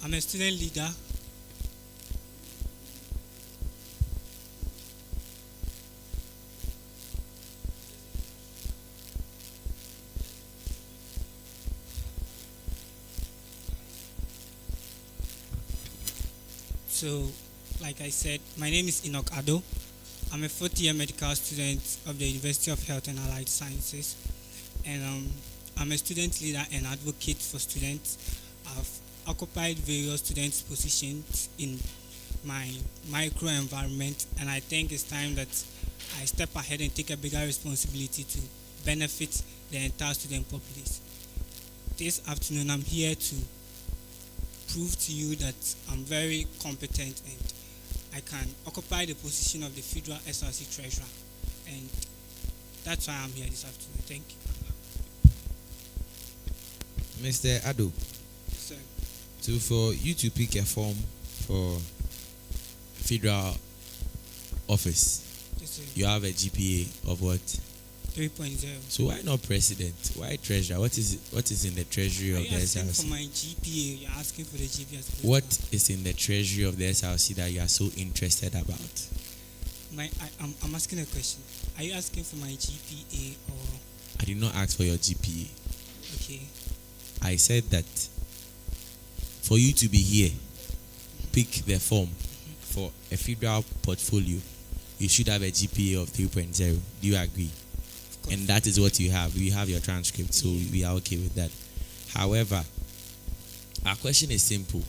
I'm a student leader. So, like I said, my name is Enoch Ado. I'm a fourth year medical student of the University of Health and Allied Sciences, and I'm a student leader and advocate for students. I've occupied various students' positions in my microenvironment, and I think it's time that I step ahead and take a bigger responsibility to benefit the entire student populace. This afternoon, I'm here to prove to you that I'm very competent and I can occupy the position of the Federal SRC Treasurer, and that's why I'm here this afternoon. Thank you. Mr. Ado, Sir. so for you to pick a form for federal office, Yes, sir. you have a GPA of what? 3.0. So why not president? Why treasurer? What is in the treasury Are of you the asking SRC? for my GPA? You're asking for the GPA as opposed What to is in the treasury of the SRC that you are so interested about? I'm asking a question. Are you asking for my GPA or I did not ask for your GPA. okay? I said that for you to be here, pick the form for a federal portfolio, you should have a GPA of 3.0. Do you agree? Of course. And that is what you have. You have your transcript, so we are okay with that. However, our question is simple,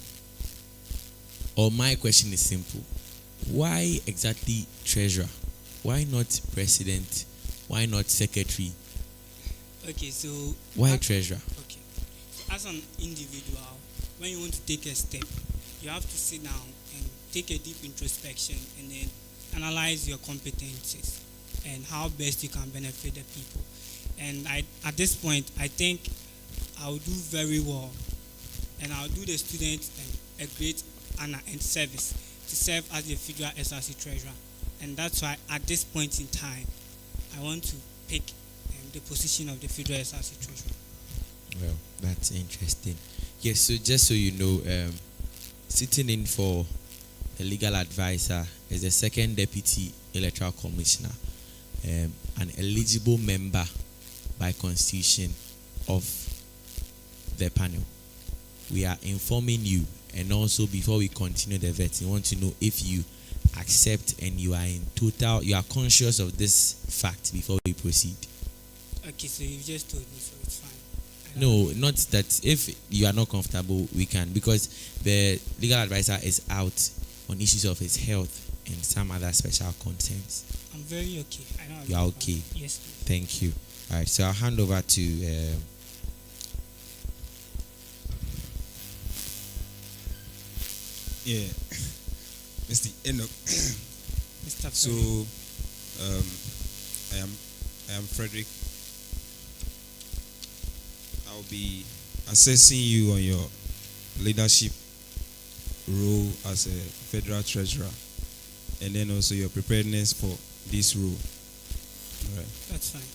or my question is simple. Why exactly treasurer? Why not president? Why not secretary? Okay, so Why treasurer? okay. So as an individual, when you want to take a step, you have to sit down and take a deep introspection and then analyze your competencies and how best you can benefit the people. And at this point, I think I'll do very well, and I'll do the students a great honor and service to serve as the Federal SRC Treasurer. And that's why at this point in time, I want to pick the position of the Federal SRC Treasurer. Well, that's interesting. Yes, so just so you know, sitting in for the legal advisor is the second deputy electoral commissioner, an eligible member by constitution of the panel. We are informing you, and also before we continue the vetting, we want to know if you accept and you are conscious of this fact before we proceed. Okay, so you just told me, so it's fine. No, not that. If you are not comfortable, we can, because the legal advisor is out on issues of his health and some other special concerns. I'm very okay. I know. You are okay. Yes, please. Thank you. All right, so I'll hand over to Yeah, Mr. Enoch. Mr. So, I am Frederick. I'll be assessing you on your leadership role as a federal treasurer, and then also your preparedness for this role. All right. That's fine.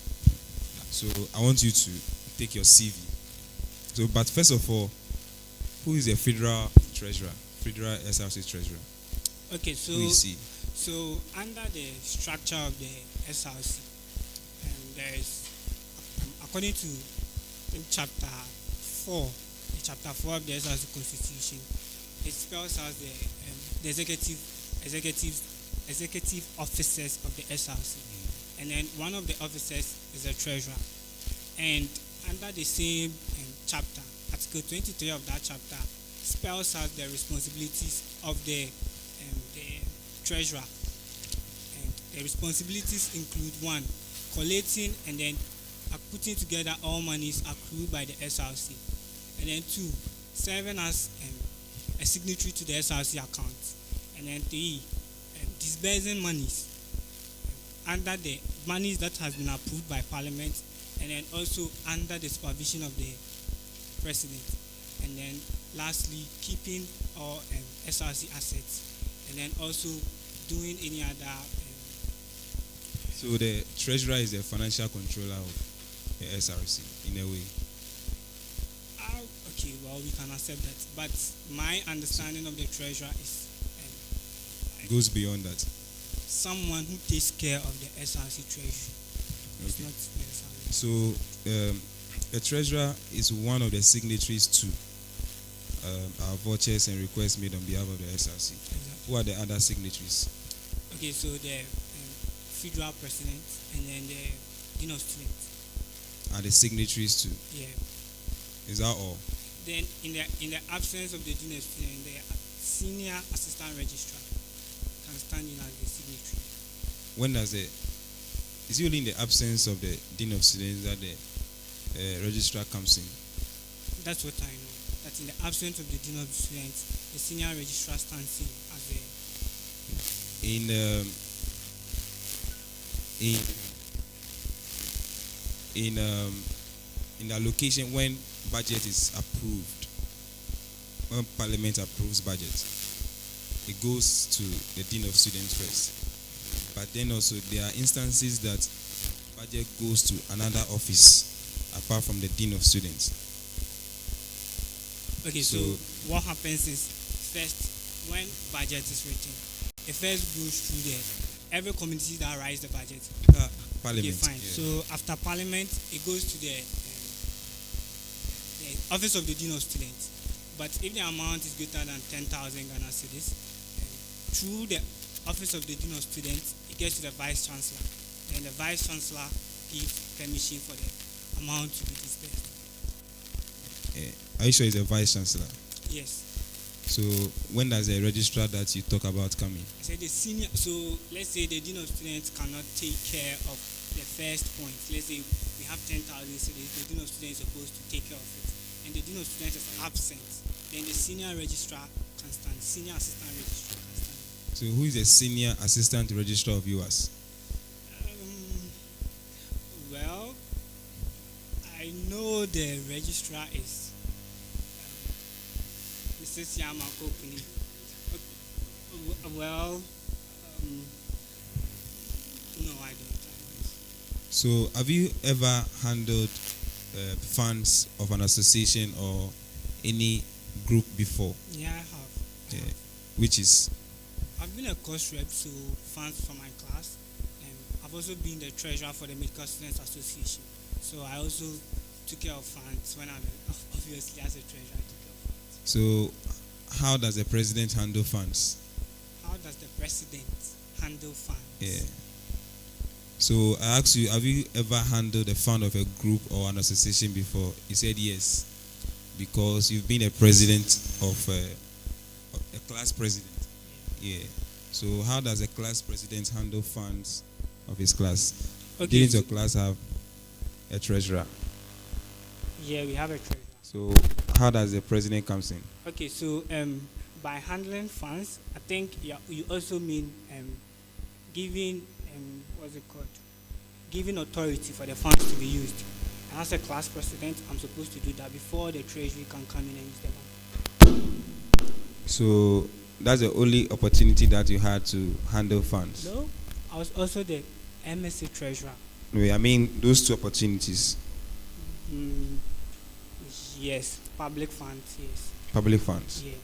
So I want you to take your CV. So, but first of all, who is the federal treasurer? Federal SRC treasurer. Okay, so Who is he? so under the structure of the SRC, there is, according to chapter 4, the chapter 4 of the SRC Constitution, it spells out the executive officers of the SRC, and then one of the officers is a treasurer. And under the same chapter, Article 23 of that chapter spells out the responsibilities of the treasurer. And the responsibilities include: 1, collating and then putting together all monies accrued by the SRC, and then 2, serving as a signatory to the SRC account, and then 3, disbursing monies under the monies that has been approved by Parliament, and then also under the supervision of the President, and then lastly keeping all SRC assets, and then also doing any other. So the treasurer is the financial controller of the SRC in a way. Okay, well, we can accept that. But my understanding of the treasurer is Goes beyond that. someone who takes care of the SRC treasury. It's Okay. not necessarily. So, a treasurer is one of the signatories to our vouchers and requests made on behalf of the SRC. Exactly. Who are the other signatories? Okay, so the federal president and then the dean of students. Are the signatories to? Yeah. Is that all? Then in the absence of the dean of students, the senior assistant registrar can stand in as the signatory. When does the is it only in the absence of the dean of students that the registrar comes in? That's what I know. That in the absence of the dean of students, the senior registrar stands in as the in the location when budget is approved, when parliament approves budget, it goes to the dean of students first. But then also there are instances that budget goes to another office apart from the dean of students. Okay, so what happens is first when budget is written, it first goes through every committee that writes the budget. Parliament. Okay, fine. Yeah. So after parliament, it goes to the office of the dean of students. But if the amount is greater than 10,000 Ghana cedis, through the office of the dean of students, it gets to the vice chancellor. Then the vice chancellor gives permission for the amount to be disbursed. Are you sure it's a vice chancellor? Yes. So when does the registrar that you talk about come in? I said the senior. So let's say the dean of students cannot take care of the first point. Let's say we have 10,000 cedis. The dean of students is supposed to take care of it, and the dean of students is absent. Then the senior registrar can stand. Senior assistant registrar can stand. So who is the senior assistant registrar of UHAS? Well, I know the registrar is Mrs. Yamako Puni. Well, no, I don't. So have you ever handled funds of an association or any group before? Yeah, I have. Yeah. Which is? I've been a course rep, so funds for my class. I've also been the treasurer for the Medical Students Association. So I also took care of funds when obviously as a treasurer, I took care of funds. So how does the president handle funds? How does the president handle funds? Yeah. So I asked you, have you ever handled the fund of a group or an association before? You said yes, because you've been a president of a class president. Yeah. So how does a class president handle funds of his class? Okay. Didn't your class have a treasurer? Yeah, we have a treasurer. So how does the president comes in? Okay, so by handling funds, I think you also mean giving what's it called? Giving authority for the funds to be used. And as a class president, I'm supposed to do that before the treasury can come in and use the money. So that's the only opportunity that you had to handle funds? No, I was also the MSc treasurer. No, I mean those two opportunities. Yes, public funds, yes. Public funds. Yeah.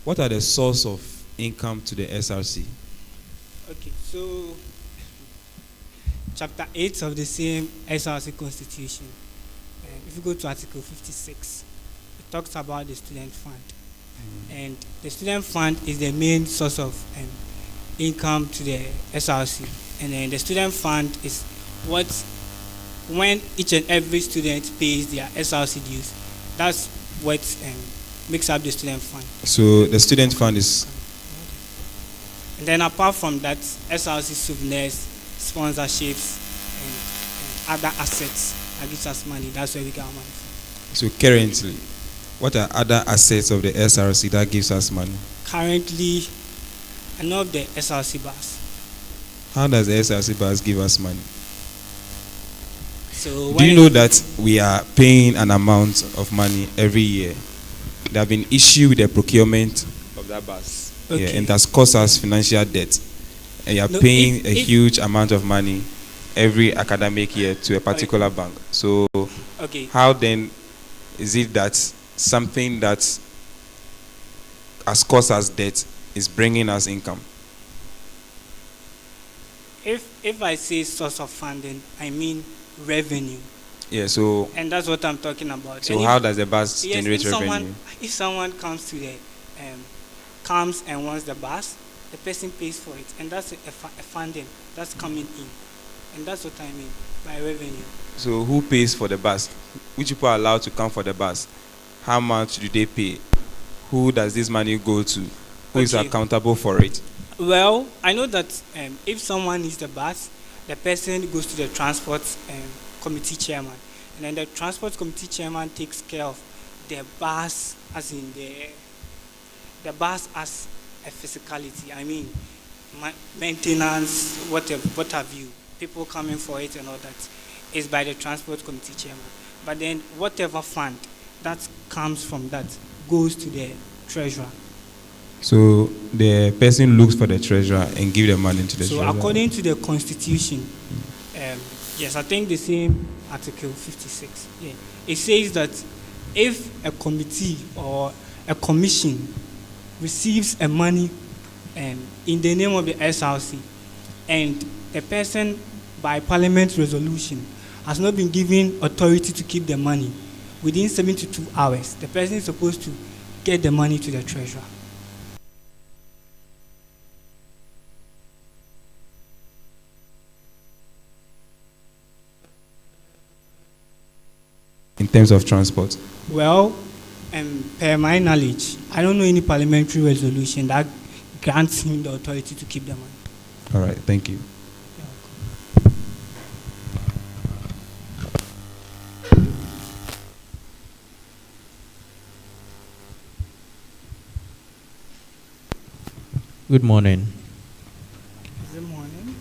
What are the source of income to the SRC? Okay, so chapter 8 of the same SRC constitution, if you go to article 56, it talks about the student fund. And the student fund is the main source of income to the SRC. And then the student fund is when each and every student pays their SRC dues, that's what makes up the student fund. So the student fund is... And then apart from that, SRC souvenirs, sponsorships, and other assets that gives us money. That's where we get our money from. So currently, what are other assets of the SRC that gives us money? Currently, I know of the SRC bus. How does the SRC bus give us money? So do you know that we are paying an amount of money every year? They have been issued with the procurement of that bus. Okay. Yeah, and it has cost us financial debt. And you are paying a huge amount of money every academic year to a particular bank. So okay. how then is it that something that has caused us debt is bringing us income? If I say source of funding, I mean revenue, Yeah, so and that's what I'm talking about. so And how does the bus yes, generate revenue? if someone comes to the comes and wants the bus, the person pays for it, and that's a funding that's coming in, and that's what I mean by revenue. So who pays for the bus? Which people are allowed to come for the bus? How much do they pay? Who does this money go to? Who is Okay. accountable for it? Well, I know that if someone needs the bus, the person goes to the transport committee chairman, and then the transport committee chairman takes care of the bus, as in the bus as a physicality. I mean, maintenance, what have you, people coming for it and all that is by the transport committee chairman. But then whatever fund that comes from that goes to the treasurer. So the person looks for the treasurer and give the money to the So treasurer. according to the constitution, yes, I think the same article 56. Yeah, it says that if a committee or a commission receives a money in the name of the SRC, and the person by parliament resolution has not been given authority to keep the money within 72 hours, the person is supposed to get the money to the treasurer. In terms of transport. Well, per my knowledge, I don't know any parliamentary resolution that grants him the authority to keep the money. All right, thank you. Good morning. Is it morning?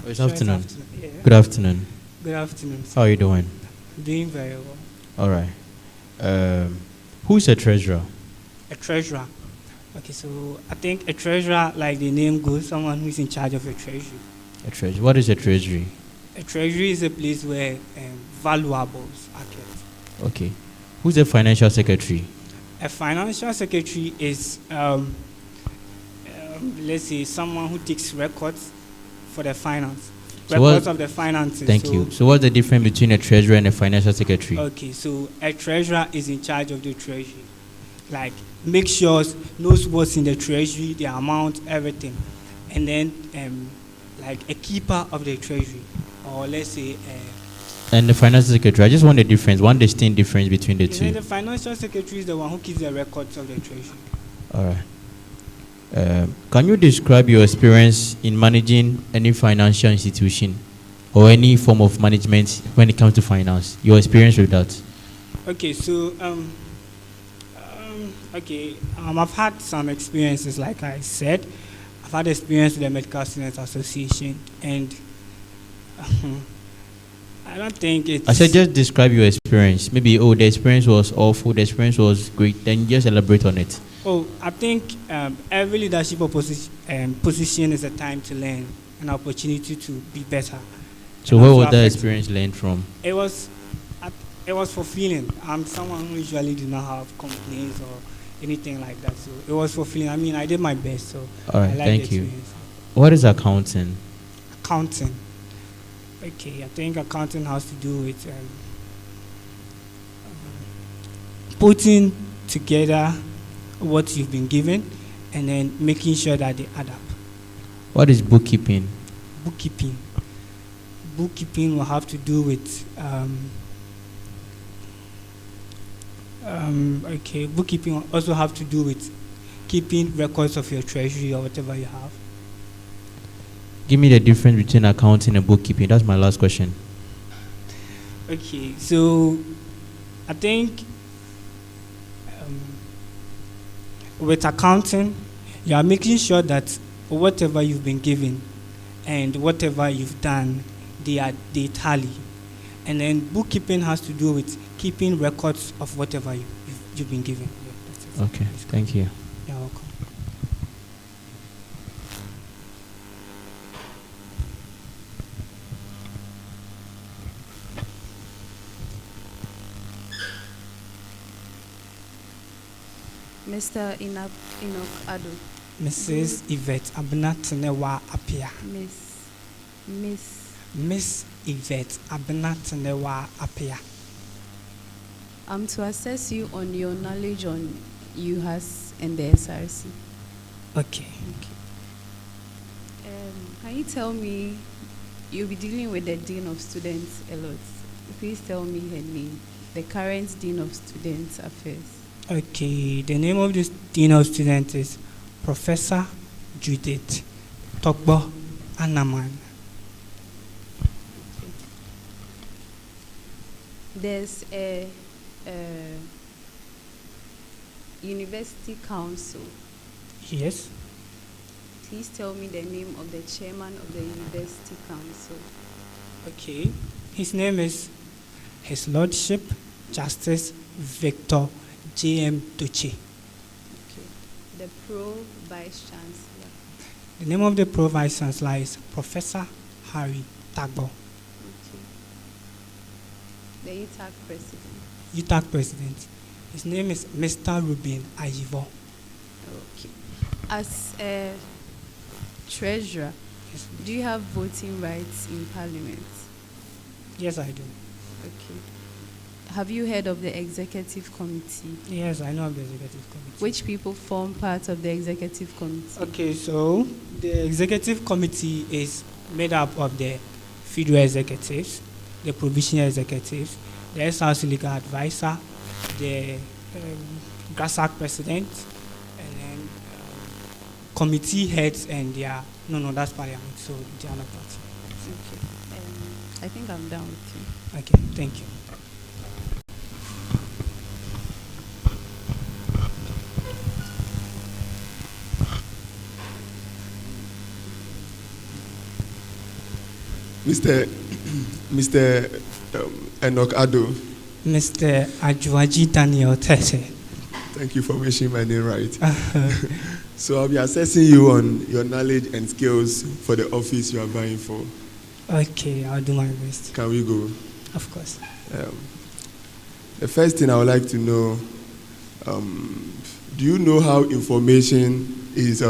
Oh, it's Sure, afternoon. Yeah. Good afternoon. Good afternoon. How are you doing? Doing very well. All right. Who's a treasurer? A treasurer. Okay, so I think a treasurer, like the name goes, someone who's in charge of a treasury. A treasury. What is a treasury? A treasury is a place where valuables are kept. Okay. Who's a financial secretary? A financial secretary is, let's say, someone who takes records for the finance. So Records what- of the finances. Thank you. So what's the difference between a treasurer and a financial secretary? Okay, so a treasurer is in charge of the treasury. Like, make sure, knows what's in the treasury, the amount, everything. And then, like a keeper of the treasury, or let's say, And the financial secretary. I just want the difference, one distinct difference between the and then two. the financial secretary is the one who keeps the records of the treasury. All right. Can you describe your experience in managing any financial institution or any form of management when it comes to finance? Your experience with that? Okay, so I've had some experiences, like I said. I've had experience with the Medical Students Association, and I don't think it's. I said just describe your experience. Maybe, oh, the experience was awful, the experience was great. Then just elaborate on it. Oh, I think every leadership position is a time to learn, an opportunity to be better. So And where also was that affect- experience learned from? It was fulfilling. I'm someone who usually do not have complaints or anything like that. So it was fulfilling. I mean, I did my best. So All right, I like thank the you. experience. What is accounting? Accounting. Okay, I think accounting has to do with putting together what you've been given and then making sure that they add up. What is bookkeeping? Bookkeeping. Bookkeeping will have to do with bookkeeping will also have to do with keeping records of your treasury or whatever you have. Give me the difference between accounting and bookkeeping. That's my last question. Okay, so I think with accounting, you are making sure that whatever you've been given and whatever you've done, they tally. And then bookkeeping has to do with keeping records of whatever you've been given. Yeah, that's it. Okay, thank you. You're welcome. Mr. Enoch Ado. Mrs. Yvette Abnatenewa Apia. Miss Yvette Abnatenewa Apia. I'm to assess you on your knowledge on UHAS and the SRC. Okay. Can you tell me, you'll be dealing with the Dean of Students a lot. Please tell me her name, the current Dean of Students Affairs. Okay, the name of this Dean of Students is Professor Judith Tokbo Anaman. Okay. There's a University Council. Yes. Please tell me the name of the chairman of the University Council. Okay, his name is His Lordship Justice Victor J.M. Tucci. Okay. The Pro Vice Chancellor. The name of the Pro Vice Chancellor is Professor Harry Tagbo. Okay. The UTAC President. UTAC President. His name is Mr. Ruben Ayivo. Okay. As a treasurer, Yes. do you have voting rights in Parliament? Yes, I do. Okay. Have you heard of the Executive Committee? Yes, I know of the Executive Committee. Which people form part of the Executive Committee? Okay, so the Executive Committee is made up of the Federal Executives, the Provincial Executives, the SRC Legal Advisor, the GRASAC President, and then committee heads and their, no, that's Parliament, so they are not party. Okay. I think I'm done with you. Okay, thank you. Mr. Enoch Ado. Mr. Ajuaji Daniel Tese. Thank you for wishing my name right. So I'll be assessing you on your knowledge and skills for the office you are vying for. Okay, I'll do my best. Can we go? Of course. The first thing I would like to know, do you know how information is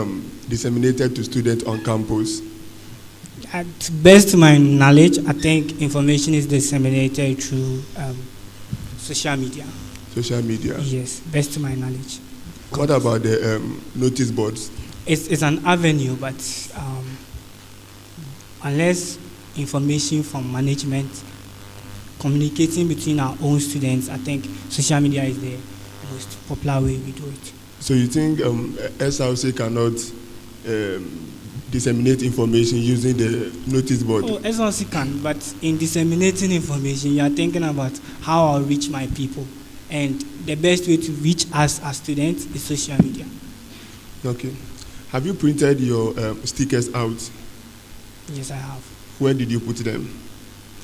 disseminated to students on campus? At best to my knowledge, I think information is disseminated through social media. Social media? Yes, best to my knowledge. What about the notice boards? It's an avenue, but unless information from management communicating between our own students, I think social media is the most popular way we do it. So you think SRC cannot disseminate information using the notice board? Oh, SRC can, but in disseminating information, you are thinking about how I'll reach my people. And the best way to reach us as students is social media. Okay. Have you printed your stickers out? Yes, I have. Where did you put them?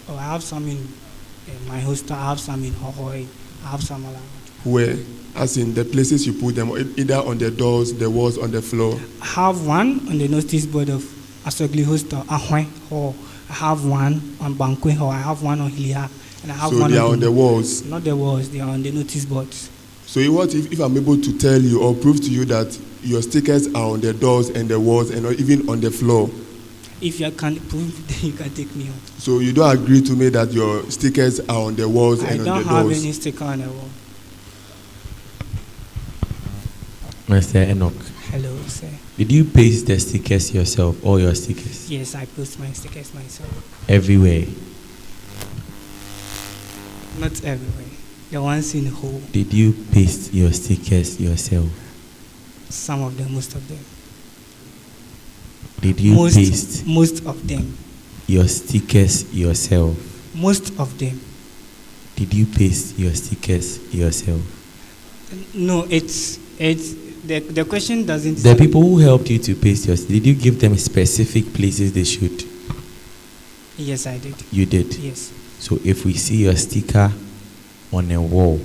Oh, I have some in my hostel, I have some in Hohoi, I have some around. Where? As in the places you put them, either on the doors, the walls, on the floor? I have one on the notice board of Asogli Hostel, Ahoy Hall. I have one on Banque Hall. I have one on Hilia. And I have so one they are on the walls? Not the walls, they are on the notice boards. So what if I'm able to tell you or prove to you that your stickers are on the doors and the walls and even on the floor? If you can prove, then you can take me out. So you don't agree to me that your stickers are on the walls and on the doors? I don't have any sticker on the wall. Mr. Enoch. Hello, sir. Did you paste the stickers yourself, all your stickers? Yes, I post my stickers myself. Everywhere? Not everywhere. The ones in whole. Did you paste your stickers yourself? Some of them, most of them. Did you paste most of them your stickers yourself? Most of them. Did you paste your stickers yourself? No, it's the question doesn't. The people who helped you to paste yours, did you give them specific places they should? Yes, I did. You did? Yes. So if we see your sticker on a wall,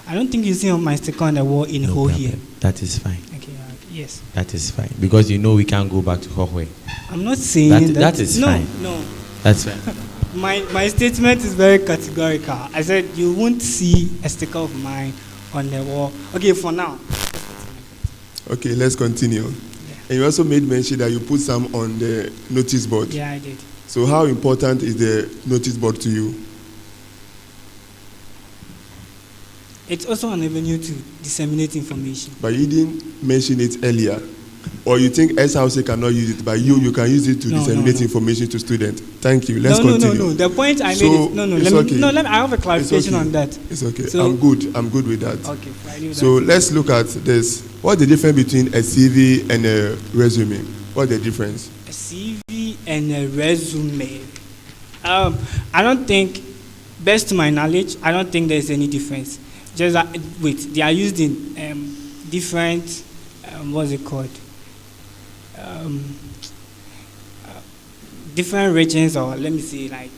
I don't think you see my sticker on the wall in whole here. That is fine. Okay, yes. That is fine. Because you know we can't go back to Hohwe. I'm not saying that is fine. No. That's fine. My statement is very categorical. I said you won't see a sticker of mine on the wall. Okay, for now. Okay, let's continue. And you also made mention that you put some on the notice board. Yeah, I did. So how important is the notice board to you? It's also an avenue to disseminate information. But you didn't mention it earlier. Or you think SRC cannot use it, but you can use it to disseminate information to students. Thank you. Let's continue. No. The point I made is, I have a clarification on that. It's okay. So, I'm good with that. Okay. So let's look at this. What's the difference between a CV and a resume? What's the difference? A CV and a resume. I don't think, best to my knowledge, I don't think there's any difference. Just that, they are used in different, what's it called? Different regions, or let me say, like,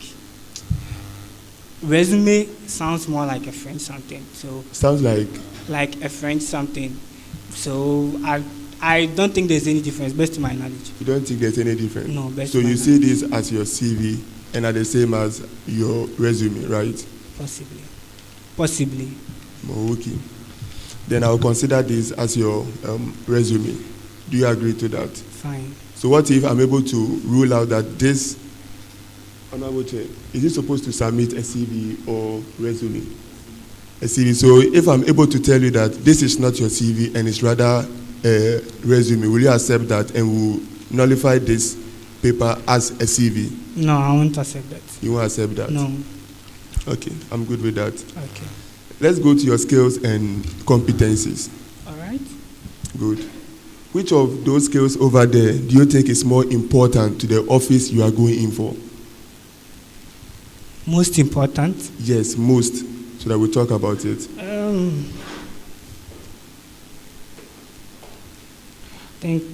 resume sounds more like a French something. So sounds like a French something. So I don't think there's any difference, best to my knowledge. You don't think there's any difference? No, best so to my you knowledge. see this as your CV and are the same as your resume, right? Possibly. Okay. Then I'll consider this as your resume. Do you agree to that? Fine. So what if I'm able to rule out that this, Honorable Chair, is it supposed to submit a CV or resume? A CV. So if I'm able to tell you that this is not your CV and it's rather a resume, will you accept that and will nullify this paper as a CV? No, I won't accept that. You won't accept that? No. Okay, I'm good with that. Okay. Let's go to your skills and competencies. All right. Good. Which of those skills over there do you think is more important to the office you are going in for? Most important? Yes, most, so that we talk about it. I think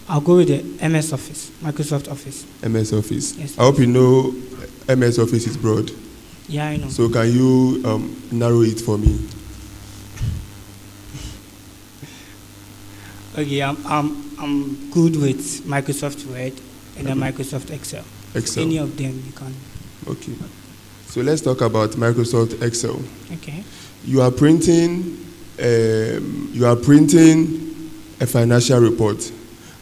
I'll go with the MS Office, Microsoft Office. MS Office. Yes. I hope you know MS Office is broad. Yeah, I know. So can you narrow it for me? Okay, I'm good with Microsoft Word and then Microsoft Excel. Excel. Any of them you can. Okay. So let's talk about Microsoft Excel. Okay. You are printing a financial report,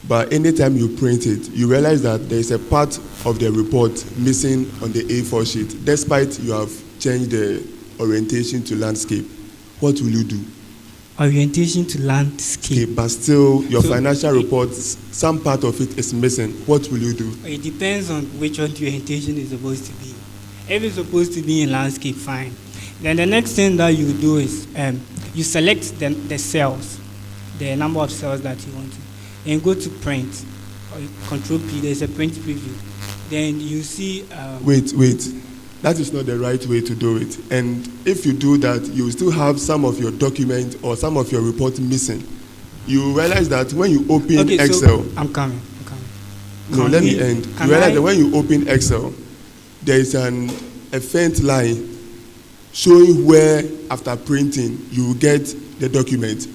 but anytime you print it, you realize that there is a part of the report missing on the A4 sheet, despite you have changed the orientation to landscape. What will you do? Orientation to landscape. Okay, but still, your financial report, some part of it is missing. What will you do? It depends on which one the orientation is supposed to be. If it's supposed to be in landscape, fine. Then the next thing that you do is you select the cells, the number of cells that you want to, and go to print, or Control P. There's a print preview. Then you see. Wait. That is not the right way to do it. And if you do that, you will still have some of your document or some of your report missing. You realize that when you open Excel. So I'm coming. No, let me end. You realize that when you open Excel, there is a faint line showing where, after printing, you will get the document.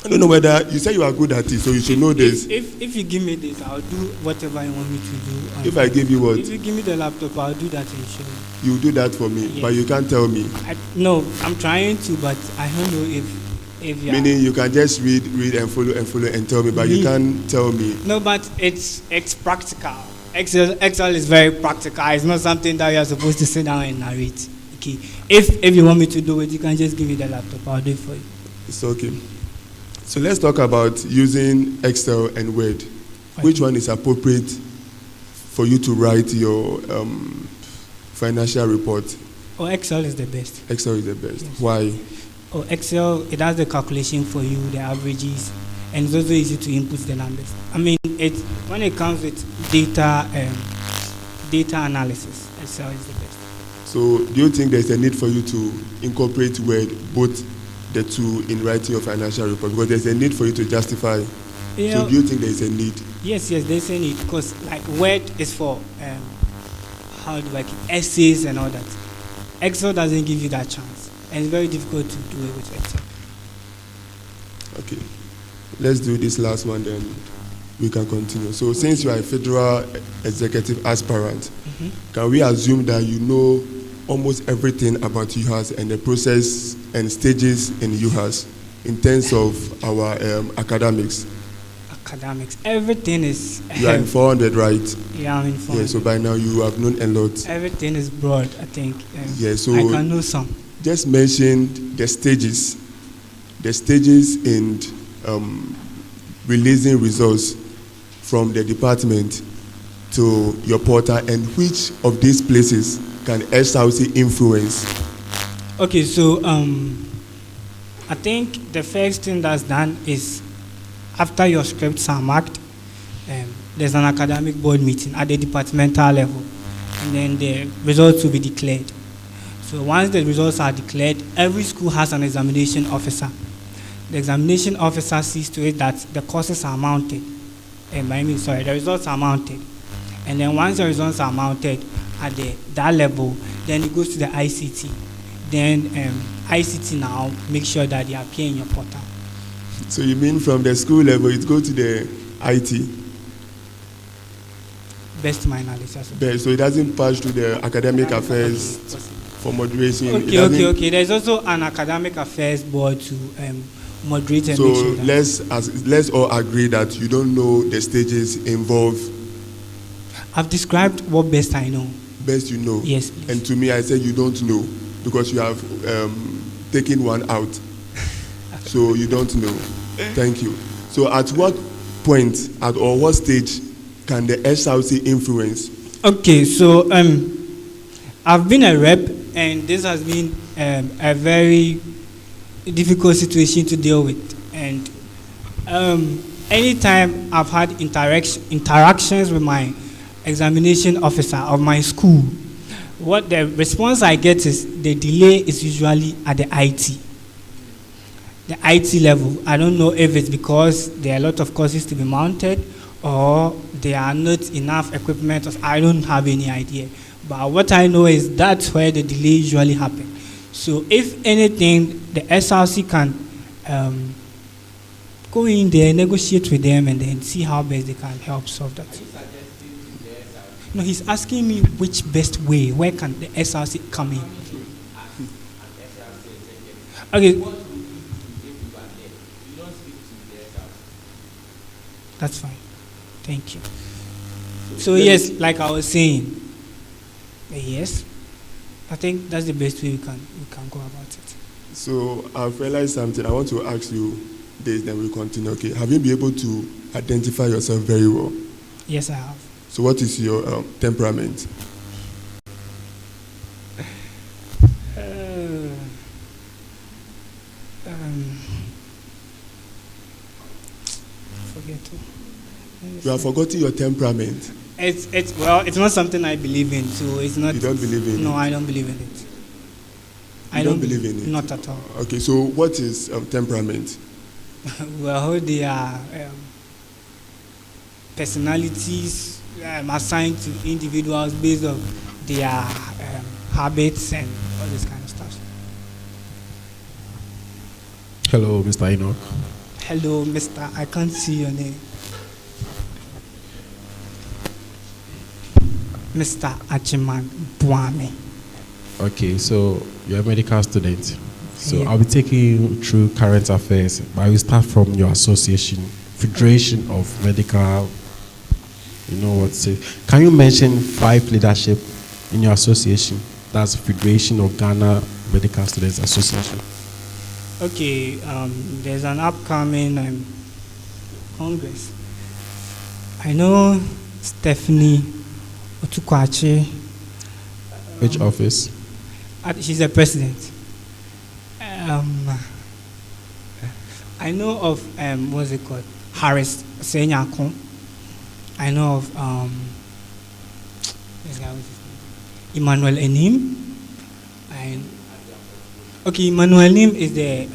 I don't know whether you say you are good at it, so you should know this. If you give me this, I'll do whatever you want me to do. If I give you what? If you give me the laptop, I'll do that and show you. You will do that for me, Yes. but you can't tell me. No, I'm trying to, but I don't know if you. Meaning you can just read and follow and tell me, but you can't tell me. No, but it's practical. Excel is very practical. It's not something that you are supposed to sit down and narrate. Okay. If you want me to do it, you can just give me the laptop. I'll do it for you. It's okay. So let's talk about using Excel and Word. Okay. Which one is appropriate for you to write your financial report? Oh, Excel is the best. Excel is the best. Yes. Why? Oh, Excel, it does the calculation for you, the averages, and it's also easy to input the numbers. I mean, when it comes with data analysis, Excel is the best. So do you think there's a need for you to incorporate Word, both the two, in writing your financial report? Because there's a need for you to justify. Yeah. So do you think there's a need? Yes, there's a need, because like Word is for essays and all that. Excel doesn't give you that chance, and it's very difficult to do it with Excel. Okay, let's do this last one, then we can continue. So since you are a federal executive aspirant, can we assume that you know almost everything about UHAS and the process and stages in UHAS in terms of our academics. Academics, everything is. You are informed, right? Yeah, I'm informed. Yeah, so by now you have known a lot. Everything is broad, I think. Yeah, so I can know some. just mention the stages in releasing results from the department to your portal, and which of these places can SRC influence? Okay, so I think the first thing that's done is after your scripts are marked, there's an academic board meeting at the departmental level, and then the results will be declared. So once the results are declared, every school has an examination officer. The examination officer sees to it that the courses are mounted. The results are mounted. And then once the results are mounted at that level, then it goes to the ICT. Then ICT now make sure that they appear in your portal. So you mean from the school level, it goes to the IT? Best to my knowledge. So it doesn't pass to the academic affairs for moderation? Okay. There's also an academic affairs board to moderate and make sure that. Let's all agree that you don't know the stages involved. I've described what best I know. Best you know? Yes, please. And to me, I said you don't know because you have taken one out. So you don't know. Thank you. So at what point, or what stage can the SRC influence? Okay, so I've been a rep, and this has been a very difficult situation to deal with. And anytime I've had interactions with my examination officer of my school, what the response I get is the delay is usually at the IT level. I don't know if it's because there are a lot of courses to be mounted or there are not enough equipment. I don't have any idea. But what I know is that's where the delay usually happens. So if anything, the SRC can go in there, negotiate with them, and then see how best they can help solve that. No, he's asking me which best way, where can the SRC come in? Okay. That's fine. Thank you. So yes, like I was saying, yes, I think that's the best way we can go about it. So I've realized something. I want to ask you this, then we'll continue. Okay, have you been able to identify yourself very well? Yes, I have. So what is your temperament? You have forgotten your temperament. It's not something I believe in, so it's not. You don't believe in it? No, I don't believe in it. I don't believe in it? Not at all. Okay, so what is temperament? Well, they are personalities assigned to individuals based on their habits and all this kind of stuff. Hello, Mr. Enoch. Hello, Mr. I can't see your name. Mr. Achiman Buame. Okay, so you're a medical student. So Yeah. I'll be taking you through current affairs, but I will start from your association, Federation of Medical. You know what to say. Can you mention 5 leadership in your association? That's Federation of Ghana Medical Students Association. Okay, there's an upcoming Congress. I know Stephanie Otukwachi. Which office? She's the president. I know of what's it called? Harris Senyakon. I know of this guy, what's his name? Emmanuel Enim. And okay, Emmanuel Enim is the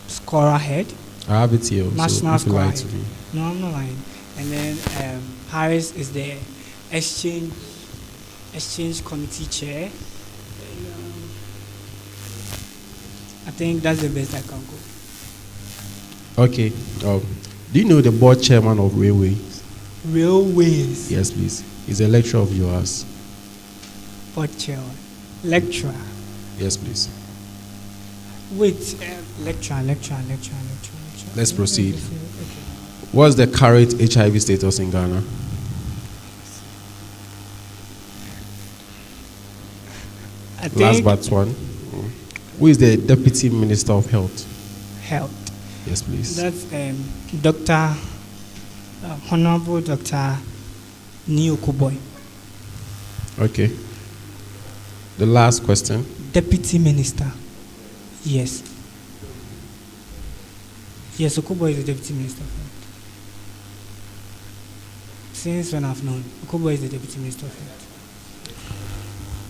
scorer head. I have it here. National so if you lie scorer to head. me. No, I'm not lying. And then Harris is the exchange committee chair. I think that's the best I can go. Okay. Do you know the board chairman of Railway? Railways. Yes, please. He's a lecturer of yours. Board chair. Lecturer. Yes, please. Wait, lecturer. Let's proceed. Okay. What's the current HIV status in Ghana? I think Last but one. Who is the Deputy Minister of Health? health. Yes, please. That's Dr. Honorable Dr. Neo Kuboy. Okay. The last question. Deputy Minister. Yes. Yes, Okubo is the Deputy Minister of Health. Since when I've known, Okubo is the Deputy Minister of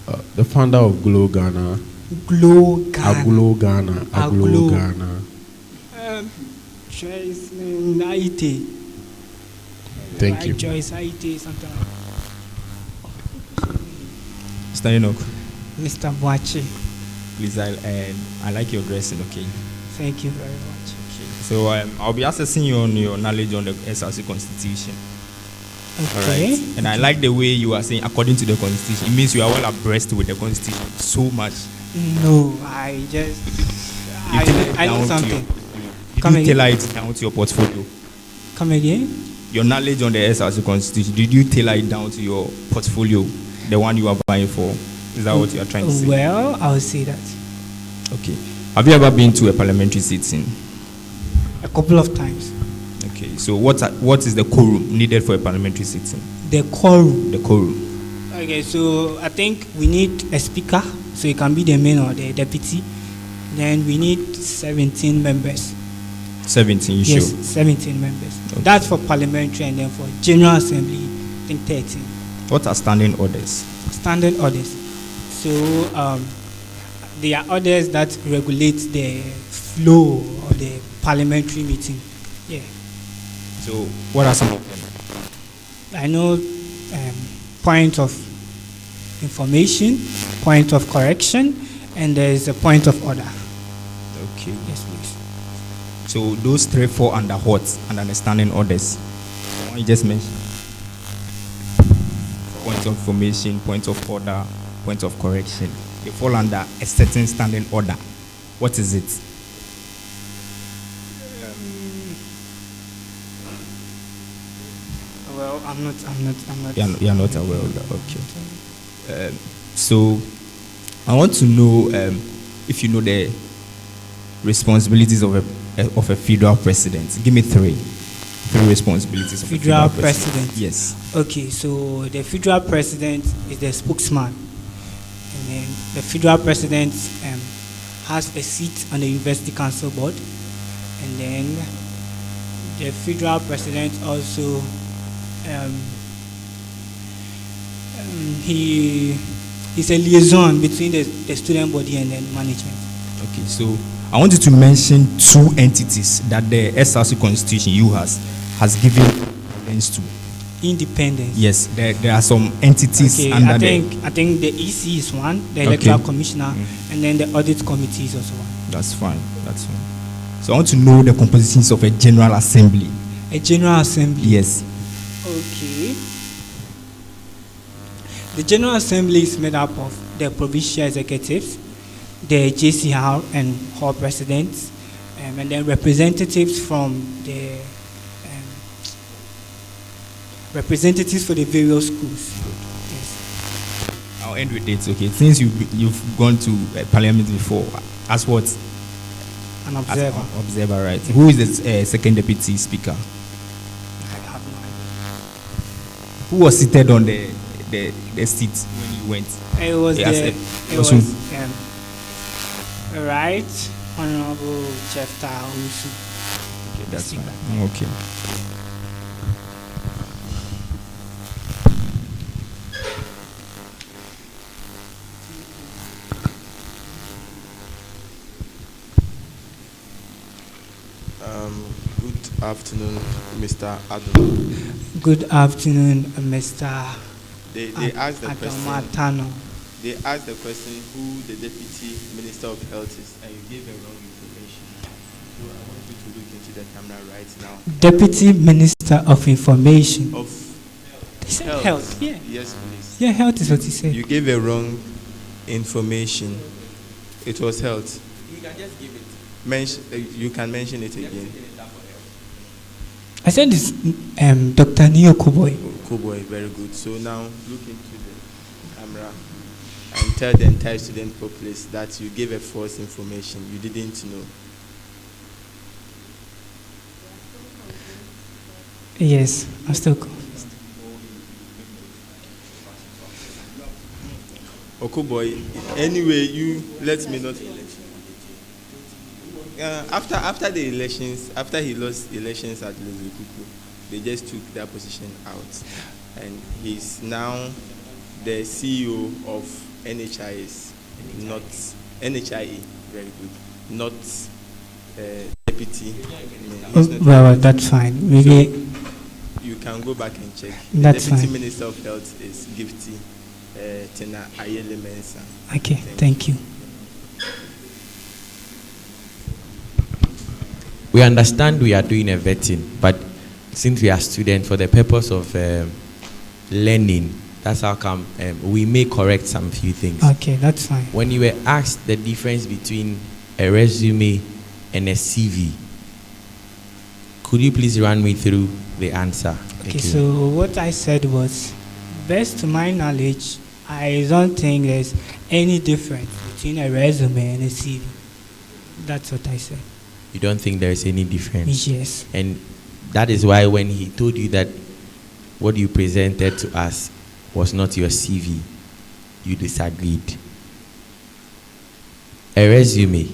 Health. The founder of Glow Ghana. Glow Ghana. Aglo Ghana. Aglo Aglo. Ghana. Choice Aite. Thank you. Choice Aite, something like that. Mr. Enoch, Mr. Boache. please, I like your dressing, okay? Thank you very much. So I'll be assessing you on your knowledge on the SRC Constitution. Okay. All right. And I like the way you are saying according to the Constitution. It means you are well abreast with the Constitution so much. No, I just. I know something. Did you tailor it down to your portfolio? Come again? Your knowledge on the SRC Constitution, did you tailor it down to your portfolio, the one you are buying for? Is that what you are trying to say? Well, I will say that. Okay. Have you ever been to a parliamentary sitting? A couple of times. Okay. So what is the quorum needed for a parliamentary sitting? The quorum. The quorum. Okay, so I think we need a speaker, so it can be the main or the deputy. Then we need 17 members. 17, you Yes, sure? 17 members. Okay. That's for parliamentary, and then for General Assembly, I think 13. What are standing orders? Standard orders. So there are orders that regulate the flow of the parliamentary meeting. Yeah. So what are some of them? I know point of information, point of correction, and there is a point of order. Okay. Yes, please. So those three fall under what? Under the standing orders. The one you just mentioned. Point of information, point of order, point of correction. They fall under a certain standing order. What is it? Well, I'm not. You are not aware of that. Okay. So I want to know if you know the responsibilities of a federal president. Give me three responsibilities of Federal a federal president. president. Yes. Okay, so the federal president is the spokesman, and then the federal president has a seat on the university council board, and then the federal president also he's a liaison between the student body and then management. Okay, so I want you to mention two entities that the SRC Constitution UHAS has given independence to. Independence. Yes, there are some entities Okay, under I think the EC is one, the electoral commissioner, and then the audit committee is also one. That's fine. So I want to know the compositions of a general assembly. A general assembly. Yes. Okay. The General Assembly is made up of the provincial executives, the JCR and hall presidents, and then representatives from the representatives for the various schools. Yes. I'll end with it. Okay. Since you've gone to parliament before, as what? An observer. As observer, right? Who is the second deputy speaker? I have no idea. Who was seated on the seat when you went? It was right Honorable Chefta Usu. Okay, that's Speaker. fine. Okay. Good afternoon, Mr. Adam. Good afternoon, Mr. They asked the question. Adamatano. They asked the question who the Deputy Minister of Health is, and you gave them wrong information. So I want you to look into the camera right now. Deputy Minister of Information. Of They said health. Yeah. Yes, please. Yeah, health is what he said. You gave a wrong information. It was held. You can just give it. You can mention it again. I said it's Dr. Neo Kuboy. Kuboy, very good. So now look into the camera and tell the entire student populace that you gave a false information. You didn't know. Yes, I'm still confused. Okuboy, anyway, you let me not. After the elections, after he lost elections at Lezekuku, they just took that position out, and he's now the CEO of NHIS, not NHIE. Very good, not deputy. Well, that's fine. Really, so you can go back and check. That's the deputy fine. minister of health is Gifty Tena Ayele Mensa. okay. Thank you. We understand we are doing a vetting, but since we are students, for the purpose of learning, that's how come we may correct some few things. Okay, that's fine. When you were asked the difference between a resume and a CV, could you please run me through the answer? Okay, so what I said was, best to my knowledge, I don't think there's any difference between a resume and a CV. That's what I said. You don't think there is any difference? Yes. And that is why when he told you that what you presented to us was not your CV, you disagreed. A resume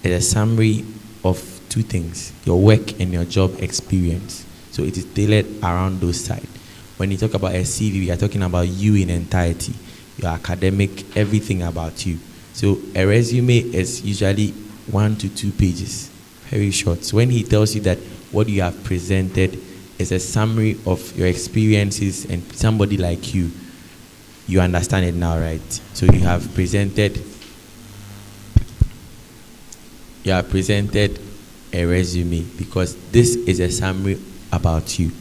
is a summary of two things: your work and your job experience. So it is tailored around those sides. When you talk about a CV, we are talking about you in entirety, your academic, everything about you. So a resume is usually 1 to 2 pages, very short. So when he tells you that what you have presented is a summary of your experiences and somebody like you, you understand it now, right? So you have presented a resume because this is a summary about you.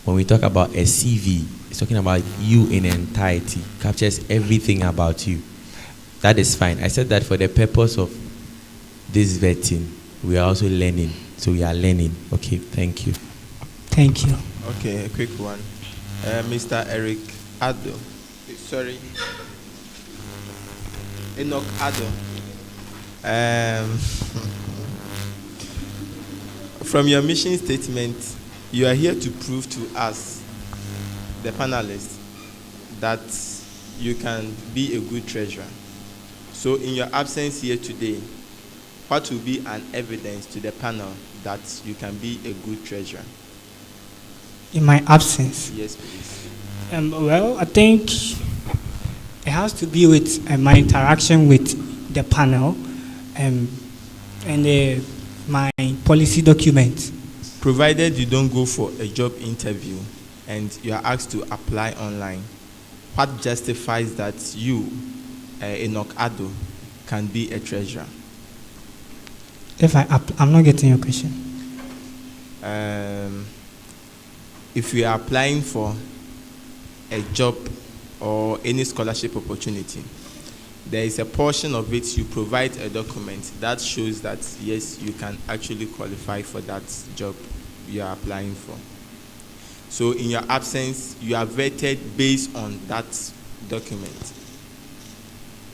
When we talk about a CV, it's talking about you in entirety, captures everything about you. That is fine. I said that for the purpose of this vetting, we are also learning. So we are learning. Okay, thank you. Thank you. Okay, a quick one. Mr. Eric Addo. Sorry. Enoch Addo. From your mission statement, you are here to prove to us, the panelists, that you can be a good treasurer. So in your absence here today, what will be an evidence to the panel that you can be a good treasurer? In my absence? Yes, please. Well, I think it has to be with my interaction with the panel and my policy document. Provided you don't go for a job interview and you are asked to apply online, what justifies that you, Enoch Addo, can be a treasurer? If I'm not getting your question. If you are applying for a job or any scholarship opportunity, there is a portion of it you provide a document that shows that yes, you can actually qualify for that job you are applying for. So in your absence, you are vetted based on that document.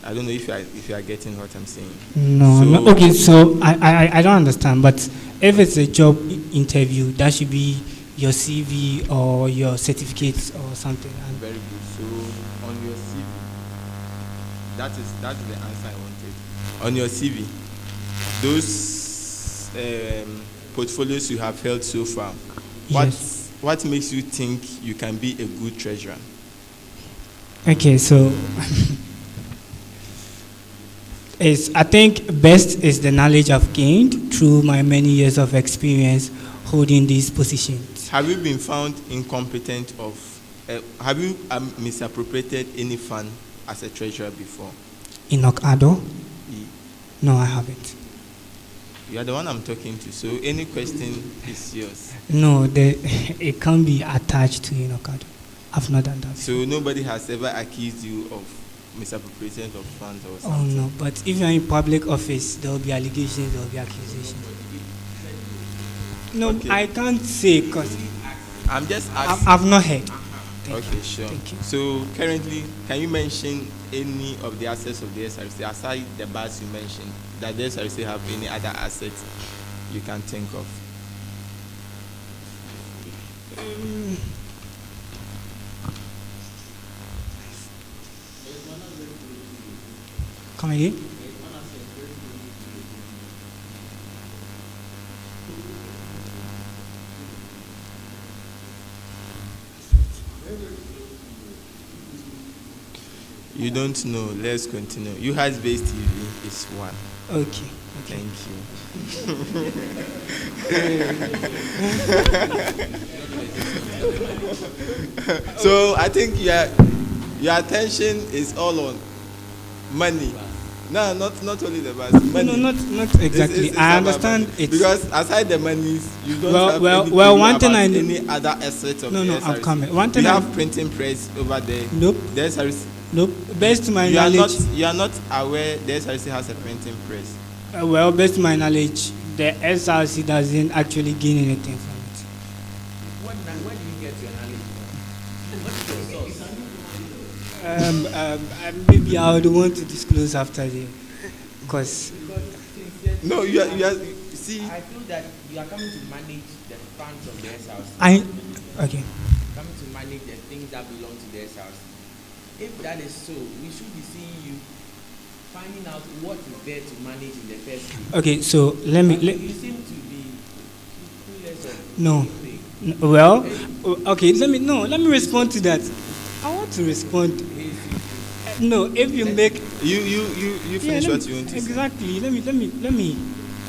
I don't know if you are getting what I'm saying. No. Okay, so I don't understand. But if it's a job interview, that should be your CV or your certificates or something. Very good. So on your CV, that is the answer I wanted. On your CV, those portfolios you have held so far, Yes. what makes you think you can be a good treasurer? Okay, so I think best is the knowledge I've gained through my many years of experience holding these positions. Have you been found incompetent have you misappropriated any fund as a treasurer before? Enoch Addo? No, I haven't. You are the one I'm talking to, so any question is yours. No, it can't be attached to Enoch Addo. I've not done that. So nobody has ever accused you of misappropriation of funds or Oh something. no, but if you're in public office, there will be allegations, there will be accusations. No, Okay. I can't say because I'm just asking. I've not heard. Okay, sure. Thank you. So currently, can you mention any of the assets of the SRC aside the bars you mentioned? That the SRC have any other assets you can think of? Come again? You don't know. Let's continue. UHAS based TV is one. Okay. Thank you. So I think your attention is all on money. No, not only the bus. Money. No, not exactly. It's I about understand money. it's Because aside the monies, you don't have anything one thing about I any other assets of No, the no, I'm SRC. coming. One thing We I- have printing press over there. Nope. The SRC. Nope. Based to my You are knowledge, not aware the SRC has a printing press. based to my knowledge, the SRC doesn't actually gain anything from it. Where do you get your knowledge from? Maybe I would want to disclose after the, because No, you are see. I feel that you are coming to manage the funds of the SRC. okay. Coming to manage the things that belong to the SRC. If that is so, we should be seeing you finding out what is there to manage in the first place. Okay, so let me. You seem to be clueless of No. everything. Well, okay. Let me respond to that. I want to respond. No, if you make You finish what you want to say. exactly. Let me.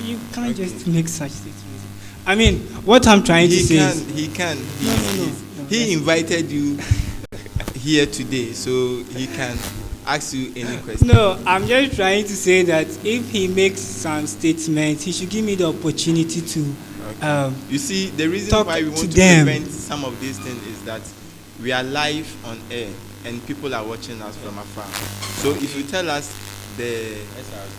You can't just make such statements. I mean, what I'm trying to say is He can. No, He invited you here today, so he can ask you any question. no. I'm just trying to say that if he makes some statements, he should give me the opportunity to. You see, the reason Talk why we to want to them. prevent some of these things is that we are live on air and people are watching us from afar. So if you tell us the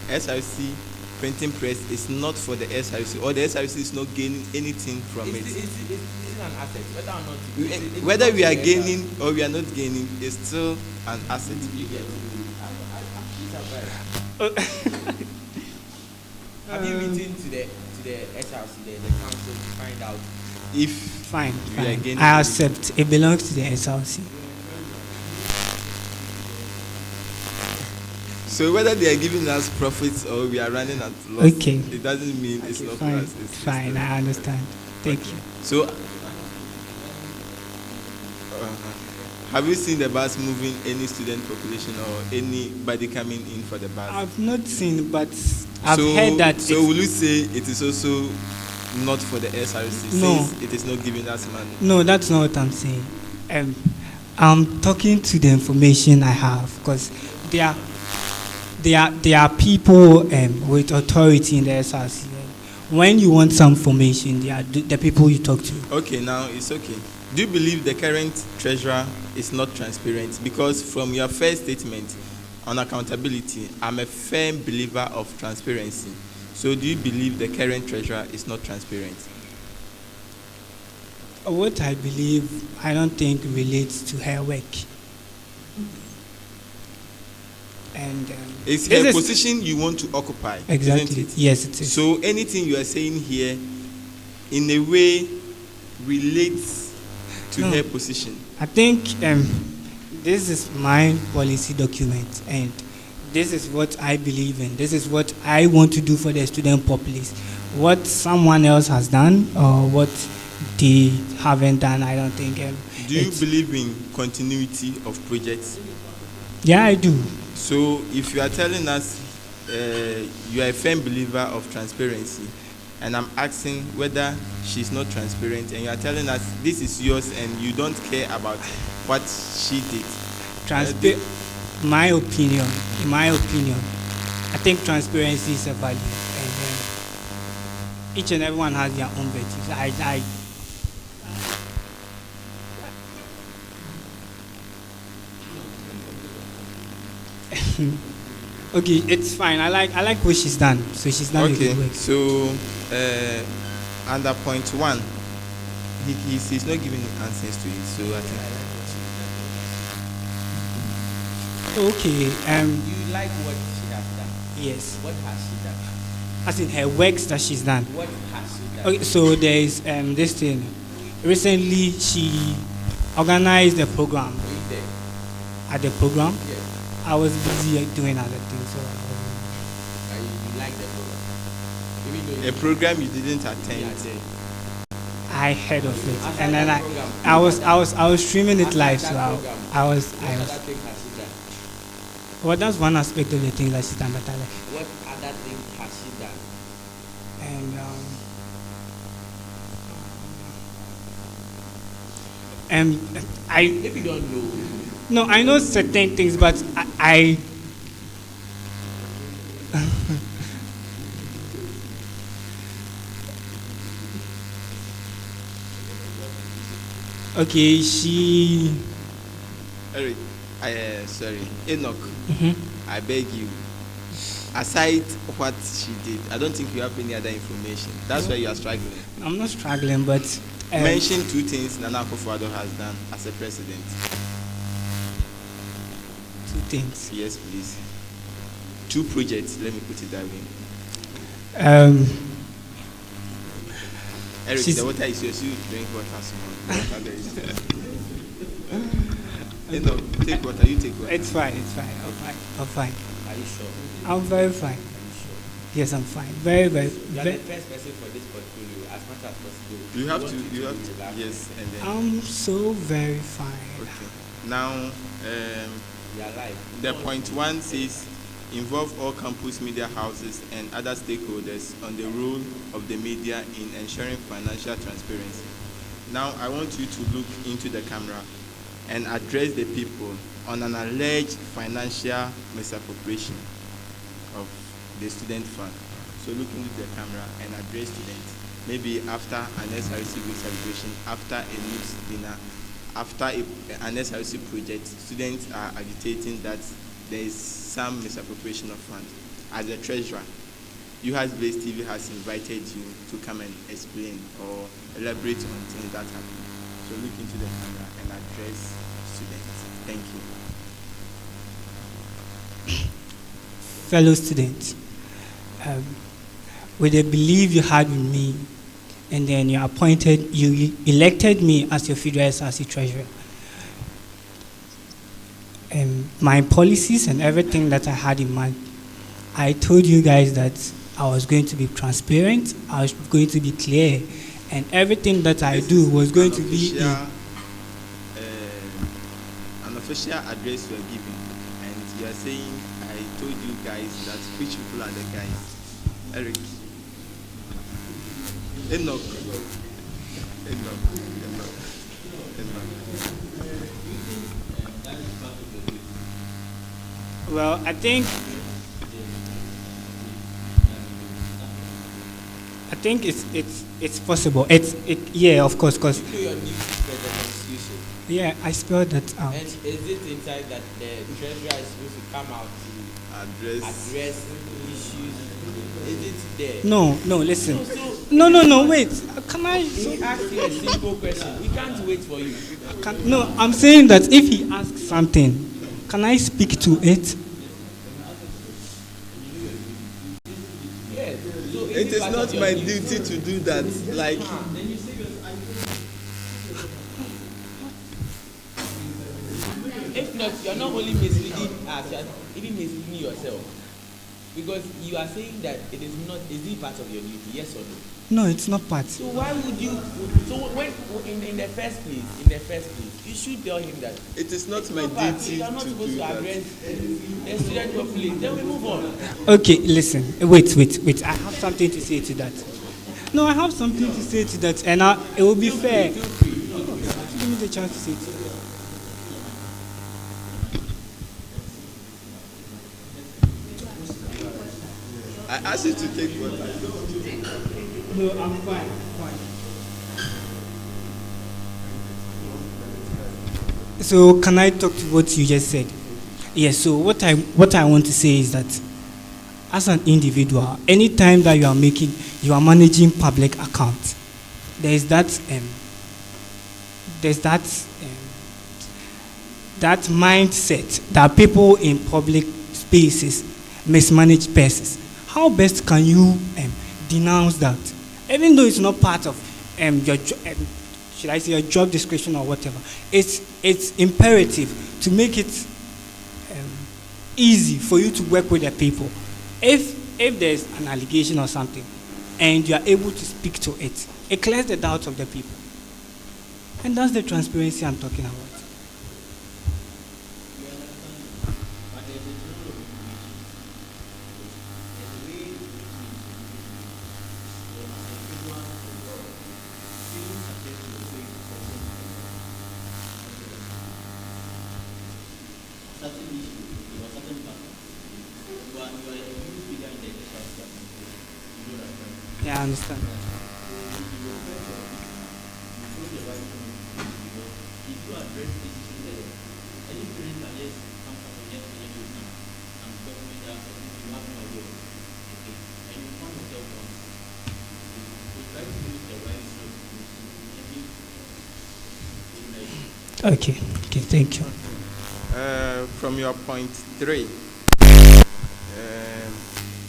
SRC printing press is not for the SRC or the SRC is not gaining anything from it, It's an asset, whether or not. whether we are gaining or we are not gaining, it's still an asset. Have you written to the SRC, the council, to find out? If Fine. we are Fine. gaining I accept. It belongs to the SRC. so whether they are giving us profits or we are running at loss, Okay. it doesn't mean it's not for Fine. us. It's Fine. I understand. Thank you. So, have you seen the bus moving any student population or anybody coming in for the bus? I've not seen, but I've heard that. So, will you say it is also not for the SRC No. since it is not giving us money? No, that's not what I'm saying. I'm talking to the information I have because there are people with authority in the SRC. When you want some information, they are the people you talk to. Okay, now it's okay. Do you believe the current treasurer is not transparent? Because from your first statement on accountability, I'm a firm believer of transparency. So do you believe the current treasurer is not transparent? What I believe, I don't think relates to her work. And It's this her is- position you want to occupy, Exactly. isn't it? Yes, it is. So anything you are saying here, in a way, relates to No. her position. I think this is my policy document, and this is what I believe in. This is what I want to do for the student populace. What someone else has done or what they haven't done, I don't think. Do you it's- believe in continuity of projects? Yeah, I do. So if you are telling us you are a firm believer of transparency, and I'm asking whether she's not transparent, and you are telling us this is yours and you don't care about what she did. My opinion, in my opinion, I think transparency is a value, and each and everyone has their own virtues. Okay, it's fine. I like what she's done. So she's done a Okay, good work. so under point one, he's not giving answers to it. So I think. Okay. You like what she has done? Yes. What has she done? As in her works that she's done. What has she done? Okay, so there is this thing. Recently, she organized a program. Were you there? At the program. Yes. I was busy doing other things, so You like the program? Even though A program you didn't attend. I heard of it, After and then that program, I was streaming it After live, that so program, I was. what other thing has she done? Well, that's one aspect of the thing that she's done, but I like. What other thing has she done? And I If you don't know, no, I know certain things, but I okay, she. Eric, sorry, Enoch. Mhm. I beg you. Aside what she did, I don't think you have any other information. That's why you are struggling. I'm not struggling, but Mention two things Nana Akufo-Addo has done as a president. two things. Yes, please. Two projects. Let me put it that way. Eric, She's- the water is yours. You drink water small. The water there is. No, take water. You take water. It's fine. It's fine. I'm fine. are you sure? I'm very fine. Are you sure? Yes, I'm fine. Very, very. You are very the first person for this portfolio as much as possible. You have want to. it You have be to. relaxed. Yes, and then. I'm so very fine. Okay. Now, You are live. the point one says involve all campus media houses and other stakeholders on the role of the media in ensuring financial transparency. Now, I want you to look into the camera and address the people on an alleged financial misappropriation of the student fund. So look into the camera and address students. Maybe after an SRC week celebration, after a news dinner, after an SRC project, students are agitating that there is some misappropriation of funds. As a treasurer, UHAS Blaze TV has invited you to come and explain or elaborate on things that happen. So look into the camera and address students. Thank you. Fellow students, with the belief you had in me, and then you elected me as your federal SRC treasurer. My policies and everything that I had in mind, I told you guys that I was going to be transparent, I was going to be clear, and everything that I do was going to be an official address you are giving, and you are saying, I told you guys that which people are the guys. Eric. Enoch. Well, I think it's possible. Yeah, of course, cause You know your need for the constitution. yeah, I spelled that out. And is it inside that the treasurer is supposed to come out to address issues? Is it there? No, listen. No, wait. Can I? He asked you a simple question. We can't wait for you. No, I'm saying that if he asks something, can I speak to it? Yes. So It is not my duty to do that. Like, if not, you are not only misleading us, you are even misleading yourself. Because you are saying that it is not, is it part of your duty, yes or no? No, it's not part. So why would you, so when, in the first place, you should tell him that it is not my part. duty You are not to supposed do to that. address the student population. Then we move on. Okay, listen. Wait. I have something to say to that. No, I have something to say to that, and it will be fair. Give me the chance to say it. I asked you to take what I don't. No, I'm fine. So can I talk to what you just said? Yes, so what I want to say is that as an individual, anytime that you are managing public accounts, there's that mindset that people in public spaces mismanage persons. How best can you denounce that? Even though it's not part of should I say your job description or whatever, it's imperative to make it easy for you to work with the people. If there's an allegation or something and you are able to speak to it, it clears the doubts of the people. And that's the transparency I'm talking about. Yeah, I understand. Okay, thank you. From your point 3,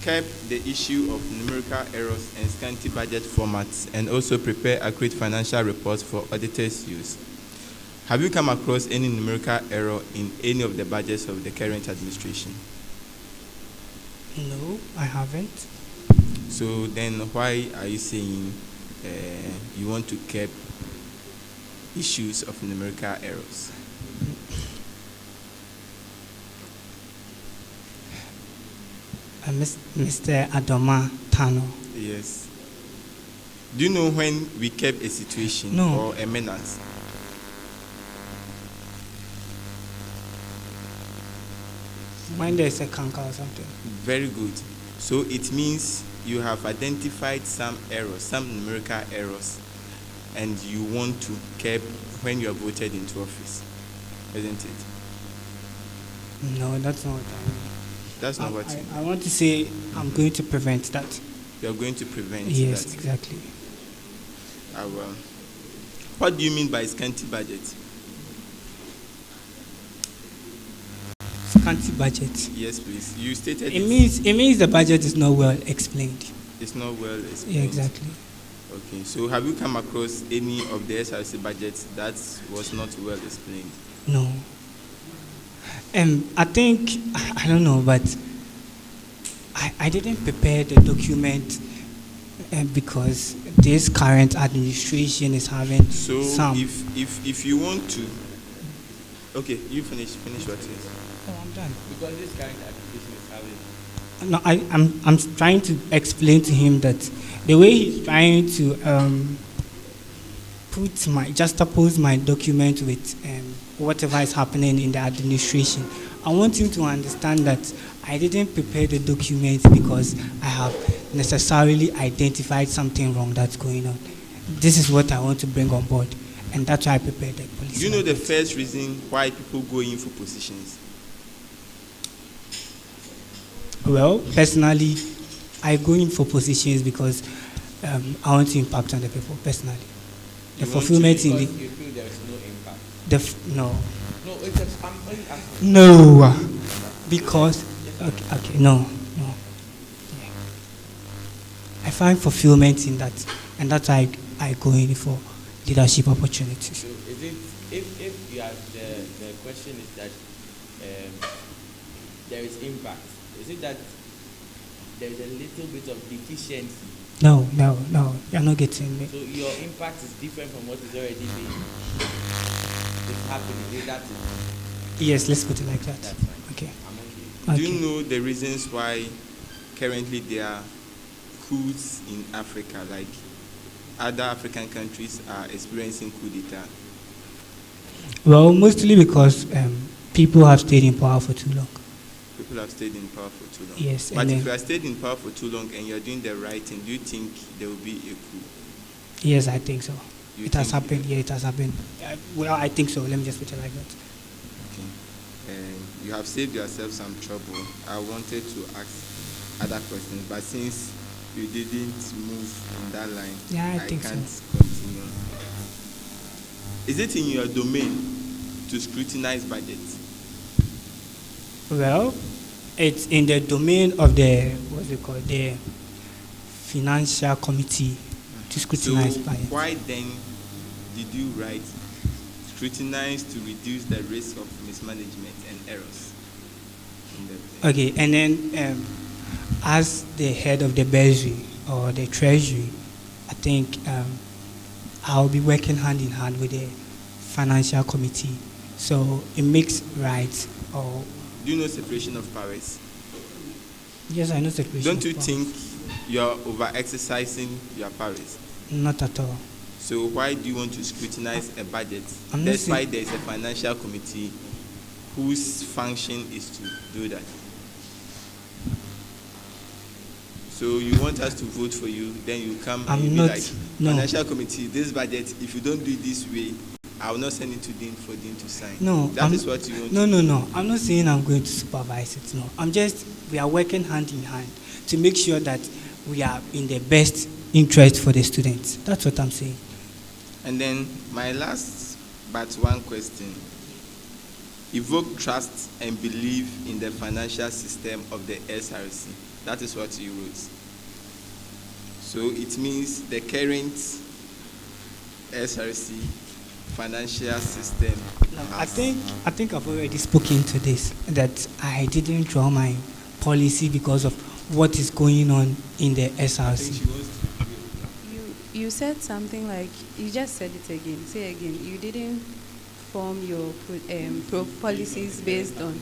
curb the issue of numerical errors and scanty budget formats, and also prepare accurate financial reports for auditors' use. Have you come across any numerical error in any of the budgets of the current administration? No, I haven't. So then why are you saying you want to curb issues of numerical errors? Mr. Adoma Tano. Yes. Do you know when we kept a situation or a menace? When there's a canker or something. Very good. So it means you have identified some errors, some numerical errors, and you want to curb when you are voted into office, isn't it? No, that's not what I mean. That's not what you mean. I want to say I'm going to prevent that. You're going to prevent that? Yes, exactly. What do you mean by scanty budget? Scanty budget? Yes, please. You stated it means the budget is not well explained. It's not well explained. Yeah, exactly. Okay, so have you come across any of the SRC budgets that was not well explained? No. I think, I don't know, but I didn't prepare the document because this current administration is having some. If you want to, okay, you finish what it is. Oh, I'm done. Because this current administration is having. No, I'm trying to explain to him that the way he's trying to juxtapose my document with whatever is happening in the administration. I want him to understand that I didn't prepare the document because I have necessarily identified something wrong that's going on. This is what I want to bring on board, and that's why I prepared the policy. Do you know the first reason why people go in for positions? Well, personally, I go in for positions because I want to impact on the people, personally. The fulfillment in the... You feel there is no impact? No. No, I'm only asking. No. Because... Okay, no. Yeah. I find fulfillment in that, and that's why I go in for leadership opportunities. So is it, if you are, the question is that there is impact, is it that there is a little bit of deficiency? No, you're not getting me. So your impact is different from what is already being happening. That's it. Yes, let's put it like that. That's fine. Okay. I'm okay. Do you know the reasons why currently there are coups in Africa, like other African countries are experiencing coup d'etat? Well, mostly because people have stayed in power for too long. People have stayed in power for too long. Yes. But if you have stayed in power for too long and you're doing the right thing, do you think there will be a coup? Yes, I think so. You It has think happened. Yeah, it has happened. Well, I think so. Let me just put it like that. you have saved yourself some trouble. I wanted to ask other questions, but since you didn't move in that line, Yeah, I I think can't so. continue. Is it in your domain to scrutinize budgets? Well, it's in the domain of the, what's it called, the financial committee to scrutinize So budget. why then did you write scrutinize to reduce the risk of mismanagement and errors? In the Okay, and then as the head of the Treasury or the Treasury, I think I'll be working hand in hand with the financial committee. So it makes right. Or Do you know separation of powers? yes, I know separation. Don't you of powers. think you're over-exercising your powers? Not at all. So why do you want to scrutinize a budget I'm not despite there is a financial committee whose function is to do that? So you want us to vote for you, then you come and I'm you be not- like, no. financial committee, this budget, if you don't do it this way, I will not send it to Dean for Dean to sign. No, That is what you want. No. I'm not saying I'm going to supervise it. No, we are working hand in hand to make sure that we are in the best interest for the students. That's what I'm saying. And then my last but one question. Evoke trust and believe in the financial system of the SRC. That is what you wrote. So it means the current SRC financial system. I think I've already spoken to this, that I didn't draw my policy because of what is going on in the SRC. You said something like, you just said it again. Say again. You didn't form your policies based on.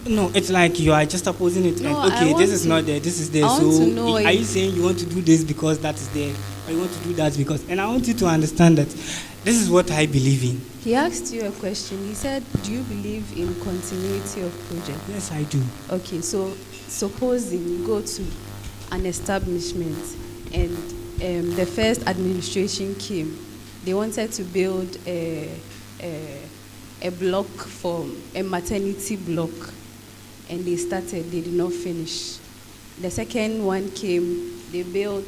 No, it's like you are just opposing it. No, Like, I okay, want this is to- not there, this is there. I want So to know are if- you saying you want to do this because that is there, or you want to do that because? And I want you to understand that this is what I believe in. He asked you a question. He said, do you believe in continuity of project? Yes, I do. Okay, so supposing you go to an establishment and the first administration came, they wanted to build a block for a maternity block, and they started, they did not finish. The second one came, they built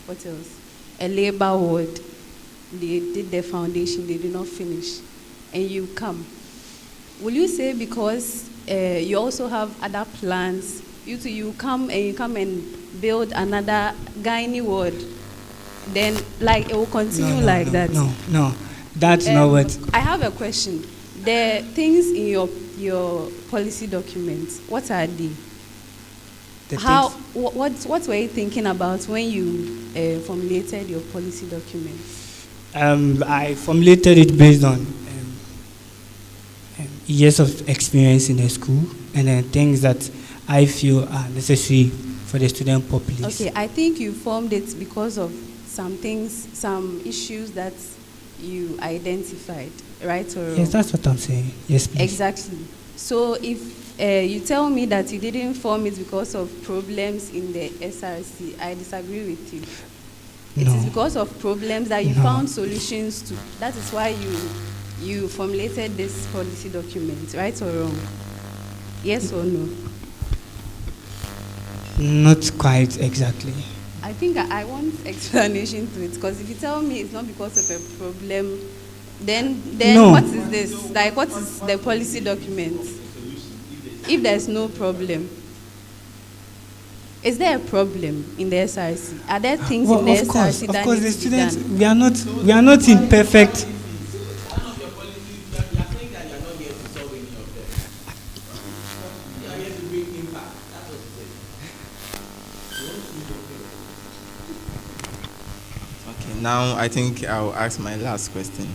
what else? A labor ward. They did the foundation, they did not finish. And you come. Will you say because you also have other plans, you come and build another gynae ward, then like it will continue that? No, that's not what. I have a question. The things in your policy documents, what are they? What were you thinking about when you formulated your policy documents? I formulated it based on years of experience in the school and then things that I feel are necessary for the student population. Okay, I think you formed it because of some things, some issues that you identified, right or wrong? Yes, that's what I'm saying. Yes, please. Exactly. So if you tell me that you didn't form it because of problems in the SRC, I disagree with you. It No. is because of problems that you No. found solutions to. That is why you formulated this policy document, right or wrong? Yes or no? Not quite exactly. I think I want explanation to it, because if you tell me it's not because of a problem, then No. what is this? Like, what is the policy document? If there's no problem, is there a problem in the SRC? Are there things in the SRC that of course, need the to be students, done? we are not in perfect. Okay, now I think I'll ask my last question.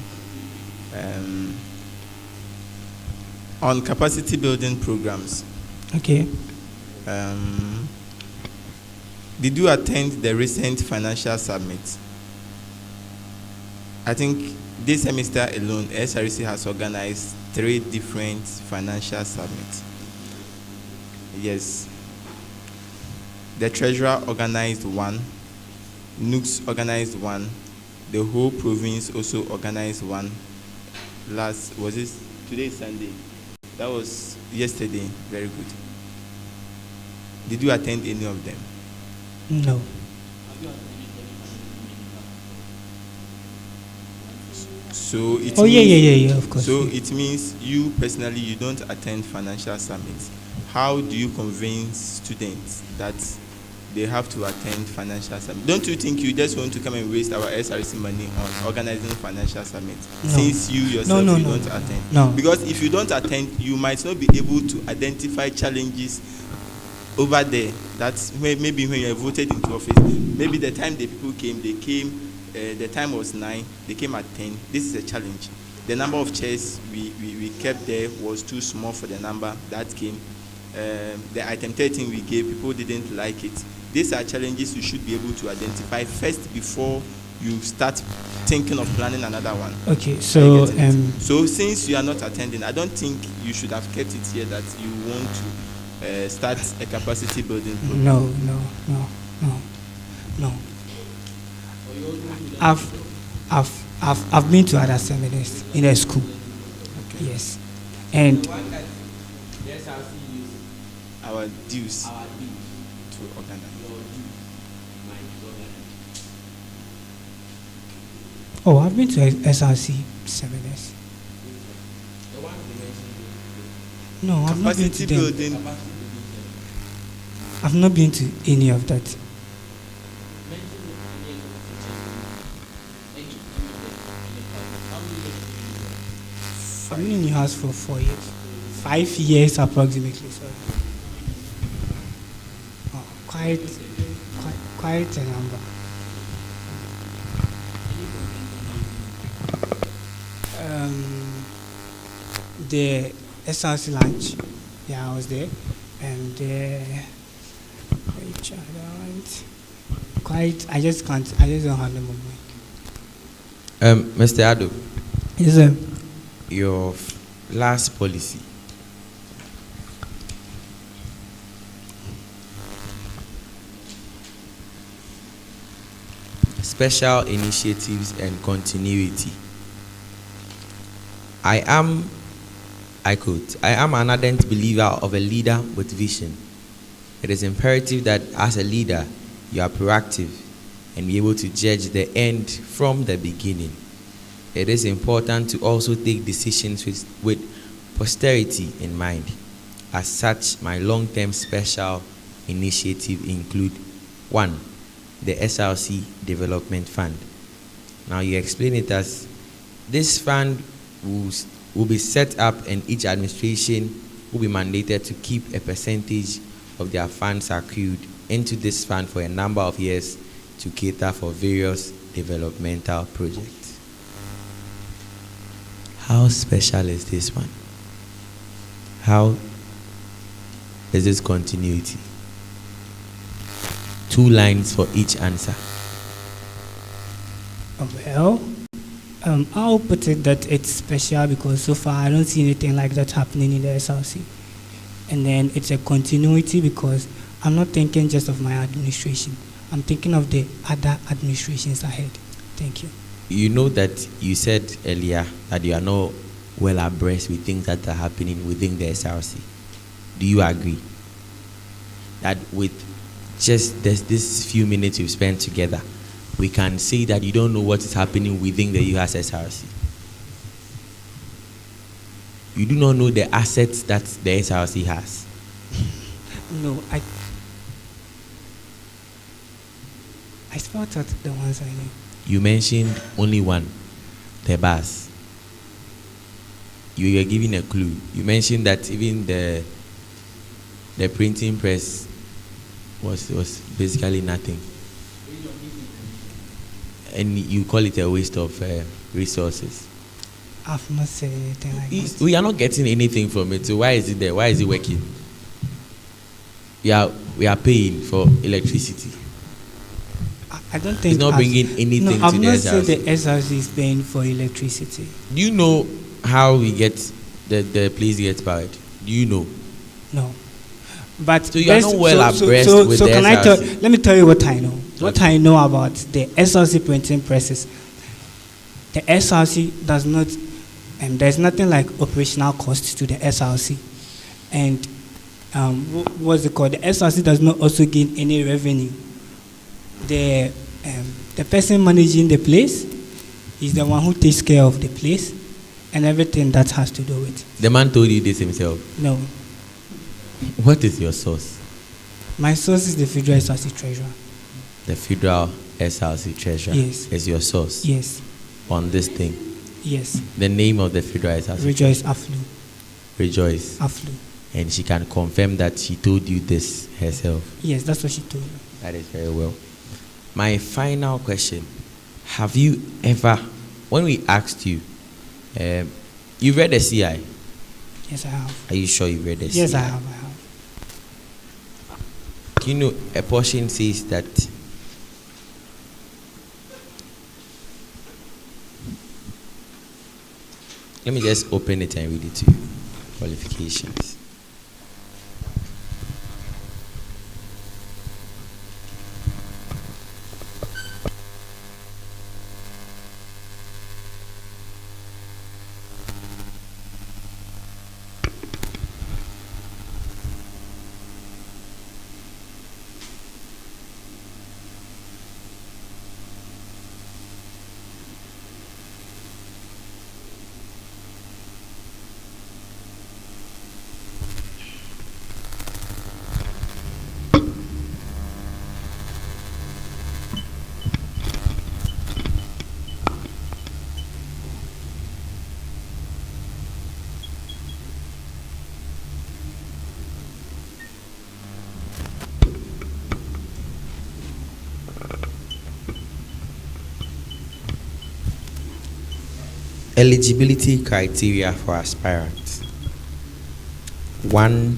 On capacity building programs, Okay. did you attend the recent financial summit? I think this semester alone, SRC has organized 3 different financial summits. Yes. The treasurer organized one, NUCS organized one, the whole province also organized one. Last, was it Today is Sunday. That was yesterday. Very good. Did you attend any of them? No. So it Oh, means, yeah, of course. So it means you personally, you don't attend financial summits. How do you convince students that they have to attend financial summit? Don't you think you just want to come and waste our SRC money on organizing financial summits? No. Since you yourself No, you no, don't no. attend? No. Because if you don't attend, you might not be able to identify challenges over there. That's maybe when you voted into office. Maybe the time the people came, the time was 9, they came at 10. This is a challenge. The number of chairs we kept there was too small for the number that came. The item 13 we gave, people didn't like it. These are challenges you should be able to identify first before you start thinking of planning another one. Okay, so so since you are not attending, I don't think you should have kept it here that you want to start a capacity building program. No. I've been to other seminars in a school. Okay. Yes, and Our dues to organize. oh, I've been to SRC seminars. No, I've not been to Capacity them. building. I've not been to any of that. I've been in UHAS for 4 years. 5 years approximately, sorry. Oh, quite a number. The SRC lunch, yeah, I was there, and I just don't have the moment. Mr. Ado, Yes, sir. your last policy. Special initiatives and continuity. I quote, I am an ardent believer of a leader with vision. It is imperative that as a leader, you are proactive and be able to judge the end from the beginning. It is important to also take decisions with posterity in mind. As such, my long-term special initiative include 1. The SRC Development Fund. Now you explain it as this fund will be set up and each administration will be mandated to keep a percentage of their funds accrued into this fund for a number of years to cater for various developmental projects. How special is this one? How is this continuity? 2 lines for each answer. Well, I'll put it that it's special because so far I don't see anything like that happening in the SRC. And then it's a continuity because I'm not thinking just of my administration. I'm thinking of the other administrations ahead. Thank you. You know that you said earlier that you are not well abreast with things that are happening within the SRC. Do you agree that with just this few minutes we've spent together, we can say that you don't know what is happening within the UHAS SRC? You do not know the assets that the SRC has. No, I spelled out the ones I know. You mentioned only one, the bus. You were giving a clue. You mentioned that even the printing press was basically nothing. And you call it a waste of resources. I've not said anything like that. We are not getting anything from it, so why is it there? Why is it working? We are paying for electricity. I don't think it's not bringing anything no, to I've the not SRC. said the SRC is paying for electricity. Do you know how we get the place gets powered? Do you know? No. But so you are not well abreast with the can SRC. Let me tell you what I know. What Okay. I know about the SRC printing presses. The SRC does not there's nothing like operational cost to the SRC. And what's it called? The SRC does not also gain any revenue. The person managing the place is the one who takes care of the place and everything that has to do with it. The man told you this himself? No. What is your source? My source is the Federal SRC Treasurer. The Federal SRC Treasurer? Yes. Is your source? Yes. On this thing? Yes. The name of the Federal SRC? Rejoice Aflu. Rejoice Aflu. And she can confirm that she told you this herself? Yes, that's what she told me. That is very well. My final question. Have you ever, when we asked you, you read the CI? Yes, I have. Are you sure you read the CI? Yes, I have. You know, a portion says that let me just open it and read it to you. Qualifications. Eligibility criteria for aspirants. 1E.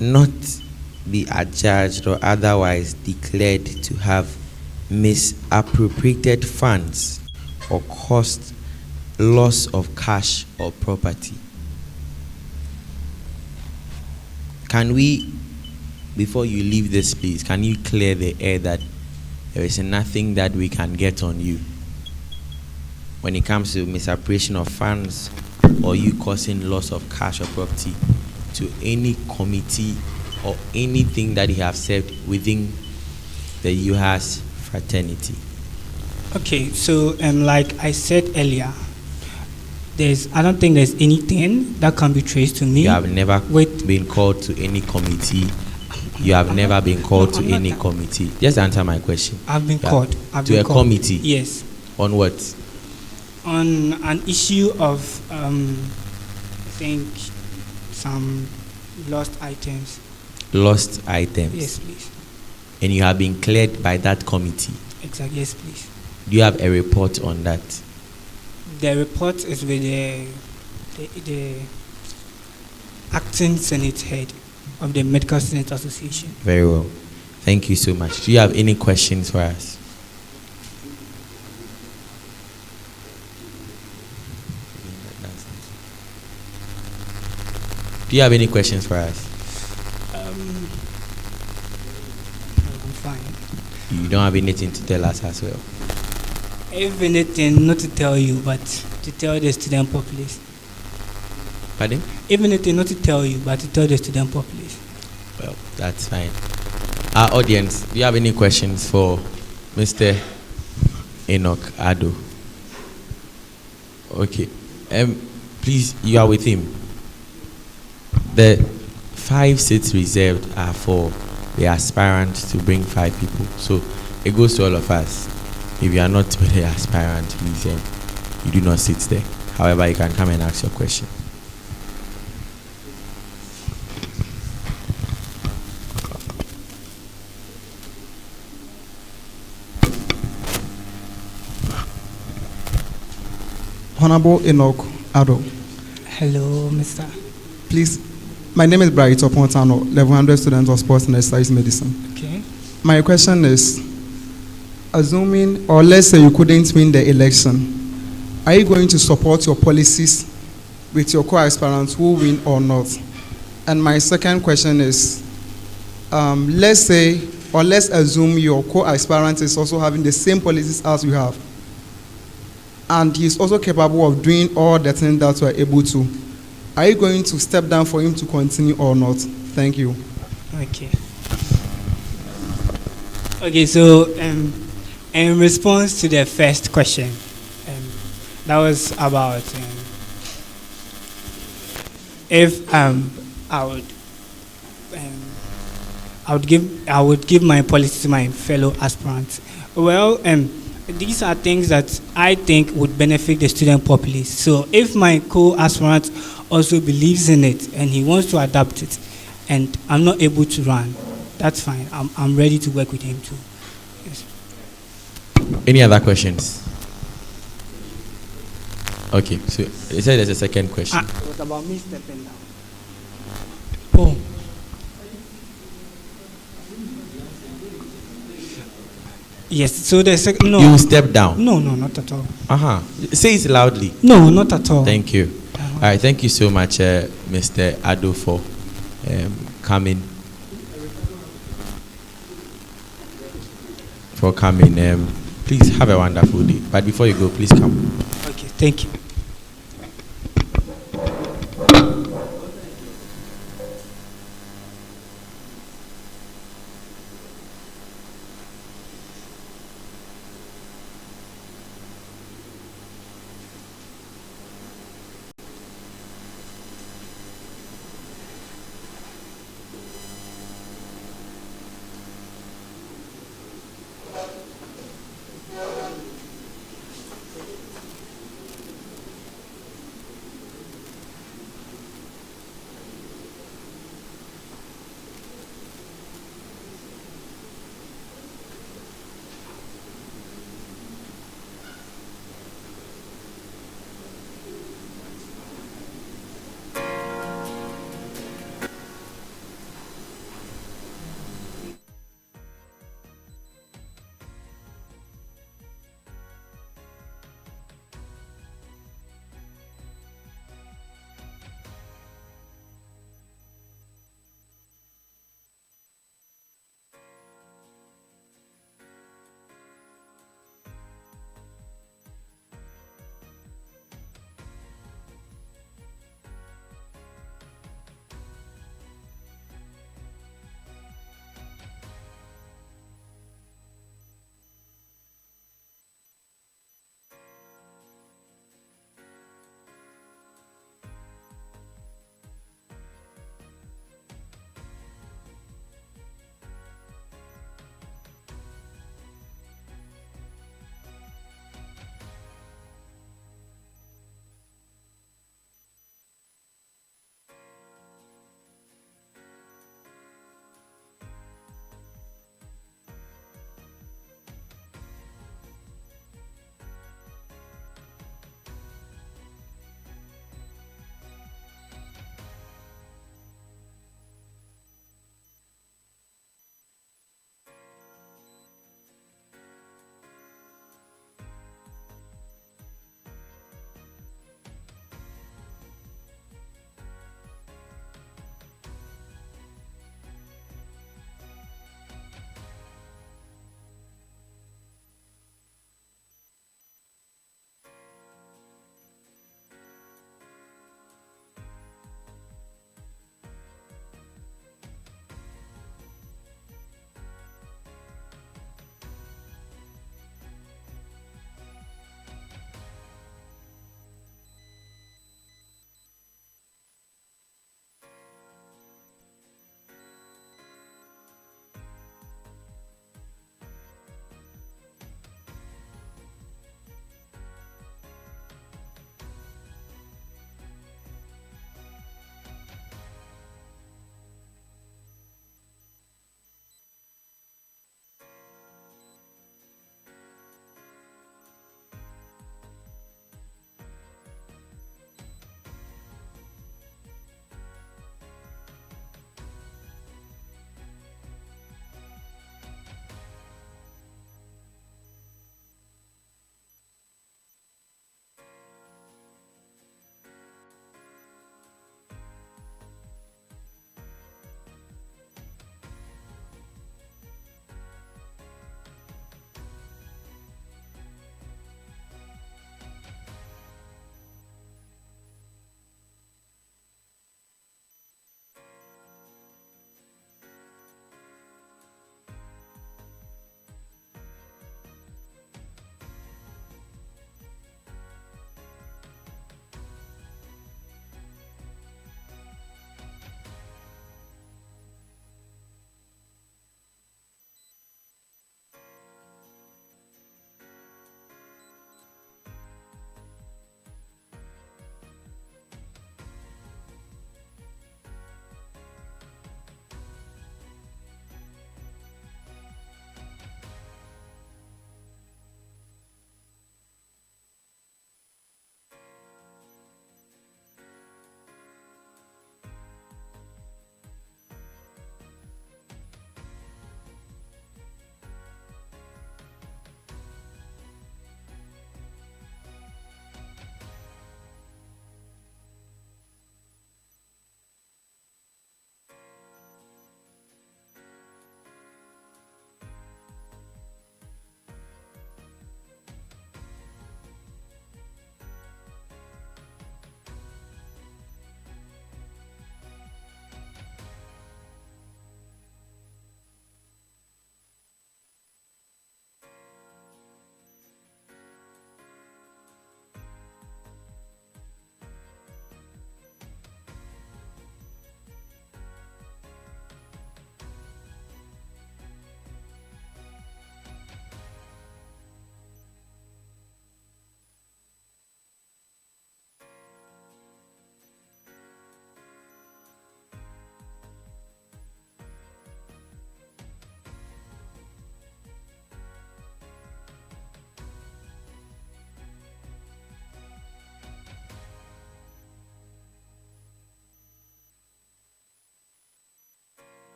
Not be adjudged or otherwise declared to have misappropriated funds or caused loss of cash or property. Can we, before you leave this place, can you clear the air that there is nothing that we can get on you when it comes to misappropriation of funds or you causing loss of cash or property to any committee or anything that you have served within the UHAS fraternity? Okay, so like I said earlier, I don't think there's anything that can be traced to me. You have never been called to any committee. You have never been called to any committee. Just answer my question. I've been called. To a committee? Yes. On what? On an issue of, I think, some lost items. Lost items? Yes, please. And you have been cleared by that committee? Exactly, yes, please. Do you have a report on that? The report is with the acting Senate head of the Medical Students Association. Very well. Thank you so much. Do you have any questions for us? Do you have any questions for us? I'm fine. You don't have anything to tell us as well? If anything, not to tell you, but to tell the student populace. Pardon? Even if not to tell you, but to tell the student populace. Well, that's fine. Our audience, do you have any questions for Mr. Enoch Ado? Okay. Please, you are with him. The 5 seats reserved are for the aspirant to bring 5 people. So it goes to all of us. If you are not with the aspirant, please, you do not sit there. However, you can come and ask your question. Honorable Enoch Ado. Hello, Mr. Please, my name is Bright Opontano, level 100 student of sports and exercise medicine. Okay. My question is, assuming, or let's say you couldn't win the election, are you going to support your policies with your co-aspirants who win or not? And my second question is, let's say, or let's assume your co-aspirant is also having the same policies as you have, and he's also capable of doing all the things that you are able to, are you going to step down for him to continue or not? Thank you. Okay. Okay, so in response to the first question, that was about if I would give my policy to my fellow aspirants. Well, these are things that I think would benefit the student populace. So if my co-aspirant also believes in it and he wants to adapt it, and I'm not able to run, that's fine. I'm ready to work with him too. Yes. Any other questions? Okay, so you said there's a second question. It was about me stepping down. Oh. Yes, so the second, no. You step down? No, not at all. Uh-huh. Say it loudly. No, not at all. Thank you. All right, thank you so much, Mr. Ado, for coming. Please have a wonderful day. But before you go, please come. Okay, thank you.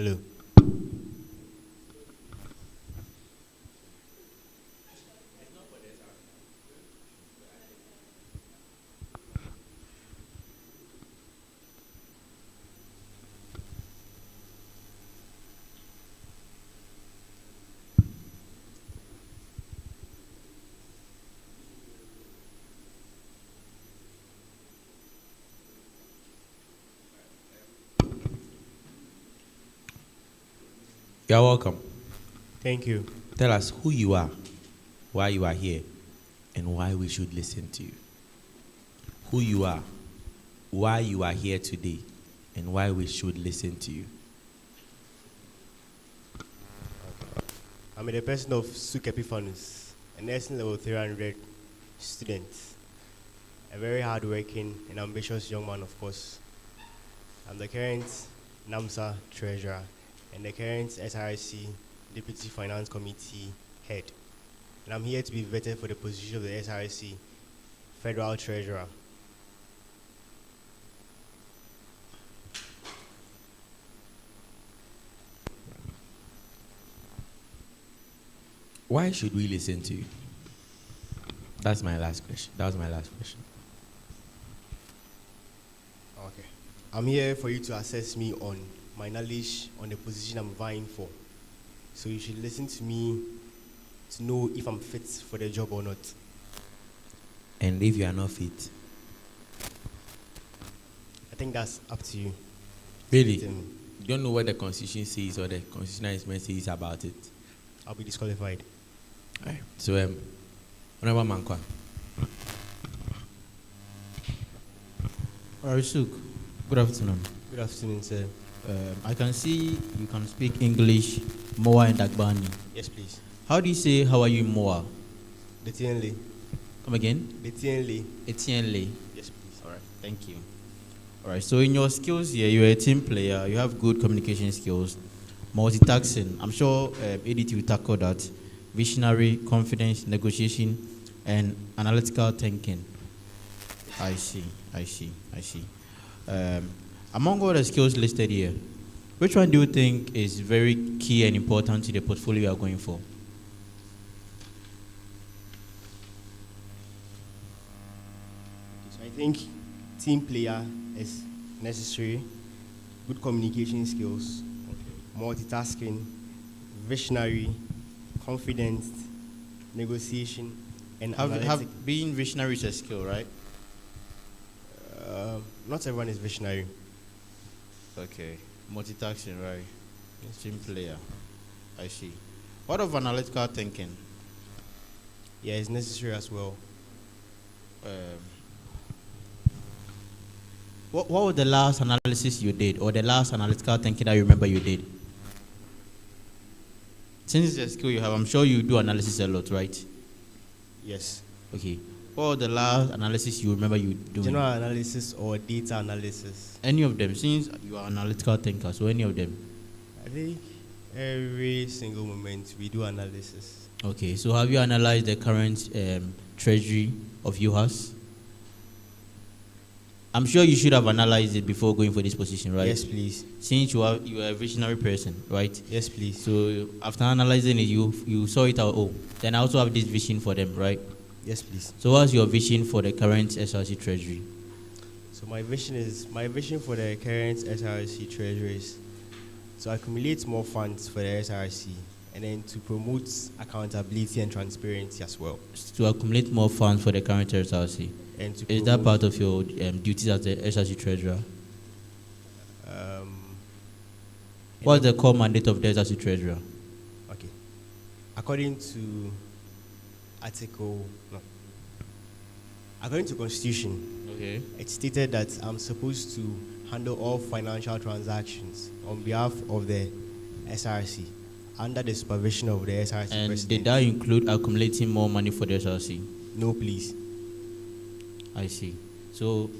Hello. You're welcome. Thank you. Tell us who you are, why you are here, and why we should listen to you. Who you are, why you are here today, and why we should listen to you. I'm the person of Suk Epiphanus, a nursing level 300 student, a very hardworking and ambitious young man, of course. I'm the current NAMSA treasurer and the current SRC Deputy Finance Committee head. And I'm here to be vetted for the position of the SRC Federal Treasurer. Why should we listen to you? That's my last question. That was my last question. Okay. I'm here for you to assess me on my knowledge on the position I'm vying for. So you should listen to me to know if I'm fit for the job or not. And if you are not fit? I think that's up to you. Really? You don't know what the Constitution says or the constitutional instrument says about it? I'll be disqualified. All right. So, Honorable Mankwa. All right, Suk. Good afternoon. Good afternoon, sir. I can see you can speak English, Moa and Dagbani. Yes, please. How do you say how are you in Moa? Etienne. Come again? Etienne. Etienne. Yes, please. All right, thank you. All right, so in your skills here, you're a team player, you have good communication skills, multitasking. I'm sure ADT will tackle that. Visionary, confidence, negotiation, and analytical thinking. I see. Among all the skills listed here, which one do you think is very key and important to the portfolio you are going for? So I think team player is necessary, good communication skills, multitasking, visionary, confidence, negotiation, and Being visionary is a skill, right? Not everyone is visionary. Okay. Multitasking, right? Team player. I see. What of analytical thinking? Yeah, it's necessary as well. What was the last analysis you did, or the last analytical thinking that you remember you did? Since it's a skill you have, I'm sure you do analysis a lot, right? Yes. Okay. What was the last analysis you remember you doing? General analysis or data analysis? Any of them, since you are an analytical thinker, so any of them? I think every single moment we do analysis. Okay, so have you analyzed the current treasury of UHAS? I'm sure you should have analyzed it before going for this position, right? Yes, please. Since you are a visionary person, right? Yes, please. So after analyzing it, you saw it out. Oh, then I also have this vision for them, right? Yes, please. So what's your vision for the current SRC treasury? So my vision for the current SRC treasury is to accumulate more funds for the SRC and then to promote accountability and transparency as well. To accumulate more funds for the current SRC. And to is that part of your duties as the SRC treasurer? What's the core mandate of the SRC treasurer? Okay. According to Constitution, okay, it stated that I'm supposed to handle all financial transactions on behalf of the SRC under the supervision of the SRC and president. Did that include accumulating more money for the SRC? No, please. I see. So,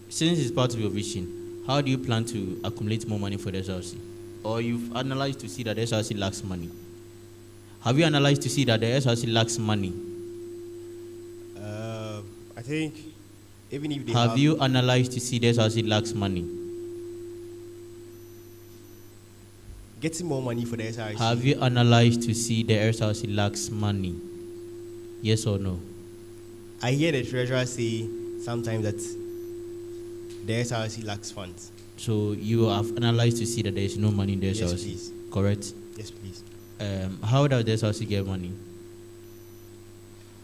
since it's part of your vision, how do you plan to accumulate more money for the SRC? Or you've analyzed to see that the SRC lacks money? Have you analyzed to see that the SRC lacks money? I think even if they have you analyzed to see the SRC lacks money? getting more money for the SRC. Have you analyzed to see the SRC lacks money? Yes or no? I hear the treasurer say sometimes that the SRC lacks funds. So you have analyzed to see that there is no money in the SRC? Yes, please. Correct? Yes, please. How does the SRC get money?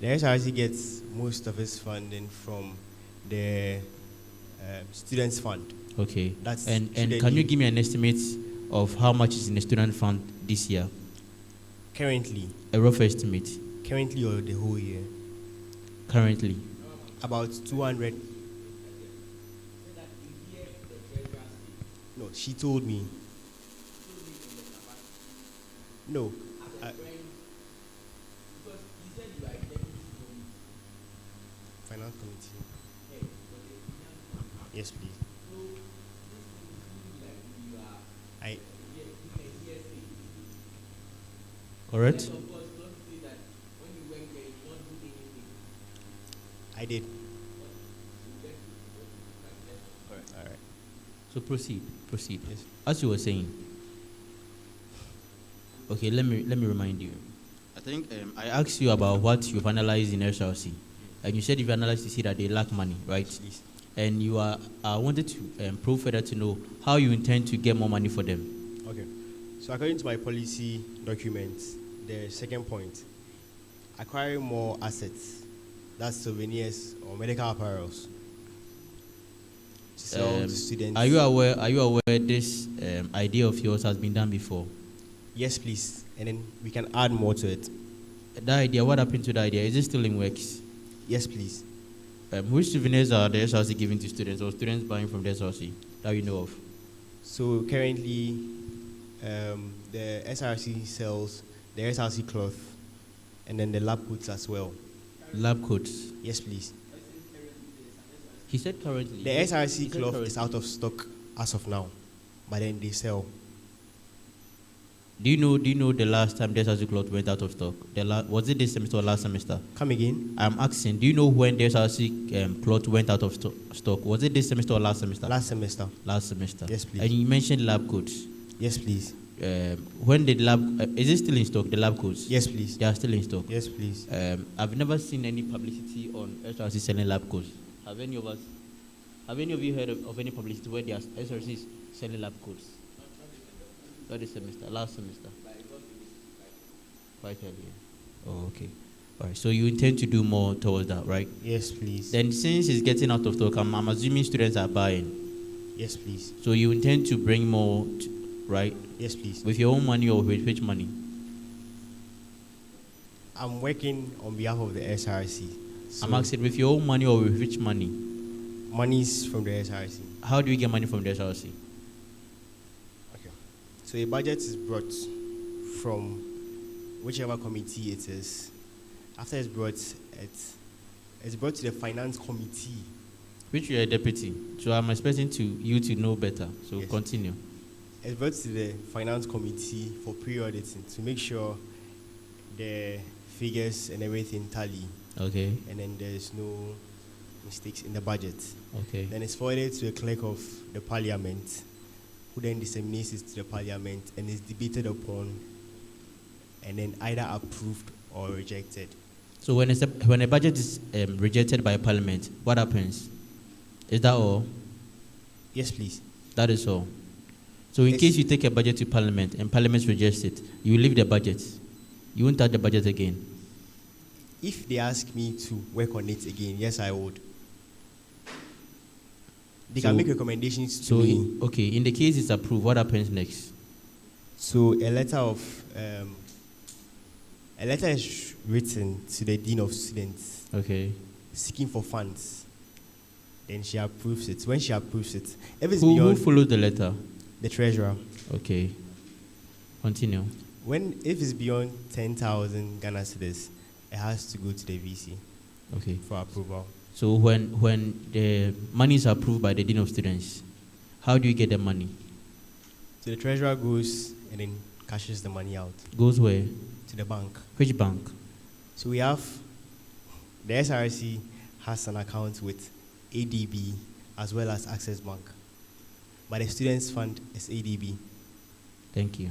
The SRC gets most of its funding from the students' fund. Okay. That's and student can you union. give me an estimate of how much is in the student fund this year? Currently, A rough estimate. currently or the whole year, Currently. about 200. No, she told me. No. Finance committee. Yes, please. I. Correct? I did. All right. So proceed. Yes. As you were saying. Okay, let me remind you. I think I asked you about what you've analyzed in SRC, and you said you've analyzed to see that they lack money, right? Please. And you wanted to probe further to know how you intend to get more money for them. Okay. So according to my policy documents, the second point, acquiring more assets, that's souvenirs or medical apparels, to sell to students. Are you aware this idea of yours has been done before? Yes, please. And then we can add more to it. That idea, what happened to the idea? Is it still in works? Yes, please. Which souvenirs are the SRC giving to students or students buying from the SRC that you know of? So currently, the SRC sells the SRC cloth and then the lab coats as well. Lab coats? Yes, please. He said currently. The SRC cloth is out of stock as of now, but then they sell. Do you know the last time the SRC cloth went out of stock? Was it this semester or last semester? Come again? I'm asking, do you know when the SRC cloth went out of stock? Was it this semester or last semester? Last semester. Last semester. Yes, please. And you mentioned lab coats. Yes, please. When the lab, is it still in stock, the lab coats? Yes, please. They are still in stock? Yes, please. I've never seen any publicity on SRC selling lab coats. Have any of you heard of any publicity where the SRC is selling lab coats? Not this semester, last semester. Quite early. Oh, okay. All right. So you intend to do more towards that, right? Yes, please. Then since it's getting out of stock, I'm assuming students are buying. Yes, please. So you intend to bring more, right? Yes, please. With your own money or with which money? I'm working on behalf of the SRC. So I'm asking with your own money or with which money? Monies from the SRC. How do you get money from the SRC? Okay. So a budget is brought from whichever committee it is. After it's brought to the finance committee. Which you are a deputy. So I'm expecting you to know better. So Yes. continue. It's brought to the finance committee for pre-auditing to make sure the figures and everything tally. Okay. And then there's no mistakes in the budget. Okay. Then it's forwarded to the clerk of the parliament, who then disseminates it to the parliament and is debated upon and then either approved or rejected. So when a budget is rejected by parliament, what happens? Is that all? Yes, please. That is all. So in Yes. case you take a budget to parliament and parliament rejects it, you leave the budget. You won't touch the budget again. If they ask me to work on it again, yes, I would. They can make recommendations to me. Okay, in the case it's approved, what happens next? So a letter is written to the dean of students. Okay. Seeking for funds. Then she approves it. When she approves it, if it's Who beyond follows the letter? the treasurer. Okay. Continue. If it's beyond 10,000 Ghana cedis, it has to go to the VC. Okay. For approval. So when the money is approved by the dean of students, how do you get the money? So the treasurer goes and then cashes the money out. Goes where? To the bank. Which bank? So we have, the SRC has an account with ADB as well as Access Bank. But the students' fund is ADB. Thank you.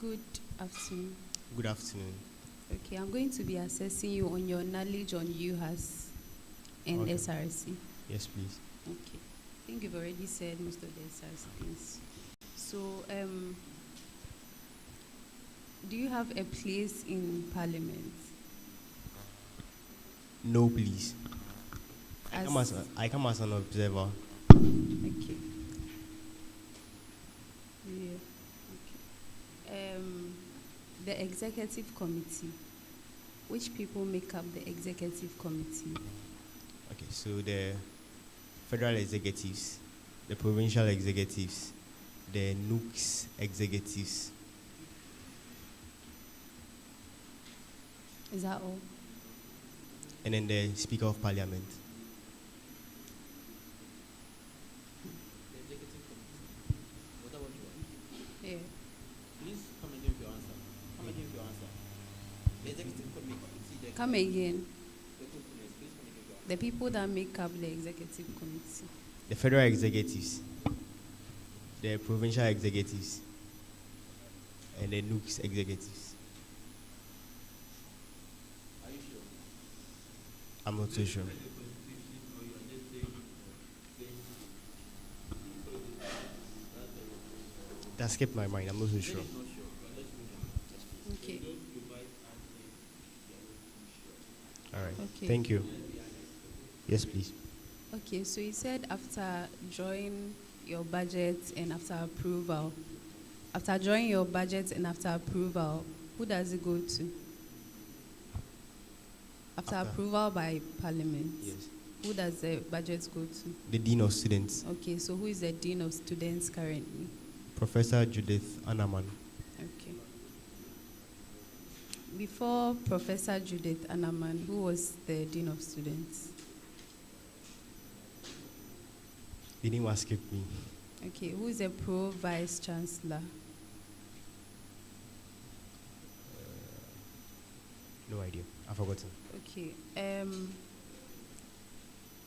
Good afternoon. Good afternoon. Okay, I'm going to be assessing you on your knowledge on UHAS and Okay. SRC. Yes, please. Okay. I think you've already said most of the SRC things. So, do you have a place in Parliament? No, please. As- I come as an observer. Okay. Yeah. Okay. The executive committee. Which people make up the executive committee? Okay, so the federal executives, the provincial executives, the NUCS executives. Is that all? And then the Speaker of Parliament. Yeah. Please come again with your answer. Come again with your answer. The executive committee. Come again. Please come again with your answer. The people that make up the executive committee. The federal executives, the provincial executives, and the NUCS executives. Are you sure? I'm not so sure. That skipped my mind. I'm not so sure. Okay. All right. Okay. Thank you. Yes, please. Okay, so you said after drawing your budget and after approval, who does it go to? After approval by Parliament, Yes. who does the budget go to? The Dean of Students, Okay, so who is the Dean of Students currently? Professor Judith Anaman. Okay. Before Professor Judith Anaman, who was the Dean of Students? The name has skipped me. Okay, who is the Pro Vice Chancellor? No idea. I've forgotten. Okay.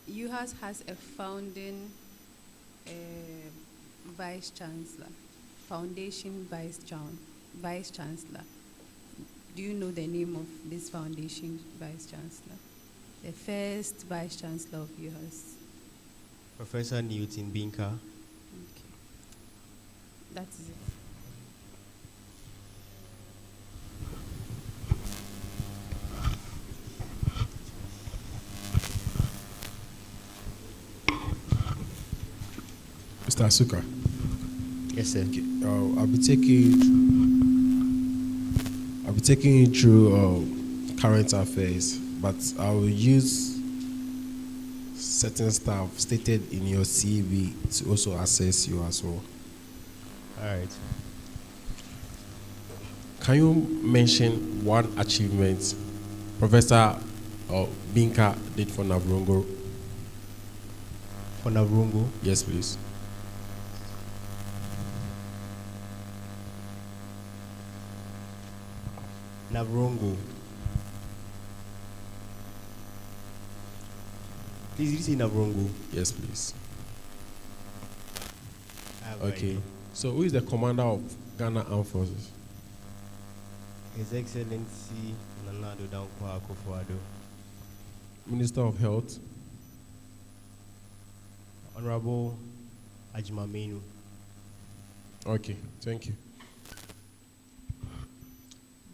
UHAS has a founding vice chancellor, foundation vice chancellor. Do you know the name of this foundation vice chancellor? The first vice chancellor of UHAS. Professor Newton Binka. Okay. That is it. Mr. Asuka. Yes, sir. Okay, I'll be taking you through current affairs, but I will use certain stuff stated in your CV to also assess you as well. All right. Can you mention one achievement Professor Binka did for Navrongo? For Navrongo? Yes, please. Navrongo. Please, did you say Navrongo? Yes, please. I have no Okay. idea. So, who is the commander of Ghana Armed Forces? His Excellency Nana Addo Dankwa Akufo-Addo. Minister of Health? Honorable Ajimamenu. Okay, thank you.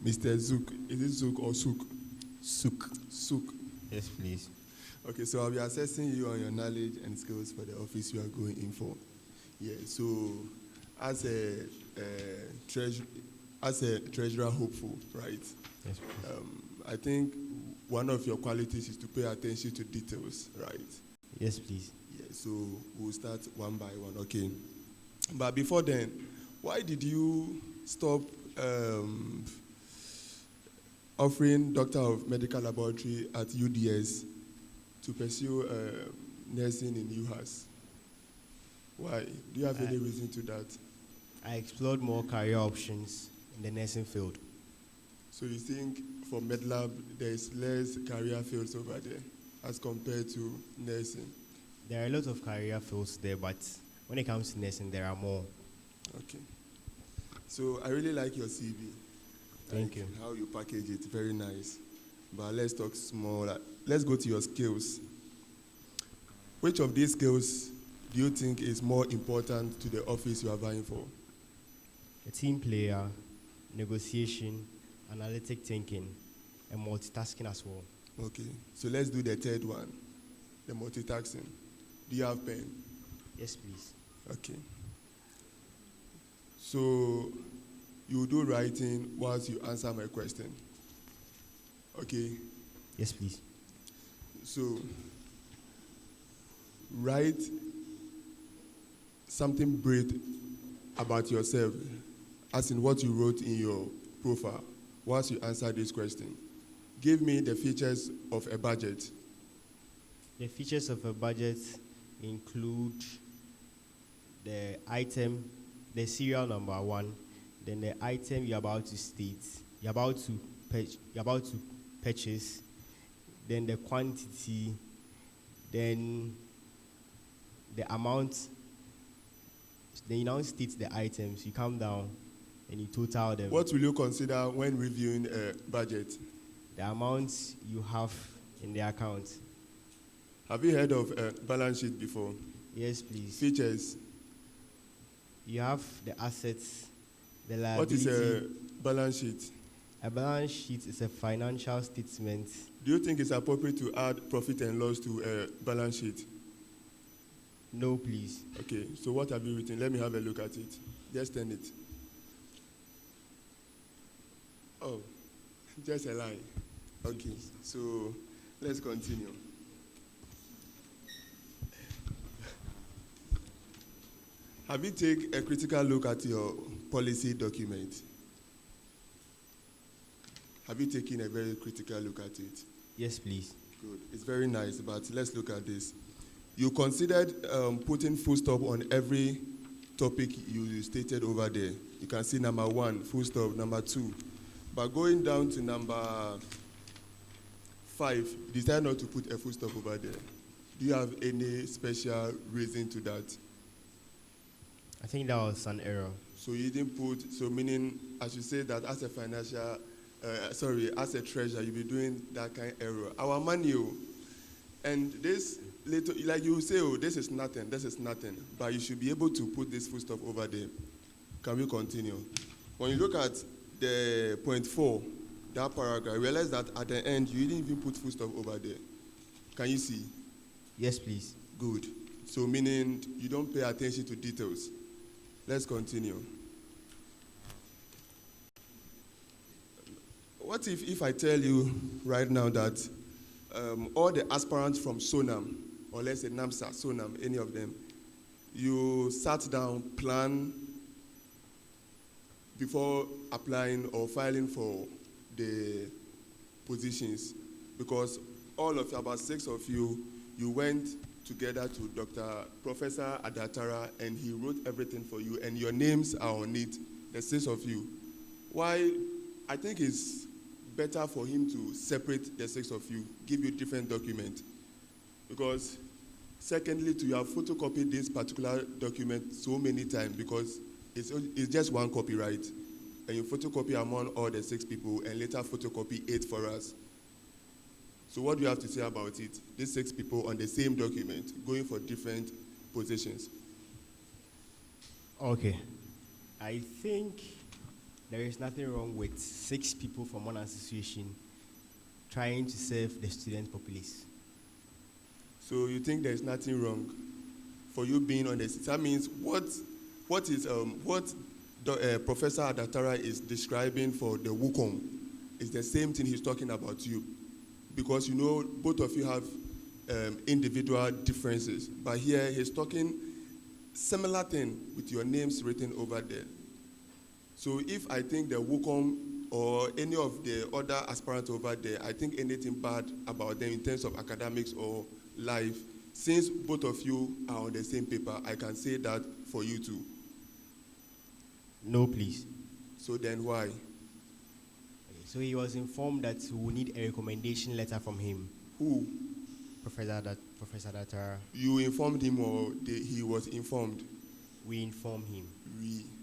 Mr. Zook, is it Zook or Sook? Sook. Sook. Yes, please. Okay, so I'll be assessing you on your knowledge and skills for the office you are going in for. Yeah, so as a treasurer hopeful, right? Yes, please. I think one of your qualities is to pay attention to details, right? Yes, please. Yeah, so we'll start one by one, okay? But before then, why did you stop offering Doctor of Medical Laboratory at UDS to pursue nursing in UHAS? Why? Do you have any reason to that? I explored more career options in the nursing field. So you think for MedLab there is less career fields over there as compared to nursing? There are a lot of career fields there, but when it comes to nursing, there are more. Okay. So I really like your CV. Thank you. How you package it, very nice. But let's talk small. Let's go to your skills. Which of these skills do you think is more important to the office you are vying for? A team player, negotiation, analytic thinking, and multitasking as well. Okay, so let's do the third one, the multitasking. Do you have pen? Yes, please. Okay. So you do writing whilst you answer my question. Okay. Yes, please. So write something brief about yourself, as in what you wrote in your profile, whilst you answer this question. Give me the features of a budget. The features of a budget include the item, the serial number 1, then the item you're about to state, you're about to purchase, then the quantity, then the amount. Then you now state the items. You come down and you total them. What will you consider when reviewing a budget? The amounts you have in the account. Have you heard of a balance sheet before? Yes, please. Features. You have the assets, the liability. What is a balance sheet? A balance sheet is a financial statement. Do you think it's appropriate to add profit and loss to a balance sheet? No, please. Okay, so what have you written? Let me have a look at it. Just turn it. Oh, just a line. Okay, so let's continue. Have you taken a critical look at your policy document? Have you taken a very critical look at it? Yes, please. Good. It's very nice, but let's look at this. You considered putting full stop on every topic you stated over there. You can see number 1, full stop, number 2. But going down to number 5, you decided not to put a full stop over there. Do you have any special reason to that? I think that was an error. So you didn't put, so meaning, I should say that as a financial, as a treasurer, you'll be doing that kind of error. Our money, and this little, like you say, oh, this is nothing, but you should be able to put this full stop over there. Can we continue? When you look at the point 4, that paragraph, realize that at the end, you didn't even put full stop over there. Can you see? Yes, please. Good. So meaning you don't pay attention to details. Let's continue. What if I tell you right now that all the aspirants from Sonam, or let's say NAMSA, Sonam, any of them, you sat down, plan before applying or filing for the positions, because all of you, about 6 of you, you went together to Professor Adatara, and he wrote everything for you, and your names are on it, the 6 of you. Why? I think it's better for him to separate the 6 of you, give you different documents. Because secondly, you have photocopied this particular document so many times, because it's just one copyright, and you photocopy among all the 6 people and later photocopy 8 for us. So what do you have to say about it? These 6 people on the same document going for different positions. Okay. I think there is nothing wrong with 6 people from one association trying to serve the student populace. So you think there is nothing wrong for you being on this? That means what Professor Adatara is describing for the WUCOM is the same thing he's talking about you. Because you know both of you have individual differences, but here he's talking similar thing with your names written over there. So if I think the WUCOM or any of the other aspirants over there, I think anything bad about them in terms of academics or life, since both of you are on the same paper, I can say that for you too. No, please. So then why? So he was informed that we will need a recommendation letter from him. Who? Professor Datara. You informed him, or he was informed? We inform him.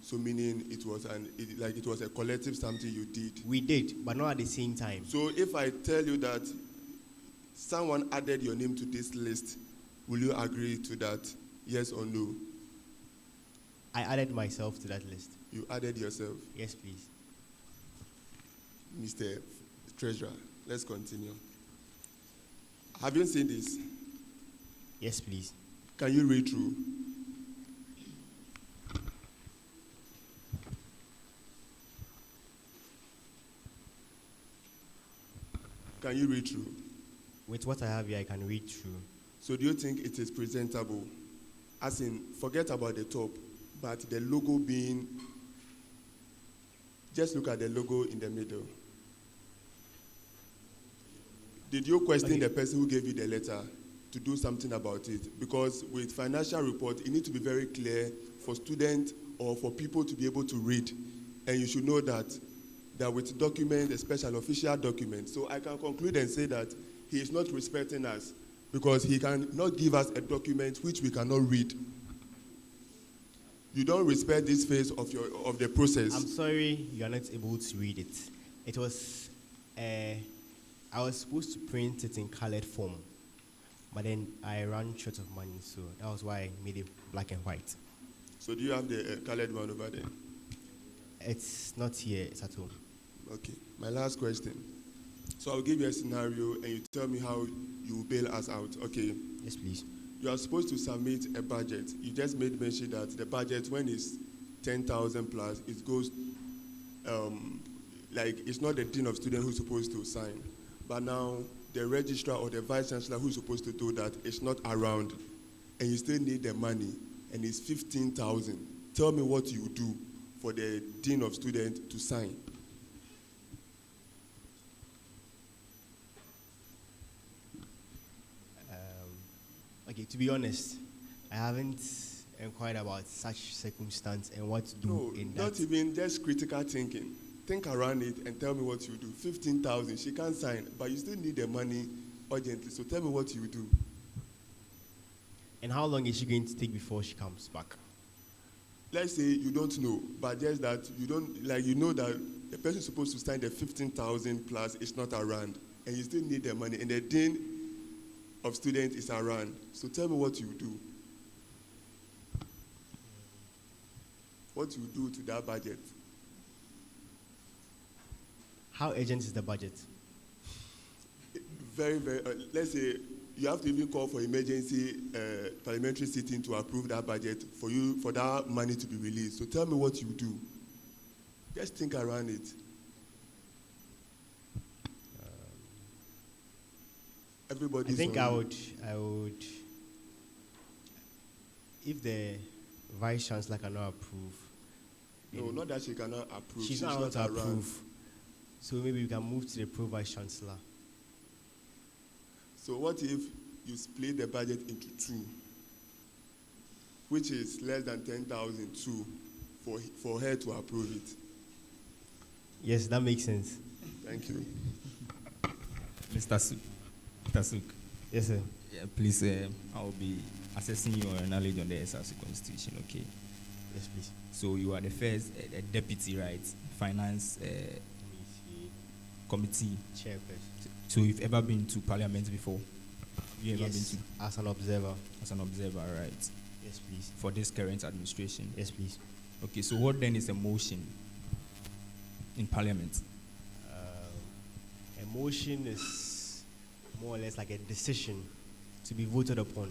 So meaning it was it was a collective something you did. We did, but not at the same time. So if I tell you that someone added your name to this list, will you agree to that? Yes or no? I added myself to that list. You added yourself? Yes, please. Mr. Treasurer, let's continue. Have you seen this? Yes, please. Can you read through? Can you read through? With what I have here, I can read through. So do you think it is presentable? As in, forget about the top, but the logo being, just look at the logo in the middle. Did you question the person who gave you the letter to do something about it? Because with financial report, it needs to be very clear for students or for people to be able to read. And you should know that with documents, especially official documents. So I can conclude and say that he is not respecting us because he cannot give us a document which we cannot read. You don't respect this phase of the process. I'm sorry you are not able to read it. It was, I was supposed to print it in colored form, but then I ran short of money, so that was why I made it black and white. So do you have the colored one over there? It's not here, it's at home. Okay, my last question. So I'll give you a scenario and you tell me how you will bail us out, okay? Yes, please. You are supposed to submit a budget. You just made mention that the budget, when it's 10,000 plus, it goes, it's not the dean of students who's supposed to sign. But now the registrar or the vice chancellor who's supposed to do that is not around, and you still need the money, and it's 15,000. Tell me what you do for the dean of students to sign. Okay, to be honest, I haven't inquired about such circumstance and what to do in that. Not even just critical thinking. Think around it and tell me what you do. 15,000, she can't sign, but you still need the money urgently. So tell me what you do. And how long is she going to take before she comes back? Let's say you don't know, but just that you don't, you know that the person supposed to sign the 15,000 plus is not around, and you still need the money, and the dean of students is around. So tell me what you do. What you do to that budget. How urgent is the budget? Very, very, let's say you have to even call for emergency parliamentary sitting to approve that budget for that money to be released. So tell me what you do. Just think around it. Everybody. I think I would, if the vice chancellor cannot approve. No, not that she cannot approve. She's not allowed to approve. So maybe we can move to the pro vice chancellor. So what if you split the budget into two, which is less than 10,000 two, for her to approve it? Yes, that makes sense. Thank you. Mr. Suk. Yes, sir. Yeah, please, I will be assessing your knowledge on the SRC constitution, okay? Yes, please. So you are the first deputy, right? Finance committee chairperson. So you've ever been to parliament before? You ever been to? As an observer. As an observer, right? Yes, please. For this current administration? Yes, please. Okay, so what then is a motion in parliament? A motion is more or less like a decision to be voted upon.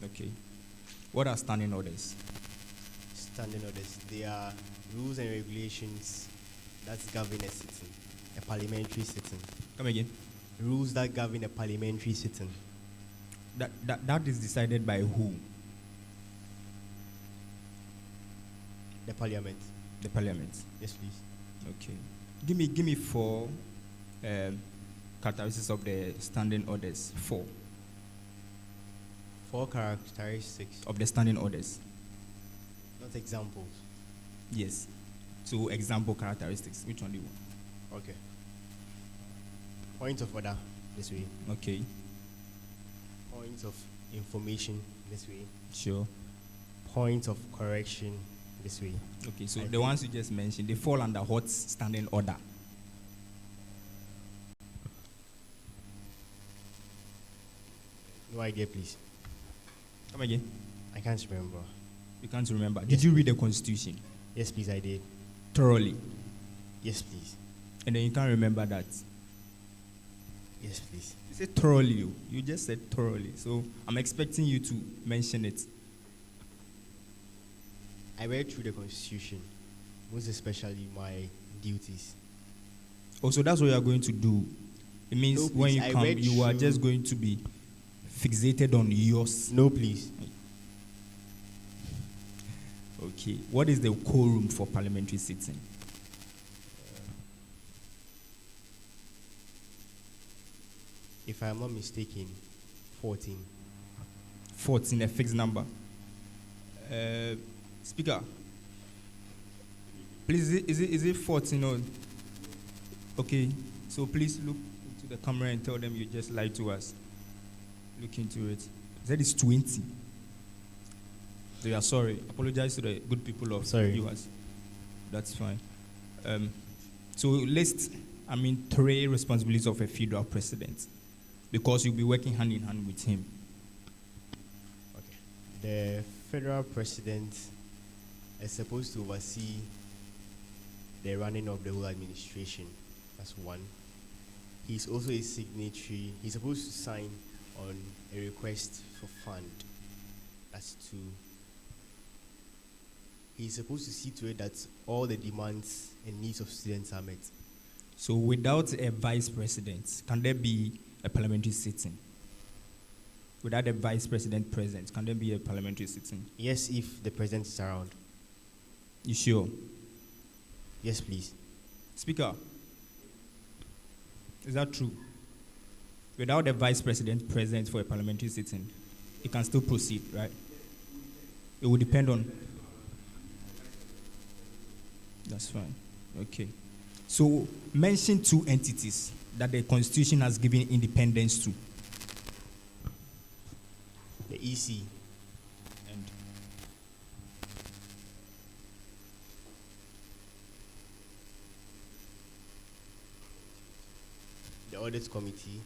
Okay. What are standing orders? Standing orders. They are rules and regulations that govern a sitting, a parliamentary sitting. Come again. Rules that govern a parliamentary sitting. That is decided by who? The parliament. The parliament. Yes, please. Okay. Give me four characteristics of the standing orders. Four characteristics of the standing orders. Not examples. Yes. So example characteristics. Which one do you want? Okay. Point of order this way. Okay. Points of information this way. Sure. point of correction this way. Okay, so I the think- ones you just mentioned, they fall under what standing order? No idea, please. Come again. I can't remember. You can't remember. Did you read the Constitution Yes, please, I did. thoroughly? Yes, please. And then you can't remember that? Yes, please. You said thoroughly. You just said thoroughly. So I'm expecting you to mention it. I read through the Constitution, most especially my duties. Also, that's what you are going to do. It means No, when please, you I come, read you are through- just going to be fixated on yours. No, please. Okay. What is the quorum for parliamentary sitting? If I am not mistaken, 14. 14, a fixed number. Speaker, please, is it 14 or? Okay, so please look into the camera and tell them you just lied to us. Look into it. That is 20. So you are sorry. Apologize to the good people of Sorry. US. That's fine. So list, three responsibilities of a federal president, because you'll be working hand in hand with him. The federal president is supposed to oversee the running of the whole administration. That's one. He's also a signatory. He's supposed to sign on a request for fund. That's two. He's supposed to see to it that all the demands and needs of students are met. So without a vice president, can there be a parliamentary sitting? Without a vice president present, can there be a parliamentary sitting? Yes, if the president is around. You sure? Yes, please. Speaker, is that true? Without a vice president present for a parliamentary sitting, it can still proceed, right? It will depend on. That's fine. Okay. So mention two entities that the Constitution has given independence to. The EC. And The audit committee.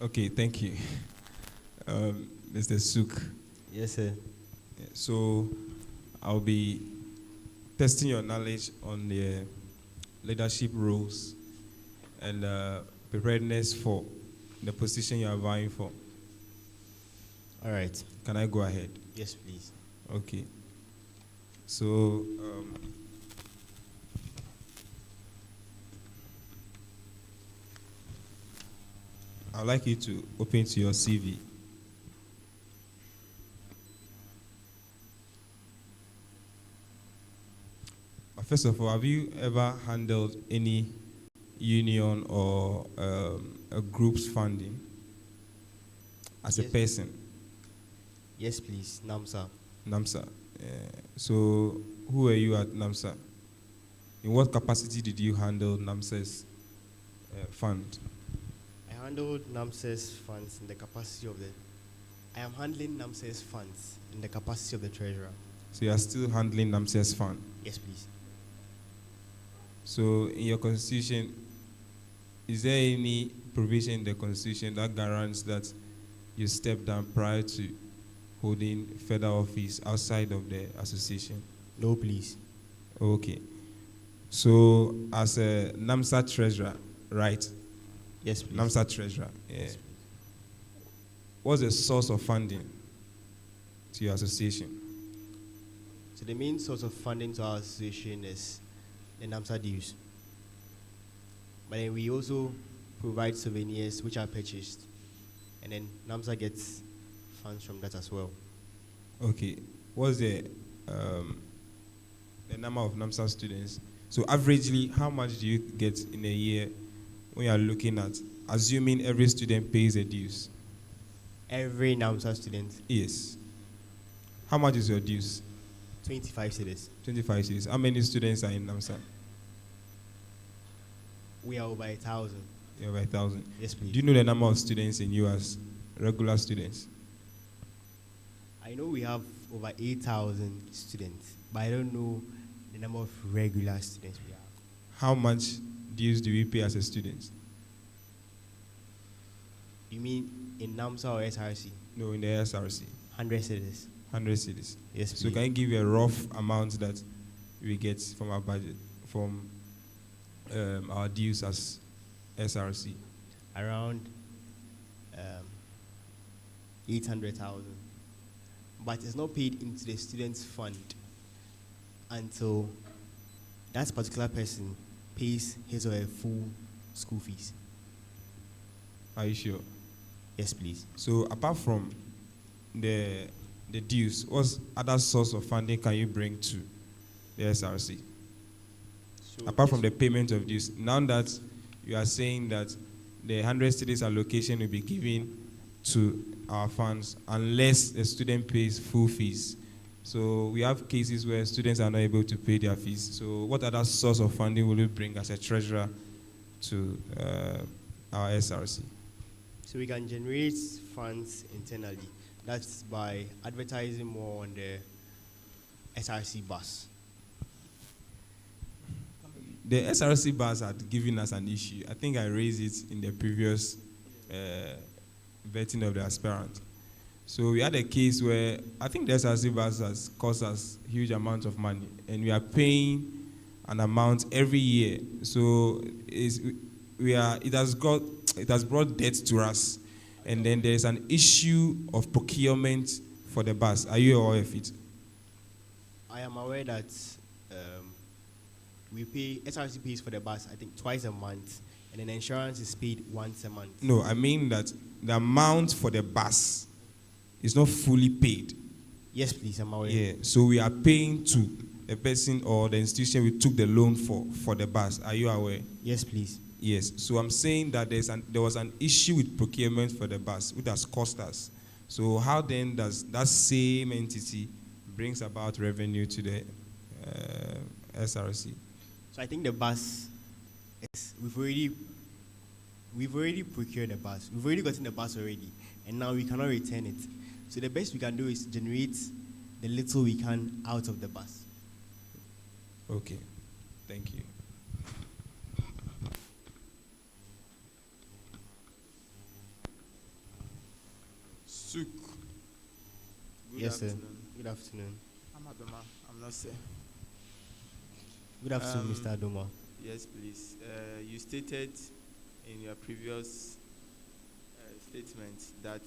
Okay, thank you. Mr. Suk. Yes, sir. Yeah, so I'll be testing your knowledge on the leadership roles and preparedness for the position you are vying for. All right. Can I go ahead? Yes, please. Okay. So, I'd like you to open to your CV. But first of all, have you ever handled any union or a group's funding as a Yes. person? Yes, please. NAMSA. NAMSA. So, who were you at NAMSA? In what capacity did you handle NAMSA's fund? I handled NAMSA's funds in the capacity of the. I am handling NAMSA's funds in the capacity of the treasurer. So, you are still handling NAMSA's fund. Yes, please. So, in your constitution, is there any provision in the constitution that guarantees that you step down prior to holding federal office outside of the association? No, please. Okay. So, as a NAMSA treasurer, right? Yes, please. NAMSA treasurer. Yeah. Yes, please. What's the source of funding to your association? So the main source of funding to our association is the NAMSA dues. But then we also provide souvenirs which are purchased. And then NAMSA gets funds from that as well. Okay. What's the number of NAMSA students? So averagely, how much do you get in a year when you are looking at, assuming every student pays the dues? Every NAMSA student, Yes. How much is your dues? 25 cities. 25 cities. How many students are in Namsa? We are over 1,000. You're over 1,000. Yes, please. Do you know the number of students in UHAS, regular students? I know we have over 8,000 students, but I don't know the number of regular students we have. How much dues do we pay as a student? You mean in NAMSA or SRC? No, in the SRC. 100 cities. 100 cities. Yes, So please. can you give a rough amount that we get from our budget, from our dues as SRC? Around 800,000. But it's not paid into the students' fund until that particular person pays his or her full school fees. Are you sure? Yes, please. So apart from the dues, what other source of funding can you bring to the SRC? So Apart from the payment of dues, now that you are saying that the 100 cities allocation will be given to our funds unless the student pays full fees. So we have cases where students are not able to pay their fees. So what other source of funding will you bring as a treasurer to our SRC? So we can generate funds internally. That's by advertising more on the SRC bus. The SRC bus had given us an issue. I think I raised it in the previous vetting of the aspirant. So we had a case where I think the SRC bus has cost us huge amounts of money, and we are paying an amount every year. So it has brought debt to us, and then there is an issue of procurement for the bus. Are you aware of it? I am aware that SRC pays for the bus, I think, twice a month, and then insurance is paid once a month. No, I mean that the amount for the bus is not fully paid. Yes, please, I'm aware. Yeah, so we are paying to the person or the institution we took the loan for the bus. Are you aware? Yes, please. Yes, so I'm saying that there was an issue with procurement for the bus, which has cost us. So how then does that same entity brings about revenue to the SRC? So I think the bus we've already procured the bus. We've already gotten the bus already, and now we cannot return it. So the best we can do is generate the little we can out of the bus. Okay, thank you. Suk. Yes, sir. Good afternoon. I'm Adoma. I'm not sir. Good afternoon, Mr. Adoma. Yes, please. You stated in your previous statement that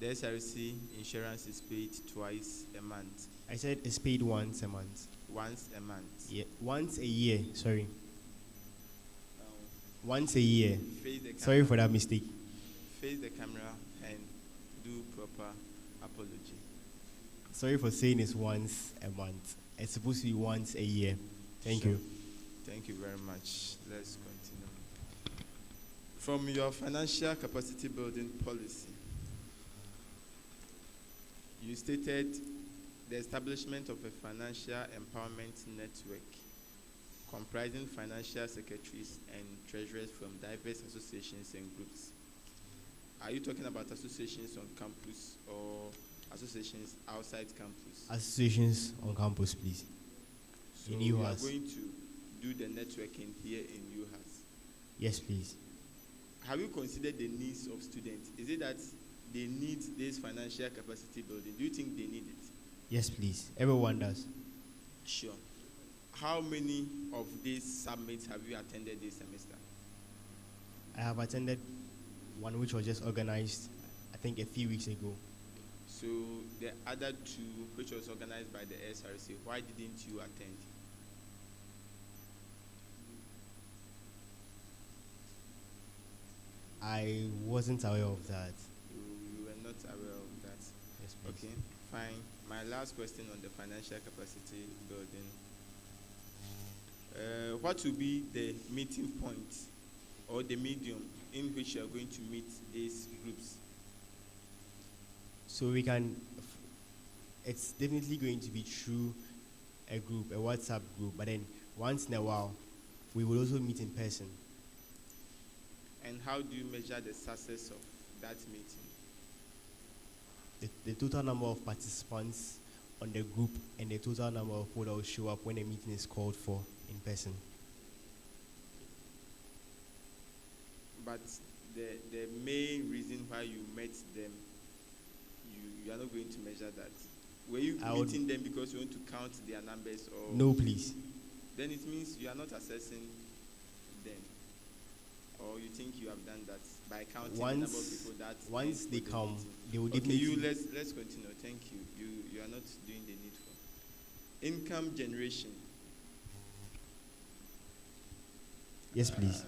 the SRC insurance is paid twice a month. I said it's paid once a month. Once a month. Yeah, once a year. Sorry. Once a year. Face the Sorry for that mistake. Face the camera and do proper apology. Sorry for saying it's once a month. It's supposed to be once a year. Thank you. Thank you very much. Let's continue. From your financial capacity building policy, you stated the establishment of a financial empowerment network comprising financial secretaries and treasurers from diverse associations and groups. Are you talking about associations on campus or associations outside campus? Associations on campus, please. So in you UHAS. are going to do the networking here in UHAS. Yes, please. Have you considered the needs of students? Is it that they need this financial capacity building? Do you think they need it? Yes, please. Everyone does. Sure. How many of these summits have you attended this semester? I have attended one which was just organized, I think, a few weeks ago. So the other two, which was organized by the SRC, why didn't you attend? I wasn't aware of that. You were not aware of that. Yes, please. Okay, fine. My last question on the financial capacity building. What will be the meeting point or the medium in which you are going to meet these groups? So it's definitely going to be through a group, a WhatsApp group, but then once in a while, we will also meet in person. And how do you measure the success of that meeting? The total number of participants on the group and the total number of people that will show up when a meeting is called for in person. But the main reason why you met them, you are not going to measure that. Were you meeting them because you want to count their numbers, or no, please? Then it means you are not assessing them, or you think you have done that by counting the number of people that once they come, they will okay, definitely. Let's continue. Thank you. You are not doing the needful. Income generation. Yes, please.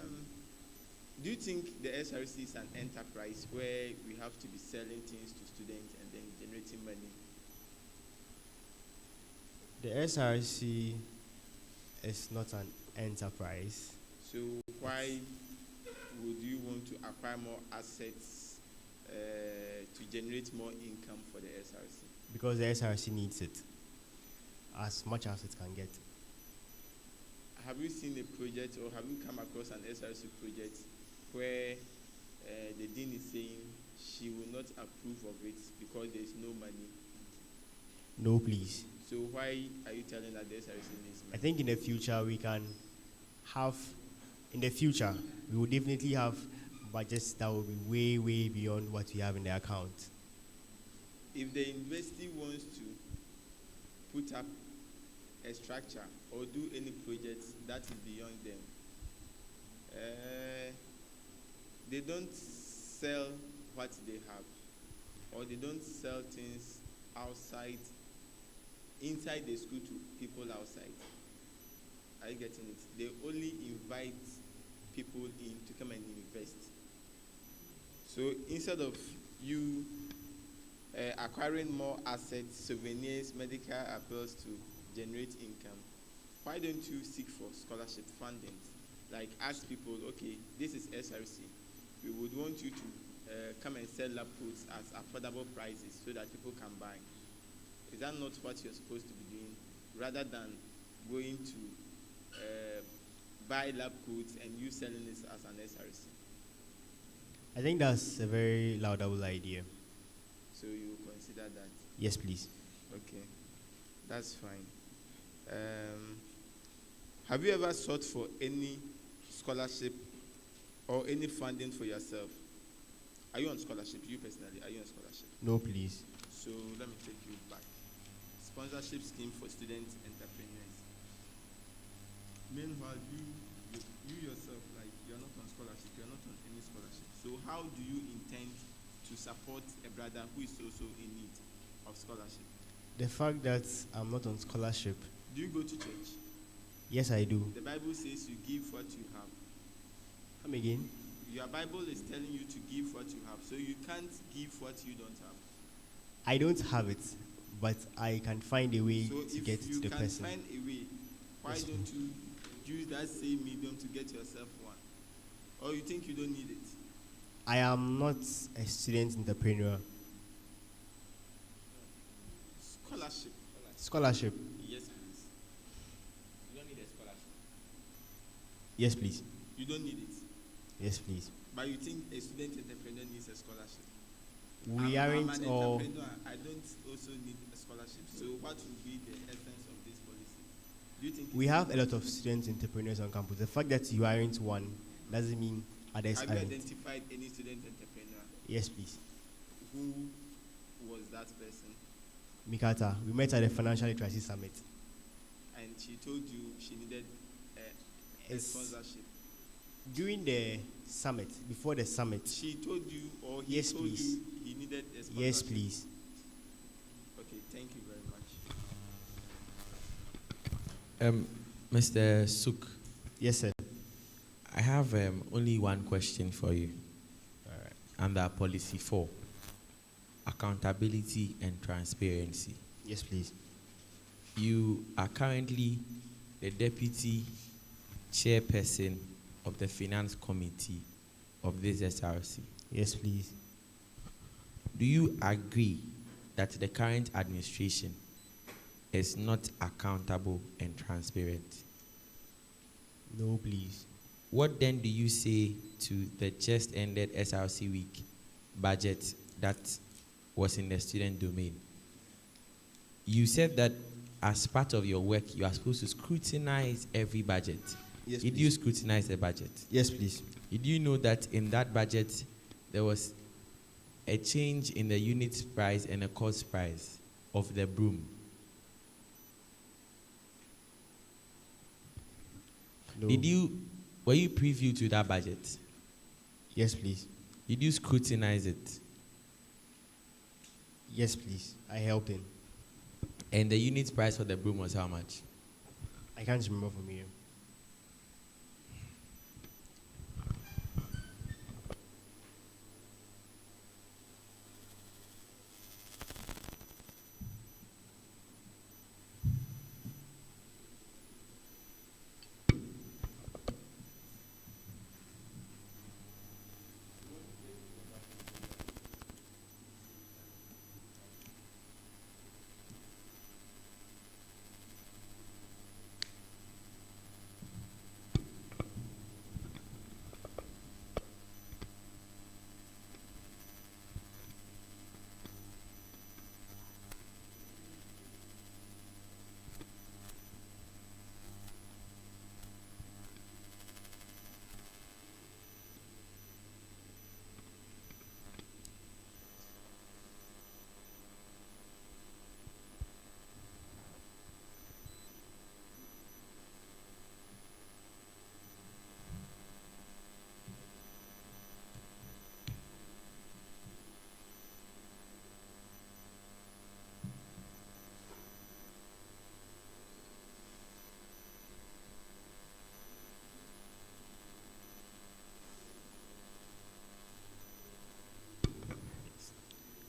Do you think the SRC is an enterprise where we have to be selling things to students and then generating money? The SRC is not an enterprise. So why would you want to acquire more assets to generate more income for the SRC? Because the SRC needs it as much as it can get. Have you seen a project, or have you come across an SRC project where the dean is saying she will not approve of it because there is no money? No, please. So why are you telling that the SRC needs money? I think in the future we can have, in the future, we will definitely have budgets that will be way, way beyond what we have in the account. If the university wants to put up a structure or do any project that is beyond them, they don't sell what they have, or they don't sell things inside the school to people outside. Are you getting it? They only invite people in to come and invest. So instead of you acquiring more assets, souvenirs, medical appeals to generate income, why don't you seek for scholarship funding? Like ask people, okay, this is SRC. We would want you to come and sell lab coats at affordable prices so that people can buy. Is that not what you're supposed to be doing? Rather than going to buy lab coats and you selling this as an SRC. I think that's a very laudable idea. So you consider that? Yes, please. Okay, that's fine. Have you ever sought for any scholarship or any funding for yourself? Are you on scholarship? You personally, are you on scholarship? No, please. So let me take you back. Sponsorship scheme for student entrepreneurs. Meanwhile, you yourself, like, you're not on scholarship, you're not on any scholarship. So how do you intend to support a brother who is also in need of scholarship? The fact that I'm not on scholarship. Do you go to church? Yes, I do. The Bible says you give what you have. Come again? Your Bible is telling you to give what you have, so you can't give what you don't have. I don't have it, but I can find a way to get to the person. So if you can find a way, why don't you use that same medium to get yourself one? Or you think you don't need it? I am not a student entrepreneur. Scholarship. Scholarship. Yes, please. You don't need a scholarship. Yes, please. You don't need it. Yes, please. But you think a student entrepreneur needs a scholarship? We I'm aren't an all. entrepreneur. I don't also need a scholarship. So what would be the essence of this policy? Do you think We have a lot of student entrepreneurs on campus. The fact that you aren't one doesn't mean others have you aren't. identified any student entrepreneur? Yes, please. Who was that person? Mikata, we met at the Financial Literacy Summit. And she told you she needed a Yes. sponsorship. During the summit, before the summit. She told you, or he Yes, told please. you he needed a sponsorship? Yes, please. Okay, thank you very much. Mr. Suk. Yes, sir. I have only one question for you. All right. Under policy 4, accountability and transparency. Yes, please. You are currently the deputy chairperson of the finance committee of this SRC. Yes, please. Do you agree that the current administration is not accountable and transparent. No, please. What then do you say to the just ended SRC week budget that was in the student domain? You said that as part of your work, you are supposed to scrutinize every budget. Yes, Did please. you scrutinize the budget? Yes, please. Did you know that in that budget there was a change in the unit price and a cost price of the broom? No. Were you privy to that budget? Yes, please. Did you scrutinize it? Yes, please. I helped in. And the unit price for the broom was how much? I can't remember from here.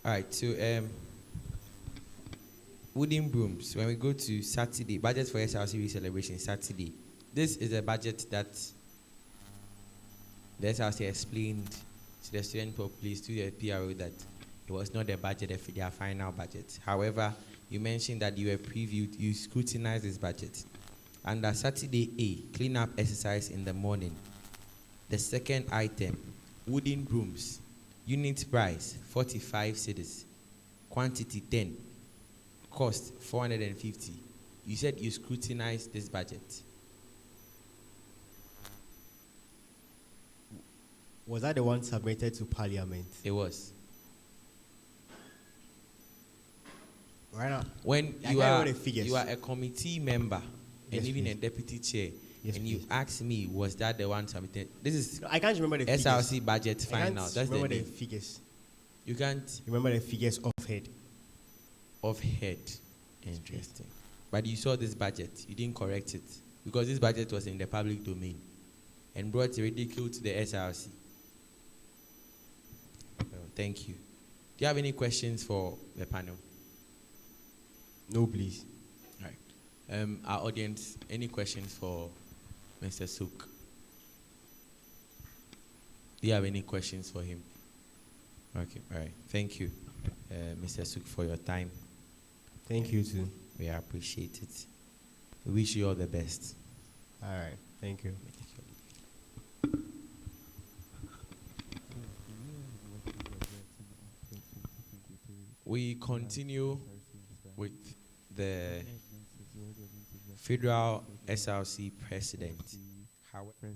All right, so wooden brooms. When we go to Saturday, budget for SRC week celebration Saturday. This is a budget that the SRC explained to the student populace, to the PRO, that it was not their budget, their final budget. However, you mentioned that you were previewed, you scrutinized this budget. Under Saturday A, cleanup exercise in the morning. The second item, wooden brooms. Unit price 45 cedis, quantity 10, cost 450. You said you scrutinized this budget. Was that the one submitted to Parliament? It was. Right now. When I you can't are remember the figures. you are a committee member Yes, and even please. a deputy chair, Yes, and please. you ask me, was that the one submitted? This is I can't remember the figures. SRC budget I final. can't That's the remember the name. figures. You can't Remember the figures off head. off head. Interesting. But you saw this budget, you didn't correct it because this budget was in the public domain and brought ridicule to the SRC. Well, thank you. Do you have any questions for the panel? No, please. All right. Our audience, any questions for Mr. Sook? Do you have any questions for him? Okay, all right. Thank you, Mr. Sook, for your time. Thank you too. We appreciate it. We wish you all the best. All right. Thank you. We continue with the Federal SRC President. However,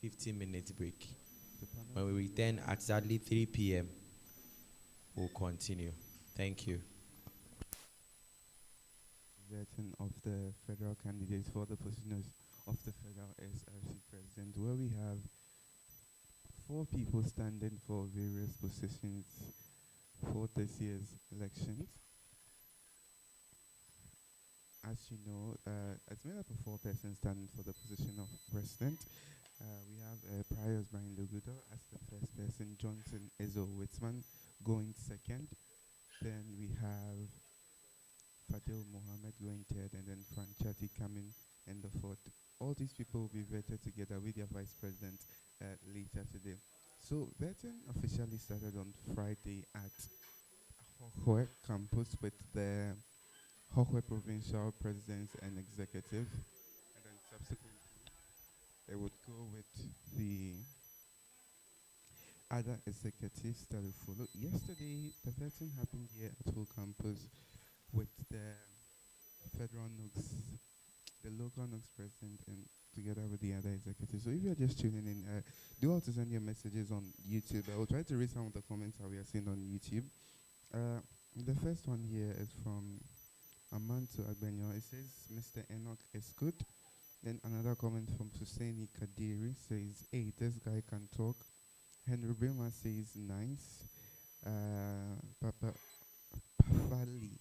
15-minute break. When we return at exactly 3 p.m., we'll continue. Thank you. Vetting of the federal candidates for the position of the federal SRC president, where we have 4 people standing for various positions for this year's elections. As you know, it's made up of 4 persons standing for the position of president. We have Priors Brian Logudo as the first person, Johnson Ezo Witzman going second. Then we have Fadil Mohammed going third, and then Frank Chati coming in the fourth. All these people will be vetted together with their vice president later today. So vetting officially started on Friday at Hohe campus with the Hokwe provincial presidents and executive, and then subsequently it would go with the other executives that will follow. Yesterday, the vetting happened here at Hull campus with the federal NUCS, the local NUCS president, and together with the other executives. So if you're just tuning in, do also send your messages on YouTube. I will try to read some of the comments that we are seeing on YouTube. The first one here is from Amanto Agbenyo. It says, Mr. Enoch is good. Then another comment from Husseini Kadiri says, hey, this guy can talk. Henry Bema says, nice. Papa Fafali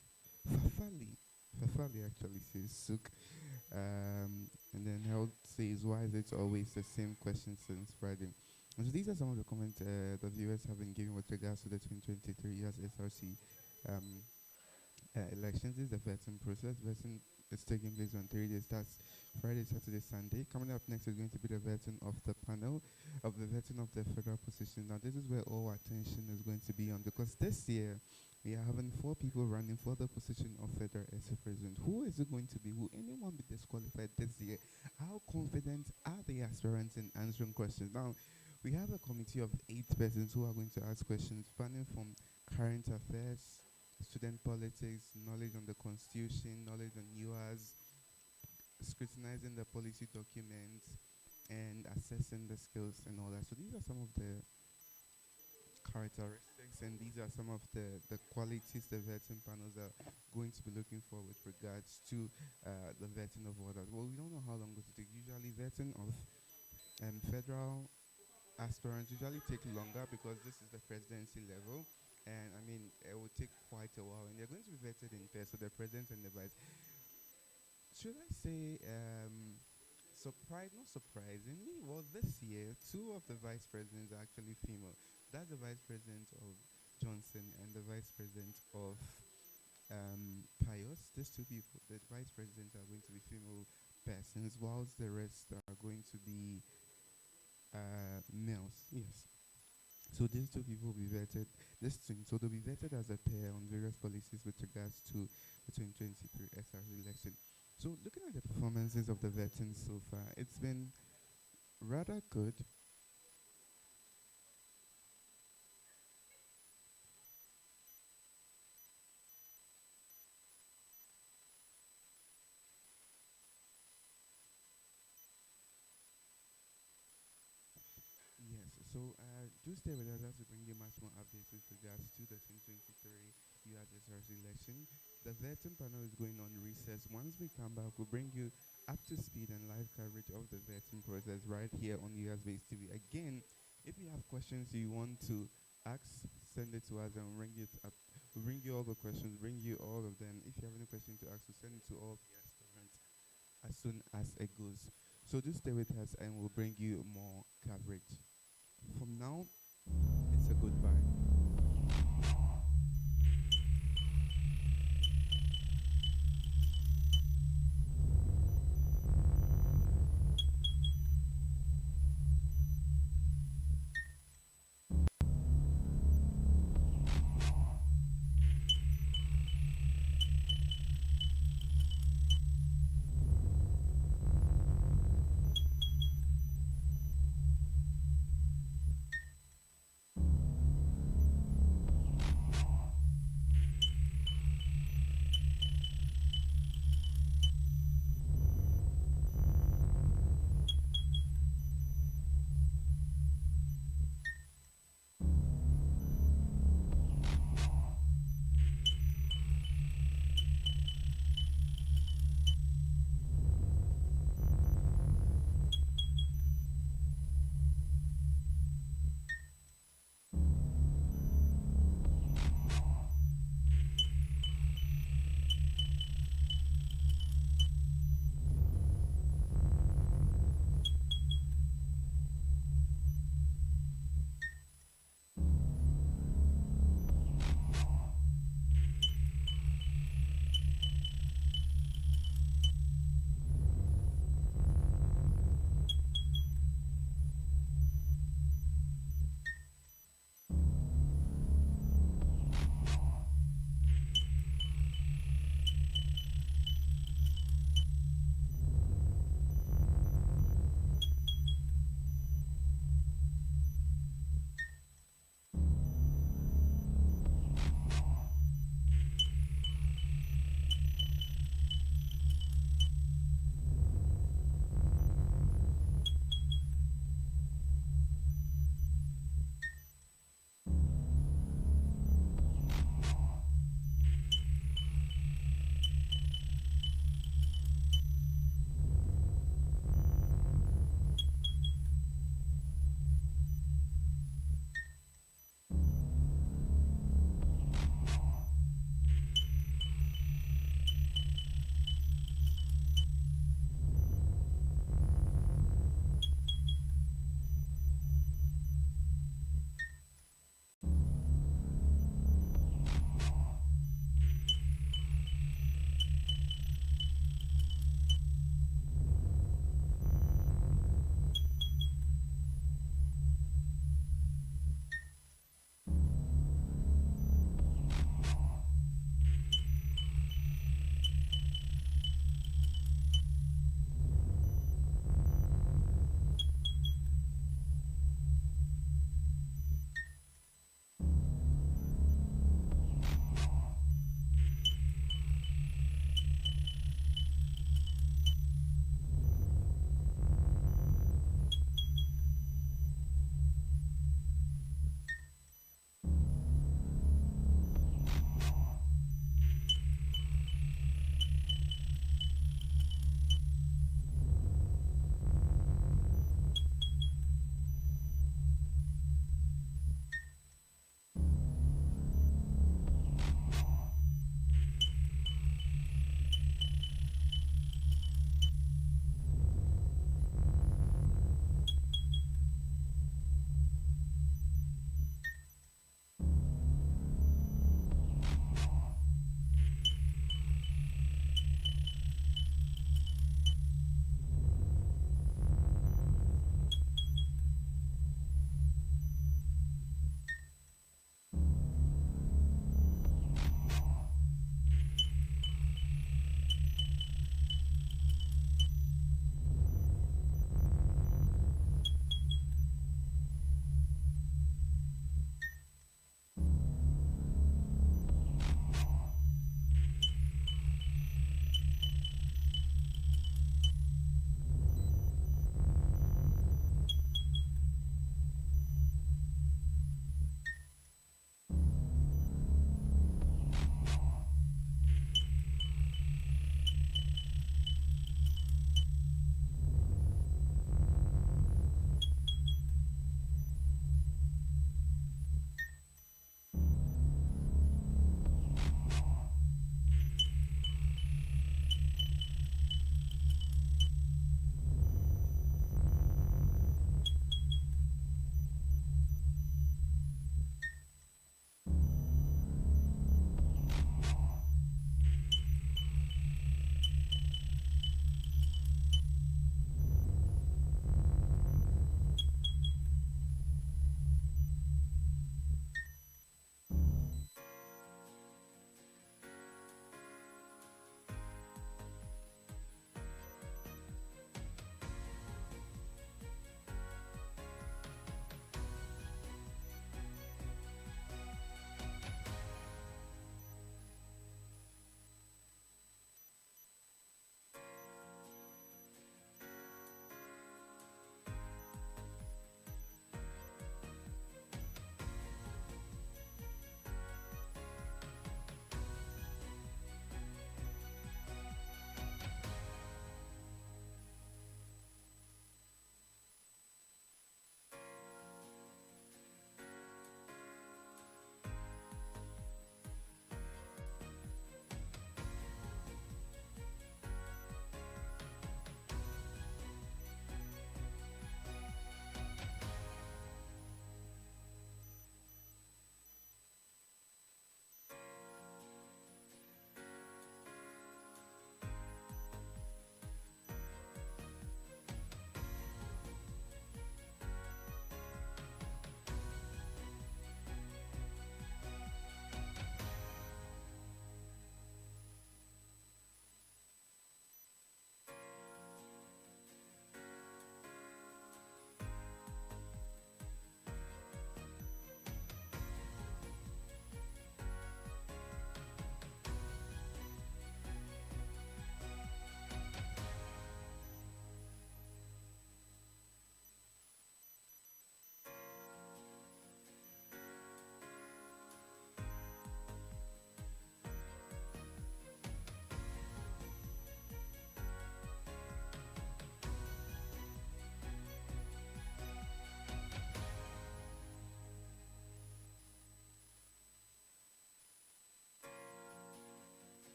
actually says, Suk. And then Health says, why is it always the same question since Friday? And so these are some of the comments the viewers have been giving with regards to the 2023 UHAS SRC elections. This is the vetting process. Vetting is taking place on 3 days. That's Friday, Saturday, Sunday. Coming up next is going to be the vetting of the panel, of the vetting of the federal position. Now, this is where all attention is going to be on, because this year we are having 4 people running for the position of federal SC president. Who is it going to be? Will anyone be disqualified this year? How confident are the aspirants in answering questions? Now, we have a committee of 8 persons who are going to ask questions spanning from current affairs, student politics, knowledge on the constitution, knowledge on UHAS, scrutinizing the policy documents, and assessing the skills and all that. So these are some of the characteristics, and these are some of the qualities the vetting panels are going to be looking for with regards to the vetting of orders. Well, we don't know how long it will take. Usually vetting of federal aspirants usually take longer because this is the presidency level, and I mean it will take quite a while, and they're going to be vetted in pairs, so the president and the vice. Should I say not surprisingly, well, this year 2 of the vice presidents are actually female. That's the vice president of Johnson and the vice president of Pius. These 2 people, the vice presidents, are going to be female persons, whilst the rest are going to be males. Yes. So these 2 people will be vetted. So they'll be vetted as a pair on various policies with regards to the 2023 SRC election. So looking at the performances of the vetting so far, it's been rather good. Yes, so do stay with us as we bring you much more updates with regards to the 2023 UHAS SRC election. The vetting panel is going on recess. Once we come back, we'll bring you up to speed and live coverage of the vetting process right here on UHAS Base TV. Again, if you have questions you want to ask, send it to us and we'll bring it up. We'll bring you all the questions, bring you all of them. If you have any questions to ask, we'll send it to all the aspirants as soon as it goes. So just stay with us and we'll bring you more coverage. From now, it's a goodbye.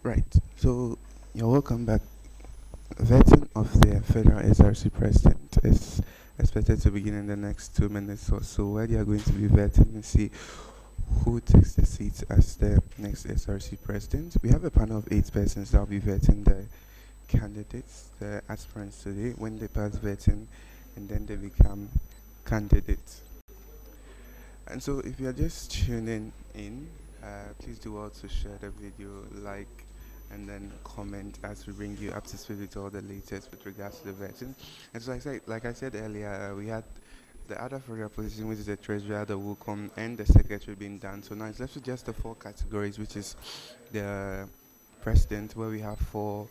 Right. So you're welcome back. Vetting of the federal SRC president is expected to begin in the next 2 minutes or so, where they are going to be vetting and see who takes the seat as the next SRC president. We have a panel of 8 persons that will be vetting the candidates, the aspirants today, when they pass vetting, and then they become candidates. And so if you're just tuning in, please do also share the video, like, and then comment as we bring you up to speed with all the latest with regards to the vetting. And so like I said earlier, we had the other federal position, which is the treasurer, the WUCOM, and the secretary being done. So now it's left with just the 4 categories, which is the president, where we have 4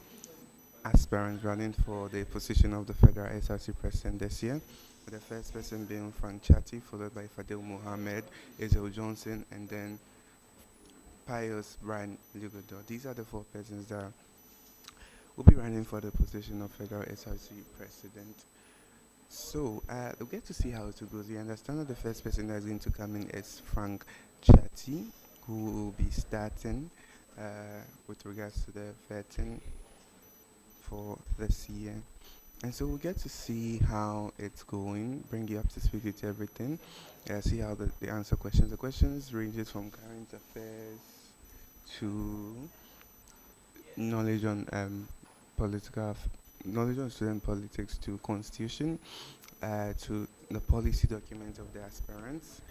aspirants running for the position of the federal SRC president this year. With the first person being Frank Chatti, followed by Fadil Mohammed, Ezel Johnson, and then Pius Brian Lugodor. These are the 4 persons that will be running for the position of federal SRC president. So we'll get to see how it goes. We understand that the first person that is going to come in is Frank Chatti, who will be starting with regards to the vetting for this year. And so we'll get to see how it's going, bring you up to speed with everything, see how they answer questions. The questions ranges from current affairs to knowledge on knowledge on student politics, to constitution, to the policy documents of the aspirants,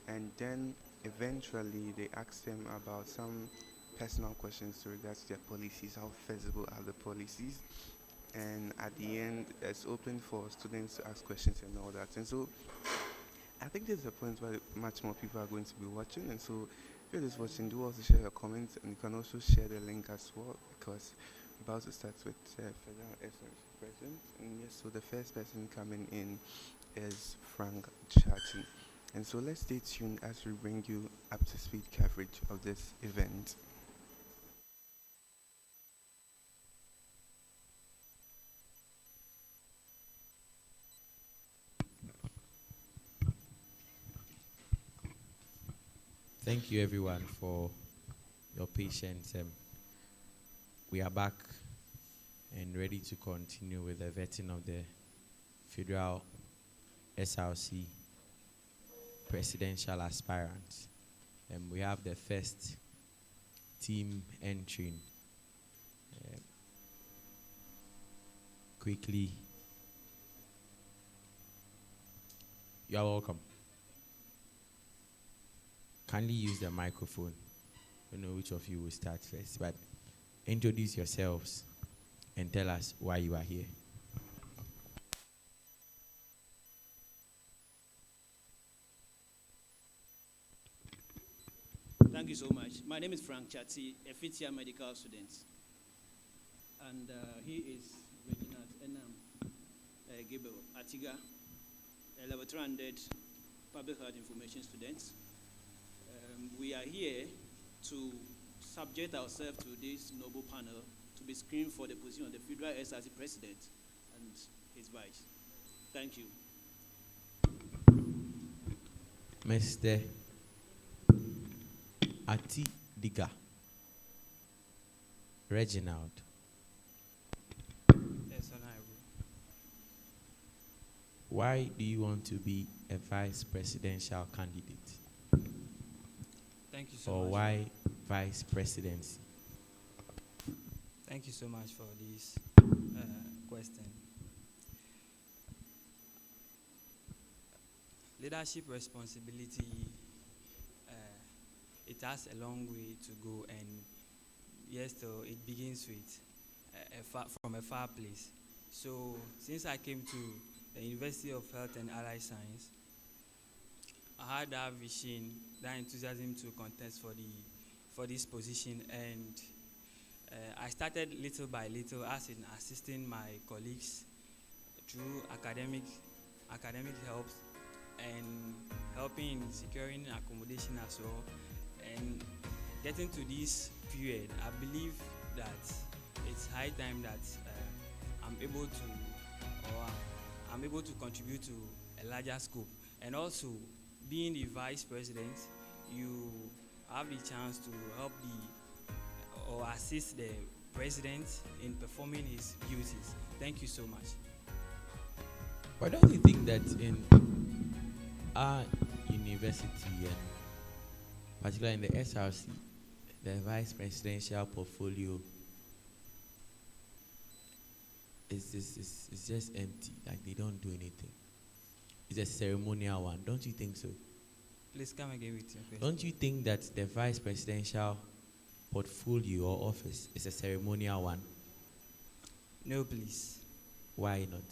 and then eventually they ask them about some personal questions to regards to their policies, how feasible are the policies, and at the end it's open for students to ask questions and all that. And so I think there's a point where much more people are going to be watching, and so if you're just watching, do also share your comments, and you can also share the link as well, because we're about to start with federal SRC president. And yes, so the first person coming in is Frank Chatti. And so let's stay tuned as we bring you up to speed coverage of this event. Thank you, everyone, for your patience. We are back and ready to continue with the vetting of the federal SRC presidential aspirants. We have the first team entering. Quickly, you are welcome. Kindly use the microphone. I don't know which of you will start first, but introduce yourselves and tell us why you are here. Thank you so much. My name is Frank Chatti, a fifth-year medical student. And he is Reginald Enam Gable Atiga, a level 300 public health information student. We are here to subject ourselves to this noble panel to be screened for the position of the federal SRC president and his vice. Thank you. Mr. Atidiga Reginald. Yes, Honorable. Why do you want to be a vice presidential candidate? Thank you so Or much. why vice presidency? Thank you so much for this question. Leadership responsibility, it has a long way to go, and yes, so it begins with from a far place. So since I came to the University of Health and Allied Science, I had that vision, that enthusiasm to contest for this position, and I started little by little as in assisting my colleagues through academic help and helping in securing accommodation as well. And getting to this period, I believe that it's high time that I'm able to contribute to a larger scope. And also, being the vice president, you have the chance to help or assist the president in performing his duties. Thank you so much. Why don't you think that in our university, and particularly in the SRC, the vice presidential portfolio is just empty, like they don't do anything? It's a ceremonial one. Don't you think so? Please come again with your question. Don't you think that the vice presidential portfolio or office is a ceremonial one? No, please. Why not?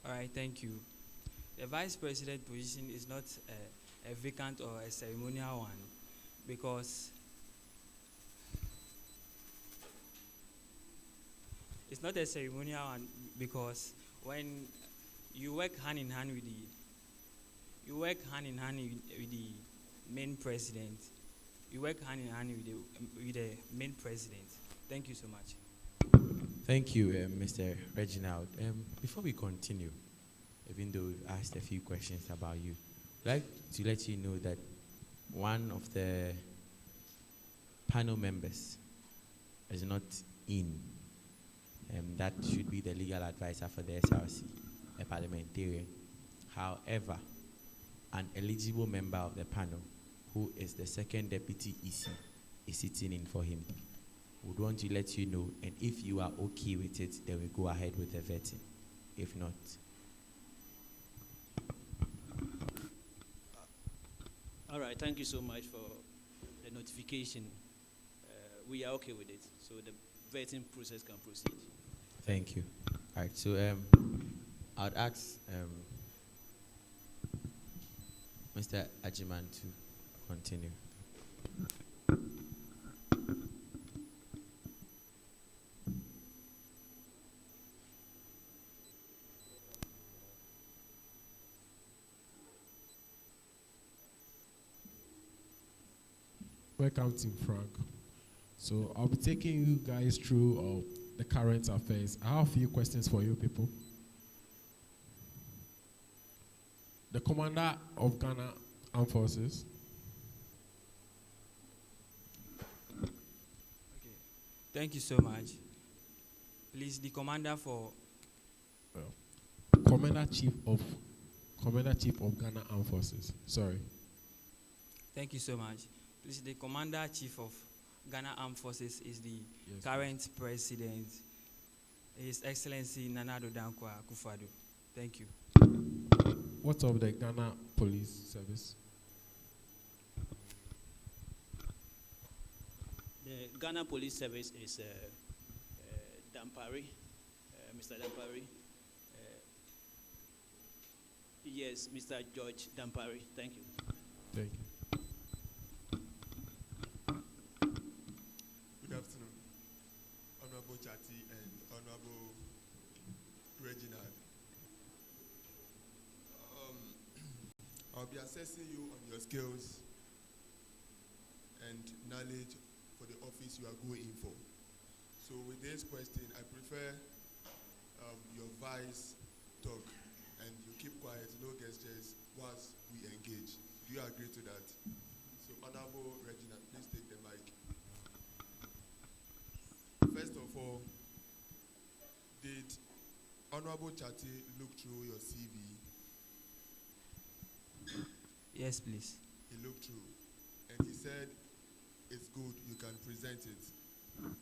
All right, thank you. The vice president position is not a vacant or a ceremonial one, because it's not a ceremonial one, because when you work hand in hand with the main president, you work hand in hand with the main president. Thank you so much. Thank you, Mr. Reginald. Before we continue, even though we've asked a few questions about you, I'd like to let you know that one of the panel members is not in. That should be the legal advisor for the SRC, a parliamentarian. However, an eligible member of the panel, who is the second deputy EC, is sitting in for him. Would want to let you know, and if you are okay with it, then we go ahead with the vetting. If not, All right, thank you so much for the notification. We are okay with it, so the vetting process can proceed. thank you. All right, so I'd ask Mr. Ajiman to continue. Welcome, Team Frank. So I'll be taking you guys through the current affairs. I have a few questions for you people. The Commander of Ghana Armed Forces. Okay. Thank you so much. Please, the commander for Commander Chief of Ghana Armed Forces. Sorry. Thank you so much. Please, the Commander-Chief of Ghana Armed Forces is the current president, His Excellency Nana Addo Dankwa Akufo-Addo. Thank you. What of the Ghana Police Service? The Ghana Police Service is Dampari, Mr. Dampari. Yes, Mr. George Dampari. Thank you. Thank you. Good afternoon, Honorable Chati and Honorable Reginald. I'll be assessing you on your skills and knowledge for the office you are going in for. So with this question, I prefer your vice talk and you keep quiet, no gestures, whilst we engage. Do you agree to that? So Honorable Reginald, please take the mic. First of all, did Honorable Chati look through your CV? Yes, please. He looked through and he said it's good, you can present it.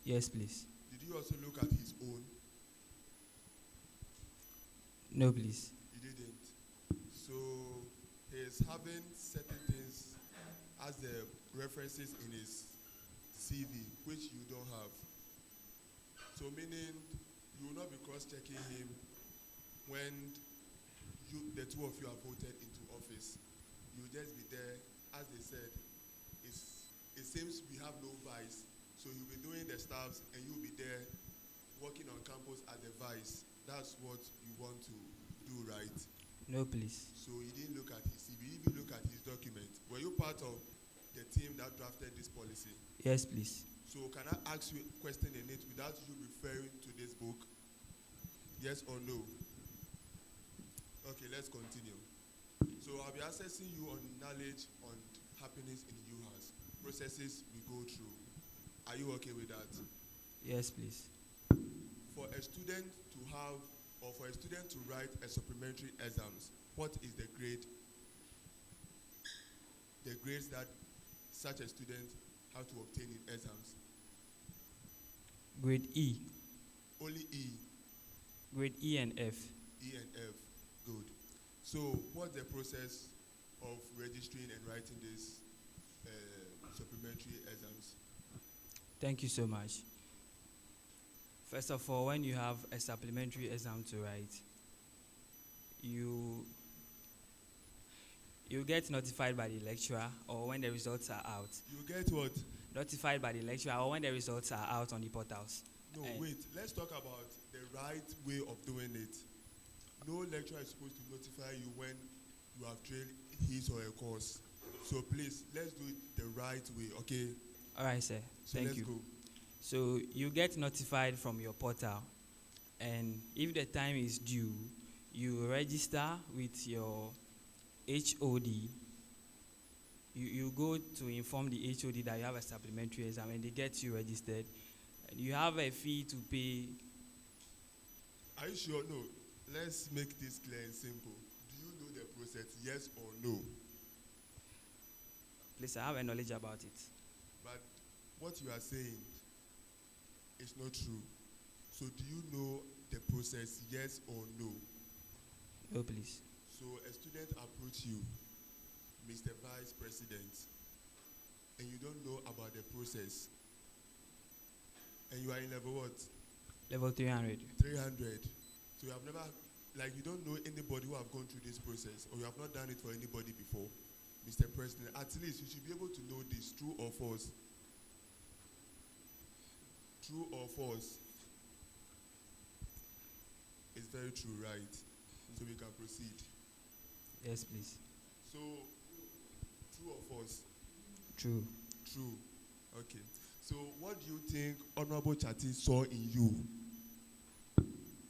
Yes, please. Did you also look at his own? No, please. You didn't. So he is having certain things as the references in his CV, which you don't have. So meaning you will not be cross-checking him when the two of you are voted into office. You will just be there, as they said, it seems we have no vice. So you'll be doing the stuffs and you'll be there working on campus as a vice. That's what you want to do, right? No, please. So you didn't look at his CV, you didn't look at his document. Were you part of the team that drafted this policy? Yes, please. So can I ask you a question in it without you referring to this book? Yes or no? Okay, let's continue. So I'll I'll be assessing you on knowledge on happenings in UHAS, processes we go through. Are you okay with that? Yes, please. For a student to have, or for a student to write a supplementary exams, what is the grade? The grades that such a student have to obtain in exams? Grade E. Only E. Grade E and F. E and F. Good. So, what's the process of registering and writing these supplementary exams? Thank you so much. First of all, when you have a supplementary exam to write, you get notified by the lecturer, or when the results are out. You get what? Notified by the lecturer, or when the results are out on the portals. No, wait. Let's talk about the right way of doing it. No lecturer is supposed to notify you when you have trailed his or her course. So please, let's do it the right way, okay? All right, sir. So Thank let's you. go. So you get notified from your portal, and if the time is due, you register with your HOD. You go to inform the HOD that you have a supplementary exam, and they get you registered. And you have a fee to pay. Are you sure? No. Let's make this clear and simple. Do you know the process, yes or no? Please, I have a knowledge about it. But what you are saying is not true. So do you know the process, yes or no? No, please. So a student approach you, Mr. Vice President, and you don't know about the process, and you are in level what? Level 300. 300. So you have never, like you don't know anybody who have gone through this process, or you have not done it for anybody before. Mr. President, at least you should be able to know this, true or false. True or false? It's very true, right? So we can proceed. Yes, please. So, true or false? True. True. Okay. So what do you think Honorable Chati saw in you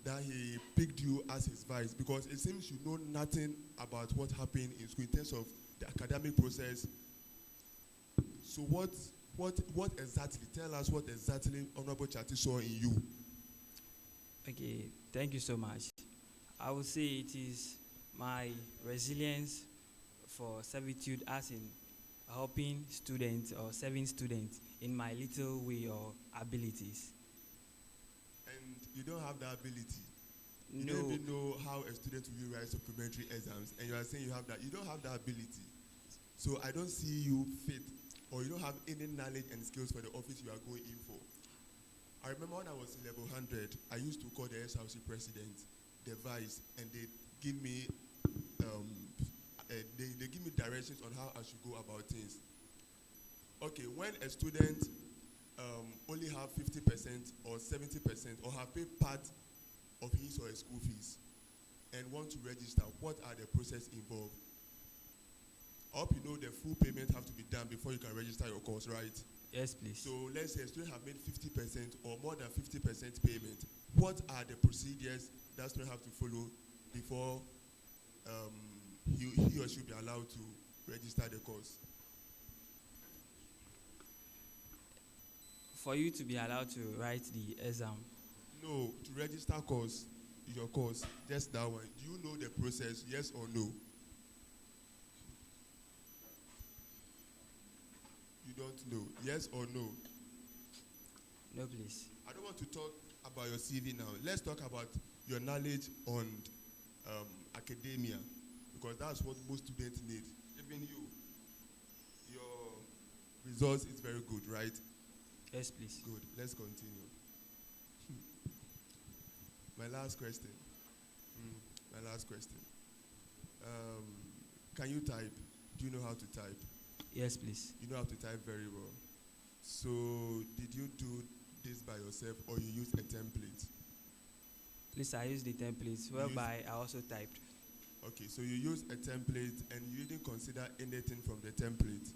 that he picked you as his vice? Because it seems you know nothing about what happened in school in terms of the academic process. So what exactly, tell us what exactly Honorable Chati saw in you. Okay, thank you so much. I would say it is my resilience for servitude, as in helping students or serving students in my little way or abilities. And you don't have that ability. You No. don't even know how a student will write supplementary exams, and you are saying you have that. You don't have that ability. So I don't see you fit, or you don't have any knowledge and skills for the office you are going in for. I remember when I was in level 100, I used to call the SRC president, the vice, and they give me they give me directions on how I should go about things. Okay, when a student only have 50% or 70% or have paid part of his or her school fees and want to register, what are the process involved? I hope you know the full payment have to be done before you can register your course, right? Yes, please. So let's say a student have made 50% or more than 50% payment. What are the procedures that student have to follow before he or she will be allowed to register the course? For you to be allowed to write the exam? No, to register your course, just that one. Do you know the process, yes or no? You don't know, yes or no? No, please. I don't want to talk about your CV now. Let's talk about your knowledge on academia, because that's what most students need. Even you, your results is very good, right? Yes, please. Good. Let's continue. My last question. My last question. Can you type? Do you know how to type? Yes, please. You know how to type very well. So, did you do this by yourself, or you use a template? Please, I use the templates whereby I also typed. Okay, so you use a template and you didn't consider anything from the template?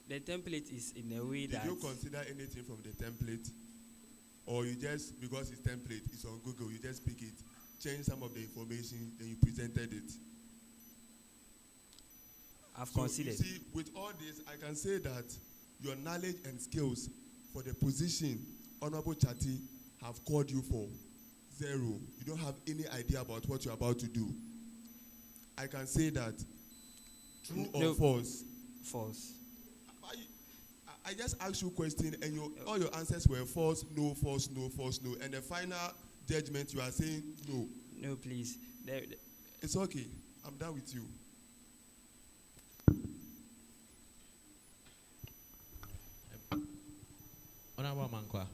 The template is in a way that... Did you consider anything from the template? Or you just, because it's template, it's on Google, you just pick it changed some of the information, then you presented it. I've So considered. you see, with all this, I can say that your knowledge and skills for the position Honorable Chati have called you for, 0. You don't have any idea about what you're about to do. I can say that. True or false? False. I just asked you a question and all your answers were false, no, false, no, false, no. And the final judgment, you are saying no. No, please. It's okay. I'm done with you. Honorable Mankwa.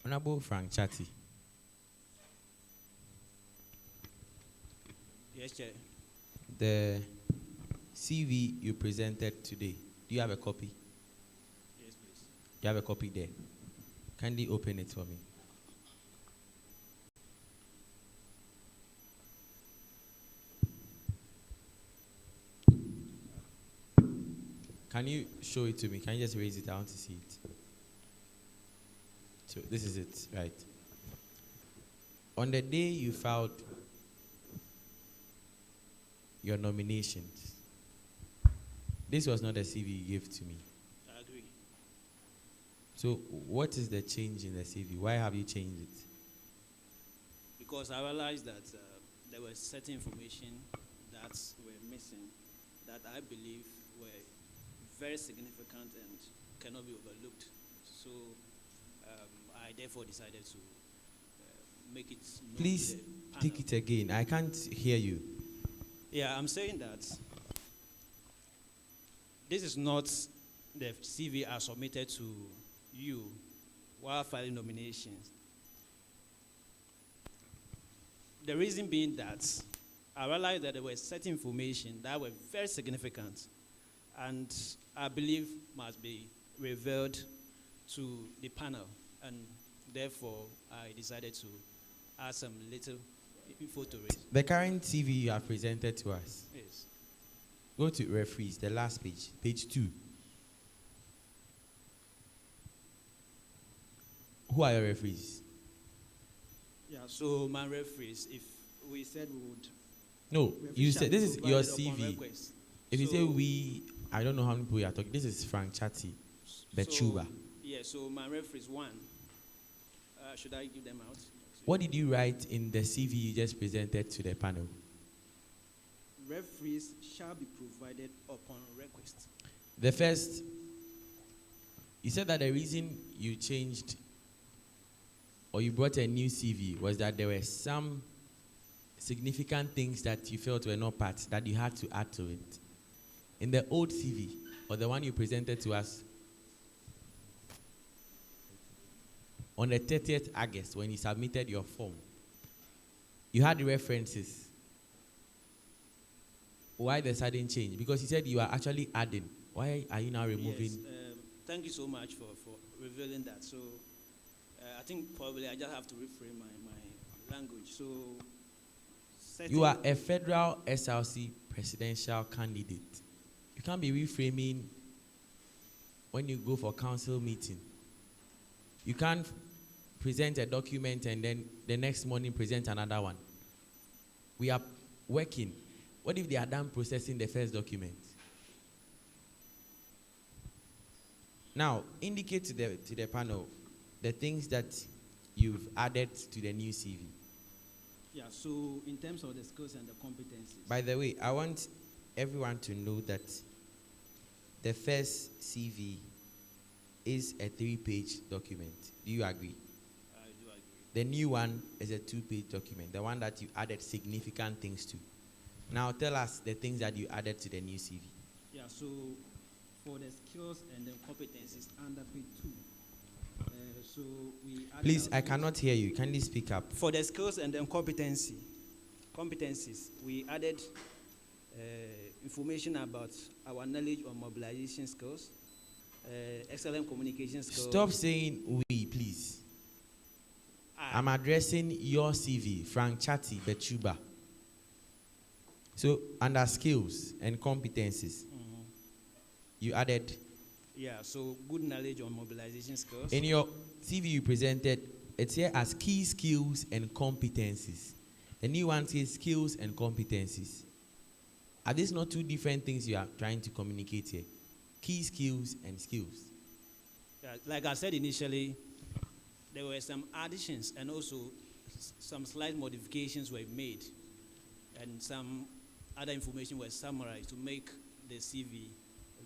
Honorable Frank Chati. Yes, Chair. The CV you presented today, do you have a copy? Yes, please. You have a copy there. Kindly open it for me. Can you show it to me? Can you just raise it? I want to see it. So this is it, right? On the day you filed your nominations, this was not the CV you gave to me. I agree. So what is the change in the CV? Why have you changed it? Because I realized that there were certain information that were missing that I believe were very significant and cannot be overlooked. So I therefore decided to make it known. Please to the panel. take it again. I can't hear you. Yeah, I'm saying that this is not the CV I submitted to you while filing nominations. The reason being that I realized that there were certain information that were very significant and I believe must be revealed to the panel, and therefore I decided to add some little info to it. The current CV you have presented to us. Yes. Go to referees, the last page, page 2. Who are your referees? Yeah, so my referees, if we said we would. No, you said this is your provided upon CV. request. If you So- say we, I don't know how many people you are talking. This is Frank Chati, Bechuba. Yeah, so my referees, one. Should I give them out? What did you write in the CV you just presented to the panel? Referees shall be provided upon request. The first, you said that the reason you changed or you brought a new CV was that there were some significant things that you felt were not part that you had to add to it. In the old CV, or the one you presented to us on the 30th August when you submitted your form, you had the references. Why the sudden change? Because you said you are actually adding. Why are you now removing? Yes, thank you so much for revealing that. So I think probably I just have to reframe my language. So You are a federal SRC presidential candidate. You can't be reframing when you go for council meeting. You can't present a document and then the next morning present another one. We are working. What if they are done processing the first document? Now, indicate to the panel the things that you've added to the new CV. yeah, so in terms of the skills and the competencies. By the way, I want everyone to know that the first CV is a 3-page document. Do you agree? I do agree. The new one is a 2-page document, the one that you added significant things to. Now tell us the things that you added to the new CV. Yeah, so for the skills and the competencies under page 2. So we added Please, our I skills. cannot hear you. Kindly speak up. For the skills and the competencies, we added information about our knowledge on mobilization skills, excellent communication skills. Stop saying we, please. I'm addressing your CV, Frank Chati Bechuba. So, under skills and competencies, you added. Yeah, so good knowledge on mobilization skills. In your CV you presented, it's here as key skills and competencies. The new one says skills and competencies. Are these not two different things you are trying to communicate here? Key skills and skills. Yeah, like I said initially, there were some additions and also some slight modifications were made, and some other information was summarized to make the CV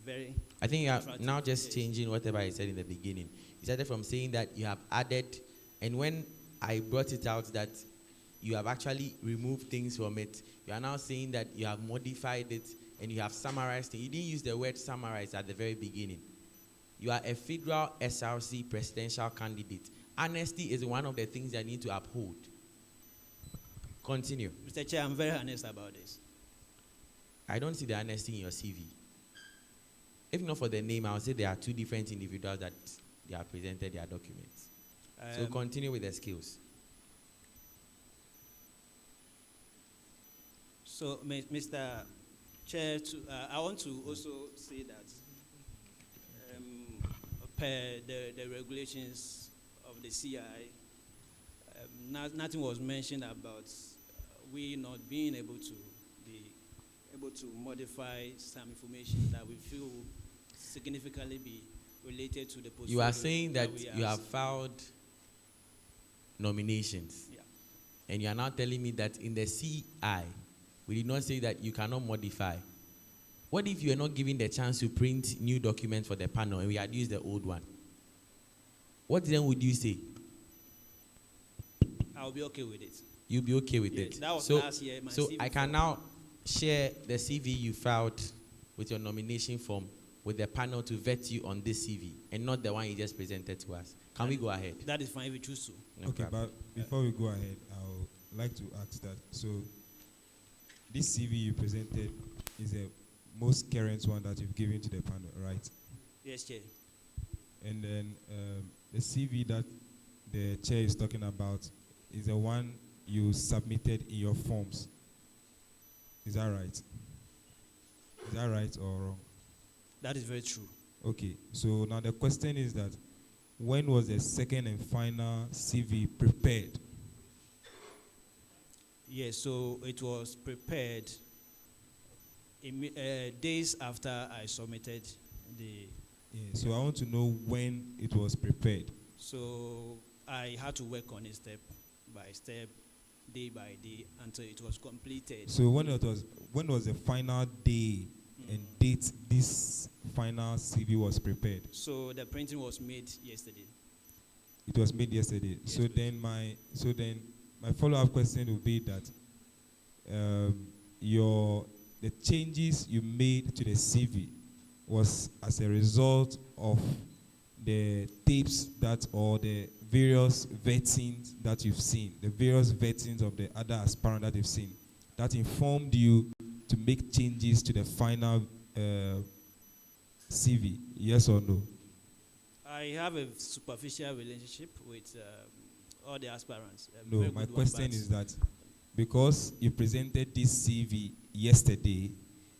very. I think you are attractive. now just Yes. changing whatever I said in the beginning. You started from saying that you have added, and when I brought it out that you have actually removed things from it, you are now saying that you have modified it and you have summarized it. You didn't use the word summarize at the very beginning. You are a federal SRC presidential candidate. Honesty is one of the things that I need to uphold. Continue. Mr. Chair, I'm very honest about this. I don't see the honesty in your CV. If not for the name, I would say there are two different individuals that they have presented their documents. So continue with the skills. So, Mr. Chair, I want to also say that per the regulations of the CI, nothing was mentioned about we not being able to modify some information that we feel significantly be related to the position. You are saying that you have filed nominations. Yeah. And you are now telling me that in the CI, we did not say that you cannot modify. What if you are not given the chance to print new documents for the panel and we had used the old one? What then would you say? I'll be okay with it. You'll be okay with Yeah, it. that was so, last year, my so CV I can form. now share the CV you filed with your nomination form with the panel to vet you on this CV and not the one you just presented to us. Can we go ahead? That is fine if you choose to. No Okay, problem. but before we go ahead, I would like to ask that. So, this CV you presented is the most current one that you've given to the panel, right? Yes, Chair. And then the CV that the chair is talking about is the one you submitted in your forms. Is that right? Is that right or wrong? That is very true. Okay, so now the question is that when was the second and final CV prepared? Yes, so it was prepared days after I submitted the. Yeah, so I want to know when it was prepared. So I had to work on it step by step, day by day, until it was completed. So when was the final day and date this final CV was prepared? So the printing was made yesterday. It was made yesterday. Yes, so then my follow-up question will be that the changes you made to the CV was as a result of the tapes that or the various vettings that you've seen, the various vettings of the other aspirants that you've seen, that informed you to make changes to the final CV, yes or no? I have a superficial relationship with all the aspirants. No, my question is that because you presented this CV yesterday,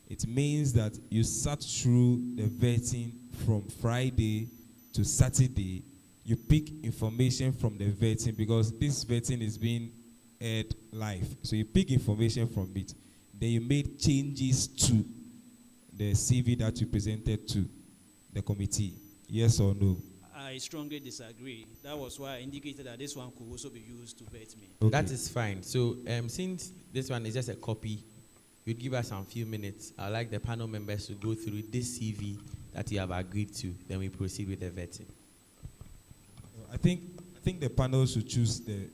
it means that you sat through the vetting from Friday to Saturday. You pick information from the vetting because this vetting is being aired live. So you pick information from it. Then you made changes to the CV that you presented to the committee. Yes or no? I strongly disagree. That was why I indicated that this one could also be used to vet me. Okay. That is fine. So since this one is just a copy, you'd give us some few minutes. I'd like the panel members to go through this CV that you have agreed to. Then we proceed with the vetting. I think the panel should choose the.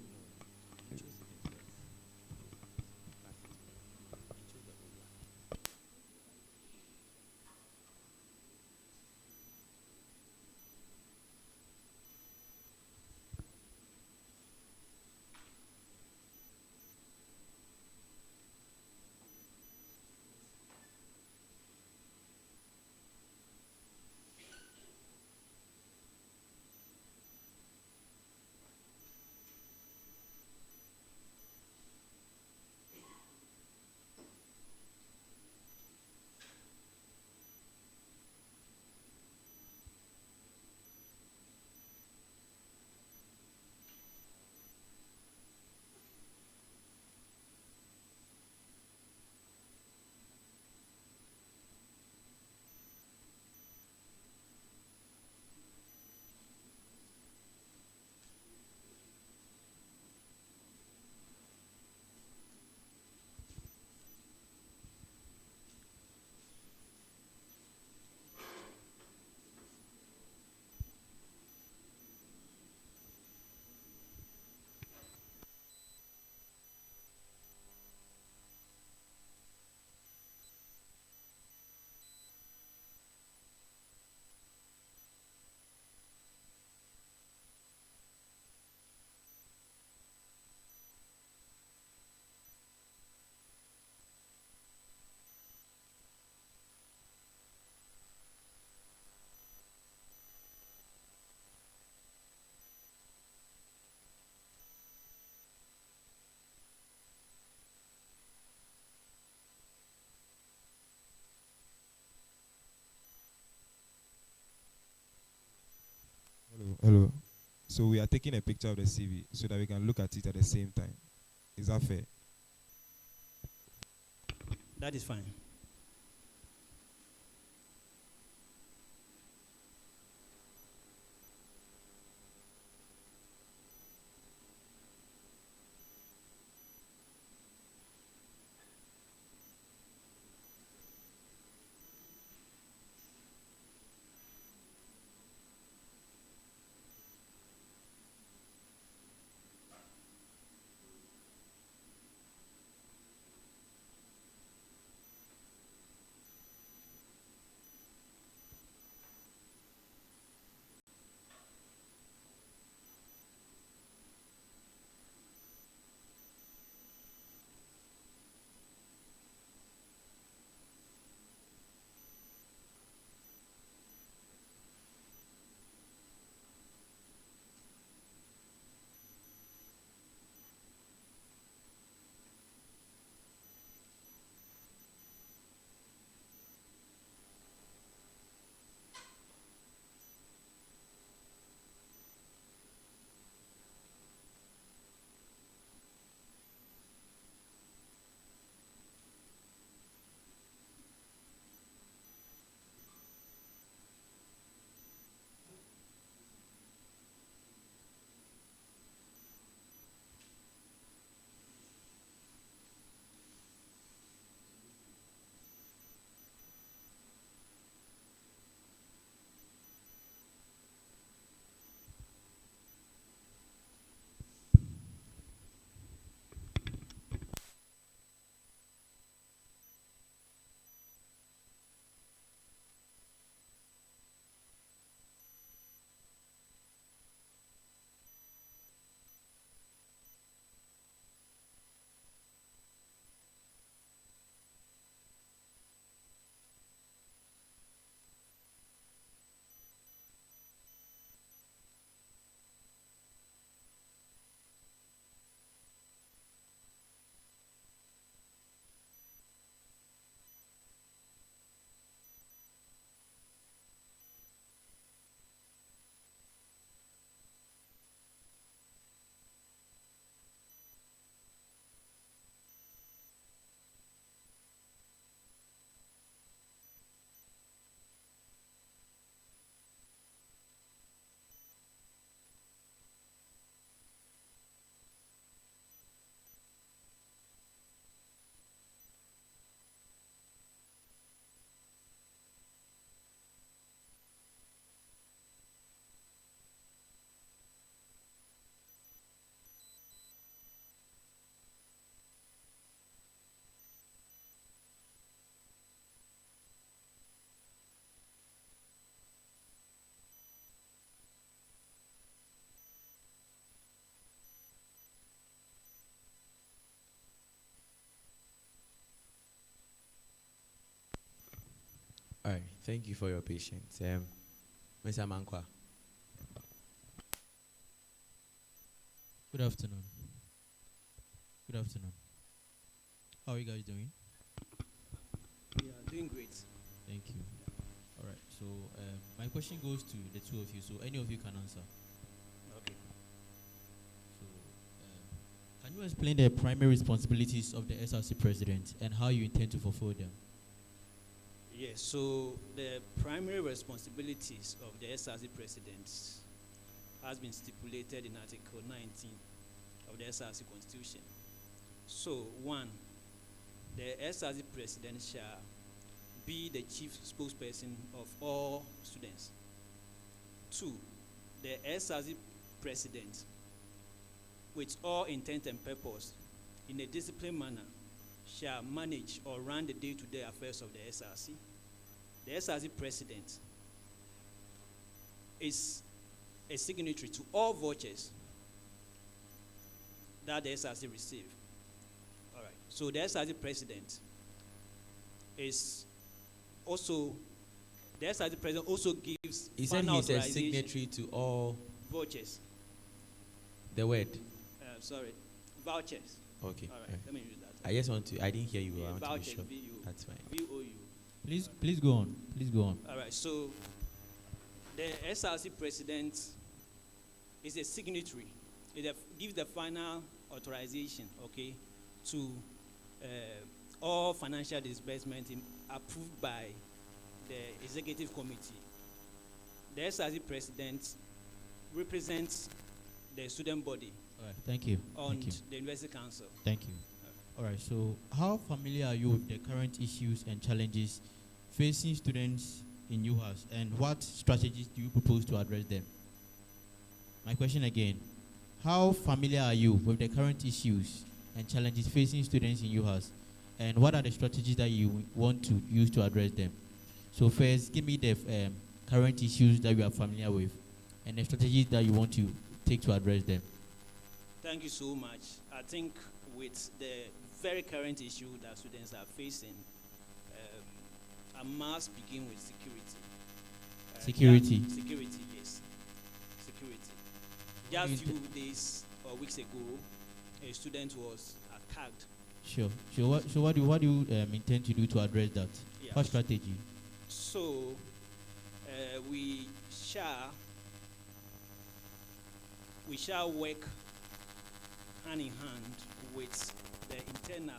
Hello. So we are taking a picture of the CV so that we can look at it at the same time. Is that fair? That is fine. All right, thank you for your patience. Mr. Mankwa. Good afternoon. Good afternoon. How are you guys doing? We are doing great. Thank you. All right, so my question goes to the two of you, so any of you can answer. Okay. So, can you explain the primary responsibilities of the SRC president and how you intend to fulfill them? Yes, so the primary responsibilities of the SRC president has been stipulated in Article 19 of the SRC Constitution. So, one, the SRC president shall be the chief spokesperson of all students. Two, the SRC president, with all intent and purpose, in a disciplined manner, shall manage or run the day-to-day affairs of the SRC. The SRC president is a signatory to all vouchers that the SRC receive. All right. So the SRC president is also, the SRC president also gives He said he's a signatory to all vouchers. The word? Sorry, vouchers. Okay. All right. Let me use that. I just want to, I didn't hear you. I want vouchers, to be sure. VU, That's fine. VOU. Please go on. Please go on. All right. So the SRC president is a signatory. It gives the final authorization, okay, to all financial disbursement approved by the executive committee. The SRC president represents the student body. All right, thank you. On Thank you. the university council. Thank you. All right, so how familiar are you with the current issues and challenges facing students in UHAS, and what strategies do you propose to address them? My question again, how familiar are you with the current issues and challenges facing students in UHAS, and what are the strategies that you want to use to address them? So first, give me the current issues that you are familiar with and the strategies that you want to take to address them. Thank you so much. I think with the very current issue that students are facing, I must begin with security. Security? Security, yes. Security. Just few days or weeks ago, a student was attacked. Sure. So what do you intend to do to address that? Yeah. What strategy? So we shall work hand in hand with the internal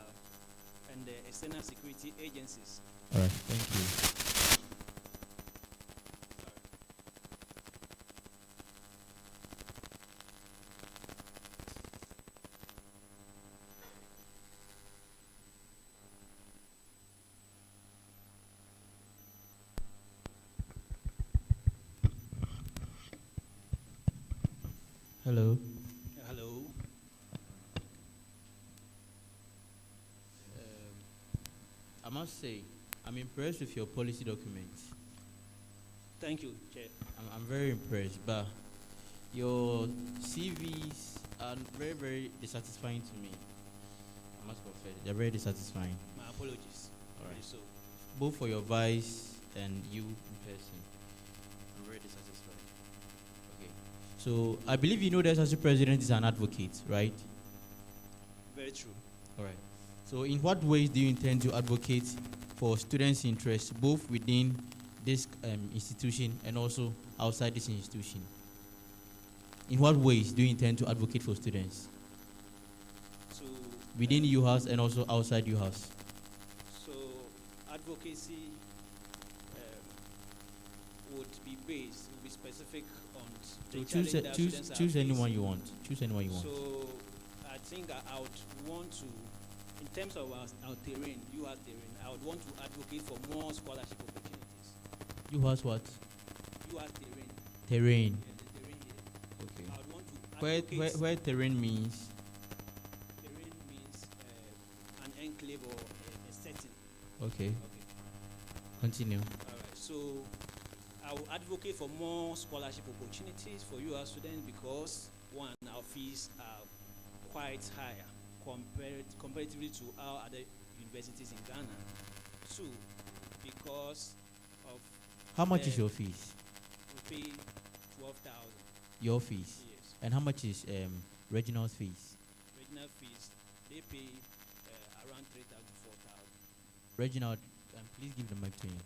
and the external security agencies. All right, thank you. Hello. Hello. I must say, I'm impressed with your policy documents. Thank you, Chair. I'm very impressed, but your CVs are very, very dissatisfying to me. I must confess, they're very dissatisfying. My apologies. All right. So, both for your vice and you in person. I'm very dissatisfied. Okay. So I believe you know the SRC president is an advocate, right? very true. All right. So in what ways do you intend to advocate for students' interests, both within this institution and also outside this institution? In what ways do you intend to advocate for students? So within UHAS and also outside UHAS? So advocacy would be based, would be specific on the challenge that students are choose anyone facing. you want. Choose anyone you want. So I think I would want to, in terms of our terrain, UHAS terrain, I would want to advocate for more scholarship opportunities. UHAS what? UHAS terrain. Terrain. Yeah, the terrain here. Okay. I would want to Where terrain means? Terrain means an enclave or a setting. Okay. Continue. All right. So I will advocate for more scholarship opportunities for UHAS students because one, our fees are quite higher comparatively to our other universities in Ghana. Two, because of How much is your fees? we pay 12,000. Your fees? Yes. And how much is Reginald's fees? Regional fees, they pay around 3,000 to 4,000. Reginald, please give the mic to him.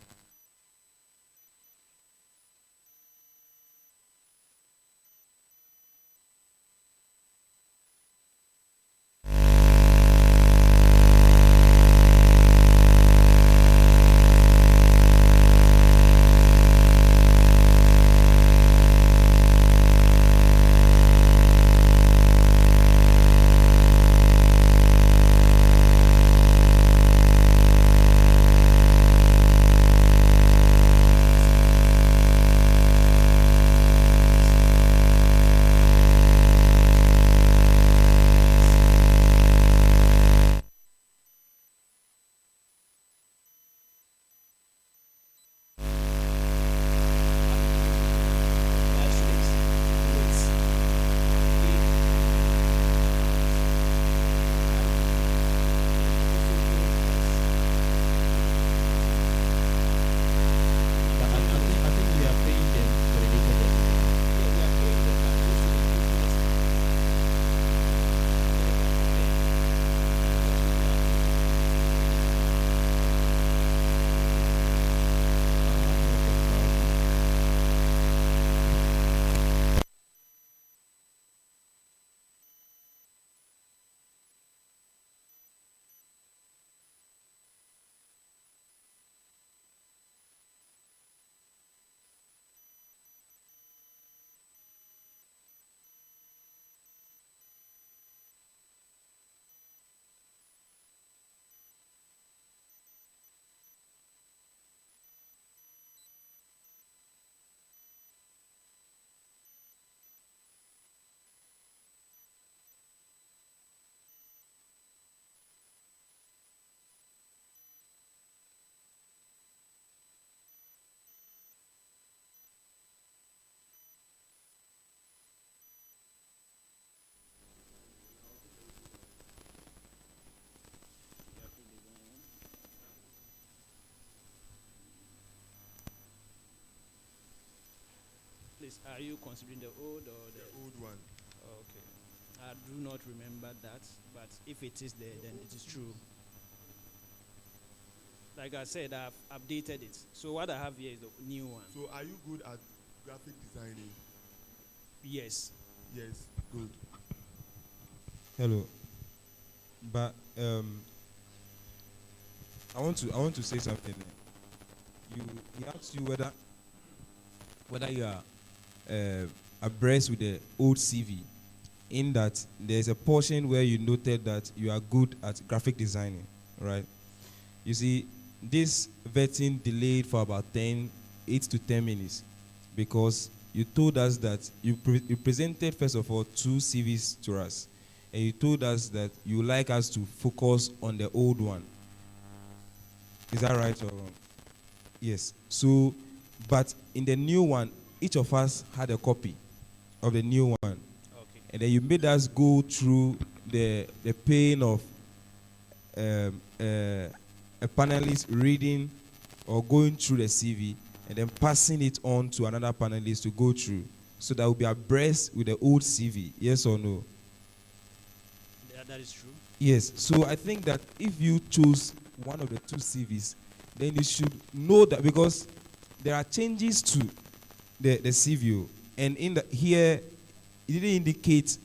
Please, are you considering the old or The old one. Okay. I do not remember that, but if it is there, then it is true. Like I said, I've updated it. So what I have here is the new one. So are you good at graphic designing? Yes. Yes, good. Hello. But I want to say something. He asked you whether you are abreast with the old CV, in that there's a portion where you noted that you are good at graphic designing, right? You see, this vetting delayed for about 8 to 10 minutes because you told us that you presented, first of all, 2 CVs to us, and you told us that you like us to focus on the old one. Is that right or wrong? Yes. So, but in the new one, each of us had a copy of the new one. Okay. And then you made us go through the pain of a panelist reading or going through the CV and then passing it on to another panelist to go through, so that we'll be abreast with the old CV. Yes or no? That is true. Yes. So I think that if you choose one of the 2 CVs, then you should know that, because there are changes to the CV, and in here it didn't indicate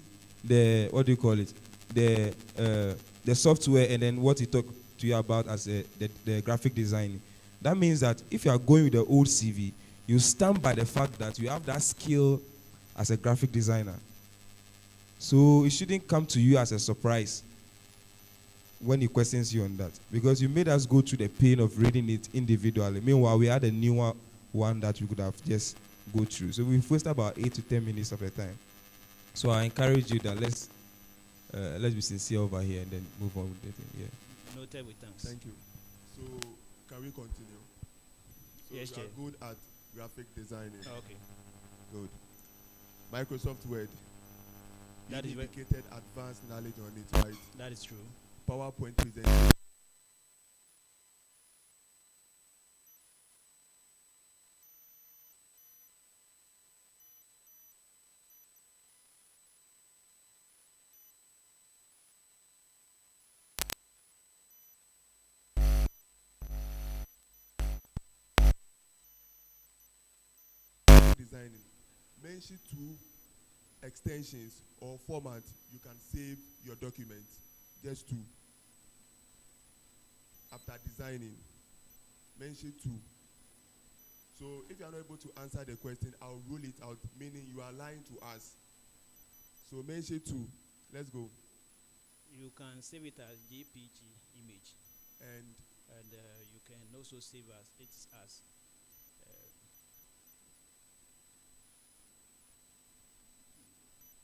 the, what do you call it, the software, and then what he talked to you about as the graphic design. That means that if you are going with the old CV, you stand by the fact that you have that skill as a graphic designer. So it shouldn't come to you as a surprise when he questions you on that, because you made us go through the pain of reading it individually. Meanwhile, we had a newer one that we could have just go through. So we've wasted about 8 to 10 minutes of the time. So I encourage you that let's be sincere over here and then move on with the thing. Yeah. Noted with thanks. Thank you. So can we continue? So Yes, you Chair. are good at graphic designing. Okay. Good. Microsoft Word. That you is very- indicated advanced knowledge on it, right? That is true. PowerPoint presentation. Designing. Mention 2 extensions or formats you can save your document. Just 2. After designing, mention 2. So if you are not able to answer the question, I'll rule it out, meaning you are lying to us. So mention 2. Let's go. You can save it as JPG image, And you can also save it as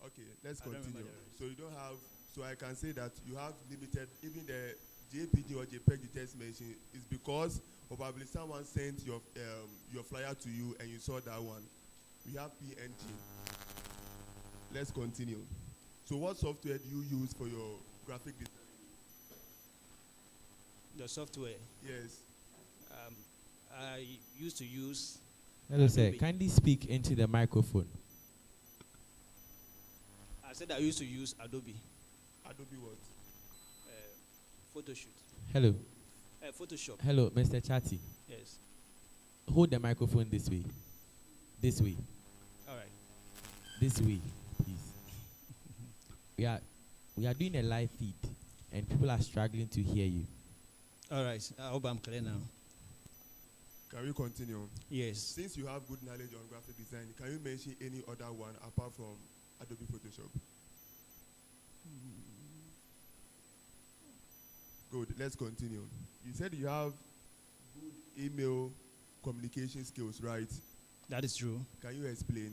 okay, let's I don't remember continue. the rest. So you don't have, so I can say that you have limited, even the JPG or JPEG you just mentioned is because probably someone sent your flyer to you and you saw that one. We have PNG. Let's continue. So what software do you use for your graphic design? the software. Yes. I used to use. Hello, sir. Adobe. Kindly speak into the microphone. I said I used to use Adobe. Adobe what? Photoshoot. Hello. Photoshop. Hello, Mr. Chatty. Yes. Hold the microphone this way. This way. All right. This way, please. we are doing a live feed, and people are struggling to hear you. All right. I hope I'm clear now. Can we continue? Yes. Since you have good knowledge on graphic design, can you mention any other one apart from Adobe Photoshop? Good, let's continue. You said you have good email communication skills, right? That is true. Can you explain?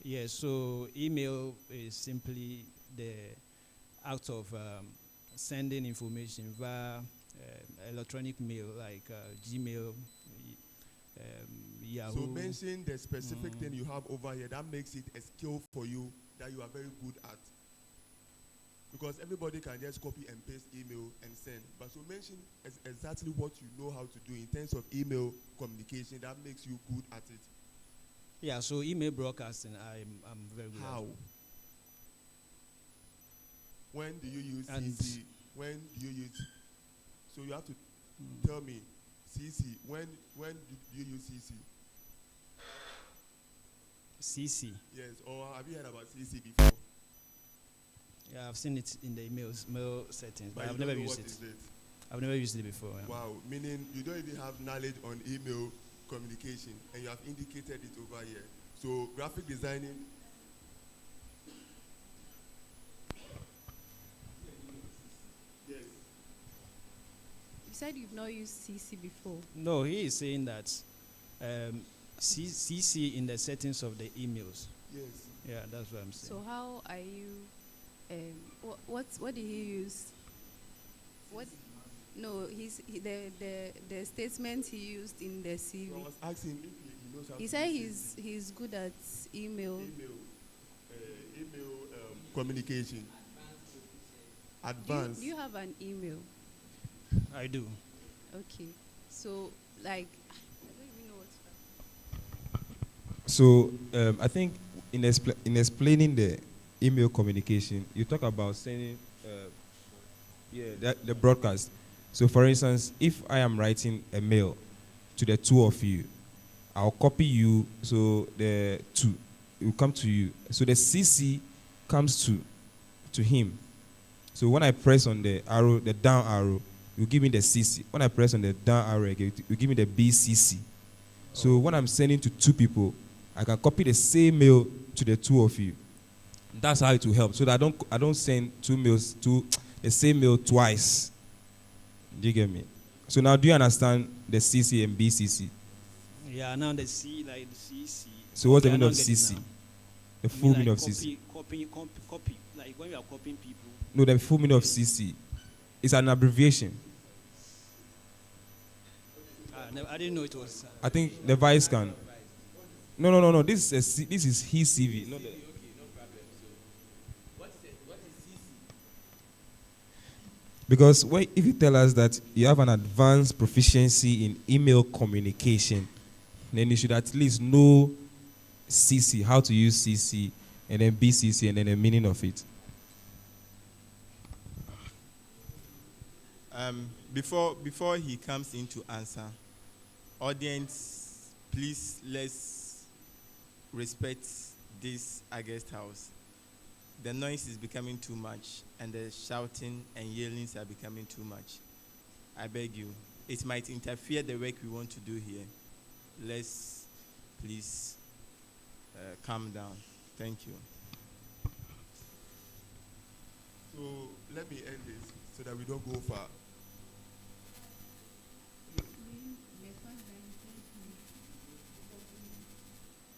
Yes. So email is simply the act of sending information via electronic mail like Gmail, Yahoo. So mention the specific thing you have over here that makes it a skill for you that you are very good at. Because everybody can just copy and paste email and send. But so mention exactly what you know how to do in terms of email communication that makes you good at it. Yeah, so email broadcasting, I'm very good. How? When do you use And CC? When do you use? So you have to tell me, CC. When do you use CC? CC. Yes. Or have you heard about CC before? Yeah, I've seen it in the mail settings, but you I've don't never know used what it. is it. I've never used it before. Yeah. Wow. Meaning you don't even have knowledge on email communication, and you have indicated it over here. So graphic designing. Yes. You said you've not used CC before. No, he is saying that CC in the settings of the emails. Yes. Yeah, that's what I'm saying. So how are you? What did he use? What? No, the statement he used in the CV. So I was asking if he knows how He to said use he's good at email. email communication. Advanced. Do you have an email? I do. Okay. So like, I don't even know what to So I think in explaining the email communication, you talk about sending the broadcast. So for instance, if I am writing a mail to the two of you, I'll copy you, so the two will come to you. So the CC comes to him. So when I press on the arrow, the down arrow, you give me the CC. When I press on the down arrow again, you give me the BCC. So when I'm sending to two people, I can copy the same mail to the two of you. That's how it will help. So that I don't send two mails to the same mail twice. Do you get me? So now do you understand the CC and BCC? Yeah, now the C, like the CC. So what's the Okay, meaning I of now get it CC? now. The You full mean meaning of like CC. Copy. Like when you are copying people. No, the full meaning of CC. It's an abbreviation. I didn't know it was. I think the vice can. No. This is his CV. Not the, because if you tell us that you have an advanced proficiency in email communication, then you should at least know CC, how to use CC, and then BCC, and then the meaning of it. Before he comes in to answer, audience, please let's respect this guest house. The noise is becoming too much, and the shouting and yellings are becoming too much. I beg you, it might interfere the work we want to do here. Let's please calm down. Thank you. So let me end this so that we don't go far.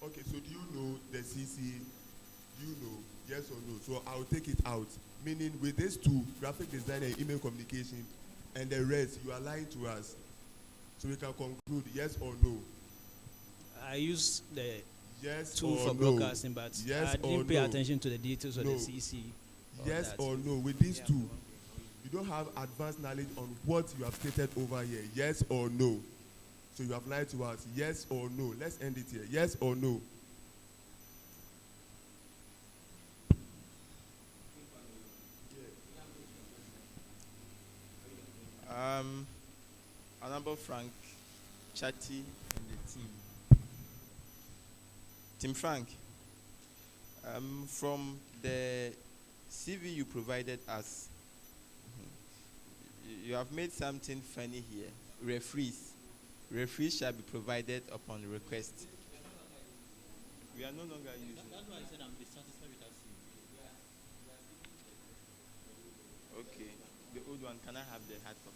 Okay, so do you know the CC? Do you know? Yes or no? So I'll take it out. Meaning with these two, graphic design and email communication, and the rest, you are lying to us. So we can conclude yes or no. I use the Yes tool or for no. broadcasting, but Yes I didn't or pay no. attention to the details of No. the CC. Yes that. or no. With these two, you don't have advanced knowledge on what you have stated over here. Yes or no. So you have lied to us. Yes or no. Let's end it here. Yes or no. Honorable Frank, Chatty, and the team. Team Frank, from the CV you provided us, you have made something funny here. Referees. Referees shall be provided upon request. We are no longer using. That's why I said I'm dissatisfied with that CV. Okay. The old one, can I have the hard copy?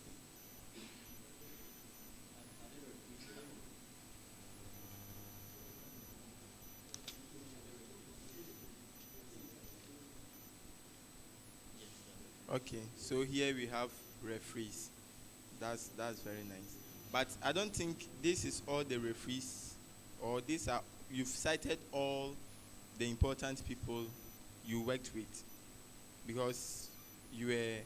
Okay, so here we have referees. That's very nice. But I don't think this is all the referees, or these are, you've cited all the important people you worked with, because you were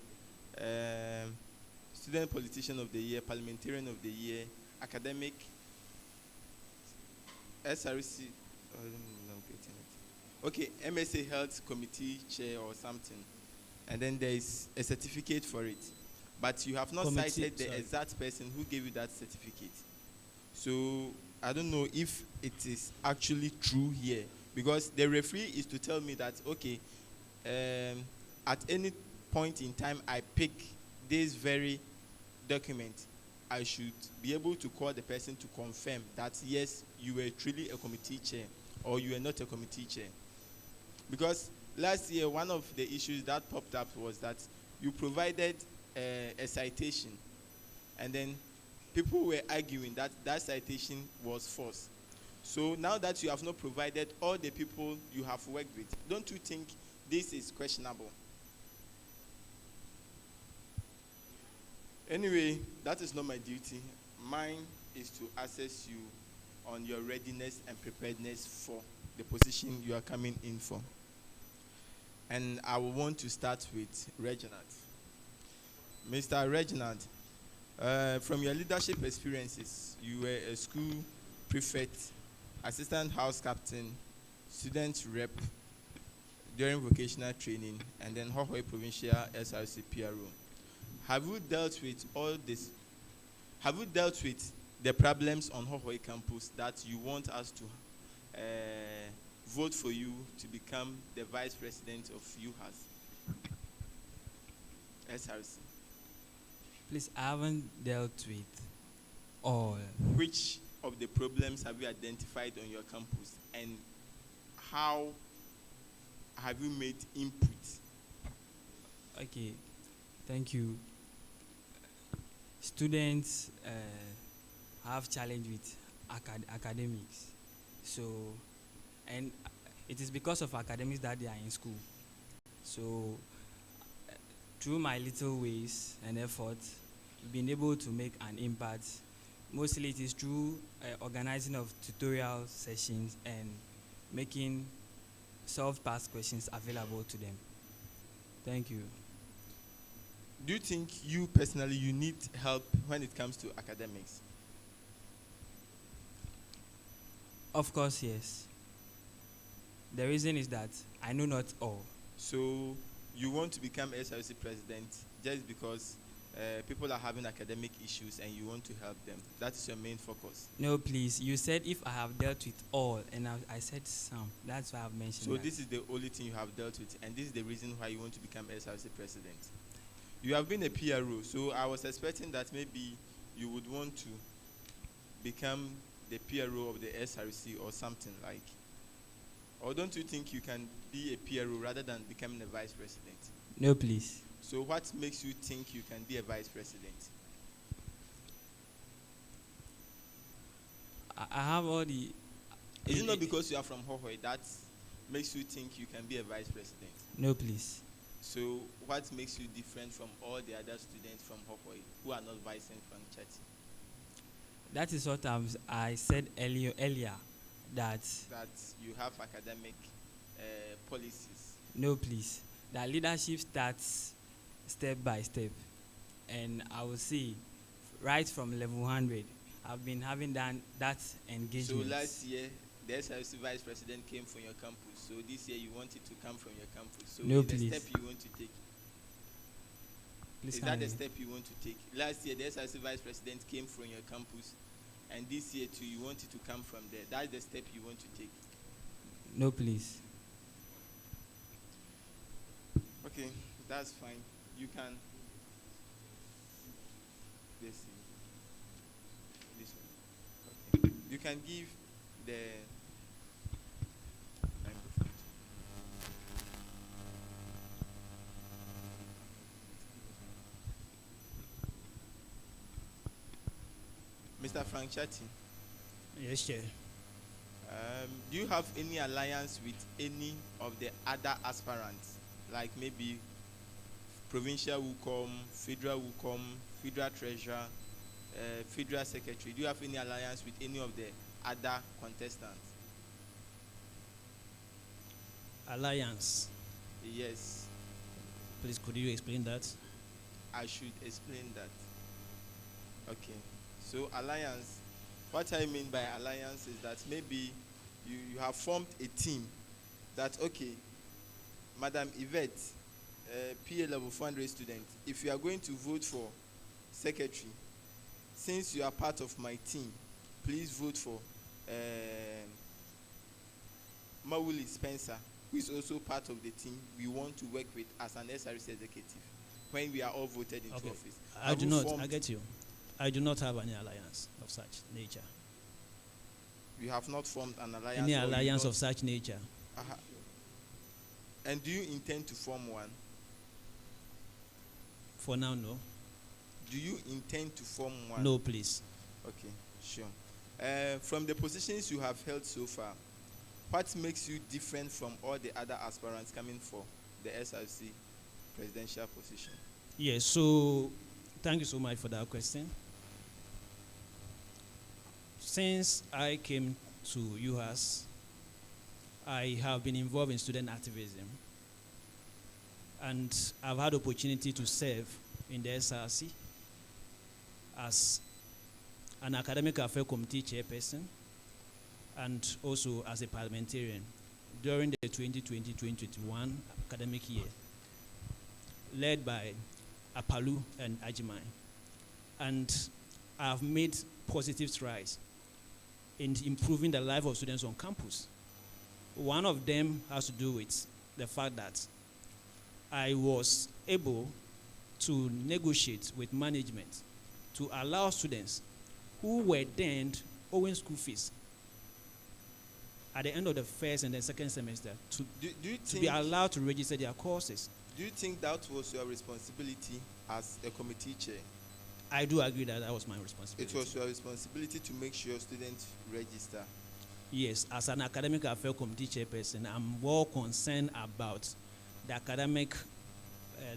student politician of the year, parliamentarian of the year, academic, SRC I don't know getting it. Okay, MSA Health Committee Chair or something, and then there is a certificate for it, but you have not Committee, cited the sorry. exact person who gave you that certificate. So I don't know if it is actually true here, because the referee is to tell me that okay, at any point in time I pick this very document, I should be able to call the person to confirm that yes, you were truly a committee chair or you were not a committee chair. Because last year, one of the issues that popped up was that you provided a citation, and then people were arguing that that citation was false. So now that you have not provided all the people you have worked with, don't you think this is questionable? Anyway, that is not my duty. Mine is to assess you on your readiness and preparedness for the position you are coming in for. And I will want to start with Reginald. Mr. Reginald, from your leadership experiences, you were a school prefect, assistant house captain, student rep during vocational training, and then Hohoi Provincial SRC PRO. Have you dealt with all this? Have you dealt with the problems on Hohoi campus that you want us to vote for you to become the vice president of UHAS? SRC. Please, I haven't dealt with all. Which of the problems have you identified on your campus, and how have you made input? Okay, thank you. Students have challenge with academics, so, and it is because of academics that they are in school. So through my little ways and efforts, we've been able to make an impact. Mostly it is through organizing of tutorial sessions and making solved past questions available to them. Thank you. Do you think you personally you need help when it comes to academics? Of course, yes. The reason is that I know not all. So you want to become SRC president just because people are having academic issues and you want to help them. That is your main focus. No, please. You said if I have dealt with all, and I said some. That's why I've mentioned So that. this is the only thing you have dealt with, and this is the reason why you want to become SRC president. You have been a PRO, so I was expecting that maybe you would want to become the PRO of the SRC or something like. Or don't you think you can be a PRO rather than becoming a vice president? No, please. So what makes you think you can be a vice president? I have all the... Is it not because you are from Hohoi that makes you think you can be a vice president? No, please. So what makes you different from all the other students from Hohoi who are not vice and from Chati? That is what I said earlier that you have academic policies. No, please. That leadership starts step by step, and I will see right from level 100 I've been having that engagement. So last year the SRC vice president came from your campus, so this year you want it to come from your campus. So no, the please. step you want to take. Please, is that the step you want to take? Last year the SRC vice president came from your campus, and this year too you want it to come from there. That's the step you want to take. No, please. Okay, that's fine. You can. This one. Okay. You can give the microphone. Mr. Frank Chati. Yes, Chair. Do you have any alliance with any of the other aspirants, like maybe provincial will come, federal will come, federal treasurer, federal secretary? Do you have any alliance with any of the other contestants? Alliance. Yes. Please, could you explain that? I should explain that. Okay. So alliance, what I mean by alliance is that maybe you have formed a team that, okay, Madam Yvette, PA level 400 student, if you are going to vote for secretary, since you are part of my team, please vote for Mawuli Spencer, who is also part of the team we want to work with as an SRC executive when we are all voted into office. I get you. I do not have any alliance of such nature. You have not formed an alliance? Any alliance of such nature. And do you intend to form one? For now, no. Do you intend to form one? No, please. Okay, sure. From the positions you have held so far, what makes you different from all the other aspirants coming for the SRC presidential position? Yes, so thank you so much for that question. Since I came to UHAS, I have been involved in student activism, and I've had opportunity to serve in the SRC as an academic affairs committee chairperson and also as a parliamentarian during the 2020-2021 academic year, led by Apalu and Ajimai. And I've made positive strides in improving the life of students on campus. One of them has to do with the fact that I was able to negotiate with management to allow students who were then owing school fees at the end of the first and the second semester to be allowed to register their courses. Do you think that was your responsibility as a committee chair? I do agree that was my responsibility. It was your responsibility to make sure students register. Yes, as an academic affairs committee chairperson, I'm more concerned about the academic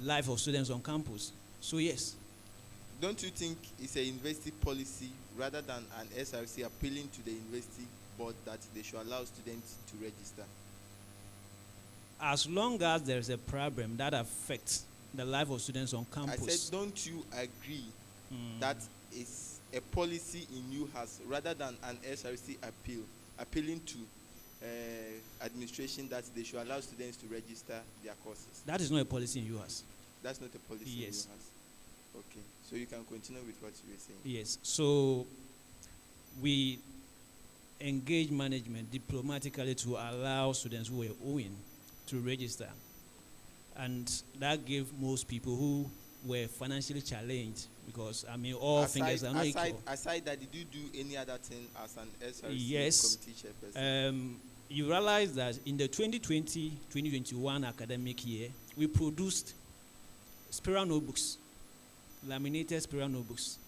life of students on campus. So yes. Don't you think it's a university policy rather than an SRC appealing to the university board that they should allow students to register? As long as there's a problem that affects the life of students on campus. I said, don't you agree that is a policy in UHAS rather than an SRC appealing to administration that they should allow students to register their courses? That is not a policy in UHAS. That's not a policy in UHAS. Okay, so you can continue with what you were saying. Yes, so we engage management diplomatically to allow students who were owing to register. And that gave most people who were financially challenged, because I mean all fingers are not equal. Aside that, did you do any other thing as an SRC committee chairperson? You realize that in the 2020-2021 academic year, we produced spiral notebooks, laminated spiral notebooks,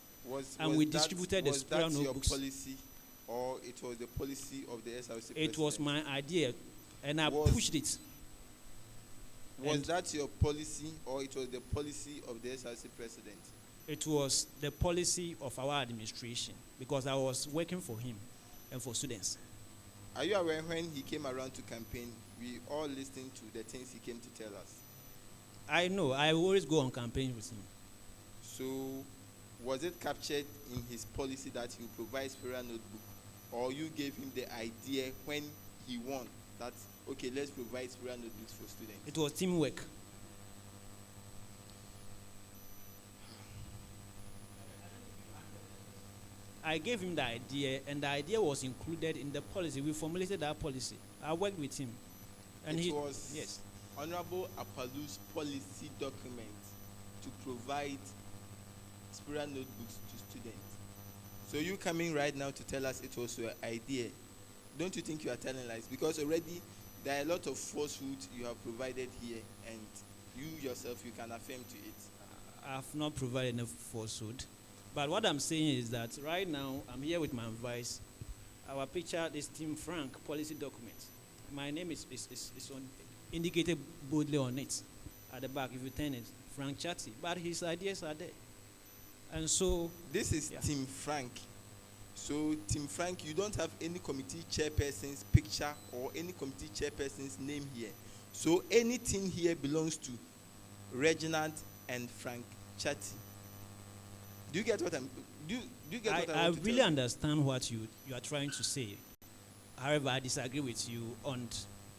and we distributed the spiral notebooks. Was that your policy, or it was the policy of the SRC president? It was my idea, and I pushed it. Was that your policy, or it was the policy of the SRC president? It was the policy of our administration, because I was working for him and for students. Are you aware when he came around to campaign, we all listened to the things he came to tell us? I know. I always go on campaign with him. So, was it captured in his policy that he would provide spiral notebook, or you gave him the idea when he won that, okay, let's provide spiral notebooks for students? It was teamwork. I gave him the idea, and the idea was included in the policy. We formulated that policy. I worked with him. And it was Honorable Apalu's policy document to provide spiral notebooks to students. So you coming right now to tell us it was your idea. Don't you think you are telling lies? Because already there are a lot of falsehoods you have provided here, and you yourself, you can affirm to it. I have not provided enough falsehood. But what I'm saying is that right now, I'm here with my vice. Our picture is Team Frank policy document. My name is indicated boldly on it at the back. If you turn it, Frank Chatty. But his ideas are there. And so this is Team Frank. So Team Frank, you don't have any committee chairperson's picture or any committee chairperson's name here. So anything here belongs to Reginald and Frank Chatty. Do you get what I'm? Do you get what I really understand what you are trying to say. However, I disagree with you on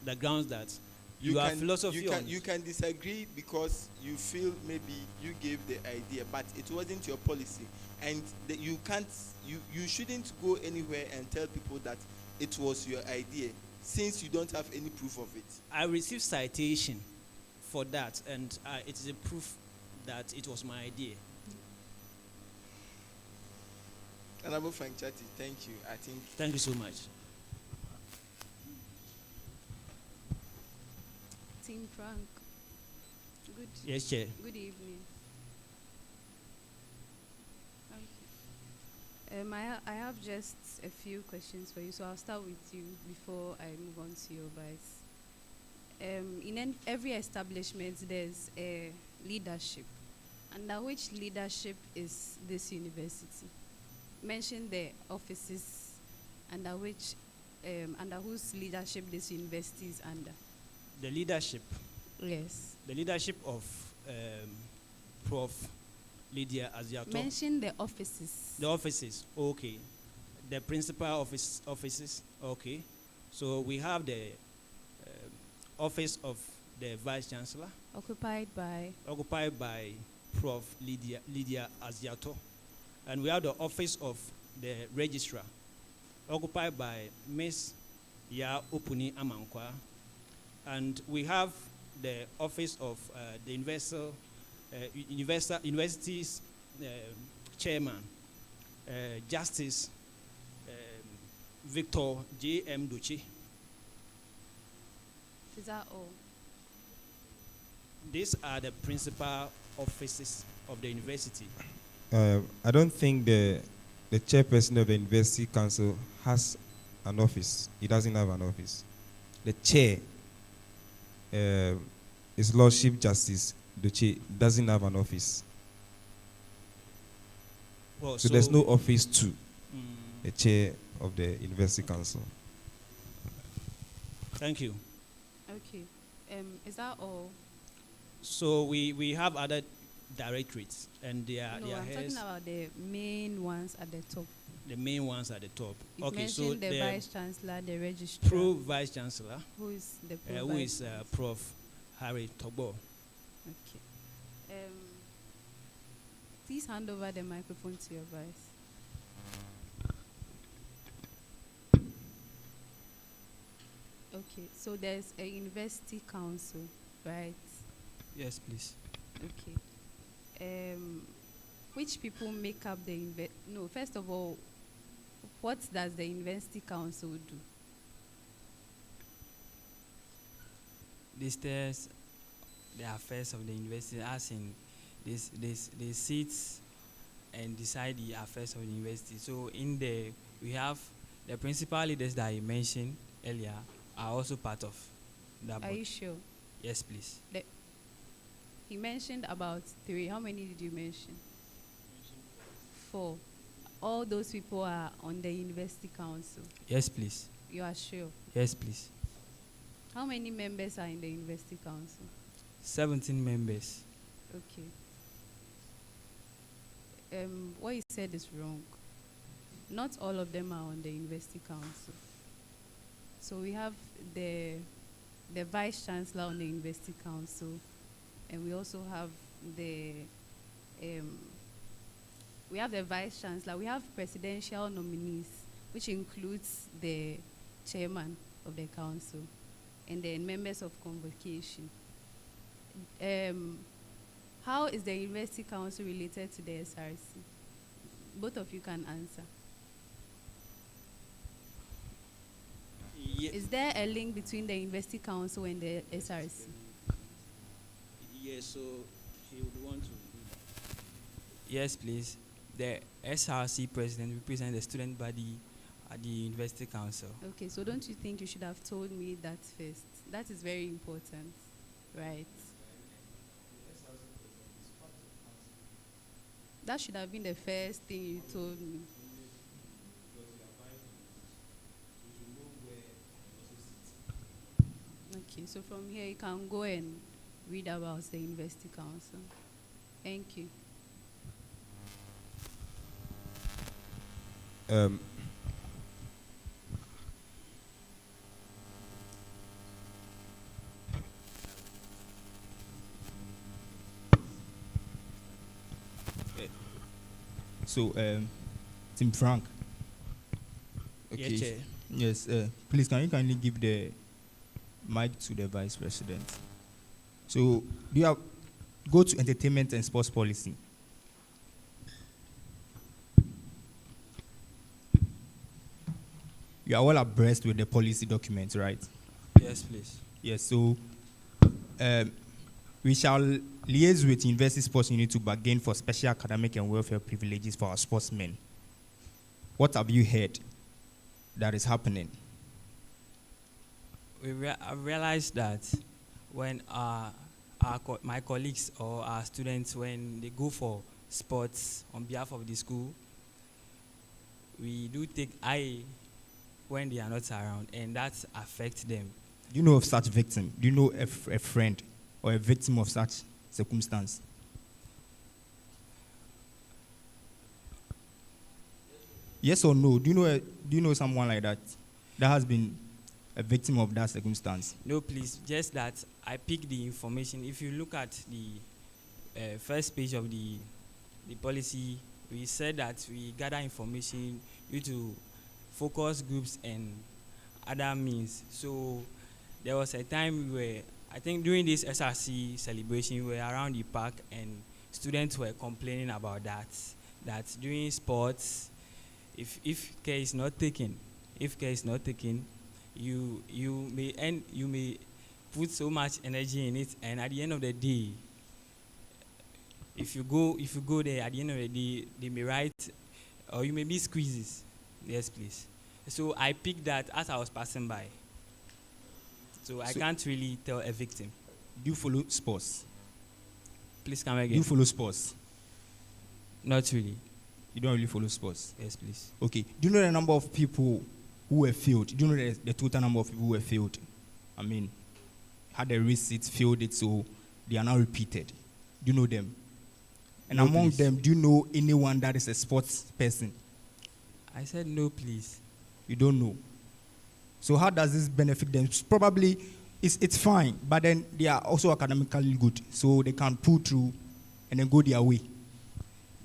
the grounds that your philosophy you can disagree because you feel maybe you gave the idea, but it wasn't your policy, and you shouldn't go anywhere and tell people that it was your idea since you don't have any proof of it. I received citation for that, and it is a proof that it was my idea. Honorable Frank Chatti, thank you. Thank you so much. Team Frank. Good. Yes, Chair. Good evening. Okay. I have just a few questions for you, so I'll start with you before I move on to your vice. In every establishment, there's a leadership. Under which leadership is this university? Mention the offices under whose leadership this university is under. The leadership. Yes. The leadership of Prof. Lydia Aziato. Mention the offices. The offices, okay. The principal offices, okay. So we have the office of the Vice Chancellor. Occupied by Prof. Lydia Aziato. And we have the office of the Registrar, occupied by Ms. Ya Opuni Amankwa. And we have the office of the university's chairman, Justice Victor J.M. Duchi. Is that all? These are the principal offices of the university. I don't think the chairperson of the University Council has an office. He doesn't have an office. The chair, His Lordship Justice Duchi, doesn't have an office. Well, so there's no office to the chair of the University Council. Thank you. Okay. Is that all? So we have other directorates, and they are. No, they are I'm talking about the main ones at the top. The main ones at the top. You've okay, so mentioned the Vice Chancellor, the Registrar. Pro Vice Chancellor. Who is the who is Prof. Harry Togbo. Okay. Please hand over the microphone to your Vice. Okay, so there's a university council, right? Yes, please. Okay. Which people make up the no, first of all, what does the university council do? This tests the affairs of the university, as in they sit and decide the affairs of the university. So in there we have the principal leaders that you mentioned earlier are also part of that. Are you sure? Yes, please. He mentioned about 3. How many did you mention? 4. All those people are on the university council. Yes, please. You are sure? Yes, please. How many members are in the university council? 17 members. Okay. What you said is wrong. Not all of them are on the university council. So we have the Vice Chancellor on the university council, and we also have the Vice Chancellor. We have presidential nominees, which includes the chairman of the council, and then members of convocation. How is the university council related to the SRC? Both of you can answer. Is there a link between the university council and the SRC? Yes, so he would want to do that. Yes, please. The SRC president represents the student body at the university council. Okay, so don't you think you should have told me that first? That is very important, right? That should have been the first thing you told me. Okay, so from here you can go and read about the university council. Thank you. So, Tim Frank. Yeah, Chair. Yes, please, can you kindly give the mic to the Vice President? So, go to entertainment and sports policy. You are all abreast with the policy document, right? Yes, please. Yes, so we shall liaise with University Sports Unit to bargain for special academic and welfare privileges for our sportsmen. What have you heard that is happening? I realized that when my colleagues or our students, when they go for sports on behalf of the school, we do take eye when they are not around, and that affects them. Do you know of such victim? Do you know a friend or a victim of such circumstance? Yes or no? Do you know someone like that has been a victim of that circumstance? No, please. Just that I picked the information. If you look at the first page of the policy, we said that we gather information due to focus groups and other means. So there was a time where I think during this SRC celebration, we were around the park and students were complaining about that during sports, if care is not taken, you may put so much energy in it, and at the end of the day, if you go there, at the end of the day, they may write, or you may be squeezes. Yes, please. So I picked that as I was passing by. So I can't really tell a victim. Do you follow sports? Please come again. Do you follow sports? Not really. You don't really follow sports? Yes, please. Okay. Do you know the number of people who were failed? Do you know the total number of people who were failed? I mean, had a receipt, failed it, so they are now repeated. Do you know them? And No, among please. them, do you know anyone that is a sports person? I said no, please. You don't know. So how does this benefit them? Probably it's fine, but then they are also academically good, so they can pull through and then go their way.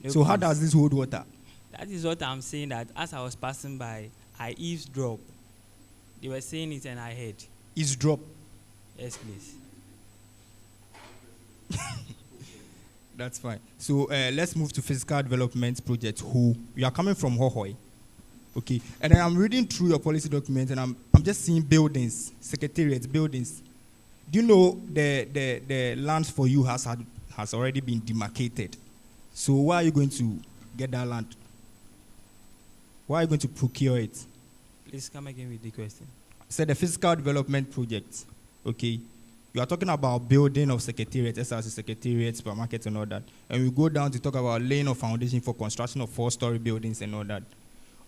No, So how please. does this hold water? That is what I'm saying, that as I was passing by, I eavesdropped. They were saying it and I heard. Eavesdrop. Yes, please. That's fine. So let's move to physical development project. You are coming from Hohoi, okay? And then I'm reading through your policy document, and I'm just seeing buildings, secretariats, buildings. Do you know the land for UHAS has already been demarcated? So why are you going to get that land? Why are you going to procure it? Please come again with the question. So the physical development project, okay? You are talking about building of secretariats, SRC secretariats, supermarkets and all that. And we go down to talk about laying of foundation for construction of 4-story buildings and all that.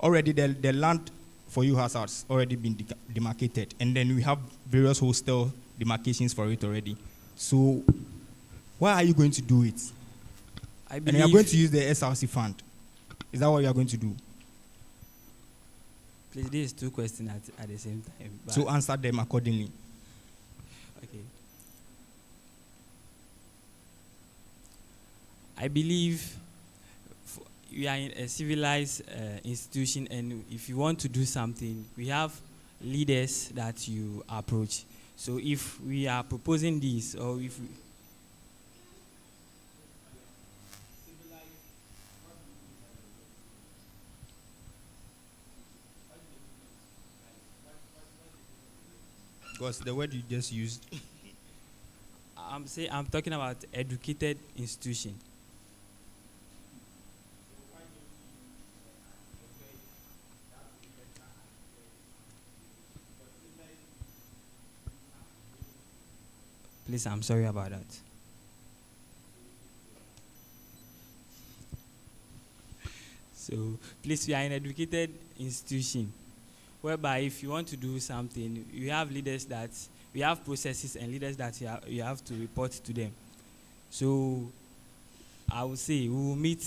Already the land for UHAS has already been demarcated. And then we have various hostel demarcations for it already. So why are you going to do it? I And you are going to use the SRC fund. Is that what you are going to do? Please, this is two questions at the same time. but- So answer them accordingly. Okay. I believe we are in a civilized institution, and if you want to do something, we have leaders that you approach. So if we are proposing this, or if we, Because the word you just used. I'm talking about educated institution. Please, I'm sorry about that. So, please, we are an educated institution, whereby if you want to do something, you have leaders that, we have processes and leaders that you have to report to them. So, I would say we will meet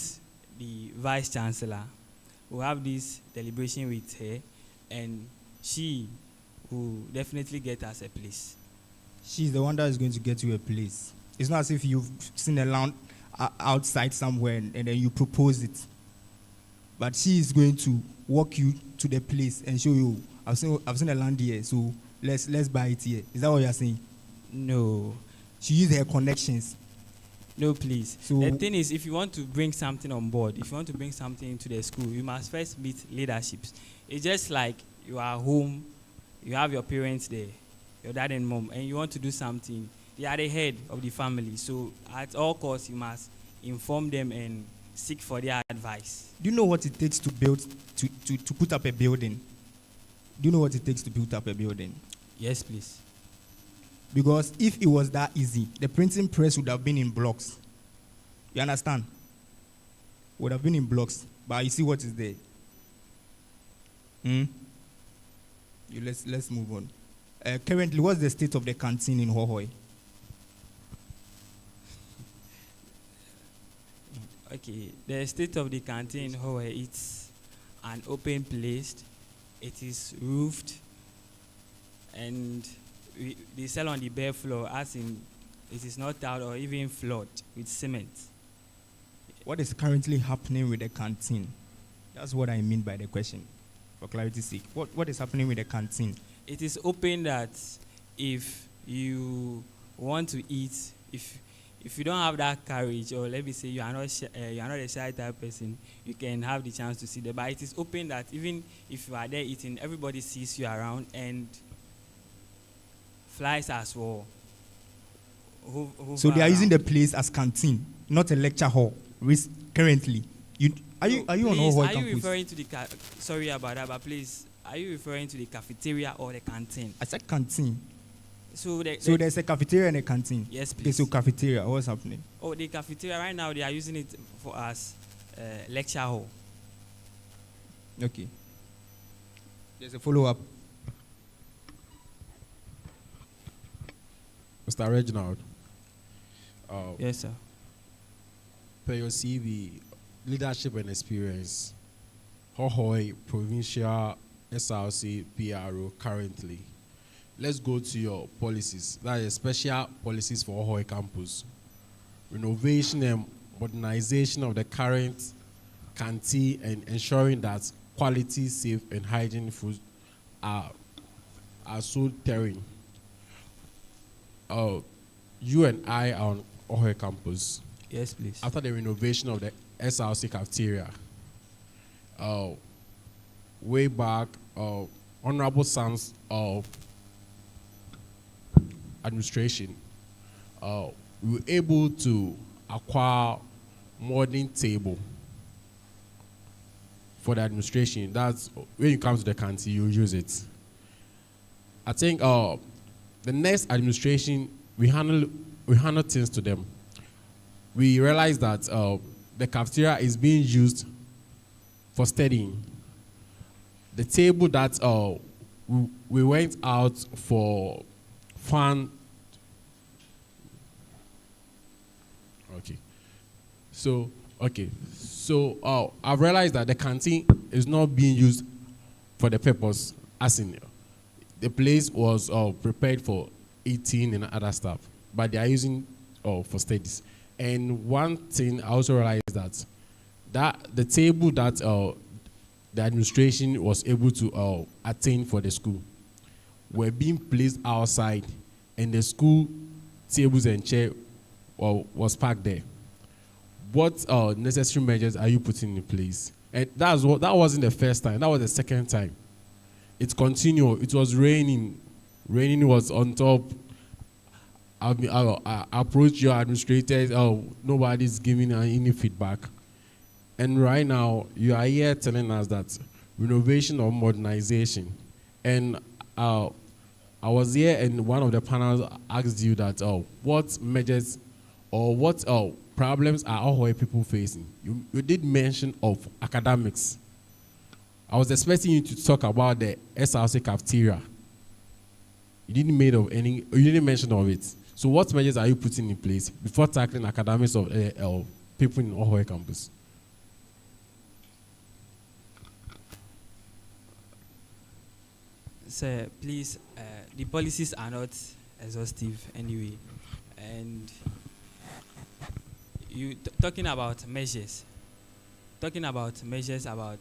the Vice Chancellor. We'll have this deliberation with her, and she will definitely get us a place. She's the one that is going to get you a place. It's not as if you've seen a land outside somewhere and then you propose it. but she is going to walk you to the place and show you, I've seen a land here, so let's buy it here. Is that what you're saying? No. She used her connections. No, please. So the thing is, if you want to bring something on board, if you want to bring something into the school, you must first meet leaderships. It's just like you are home, you have your parents there, your dad and mom, and you want to do something. They are the head of the family, so at all costs, you must inform them and seek for their advice. Do you know what it takes to build, to put up a building? Do you know what it takes to build up a building? Yes, please. Because if it was that easy, the printing press would have been in blocks. You understand? Would have been in blocks. But you see what is there. Let's move on. Currently, what's the state of the canteen in Hohoi? Okay, the state of the canteen in Hohoi, it's an open place. It is roofed, and they sell on the bare floor, as in it is not tiled or even floored with cement. What is currently happening with the canteen? That's what I mean by the question, for clarity's sake. What is happening with the canteen? It is open that if you want to eat, if you don't have that courage, or let me say you are not a shy type person, you can have the chance to sit there. But it is open that even if you are there eating, everybody sees you around, and flies as well. So they are using the place as canteen, not a lecture hall. Currently, are you on Hohoi campus? Are you referring to the sorry about that, but please, are you referring to the cafeteria or the canteen? I said canteen. So there's a cafeteria and a canteen. Yes, please. Okay, so cafeteria, what's happening? Oh, the cafeteria right now, they are using it for as lecture hall. Okay. There's a follow-up. Mr. Reginald. Yes, sir. Per your CV, leadership and experience, Hohoi, provincial, SRC, PRO currently. Let's go to your policies. That is special policies for Hohoi campus. Renovation and modernization of the current canteen and ensuring that quality, safe, and hygiene food are so terrain. You and I are on Hohoi campus. Yes, please. After the renovation of the SRC cafeteria, way back, honorable sons of administration, we were able to acquire modern table for the administration. That's when you come to the canteen, you use it. I think the next administration, we handle things to them. We realized that the cafeteria is being used for studying. The table that we went out for fun. Okay. So I've realized that the canteen is not being used for the purpose, as in the place was prepared for eating and other stuff, but they are using for studies. And one thing I also realized that the table that the administration was able to attain for the school were being placed outside, and the school tables and chair was parked there. What necessary measures are you putting in place? And that wasn't the first time. That was the second time. It continued. It was raining. Raining was on top. I approached your administrators. Nobody's giving any feedback. And right now, you are here telling us that renovation or modernization. And I was here, and one of the panels asked you that what measures or what problems are Hohoi people facing. You did mention of academics. I was expecting you to talk about the SRC cafeteria. You didn't mention of it. So what measures are you putting in place before tackling academics of people in Hohoi campus? Sir, please, the policies are not exhaustive anyway. And you talking about measures. talking about measures about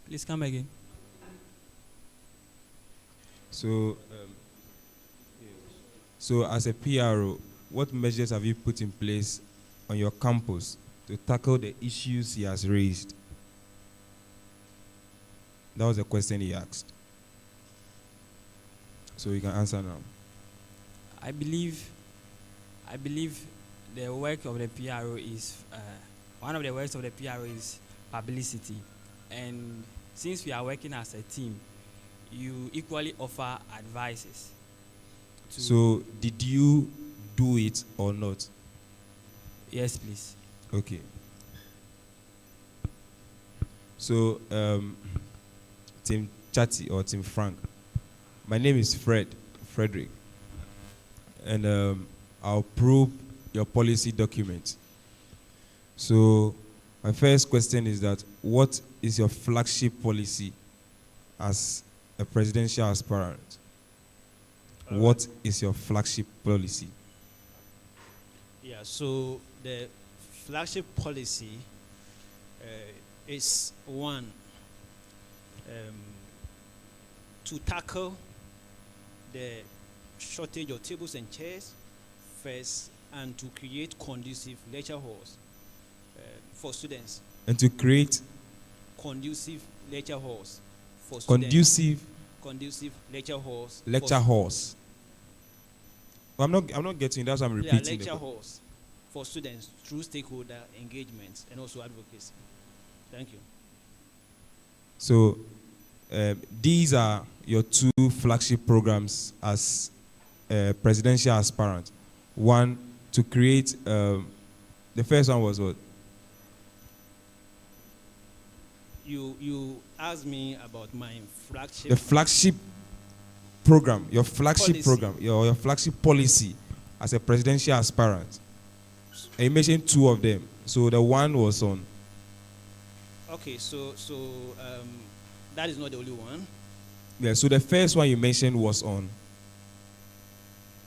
please come again. So as a PRO, what measures have you put in place on your campus to tackle the issues he has raised? That was the question he asked. So you can answer now. I believe the work of the PRO is one of the works of the PRO is publicity, and since we are working as a team, you equally offer advices. So did you do it or not? Yes, please. Okay. So Team Chatty or Team Frank, my name is Frederick, and I'll probe your policy document. So my first question is that what is your flagship policy as a presidential aspirant? What is your flagship policy? Yeah, so the flagship policy is one, to tackle the shortage of tables and chairs first, and to create conducive lecture halls for students. And to create conducive lecture halls for students. Conducive lecture halls. Lecture halls. Well, I'm not getting. That's why I'm repeating. Lecture halls for students through stakeholder engagement and also advocacy. Thank you. So these are your two flagship programs as a presidential aspirant. One, to create. The first one was what? You asked me about my flagship. The flagship program, your flagship policy. program, your flagship policy as a presidential aspirant. And you mentioned two of them. So the one was on. Okay, so that is not the only one. Yeah. So the first one you mentioned was on.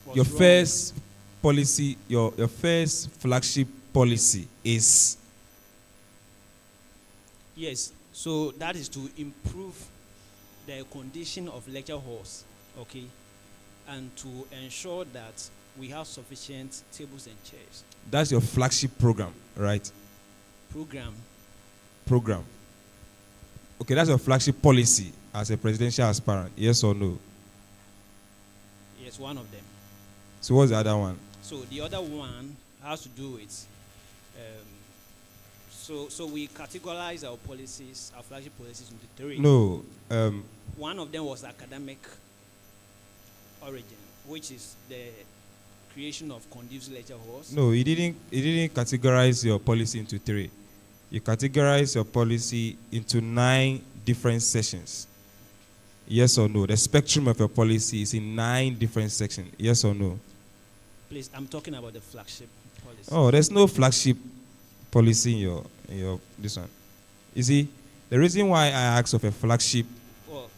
What's Your wrong? first policy, your first flagship policy is. Yes, so that is to improve the condition of lecture halls, okay, and to ensure that we have sufficient tables and chairs. That's your flagship program, right? Program. Okay, that's your flagship policy as a presidential aspirant, yes or no? Yes, one of them. So what's the other one? So the other one has to do with, so we categorize our policies, our flagship policies into three. No. One of them was academic origin, which is the creation of conducive lecture halls. No, you didn't categorize your policy into three. You categorize your policy into 9 different sections. Yes or no? The spectrum of your policy is in 9 different sections. Yes or no? Please, I'm talking about the flagship policy. Oh, there's no flagship policy in your this one. You see, the reason why I asked of a flagship. Well,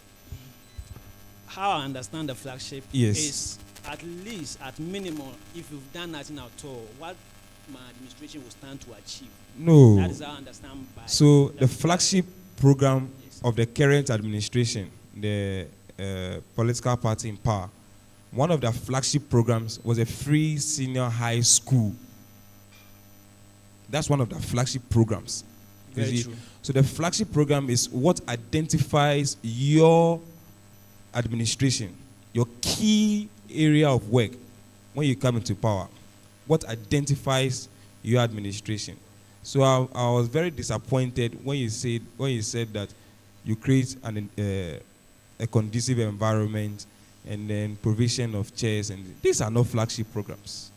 how I understand the flagship is at least, at minimum, if you've done nothing at all, what my administration will stand to achieve. No. That is how I understand by. So the flagship program of the current administration, the political party in power, one of the flagship programs was a free senior high school. That's one of the flagship programs. Very true. So the flagship program is what identifies your administration, your key area of work when you come into power. What identifies your administration. So I was very disappointed when you said that you create a conducive environment and then provision of chairs, and these are not flagship programs.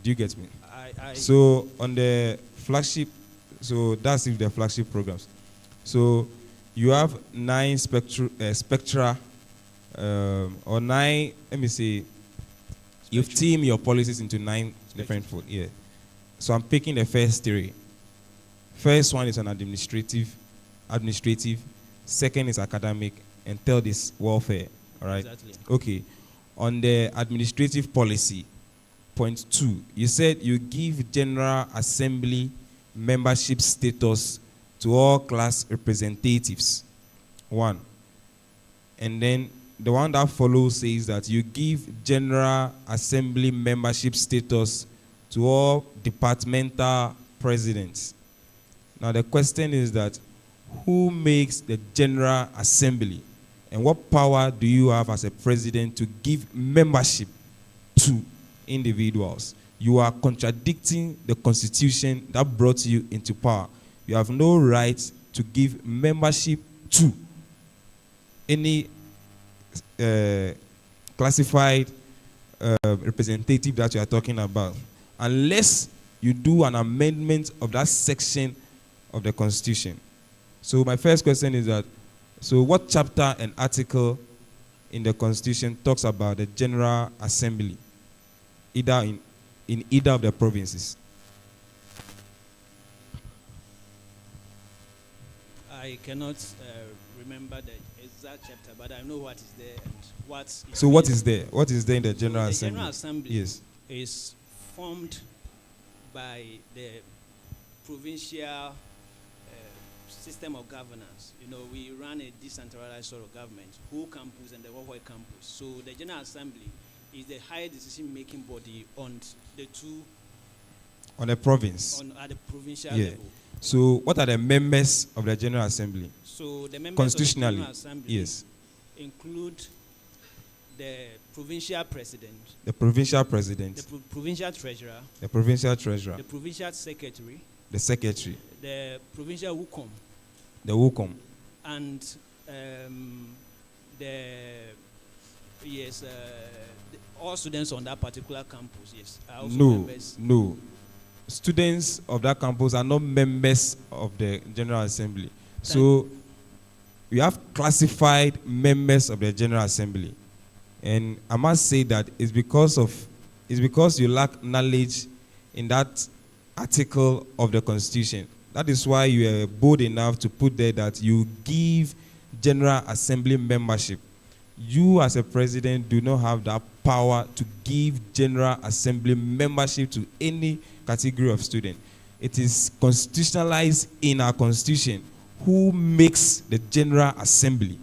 Do you get me? So on the flagship, so that's if the flagship programs. So you have 9 spectra, or 9. Let me see. You've teamed your policies into 9 different fold. Yeah. So I'm picking the first three. First one is an administrative. Second is academic, and third is welfare. All right. Exactly. Okay. On the administrative policy, point 2, you said you give General Assembly membership status to all class representatives. 1. And then the one that follows says that you give General Assembly membership status to all departmental presidents. Now the question is that who makes the General Assembly? And what power do you have as a president to give membership to individuals? You are contradicting the constitution that brought you into power. You have no right to give membership to any classified representative that you are talking about, unless you do an amendment of that section of the Constitution. So my first question is that, so what chapter and article in the Constitution talks about the General Assembly, either in either of the provinces? I cannot remember the exact chapter, but I know what is there and what is. So what is there? What is there in the General Assembly? The General Assembly Yes. is formed by the provincial system of governance. You know, we run a decentralized sort of government, whole campus and the Wahoi campus. So the General Assembly is the higher decision-making body on the two. On the province. At the provincial Yeah. level. So what are the members of the General Assembly? So the members constitutionally, of the General Assembly yes, include the provincial president, the provincial president, the provincial treasurer, the provincial treasurer, the provincial secretary, the secretary, the provincial WUCOM, the WUCOM, and all students on that particular campus. Yes, are also members. No. Students of that campus are not members of the General Assembly. So we have classified members of the General Assembly. And I must say that it's because you lack knowledge in that article of the Constitution. That is why you are bold enough to put there that you give General Assembly membership. You as a president do not have that power to give General Assembly membership to any category of student. It is constitutionalized in our Constitution who makes the General Assembly.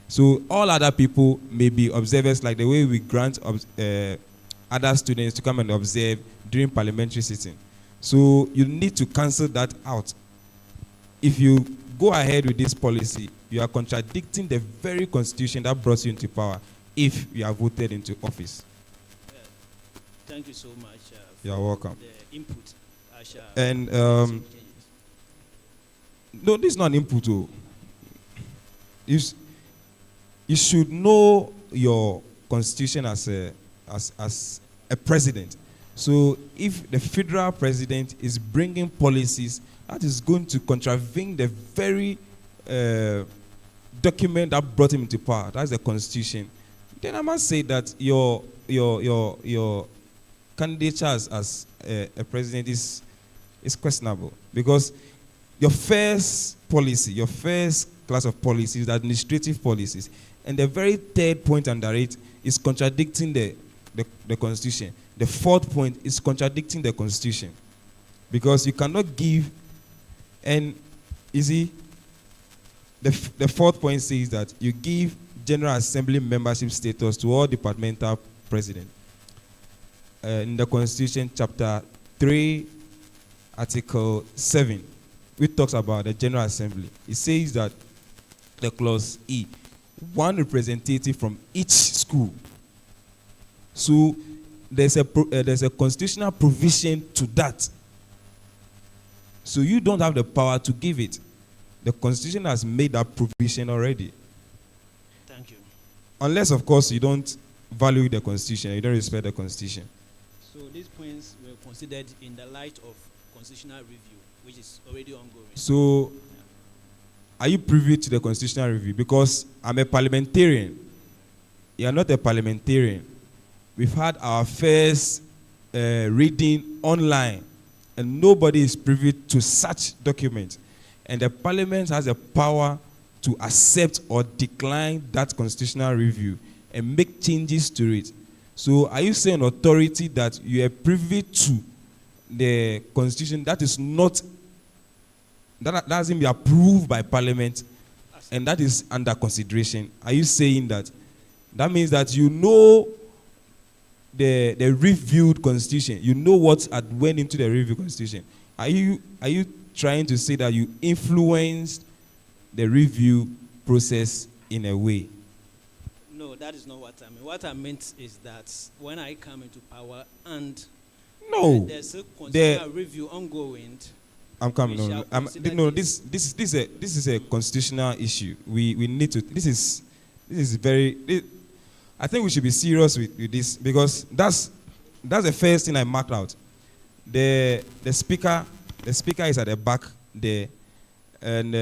So all other people may be observers, like the way we grant other students to come and observe during parliamentary sitting. So you need to cancel that out. If you go ahead with this policy, you are contradicting the very Constitution that brought you into power if you are voted into office. Thank you so much. You are welcome. The input. And no, this is not an input. Oh. You should know your Constitution as a president. So if the federal president is bringing policies that is going to contravene the very document that brought him into power, that's the Constitution, then I must say that your candidature as a president is questionable, because your first policy, your first class of policies, the administrative policies, and the very third point under it is contradicting the Constitution. The fourth point is contradicting the Constitution, because you cannot give, and you see, the fourth point says that you give General Assembly membership status to all departmental presidents. In the Constitution, chapter 3, article 7, which talks about the General Assembly, it says that the clause E, one representative from each school. So there's a constitutional provision to that. So you don't have the power to give it. The Constitution has made that provision already. Thank you. Unless, of course, you don't value the Constitution, you don't respect the Constitution. So these points were considered in the light of constitutional review, which is already ongoing. So, are you privy to the constitutional review? Because I'm a parliamentarian. You are not a parliamentarian. We've had our first reading online and nobody is privy to such document. And the parliament has the power to accept or decline that constitutional review and make changes to it. So are you saying authority that you are privy to the constitution that is not, that hasn't been approved by parliament and that is under consideration? Are you saying that? That means that you know the reviewed constitution, you know what had went into the reviewed constitution. Are you trying to say that you influenced the review process in a way? No, that is not what I mean. What I meant is that when I come into power and there's a constitutional review ongoing. I'm coming. This is a constitutional issue. We need to. This is very. I think we should be serious with this, because that's the first thing I marked out. The speaker is at the back there, and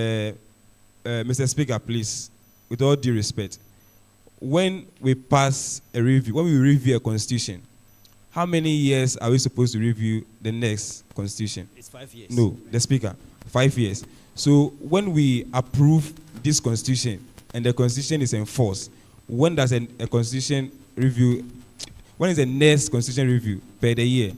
Mr. Speaker, please, with all due respect, when we pass a review, when we review a constitution, how many years are we supposed to review the next constitution? It's 5 years. No, the speaker, 5 years. So when we approve this constitution and the constitution is enforced, when does a constitution review, when is the next constitution review per the year?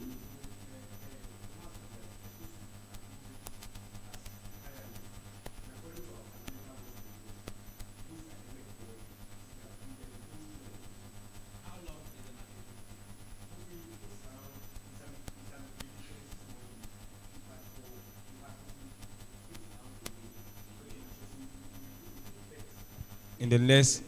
In the next,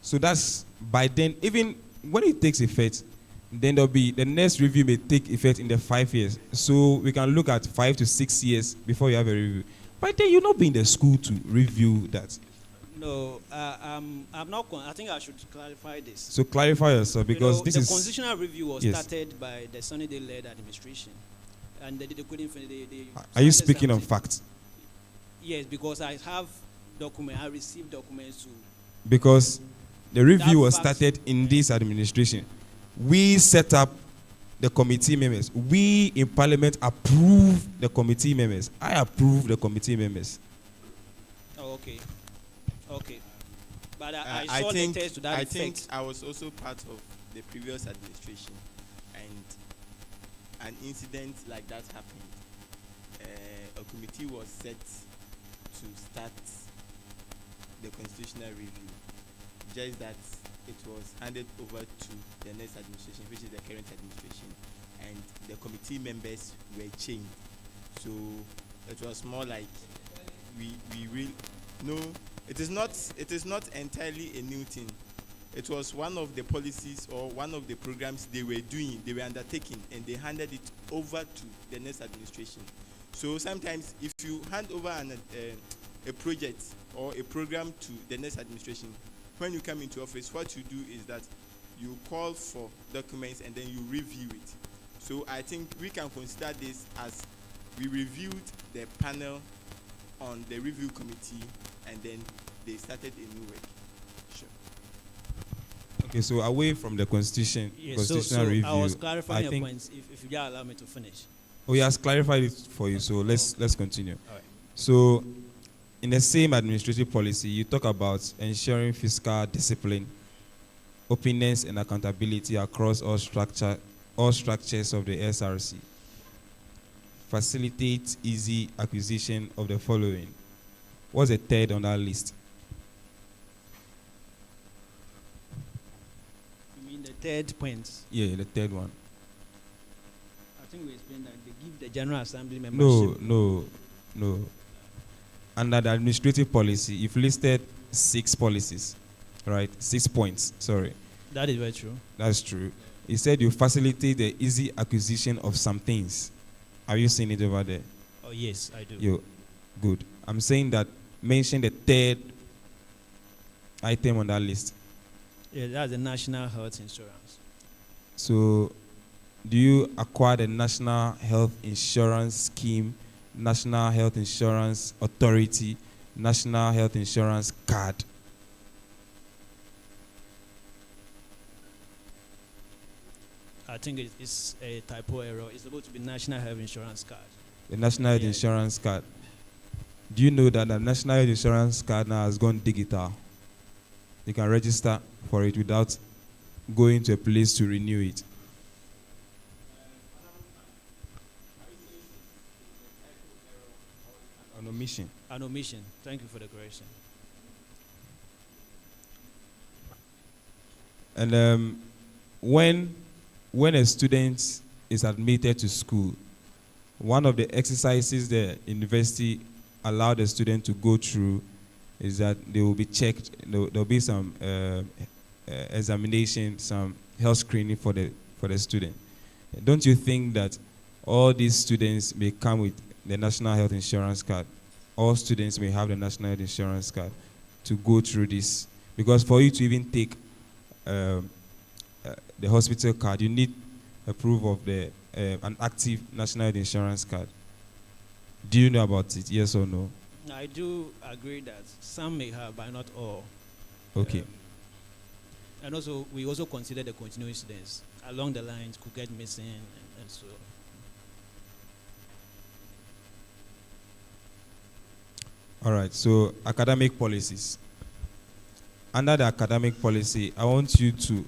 so that's by then, even when it takes effect, then there'll be the next review may take effect in the 5 years. So we can look at 5 to 6 years before you have a review. By then you'll not be in the school to review that. No, I'm not. I think I should clarify this. So clarify yourself, because the constitutional review was started by the Sunny Day-led administration, and they couldn't finish. Are you speaking on facts? Yes, because I have documents. I received documents to. Because the review was started in this administration. We set up the committee members. We in Parliament approved the committee members. I approved the committee members. Oh, okay. Okay. But I saw the test to that effect. I think I was also part of the previous administration, and an incident like that happened. A committee was set to start the constitutional review, just that it was handed over to the next administration, which is the current administration, and the committee members were changed. So it was more like we really no. It is not entirely a new thing. It was one of the policies or one of the programs they were undertaking, and they handed it over to the next administration. So sometimes if you hand over a project or a program to the next administration, when you come into office, what you do is that you call for documents and then you review it. So I think we can consider this as we reviewed the panel on the review committee, and then they started a new work. Sure. Okay, so away from the constitutional review, I was clarifying your points. If you just allow me to finish. Oh, he has clarified it for you. So let's continue. All right. So, in the same administrative policy, you talk about ensuring fiscal discipline, openness, and accountability across all structures of the SRC. Facilitate easy acquisition of the following. What's the third on that list? You mean the third point? Yeah, the third one. I think we explained that they give the General Assembly membership. No. Under the administrative policy, you've listed 6 policies, right? 6 points, sorry. That is very true. That's true. You said you facilitate the easy acquisition of some things. Are you seeing it over there? Oh, yes, I do. Good. I'm saying that mention the third item on that list. Yeah, that's the National Health Insurance. So, do you acquire the National Health Insurance Scheme, National Health Insurance Authority, National Health Insurance Card? I think it's a typo error. It's supposed to be National Health Insurance Card. The National Health Insurance Card. Do you know that the National Health Insurance Card now has gone digital? You can register for it without going to a place to renew it. An omission. An omission. Thank you for the correction. And when a student is admitted to school, one of the exercises the university allow the student to go through is that they will be checked. There'll be some examination, some health screening for the student. Don't you think that all these students may come with the National Health Insurance Card? All students may have the National Health Insurance Card to go through this, because for you to even take the hospital card, you need a proof of an active National Health Insurance Card. Do you know about it? Yes or no? I do agree that some may have, but not all. Okay. And also, we also consider the continuing students along the lines could get missing and so on. All right, so academic policies. Under the academic policy, I want you to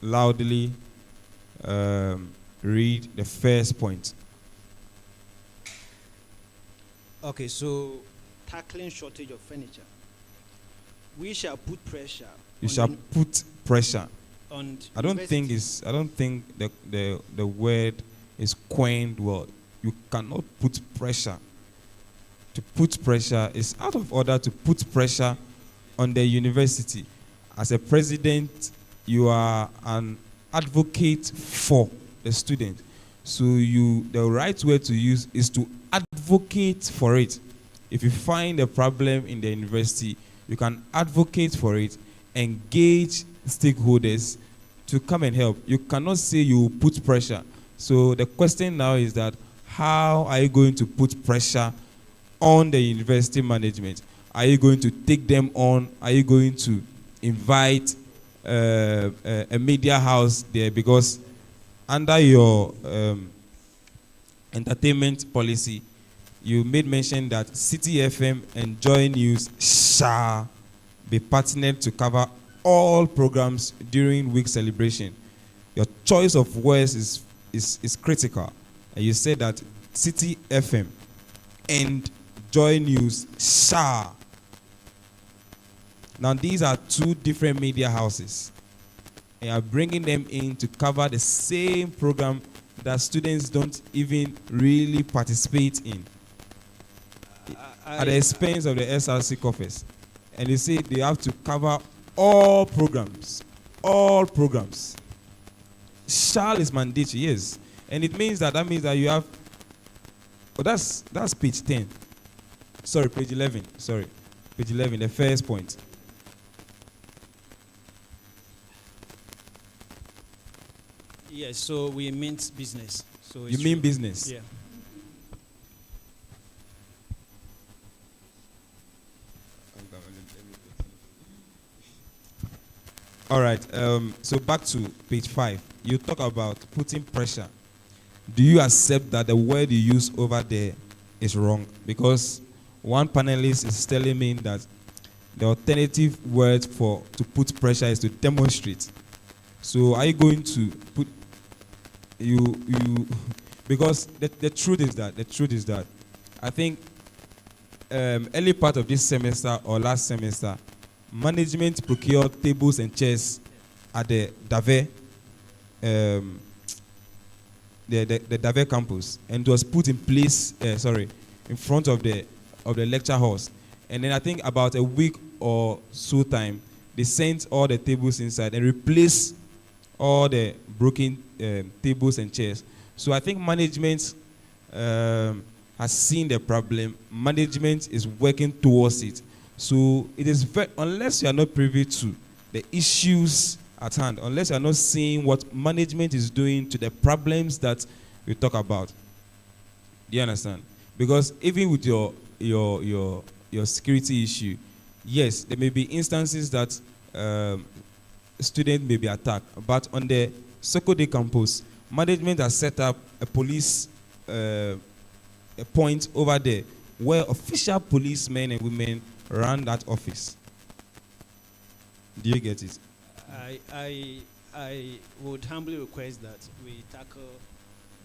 loudly read the first point. Okay, so tackling shortage of furniture. We shall put pressure. You shall put pressure. On I don't think the word is coined well. You cannot put pressure. To put pressure is out of order to put pressure on the university. As a president, you are an advocate for the student. So the right word to use is to advocate for it. If you find a problem in the university, you can advocate for it, engage stakeholders to come and help. You cannot say you put pressure. So the question now is that how are you going to put pressure on the university management? Are you going to take them on? Are you going to invite a media house there? Because under your entertainment policy, you made mention that City FM and Joy News shall be partnered to cover all programs during week celebration. Your choice of words is critical. And you said that City FM and Joy News shall. Now these are two different media houses. And you are bringing them in to cover the same program that students don't even really participate in. At the expense of the SRC coffers. And they say they have to cover all programs. All programs. Shall is mandatory, yes. And it means that you have, oh, that's page 10. Sorry, page 11. Sorry. Page 11, the first point. Yes, so we meant business. So you mean business? Yeah. All right. So back to page 5. You talk about putting pressure. Do you accept that the word you use over there is wrong? Because one panelist is telling me that the alternative word to put pressure is to demonstrate. So are you going to put because the truth is that I think early part of this semester or last semester, management procured tables and chairs at the Dave, the Dave campus, and it was put in place. In front of the lecture halls. And then I think about a week or so time, they sent all the tables inside and replaced all the broken tables and chairs. So I think management has seen the problem. Management is working towards it. So it is unless you are not privy to the issues at hand, unless you are not seeing what management is doing to the problems that we talk about. Do you understand? Because even with your security issue, yes, there may be instances that students may be attacked, but on the Soko de Campos, management has set up a police a point over there where official policemen and women run that office. Do you get it? I would humbly request that we tackle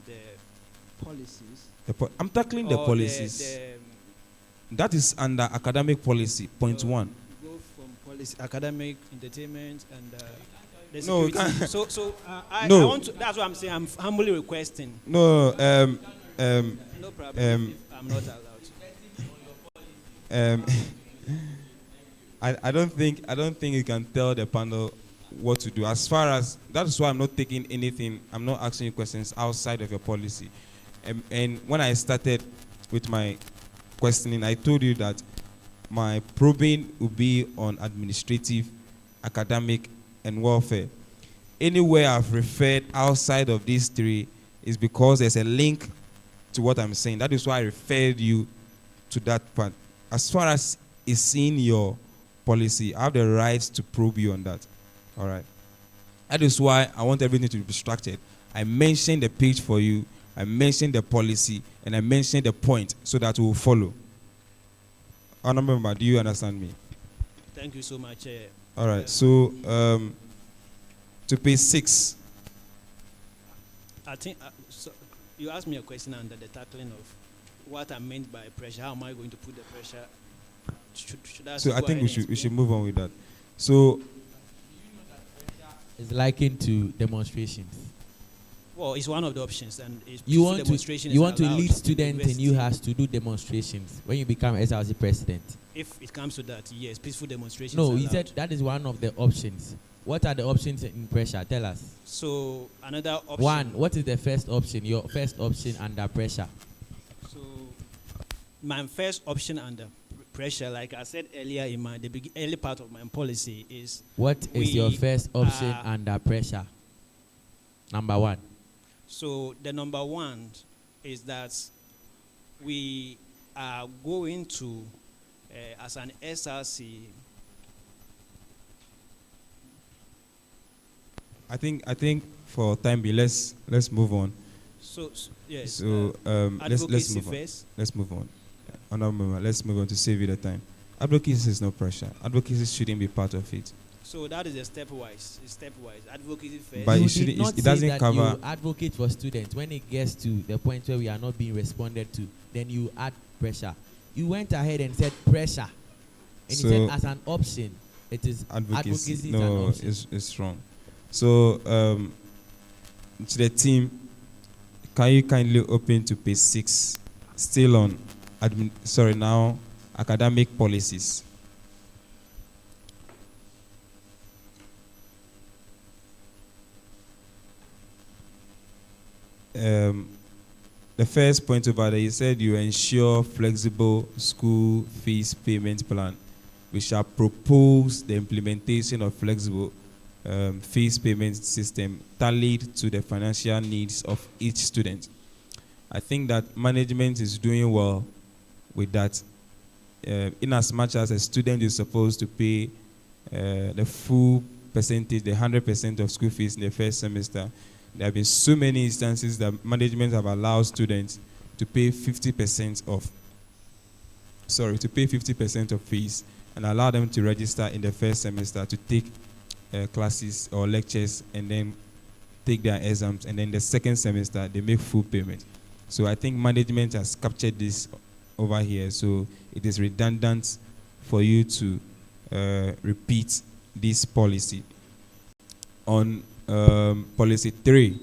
the policies. I'm tackling the policies. That is under academic policy, point 1. Go from policy, academic, entertainment, and the No, security. I no. want to, that's what I'm saying. I'm humbly requesting. No, no problem. If I'm not allowed. I don't think you can tell the panel what to do. As far as that's why I'm not taking anything. I'm not asking you questions outside of your policy. And when I started with my questioning, I told you that my probing will be on administrative, academic, and welfare. Anywhere I've referred outside of these three is because there's a link to what I'm saying. That is why I referred you to that part. As far as is in your policy, I have the right to probe you on that. All right. That is why I want everything to be structured. I mentioned the page for you, I mentioned the policy, and I mentioned the point so that we will follow. Honorable member, do you understand me? Thank you so much. All right. So, to page 6. I think so you asked me a question under the tackling of what I meant by pressure. How am I going to put the pressure? So I think we should move on with that. So it's likened to demonstrations. Well, it's one of the options, and you want to lead students in UHAS to do demonstrations when you become SRC president. If it comes to that, yes, peaceful demonstrations. No, he said that is one of the options. What are the options in pressure? Tell us. So another option. One, what is the first option? Your first option under pressure. So my first option under pressure, like I said earlier in the early part of my policy, is what is your first option under pressure? Number 1. So the number 1 is that we are going to, as an SRC. I think for time being, let's move on. So yes. So let's move on. Let's move on. Let's move on to save you the time. Advocacy is no pressure. Advocacy shouldn't be part of it. So that is a stepwise. It's stepwise. Advocacy first. But it doesn't cover. You advocate for students. When it gets to the point where we are not being responded to, then you add pressure. You went ahead and said pressure, and you said as an option, it is advocacy. No, is an option. it's wrong. So to the team, can you kindly open to page 6, still on academic policies. The first point over there, you said you ensure flexible school fees payment plan. We shall propose the implementation of flexible fees payment system tallied to the financial needs of each student. I think that management is doing well with that. In as much as a student is supposed to pay the full percentage, the 100% of school fees in the first semester, there have been so many instances that management have allowed students to pay 50% of fees and allow them to register in the first semester to take classes or lectures and then take their exams, and then the second semester they make full payment. So I think management has captured this over here, so it is redundant for you to repeat this policy. On policy 3,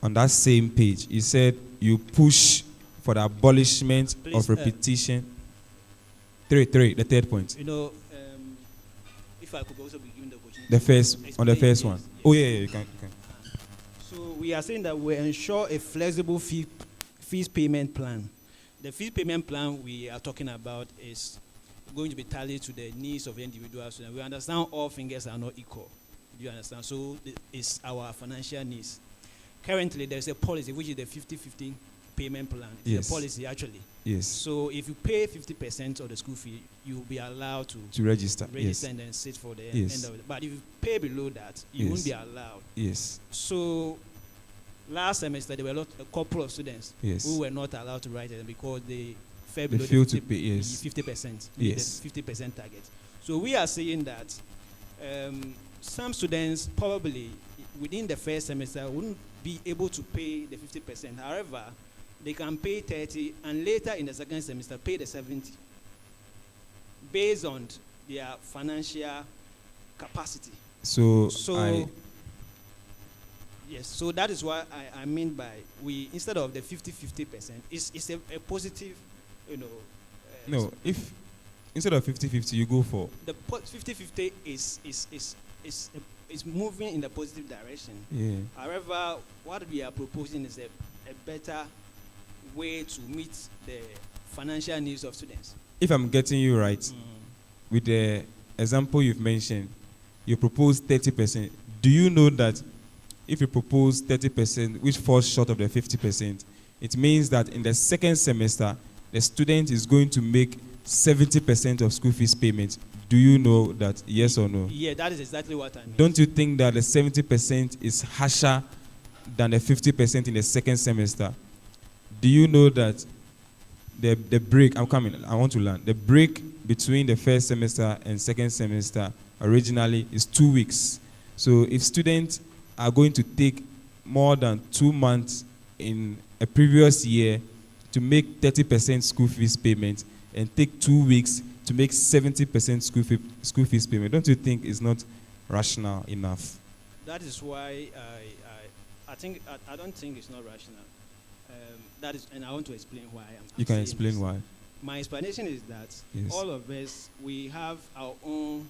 on that same page, you said you push for the abolishment of repetition. 3, the third point. You know, if I could also be given the opportunity. The first one. Yes. Oh yeah, you can. So we are saying that we ensure a flexible fees payment plan. The fees payment plan we are talking about is going to be tallied to the needs of the individual student. We understand all fingers are not equal. Do you understand? So it's our financial needs. Currently, there's a policy which is the 50-50 payment plan. It's Yes. a policy, actually. Yes. So if you pay 50% of the school fee, you'll be allowed to register. Yes. and then sit for the Yes. end of it. But if you pay below that, you Yes. won't be allowed. Yes. So last semester, there were a couple of students Yes. who were not allowed to write it because they fell They below failed the to pay, yes. 50%. Yes. The 50% target. So we are saying that some students probably within the first semester wouldn't be able to pay the 50%. However, they can pay 30 and later in the second semester pay the 70 based on their financial capacity. So yes, so that is what I mean by we, instead of the 50-50%, it's a positive, no, if instead of 50-50, you go for the 50-50 is moving in the positive direction. Yeah. However, what we are proposing is a better way to meet the financial needs of students. If I'm getting you right, with the example you've mentioned, you propose 30%. Do you know that if you propose 30%, which falls short of the 50%, it means that in the second semester, the student is going to make 70% of school fees payment? Do you know that, yes or no? Yeah, that is exactly what I mean. Don't you think that the 70% is harsher than the 50% in the second semester? Do you know that the break, I want to learn. The break between the first semester and second semester originally is 2 weeks. So if students are going to take more than 2 months in a previous year to make 30% school fees payment and take 2 weeks to make 70% school fees payment, don't you think it's not rational enough? That is why I don't think it's not rational. That is, and I want to explain why. You can explain why. My explanation is that Yes. all of us, we have our own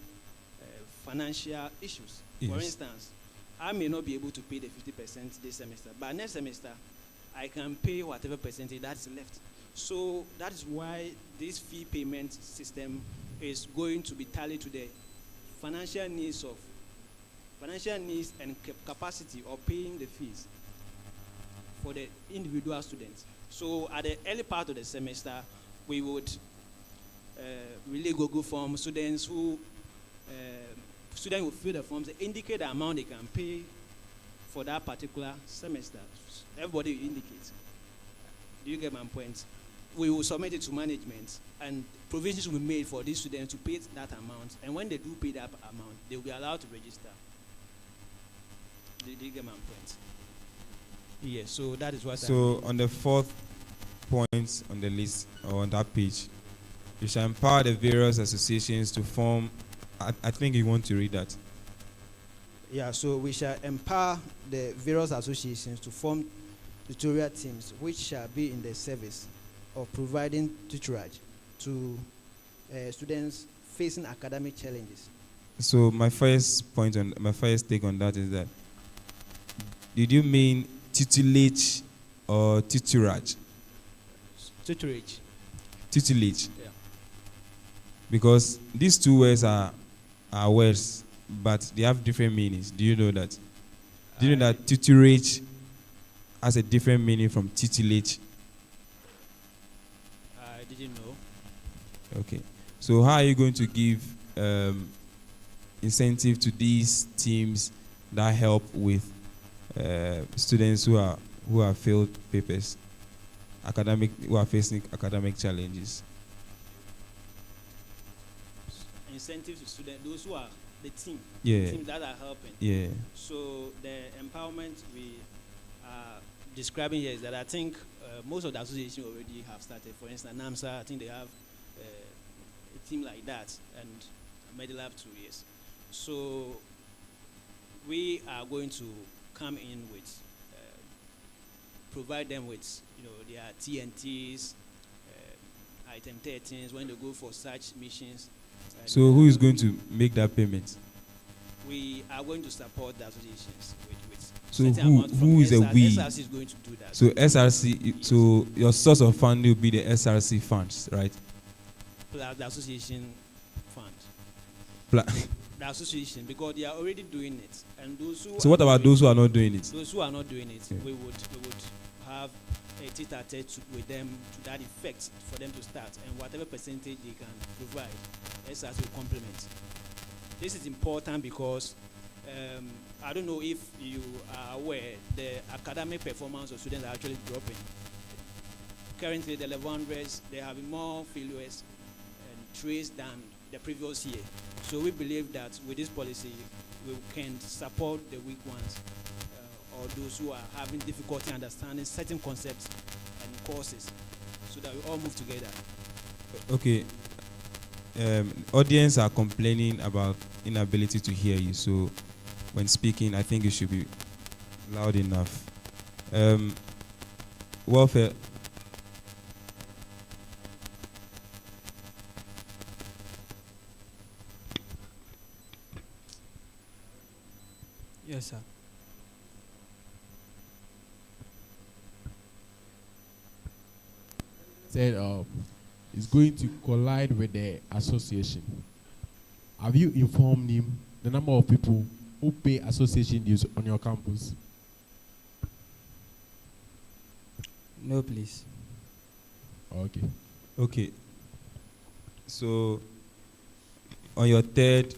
financial issues. For Yes. instance, I may not be able to pay the 50% this semester, but next semester, I can pay whatever percentage that's left. So that is why this fee payment system is going to be tallied to the financial needs and capacity of paying the fees for the individual students. So at the early part of the semester, we would relay Google forms. Students will fill the forms, indicate the amount they can pay for that particular semester. Everybody will indicate. Do you get my point? We will submit it to management, and provisions will be made for these students to pay that amount. And when they do pay that amount, they will be allowed to register. Do you get my point? Yes, so that is what So on the fourth point on the list, or on that page, you shall empower the various associations to form, I think you want to read that. Yeah, so we shall empower the various associations to form tutorial teams which shall be in the service of providing tutorage to students facing academic challenges. So my first take on that is that, did you mean tutelage or tutorage? Tutorage. Tutelage. Yeah. Because these two words are words, but they have different meanings. Do you know that? Do you know that tutorage has a different meaning from tutelage? I didn't know. Okay. So how are you going to give incentive to these teams that help with students who are failed papers, who are facing academic challenges? Incentives to students, those who are the team, Yeah. teams that are helping. Yeah. So the empowerment we are describing here is that I think most of the associations already have started. For instance, NAMSA, I think they have a team like that, and Medilab too, yes. So we are going to come in with, provide them with, their TNTs, item 13s when they go for such missions. So who is going to make that payment? We are going to support the associations with So certain who amount from is a we? SRC is going to do that. So SRC, so your source of funding will be the SRC funds, right? Plus the association fund. The association, because they are already doing it, and those who. So what about those who are not doing it? Those who are not doing it, Yeah. we would have a tete-a-tete with them to that effect for them to start, and whatever percentage they can provide, SRC will complement. This is important because I don't know if you are aware, the academic performance of students are actually dropping. Currently, the level 100s, they have more failures and trace than the previous year. So we believe that with this policy, we can support the weak ones or those who are having difficulty understanding certain concepts and courses, so that we all move together. Okay. Audience are complaining about inability to hear you. So when speaking, I think you should be loud enough. Welfare. Yes, sir. Said is going to collide with the association. Have you informed him the number of people who pay association dues on your campus? No, please. Okay. Okay. So, on your third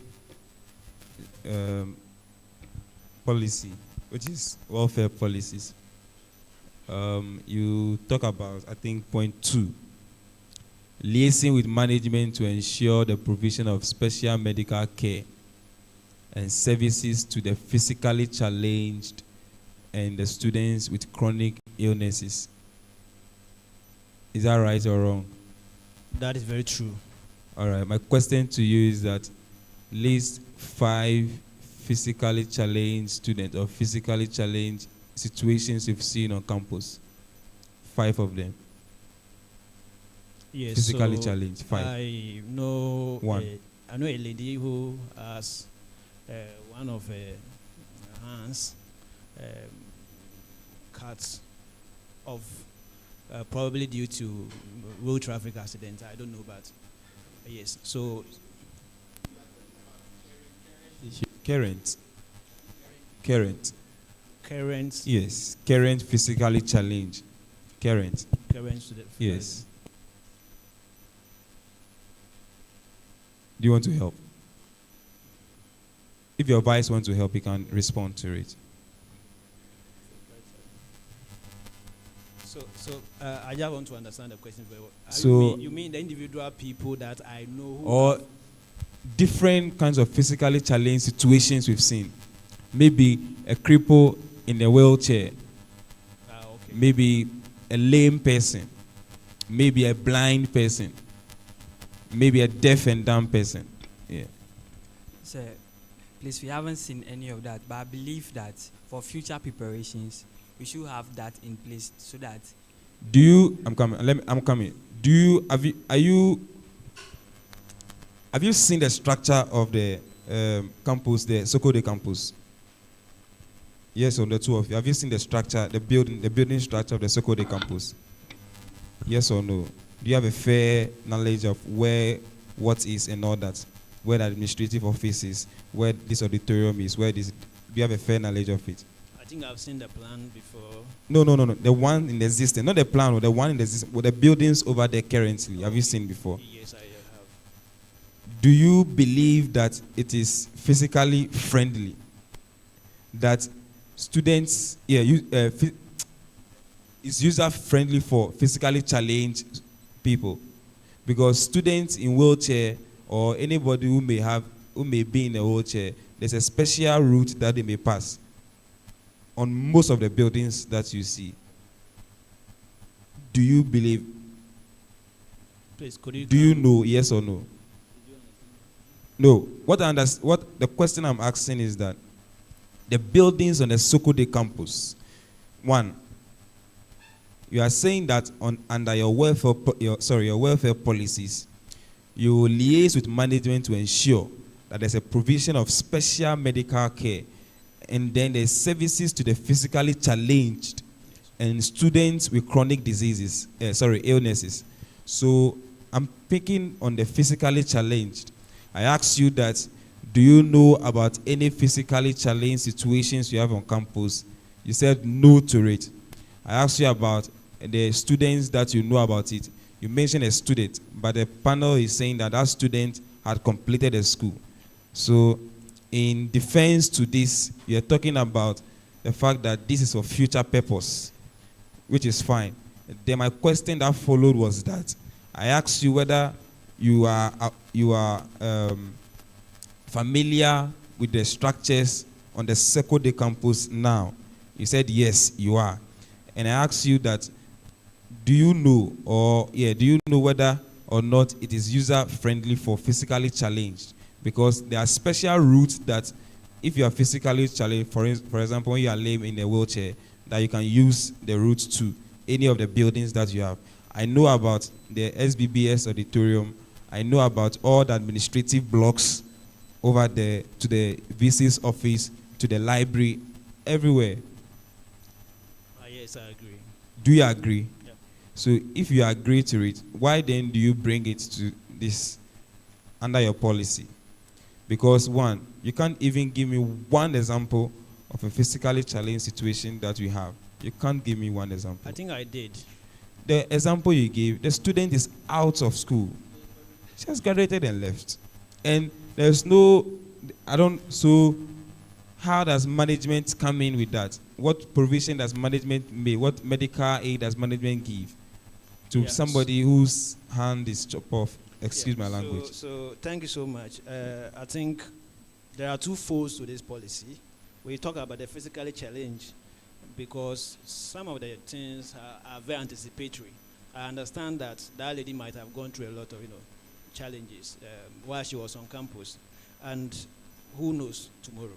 policy, which is welfare policies, you talk about, I think, point 2, liaising with management to ensure the provision of special medical care and services to the physically challenged and the students with chronic illnesses. Is that right or wrong? That is very true. All right. My question to you is that list 5 physically challenged students or physically challenged situations you've seen on campus. 5 of them. Yes. Physically so challenged. 5. I know. 1. I know a lady who has one of her hands cut off, probably due to road traffic accident. I don't know, but yes. So Current. Yes. Current physically challenged. Current. Student. Yes. Do you want to help? If your vice wants to help, he can respond to it. So I just want to understand the question very well. So you mean the individual people that I know who or have different kinds of physically challenged situations we've seen. Maybe a cripple in a wheelchair. Okay. Maybe a lame person. Maybe a blind person. Maybe a deaf and dumb person. Yeah. Sir, please, we haven't seen any of that, but I believe that for future preparations, we should have that in place so that. Do you? I'm coming. I'm coming. Do you? Have you seen the structure of the campus, the Sokode campus? Yes, on the 2 of you. Have you seen the structure, the building structure of the Sokode campus? Yes or no? Do you have a fair knowledge of where, what is, and all that? Where the administrative office is, where this auditorium is, where this? Do you have a fair knowledge of it? I think I've seen the plan before. No. The one in the existing, not the plan, or the one in the existing, with the buildings over there currently. Have you seen before? Yes, I have. Do you believe that it is physically friendly? That students, is user friendly for physically challenged people? Because students in wheelchair or anybody who may be in a wheelchair, there's a special route that they may pass on most of the buildings that you see. Do you believe? Please, could you? Do you know? Yes or no? No. What the question I'm asking is that the buildings on the Sokode campus, 1, you are saying that under your welfare policies, you will liaise with management to ensure that there's a provision of special medical care, and then there's services to the physically challenged and students with chronic diseases, illnesses. So I'm picking on the physically challenged. I asked you that, do you know about any physically challenged situations you have on campus? You said no to it. I asked you about the students that you know about it. You mentioned a student, but the panel is saying that that student had completed a school. So in defense to this, you're talking about the fact that this is for future purpose, which is fine. Then my question that followed was that I asked you whether you are familiar with the structures on the Secode campus now. You said yes, you are. And I asked you that, do you know whether or not it is user friendly for physically challenged? Because there are special routes that if you are physically challenged, for example, when you are lame in a wheelchair, that you can use the route to any of the buildings that you have. I know about the SBBS auditorium. I know about all the administrative blocks over there to the VC's office, to the library, everywhere. Yes, I agree. Do you agree? Yeah. So if you agree to it, why then do you bring it to this under your policy? Because one, you can't even give me one example of a physically challenged situation that we have. You can't give me one example. I think I did. The example you gave, the student is out of school. She has graduated and left. And there's no, so how does management come in with that? What provision does management make? What medical aid does management give to somebody whose hand is chopped off? Excuse my language. So thank you so much. I think there are two folds to this policy. We talk about the physically challenged because some of the things are very anticipatory. I understand that that lady might have gone through a lot of challenges while she was on campus, and who knows tomorrow.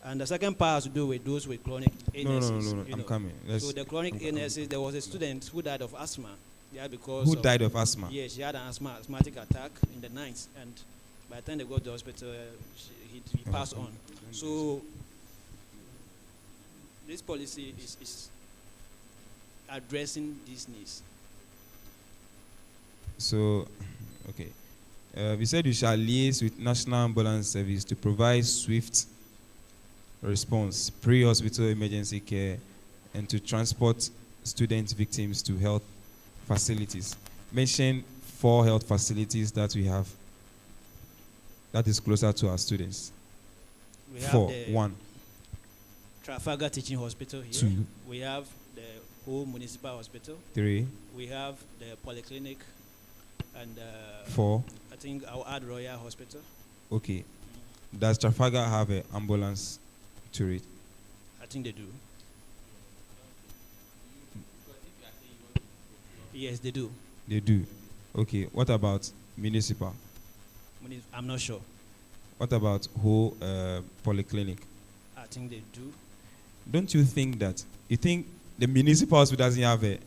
And the second part has to do with those with chronic illnesses. No. I'm coming. So the chronic illnesses, there was a student who died of asthma. Yeah, because who died of asthma? Yes, she had an asthmatic attack in the night, and by the time they got to the hospital, he passed on. So this policy is addressing these needs. So, okay. We said you shall liaise with National Ambulance Service to provide swift response, pre-hospital emergency care, and to transport student victims to health facilities. Mention 4 health facilities that we have that is closer to our students. We have 4. the 1. Trafalgar Teaching Hospital here. 2. We have the whole municipal hospital. 3. We have the polyclinic, and 4. I think I'll add Royal Hospital. Okay. Does Trafalgar have an ambulance to it? I think they do. Yes, they do. They do. Okay. What about municipal? I'm not sure. What about whole polyclinic? I think they do. Don't you think that? You think the municipal hospital doesn't have an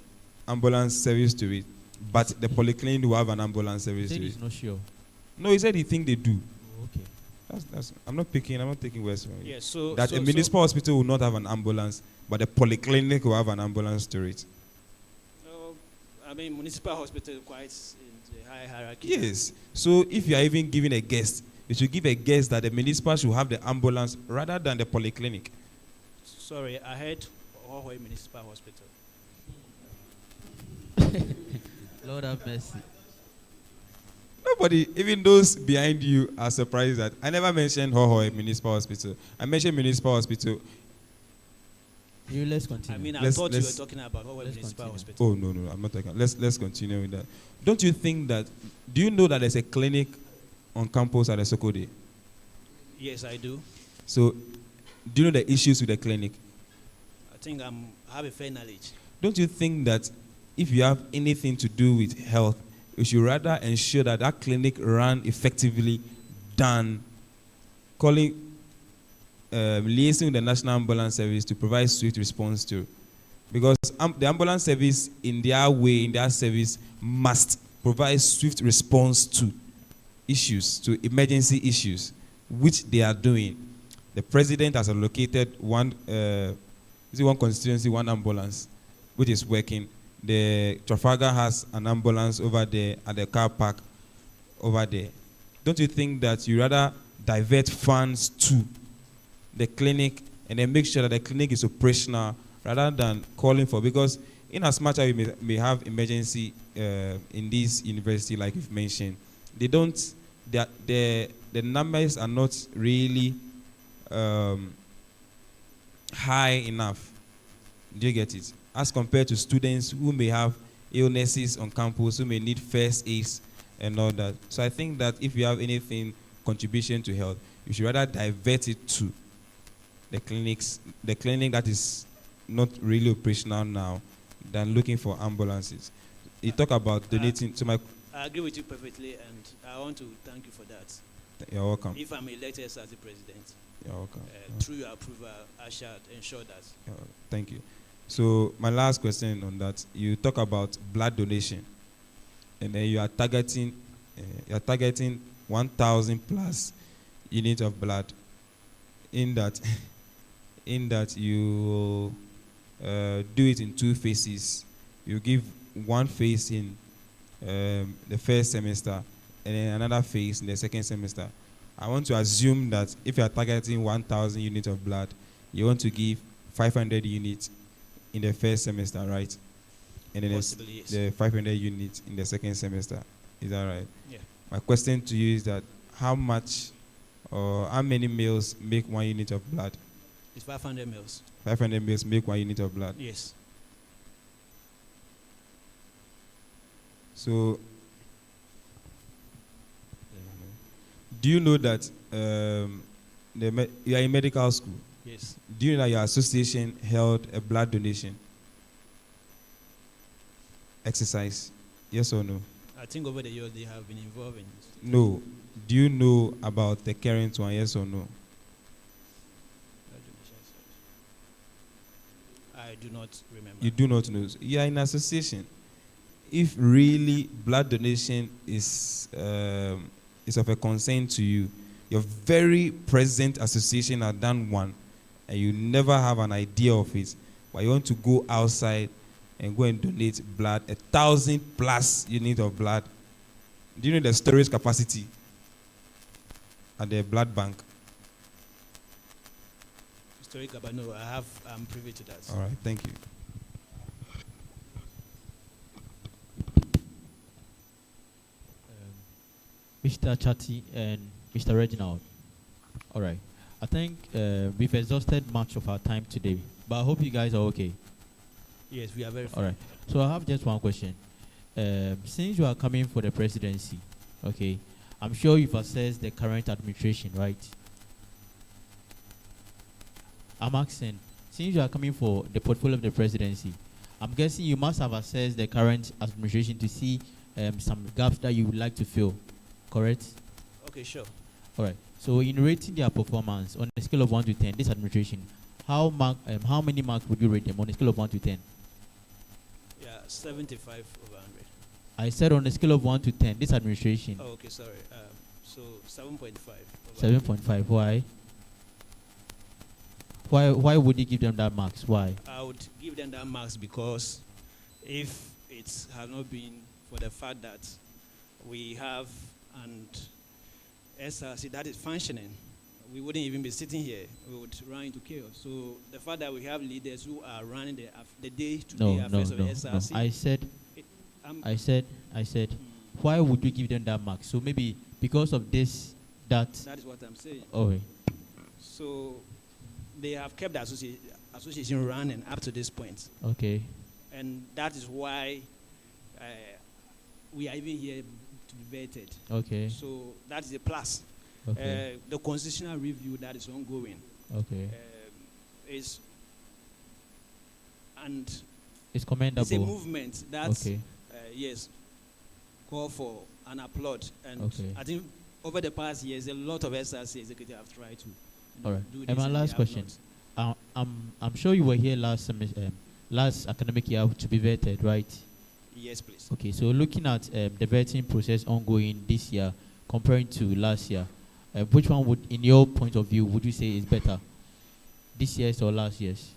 ambulance service to it, but the polyclinic will have an ambulance service to it? He's not sure. No, he said he think they do. Oh, okay. I'm not taking words from you. Yes, so that a municipal hospital will not have an ambulance, but the polyclinic will have an ambulance to it. I mean, municipal hospital quite in the high hierarchy. Yes. So if you are even giving a guess, you should give a guess that the municipal should have the ambulance rather than the polyclinic. Sorry, I heard Hohoi Municipal Hospital. Lord have mercy. Nobody, even those behind you, are surprised that I never mentioned Hohoi Municipal Hospital. I mentioned Municipal Hospital. Let's continue. I mean, I thought you were talking about Hohoi Municipal Hospital. Oh, no, I'm not talking. Let's continue with that. Don't you think that, do you know that there's a clinic on campus at the Sokode? Yes, I do. So, do you know the issues with the clinic? I think I have a fair knowledge. Don't you think that if you have anything to do with health, you should rather ensure that that clinic run effectively than liaising with the National Ambulance Service to provide swift response to? Because the ambulance service, in their service, must provide swift response to issues, to emergency issues, which they are doing. The president has allocated one constituency, one ambulance, which is working. The Trafalgar has an ambulance over there at the car park over there. Don't you think that you rather divert funds to the clinic and then make sure that the clinic is operational rather than calling for, because in as much as we may have emergency in this university, like you've mentioned, the numbers are not really high enough. Do you get it? As compared to students who may have illnesses on campus, who may need first aids and all that. So I think that if you have anything contribution to health, you should rather divert it to the clinics, the clinic that is not really operational now, than looking for ambulances. You talk about donating to my... I agree with you perfectly, and I want to thank you for that. You're welcome. If I'm elected as the president, you're welcome. Through your approval, I shall ensure that. Thank you. So my last question on that, you talk about blood donation, and then you are targeting 1,000 plus units of blood. In that you do it in 2 phases. You give one phase in the first semester, and then another phase in the second semester. I want to assume that if you are targeting 1,000 units of blood, you want to give 500 units in the first semester, right? And then Possibly, yes. the 500 units in the second semester. Is that right? Yeah. My question to you is that how much or how many males make 1 unit of blood? It's 500 mils. 500 males make 1 unit of blood. Yes. So, do you know that you are in medical school? Yes. Do you know that your association held a blood donation exercise? Yes or no? I think over the years they have been involved in this. No. Do you know about the current one? Yes or no? I do not remember. You do not know. You are in association. If really blood donation is of a concern to you, your very present association has done one, and you never have an idea of it, but you want to go outside and go and donate blood, 1,000 plus units of blood. Do you know the storage capacity at the blood bank? Historical, but no, I'm privy to that. All right, thank you. Mr. Chatty and Mr. Reginald. All right. I think we've exhausted much of our time today, but I hope you guys are okay. Yes, we are very fine. All right. So I have just one question. Since you are coming for the presidency, okay, I'm sure you've assessed the current administration, right? I'm asking, since you are coming for the portfolio of the presidency, I'm guessing you must have assessed the current administration to see some gaps that you would like to fill, correct? Okay, sure. All right. So in rating their performance on a scale of 1 to 10, this administration, how many marks would you rate them on a scale of 1 to 10? Yeah, 75 over 100. I said on a scale of 1 to 10, this administration. Oh, okay, sorry. So 7.5. 7.5. Why? Why would you give them that marks? Why? I would give them that marks because if it had not been for the fact that we have an SRC that is functioning, we wouldn't even be sitting here. We would run into chaos. So the fact that we have leaders who are running the day-to-day affairs of the SRC. No. I said, why would you give them that mark? So maybe because of this, that. That is what I'm saying. Okay. So they have kept the association running up to this point. Okay. And that is why we are even here to be vetted. Okay. So that is a plus. Okay. The constitutional review that is ongoing. Okay. Is and it's commendable. It's a movement that okay. Yes, call for an applaud. And okay. I think over the past years, a lot of SRC executives have tried to. All right. Do this and my last question. I'm sure you were here last academic year to be vetted, right? Yes, please. Okay, so looking at the vetting process ongoing this year comparing to last year, which one would, in your point of view, would you say is better? This year's or last year's?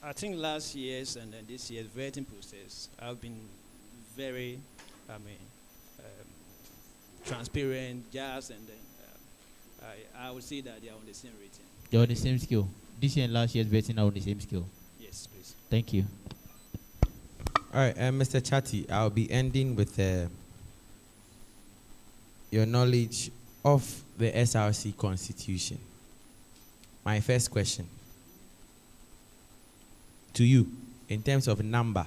I think last year's and then this year's vetting process have been very, transparent, just, and then I would say that they are on the same rating. They're on the same scale. This year and last year's vetting are on the same scale. Yes, please. Thank you. All right, Mr. Chatty, I'll be ending with your knowledge of the SRC Constitution. My first question to you, in terms of number,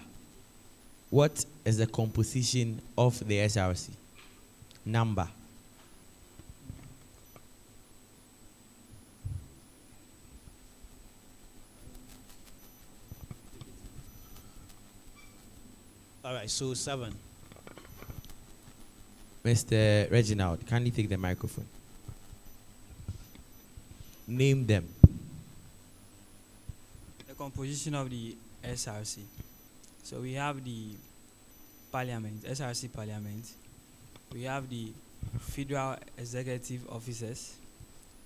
what is the composition of the SRC? Number. All right, so 7. Mr. Reginald, kindly take the microphone. Name them. The composition of the SRC. So we have the Parliament, SRC Parliament. We have the Federal Executive Officers.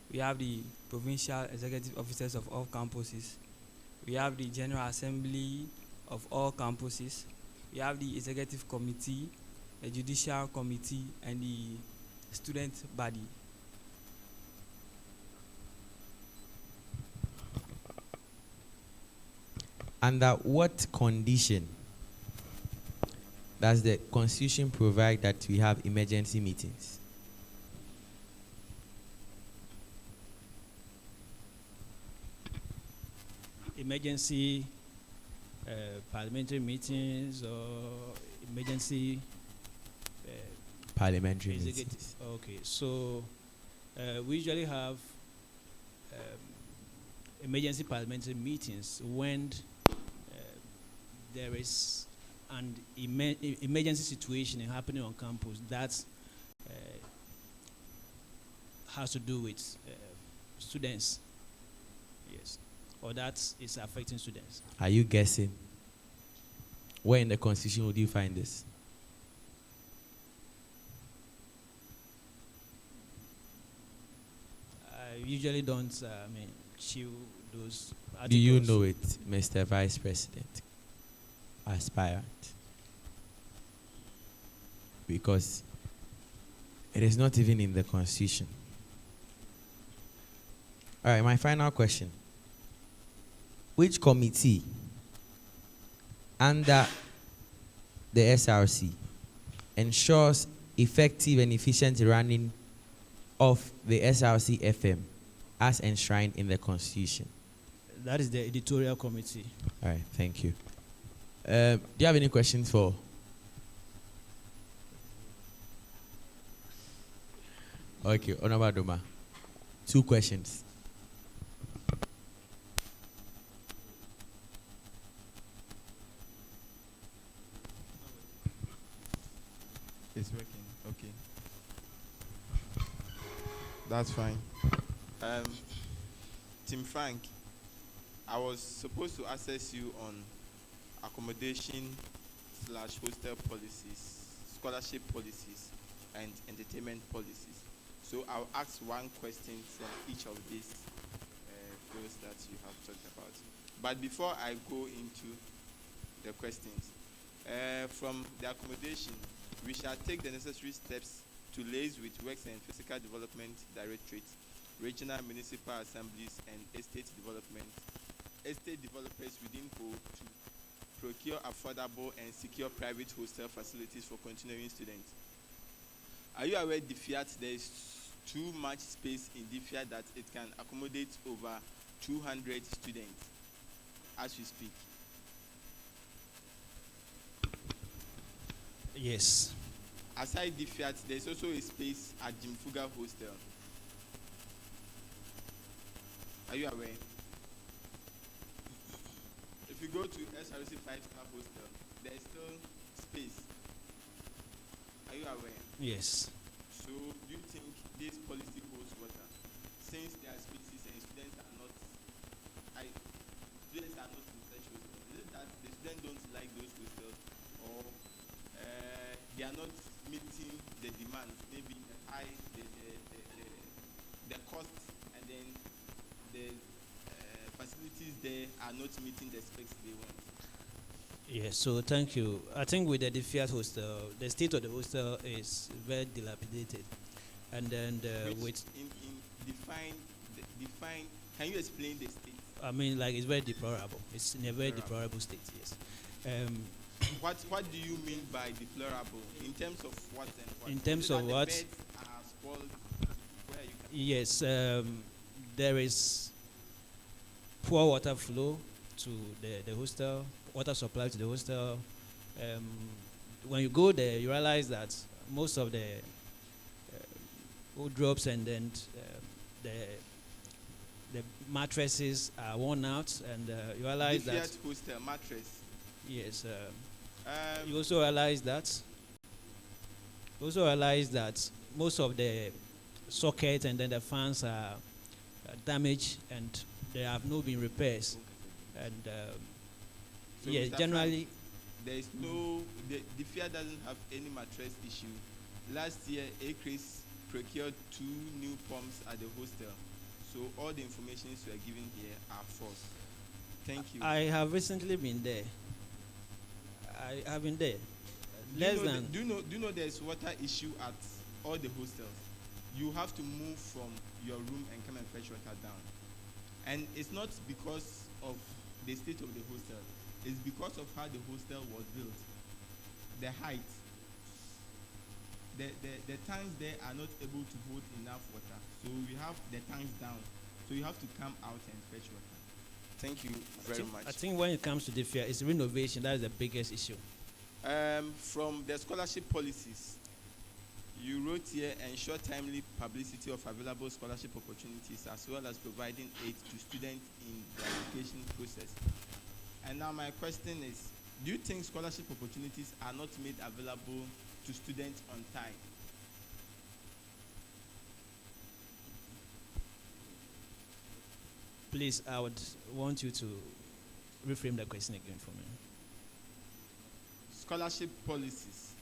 We have the Provincial Executive Officers of all campuses. We have the General Assembly of all campuses. We have the Executive Committee, the Judicial Committee, and the Student Body. Under what condition does the Constitution provide that we have emergency meetings? Emergency parliamentary meetings or emergency parliamentary executive. meetings. Okay, so we usually have emergency parliamentary meetings when there is an emergency situation happening on campus that has to do with students. Yes. Or that is affecting students. Are you guessing? Where in the Constitution would you find this? I usually don't chew those articles. Do you know it, Mr. Vice President? Aspirant. Because it is not even in the Constitution. All right, my final question. Which committee under the SRC ensures effective and efficient running of the SRC FM as enshrined in the Constitution? That is the editorial committee. All right, thank you. Do you have any questions for? Okay, Honorable Doma. 2 questions. It's working. Okay. That's fine. Tim Frank, I was supposed to assess you on accommodation/hostel policies, scholarship policies, and entertainment policies. So I'll ask one question from each of these fields that you have talked about. But before I go into the questions, from the accommodation, we shall take the necessary steps to liaise with Works and Physical Development Directorates, regional municipal assemblies, and estate developers within HO to procure affordable and secure private hostel facilities for continuing students. Are you aware there is too much space in DFIAT that it can accommodate over 200 students as we speak? Yes. Aside DFIAT, there is also a space at Jimfuga Hostel. Are you aware? If you go to SRC 5-star hostel, there is still space. Are you aware? Yes. So, do you think this policy holds water? Since there are spaces and students are not in such hostels, is it that the students don't like those hostels, or they are not meeting the demands? Maybe the cost, and then the facilities there are not meeting the specs they want. Yes, so thank you. I think with the DFIAT hostel, the state of the hostel is very dilapidated. And then define, can you explain the state? I mean, like, it's very deplorable. It's in a very deplorable state, yes. What do you mean by deplorable? In terms of what and what? In terms Is it of that what? The beds are spoiled where you can Yes, there is poor water flow to the hostel, water supply to the hostel. When you go there, you realize that most of the wardrobes and then the mattresses are worn out, and you realize the that. Fiat hostel mattress. Yes. You also realize that. Most of the sockets and then the fans are damaged, and they have not been repairs. And So yes, Mr. generally. Frank, there is no the Fiat doesn't have any mattress issue. Last year, Acres procured 2 new pumps at the hostel. So all the information you are given here are false. Thank you. I have recently been there. I have been there. Do you know there's water issue at all the hostels? You have to move from your room and come and fetch water down. And it's not because of the state of the hostel. It's because of how the hostel was built. The height. The tanks there are not able to hold enough water. So we have the tanks down. So you have to come out and fetch water. Thank you very much. I think when it comes to the fair, it's renovation that is the biggest issue. From the scholarship policies, you wrote here ensure timely publicity of available scholarship opportunities as well as providing aid to students in the application process. And now my question is, do you think scholarship opportunities are not made available to students on time? Please, I would want you to reframe the question again for me. Scholarship policies.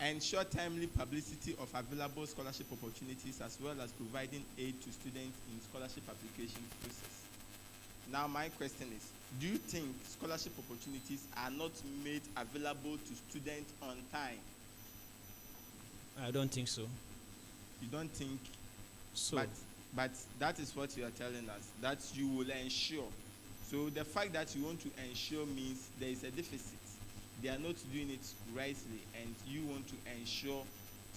Ensure timely publicity of available scholarship opportunities as well as providing aid to students in scholarship application process. Now my question is, do you think scholarship opportunities are not made available to students on time? I don't think so. You don't think so? But that is what you are telling us, that you will ensure. So the fact that you want to ensure means there is a deficit. They are not doing it rightly, and you want to ensure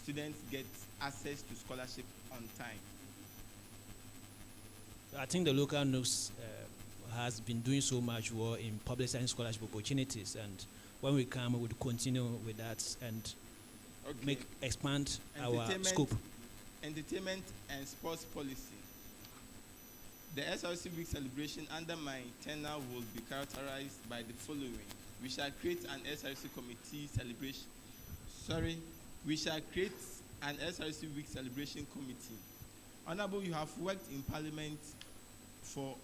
students get access to scholarship on time. I think the local news has been doing so much work in publicizing scholarship opportunities, and when we come, we would continue with that and expand our scope. Entertainment and sports policy. The SRC week celebration under my tenure will be characterized by the following. We shall create an SRC committee celebration. We shall create an SRC week celebration committee. Honorable, you have worked in Parliament for,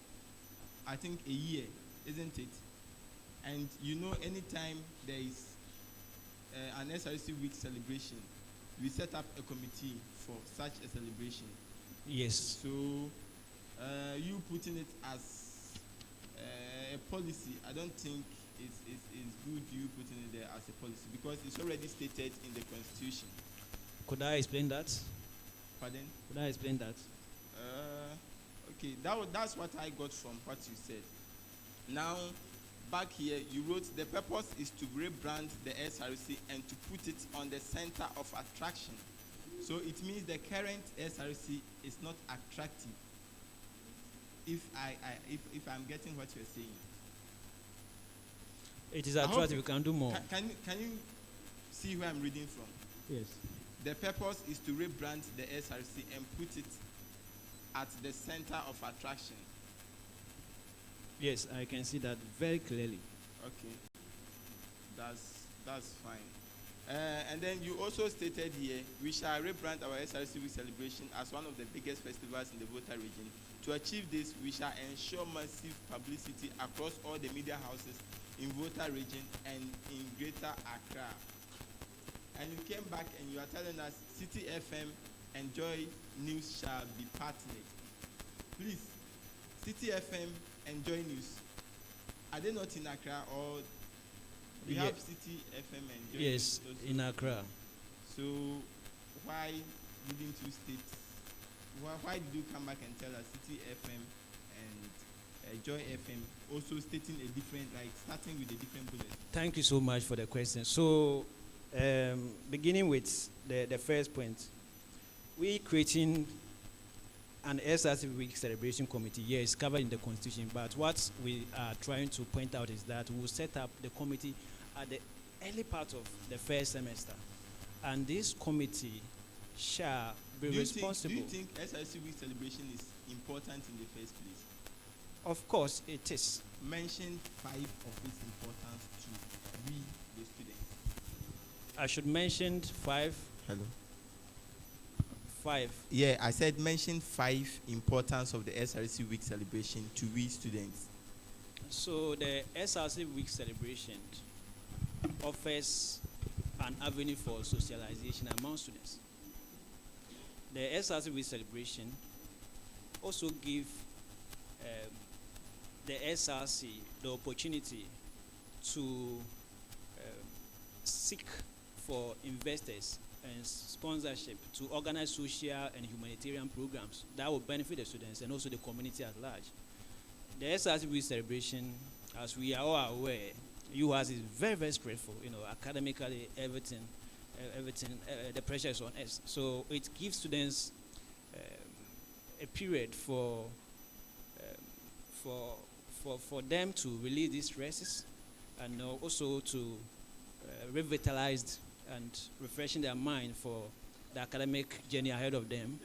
I think, a year, isn't it? And you know, anytime there is an SRC week celebration, we set up a committee for such a celebration. Yes. So you putting it as a policy, I don't think it's good you putting it there as a policy because it's already stated in the Constitution. Could I explain that? Pardon? Could I explain that? Okay, that's what I got from what you said. Now, back here, you wrote the purpose is to rebrand the SRC and to put it on the center of attraction. So it means the current SRC is not attractive. If I'm getting what you're saying. It is attractive. You can do more. Can you see where I'm reading from? Yes. The purpose is to rebrand the SRC and put it at the center of attraction. Yes, I can see that very clearly. Okay, that's fine. And then you also stated here, we shall rebrand our SRC week celebration as one of the biggest festivals in the Volta region. To achieve this, we shall ensure massive publicity across all the media houses in Volta region and in Greater Accra. And you came back and you are telling us City FM and Joy News shall be partnered. Please, City FM and Joy News, are they not in Accra or we have City FM and Joy News? Yes, in Accra. So why didn't you state? Why did you come back and tell us City FM and Joy FM, also stating a different, like starting with a different bullet? Thank you so much for the question. So, beginning with the first point, we creating an SRC Week Celebration Committee. Yes, it's covered in the Constitution, but what we are trying to point out is that we'll set up the committee at the early part of the first semester. And this committee shall be responsible. Do you think SRC Week celebration is important in the first place? Of course, it is. Mention 5 of its importance to we, the students. I should mention 5. Hello. 5. Yeah, I said mention 5 importance of the SRC Week celebration to we students. So the SRC Week celebration offers an avenue for socialization among students. The SRC Week celebration also give the SRC the opportunity to seek for investors and sponsorship to organize social and humanitarian programs that will benefit the students and also the community at large. The SRC Week celebration, as we are all aware, UHAS is very, very stressful. Academically, everything, the pressure is on us. So it gives students a period for them to release these stresses and also to revitalize and refreshing their mind for the academic journey ahead of them.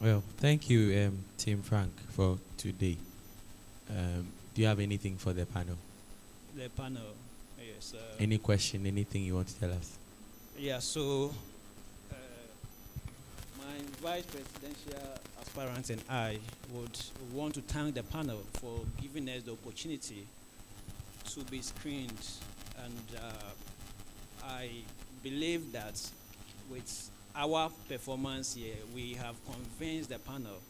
Well, thank you, Team Frank, for today. Do you have anything for the panel? The panel, yes. Any question, anything you want to tell us? Yeah, so my vice presidential aspirant and I would want to thank the panel for giving us the opportunity to be screened. And I believe that with our performance here, we have convinced the panel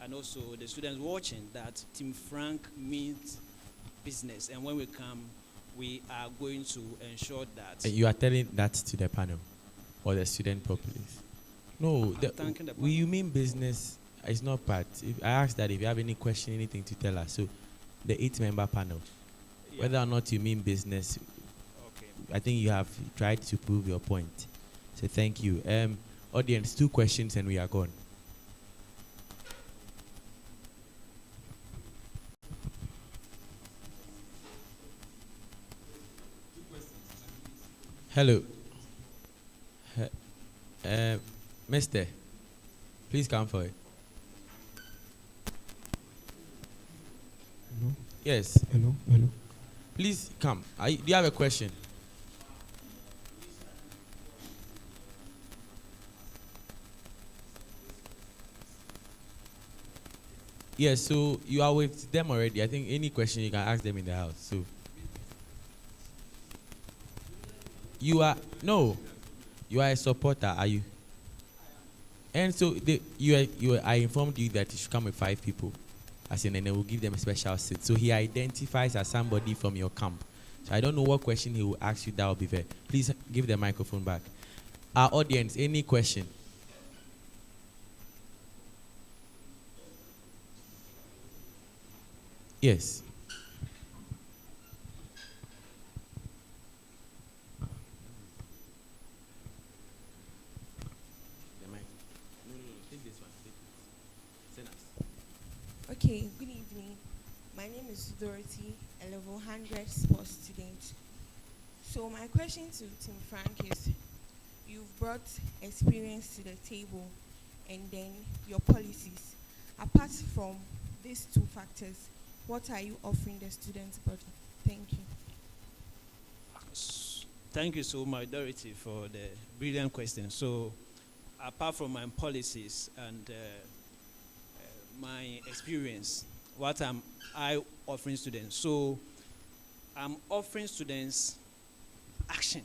and also the students watching that Team Frank means business. And when we come, we are going to ensure that. You are telling that to the panel or the student populace? No, you mean business is not part. I asked that if you have any question, anything to tell us. So the 8-member panel, whether or not you mean business, I think you have tried to prove your point. So thank you. Audience, 2 questions and we are gone. Hello. Mister, please come forward. Hello? Yes. Hello? Please come. Do you have a question? Yes, so you are with them already. I think any question you can ask them in the house. So you are a supporter, are you? And so I informed you that you should come with 5 people, as in, and then we'll give them a special seat. So he identifies as somebody from your camp. So I don't know what question he will ask you. That will be fair. Please give the microphone back. Our audience, any question? Yes. Okay, good evening. My name is Dorothy, a level 100 sports student. So my question to Team Frank is, you've brought experience to the table and then your policies. Apart from these 2 factors, what are you offering the student body? Thank you. Thank you so much, Dorothy, for the brilliant question. So apart from my policies and my experience, what am I offering students? So I'm offering students action.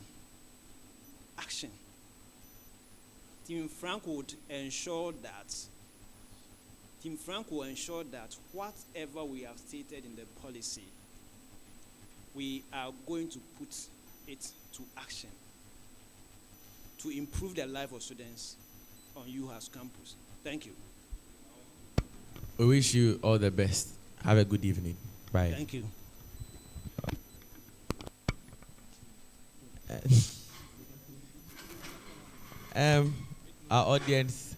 Team Frank would ensure that Team Frank will ensure that whatever we have stated in the policy, we are going to put it to action to improve the life of students on UHAS campus. Thank you. We wish you all the best. Have a good evening. Bye. Thank you. Our audience,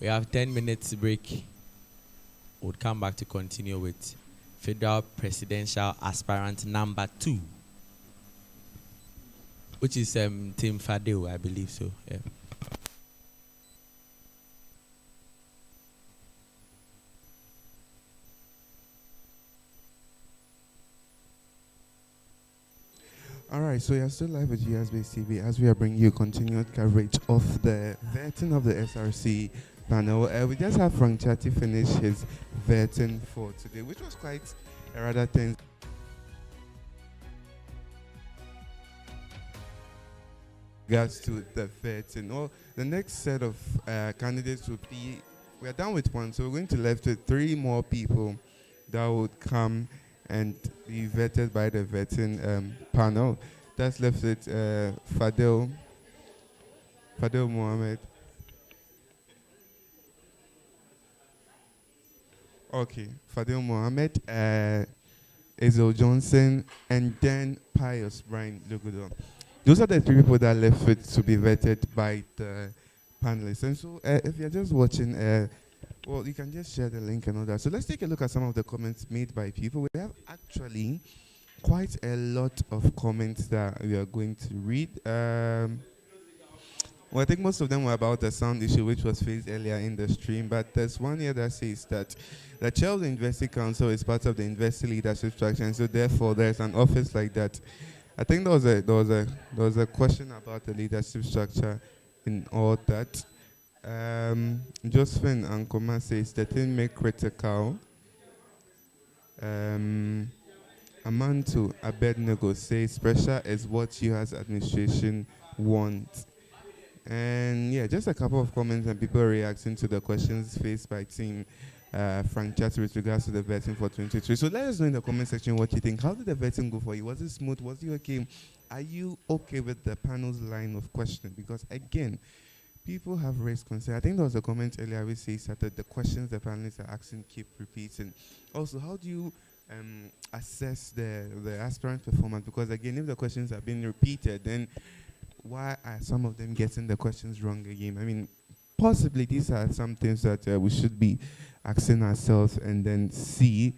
we have 10 minutes break. We'll come back to continue with Federal Presidential Aspirant number 2, which is Tim Fadeo, I believe so. Yeah. All right, so you're still live with UHAS-based TV as we are bringing you continued coverage of the vetting of the SRC panel. We just have Frank Chatti finish his vetting for today, which was quite a rather tense. Regards to the vetting. Well, the next set of candidates would be, we are done with one, so we're going to left with 3 more people that would come and be vetted by the vetting panel. That's left with Fadel Mohammed. Okay, Fadel Mohammed, Ezel Johnson, and then Pius Brian Lugudo. Those are the 3 people that are left with to be vetted by the panelists. And so if you're just watching, well, you can just share the link and all that. So let's take a look at some of the comments made by people. We have actually quite a lot of comments that we are going to read. Well, I think most of them were about the sound issue, which was faced earlier in the stream. But there's one here that says that the chair of the University Council is part of the University Leadership Structure, and so therefore there's an office like that. I think there was a question about the leadership structure in all that. Josephine Ankoma says the thing make critical. Amantu Abednego says pressure is what UHAS administration wants. And yeah, just a couple of comments and people reacting to the questions faced by Team Frank Chatti with regards to the vetting for 2023. So let us know in the comment section what you think. How did the vetting go for you? Was it smooth? Was it okay? Are you okay with the panel's line of questioning? Because again, people have raised concern. I think there was a comment earlier which says that the questions the panelists are asking keep repeating. Also, how do you assess the aspirant performance? Because again, if the questions are being repeated, then why are some of them getting the questions wrong again? I mean, possibly these are some things that we should be asking ourselves and then see.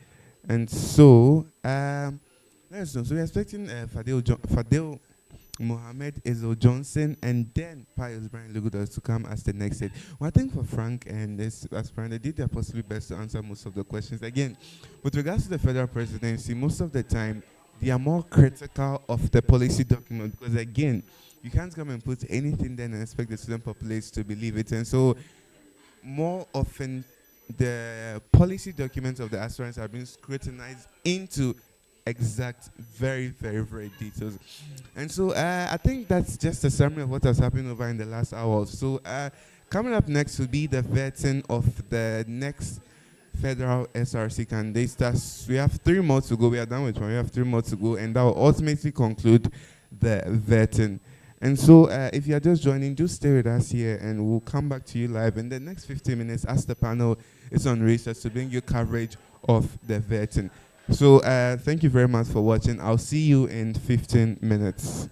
And so, let's know. So we're expecting Fadel Mohammed, Ezel Johnson, and then Pius Brian Lugudo to come as the next set. Well, I think for Frank and this aspirant, they did their possibly best to answer most of the questions. Again, with regards to the federal presidency, most of the time, they are more critical of the policy document because, again, you can't come and put anything there and expect the student populace to believe it. And so, more often, the policy documents of the aspirants are being scrutinized into exact, very, very, very details. And so, I think that's just a summary of what has happened over in the last hour. So, coming up next will be the vetting of the next federal SRC candidates. We have 3 more to go. We are done with one. We have 3 more to go, and that will ultimately conclude the vetting. And so, if you are just joining, do stay with us here, and we'll come back to you live in the next 15 minutes as the panel is on recess to bring you coverage of the vetting. So, thank you very much for watching. I'll see you in 15 minutes.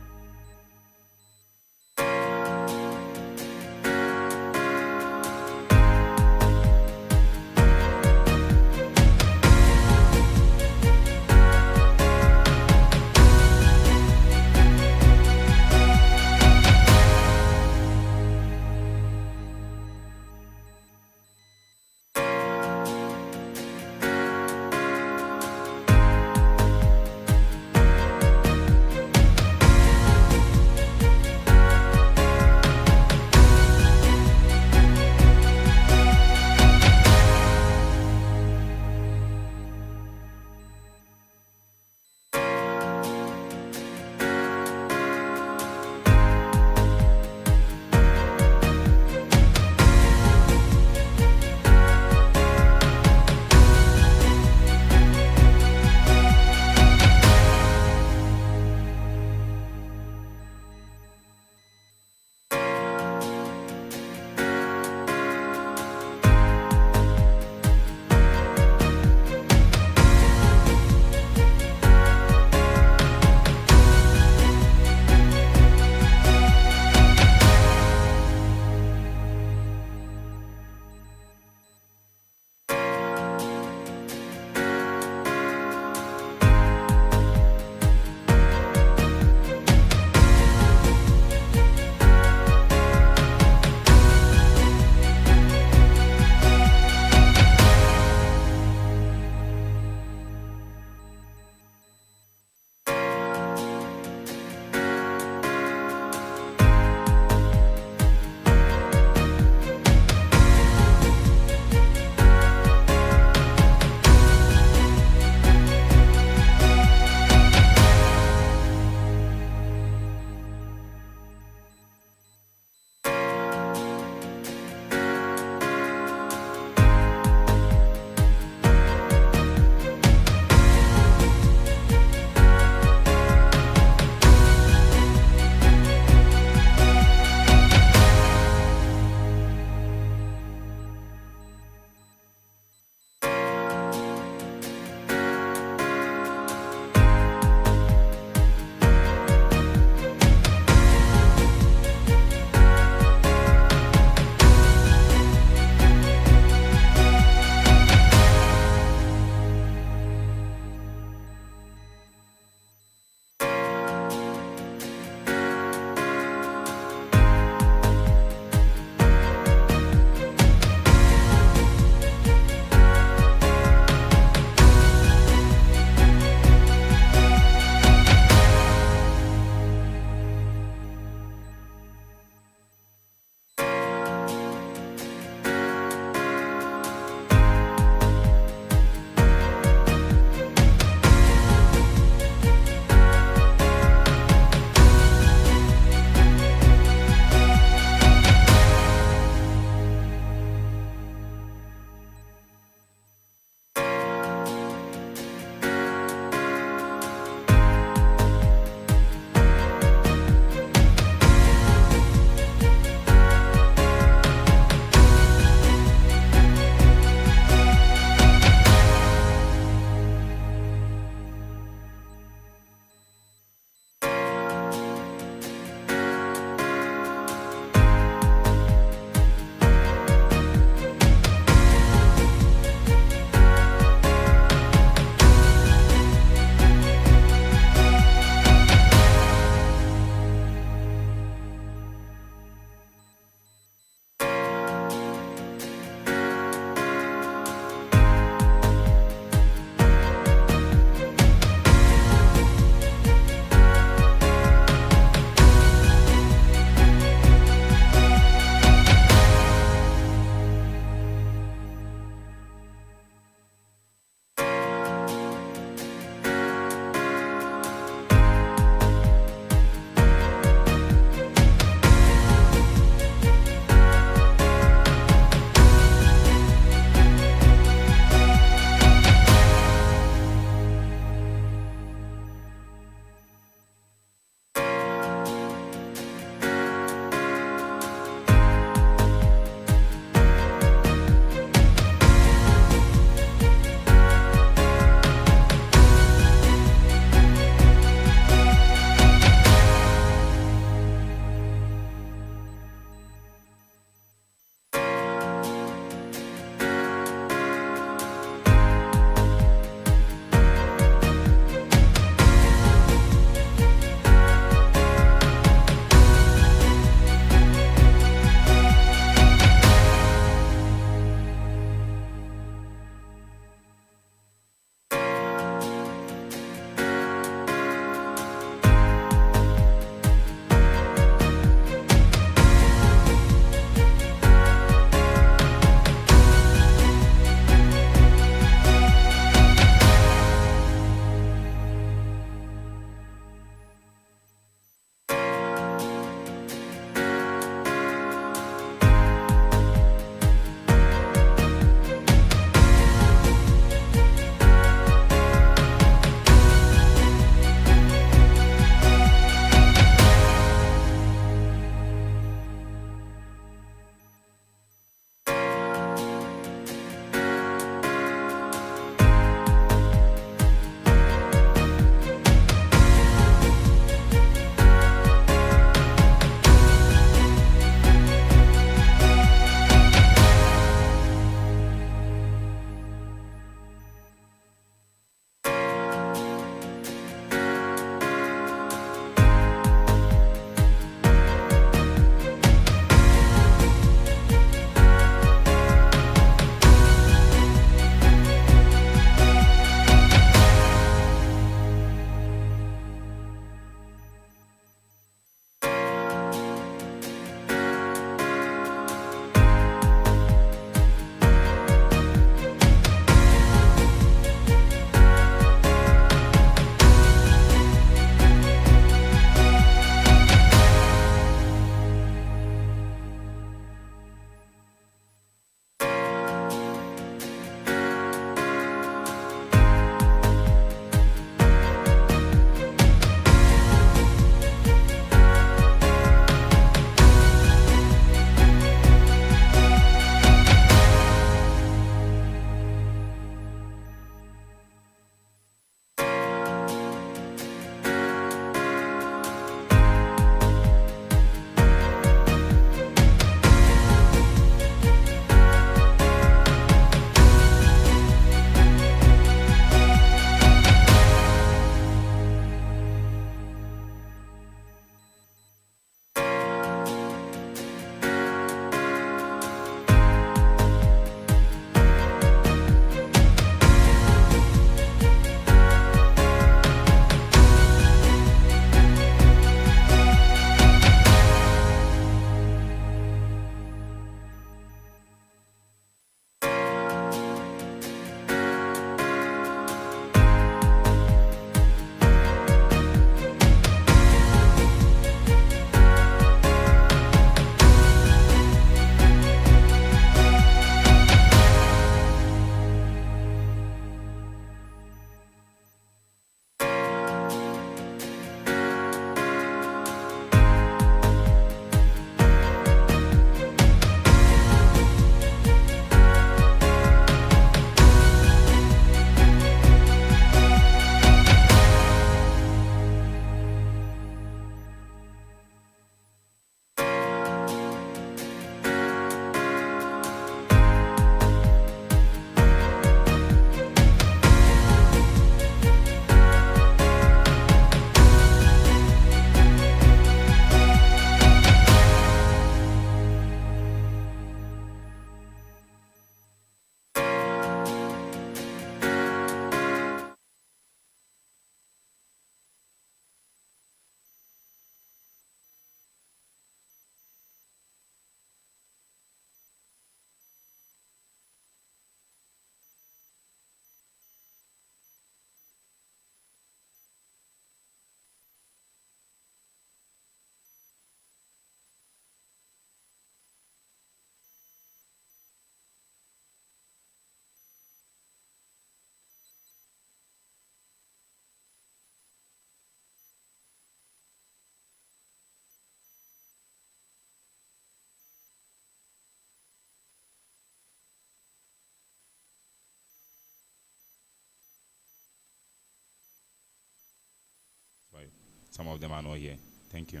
some of them are not here. Thank you.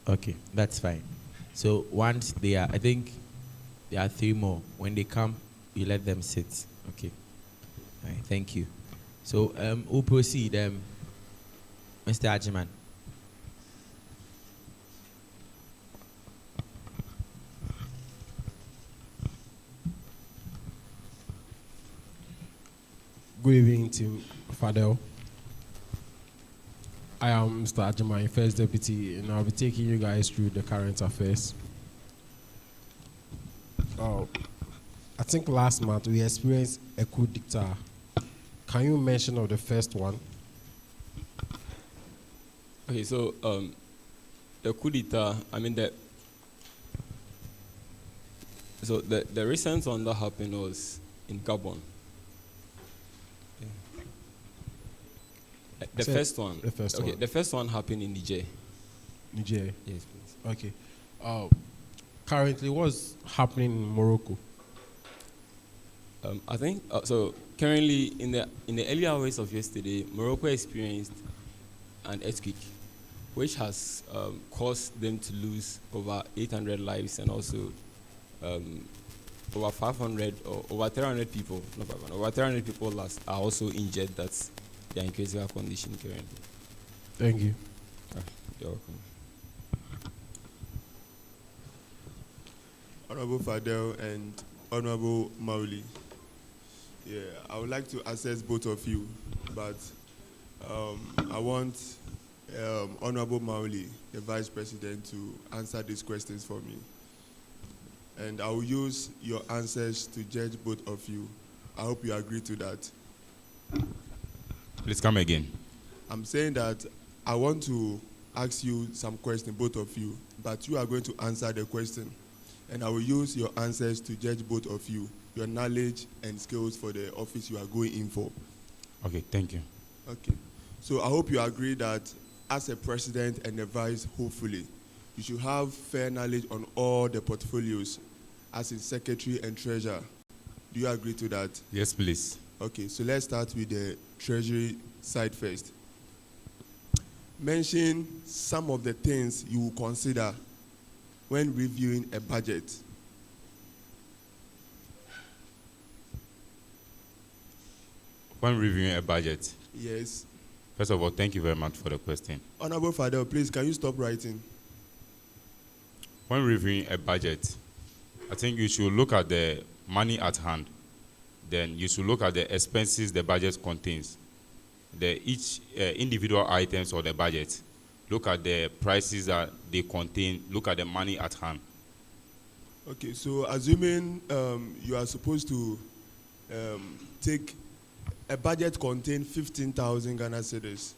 Okay, that's fine. So once they are, I think there are 3 more. When they come, you let them sit. Okay. All right, thank you. So we'll proceed. Mr. Ajiman. Good evening, Team Fadel. I am Mr. Ajiman, First Deputy, and I'll be taking you guys through the current affairs. I think last month we experienced a coup d'etat. Can you mention of the first one? Okay, so the coup d'etat, I mean the recent one that happened was in Gabon. The first one. The first okay, one. the first one happened in Niger. Niger. Yes, please. Okay. Currently, what's happening in Morocco? I think so. Currently, in the early hours of yesterday, Morocco experienced an earthquake, which has caused them to lose over 800 lives and also over 500 or over 300 people. Not 500. Over 300 people are also injured. That's their in critical condition currently. Thank you. You're welcome. Honorable Fadel and Honorable Mauli. Yeah, I would like to assess both of you, but I want Honorable Mauli, the Vice President, to answer these questions for me. And I will use your answers to judge both of you. I hope you agree to that. Please come again. I'm saying that I want to ask you some questions, both of you, but you are going to answer the question. And I will use your answers to judge both of you, your knowledge and skills for the office you are going in for. Okay, thank you. Okay. So I hope you agree that as a president and a vice, hopefully, you should have fair knowledge on all the portfolios, as in secretary and treasurer. Do you agree to that? Yes, please. Okay, so let's start with the treasury side first. Mention some of the things you will consider when reviewing a budget. When reviewing a budget? Yes. First of all, thank you very much for the question. Honorable Fadel, please, can you stop writing? When reviewing a budget, I think you should look at the money at hand. Then you should look at the expenses the budget contains. Each individual items of the budget. Look at the prices that they contain. Look at the money at hand. Okay, so assuming you are supposed to take a budget contain 15,000 Ghana cedis.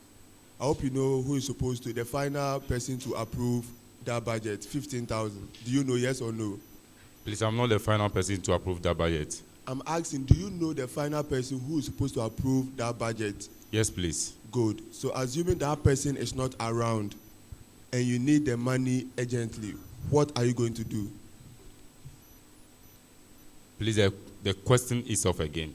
I hope you know who is supposed to, the final person to approve that budget, 15,000. Do you know, yes or no? Please, I'm not the final person to approve that budget. I'm asking, do you know the final person who is supposed to approve that budget? Yes, please. Good. So assuming that person is not around and you need the money urgently, what are you going to do? Please, the question is off again.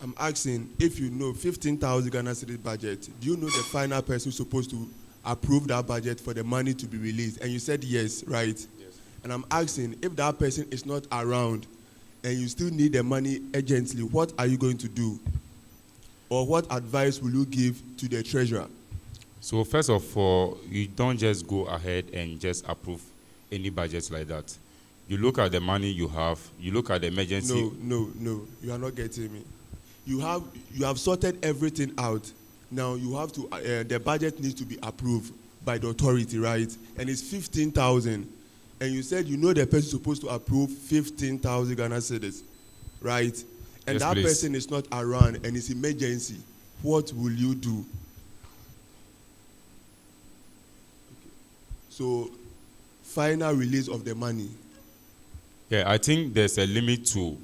I'm asking, if you know 15,000 Ghana cedis budget, do you know the final person who's supposed to approve that budget for the money to be released? And you said yes, right? Yes. And I'm asking, if that person is not around and you still need the money urgently, what are you going to do? Or what advice will you give to the treasurer? So first of all, you don't just go ahead and just approve any budget like that. You look at the money you have, you look at the emergency. No, you are not getting me. You have sorted everything out. Now you have to, the budget needs to be approved by the authority, right? And it's 15,000. And you said you know the person supposed to approve 15,000 Ghana cedis, right? And yes, that please. person is not around and it's emergency. What will you do? So, final release of the money. Yeah, I think there's a limit to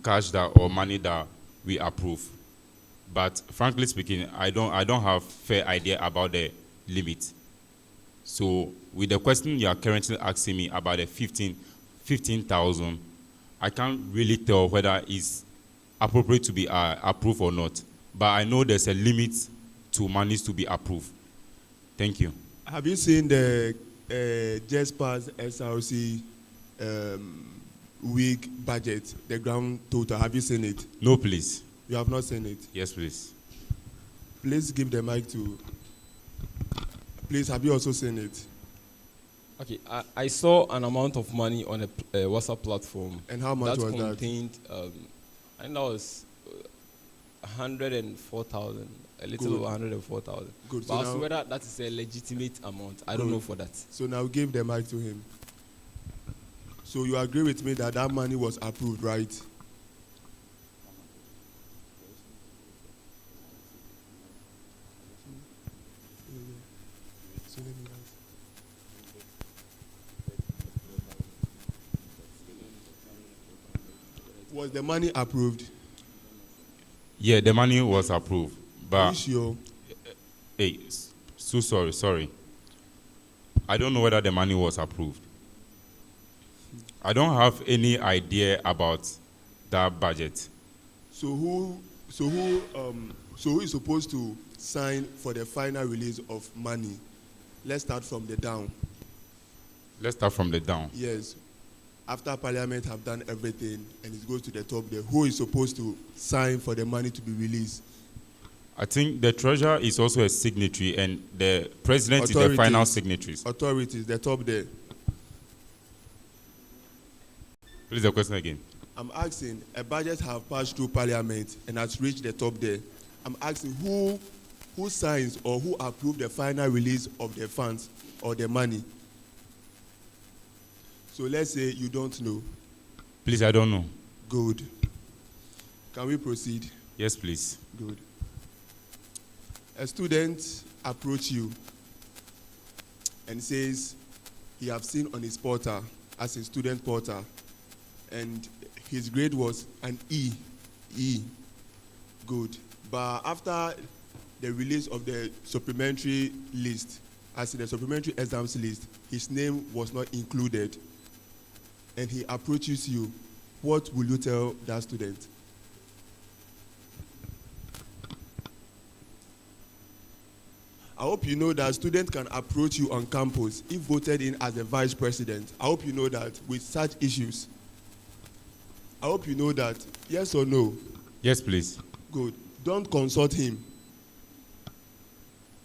cash that or money that we approve. But frankly speaking, I don't have fair idea about the limit. So with the question you are currently asking me about the 15,000, I can't really tell whether it's appropriate to be approved or not. but I know there's a limit to monies to be approved. Thank you. Have you seen the just past SRC week budget, the ground total? Have you seen it? No, please. You have not seen it? Yes, please. Please give the mic to... Please, have you also seen it? Okay, I saw an amount of money on a WhatsApp platform. And how much was that? That contained, I think that was 104,000, a little Good. over 104,000. Good. But So as now- whether that is a legitimate amount, I don't Good. know for that. So now give the mic to him. So you agree with me that that money was approved, right? Was the money approved? Yeah, the money was approved, but Are you sure? hey, so sorry. I don't know whether the money was approved. I don't have any idea about that budget. So who is supposed to sign for the final release of money? Let's start from the down. Let's start from the down. Yes. After Parliament have done everything and it goes to the top there, who is supposed to sign for the money to be released? I think the treasurer is also a signatory and the president is the Authorities. final signatory. Authorities, the top there. Please, the question again. I'm asking, a budget have passed through Parliament and has reached the top there. I'm asking who signs or who approved the final release of the funds or the money? So let's say you don't know. Please, I don't know. Good. Can we proceed? Yes, please. Good. A student approach you and says he have seen on his portal, as a student portal, and his grade was an E. Good. But after the release of the supplementary list, as in the supplementary exams list, his name was not included, and he approaches you, what will you tell that student? I hope you know that students can approach you on campus if voted in as a vice president. I hope you know that with such issues. I hope you know that. Yes or no? Yes, please. Good. Don't consult him.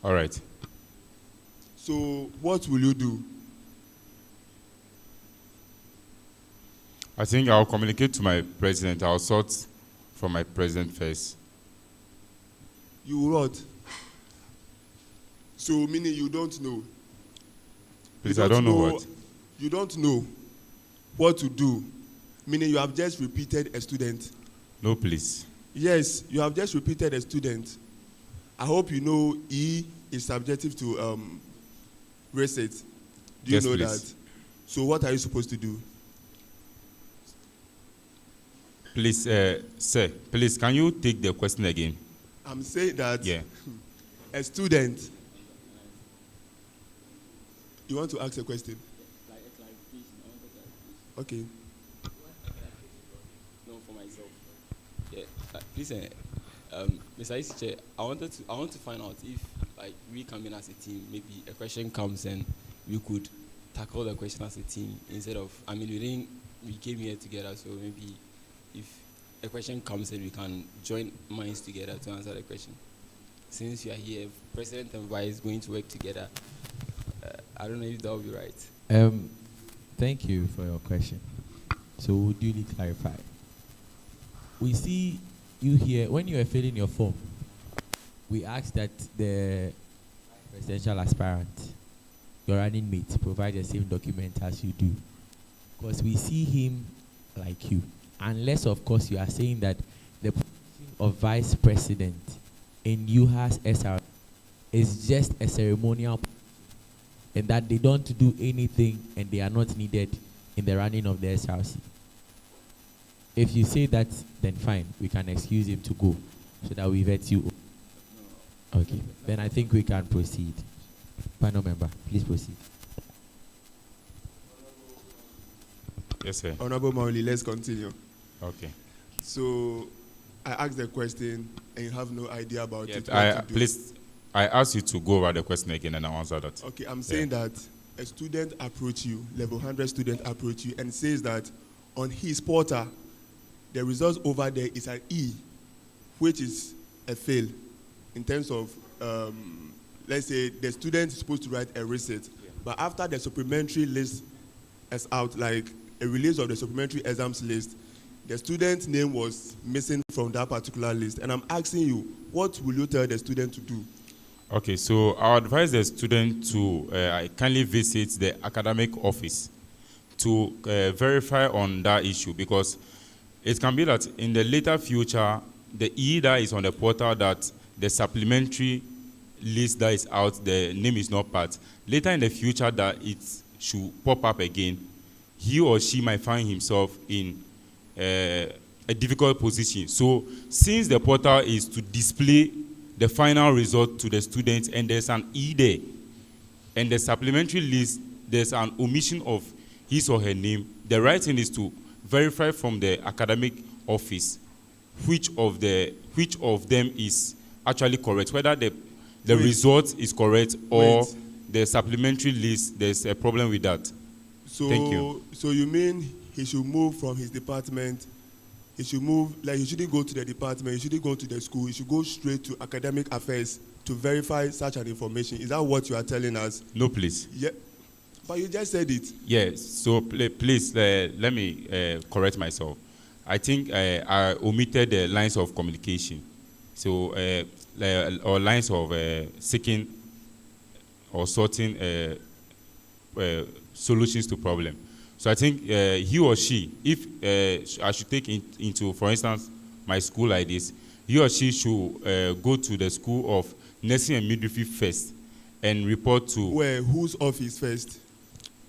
All right. So what will you do? I think I'll communicate to my president. I'll sort from my president first. You will what? So meaning you don't know. Please, I don't know what. You don't know what to do. Meaning you have just repeated a student. No, please. Yes, you have just repeated a student. I hope you know E is subjective to reset. Do you Yes, know please. that? So what are you supposed to do? Please, sir, please, can you take the question again? I'm saying that Yeah. a student. You want to ask a question? Okay. No, for myself. Yeah, please, Mr. Isiche, I want to find out if, like, we come in as a team, maybe a question comes and we could tackle the question as a team instead of, I mean, we came here together, so maybe if a question comes and we can join minds together to answer the question. Since you are here, President and Vice going to work together, I don't know if that will be right. Thank you for your question. So we'll duly clarify. We see you here, when you were filling your form, we asked that the presidential aspirant, your running mate, provide the same document as you do. Because we see him like you. Unless, of course, you are saying that the position of vice president in UHAS SRC is just a ceremonial and that they don't do anything and they are not needed in the running of the SRC. If you say that, then fine, we can excuse him to go so that we vet you. Okay, then I think we can proceed. Panel member, please proceed. Yes, sir. Honorable Mauli, let's continue. Okay. So I asked the question and you have no idea about it. Please, I ask you to go over the question again and I'll answer that. Okay, I'm saying that a student approach you, level 100 student approach you, and says that on his portal, the results over there is an E, which is a fail in terms of, let's say the student is supposed to write a receipt, but after the supplementary list is out, like a release of the supplementary exams list, the student's name was missing from that particular list. And I'm asking you, what will you tell the student to do? Okay, so I advise the student to kindly visit the academic office to verify on that issue, because it can be that in the later future, the E that is on the portal, that the supplementary list that is out, the name is not part. Later in the future that it should pop up again, he or she might find himself in a difficult position. So since the portal is to display the final result to the students and there's an E there, and the supplementary list, there's an omission of his or her name, the right thing is to verify from the academic office which of them is actually correct, whether the result is correct or the supplementary list, there's a problem with that. So, thank you. So you mean he should move from his department? He should move, like he shouldn't go to the department, he shouldn't go to the school, he should go straight to academic affairs to verify such an information. Is that what you are telling us? No, please. Yeah, but you just said it. Yes, so please let me correct myself. I think I omitted the lines of communication. So, or lines of seeking or sorting solutions to problem. So I think he or she, if I should take into, for instance, my school like this, he or she should go to the School of Nursing and Midwifery first and report to... Where? Whose office first?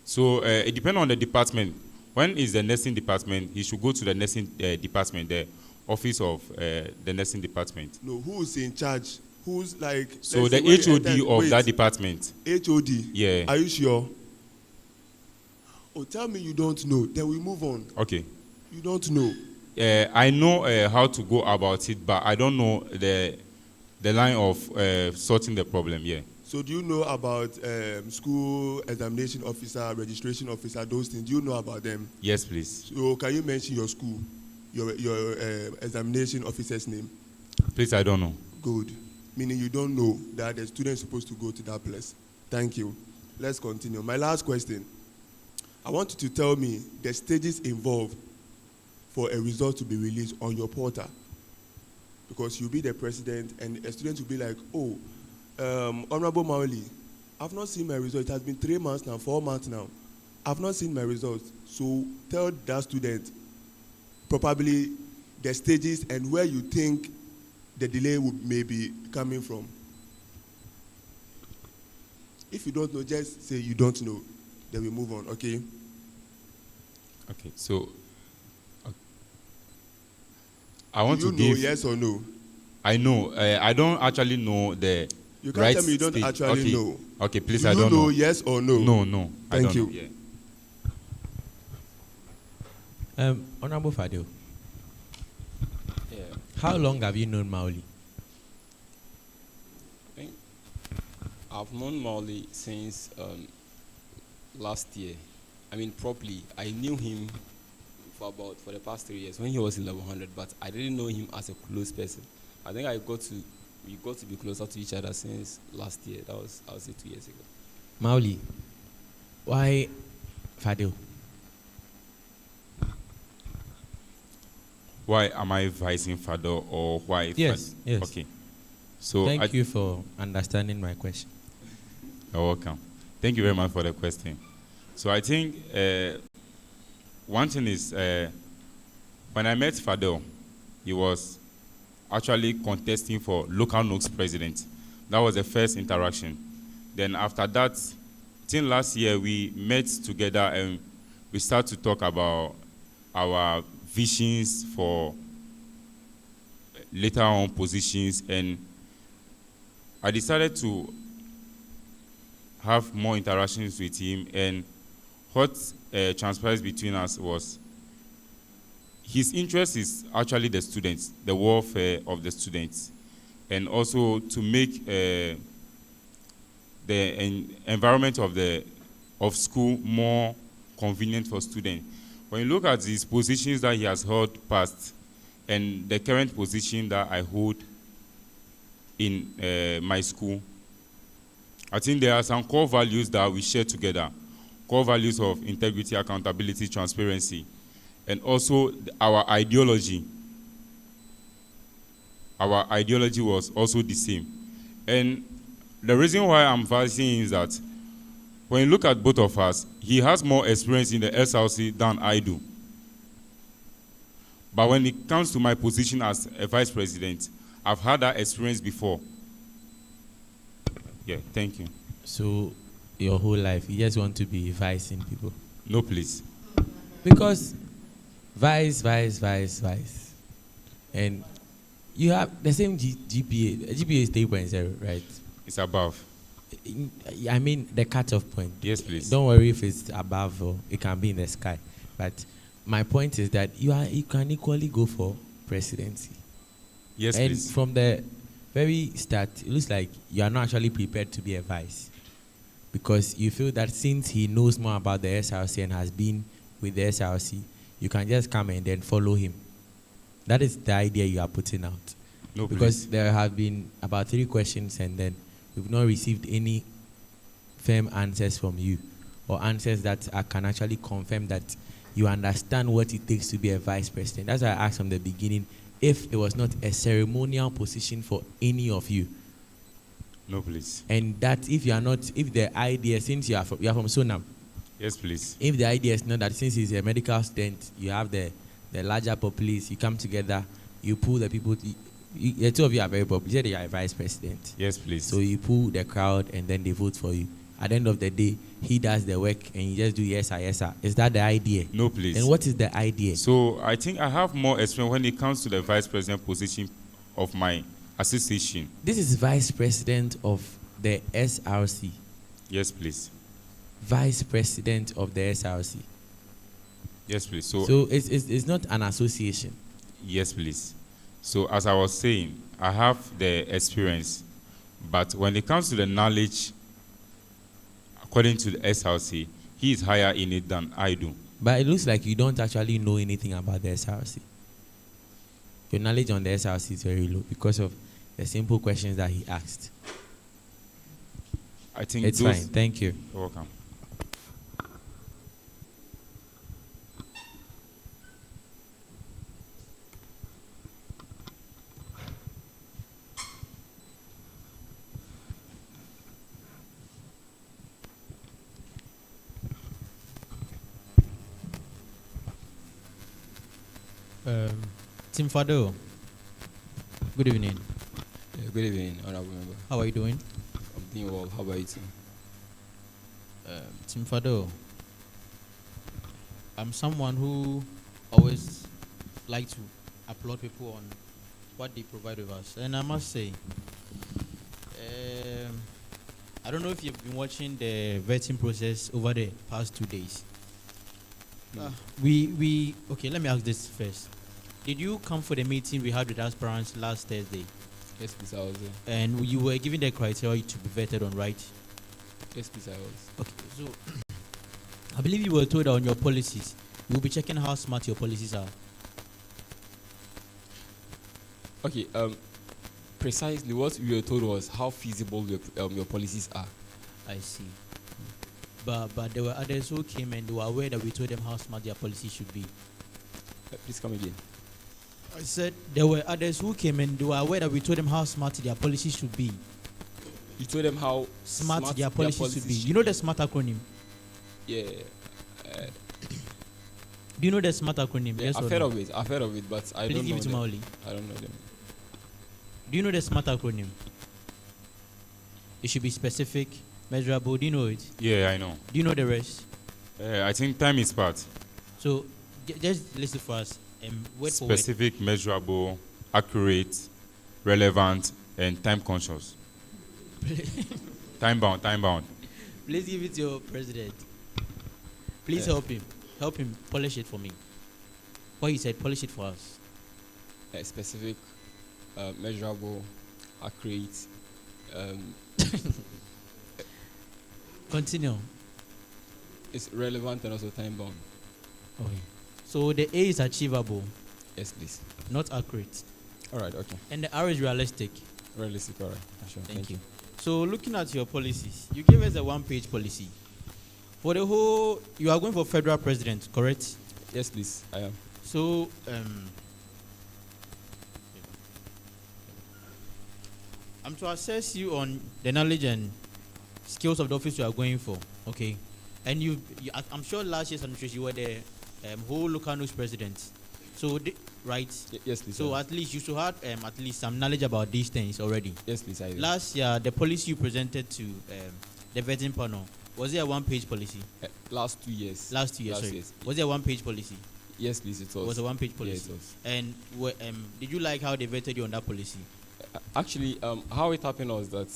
So it depends on the department. When is the nursing department, he should go to the nursing department, the office of the nursing department. No, who's in charge? Who's like... So the HOD of that department. HOD? Yeah. Are you sure? Oh, tell me you don't know, then we move on. Okay. You don't know. I know how to go about it, but I don't know the line of sorting the problem. Yeah. So do you know about school examination officer, registration officer, those things? Do you know about them? Yes, please. So can you mention your school, your examination officer's name? Please, I don't know. Good. Meaning you don't know that the student is supposed to go to that place. Thank you. Let's continue. My last question. I want you to tell me the stages involved for a result to be released on your portal. Because you'll be the president and a student will be like, oh, Honorable Maoli, I've not seen my result. It has been 3 months now, 4 months now. I've not seen my results. So tell that student probably the stages and where you think the delay may be coming from. If you don't know, just say you don't know. Then we move on, okay? Okay, so I want to give... You know yes or no? I know. I don't actually know the You can't tell me you don't actually know. Okay, please, Do I don't know. You know yes or no? No. Thank you. Honorable Fadil, how long have you known Maoli? I think I've known Maoli since last year. I mean, properly, I knew him for the past 3 years when he was in level 100, but I didn't know him as a close person. I think we got to be closer to each other since last year. That was, I would say, 2 years ago. Maoli, why Fadil? Why am I advising Fadil or why? Yes. Okay. So thank you for understanding my question. You're welcome. Thank you very much for the question. So I think one thing is when I met Fadil, he was actually contesting for local NOCS president. That was the first interaction. Then after that, till last year, we met together and we started to talk about our visions for later on positions, and I decided to have more interactions with him, and what transpires between us was his interest is actually the students, the welfare of the students. and also to make environment of school more convenient for students. When you look at these positions that he has held past and the current position that I hold in my school, I think there are some core values that we share together. Core values of integrity, accountability, transparency, and also our ideology. Our ideology was also the same. And the reason why I'm voicing is that when you look at both of us, he has more experience in the SRC than I do. But when it comes to my position as a vice president, I've had that experience before. Yeah, thank you. So, your whole life, you just want to be vicing people? No, please. Because vice. And you have the same GPA. GPA is 3.0, right? It's above. I mean, the cutoff point. Yes, please. Don't worry if it's above or it can be in the sky. But my point is that you can equally go for presidency. Yes, and please. From the very start, it looks like you are not actually prepared to be a vice, because you feel that since he knows more about the SRC and has been with the SRC, you can just come and then follow him. That is the idea you are putting out. No, because please. there have been about 3 questions and then we've not received any firm answers from you, or answers that can actually confirm that you understand what it takes to be a vice president. That's why I asked from the beginning if it was not a ceremonial position for any of you. No, please. And that if the idea, since you are from Sonam. Yes, please. If the idea is not that since he's a medical student, you have the larger populace, you come together, you pull the people. The two of you are very popular. You said you are a vice president. Yes, please. So you pull the crowd and then they vote for you. At the end of the day, he does the work and you just do yes, sir. Is that the idea? No, please. And what is the idea? So I think I have more experience when it comes to the vice president position of my association. This is vice president of the SRC. Yes, please. Vice president of the SRC. Yes, please. So it's not an association. Yes, please. So as I was saying, I have the experience, but when it comes to the knowledge, according to the SRC, he is higher in it than I do. But it looks like you don't actually know anything about the SRC. Your knowledge on the SRC is very low because of the simple questions that he asked. I think it's fine. Thank you. You're welcome. Tim Fado, good evening. Yeah, good evening, honorable member. How are you doing? I'm doing well. How about you too? Tim Fado, I'm someone who always like to applaud people on what they provide with us, and I must say, I don't know if you've been watching the vetting process over the past 2 days. No. Okay, let me ask this first. Did you come for the meeting we had with Aspirants last Thursday? Yes, please, I was there. And you were given the criteria to be vetted on, right? Yes, please, I was. Okay, so I believe you were told that on your policies, you'll be checking how smart your policies are. Okay, precisely what we were told was how feasible your policies are. I see. But there were others who came and they were aware that we told them how smart their policies should be. Please come again. I said there were others who came and they were aware that we told them how smart their policies should be. You told them how smart their policies should be. You know the SMART acronym? Yeah. Do you know the SMART acronym? Yeah, Yes I've or heard no? of it. I've heard of it, but I Please don't give know it to them. Maoli. I don't know them. Do you know the SMART acronym? It should be specific, measurable. Do you know it? Yeah, I know. Do you know the rest? I think time is part. So just listen for us. Word for word. Specific, measurable, accurate, relevant, and time conscious. Time bound. Please give it to your president. Please help him. Help him polish it for me. What he said, polish it for us. Specific, measurable, accurate, Continue. it's relevant and also time bound. Okay. So the A is achievable, Yes, please. not accurate. All right, okay. And the R is realistic. Realistic, all right. Sure, Thank you. So looking at your policies, you gave us a one-page policy. For the whole, you are going for federal president, correct? Yes, please, I am. So, I'm to assess you on the knowledge and skills of the office you are going for, okay? And I'm sure last year's administration you were the whole local news president. So, right? Yes, please. So at least you should have at least some knowledge about these things already. Yes, please, I do. Last year, the policy you presented to the vetting panel, was it a one-page policy? Last 2 years. Last 2 years, Last sorry. years. Was it a one-page policy? Yes, please, it was. It was a one-page policy. Yeah, it was. And did you like how they vetted you on that policy? Actually, how it happened was that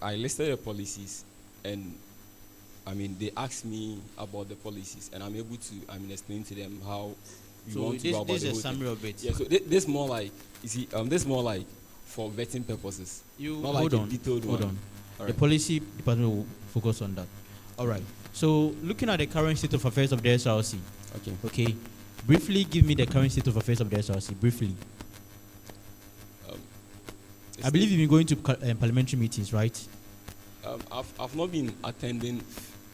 I listed the policies, and I mean they asked me about the policies, and I'm able to explain to them how we So want to go about this the is whole a summary thing. of it. Yeah. So this more like this more like for vetting purposes. You not hold like on. a detailed Hold one. on. All The right. policy department will focus on that. All right. So looking at the current state of affairs of the SRC. Okay. Okay. Briefly, give me the current state of affairs of the SRC. Briefly. I believe you've been going to parliamentary meetings, right? I've not been attending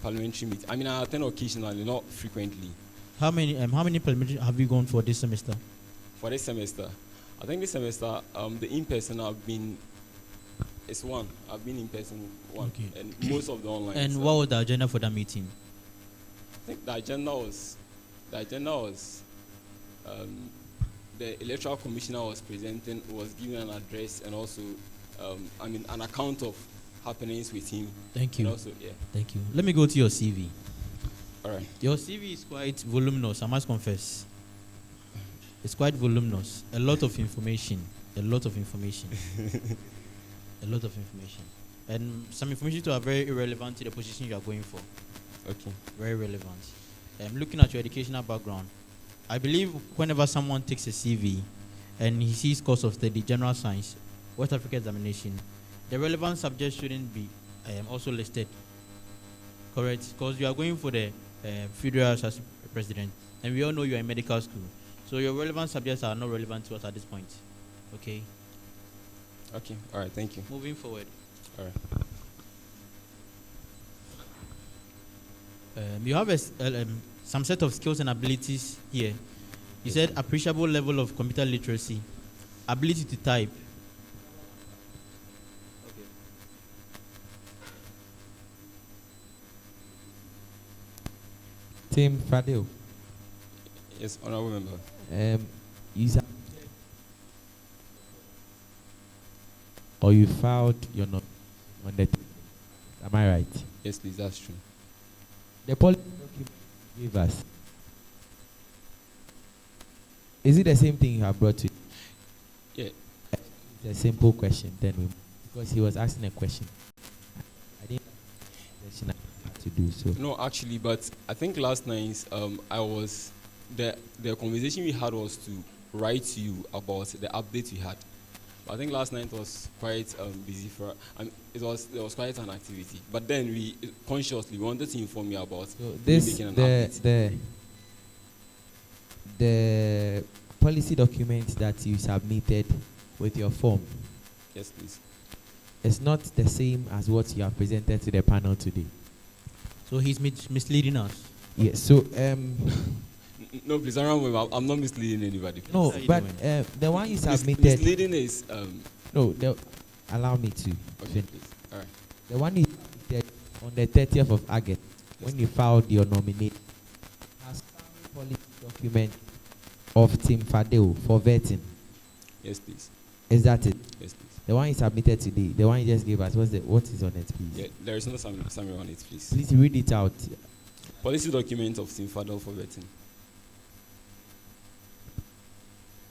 parliamentary meetings. I mean, I attend occasionally, not frequently. How many parliamentary have you gone for this semester? For this semester, I think this semester, the in-person it's one. I've been in person one, Okay. and most of the online. And what was the agenda for that meeting? I think the agenda was the electoral commissioner was giving an address, and also an account of happenings with him. Thank you. And also, yeah. Thank you. Let me go to your CV. All right. Your CV is quite voluminous, I must confess. It's quite voluminous. A lot of information. A lot of information. A lot of information. And some information too are very irrelevant to the position you are going for. Okay. Very relevant. Looking at your educational background, I believe whenever someone takes a CV and he sees course of study, general science, West Africa examination, the relevant subjects shouldn't be also listed. Correct? Because you are going for the federal as president, and we all know you are in medical school. So your relevant subjects are not relevant to us at this point. Okay? Okay. All right. Thank you. Moving forward. All right. You have some set of skills and abilities here. You said appreciable level of computer literacy, ability to type. Tim Fadil. Yes, honorable member. Or you filed your note on the. Am I right? Yes, please. That's true. The policy document you gave us. Is it the same thing you have brought to? Yeah. It's a simple question. Then because he was asking a question. I didn't question I had to do so. No, actually, but I think last night the conversation we had was to write to you about the update we had. But I think last night was quite busy for. There was quite an activity. But then we consciously wanted to inform you about making an update. The policy document that you submitted with your form. Yes, please. It's not the same as what you have presented to the panel today. So he's misleading us. Yes. So No, please, I'm not misleading anybody. Please. No, but the one you submitted. Misleading is. No, allow me to. Okay, please. All right. The one you submitted on the 30th of August, when you filed your nomination, has some policy document of Tim Fadil for vetting. Yes, please. Is that it? Yes, please. The one you submitted today, the one you just gave us, what is on it, please? Yeah, there is no summary on it, please. Please read it out. Policy document of Tim Fadil for vetting.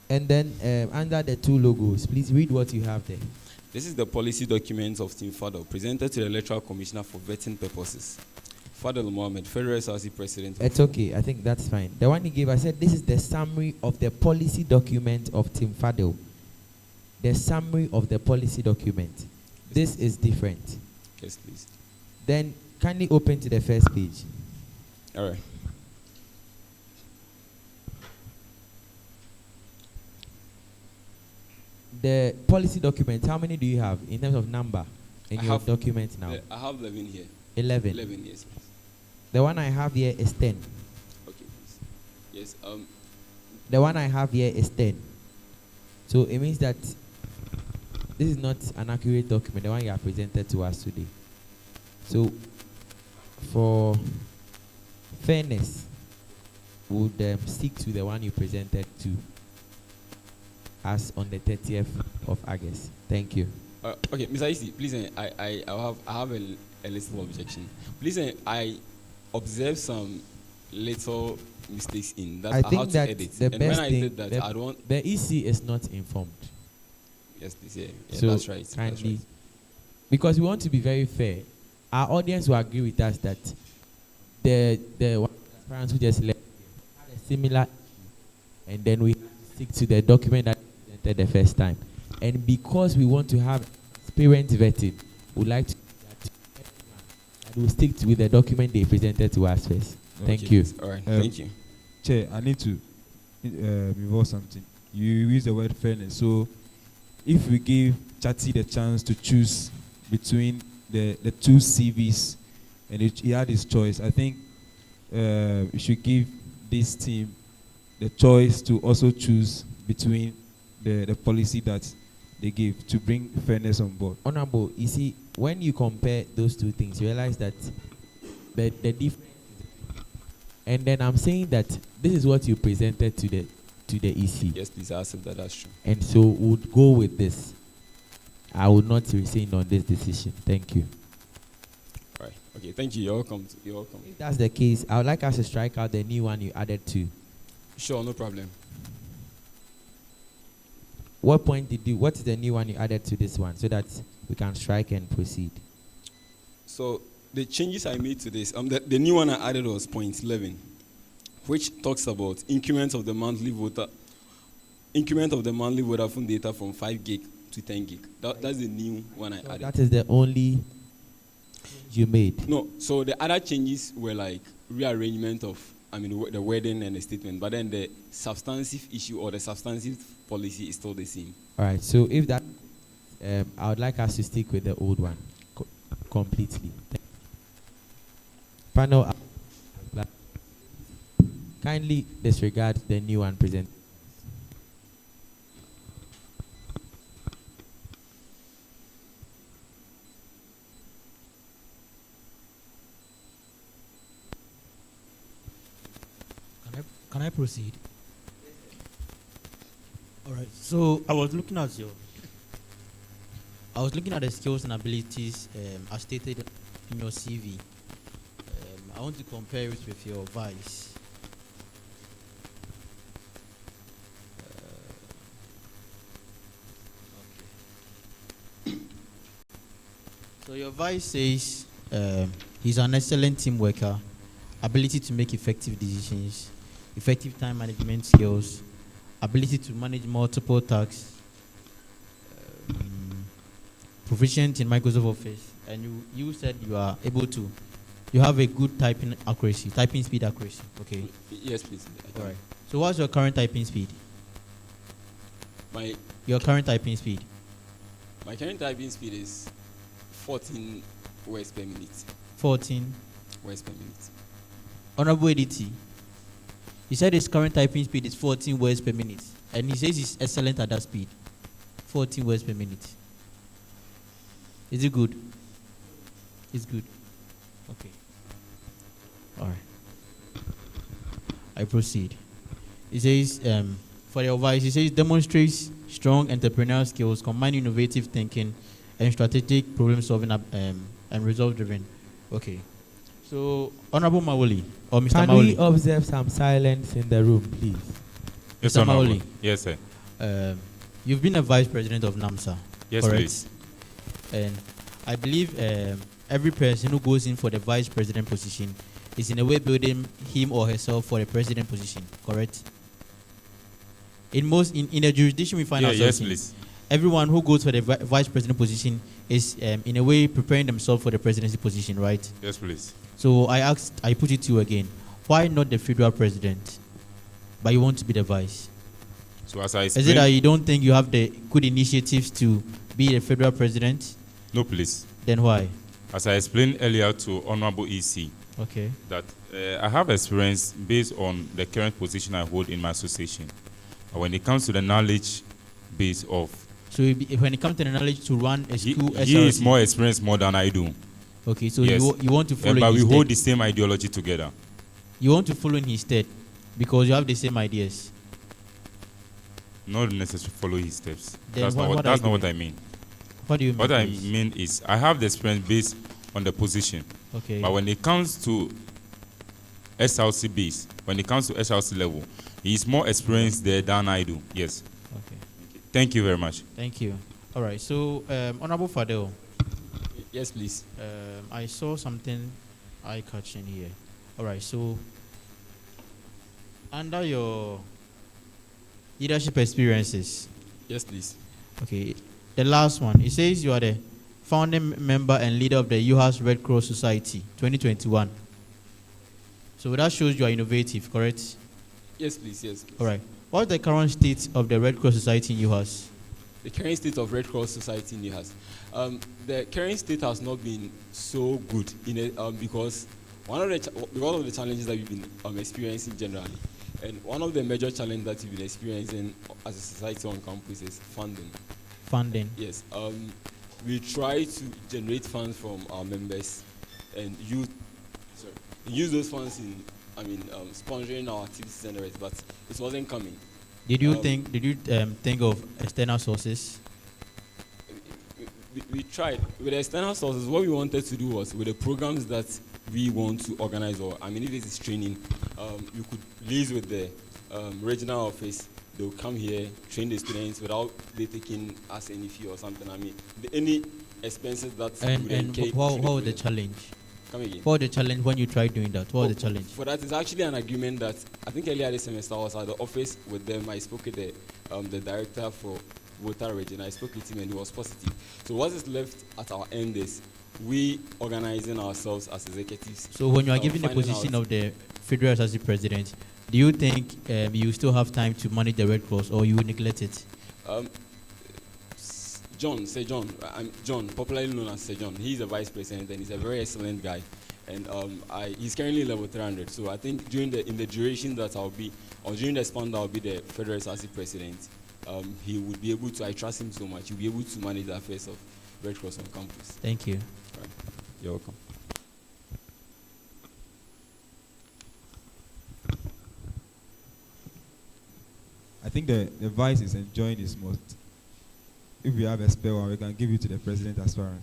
And then under the two logos, please read what you have there. This is the policy document of Tim Fadil presented to the Electoral Commissioner for vetting purposes. Fadil Mohammed, Federal SRC President. It's okay. I think that's fine. The one he gave, I said this is the summary of the policy document of Tim Fadil. the summary of the policy document. This is different. Yes, please. Then kindly open to the first page. All right. The policy document, how many do you have in terms of number in I your have- document now? I have 11 here. 11. 11, yes, please. The one I have here is 10. Okay, please. Yes, The one I have here is 10. So it means that this is not an accurate document, the one you have presented to us today. So for fairness, would stick to the one you presented to us on the 30th of August. Thank you. okay, Mr. Isi, please, I have a little objection. Please, I observed some little mistakes in that. I I think had to that edit. the And best when I thing, did that, I don't. the EC is not informed. Yes, please, yeah, So that's right. That's kindly, right. because we want to be very fair, our audience will agree with us that the parents who just left had a similar issue, and then we stick to the document that we presented the first time. And because we want to have experience vetting, we'd like to that we'll stick with the document they presented to us first. Thank Okay, you. all right, thank you. Chair, I need to involve something. You use the word fairness. So if we give Chati the chance to choose between the two CVs and he had his choice, I think we should give this team the choice to also choose between the policy that they give to bring fairness on board. Honorable, you see, when you compare those two things, you realize that the difference. And then I'm saying that this is what you presented to the EC. Yes, please, I accept that. That's true. And so we'll go with this. I will not rescind on this decision. Thank you. Right. Okay. Thank you. You're welcome. You're welcome. If that's the case, I would like us to strike out the new one you added to. Sure. No problem. What is the new one you added to this one so that we can strike and proceed? So the changes I made to this, the new one I added was point 11, which talks about increment of the monthly Vodafone data from 5 gig to 10 gig. That's the new one I added. That is the only you made. No, so the other changes were like rearrangement of, the wording and the statement, but then the substantive issue or the substantive policy is still the same. All right. So if that, I would like us to stick with the old one completely. Panel, kindly disregard the new one presented. Can I proceed? All right. So I was looking at the skills and abilities as stated in your CV. I want to compare it with your vice. So your vice says he's an excellent team worker, ability to make effective decisions, effective time management skills, ability to manage multiple tasks, proficient in Microsoft Office, and you said you have a good typing speed accuracy. Okay. Yes, please. All right. So what's your current typing speed? Your current typing speed? My current typing speed is 14 words per minute. 14 words per minute. Honorable ADT, he said his current typing speed is 14 words per minute, and he says he's excellent at that speed. 14 words per minute. Is it good? It's good. Okay. All right. I proceed. He says, for your advice, he says demonstrates strong entrepreneurial skills, combine innovative thinking, and strategic problem solving and result driven. Okay. So, Honorable Mawuli, or Mr. Can Mawuli. we observe some silence in the room, please? Yes, Mr. Honorable. Mawuli. Yes, sir. You've been a vice president of NAMSA. Yes, correct? please. And I believe every person who goes in for the vice president position is in a way building him or herself for the president position, correct? In the jurisdiction we find ourselves yes, in, please. everyone who goes for the vice president position is in a way preparing themselves for the presidency position, right? Yes, please. So I put it to you again. Why not the federal president, but you want to be the vice? So as I Is it explained, that you don't think you have the good initiatives to be the federal president? no, please. Then why? As I explained earlier to Honorable EC, Okay. that I have experience based on the current position I hold in my association. But when it comes to the knowledge base of, So when it comes to the knowledge to run a school, he is SRC, more experienced more than I do. Okay, so Yes. you want to follow but we his hold step. the same ideology together. You want to follow in his stead because you have the same ideas. Not necessarily follow his steps. Then That's what not are what you I mean. What do you mean? What I please? mean is I have the experience based on the position. Okay. But when it comes to SRC base, when it comes to SRC level, he is more experienced there than I do. Yes. Okay. Thank you very much. Thank you. All right. So, Honorable Fadel. Yes, please. I saw something eye-catching here. All right. So, under your leadership experiences. Yes, please. Okay. The last one. It says you are the founding member and leader of the UHAS Red Cross Society 2021. So that shows you are innovative, correct? Yes, please. Yes, please. All right. What's the current state of the Red Cross Society in UHAS? The current state of Red Cross Society in UHAS. The current state has not been so good in it, because because of the challenges that we've been experiencing generally, and one of the major challenges that we've been experiencing as a society on campus is funding. Funding. Yes. We try to generate funds from our members and use those funds in sponsoring our activities and the rest, but it wasn't coming. Did you think of external sources? We tried with the external sources. What we wanted to do was with the programs that we want to organize, or if it is training, you could liaise with the regional office. They'll come here, train the students without they taking us any fee or something. Any expenses that And what was the challenge? Come again. What was the challenge when you tried doing that? What was the challenge? For that, it's actually an agreement that I think earlier this semester I was at the office with them. I spoke with the director for Volta region. I spoke with him and he was positive. So what is left at our end is we organizing ourselves as executives. So when you are given the position of the Federal SRC president, do you think you still have time to manage the Red Cross, or you will neglect it? Sir John, John, popularly known as Sir John. He's the vice president and he's a very excellent guy. And he's currently level 300. So I think during the duration that I'll be, or during the span that I'll be the Federal SRC president, he would be able to, I trust him so much, he'll be able to manage the affairs of Red Cross on campus. Thank you. Right. You're welcome. I think the vice is enjoying this most. If we have a spare one, we can give it to the president aspirant.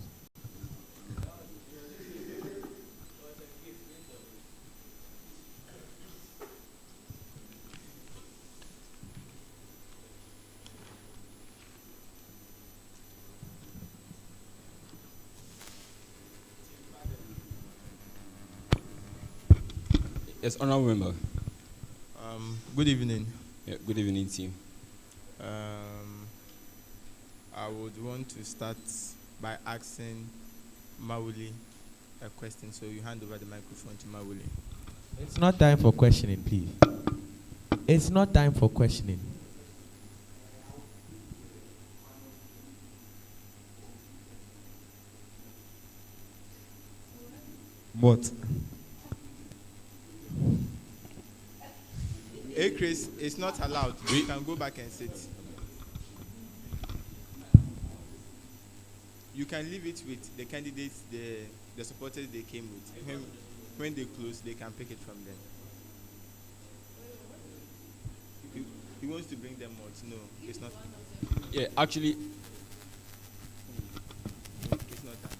Yes, honorable member. Good evening. Yeah, good evening to you. I would want to start by asking Mawuli a question, so you hand over the microphone to Mawuli. It's not time for questioning, please. It's not time for questioning. What? Hey, Chris, it's not allowed. You can go back and sit. You can leave it with the candidates, the supporters they came with. When they close, they can pick it from them. He wants to bring them out. No, it's not. Yeah, actually, it's not that.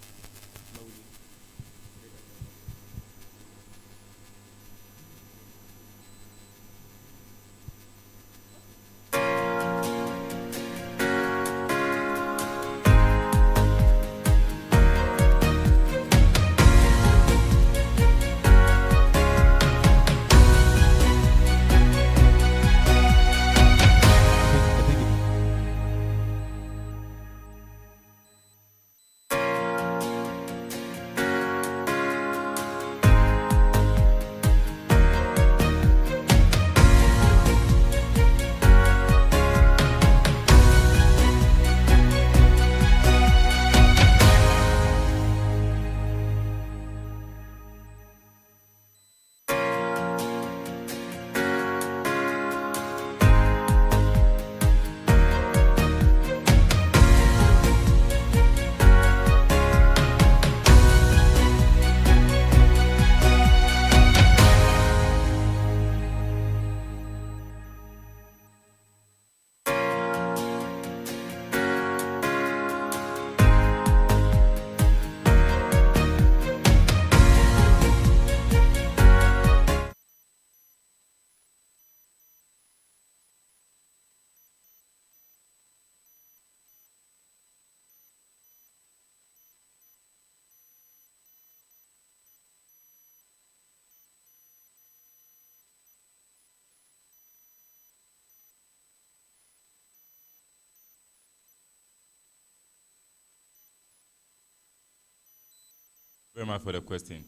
Very much for the question.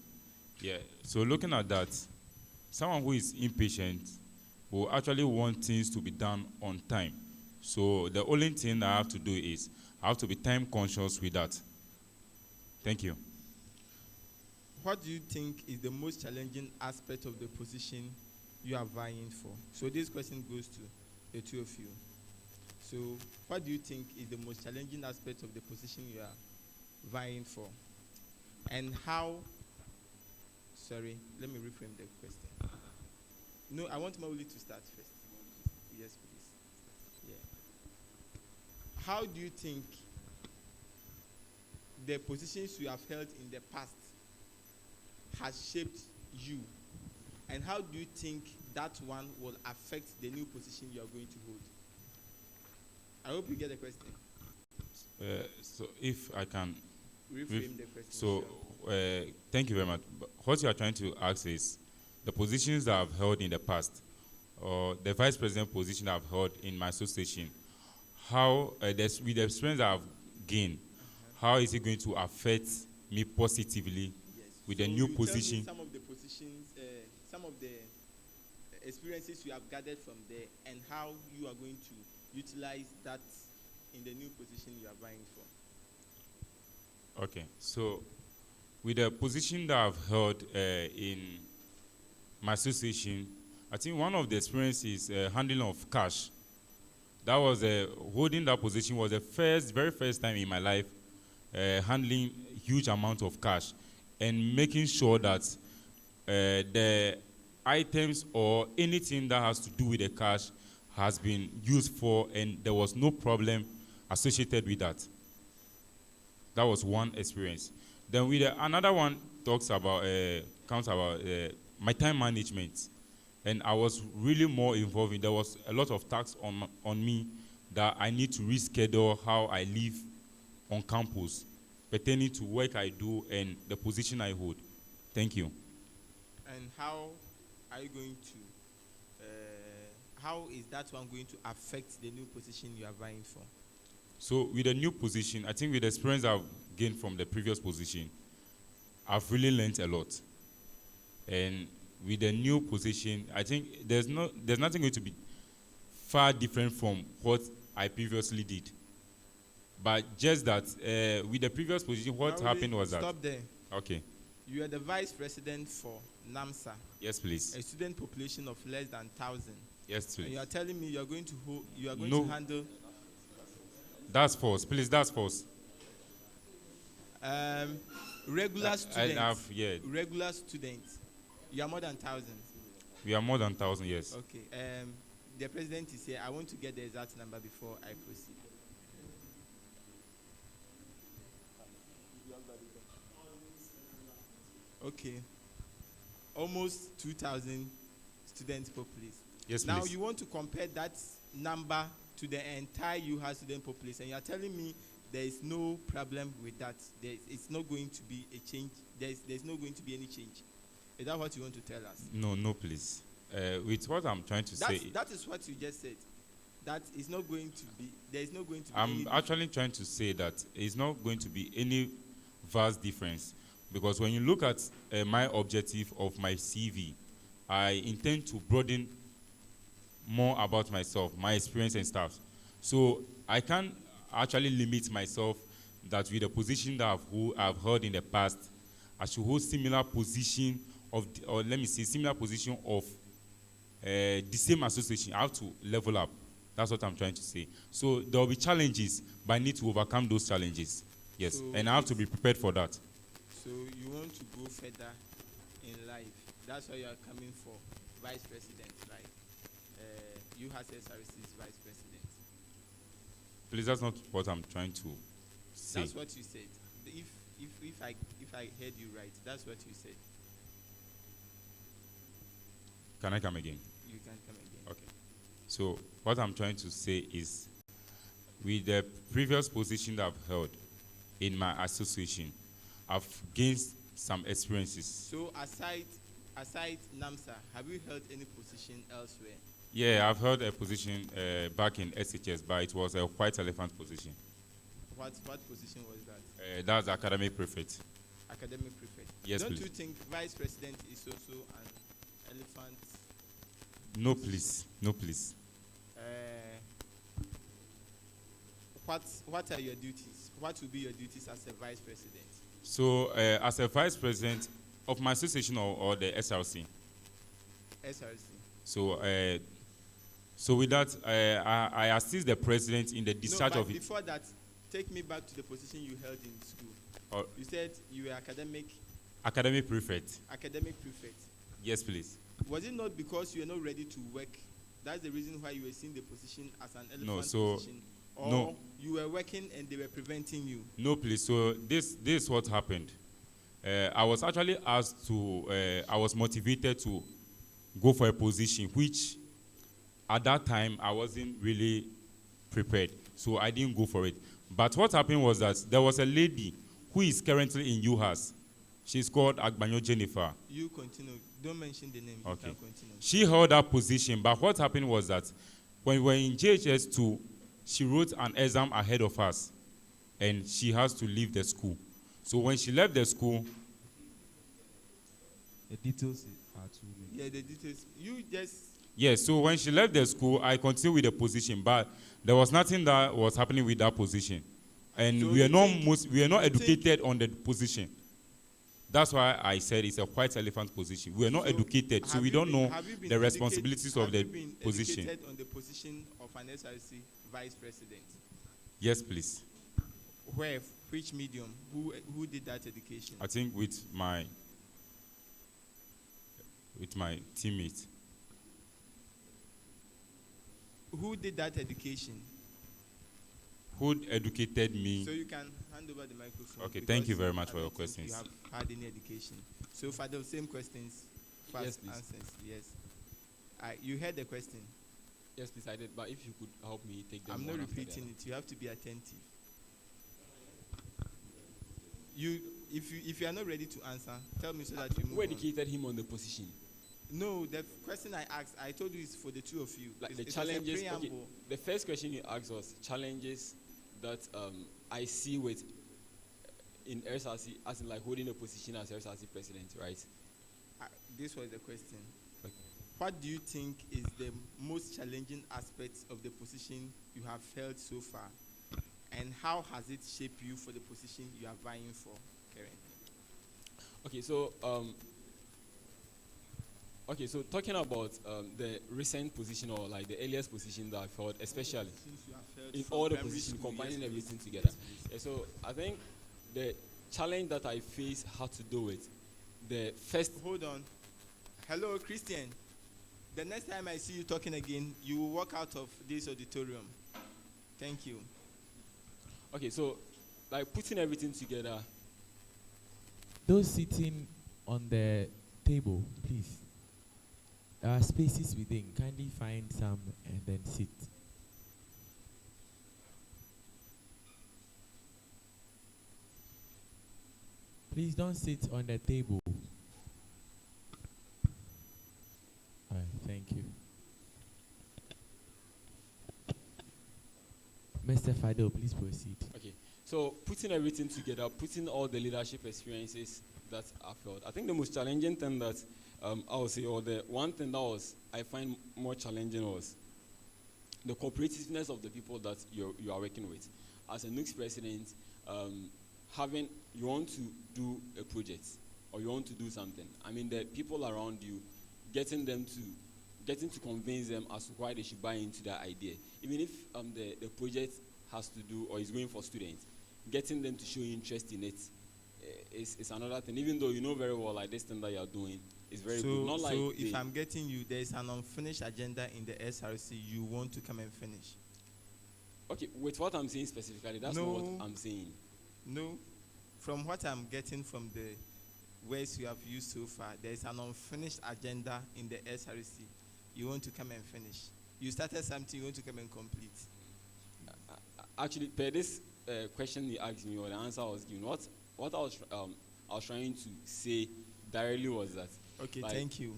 Yeah. So looking at that, someone who is impatient will actually want things to be done on time. So the only thing I have to do is I have to be time conscious with that. Thank you. What do you think is the most challenging aspect of the position you are vying for? So this question goes to the two of you. So what do you think is the most challenging aspect of the position you are vying for? And how, sorry, let me reframe the question. No, I want Mauli to start first. Yes, please. Yeah. How do you think the positions you have held in the past has shaped you? And how do you think that one will affect the new position you are going to hold? I hope you get the question. So if I can Reframe the question. So thank you very much. But what you are trying to ask is the positions that I've held in the past, or the vice president position I've held in my association, how with the experience that I've gained, how is it going to affect me positively with the new position? Tell me some of the positions, some of the experiences you have gathered from there, and how you are going to utilize that in the new position you are vying for. Okay, so with the position that I've held in my association, I think one of the experiences handling of cash. That was holding that position was the very first time in my life handling huge amount of cash and making sure that the items or anything that has to do with the cash has been used for, and there was no problem associated with that. That was one experience. Then with another one counts about my time management, and I was really more involved in. There was a lot of tasks on me that I need to reschedule how I live on campus, pertaining to work I do and the position I hold. Thank you. And how are you going to? How is that one going to affect the new position you are vying for? So with the new position, I think with the experience I've gained from the previous position, I've really learned a lot. And with the new position, I think there's nothing going to be far different from what I previously did. But just that with the previous position, what happened was that. Stop there. Okay. You are the vice president for NAMSA. Yes, please. A student population of less than 1,000. Yes, please. And you are telling me you are going to No. to handle. That's false. Please, that's false. Regular students. Yeah. Regular students. You are more than 1,000. We are more than 1,000, yes. Okay. The president is here. I want to get the exact number before I proceed. Okay. Almost 2,000 student population. Yes, now please. you want to compare that number to the entire UHAS student population, and you are telling me there is no problem with that. It's not going to be a change. There's not going to be any change. Is that what you want to tell us? No, please. With what I'm trying to say. That is what you just said. That is not going to be. There is not going to be. I'm actually trying to say that it's not going to be any vast difference, because when you look at my objective of my CV, I intend to broaden more about myself, my experience and stuff. So I can't actually limit myself that with the position that I've held in the past, I should hold similar position similar position of the same association. I have to level up. That's what I'm trying to say. So there will be challenges, but I need to overcome those challenges. Yes, So and I have to be prepared for that. So you want to go further in life. That's why you are coming for vice president, right? UHAS SRC's vice president. Please, that's not what I'm trying to say. That's what you said. If I heard you right, that's what you said. Can I come again? You can come again. Okay. So what I'm trying to say is, with the previous position that I've held in my association, I've gained some experiences. So aside NAMSA, have you held any position elsewhere? Yeah, I've held a position back in SHS, but it was a white elephant position. What position was that? That's academic prefect. Academic prefect. Yes, Don't please. you think vice president is also an elephant? No, please. No, please. Uh, what are your duties? What will be your duties as a vice president? So, as a vice president of my association or the SRC, SRC. so with that, I assist the president in the discharge no, of but it. before that, take me back to the position you held in school. You said you were Academic prefect. academic prefect. Yes, please. Was it not because you were not ready to work? That's the reason why you were seeing the position as an elephant position? Or no. you were working and they were preventing you? No, please. So this is what happened. I was actually asked to. I was motivated to go for a position which, at that time, I wasn't really prepared. So I didn't go for it. But what happened was that there was a lady who is currently in UHAS. She's called Agbanyo Jennifer. You continue. Don't mention the name. Okay. You can continue. She held that position, but what happened was that when we were in JHS2, she wrote an exam ahead of us, and she has to leave the school. So when she left the school, the details are too many. Yeah, the details. You just. yes, so when she left the school, I continued with the position, but there was nothing that was happening with that position. And So we are you not think- educated on the position. That's why I said it's a white elephant position. We are not educated, so Have we you don't been- know have you been the responsibilities of have the you been position. educated on the position of an SRC vice president? Yes, please. Where? Which medium? Who did that education? I think with my teammate. Who did that education? Who educated me? So you can hand over the microphone. Okay, thank you because very much I for your don't think questions. You have had any education. So for the same questions, fast Yes, please. answers. Yes. You heard the question. Yes, please, I did. But if you could help me take them I'm not one after the repeating other. it. You have to be attentive. If you are not ready to answer, tell me so that you move Who on. educated him on the position? No, the question I asked, I told you is for the two of you. Like the It was a challenges. Okay, preamble. the first question you asked was challenges that I see with in SRC, as in like holding a position as SRC president, right? This was the question. What do you think is the most challenging aspects of the position you have held so far? And how has it shaped you for the position you are vying for currently? Okay, so talking about the recent position or like the earliest position that I've held, especially in all the positions, combining everything together. Yeah, so I think the challenge that I face had to do with the first. Hold on. Hello, Christian. The next time I see you talking again, you will walk out of this auditorium. Thank you. Okay, so like putting everything together. Those sitting on the table, please. There are spaces within. Kindly find some and then sit. Please don't sit on the table. All right, thank you. Mr. Fadil, please proceed. Okay, so putting everything together, putting all the leadership experiences that I've held, I think the most challenging thing that I would say, or the one thing that I find more challenging was the cooperativeness of the people that you are working with. As a NUX president, you want to do a project or you want to do something. I mean, the people around you, getting to convince them as to why they should buy into that idea. Even if the project has to do or is going for students, getting them to show interest in it is another thing. Even though you know very well like this thing that you are doing is very good. Not like so if I'm getting you, there is an unfinished agenda in the SRC you want to come and finish. Okay, with what I'm saying specifically, that's not what I'm saying. No, from what I'm getting from the words you have used so far, there is an unfinished agenda in the SRC you want to come and finish. You started something you want to come and complete. Actually, per this question you asked me or the answer I was given, what I was trying to say directly was that. Okay, like, thank you.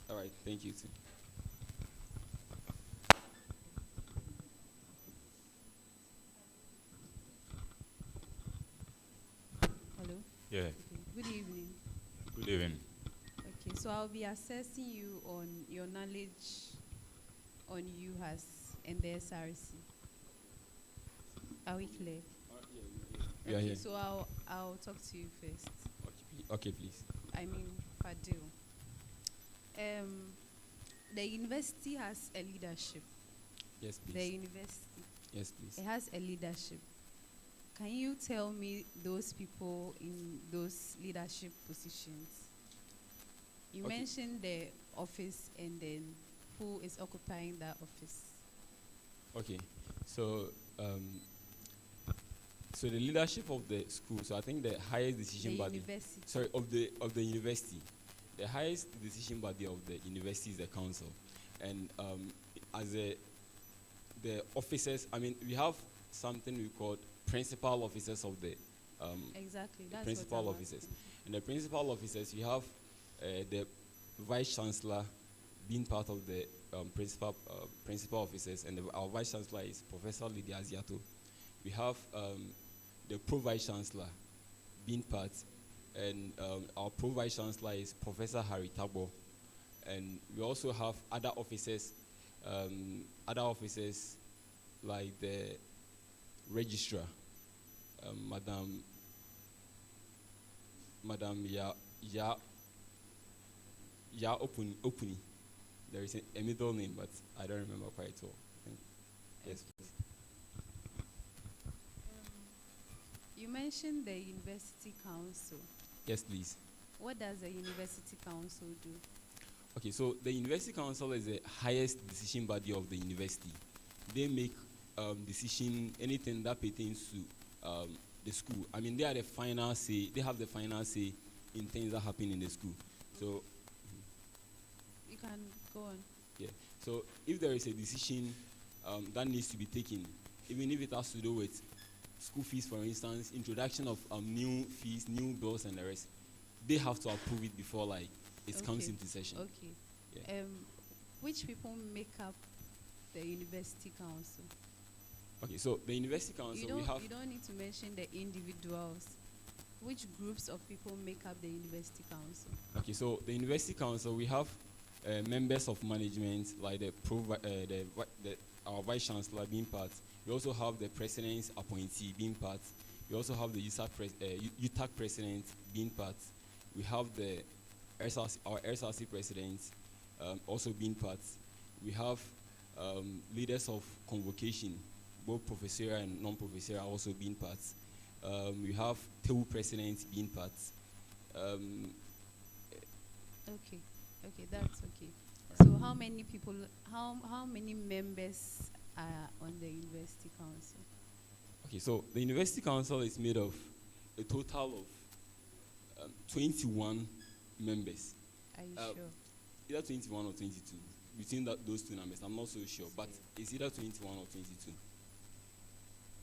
All right, thank you too. Hello? Yeah. Okay. Good evening. Good evening. Okay, so I'll be assessing you on your knowledge on UHAS and the SRC. Are we clear? We are Okay, here. so I'll talk to you first. Okay, please. I mean, Fadil. The university has a leadership. Yes, please. The university. Yes, please. It has a leadership. Can you tell me those people in those leadership positions? You Okay. mentioned the office and then who is occupying that office. Okay, so so the leadership of the school. So I think the highest decision The body. university. Sorry, of the university, the highest decision body of the university is the council, and as the officers. I mean, we have something we call principal officers of the Exactly. That's principal what I'm officers. asking. And the principal officers, we have the vice chancellor being part of the principal officers, and our vice chancellor is Professor Lydia Aziato. We have the pro vice chancellor being part, and our pro vice chancellor is Professor Harry Tabo. And we also have other officers like the registrar, Madam Ya Opuni. There is a middle name, but I don't remember quite well. I think. Yes, please. You mentioned the university council. Yes, please. What does the university council do? Okay, so the university council is the highest decision body of the university. They make decision anything that pertains to the school. I mean, they are the final say. They have the final say in things that happen in the school. So You can go on. yeah. So if there is a decision that needs to be taken, even if it has to do with school fees, for instance, introduction of new fees, new bills, and the rest, they have to approve it before like it comes into session. Okay. Yeah. Which people make up the university council? Okay, so the university council, we have. You don't need to mention the individuals. Which groups of people make up the university council? Okay, so the university council, we have members of management like our vice chancellor being part. We also have the president's appointee being part. We also have the UTAC president being part. We have the our SRC president also being part. We have leaders of convocation, both professorial and non-professorial, also being part. We have TEU president being part. Okay, that's okay. So how many people, how many members are on the university council? Okay, so the university council is made of a total of 21 members. Are you sure? Either 21 or 22. Between those two numbers, I'm not so sure, but it's either 21 or 22.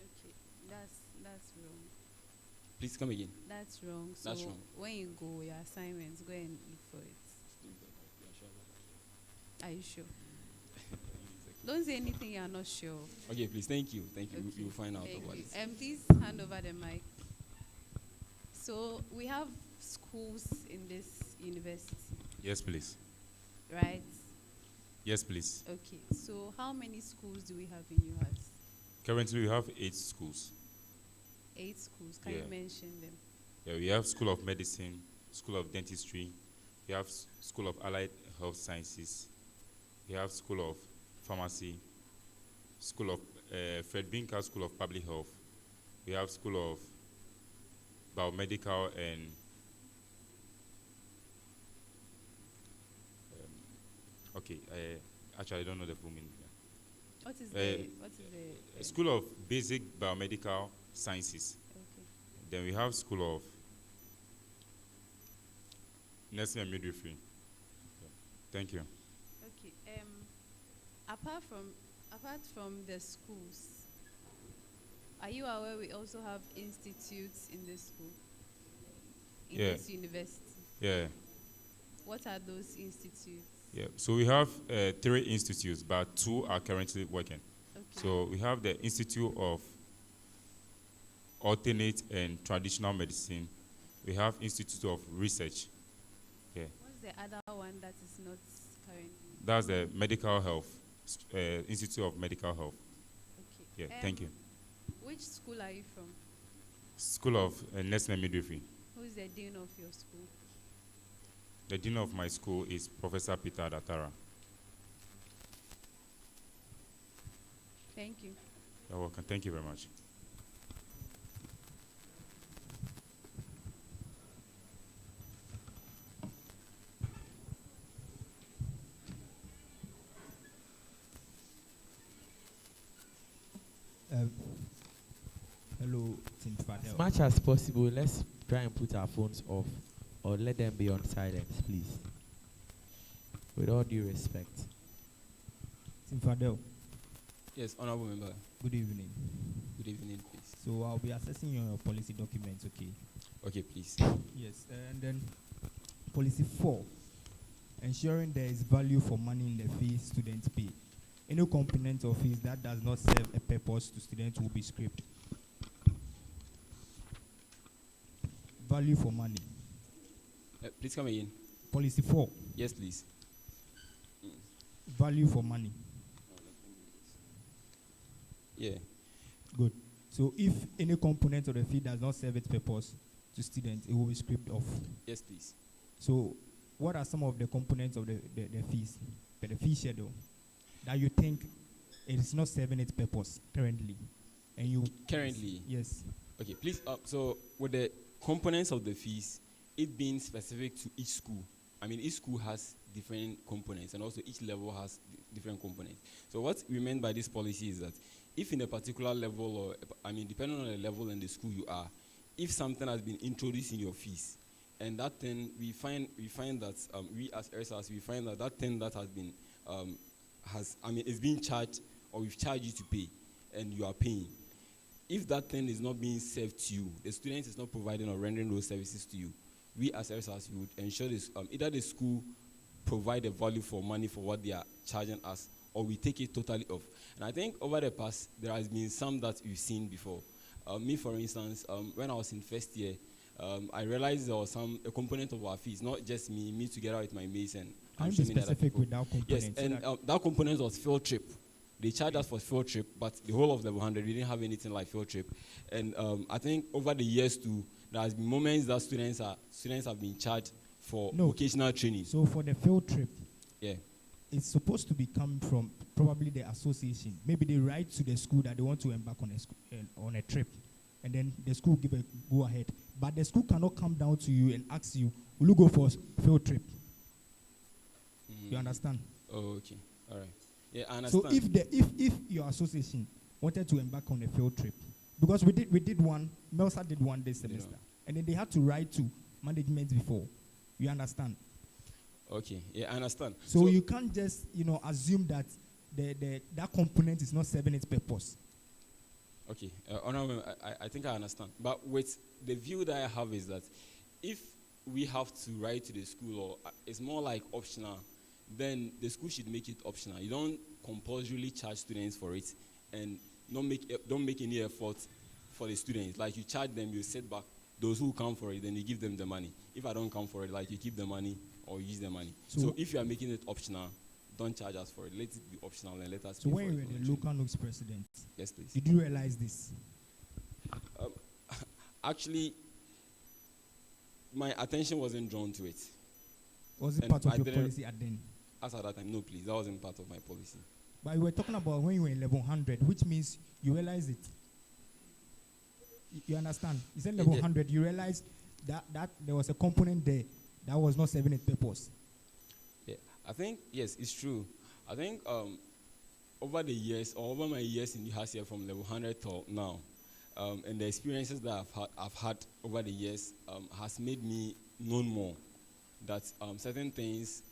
Okay, that's wrong. Please come again. That's wrong. So That's wrong. when you go your assignments, go and look for it. Are you sure? Don't say anything you are not sure of. Okay, please. Thank you. Thank you. Okay. You'll find out Thank about you. it. Please hand over the mic. So we have schools in this university, Yes, please. right? Yes, please. Okay. So how many schools do we have in UHAS? Currently, we have 8 schools. 8 schools. Can Yeah. you mention them? Yeah, we have School of Medicine, School of Dentistry, we have School of Allied Health Sciences, we have School of Pharmacy, School of Fred Binker School of Public Health, we have School of Biomedical and actually I don't know the full meaning. What is the School of Basic Biomedical Sciences. Okay. Then we have School of Nursing and Midwifery. Thank you. Okay. Apart from the schools, are you aware we also have institutes in this school? In Yeah. this university? Yeah. What are those institutes? Yeah. So we have 3 institutes, but 2 are currently working. Okay. So we have the Institute of Alternate and Traditional Medicine. We have Institute of Research, Yeah. What's the other one that is not currently? That's the medical health, Institute of Medical Health. Okay. Yeah, thank you. Which school are you from? School of Nursing and Midwifery. Who is the dean of your school? The dean of my school is Professor Peter Datara. Thank you. You're welcome. Thank you very much. Hello, Tim Fadel. As much as possible, let's try and put our phones off or let them be on silence, please. With all due respect. Tim Fadel. Yes, honorable member. Good evening. Good evening, please. So I'll be assessing your policy documents, okay? Okay, please. Yes, and then policy 4, ensuring there is value for money in the fees students pay. Any component of fees that does not serve a purpose to students will be scrapped. Value for money. Please come again. Policy 4. Yes, please. Value for money. Yeah. Good. So if any component of the fee does not serve its purpose to students, it will be scraped off. Yes, please. So what are some of the components of the fees, the fee schedule, that you think it is not serving its purpose currently? And you Currently? Yes. Okay, please. So with the components of the fees, it being specific to each school. I mean, each school has different components, and also each level has different components. So what we meant by this policy is that if in a particular level, or I mean, depending on the level and the school you are, if something has been introduced in your fees, and that thing we find that we as SRC, we find that thing that has been is being charged, or we've charged you to pay, and you are paying. If that thing is not being served to you, the student is not providing or rendering those services to you, we as SRC would ensure this, either the school provide a value for money for what they are charging us, or we take it totally off. And I think over the past, there has been some that we've seen before. Me, for instance, when I was in first year, I realized there was a component of our fees, not just me together with my mates and I'm specific with that component. Yes, and that component was field trip. They charged us for field trip, but the whole of level 100, we didn't have anything like field trip. And I think over the years too, there has been moments that students have been charged for vocational training. So for the field trip, yeah, it's supposed to be coming from probably the association. Maybe they write to the school that they want to embark on a trip, and then the school give a go ahead. But the school cannot come down to you and ask you, will you go for a field trip? You understand? Oh, okay. All right. Yeah, I understand. So if your association wanted to embark on a field trip, because we did one, Melsa did one this semester, and then they had to write to management before. You understand? Okay. Yeah, I understand. So you can't just assume that that component is not serving its purpose. Okay. Honorable, I think I understand. But with the view that I have is that if we have to write to the school, or it's more like optional, then the school should make it optional. You don't compulsorily charge students for it, and don't make any effort for the students. Like you charge them, you set back. Those who come for it, then you give them the money. If I don't come for it, like you keep the money or use the money. So if you are making it optional, don't charge us for it. Let it be optional and let us. So when you were the local NOX president, yes, please. Did you realize this? Actually, my attention wasn't drawn to it. Was it part of your policy at then? As at that time, no, please. That wasn't part of my policy. But you were talking about when you were in level 100, which means you realized it. You understand? You said level 100, you realized that there was a component there that was not serving its purpose. Yeah, I think, yes, it's true. I think over the years, or over my years in UHAS here from level 100 till now, and the experiences that I've had over the years has made me know more that certain things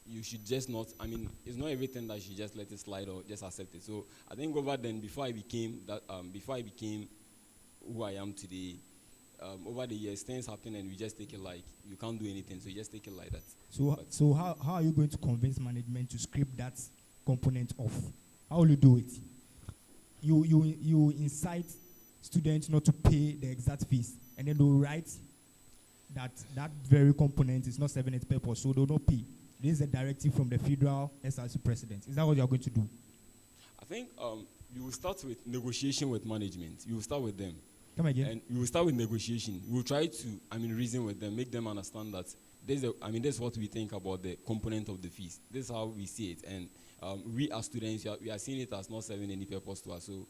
you should just not, I mean, it's not everything that you should just let it slide or just accept it. So I think over then, before I became who I am today, over the years, things happen and we just take it like, you can't do anything, so you just take it like that. So how are you going to convince management to scrape that component off? How will you do it? You incite students not to pay the exact fees, and then they'll write that that very component is not serving its purpose, so they'll not pay. This is a directive from the federal SRC president. Is that what you are going to do? I think you will start with negotiation with management. You will start with them. Come again. And you will start with negotiation. You will try to, reason with them, make them understand that this is what we think about the component of the fees. This is how we see it. And we as students, we are seeing it as not serving any purpose to us. So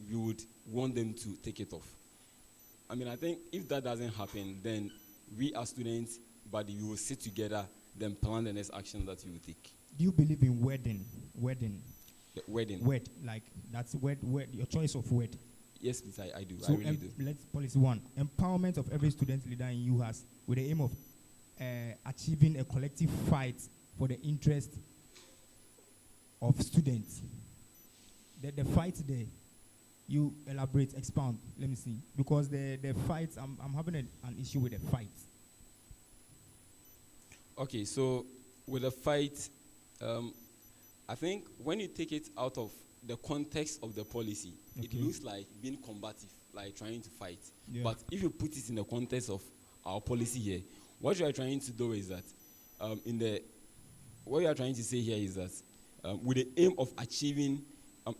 we would want them to take it off. I think if that doesn't happen, then we as students, but we will sit together, then plan the next action that you will take. Do you believe in wedding? The wedding. Wed, like that's wed, your choice of word. Yes, please, I do. So I really do. let's policy one. Empowerment of every student leader in UHAS with the aim of achieving a collective fight for the interest of students. The fight there, you elaborate, expound. Let me see. Because the fight, I'm having an issue with the fight. Okay, so with the fight, I think when you take it out of the context of the policy, it looks like being combative, like trying to fight. Yeah. But if you put it in the context of our policy here, what you are trying to do is that, what you are trying to say here is that, with the aim of achieving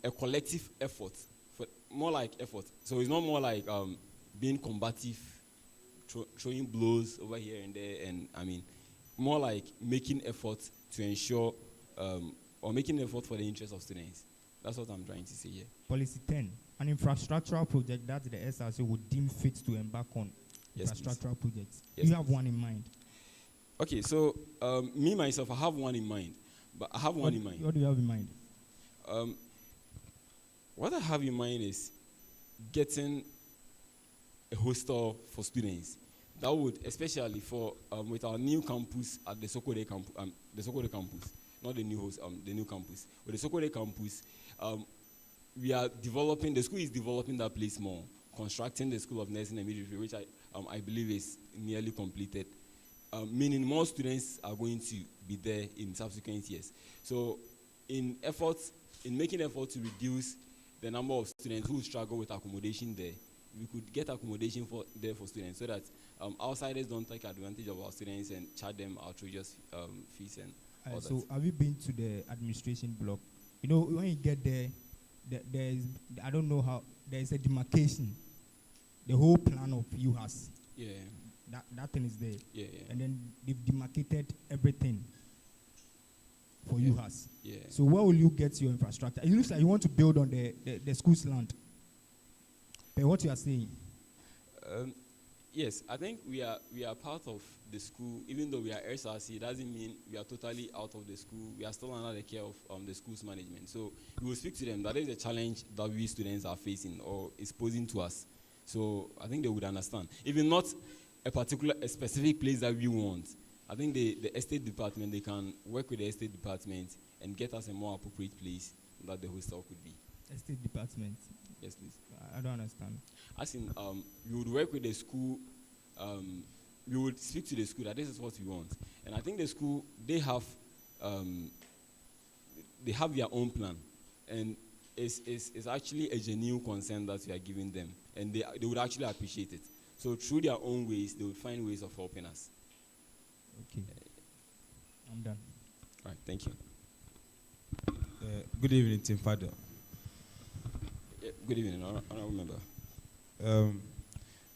a collective effort, more like effort. So it's not more like being combative, throwing blows over here and there, and more like making effort to ensure, or making effort for the interest of students. That's what I'm trying to say here. Policy 10, an infrastructural project that the SRC would deem fit to embark on. Yes, infrastructural projects. Yes, you have one in mind. Okay, so me, myself, I have one in mind. But I have one in mind. What do you have in mind? What I have in mind is getting a hostel for students. That would, especially for with our new campus at the Sokode campus, not the new host, the new campus. With the Sokode campus, we are developing. The school is developing that place more, constructing the School of Nursing and Midwifery, which I believe is nearly completed. Meaning more students are going to be there in subsequent years. So, in making efforts to reduce the number of students who struggle with accommodation there, we could get accommodation there for students so that outsiders don't take advantage of our students and charge them outrageous fees and all that. So, have you been to the administration block? You know, when you get there, there's, I don't know how, there's a demarcation. The whole plan of UHAS. Yeah. That thing is there. Yeah. And then they've demarcated everything for UHAS. Yeah. So where will you get your infrastructure? It looks like you want to build on the school's land. But what you are saying? Yes, I think we are part of the school. Even though we are SRC, it doesn't mean we are totally out of the school. We are still under the care of the school's management. So we will speak to them. That is a challenge that we students are facing or is posing to us. So I think they would understand. Even not a specific place that we want. I think the estate department, they can work with the estate department and get us a more appropriate place that the hostel could be. Estate department? Yes, please. I don't understand. As in, we would work with the school, we would speak to the school that this is what we want. And I think the school, they have their own plan. And it's actually a genuine concern that we are giving them. And they would actually appreciate it. So through their own ways, they would find ways of helping us. Okay. I'm done. All right, thank you. Good evening, Tim Fado. Yeah, good evening, I don't remember.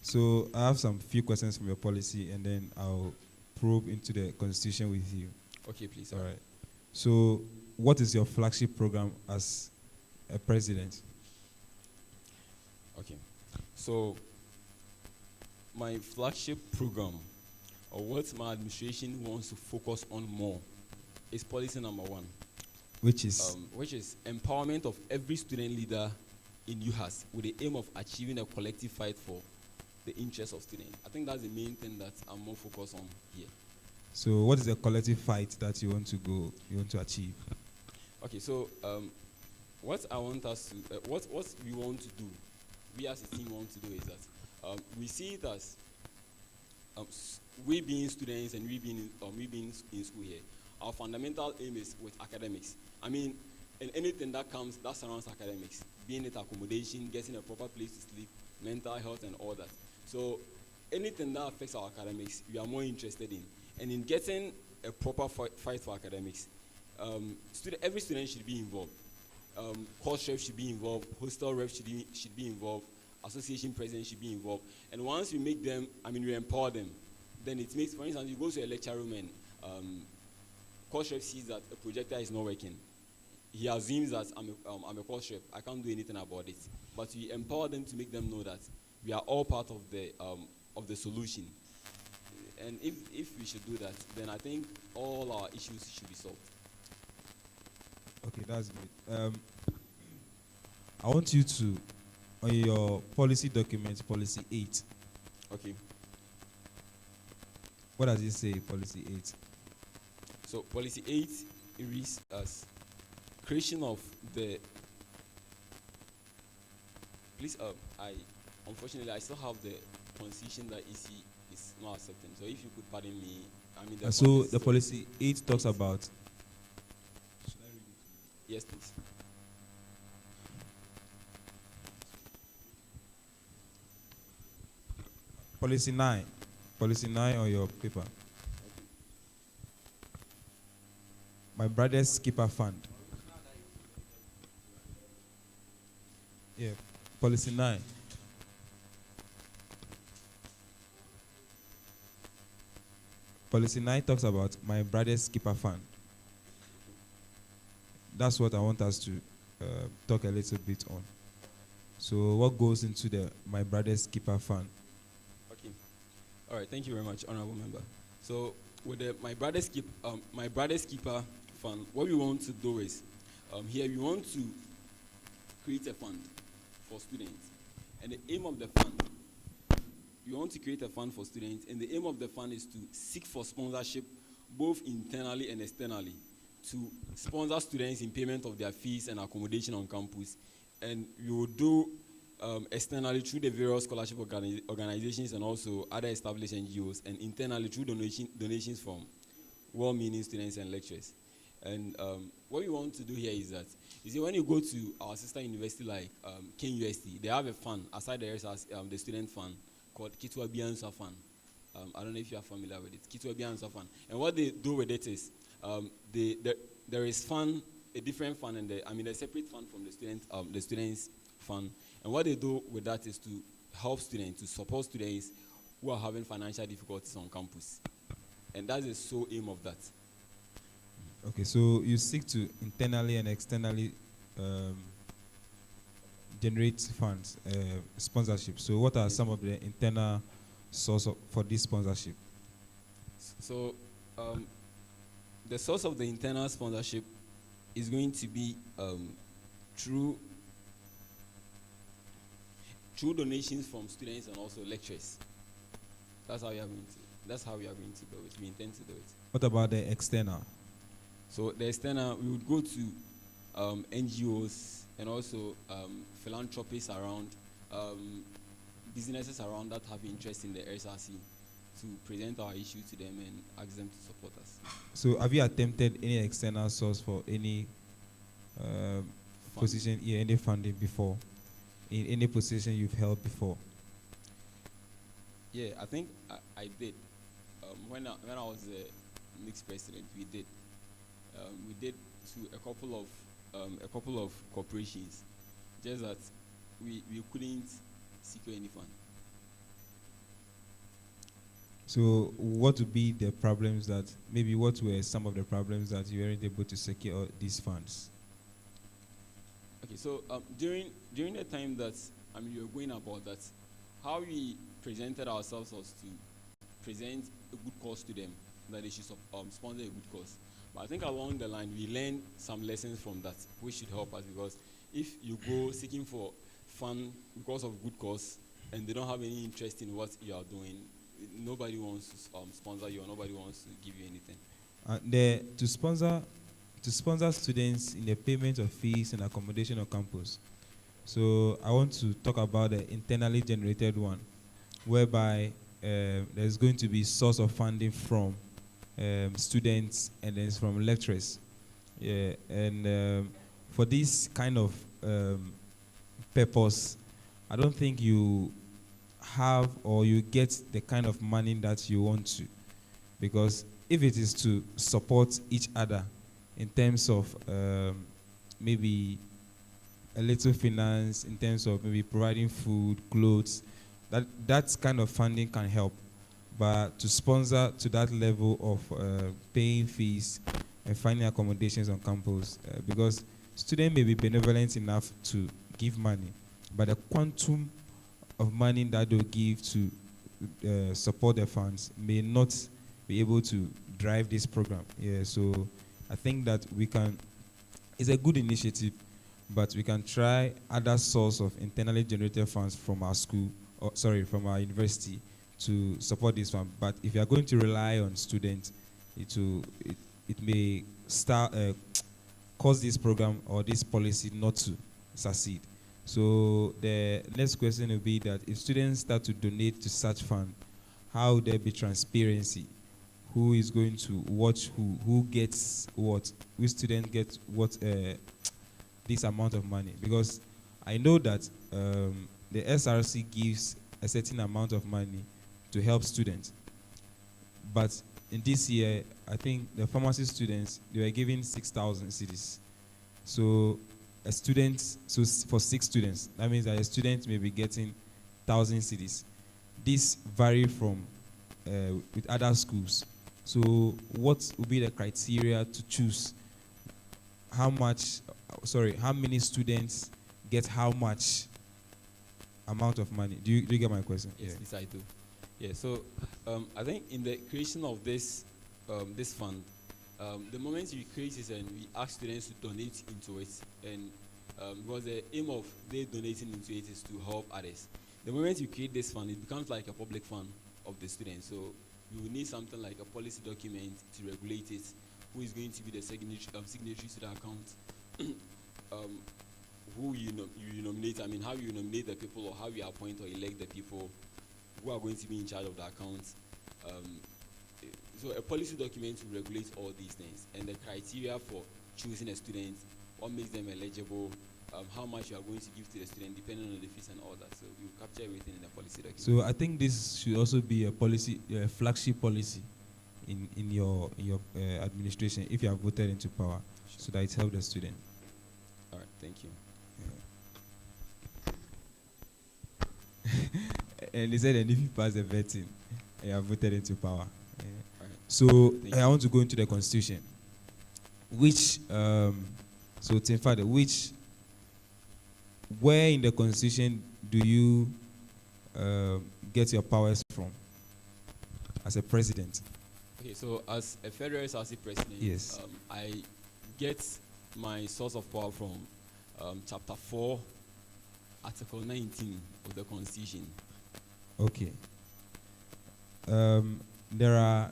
So I have some few questions from your policy, and then I'll probe into the constitution with you. Okay, please. All right. So what is your flagship program as a president? Okay. So my flagship program, or what my administration wants to focus on more, is policy number 1. Which is? Which is empowerment of every student leader in UHAS with the aim of achieving a collective fight for the interests of students. I think that's the main thing that I'm more focused on here. So what is the collective fight that you want to achieve? Okay, so what I want us to, what we want to do, we as a team want to do is that we see it as we being students and we being in school here, our fundamental aim is with academics. I mean, and anything that surrounds academics, being it accommodation, getting a proper place to sleep, mental health and all that. So anything that affects our academics, we are more interested in. And in getting a proper fight for academics, every student should be involved. Course reps should be involved, hostel reps should be involved, association presidents should be involved. And once we make them, we empower them, then it makes, for instance, you go to a lecture room and course rep sees that a projector is not working. He assumes that I'm a course rep, I can't do anything about it. But we empower them to make them know that we are all part of the solution. And if we should do that, then I think all our issues should be solved. Okay, that's good. I want you to, on your policy document, policy 8. Okay. What does it say, policy 8? So policy 8, it reads as creation of the, please, unfortunately, I still have the constitution that EC is not accepting. So if you could pardon me, so the policy 8 talks about. Yes, please. Policy 9. Policy 9 on your paper. My brother's keeper fund. Yeah, policy 9. Policy 9 talks about my brother's keeper fund. That's what I want us to talk a little bit on. So what goes into the my brother's keeper fund? Okay. All right. Thank you very much, honorable member. So with the my brother's keeper fund, what we want to do is here we want to create a fund for students, and the aim of the fund, we want to create a fund for students, and the aim of the fund is to seek for sponsorship, both internally and externally, to sponsor students in payment of their fees and accommodation on campus. And we will do externally through the various scholarship organizations and also other established NGOs, and internally through donations from well-meaning students and lecturers. And what we want to do here is that, you see, when you go to our sister university like KUST, they have a fund aside the SRC, the student fund, called Kitwa Biansa Fund. I don't know if you are familiar with it. Kitwa Biansa Fund. And what they do with it is, there is fund, a different fund, and a separate fund from the students fund. And what they do with that is to help students, to support students who are having financial difficulties on campus. And that's the sole aim of that. Okay, so you seek to internally and externally generate funds, sponsorship. So what are some of the internal sources for this sponsorship? So the source of the internal sponsorship is going to be through donations from students and also lecturers. That's how we are going to do it. We intend to do it. What about the external? So the external, we would go to NGOs and also philanthropists around, businesses around that have interest in the SRC, to present our issue to them and ask them to support us. So have you attempted any external source for any position, any funding before, in any position you've held before? Yeah, I think I did. When I was the mixed president, we did. We did to a couple of corporations, just that we couldn't secure any fund. So what would be the problems that, maybe what were some of the problems that you weren't able to secure these funds? Okay, so during the time that you were going about that, how we presented ourselves was to present a good cause to them, that they should sponsor a good cause. But I think along the line, we learned some lessons from that, which should help us, because if you go seeking for fund because of good cause, and they don't have any interest in what you are doing, nobody wants to sponsor you, or nobody wants to give you anything. To sponsor students in the payment of fees and accommodation on campus. So I want to talk about the internally generated one, whereby there's going to be source of funding from students and then from lecturers. Yeah, and for this kind of purpose, I don't think you have or you get the kind of money that you want to. Because if it is to support each other in terms of maybe a little finance, in terms of maybe providing food, clothes, that kind of funding can help. But to sponsor to that level of paying fees and finding accommodations on campus, because students may be benevolent enough to give money, but the quantum of money that they'll give to support the funds may not be able to drive this program. Yeah, so I think that we can, it's a good initiative, but we can try other source of internally generated funds from our school, or sorry, from our university to support this one. But if you are going to rely on students, it may cause this program or this policy not to succeed. So the next question will be that if students start to donate to such fund, how will there be transparency? Who is going to watch who gets what, which student gets what, this amount of money? Because I know that the SRC gives a certain amount of money to help students. But in this year, I think the pharmacy students, they were given 6,000 cedis. So a student, so for 6 students, that means that a student may be getting 1,000 cedis. This vary from with other schools. So what would be the criteria to choose how many students get how much amount of money? Do you get my question? Yes, yes, I do. Yeah, so I think in the creation of this this fund, the moment you create it and we ask students to donate into it, and because the aim of they donating into it is to help others. The moment you create this fund, it becomes like a public fund of the students. So you will need something like a policy document to regulate it. Who is going to be the signatories to the account? Who you nominate? I mean, how you nominate the people, or how you appoint or elect the people who are going to be in charge of the account. So a policy document to regulate all these things, and the criteria for choosing a student, what makes them eligible, how much you are going to give to the student depending on the fees and all that. So you capture everything in the policy document. So I think this should also be a policy, a flagship policy in your administration if you are voted into power, so that it helps the student. All right, thank you. And they said, and if you pass the vetting, you are voted into power. So I want to go into the constitution. Which, so Tim Father, where in the constitution do you get your powers from as a president? Okay, so as a federal SRC president, yes, I get my source of power from Chapter 4, Article 19 of the Constitution. Okay. There are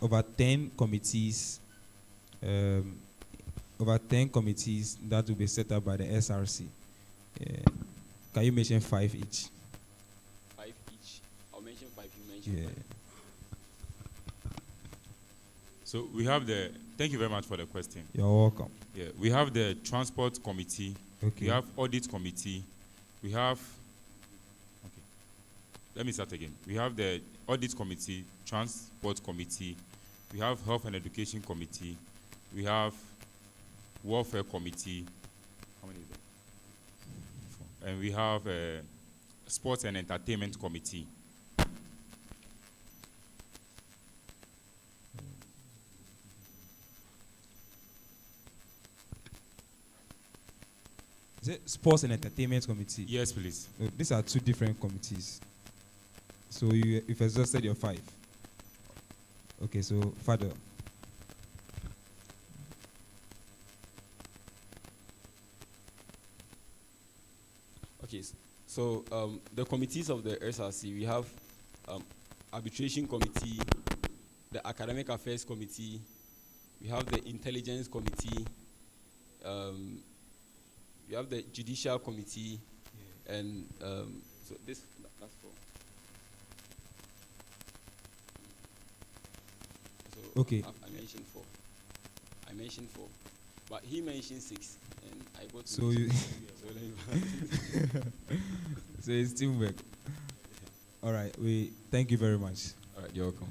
over 10 committees that will be set up by the SRC. Can you mention 5 each? 5 each? I'll mention 5, you mention 5. So we have thank you very much for the question. You're welcome. Yeah, we have the transport committee, okay, we have audit committee, we have, let me start again. We have the audit committee, transport committee, we have health and education committee, we have welfare committee, how many is there? And we have sports and entertainment committee. Is it sports and entertainment committee? Yes, please. No, these are 2 different committees. So you've exhausted your 5. Okay, so Father. Okay, so the committees of the SRC, we have arbitration committee, the academic affairs committee, we have the intelligence committee, we have the judicial committee, and so that's 4. So okay. I mentioned 4, but he mentioned 6, and I got to. So you. So it's teamwork. All right, we thank you very much. All right, you're welcome.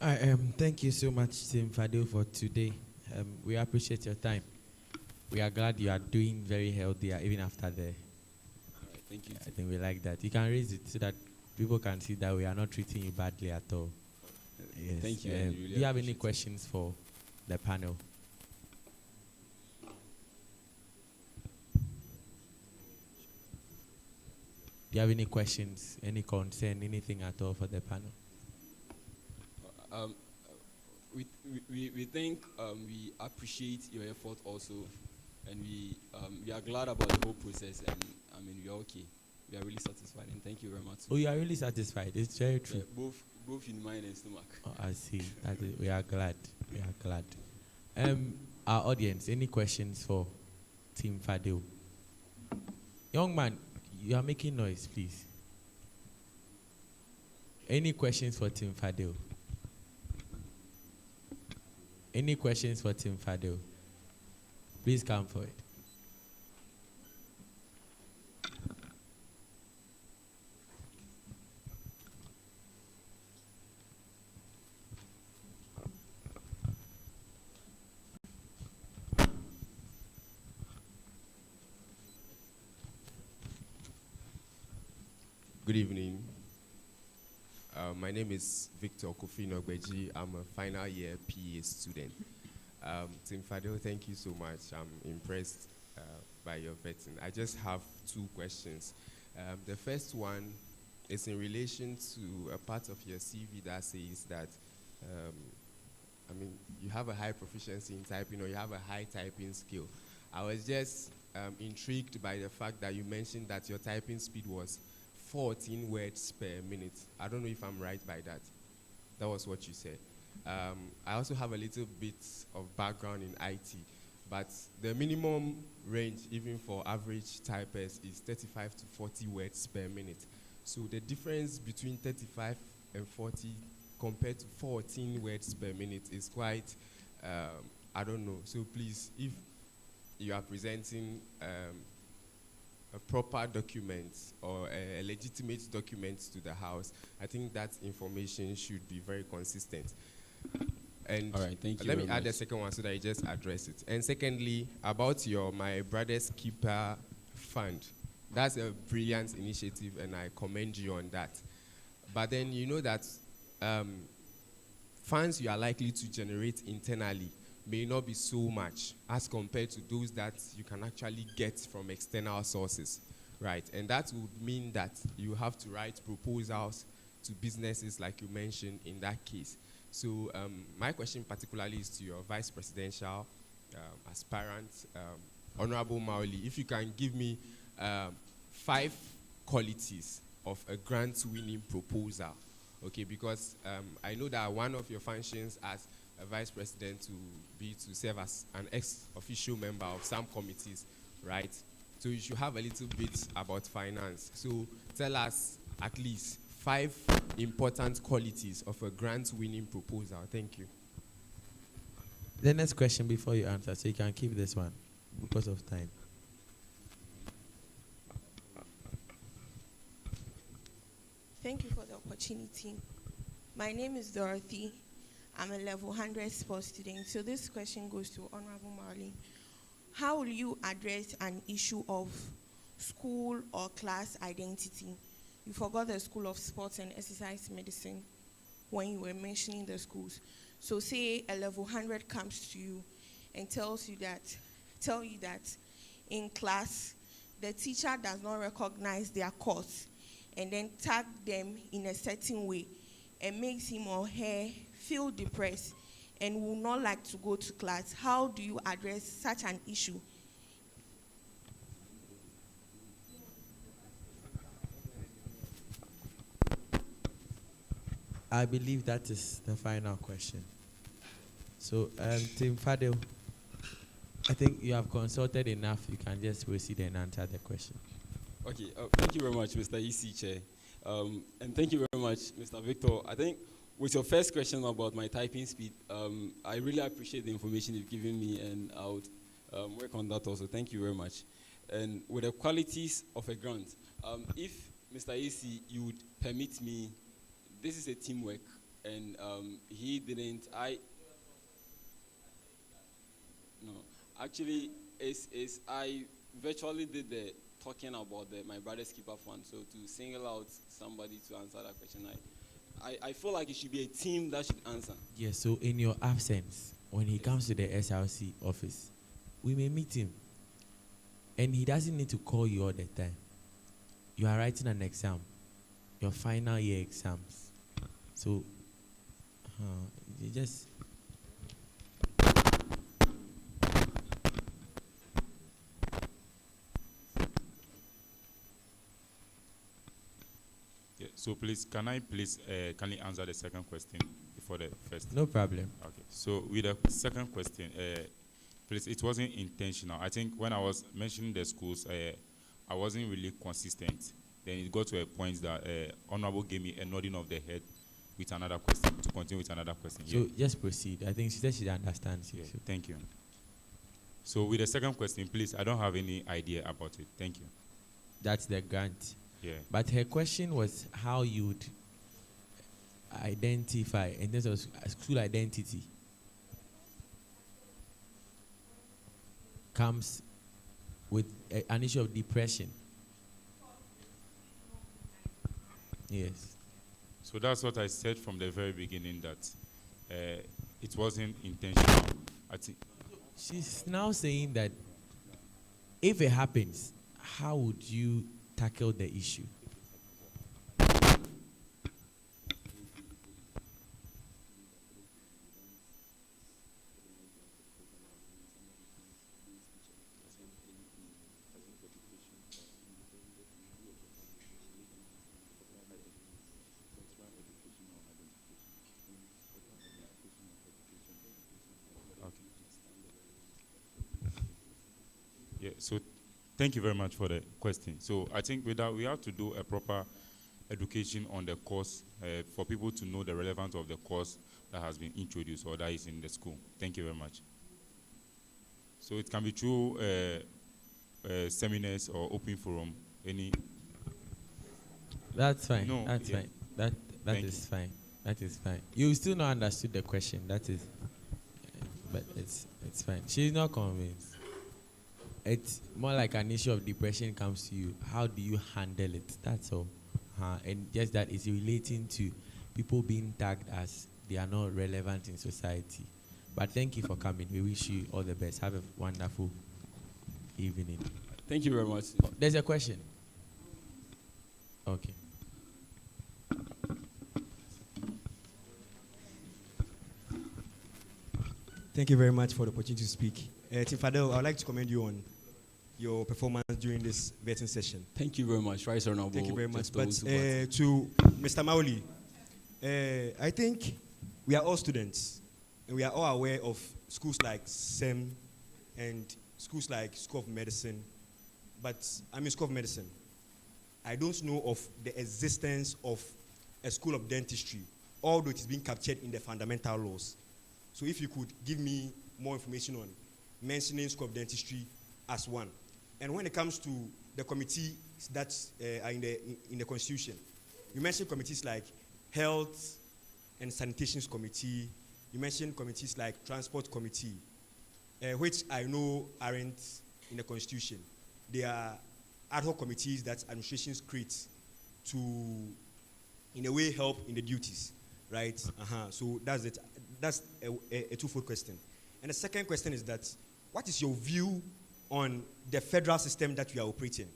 All right, thank you so much, Tim Fadil, for today. We appreciate your time. We are glad you are doing very healthy even after the. All right, thank you. I think we like that. You can raise it so that people can see that we are not treating you badly at all. Yes. Thank you. Do you have any questions for the panel? Do you have any questions, any concern, anything at all for the panel? We think we appreciate your effort also, and we are glad about the whole process, and I mean we are okay. We are really satisfied, and thank you very much. Oh, you are really satisfied. It's very true. Yeah, both in mind and stomach. Oh, I see. We are glad. We are glad. Our audience, any questions for Team Fadil? Young man, you are making noise, please. Any questions for Team Fadil? Any questions for Team Fadil? Please come forward. Good evening. My name is Victor Kofino Gbeji. I'm a final year PA student. Tim Fadil, thank you so much. I'm impressed by your vetting. I just have two questions. The first one is in relation to a part of your CV that says that, you have a high proficiency in typing, or you have a high typing skill. I was just intrigued by the fact that you mentioned that your typing speed was 14 words per minute. I don't know if I'm right by that. That was what you said. I also have a little bit of background in IT, but the minimum range, even for average typers, is 35 to 40 words per minute. So the difference between 35 and 40 compared to 14 words per minute is quite, I don't know. So please, if you are presenting a proper document or a legitimate document to the House, I think that information should be very consistent. And all right, thank you. Let me add the second one so that you just address it. And secondly, about your My Brother's Keeper fund, that's a brilliant initiative, and I commend you on that. But then you know that funds you are likely to generate internally may not be so much as compared to those that you can actually get from external sources, right? And that would mean that you have to write proposals to businesses like you mentioned in that case. So my question particularly is to your vice presidential aspirant, Honorable Maoli. If you can give me 5 qualities of a grant-winning proposal, okay? Because I know that one of your functions as a vice president to be to serve as an ex-official member of some committees, right? So you should have a little bit about finance. So tell us at least 5 important qualities of a grant-winning proposal. Thank you. The next question before you answer, so you can keep this one because of time. Thank you for the opportunity. My name is Dorothy. I'm a level 100 sports student. So this question goes to Honorable Marley. How will you address an issue of school or class identity? You forgot the School of Sports and Exercise Medicine when you were mentioning the schools. So say a level 100 comes to you and tell you that in class, the teacher does not recognize their course and then tag them in a certain way and makes him or her feel depressed and will not like to go to class. How do you address such an issue? I believe that is the final question. So, Tim Fadil, I think you have consulted enough. You can just proceed and answer the question. Okay, thank you very much, Mr. EC Chair. And thank you very much, Mr. Victor. I think with your first question about my typing speed, I really appreciate the information you've given me, and I would work on that also. Thank you very much. And with the qualities of a grant, if Mr. AC, you would permit me, this is a teamwork, and he didn't, no, actually, I virtually did the talking about my brother's keeper fund, so to single out somebody to answer that question, I feel like it should be a team that should answer. Yes, so in your absence, when he comes to the SRC office, we may meet him. And he doesn't need to call you all the time. You are writing an exam, your final year exams. So, you just... Yeah, so please, can I answer the second question before the first? No problem. Okay, so with the second question, please, it wasn't intentional. I think when I was mentioning the schools, I wasn't really consistent. Then it got to a point that Honorable gave me a nodding of the head with another question, to continue with another question. So just proceed. I think she said she understands you. Yeah, so. Thank you. So with the second question, please, I don't have any idea about it. Thank you. That's the grant. Yeah. But her question was how you would identify in terms of school identity comes with an issue of depression. Yes. So that's what I said from the very beginning, that it wasn't intentional. I think she's now saying that if it happens, how would you tackle the issue? Yeah, so thank you very much for the question. So I think with that, we have to do a proper education on the course for people to know the relevance of the course that has been introduced or that is in the school. Thank you very much. So it can be through seminars or open forum, any... That's fine. No, that's fine. That is fine. That is fine. You still not understood the question. That is, but it's fine. She's not convinced. It's more like an issue of depression comes to you. How do you handle it? That's all. And just that is relating to people being tagged as they are not relevant in society. But thank you for coming. We wish you all the best. Have a wonderful evening. Thank you very much. Oh, there's a question. Okay. Thank you very much for the opportunity to speak. Tim Fadel, I would like to commend you on your performance during this vetting session. Thank you very much. Right, sir. Thank you very much. But to Mr. Mauli, I think we are all students, and we are all aware of schools like SEM and schools like School of Medicine. But I'm in School of Medicine. I don't know of the existence of a School of Dentistry, although it is being captured in the fundamental laws. So if you could give me more information on mentioning School of Dentistry as one. And when it comes to the committees that are in the Constitution, you mentioned committees like Health and Sanitation Committee. You mentioned committees like Transport Committee, which I know aren't in the Constitution. They are ad hoc committees that administrations create to, in a way, help in the duties, right? So that's it. That's a twofold question. And the second question is that, what is your view on the federal system that we are operating?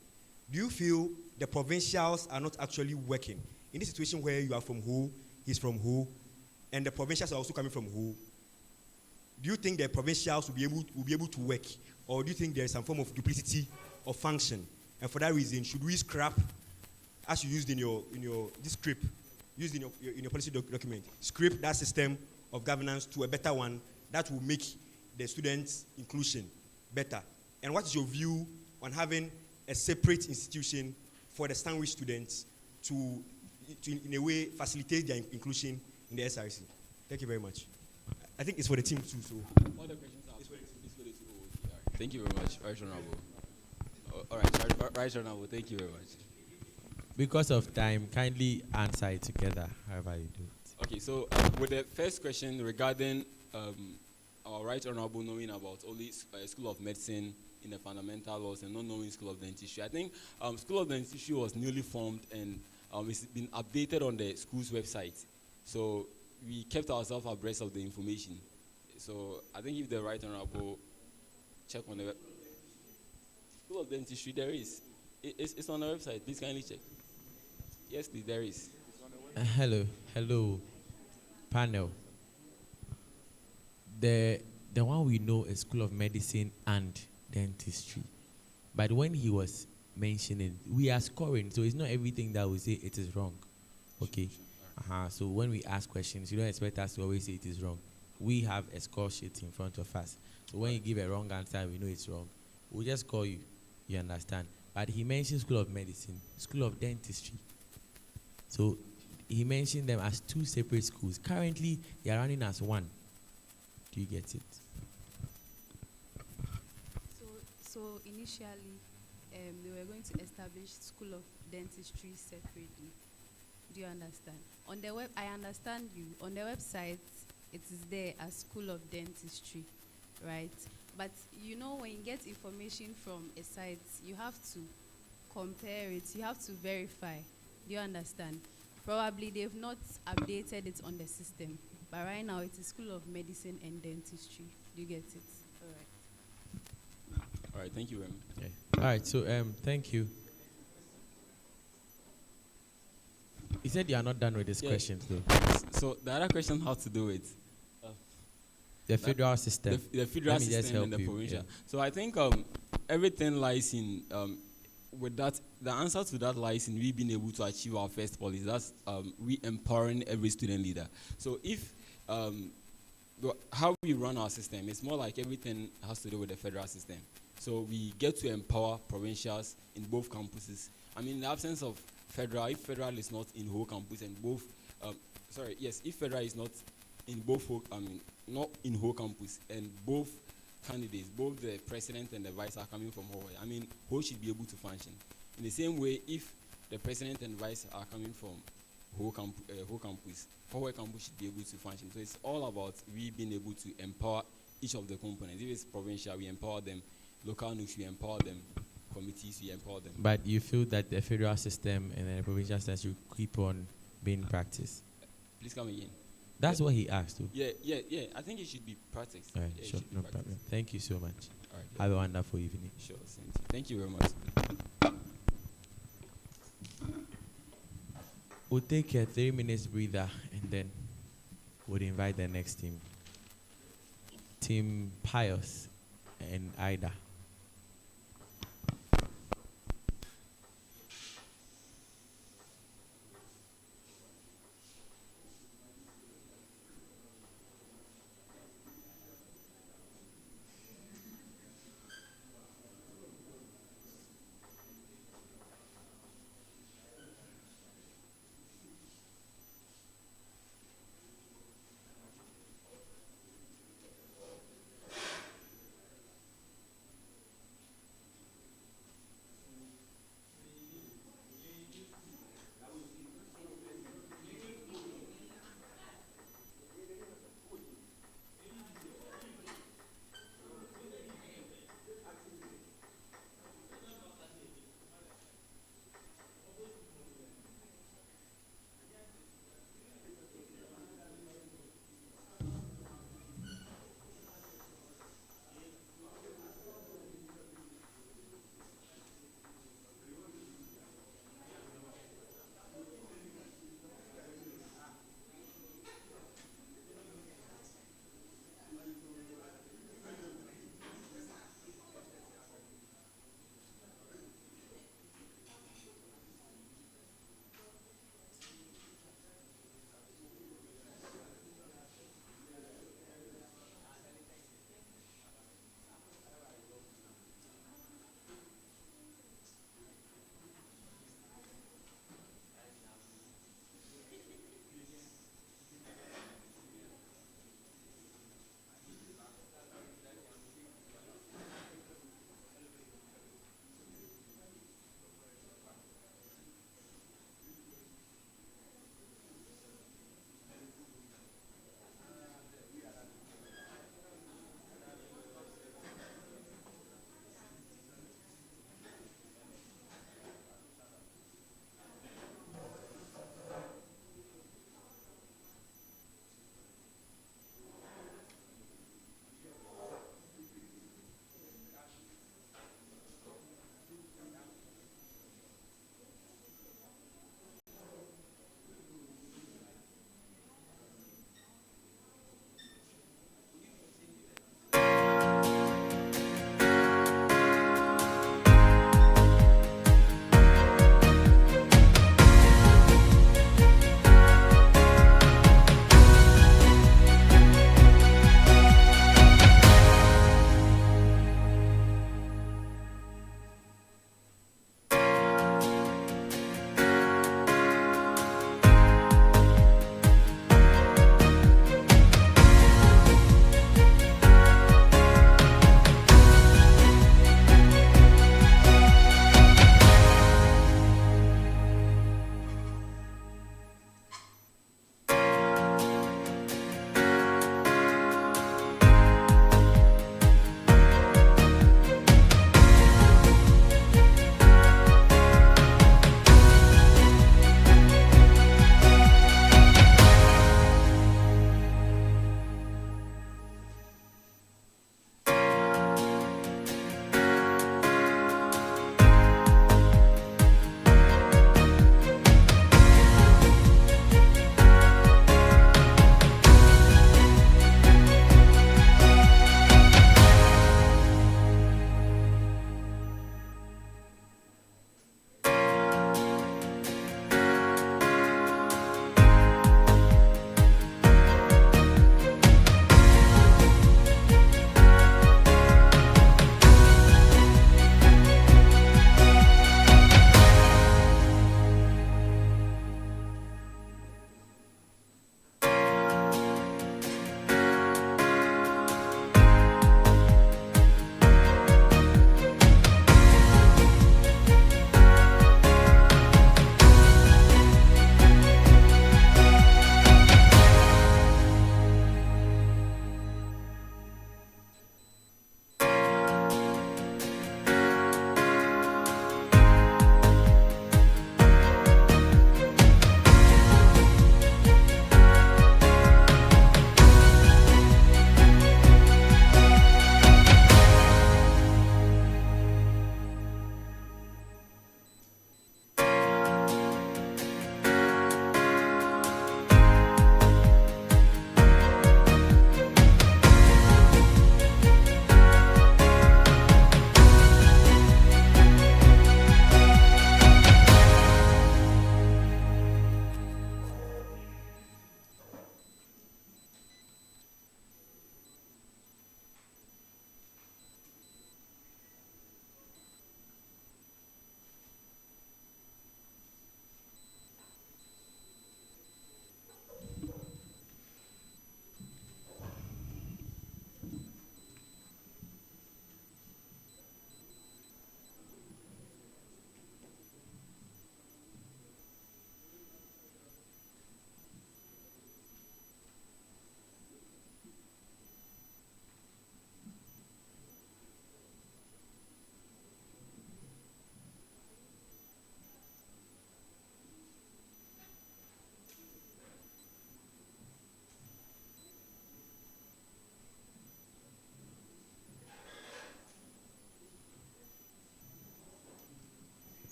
Do you feel the provincials are not actually working? In this situation where you are from Ho, he's from Ho, and the provincials are also coming from Ho, do you think the provincials will be able to work? Or do you think there is some form of duplicity of function? And for that reason, should we scrap, as you used in your this script, used in your policy document, scrap that system of governance to a better one that will make the students' inclusion better? And what is your view on having a separate institution for the sandwich students to in a way, facilitate their inclusion in the SRC? Thank you very much. I think it's for the team too. So. All the questions are for the team. Thank you very much, Right Honorable. All right, Right Honorable. Thank you very much. Because of time, kindly answer it together, however you do it. Okay, so with the first question regarding our right honorable knowing about only School of Medicine in the fundamental laws and not knowing School of Dentistry, I think School of Dentistry was newly formed and it's been updated on the school's website. So we kept ourselves abreast of the information. So I think if the right honorable check on the web. School of Dentistry, there is. It's on the website. Please kindly check. Yes, please, there is. Hello, panel. The one we know is School of Medicine and Dentistry, but when he was mentioning, we are scoring, so it's not everything that we say it is wrong. Okay. So when we ask questions, you don't expect us to always say it is wrong. We have a score sheet in front of us. So when you give a wrong answer, we know it's wrong. We'll just call you. You understand? But he mentioned School of Medicine, School of Dentistry. So he mentioned them as two separate schools. Currently, they are running as one. Do you get it? So initially, they were going to establish School of Dentistry separately. Do you understand? On the web, I understand you. On the website, it is there as School of Dentistry, right? But you know, when you get information from a site, you have to compare it. You have to verify. Do you understand? Probably they've not updated it on the system, but right now it is School of Medicine and Dentistry. Do you get it? All right. All right. Thank you very much. Yeah. All right. So thank you. He said you are not done with this question, though. So the other question has to do with the federal system. The federal system and the provincial. Yeah. So I think everything lies in with that. The answer to that lies in we being able to achieve our first policy. That's we empowering every student leader. So if how we run our system, it's more like everything has to do with the federal system. So we get to empower provincials in both campuses. I mean, in the absence of federal, if federal is not in whole campus and both, if federal is not in both, not in whole campus and both candidates, both the president and the vice are coming from whole, I mean, whole should be able to function. In the same way, if the president and vice are coming from whole campus, whole campus should be able to function. So it's all about we being able to empower each of the components. If it's provincial, we empower them. Local news, we empower them. Committees, we empower them. But you feel that the federal system and the provincial system should keep on being practiced? Please come again. That's what he asked too. Yeah. I think it should be practiced. All right, yeah, sure, no problem. Thank you so much. All right. Have a wonderful evening. Sure, thank you very much. We'll take a 3 minutes breather and then we'll invite the next team. Team Pius and Ida.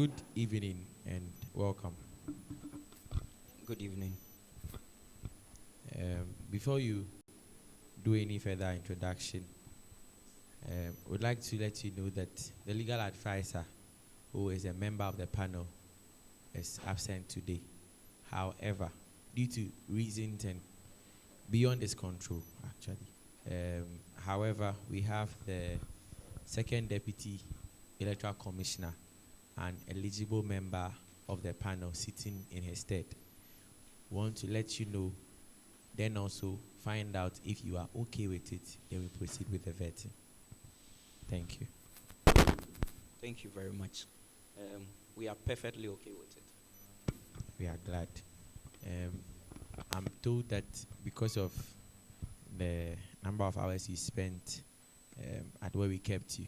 Good evening and welcome. Good evening. Before you do any further introduction, would like to let you know that the legal advisor, who is a member of the panel, is absent today. However, due to reasons and beyond his control, actually. However, we have the second deputy electoral commissioner, an eligible member of the panel sitting in his stead. We want to let you know, then also find out if you are okay with it, then we proceed with the vetting. Thank you. Thank you very much. We are perfectly okay with it. We are glad. I'm told that because of the number of hours you spent at where we kept you,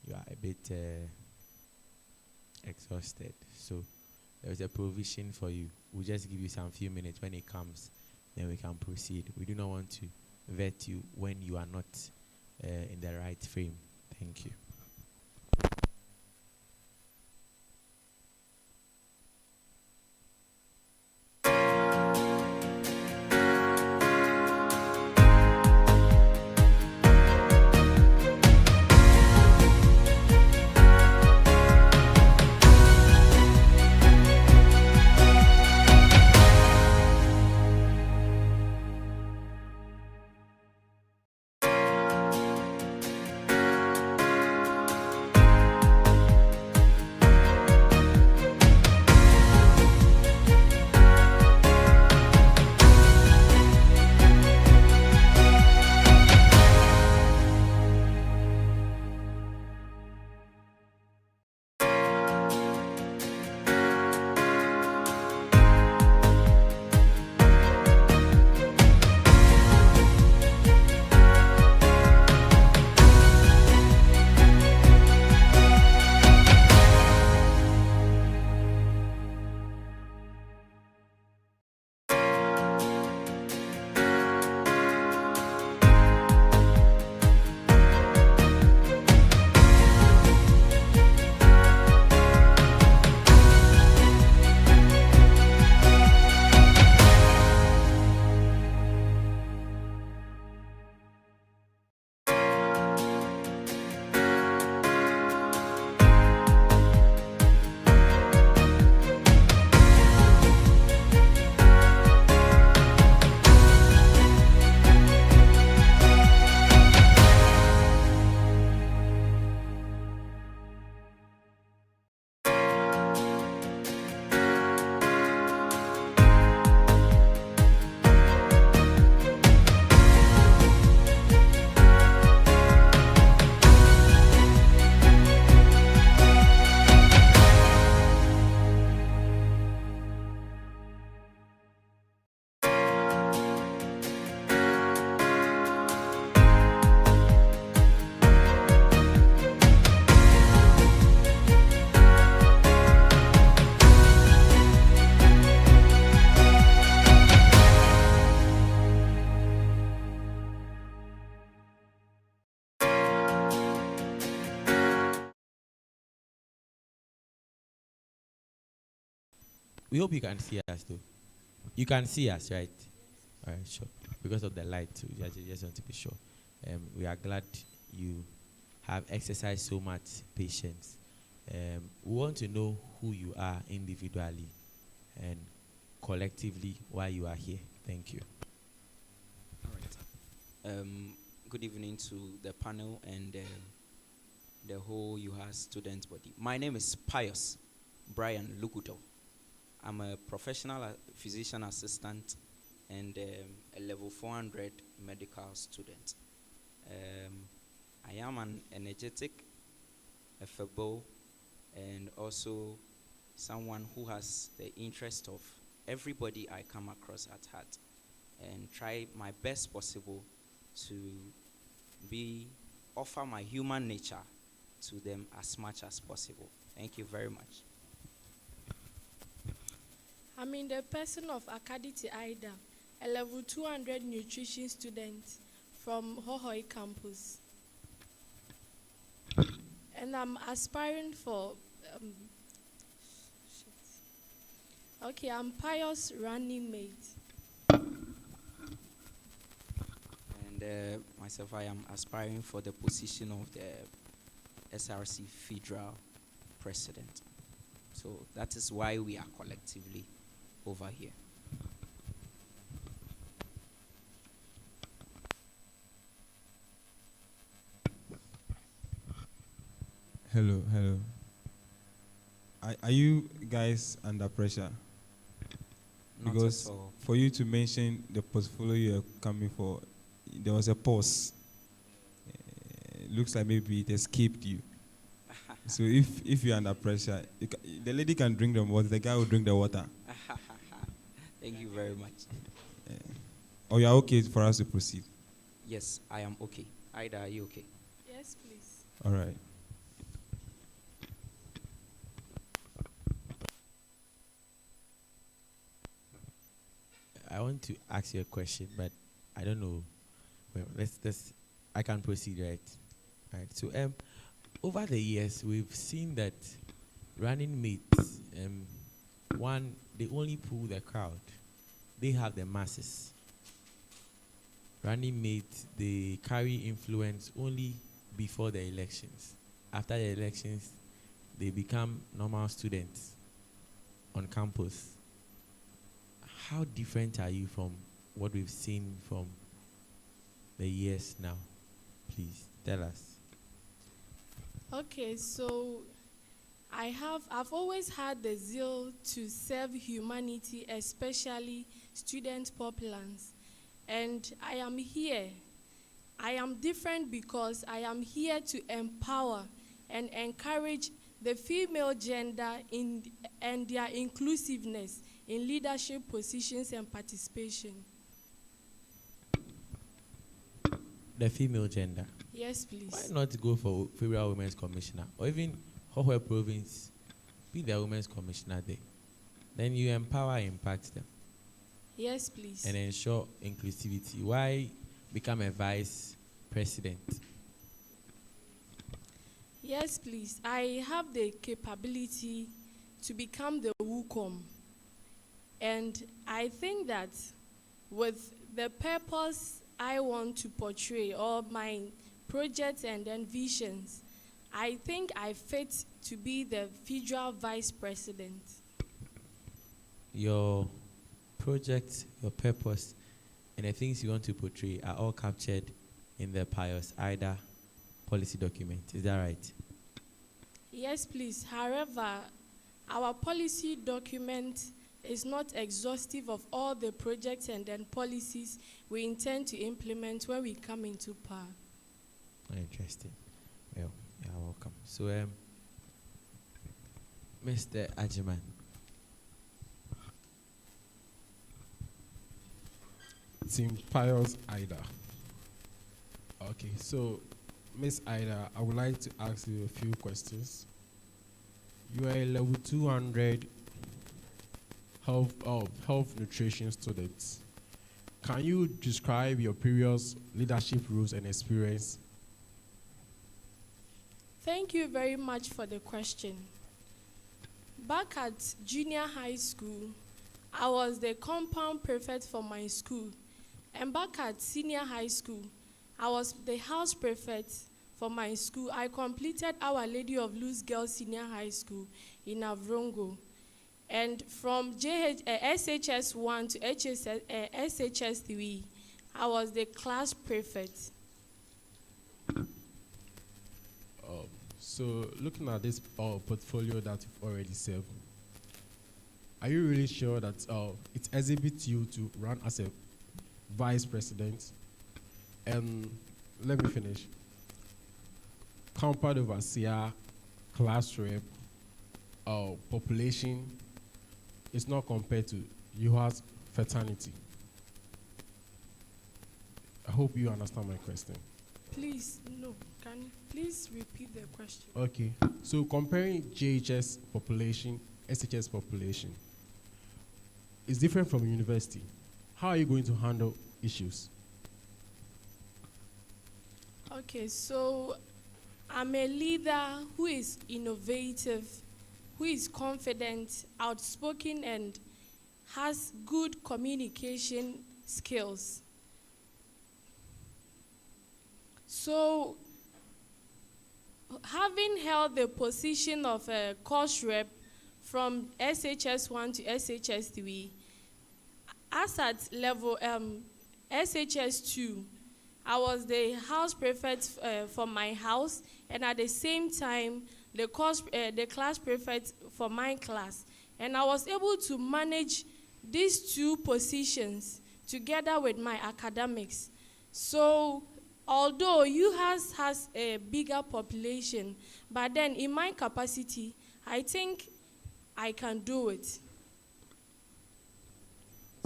you are a bit exhausted. So there's a provision for you. We'll just give you some few minutes. When it comes, then we can proceed. We do not want to vet you when you are not in the right frame. Thank you. We hope you can see us too. You can see us, right? All right, sure. Because of the light, we just want to be sure. We are glad you have exercised so much patience. We want to know who you are individually and collectively why you are here. Thank you. All right. Good evening to the panel and the whole UHAS student body. My name is Pius Brian Lugudo. I'm a professional physician assistant and a level 400 medical student. I am an energetic, affable, and also someone who has the interest of everybody I come across at heart, and try my best possible to offer my human nature to them as much as possible. Thank you very much. I'm in the person of Akaditi Aida, a level 200 nutrition student from Hohoi campus. And I'm aspiring for Okay, I'm Pious running mate. And myself, I am aspiring for the position of the SRC Federal President. So that is why we are collectively over here. Hello, hello. Are you guys under pressure? Not Because at all. for you to mention the portfolio you're coming for, there was a pause. Looks like maybe it escaped you. So if you're under pressure, the lady can drink the water, the guy will drink the water. Thank you very much. Or you're okay for us to proceed? Yes, I am okay. Ida, are you okay? Yes, please. All right. I want to ask you a question, but I don't know. Well, let's. I can proceed, right? Right. So, over the years, we've seen that running mates, one, they only pull the crowd. They have the masses. Running mates, they carry influence only before the elections. After the elections, they become normal students on campus. How different are you from what we've seen from the years now? Please tell us. Okay, so I've always had the zeal to serve humanity, especially student populace. And I am here. I am different because I am here to empower and encourage the female gender and their inclusiveness in leadership positions and participation. The female gender. Yes, please. Why not go for Federal Women's Commissioner or even Hohwe Province, be the Women's Commissioner there? Then you empower and impact them. Yes, please. And ensure inclusivity. Why become a vice president? Yes, please. I have the capability to become the WUCOM. And I think that with the purpose I want to portray, or my projects and then visions, I think I fit to be the federal vice president. Your project, your purpose, and the things you want to portray are all captured in the Pious IDA policy document. Is that right? Yes, please. However, our policy document is not exhaustive of all the projects and then policies we intend to implement when we come into power. Interesting. Well, you're welcome. So, Mr. Ajiman. Team Pious Ida. Okay, so Miss Ida, I would like to ask you a few questions. You are a level 200 health nutrition student. Can you describe your previous leadership roles and experience? Thank you very much for the question. Back at junior high school, I was the compound prefect for my school. And back at senior high school, I was the house prefect for my school. I completed Our Lady of Luz Girls Senior High School in Avrongo. And from SHS 1 to SHS 3, I was the class prefect. So looking at this portfolio that you've already served, are you really sure that it exhibits you to run as a vice president? And let me finish. Compound overseer, class rep, population is not compared to UHAS fraternity. I hope you understand my question. Please, no. Can you please repeat the question? Okay. So comparing JHS population, SHS population is different from university. How are you going to handle issues? Okay, so I'm a leader who is innovative, who is confident, outspoken, and has good communication skills. So, having held the position of a course rep from SHS1 to SHS3, as at level SHS2, I was the house prefect for my house, and at the same time, the class prefect for my class. And I was able to manage these two positions together with my academics. So, although UHAS has a bigger population, but then in my capacity, I think I can do it.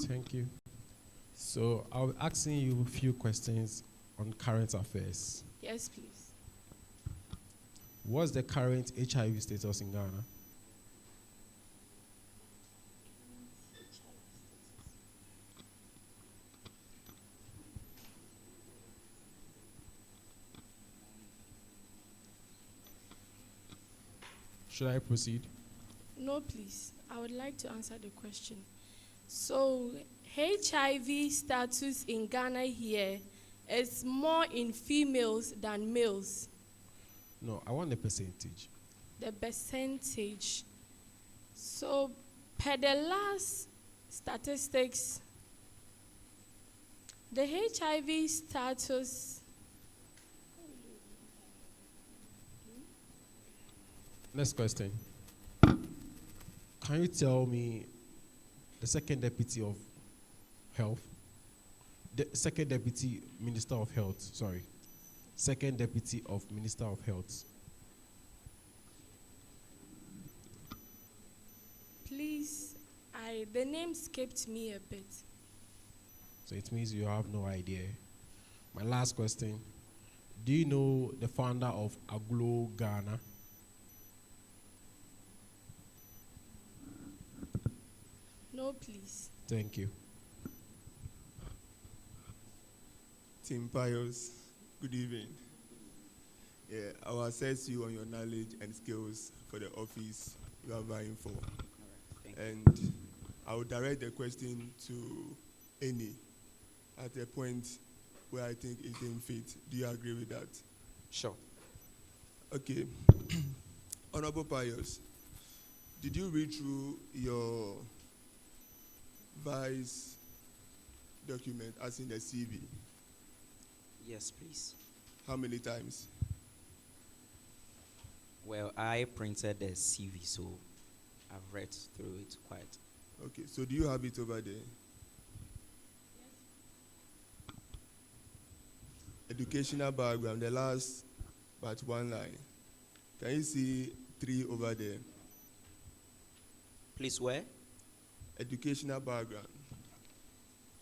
Thank you. So I'll be asking you a few questions on current affairs. Yes, please. What's the current HIV status in Ghana? Should I proceed? No, please. I would like to answer the question. So, HIV status in Ghana here is more in females than males. No, I want the percentage. The percentage. So, per the last statistics, the HIV status. Next question. Can you tell me the second deputy of health, the second deputy minister of health, sorry, second deputy of minister of health? Please, the name skipped me a bit. So it means you have no idea. My last question. Do you know the founder of Aglo Ghana? No, please. Thank you. Tim Pius, good evening. Yeah, I will assess you on your knowledge and skills for the office you are vying for. And I will direct the question to any at a point where I think it can fit. Do you agree with that? Sure. Okay. Honorable Pius, did you read through your vice document as in the CV? Yes, please. How many times? Well, I printed the CV, so I've read through it quite. Okay, so do you have it over there? Educational background, the last but one line. Can you see 3 over there? Please, where? Educational background,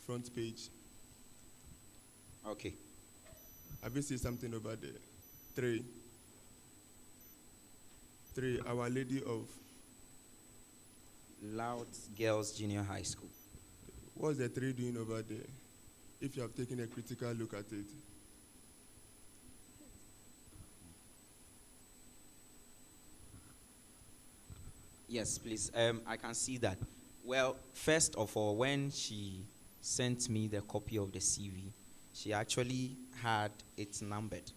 front page. Okay. Have you seen something over there? 3. 3, Our Lady of Loud Girls Junior High School. What's the 3 doing over there? If you have taken a critical look at it. Yes, please. I can see that. Well, first of all, when she sent me the copy of the CV, she actually had it numbered.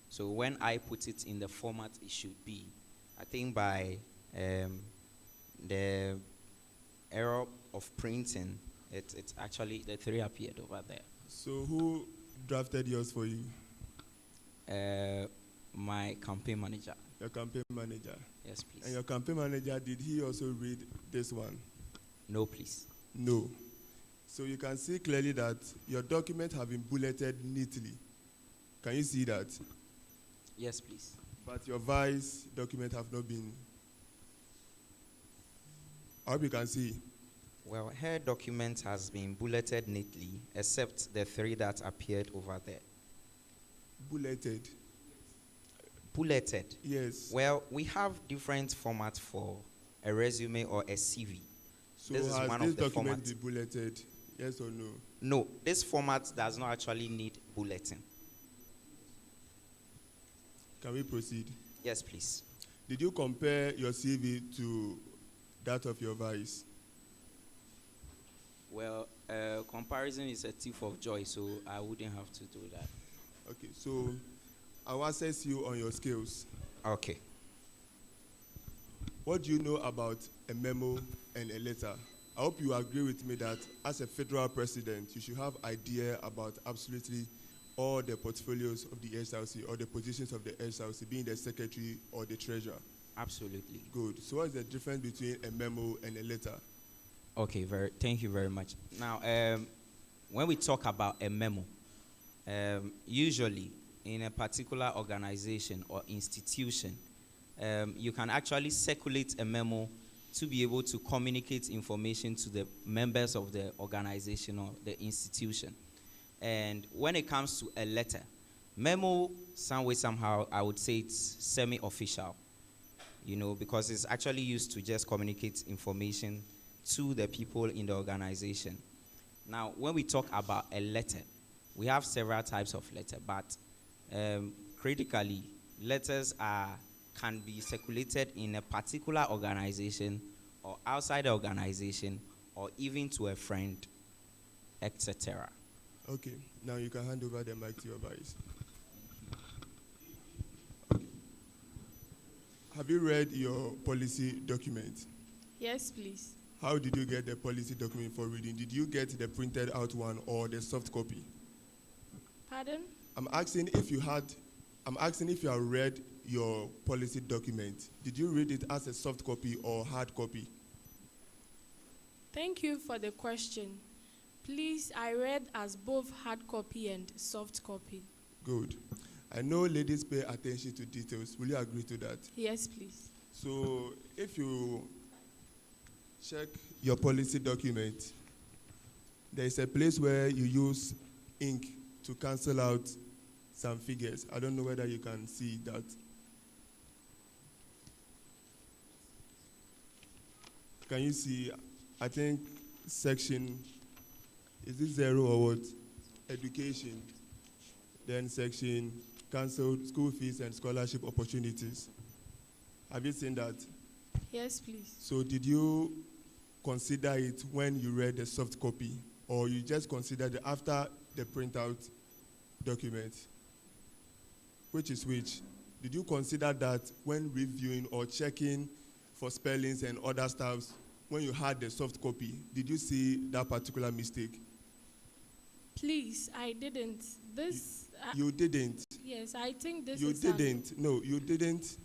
So when I put it in the format it should be, I think by the error of printing, it's actually, the 3 appeared over there. So who drafted yours for you? My campaign manager. Your campaign manager? Yes, please. And your campaign manager, did he also read this one? No, please. No. So you can see clearly that your document have been bulleted neatly. Can you see that? Yes, please. But your vice document have not been. I hope you can see. Well, her document has been bulleted neatly, except the 3 that appeared over there. Bulleted? Bulleted? Yes. Well, we have different formats for a resume or a CV. So this is has one this of the document formats. been bulleted? Yes or no? No, this format does not actually need bulletin. Can we proceed? Yes, please. Did you compare your CV to that of your vice? Well, comparison is a thief of joy, so I wouldn't have to do that. Okay, so I'll assess you on your skills. Okay. What do you know about a memo and a letter? I hope you agree with me that as a federal president, you should have idea about absolutely all the portfolios of the SRC or the positions of the SRC, being the secretary or the treasurer. Absolutely. Good. So what's the difference between a memo and a letter? Okay, thank you very much. Now, when we talk about a memo, usually in a particular organization or institution, you can actually circulate a memo to be able to communicate information to the members of the organization or the institution. And when it comes to a letter, memo, some way, somehow, I would say it's semi-official, because it's actually used to just communicate information to the people in the organization. Now, when we talk about a letter, we have several types of letter, but critically, letters can be circulated in a particular organization or outside the organization or even to a friend, etc. Okay, now you can hand over the mic to your vice. Have you read your policy document? Yes, please. How did you get the policy document for reading? Did you get the printed out one or the soft copy? Pardon? I'm asking if you have read your policy document. Did you read it as a soft copy or hard copy? Thank you for the question. Please, I read as both hard copy and soft copy. Good. I know ladies pay attention to details. Will you agree to that? Yes, please. So if you check your policy document, there is a place where you use ink to cancel out some figures. I don't know whether you can see that. Can you see, I think section, is this 0 or what? Education. Then section, cancelled school fees and scholarship opportunities. Have you seen that? Yes, please. So did you consider it when you read the soft copy, or you just considered it after the printout document? Which is which? Did you consider that when reviewing or checking for spellings and other stuffs, when you had the soft copy, did you see that particular mistake? Please, I didn't. You didn't? Yes, I think this you is... You didn't? No, you didn't?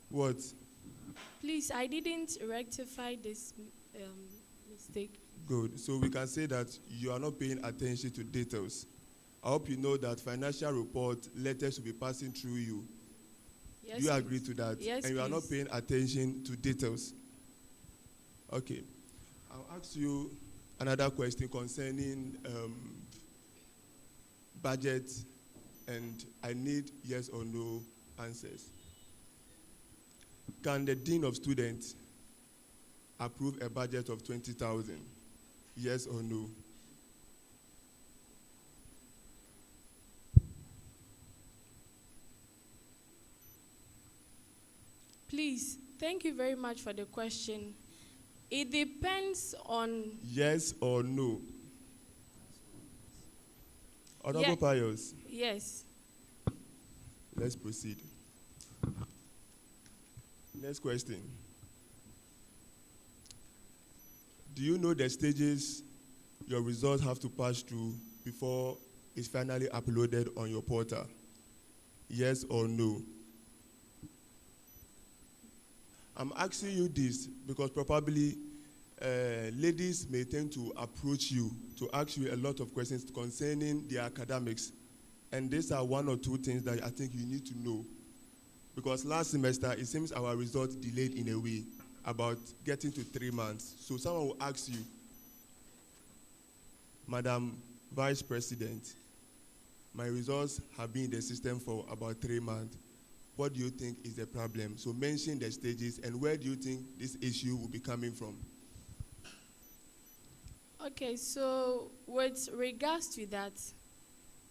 What? Please, I didn't rectify this mistake. Good. So we can say that you are not paying attention to details. I hope you know that financial report letters will be passing through you. Yes, do you agree to that? Yes, and you please. are not paying attention to details. Okay. I'll ask you another question concerning budget, and I need yes or no answers. Can the Dean of Students approve a budget of 20,000? Yes or no? Please, thank you very much for the question. It depends on... Yes or no? Honorable Pius? Yes. Let's proceed. Next question. Do you know the stages your results have to pass through before it's finally uploaded on your portal? Yes or no? I'm asking you this because probably ladies may tend to approach you to ask you a lot of questions concerning their academics. And these are one or two things that I think you need to know. Because last semester, it seems our results delayed in a way, about getting to 3 months. So someone will ask you, Madam Vice President, my results have been in the system for about 3 months. What do you think is the problem? So mention the stages, and where do you think this issue will be coming from? Okay, so with regards to that,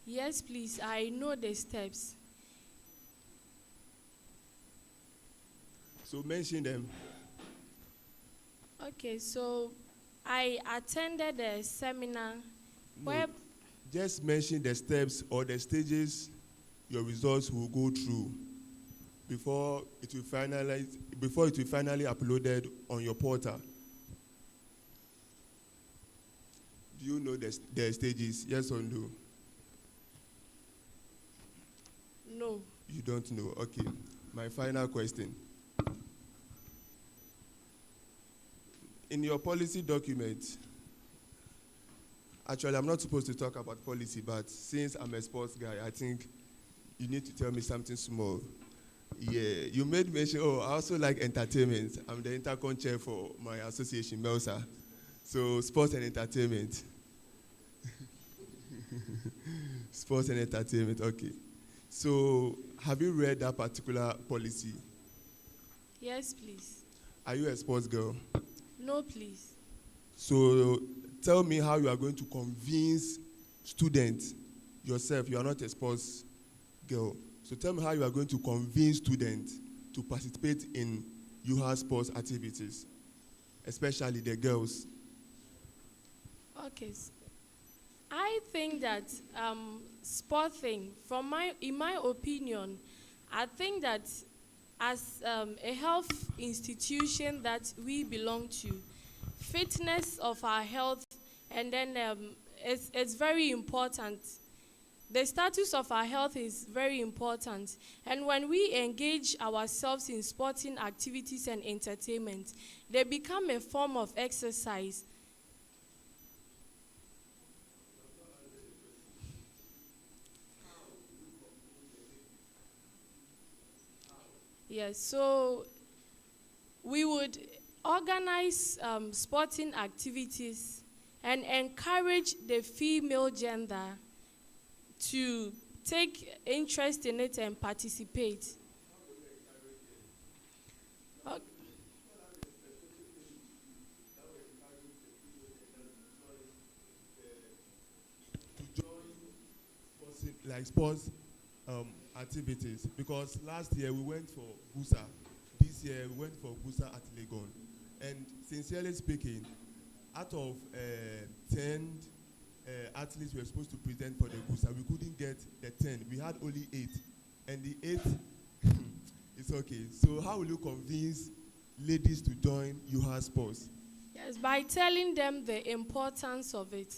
yes, please, I know the steps. So mention them. Okay, so I attended a seminar where Just mention the steps or the stages your results will go through before it will finally uploaded on your portal. Do you know the stages? Yes or no? no. You don't know. Okay. My final question. In your policy document, actually, I'm not supposed to talk about policy, but since I'm a sports guy, I think you need to tell me something small. Yeah, you made mention, I also like entertainment. I'm the intercon chair for my association, MELSA. So, sports and entertainment. Sports and entertainment, okay. So, have you read that particular policy? Yes, please. Are you a sports girl? No, please. So tell me how you are going to convince students yourself. You are not a sports girl. So tell me how you are going to convince students to participate in UHAS sports activities, especially the girls. Okay. I think that sporting, in my opinion, I think that as a health institution that we belong to, fitness of our health, and then it's very important. The status of our health is very important. And when we engage ourselves in sporting activities and entertainment, they become a form of exercise. Yes, so we would organize sporting activities and encourage the female gender to take interest in it and participate. Like sports activities, because last year we went for Gusa, this year we went for Gusa at Legon, and sincerely speaking, out of 10 athletes we were supposed to present for the Gusa, we couldn't get the 10. We had only 8, and the 8 it's okay. So how will you convince ladies to join UHAS sports? Yes, by telling them the importance of it.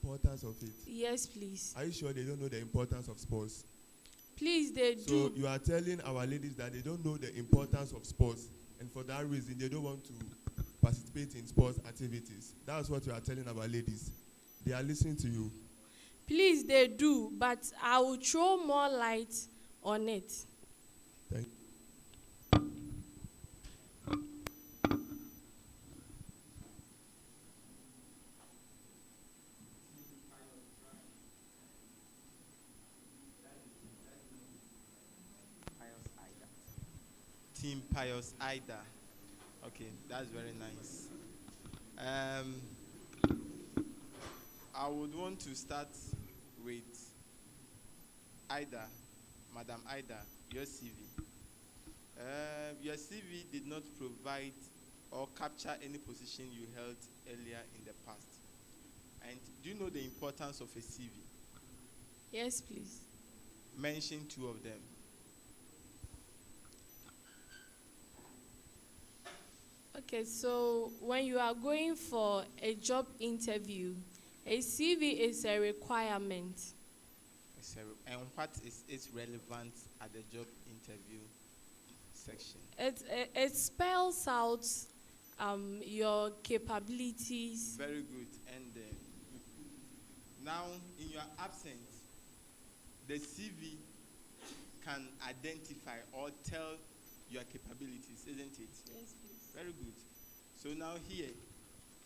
Importance of it? Yes, please. Are you sure they don't know the importance of sports? Please, they do. So you are telling our ladies that they don't know the importance of sports, and for that reason they don't want to participate in sports activities. That's what you are telling our ladies. They are listening to you. Please, they do, but I will throw more light on it. Thank you. Team Pius Ida. Okay, that's very nice. I would want to start with Ida, Madam Ida, your CV. Your CV did not provide or capture any position you held earlier in the past. And do you know the importance of a CV? Yes, please. Mention 2 of them. Okay, so when you are going for a job interview, a CV is a requirement. And what is its relevance at the job interview section? It spells out your capabilities. Very good. And now, in your absence, the CV can identify or tell your capabilities, isn't it? Yes, please. Very good. So now here,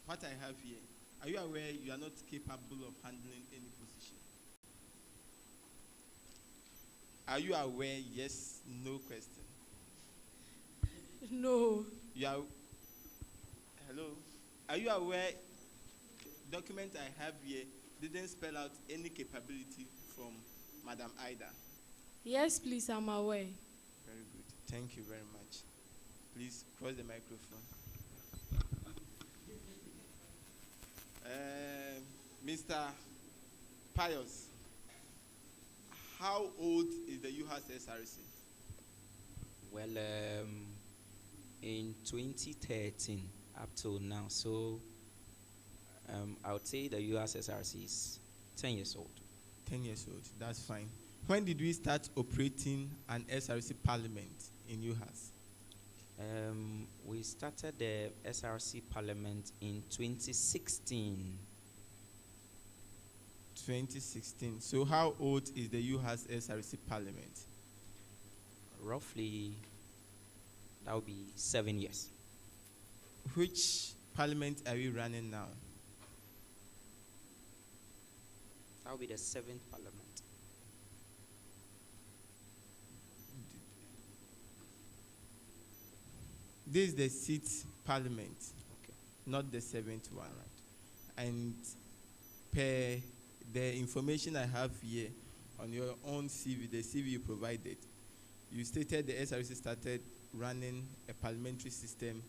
what I have here, are you aware you are not capable of handling any position? Are you aware? Yes, no question. No. You are. Hello. Are you aware? Document I have here didn't spell out any capability from Madam Ida. Yes, please, I'm aware. Very good. Thank you very much. Please cross the microphone. Mr. Pius, how old is the UHAS SRC? Well, in 2013 up till now, so I would say the USSRC is 10 years old. 10 years old, that's fine. When did we start operating an SRC parliament in UHAS? We started the SRC parliament in 2016. 2016. So how old is the UHAS SRC parliament? Roughly, that would be 7 years. Which parliament are we running now? That will be the 7th parliament. This is the 6th parliament, okay, not the 7th one. Right. And per the information I have here on your own CV, the CV you provided, you stated the SRC started running a parliamentary system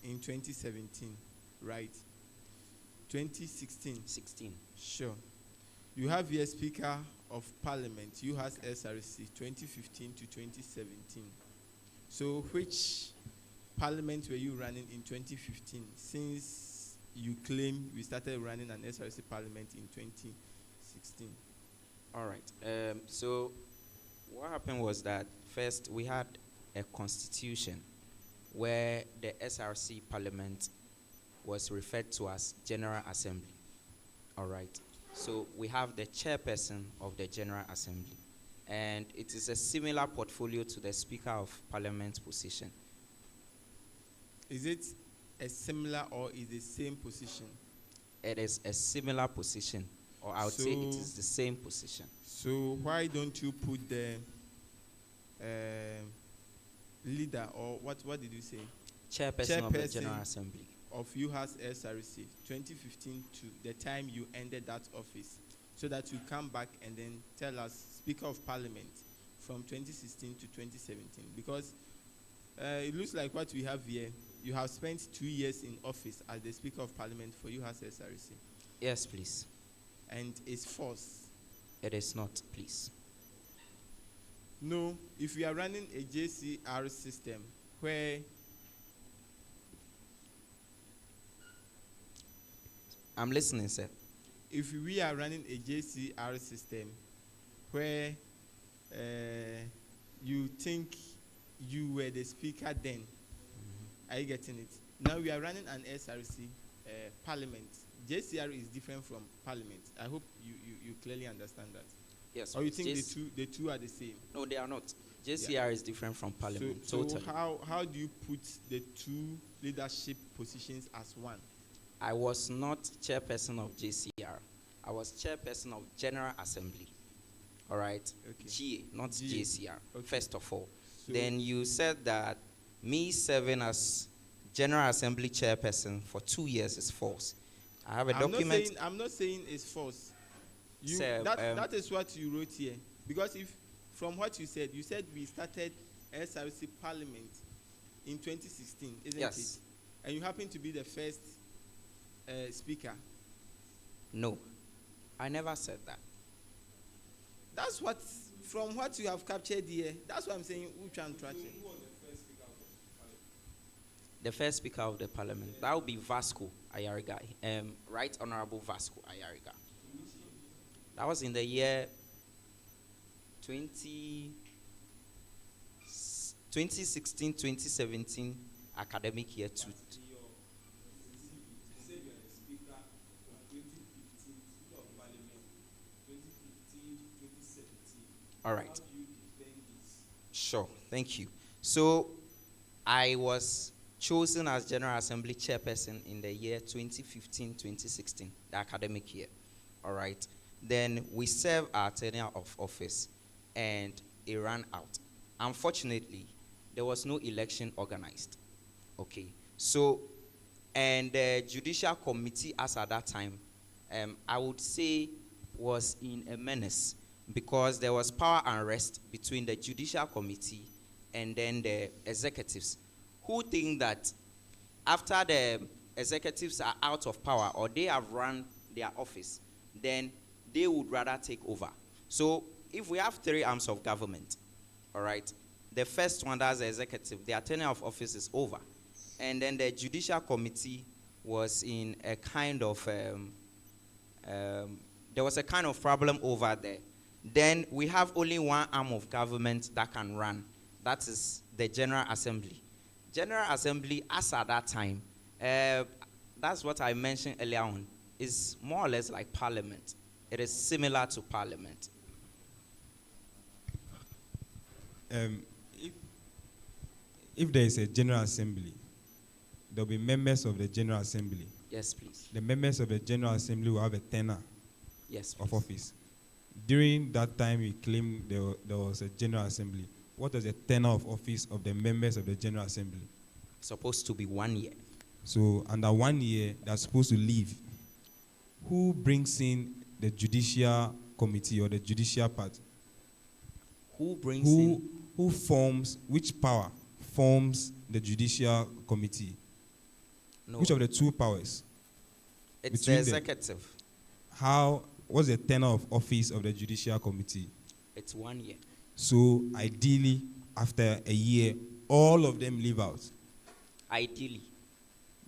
in 2017, right? 2016? 16. Sure. You have here Speaker of Parliament, UHAS SRC, 2015 to 2017. So which parliament were you running in 2015, since you claim we started running an SRC parliament in 2016? All right. So what happened was that first we had a constitution where the SRC parliament was referred to as General Assembly. All right. So we have the chairperson of the General Assembly, and it is a similar portfolio to the Speaker of Parliament position. Is it a similar or is the same position? It is a similar position, or I would say it is the same position. So why don't you put the leader, or what did you say? Chairperson of the General Assembly of UHAS SRC, 2015 to the time you ended that office, so that you come back and then tell us Speaker of Parliament from 2016 to 2017, because it looks like what we have here, you have spent 2 years in office as the Speaker of Parliament for UHAS SRC. Yes, please. And it's false. It is not, please. No, if we are running a JCR system where I'm listening, sir. If we are running a JCR system where you think you were the speaker then, are you getting it? Now we are running an SRC parliament. JCR is different from parliament. I hope you clearly understand that. Yes. Or you think the two are the same? No, they are not. JCR is different from parliament. So totally. how do you put the two leadership positions as one? I was not chairperson of JCR. I was chairperson of General Assembly. All right? Okay. GA, not JCR, okay. First of all. So then you said that me serving as General Assembly chairperson for 2 years is false. I have a document. I'm not saying it's false. Sir, that is what you wrote here. Because if, from what you said we started SRC Parliament in 2016, isn't yes. it? And you happen to be the first speaker. No, I never said that. That's what, from what you have captured here, that's what I'm saying. Which I'm tracking. The first speaker of the parliament, that would be Vasco Ayariga, Right Honorable Vasco Ayariga. That was in the year 2016-2017 academic year 2. All right. Sure, thank you. So I was chosen as General Assembly chairperson in the year 2015-2016, the academic year. All right. Then we served our tenure of office, and it ran out. Unfortunately, there was no election organized. Okay. So, and the Judicial Committee, as at that time, I would say was in a menace, because there was power unrest between the Judicial Committee and then the executives, who think that after the executives are out of power or they have run their office, then they would rather take over. So if we have three arms of government, all right, the first one, that's the executive, their tenure of office is over. And then the judicial committee was in a kind of, there was a kind of problem over there. Then we have only one arm of government that can run. That is the General Assembly. General Assembly, as at that time, that's what I mentioned earlier on, is more or less like Parliament. It is similar to Parliament. If there is a General Assembly, there will be members of the General Assembly. Yes, please. The members of the General Assembly will have a tenure of office. During that time, we claimed there was a General Assembly. What is the tenure of office of the members of the General Assembly? Supposed to be 1 year. So under 1 year, they're supposed to leave. Who brings in the judicial committee or the judicial part? Who brings in? Who forms, which power forms the judicial committee? No. Which of the two powers? It's the between executive. What's the tenure of office of the judicial committee? It's 1 year. So ideally, after a year, all of them leave out. Ideally.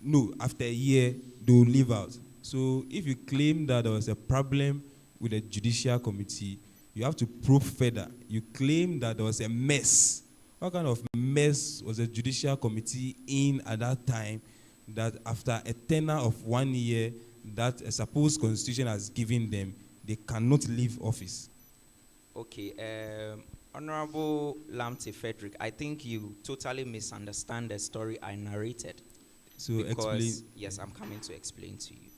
No, after a year, they will leave out. So if you claim that there was a problem with the judicial committee, you have to prove further. You claim that there was a mess. What kind of mess was the judicial committee in at that time that after a tenure of 1 year that a supposed constitution has given them, they cannot leave office? Okay, Honorable Lamte Frederick, I think you totally misunderstand the story I narrated. So explain. Yes, I'm coming to explain to you.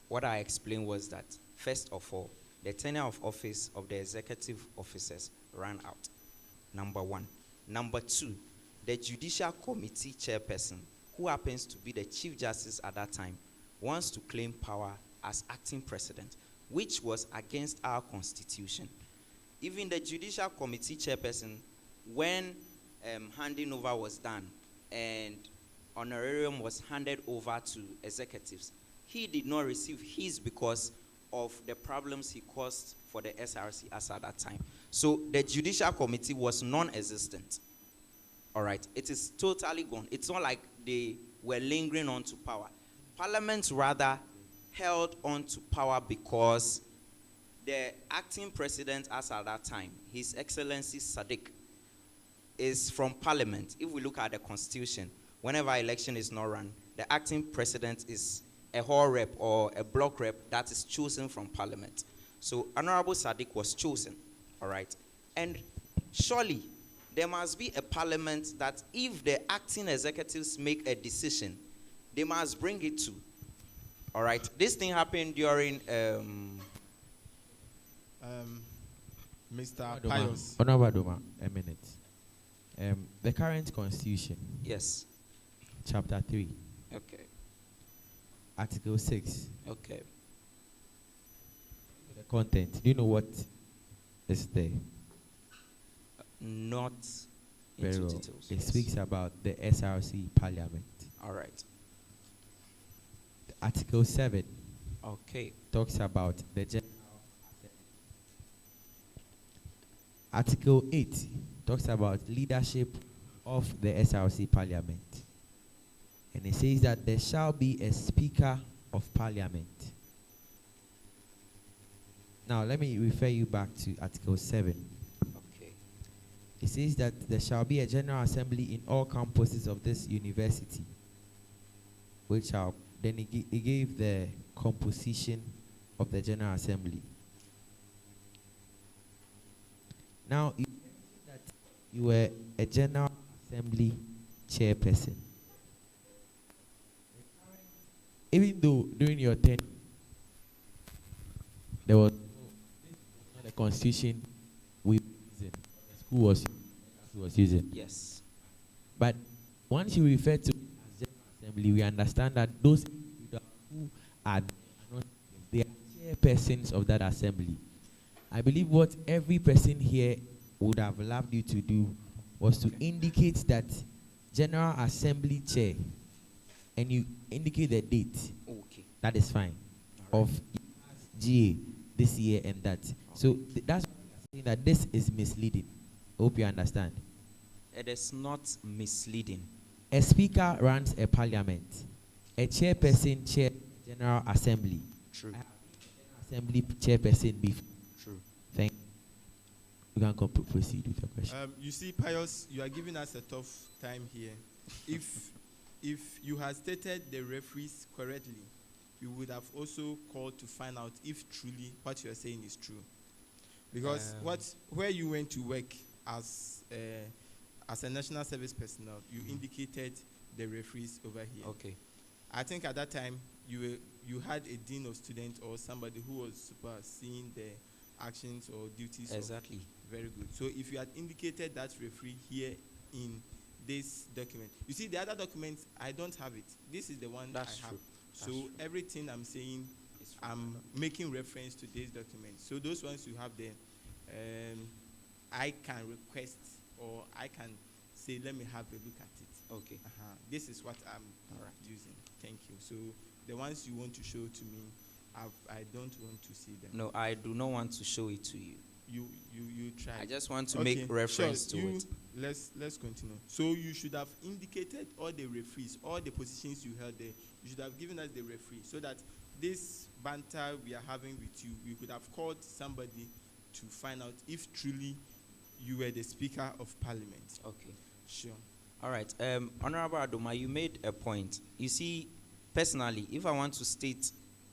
What I explained was that, first of all, the tenure of office of the executive officers ran out. Number one. Number two, the judicial committee chairperson, who happens to be the chief justice at that time, wants to claim power as acting president, which was against our constitution. Even the judicial committee chairperson, when handing over was done and honorarium was handed over to executives, he did not receive his because of the problems he caused for the SRC as at that time. So the judicial committee was non-existent. All right, it is totally gone. It's not like they were lingering on to power. Parliament rather held on to power because the acting president as at that time, His Excellency Sadiq, is from Parliament. If we look at the Constitution, whenever election is not run, the acting president is a hall rep or a block rep that is chosen from Parliament. So Honorable Sadiq was chosen, all right? And surely there must be a Parliament that if the acting executives make a decision, they must bring it to, all right? This thing happened during Mr. Pius. Honorable Doma, a minute. The current constitution. Yes. Chapter 3. Okay. Article 6. Okay. The content. Do you know what is there? Not Very into well. details. It Yes. speaks about the SRC Parliament. All right. Article 7. Okay. Talks about the general. Article 8 talks about leadership of the SRC Parliament. And it says that there shall be a Speaker of Parliament. Now, let me refer you back to Article 7. Okay. It says that there shall be a General Assembly in all campuses of this university, which are, then it gave the composition of the General Assembly. Now, you mentioned that you were a General Assembly chairperson. Even though during your tenure, there was not a constitution we who was using. Yes. But once you refer to General Assembly, we understand that those individuals who are not, they are chairpersons of that assembly. I believe what every person here would have loved you to do was to indicate that General Assembly Chair and you indicate the date, Okay. that is fine. Of GA this year and that. So that's saying that this is misleading. Hope you understand. It is not misleading. A speaker runs a parliament. A chairperson chair General Assembly. True. Assembly chairperson before. True. Thank you. You can proceed with your question. You see, Pius, you are giving us a tough time here. If you had stated the referees correctly, you would have also called to find out if truly what you are saying is true. Because where you went to work as a national service personnel, you indicated the referees over here. Okay. I think at that time you had a dean of students or somebody who was superseeing the actions or duties. Exactly. Very good. So if you had indicated that referee here in this document, you see the other documents, I don't have it. This is the one That's I have. true. So everything I'm saying, I'm making reference to this document. So those ones you have there, I can request or I can say, let me have a look at it. Okay. This is what I'm using. Thank you. So the ones you want to show to me, I don't want to see them. No, I do not want to show it to you. You try. I just want to make reference to it. Let's continue. So you should have indicated all the referees, all the positions you held there. You should have given us the referee so that this banter we are having with you, we could have called somebody to find out if truly you were the Speaker of Parliament. Okay. Sure. All right. Honorable Adoma, you made a point. You see, personally, if I want to state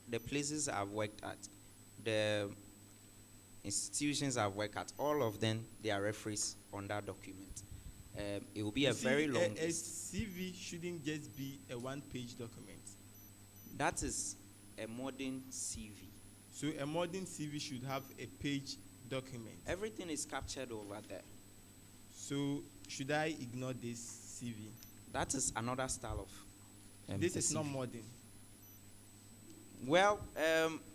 the places I've worked at, the institutions I've worked at, all of them, they are referees on that document. It will be a very long A list. CV shouldn't just be a one-page document. That is a modern CV. So a modern CV should have a page document. Everything is captured over there. So should I ignore this CV? That is another style of this a is not CV. modern. Well,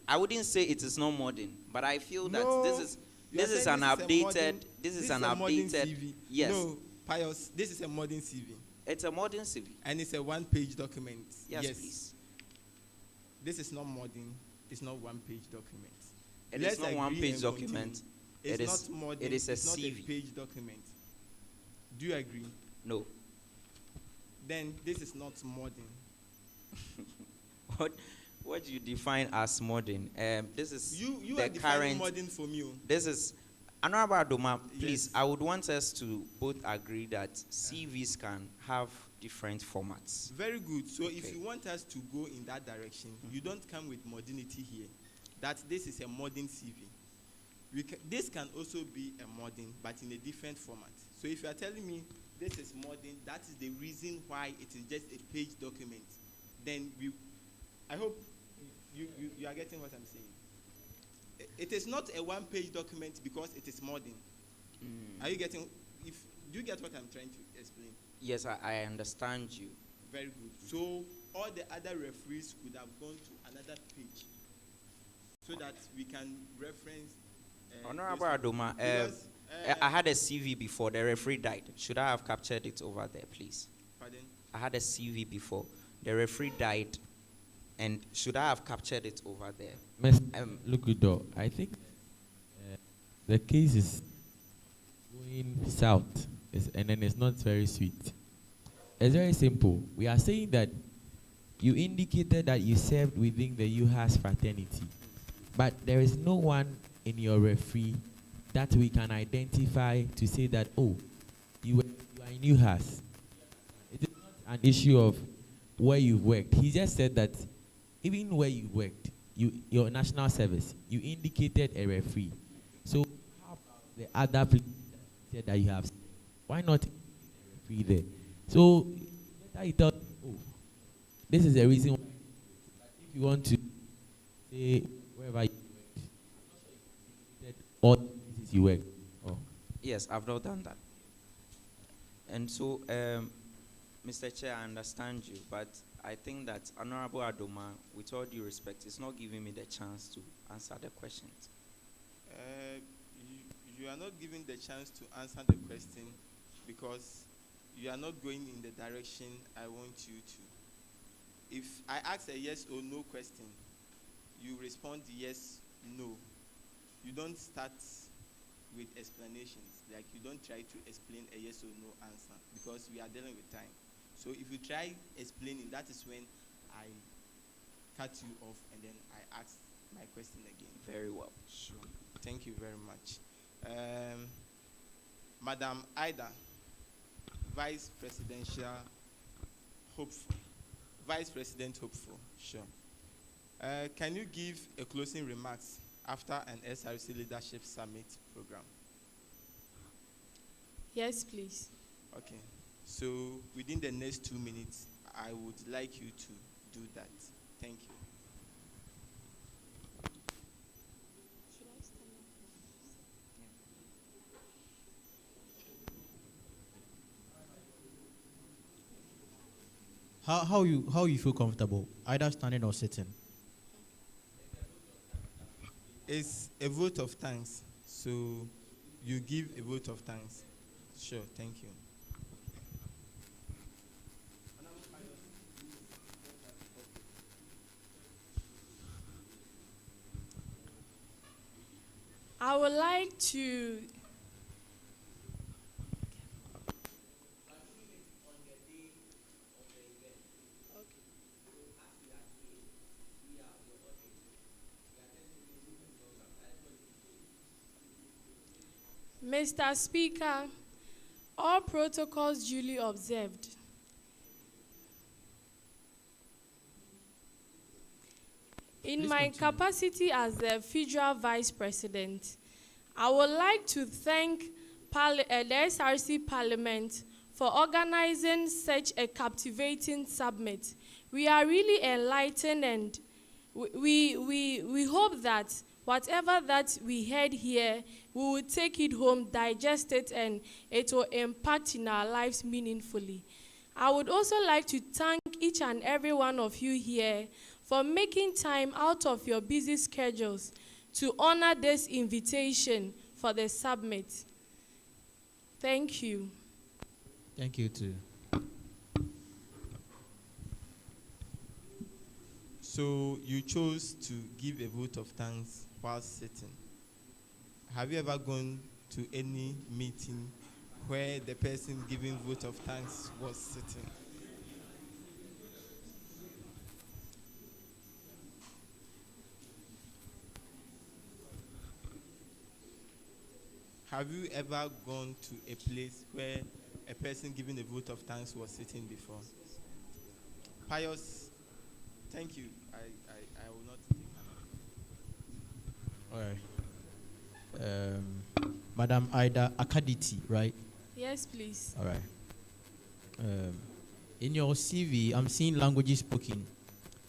I wouldn't say it is not modern, but I feel that No, this is you are this is saying an this is a modern- updated. This is this an a modern updated. CV. Yes. No, Pius, this is a modern CV. It's a modern CV. And it's a one-page document. Yes, please. This is not modern. It's not one-page document. It Let's is not agree one-page and document. continue. It It's is- not modern. it is a it's not CV. a page document. Do you agree? No. Then this is not modern. What do you define as modern? This is You the are defining current. modern from you. This is Honorable Adoma. Please, Yes. I would want us to both agree that CVs can have different formats. Very good. So if Okay. you want us to go in that direction, you don't come with modernity here. That this is a modern CV. This can also be a modern, but in a different format. So if you are telling me this is modern, that is the reason why it is just a page document. Then I hope you are getting what I'm saying. It is not a one-page document because it is modern. Are you getting? Do you get what I'm trying to explain? Yes, I understand you. Very good. So all the other referees could have gone to another page so that we can reference. Honorable Adoma, I had a CV before the referee died. Should I have captured it over there, please? Pardon? I had a CV before the referee died, and should I have captured it over there? Look, I think the case is going south, and then it's not very sweet. It's very simple. We are saying that you indicated that you served within the UHAS fraternity, but there is no one in your referee that we can identify to say that, oh, you are in UHAS. It is not an issue of where you worked. He just said that even where you worked, your national service, you indicated a referee. So how about the other places that you have? Why not a referee there? So better you tell, oh, this is the reason why. If you want to say wherever you worked, all the places you worked. Oh. Yes, I've not done that. And so, Mr. Chair, I understand you, but I think that Honorable Adoma, with all due respect, is not giving me the chance to answer the questions. You are not giving the chance to answer the question because you are not going in the direction I want you to. if I ask a yes or no question, you respond yes, no. You don't start with explanations. Like you don't try to explain a yes or no answer because we are dealing with time. So if you try explaining, that is when I cut you off and then I ask my question again. Very well. Sure. Thank you very much. Madam Ida, Vice Presidential Hopeful. Vice President Hopeful, sure. Can you give a closing remarks after an SRC Leadership Summit program? Yes, please. Okay. So within the next 2 minutes, I would like you to do that. Thank you. How you feel comfortable, either standing or sitting? It's a vote of thanks. So you give a vote of thanks. Sure, thank you. I would like to Mr. Speaker, all protocols duly observed. In my capacity as the Federal Vice President, I would like to thank the SRC Parliament for organizing such a captivating summit. We are really enlightened, and we hope that whatever that we heard here, we will take it home, digest it, and it will impact in our lives meaningfully. I would also like to thank each and every one of you here for making time out of your busy schedules to honor this invitation for the summit. Thank you. Thank you too. So you chose to give a vote of thanks while sitting. Have you ever gone to any meeting where the person giving vote of thanks was sitting? Have you ever gone to a place where a person giving a vote of thanks was sitting before? Pious, thank you. I will not take All right. Madam Ida Akaditi, right? Yes, please. All right. In your CV, I'm seeing languages spoken.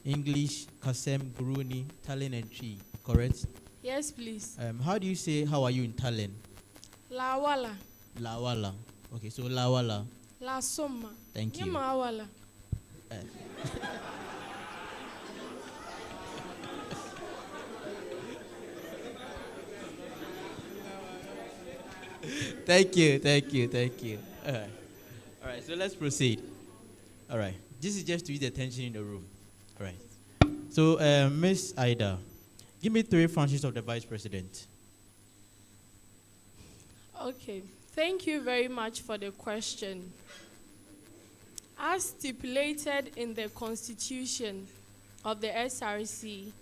English, Kasem, Guruni, Tallinn, and Tree, correct? Yes, please. How do you say, how are you in Tallinn? Lawala. Lawala. Okay, so Lawala. La Soma. Thank you. Yamawala. Thank you. All right, so let's proceed. All right, this is just to ease the tension in the room. All right. So, Miss Ida, give me 3 functions of the Vice President. Okay, thank you very much for the question. As stipulated in the Constitution of the SRC,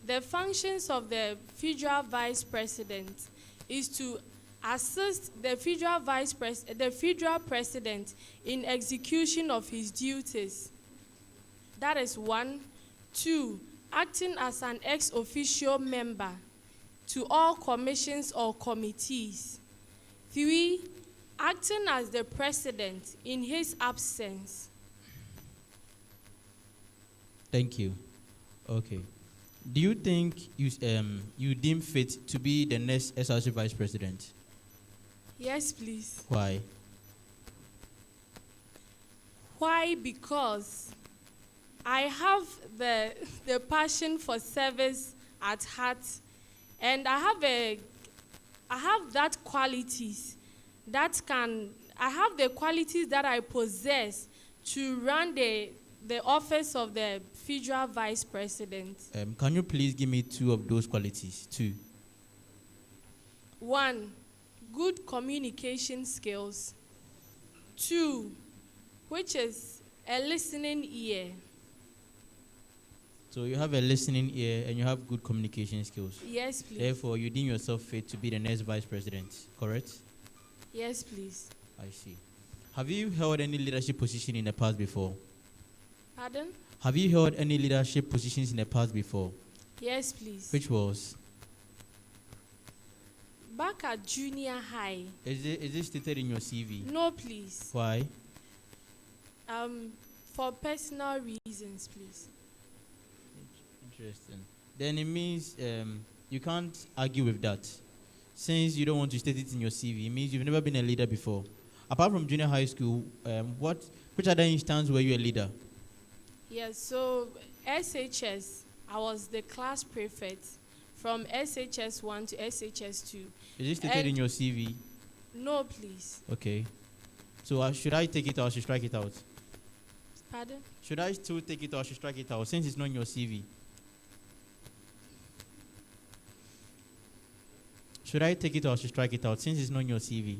the functions of the Federal Vice President is to assist the Federal President in execution of his duties. That is 1. 2, acting as an ex officio member to all commissions or committees. 3, acting as the President in his absence. Thank you. Okay. Do you think you deem fit to be the next SRC Vice President? Yes, please. Why? Why? Because I have the passion for service at heart, and I have that qualities that I have the qualities that I possess to run the the office of the federal vice president. Can you please give me two of those qualities? Two. 1, good communication skills. 2, which is a listening ear. So you have a listening ear and you have good communication skills. Yes, please. Therefore, you deem yourself fit to be the next vice president, correct? Yes, please. I see. Have you held any leadership position in the past before? Pardon? Have you held any leadership positions in the past before? Yes, please. Which was? Back at junior high. Is it stated in your CV? No, please. Why? For personal reasons, please. Interesting. Then it means you can't argue with that. Since you don't want to state it in your CV, it means you've never been a leader before. Apart from junior high school, which other instance were you a leader? Yes, so SHS, I was the class prefect from SHS 1 to SHS 2. Is it stated in your CV? No, please. Okay. So should I take it or should I strike it out? Pardon? Should I still take it or should I strike it out since it's not in your CV? Should I take it or should I strike it out since it's not in your CV?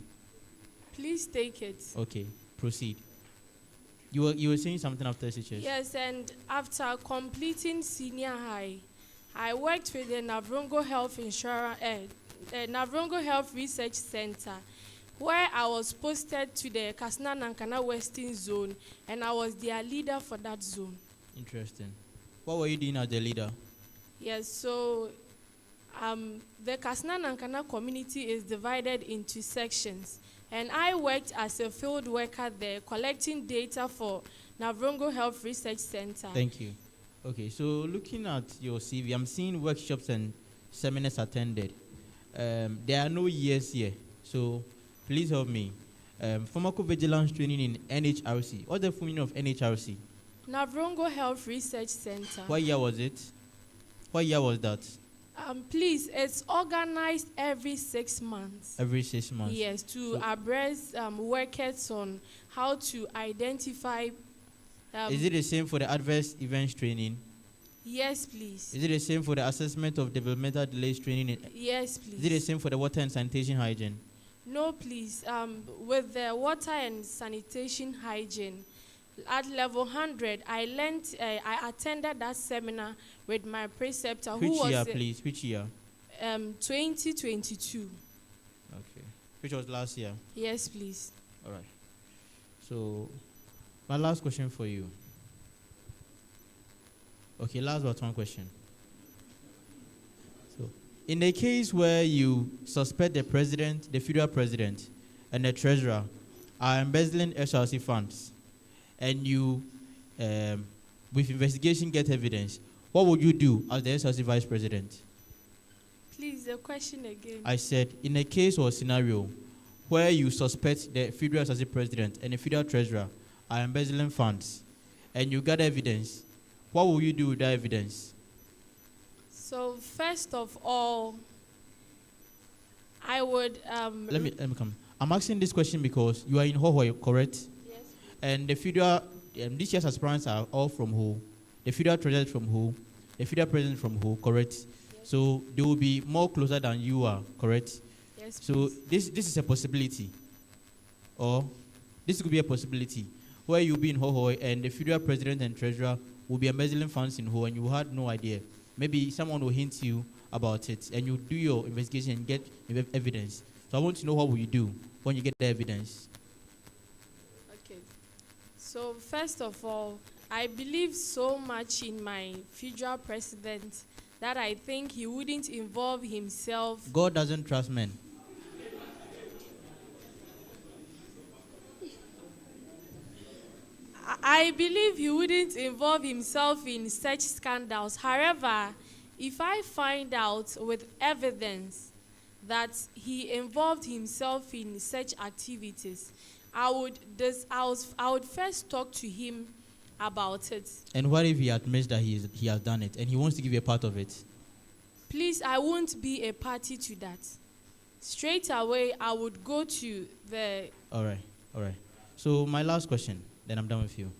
Please take it. Okay, proceed. You were saying something after SHS? Yes, and after completing senior high, I worked with the Navrongo Health Research Center, where I was posted to the Kasna Nankana Western Zone, and I was their leader for that zone. Interesting. What were you doing as the leader? Yes, so the Kasna Nankana community is divided into sections, and I worked as a field worker there, collecting data for Navrongo Health Research Center. Thank you. Okay, so looking at your CV, I'm seeing workshops and seminars attended. There are no years here, so please help me. Pharmacovigilance training in NHRC. What's the full meaning of NHRC? Navrongo Health Research Center. What year was it? What year was that? Please, it's organized every 6 months. Every 6 months? Yes, to abreast workers on how to identify. Is it the same for the adverse events training? Yes, please. Is it the same for the assessment of developmental delays training? Yes, please. Is it the same for the water and sanitation hygiene? No, please. With the water and sanitation hygiene, at level 100, I attended that seminar with my preceptor. Which who was year, please? Which year? 2022. Okay. Which was last year? Yes, please. All right. So, my last question for you. Okay, last but one question. So, in a case where you suspect the president, the federal president, and the treasurer are embezzling SRC funds, and you, with investigation, get evidence, what would you do as the SRC vice president? Please, the question again. I said, in a case or scenario where you suspect the federal SRC president and the federal treasurer are embezzling funds, and you got evidence, what will you do with that evidence? So, first of all, I would... Let me come. I'm asking this question because you are in Hohoi, correct? Yes. And the federal, this year's aspirants are all from who? The federal treasurer from who? The federal president from who, correct? Yes. So they will be more closer than you are, correct? Yes, so this is a possibility. Or this could be a possibility where you'll be in Hohoi and the federal president and treasurer will be embezzling funds in Ho and you had no idea. Maybe someone will hint you about it and you do your investigation and get evidence. So I want to know what will you do when you get the evidence. Okay. So first of all, I believe so much in my future president that I think he wouldn't involve himself. God doesn't trust men. I believe he wouldn't involve himself in such scandals. However, if I find out with evidence that he involved himself in such activities, I would first talk to him about it. And what if he admits that he has done it and he wants to give you a part of it? Please, I won't be a party to that. Straight away, I would go to the... All right. So my last question, then I'm done with you.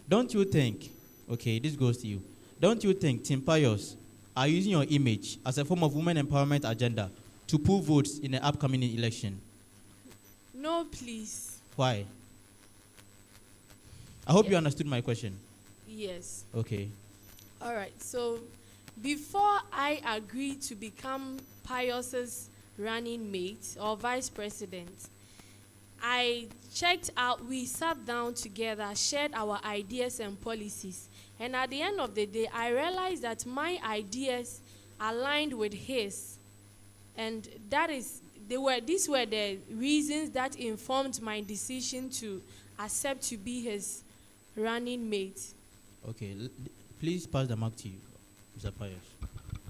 Don't you think, okay, this goes to you. Don't you think Tim Pius are using your image as a form of women empowerment agenda to pull votes in the upcoming election? No, please. Why? I hope you understood my question. Yes. Okay. All right. So, before I agreed to become Pius's running mate or vice president, I checked out, we sat down together, shared our ideas and policies. And at the end of the day, I realized that my ideas aligned with his. And these were the reasons that informed my decision to accept to be his running mate. Okay, please pass the mic to you, Mr. Pius.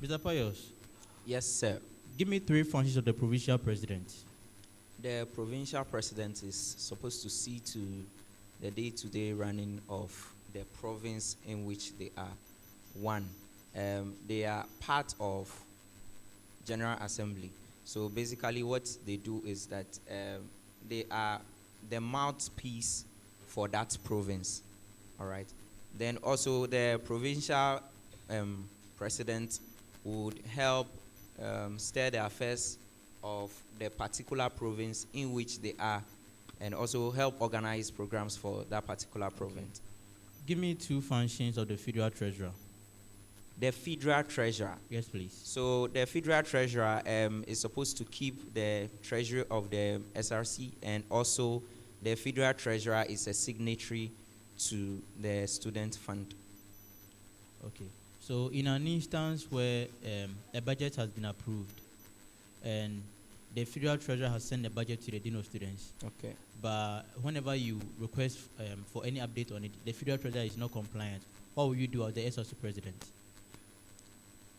Mr. Pius. Yes, sir. Give me 3 functions of the provincial president. The provincial president is supposed to see to the day-to-day running of the province in which they are. 1, they are part of General Assembly. So basically what they do is that they are the mouthpiece for that province. All right. Then also the provincial president would help steer the affairs of the particular province in which they are, and also help organize programs for that particular province. Give me 2 functions of the federal treasurer. The federal treasurer. Yes, please. So the federal treasurer is supposed to keep the treasury of the SRC, and also the federal treasurer is a signatory to the student fund. Okay. So in an instance where a budget has been approved and the federal treasurer has sent the budget to the dean of students. Okay. But whenever you request for any update on it, the federal treasurer is not compliant. What will you do as the SRC president?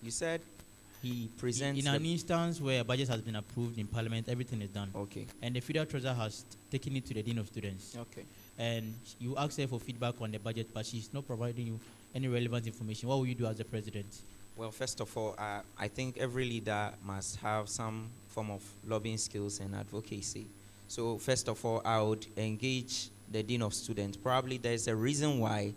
You said he presents... In an instance where a budget has been approved in parliament, everything is done. Okay. And the federal treasurer has taken it to the dean of students. Okay. And you ask her for feedback on the budget, but she's not providing you any relevant information. What will you do as the president? Well, first of all, I think every leader must have some form of lobbying skills and advocacy. So first of all, I would engage the dean of students. Probably there's a reason why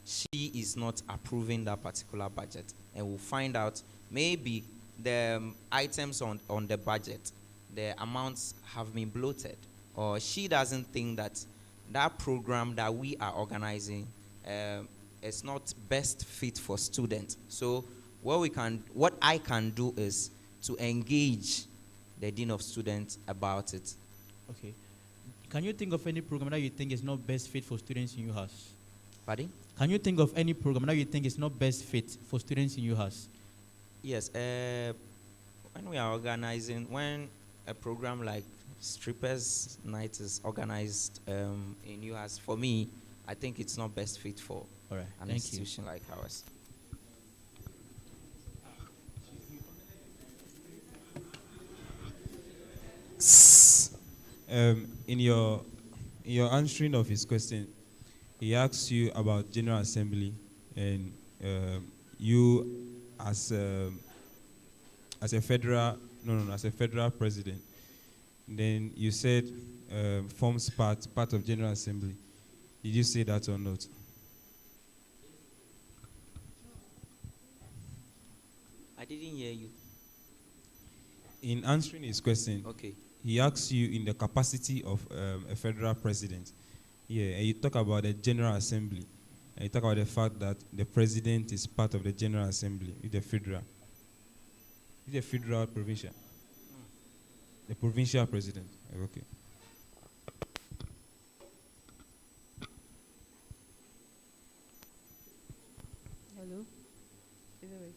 she is not approving that particular budget. And we'll find out maybe the items on the budget, the amounts have been bloated, or she doesn't think that that program that we are organizing is not best fit for students. So what I can do is to engage the dean of students about it. Okay. Can you think of any program that you think is not best fit for students in UHAS? Pardon? Can you think of any program that you think is not best fit for students in UHAS? Yes. When we are organizing, when a program like Strippers Night is organized in UHAS, for me, I think it's not best fit for an institution like ours. In your answering of his question, he asks you about General Assembly, and you as a federal president. Then you said forms part of General Assembly. Did you say that or not? I didn't hear you. In answering his question, okay, he asks you in the capacity of a federal president. Yeah, and you talk about the General Assembly. And you talk about the fact that the president is part of the General Assembly, with the federal. Is the federal provincial? The provincial president. Okay. Hello? Is it working?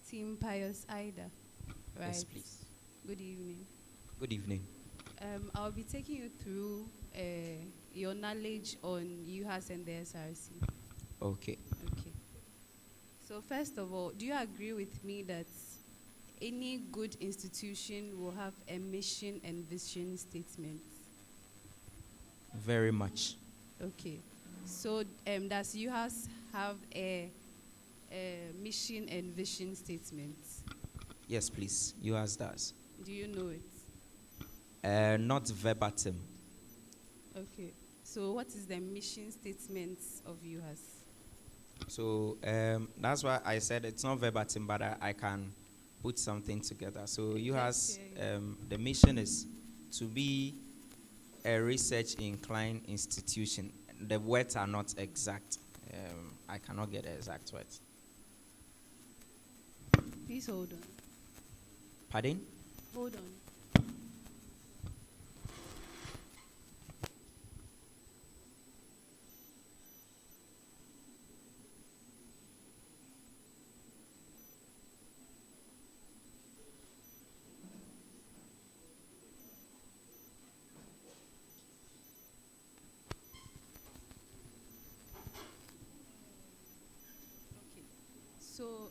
Team Pius Ida. Right. Yes, please. Good evening. Good evening. I'll be taking you through your knowledge on UHAS and the SRC. Okay. Okay. So first of all, do you agree with me that any good institution will have a mission and vision statement? Very much. Okay. So does UHAS have a mission and vision statement? Yes, please. UHAS does. Do you know it? Not verbatim. Okay. So what is the mission statement of UHAS? So that's why I said it's not verbatim, but I can put something together. So UHAS, the mission is to be a research inclined institution. The words are not exact. I cannot get the exact words. Please hold on. Pardon? Hold on. So,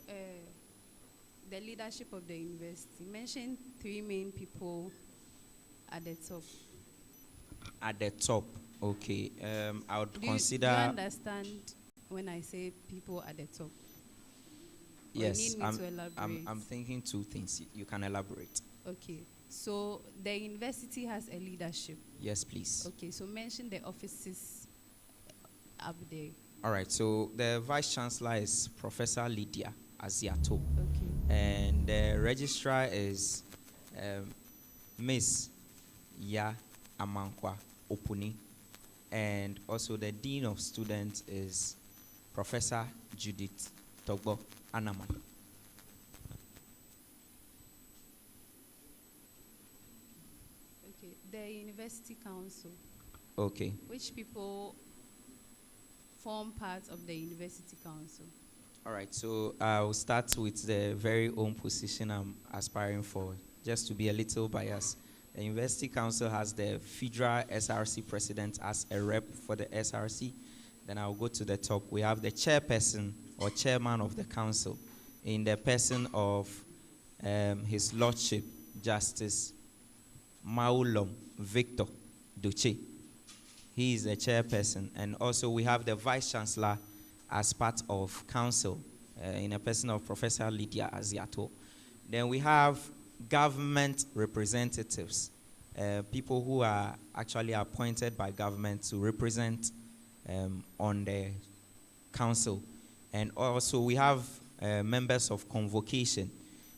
the leadership of the university. Mention 3 main people at the top. At the top, okay. I would consider. Do you understand when I say people at the top? Yes, or need me to elaborate? I'm thinking 2 things. You can elaborate. Okay. So the university has a leadership. Yes, please. Okay. So mention the offices up there. All right, so the Vice Chancellor is Professor Lydia Aziato. Okay. And the Registrar is Miss Ya Amankwa Opuni. And also the Dean of Students is Professor Judith Togbo Anaman. Okay, the University Council. Okay. Which people form part of the University Council? All right, so I'll start with the very own position I'm aspiring for, just to be a little biased. The University Council has the federal SRC president as a rep for the SRC. Then I'll go to the top. We have the chairperson or chairman of the council in the person of His Lordship Justice Maulom Victor Duce. He is the chairperson. And also we have the vice chancellor as part of council in a person of Professor Lydia Aziato. Then we have government representatives, people who are actually appointed by government to represent on the council. And also we have members of convocation.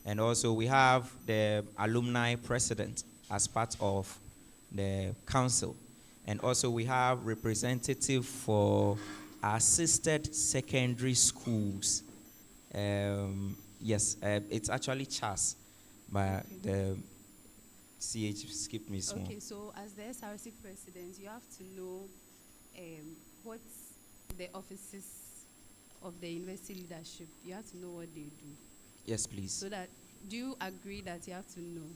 And also we have the alumni president as part of the council. And also we have representative for assisted secondary schools. Yes, it's actually CHAS, but the CH skipped me small. Okay, so as the SRC president, you have to know what the offices of the university leadership, you have to know what they do. Yes, please. So that, do you agree that you have to know?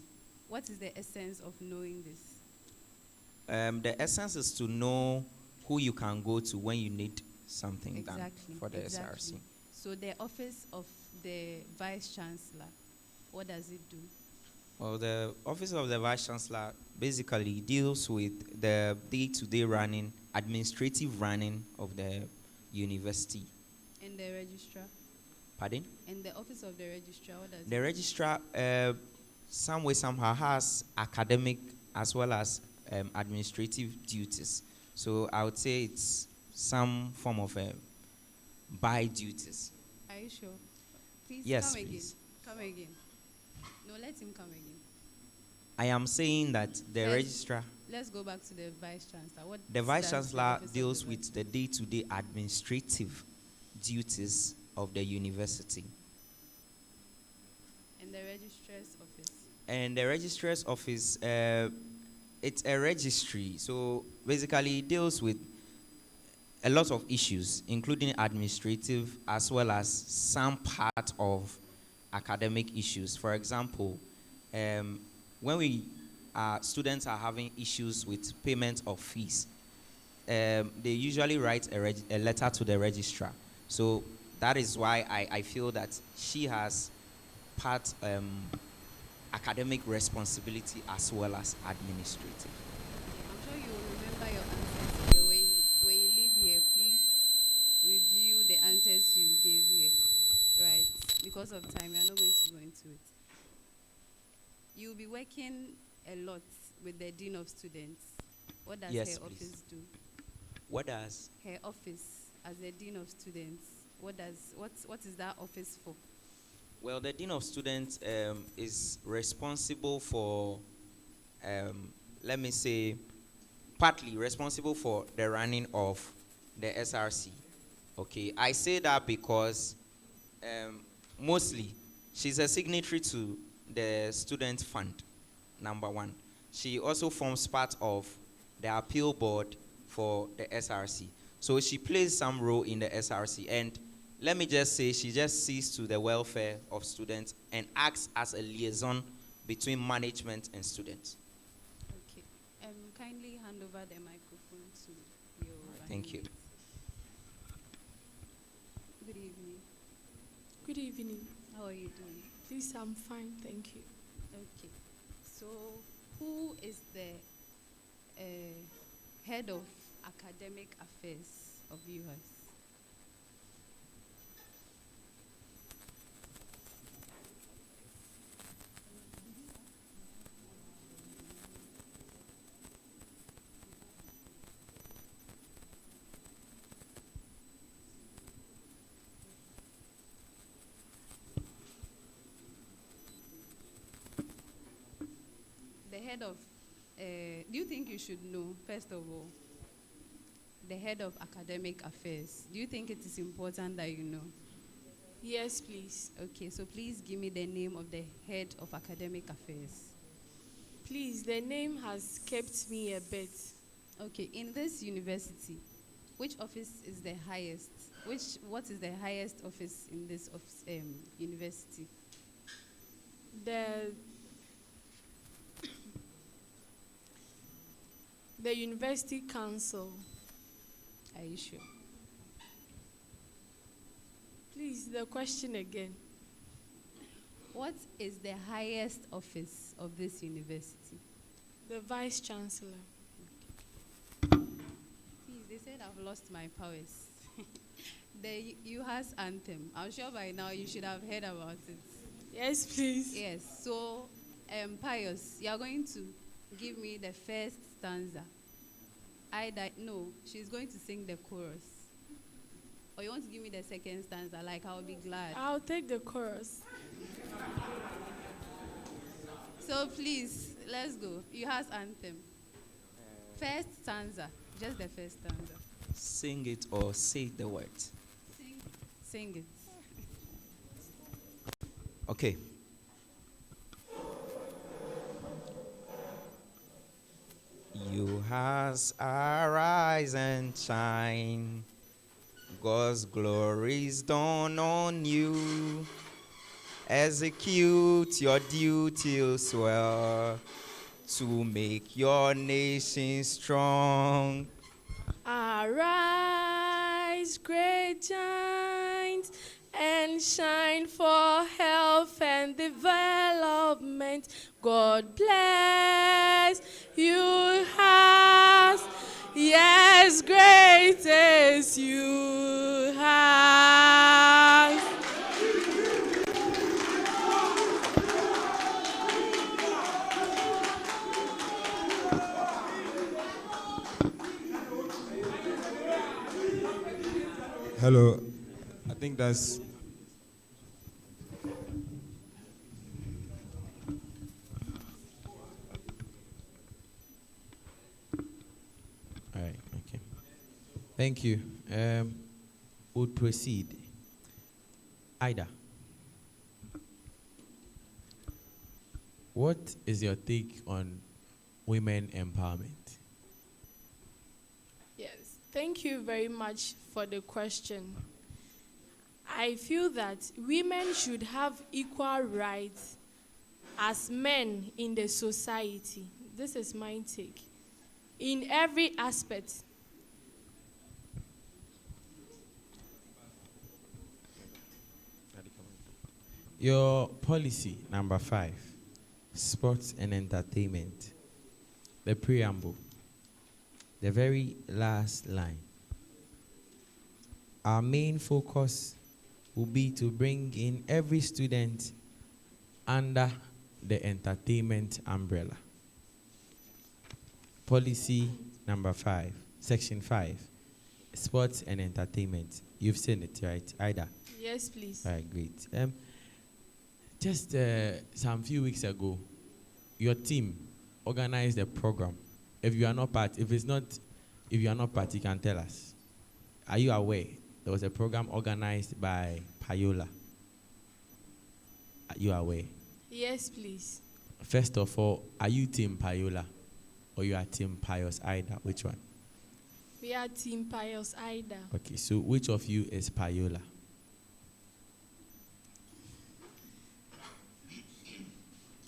What is the essence of knowing this? The essence is to know who you can go to when you need something done for the SRC. So the office of the vice chancellor, what does it do? Well, the office of the vice chancellor basically deals with the day-to-day running, administrative running of the university. And the registrar? Pardon? And the office of the registrar, what does it The do? registrar, some way, somehow, has academic as well as administrative duties. So I would say it's some form of by duties. Are you sure? Please Yes, come please. again. Come again. No, let him come again. I am saying that the Let's- registrar, Let's go back to the vice chancellor. What the vice does chancellor office of deals the with the day-to-day administrative duties of the university. And the registrar's office? And the registrar's office, it's a registry. So basically it deals with a lot of issues, including administrative as well as some part of academic issues. For example, when students are having issues with payment of fees, they usually write a letter to the registrar. So that is why I feel that she has part academic responsibility as well as administrative. I'm sure you will remember your answers here. When you leave here, please review the answers you gave here. Right? Because of time, we are not going to go into it. You'll be working a lot with the Dean of Students. What does Yes, her please. office do? What does? Her office as the dean of students. What is that office for? Well, the dean of students is responsible for, let me say, partly responsible for the running of the SRC. Okay, I say that because mostly she's a signatory to the student fund, number one. She also forms part of the appeal board for the SRC. So she plays some role in the SRC. And let me just say, she just sees to the welfare of students and acts as a liaison between management and students. Okay. Kindly hand over the microphone to your Thank you. Good evening. Good evening. How are you doing? Please, I'm fine, thank you. Okay. So, who is the head of academic affairs of UHAS? The head of, do you think you should know, first of all, the head of academic affairs? Do you think it is important that you know? Yes, please. Okay, so please give me the name of the head of academic affairs. Please, the name has kept me a bit. Okay, in this university, which office is the highest? What is the highest office in this university? The University Council. Are you sure? Please, the question again. What is the highest office of this university? The Vice Chancellor. Please, they said I've lost my powers. The UHAS anthem. I'm sure by now you should have heard about it. Yes, please. Yes. So, Pius, you are going to give me the first stanza. No, she's going to sing the chorus. Or you want to give me the second stanza? Like, I'll be glad. I'll take the chorus. So please, let's go. UHAS anthem. First stanza. Just the first stanza. Sing it or say the words. Sing it. Okay. UHAS, arise and shine. God's glories dawn on you. Execute your duties well to make your nation strong. Arise, great giants, and shine for health and development. God bless you, has. Yes, great is you, has. Hello, I think that's. All right, okay. Thank you. We'll proceed. Ida, what is your take on women empowerment? Yes, thank you very much for the question. I feel that women should have equal rights as men in the society. This is my take. In every aspect. Your policy, number 5, sports and entertainment. The preamble, the very last line. Our main focus will be to bring in every student under the entertainment umbrella. Policy number 5, section 5, sports and entertainment. You've seen it, right? Ida? Yes, please. All right, great. Just some few weeks ago, your team organized a program. If you are not part, if you are not part, you can tell us. Are you aware there was a program organized by Payola? Are you aware? Yes, please. First of all, are you Team Payola or you are Team Pius Ida? Which one? We are Team Pius Ida. Okay, so which of you is Payola?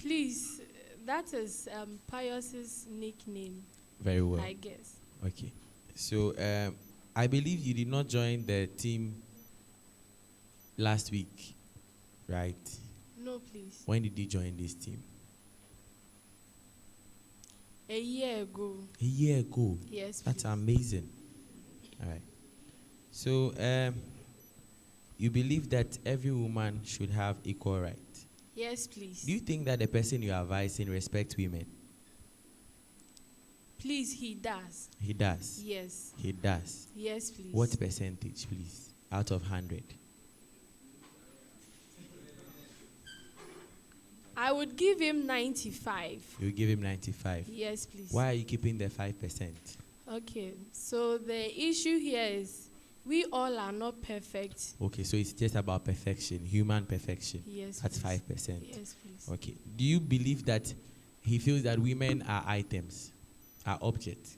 Please, that is Pius's nickname. Very well. I guess. Okay. So I believe you did not join the team last week, right? No, please. When did you join this team? A year ago. A year ago? Yes, That's please. amazing. All right. So you believe that every woman should have equal right? Yes, please. Do you think that the person you are advising respects women? Please, he does. He does? Yes. He does? Yes, please. What percentage, please, out of 100? I would give him 95. You give him 95? Yes, please. Why are you keeping the 5%? Okay, so the issue here is we all are not perfect. Okay, so it's just about perfection, human perfection. Yes, That's please. 5%. Yes, please. Okay. Do you believe that he feels that women are items, are objects?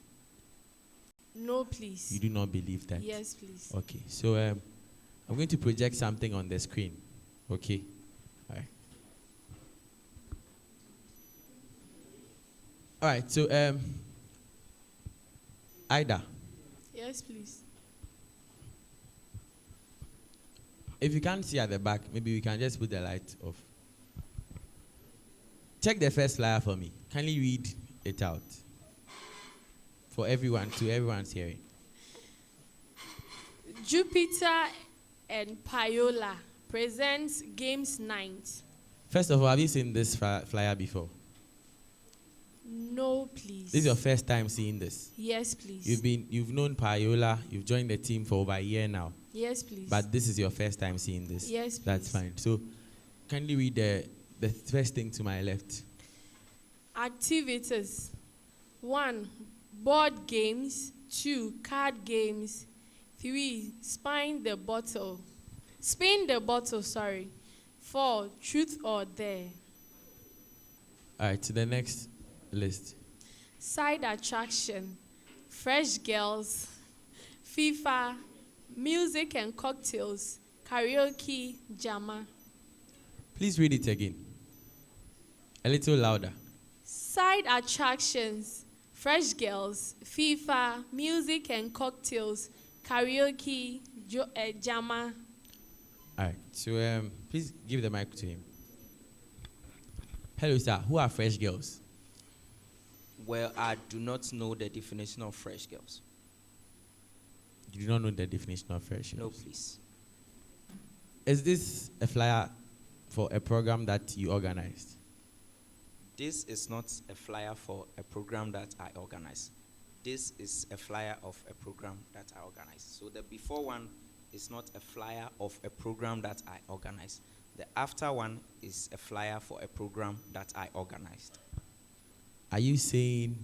No, please. You do not believe that? Yes, please. Okay, so I'm going to project something on the screen. Okay? All right. All right, so Ida, Yes, please. if you can't see at the back, maybe we can just put the light off. Check the first flyer for me. Kindly read it out for everyone, to everyone's hearing. Jupiter and Payola presents Games Night. First of all, have you seen this flyer before? No, please. This is your first time seeing this? Yes, please. You've known Payola, you've joined the team for over a year now. Yes, please. But this is your first time seeing this? Yes, please. That's fine. So, kindly read the first thing to my left. Activities. 1. Board games. 2. Card games. 3. Spin the bottle, sorry. 4. Truth or dare. All right, to the next list. Side attraction. Fresh girls. FIFA. Music and cocktails. Karaoke. Jama. Please read it again. A little louder. Side attractions. Fresh girls. FIFA. Music and cocktails. Karaoke. Jama. All right, so please give the mic to him. Hello, sir. Who are fresh girls? Well, I do not know the definition of fresh girls. You do not know the definition of fresh girls? No, please. Is this a flyer for a program that you organized? This is not a flyer for a program that I organized. This is a flyer of a program that I organized. So the before one is not a flyer of a program that I organized. The after one is a flyer for a program that I organized. Are you saying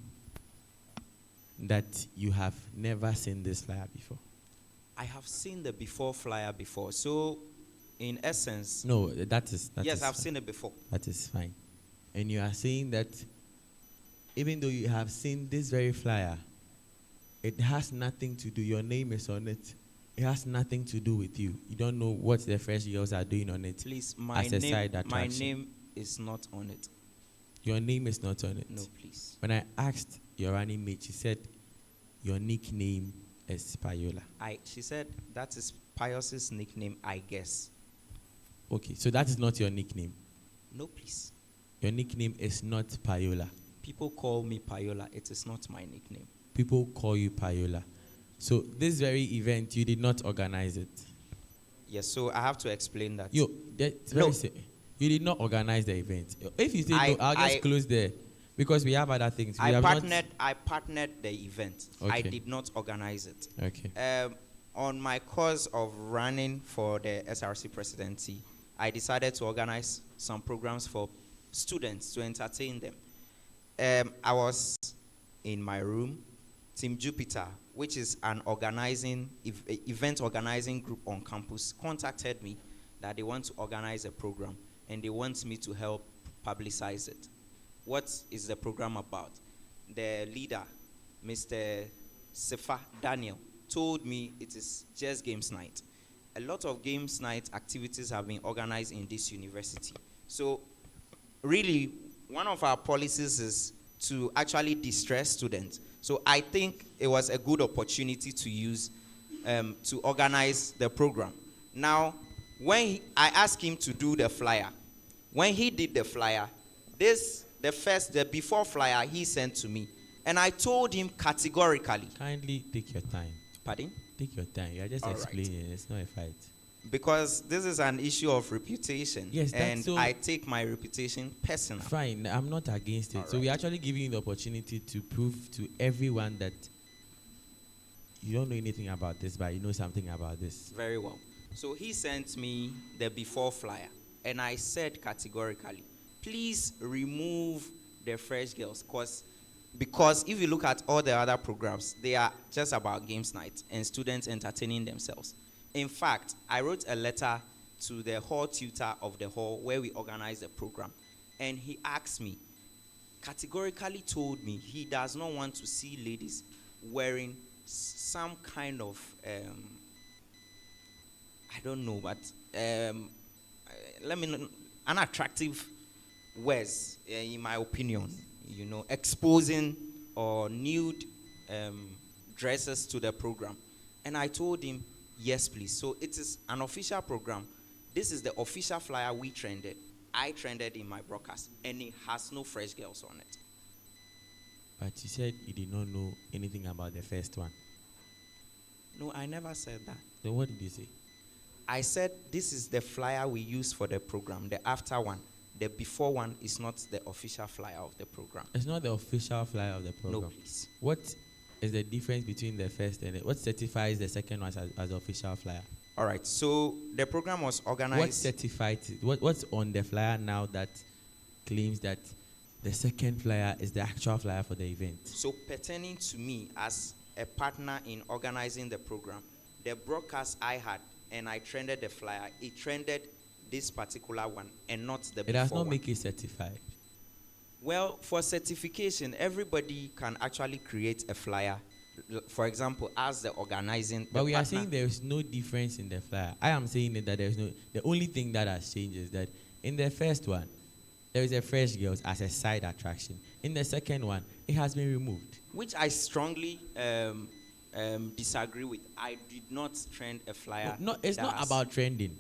that you have never seen this flyer before? I have seen the before flyer before. So, in essence... No, that is yes, I've fine. seen it before. That is fine. And you are saying that even though you have seen this very flyer, it has nothing to do, your name is on it. It has nothing to do with you. You don't know what the fresh girls are doing on it. Please, as a side attraction. my name is not on it. Your name is not on it? No, please. When I asked your running mate, she said your nickname is Payola. She said that is Pius's nickname, I guess. Okay, so that is not your nickname? No, please. Your nickname is not Payola? People call me Payola. It is not my nickname. People call you Payola. So this very event, you did not organize it? Yes, so I have to explain that. You did not organize the event. If you say no, I'll just close the Because we have other things. We I have partnered the event. I Okay. did not organize it. Okay. On my cause of running for the SRC presidency, I decided to organize some programs for students to entertain them. I was in my room. Team Jupiter, which is an event organizing group on campus, contacted me that they want to organize a program and they want me to help publicize it. What is the program about? The leader, Mr. Sefa Daniel, told me it is just games night. A lot of games night activities have been organized in this university. So really, one of our policies is to actually distress students. So I think it was a good opportunity to use to organize the program. Now, when I asked him to do the flyer, when he did the flyer, the before flyer he sent to me, and I told him categorically. Kindly take your time. Pardon? Take your time. You are just All right. explaining. It's not a fight. Because this is an issue of reputation. Yes, that's and so. I take my reputation personal. Fine, I'm not against it. All So we're actually giving you the opportunity to prove to everyone that you don't know anything about this, but you know something about this. Very well. So he sent me the before flyer, and I said categorically, please remove the fresh girls, because if you look at all the other programs, they are just about games night and students entertaining themselves. In fact, I wrote a letter to the hall tutor of the hall where we organized the program, and he asked me, categorically told me he does not want to see ladies wearing some kind of I don't know, but unattractive wears, in my opinion, exposing or nude dresses to the program. And I told him, yes, please. So it is an official program. This is the official flyer we trended. I trended in my broadcast, and it has no fresh girls on it. But you said you did not know anything about the first one. No, I never said that. Then what did you say? I said this is the flyer we use for the program, the after one. The before one is not the official flyer of the program. It's not the official flyer of the program. No, please. What is the difference between the first and what certifies the second one as the official flyer? All right. So the program was organized. What certified it? What's on the flyer now that claims that the second flyer is the actual flyer for the event? So pertaining to me as a partner in organizing the program, the broadcast I had and I trended the flyer, it trended this particular one and not the before one. It does not make it certified. Well, for certification, everybody can actually create a flyer. For example, as the organizing. But we are saying there is no difference in the flyer. I am saying that there is no. The only thing that has changed is that in the first one, there is a fresh girls as a side attraction. In the second one, it has been removed. Which I strongly disagree with. I did not trend a flyer. No, it's not about trending.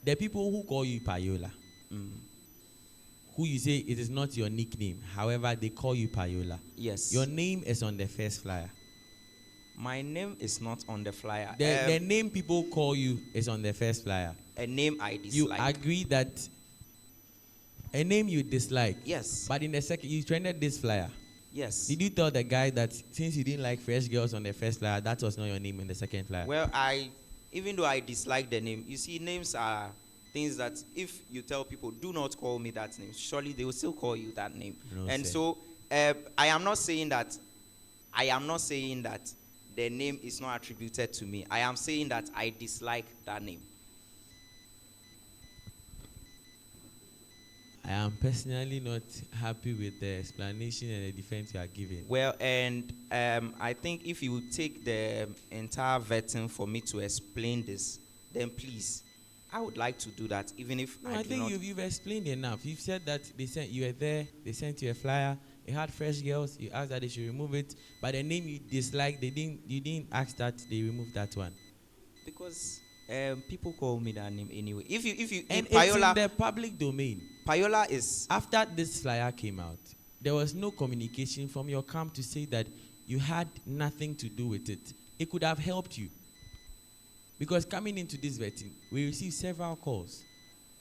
The people who call you Payola, who you say it is not your nickname, however, they call you Payola. Yes. Your name is on the first flyer. My name is not on the flyer. The name people call you is on the first flyer. A name I dislike. You agree that a name you dislike. Yes. But in the second, you trended this flyer. Yes. Did you tell the guy that since you didn't like fresh girls on the first flyer, that was not your name in the second flyer? Well, even though I dislike the name, you see, names are things that if you tell people, do not call me that name, surely they will still call you that name. No, and sir. so I am not saying that the name is not attributed to me. I am saying that I dislike that name. I am personally not happy with the explanation and the defense you are giving. Well, and I think if you take the entire vetting for me to explain this, then please, I would like to do that, even if No, I think you've explained enough. You've said that you were there, they sent you a flyer, it had fresh girls, you asked that they should remove it, but the name you disliked, you didn't ask that they remove that one. Because people call me that name anyway. If you and Payola, it's in the public domain. Payola is after this flyer came out, there was no communication from your camp to say that you had nothing to do with it. It could have helped you. Because coming into this vetting, we received several calls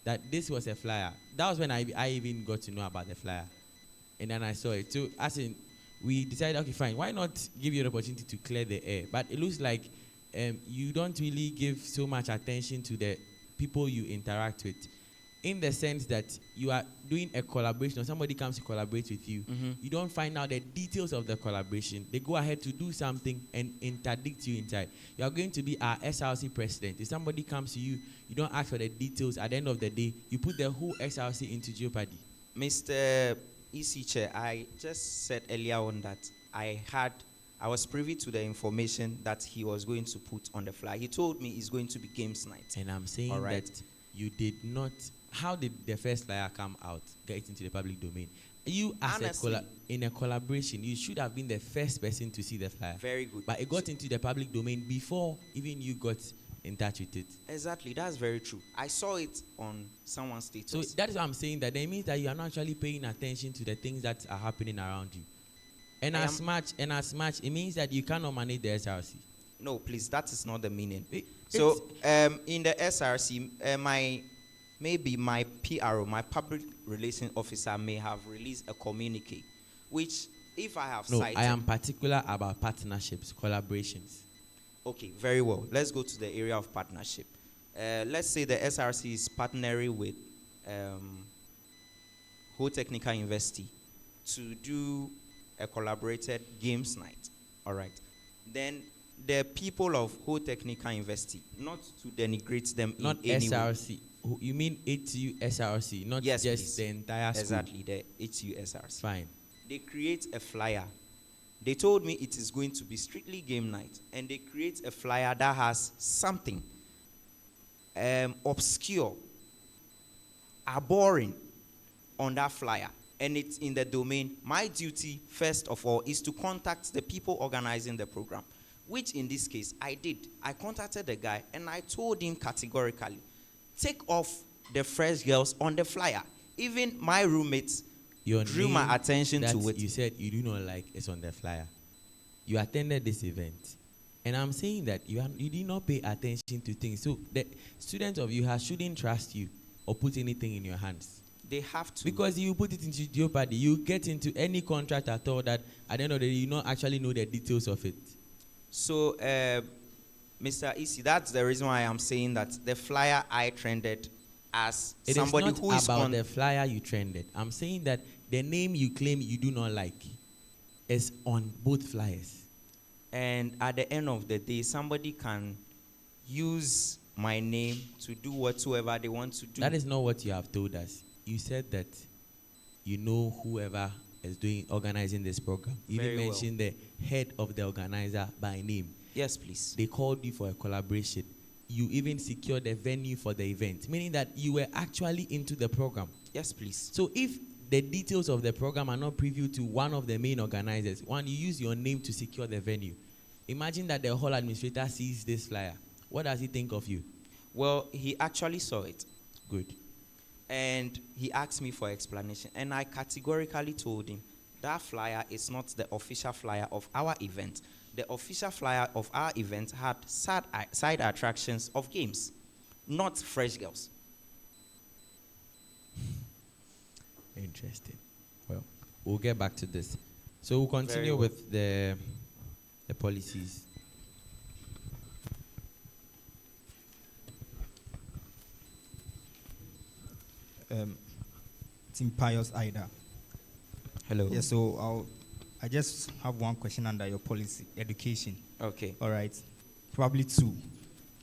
that this was a flyer. That was when I even got to know about the flyer. and then I saw it. So as in, we decided, okay, fine, why not give you an opportunity to clear the air? But it looks like you don't really give so much attention to the people you interact with, in the sense that you are doing a collaboration or somebody comes to collaborate with you. You don't find out the details of the collaboration. They go ahead to do something and interdict you inside. You are going to be our SRC president. If somebody comes to you, you don't ask for the details. At the end of the day, you put the whole SRC into jeopardy. Mr. EC Chair, I just said earlier on that I was privy to the information that he was going to put on the flyer. He told me it's going to be games night. And I'm saying that you did not. How did the first flyer come out, get into the public domain? You, as in a collaboration, you should have been the first person to see the flyer. Very good. But it got into the public domain before even you got in touch with it. Exactly, that's very true. I saw it on someone's status. So that is what I'm saying, that it means that you are not actually paying attention to the things that are happening around you. And as much, it means that you cannot manage the SRC. No, please, that is not the meaning. So in the SRC, maybe my PRO, my public relations officer, may have released a communique, which if I have cited... No, I am particular about partnerships, collaborations. Okay, very well. Let's go to the area of partnership. Let's say the SRC is partnering with Whole Technical University to do a collaborated games night. All right. Then the people of Whole Technical University, not to denigrate them not in any SRC. way. You mean HU SRC, not yes, just please. the entire school? Exactly, the HU SRC. Fine. They create a flyer. They told me it is going to be strictly game night, and they create a flyer that has something obscure, abhorring on that flyer, and it's in the domain. My duty, first of all, is to contact the people organizing the program, which in this case I did. I contacted the guy, and I told him categorically, take off the fresh girls on the flyer. Even my roommates drew my attention to it. You said you do not like is on the flyer. You attended this event, and I'm saying that you did not pay attention to things. So the students of UHAS shouldn't trust you or put anything in your hands. They have to. Because you put it into jeopardy. You get into any contract at all that at the end of the day you don't actually know the details of it. So, Mr. Isi, that's the reason why I'm saying that the flyer I trended as it somebody is not who is about on the flyer you trended. I'm saying that the name you claim you do not like is on both flyers. And at the end of the day, somebody can use my name to do whatsoever they want to do. That is not what you have told us. You said that you know whoever is organizing this program. You Very even mentioned the head of the organizer by name. Yes, please. They called you for a collaboration. You even secured the venue for the event, meaning that you were actually into the program. Yes, please. So if the details of the program are not previewed to one of the main organizers, one, you use your name to secure the venue. Imagine that the whole administrator sees this flyer. What does he think of you? Well, he actually saw it. Good. And he asked me for explanation. And I categorically told him that flyer is not the official flyer of our event. The official flyer of our event had side attractions of games, not fresh girls. Interesting. Well, we'll get back to this. So we'll continue with the policies. Team Pius Ida. Hello. Yeah, so I just have one question under your policy, education. Okay. All right. Probably two.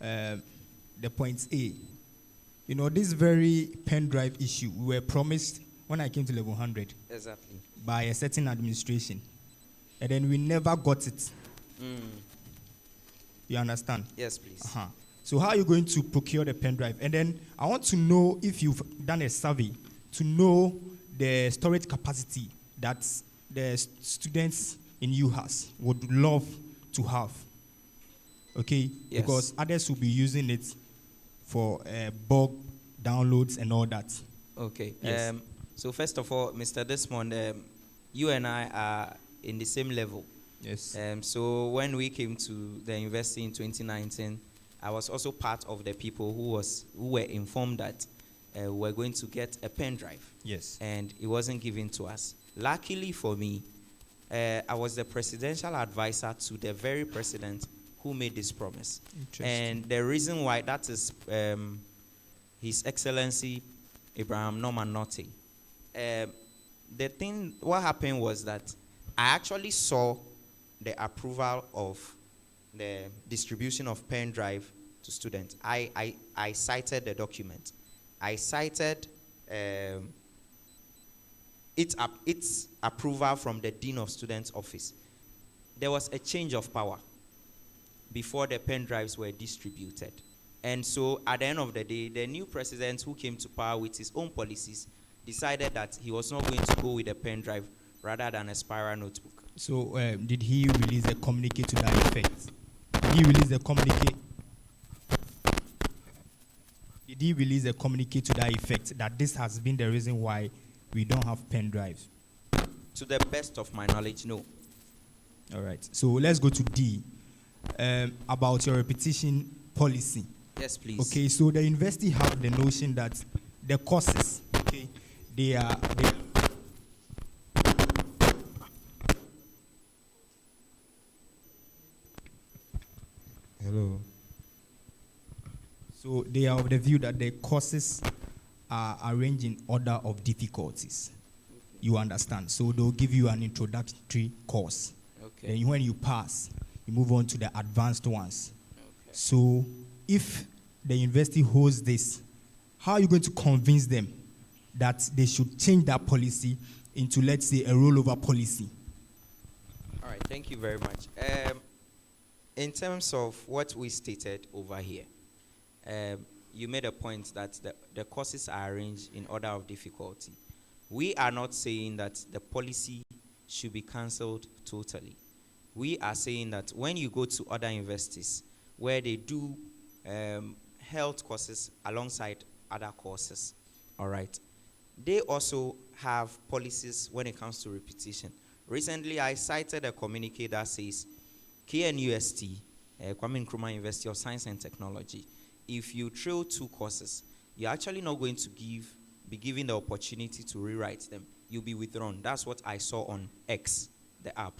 The point A. You know, this very pen drive issue, we were promised when I came to level 100. Exactly. By a certain administration. And then we never got it. You understand? Yes, please. Uh-huh. So how are you going to procure the pen drive? And then I want to know if you've done a survey to know the storage capacity that the students in UHAS would love to have. Okay? Yes. Because others will be using it for bulk downloads and all that. Okay. Yes. So first of all, Mr. Desmond, you and I are in the same level. Yes. So when we came to the university in 2019, I was also part of the people who were informed that we're going to get a pen drive. Yes. And it wasn't given to us. Luckily for me, I was the presidential advisor to the very president who made this promise. And the reason why that is His Excellency Abraham Norman Notte. What happened was that I actually saw the approval of the distribution of pen drive to students. I cited the document. I cited its approval from the Dean of Students' office. There was a change of power before the pen drives were distributed. And so at the end of the day, the new president who came to power with his own policies decided that he was not going to go with a pen drive rather than a spiral notebook. So did he release a communique to that effect? Did he release a communique? Did he release a communique to that effect that this has been the reason why we don't have pen drives? To the best of my knowledge, no. All right. So let's go to D. About your repetition policy. Yes, please. Okay, so the university have the notion that the courses, okay, they are Hello. So they are of the view that the courses are arranged in order of difficulties. You understand? So they'll give you an introductory course. Okay. Then when you pass, you move on to the advanced ones. Okay. So if the university holds this, how are you going to convince them that they should change that policy into, let's say, a rollover policy? All right, thank you very much. In terms of what we stated over here, you made a point that the courses are arranged in order of difficulty. We are not saying that the policy should be cancelled totally. We are saying that when you go to other universities where they do health courses alongside other courses, all right, they also have policies when it comes to repetition. Recently, I cited a communique that says KNUST, Kwame Nkrumah University of Science and Technology, if you trail 2 courses, you're actually not going to be given the opportunity to rewrite them. You'll be withdrawn. That's what I saw on X, the app.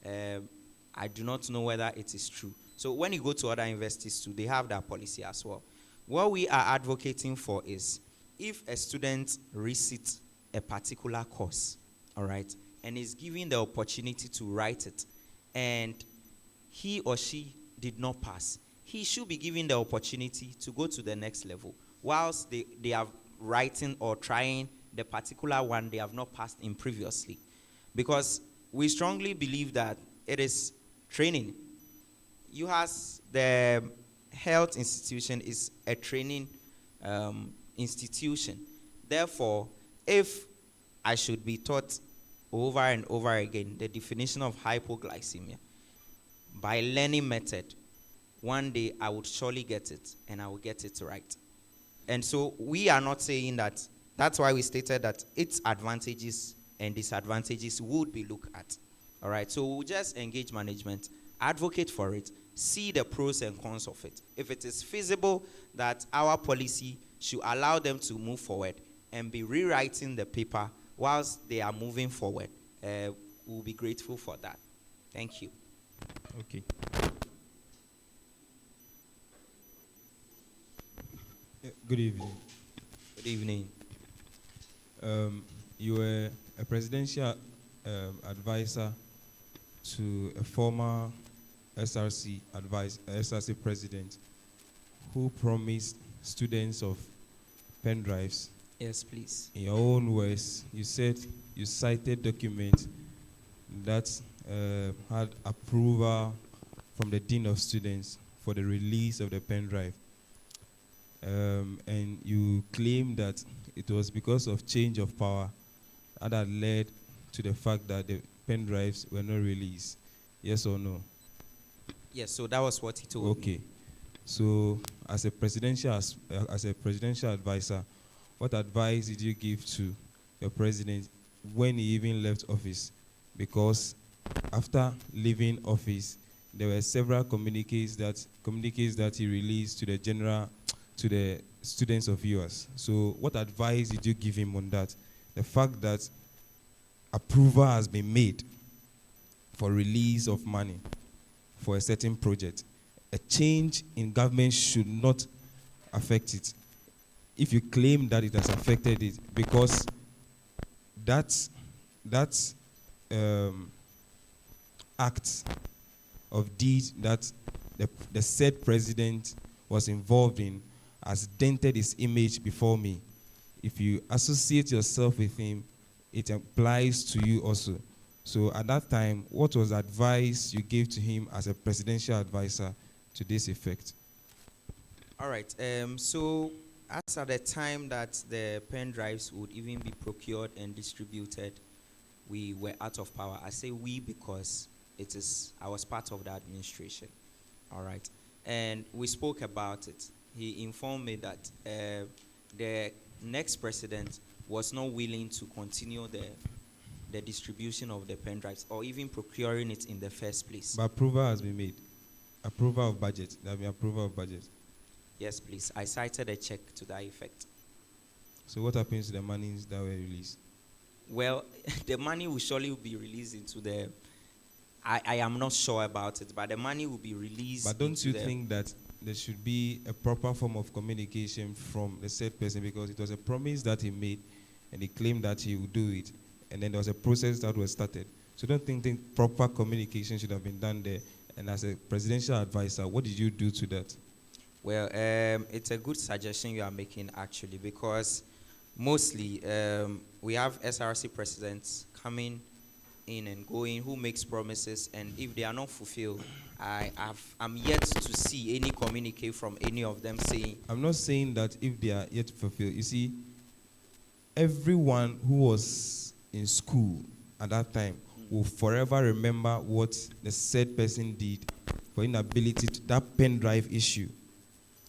I do not know whether it is true. So when you go to other universities too, they have that policy as well. What we are advocating for is if a student resits a particular course, all right, and is given the opportunity to write it, and he or she did not pass, he should be given the opportunity to go to the next level whilst they are writing or trying the particular one they have not passed in previously. Because we strongly believe that it is training. UHAS, the health institution, is a training institution. Therefore, if I should be taught over and over again the definition of hypoglycemia by learning method, one day I would surely get it, and I will get it right. And so we are not saying that. That's why we stated that its advantages and disadvantages would be looked at. All right, so we'll just engage management, advocate for it, see the pros and cons of it. If it is feasible that our policy should allow them to move forward and be rewriting the paper whilst they are moving forward, we'll be grateful for that. Thank you. Okay. Good evening. Good evening. You were a presidential advisor to a former SRC president who promised students of pen drives. Yes, please. In your own words, you said you cited documents that had approval from the Dean of Students for the release of the pen drive. And you claim that it was because of change of power that had led to the fact that the pen drives were not released. Yes or no? Yes, so that was what he told me. Okay. So as a presidential advisor, what advice did you give to your president when he even left office? Because after leaving office, there were several communiques that he released to the students of UHAS. So what advice did you give him on that? The fact that approval has been made for release of money for a certain project, a change in government should not affect it. If you claim that it has affected it, because that act of deed that the said president was involved in has dented his image before me. If you associate yourself with him, it applies to you also. So at that time, what was advice you gave to him as a presidential advisor to this effect? All right. So as at the time that the pen drives would even be procured and distributed, we were out of power. I say we because I was part of the administration. All right. And we spoke about it. He informed me that the next president was not willing to continue the distribution of the pen drives or even procuring it in the first place. But approval has been made. Approval of budget. There will be approval of budget. Yes, please. I cited a check to that effect. So what happens to the monies that were released? Well, the money will surely be released into the... I am not sure about it, but the money will be released. But don't you think that there should be a proper form of communication from the said person, because it was a promise that he made and he claimed that he would do it, and then there was a process that was started. So don't think proper communication should have been done there. And as a presidential advisor, what did you do to that? Well, it's a good suggestion you are making, actually, because mostly we have SRC presidents coming in and going who makes promises, and if they are not fulfilled, I'm yet to see any communique from any of them saying... I'm not saying that if they are yet to fulfill. You see, everyone who was in school at that time will forever remember what the said person did for inability to that pen drive issue.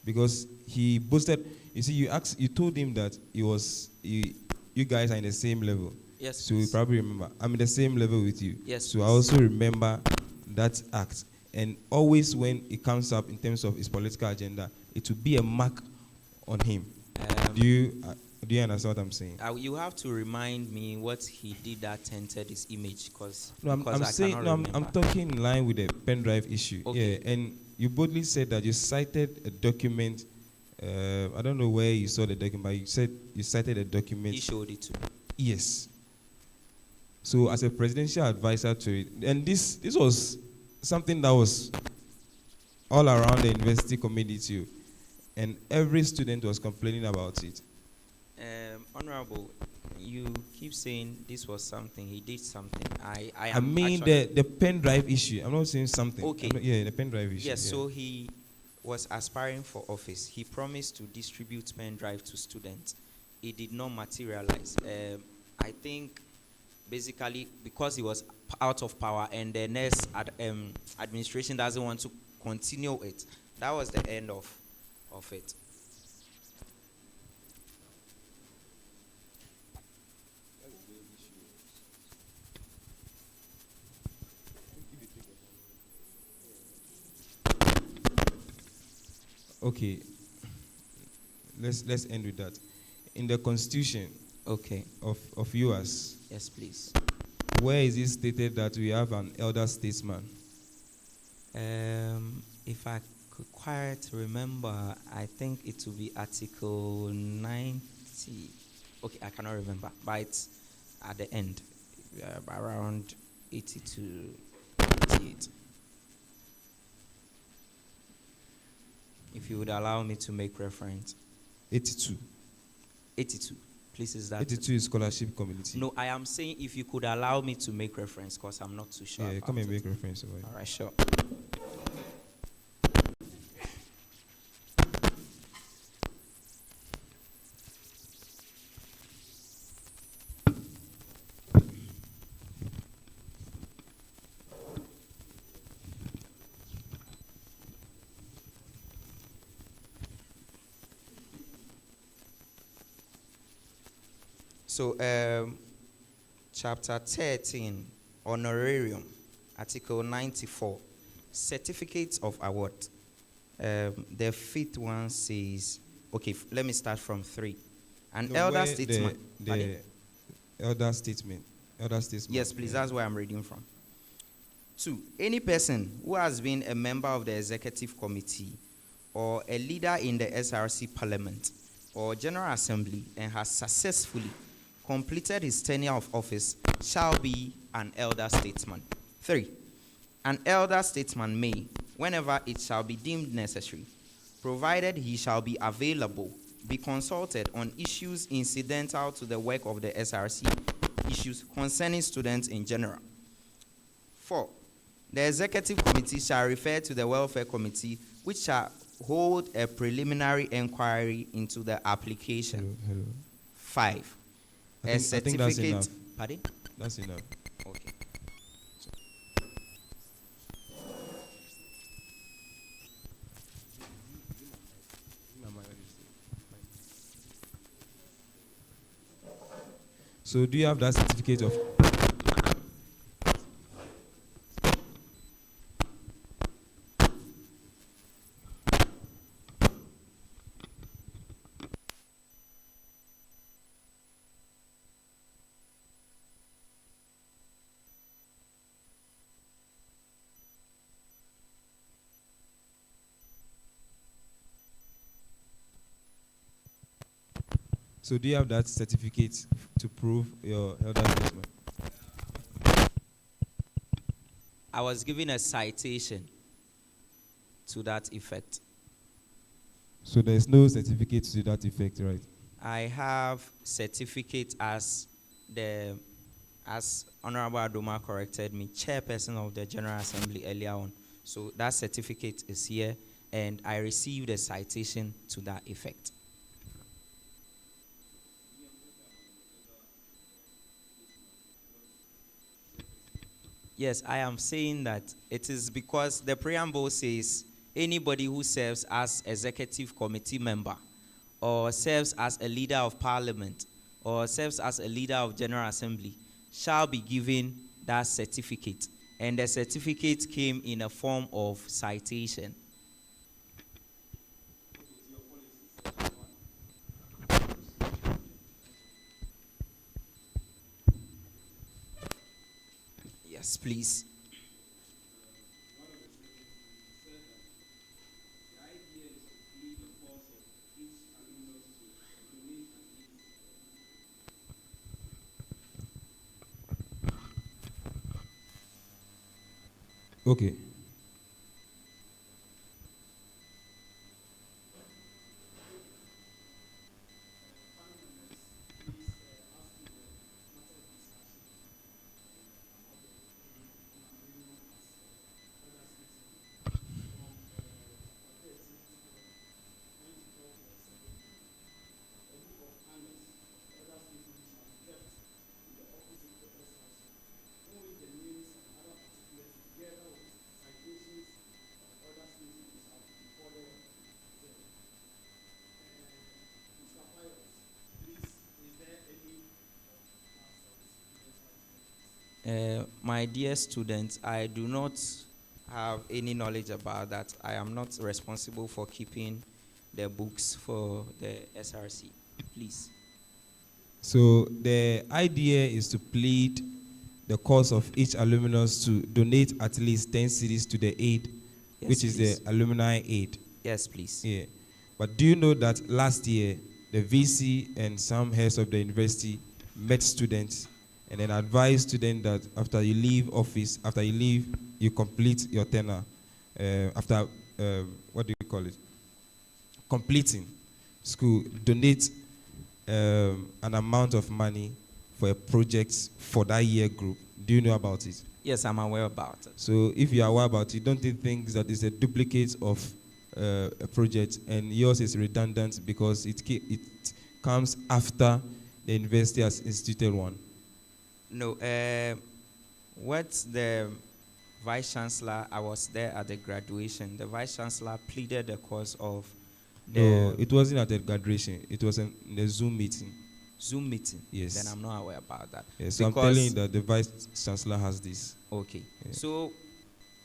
Because he boasted, you see, you told him that you guys are in the same level. Yes. So you probably remember. I'm in the same level with you. Yes. So I also remember that act. And always when it comes up in terms of his political agenda, it will be a mark on him. Do you understand what I'm saying? You have to remind me what he did that tainted his image, because I'm talking in line with the pen drive issue. Okay. Yeah, and you boldly said that you cited a document. I don't know where you saw the document, but you said you cited a document. He showed it to me. Yes. So as a presidential advisor to it, and this was something that was all around the university community, and every student was complaining about it. Honorable, you keep saying this was something, he did something. I mean the pen drive issue. I'm not saying something. Okay. The pen drive issue. Yes, yeah. so he was aspiring for office. He promised to distribute pen drive to students. It did not materialize. I think basically because he was out of power and the next administration doesn't want to continue it. That was the end of it. Okay, let's end with that. In the constitution, okay, of UHAS, yes, please. Where is it stated that we have an elder statesman? If I could quite remember, I think it will be Article 90. Okay, I cannot remember, but it's at the end, around 82, 88. If you would allow me to make reference. 82. 82. Please, is that... 82 is scholarship community. No, I am saying if you could allow me to make reference, because I'm not too sure. Yeah, come and make reference. All right, sure. So, chapter 13, honorarium, article 94, certificates of award. The fifth one says, okay, let me start from 3. An elder statement. The elder statement. elder statesman. Yes, please. That's where I'm reading from. 2. Any person who has been a member of the executive committee or a leader in the SRC Parliament or General Assembly and has successfully completed his tenure of office shall be an elder statesman. 3. An elder statesman may, whenever it shall be deemed necessary, provided he shall be available, be consulted on issues incidental to the work of the SRC, issues concerning students in general. 4. The executive committee shall refer to the welfare committee, which shall hold a preliminary inquiry into the application. Hello. 5. I think that's enough. Pardon? That's enough. Okay. So do you have that certificate of? So do you have that certificate to prove your elder statesman? I was given a citation to that effect. So there is no certificate to that effect, right? I have certificate as Honorable Adoma corrected me, chairperson of the General Assembly earlier on. So that certificate is here, and I received a citation to that effect. Yes, I am saying that it is because the preamble says anybody who serves as executive committee member or serves as a leader of parliament or serves as a leader of General Assembly shall be given that certificate. And the certificate came in a form of citation. Yes, please. Okay. My dear students, I do not have any knowledge about that. I am not responsible for keeping the books for the SRC. Please. So the idea is to plead the cause of each alumnus to donate at least 10 cedis to the aid, Yes, which is please. the alumni aid. Yes, please. Yeah. But do you know that last year, the VC and some heads of the university met students and then advised students that after you leave office, after you leave, you complete your tenure. After, what do you call it? Completing school, donate an amount of money for a project for that year group. Do you know about it? Yes, I'm aware about it. So if you are aware about it, don't you think that it's a duplicate of a project and yours is redundant because it comes after the university has instituted one? No, what the Vice Chancellor, I was there at the graduation, the Vice Chancellor pleaded the cause of the... No, it wasn't at the graduation. It was in the Zoom meeting. Zoom meeting? Yes. Then I'm not aware about that. Yes, so I'm telling you that the Vice Chancellor has this. Okay. Yeah. So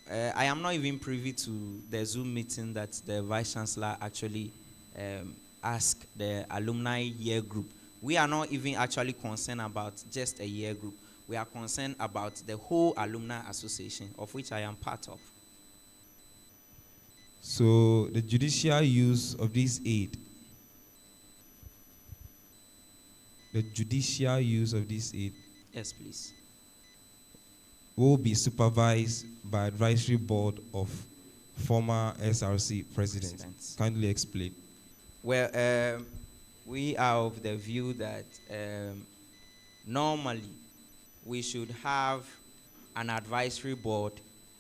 I am not even privy to the Zoom meeting that the Vice Chancellor actually asked the alumni year group. We are not even actually concerned about just a year group. We are concerned about the whole alumni association, of which I am part of. So the judicial use of this aid, Yes, please. will be supervised by advisory board of former SRC presidents. Kindly explain. Well, we are of the view that normally we should have an advisory board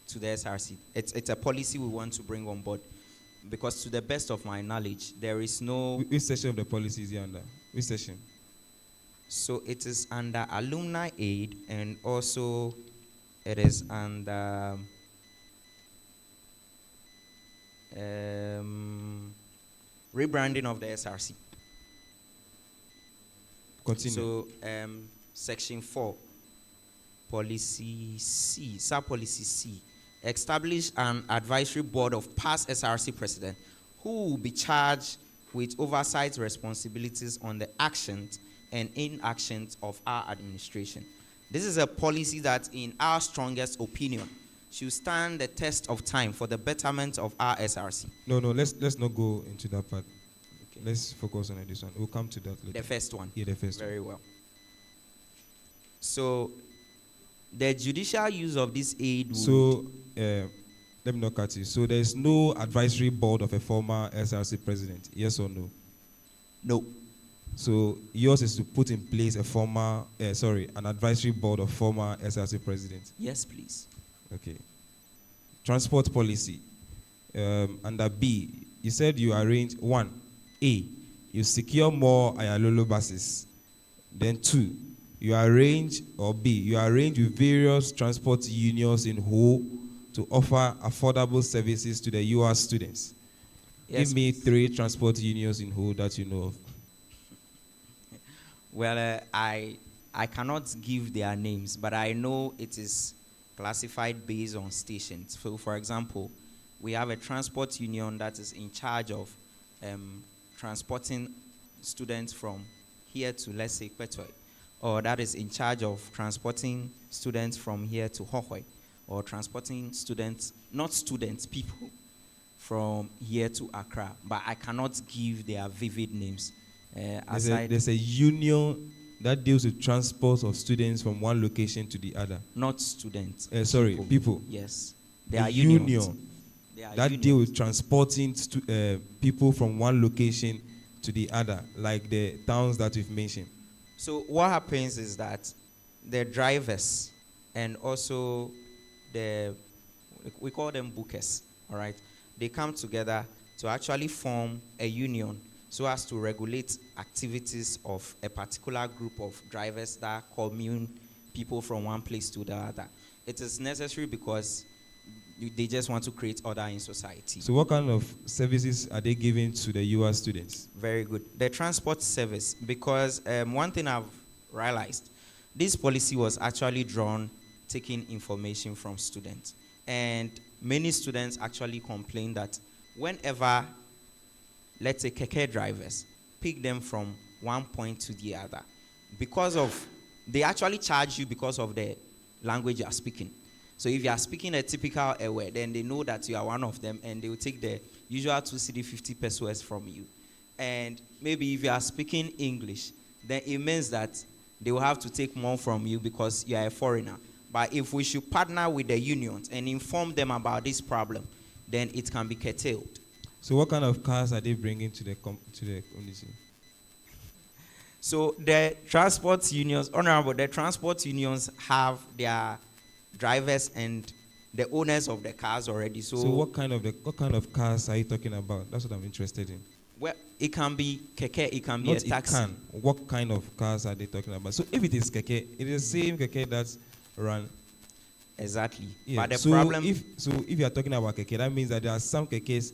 to the SRC. It's a policy we want to bring on board, because to the best of my knowledge, there is no... Which section of the policy is it under? Which section? So it is under alumni aid, and also it is under rebranding of the SRC. Continue. So section 4, policy C, sub-policy C, establish an advisory board of past SRC president who will be charged with oversight responsibilities on the actions and inactions of our administration. This is a policy that, in our strongest opinion, should stand the test of time for the betterment of our SRC. No, let's not go into that part. Okay. Let's focus on this one. We'll come to that later. The first one. Yeah, the first one. Very well. So, the judicial use of this aid would... So, let me not cut you. So, there's no advisory board of a former SRC president, yes or no? No. So, yours is to put in place an advisory board of former SRC president? Yes, please. Okay. Transport policy. Under B, you said you arrange 1, A, you secure more Ayalolo buses. Then 2, you arrange with various transport unions in Ho to offer affordable services to the UHAS students. Yes, Give me 3 transport unions in Ho that you know of. Well, I cannot give their names, but I know it is classified based on stations. So, for example, we have a transport union that is in charge of transporting students from here to, let's say, Kwetoi, or that is in charge of transporting students from here to Hohoi, or transporting people from here to Accra. But I cannot give their vivid names. There's a union that deals with transport of students from one location to the other. Not students. People. Yes. They are union that deal with transporting people from one location to the other, like the towns that we've mentioned. So what happens is that the drivers and also we call them bookers, all right? They come together to actually form a union so as to regulate activities of a particular group of drivers that commune people from one place to the other. It is necessary because they just want to create order in society. So what kind of services are they giving to the UHAS students? Very good. The transport service, because one thing I've realized, this policy was actually drawn taking information from students. And many students actually complain that whenever, let's say, keke drivers pick them from one point to the other, they actually charge you because of the language you are speaking. So if you are speaking a typical Ewe, then they know that you are one of them, and they will take the usual 2 cedi 50 pesos from you. And maybe if you are speaking English, then it means that they will have to take more from you because you are a foreigner. But if we should partner with the unions and inform them about this problem, then it can be curtailed. So what kind of cars are they bringing to the community? So the transport unions, Honorable, the transport unions have their drivers and the owners of the cars already. So what kind of cars are you talking about? That's what I'm interested in. Well, it can be keke, it can be a taxi. What kind of cars are they talking about? So if it is keke, it is the same keke that's run. Exactly. Yeah. But the problem... If you are talking about keke, that means that there are some kekes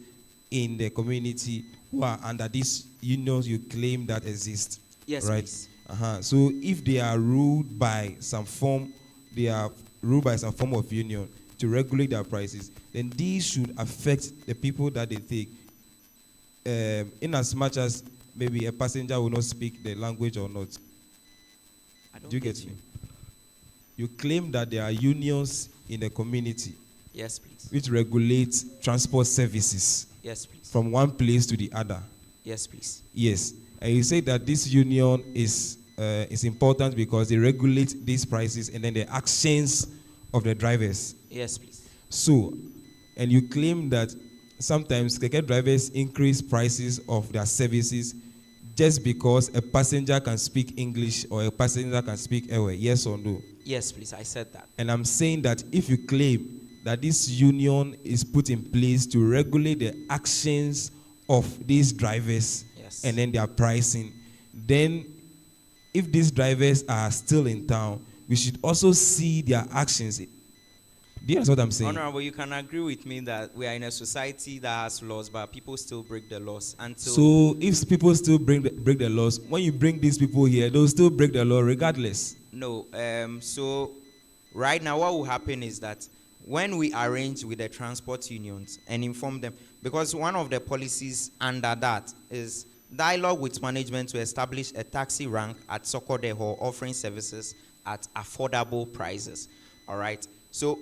in the community who are under these unions you claim that exist. Yes, right? Please. So if they are ruled by some form of union to regulate their prices, then these should affect the people that they take. In as much as maybe a passenger will not speak the language or not. I don't Do you get me? you claim that there are unions in the community Yes, please. which regulate transport services Yes, please. from one place to the other. Yes, please. Yes. And you say that this union is important because they regulate these prices and then the actions of the drivers. Yes, please. So, and you claim that sometimes keke drivers increase prices of their services just because a passenger can speak English or a passenger can speak Ewe. Yes or no? Yes, please. I said that. And I'm saying that if you claim that this union is put in place to regulate the actions of these drivers, Yes. and then their pricing, then if these drivers are still in town, we should also see their actions. Do you understand what I'm saying? Honorable, you can agree with me that we are in a society that has laws, but people still break the laws. Until So if people still break the laws, when you bring these people here, they'll still break the law regardless. No. So right now, what will happen is that when we arrange with the transport unions and inform them, because one of the policies under that is dialogue with management to establish a taxi rank at Sokode Hall offering services at affordable prices. All right. So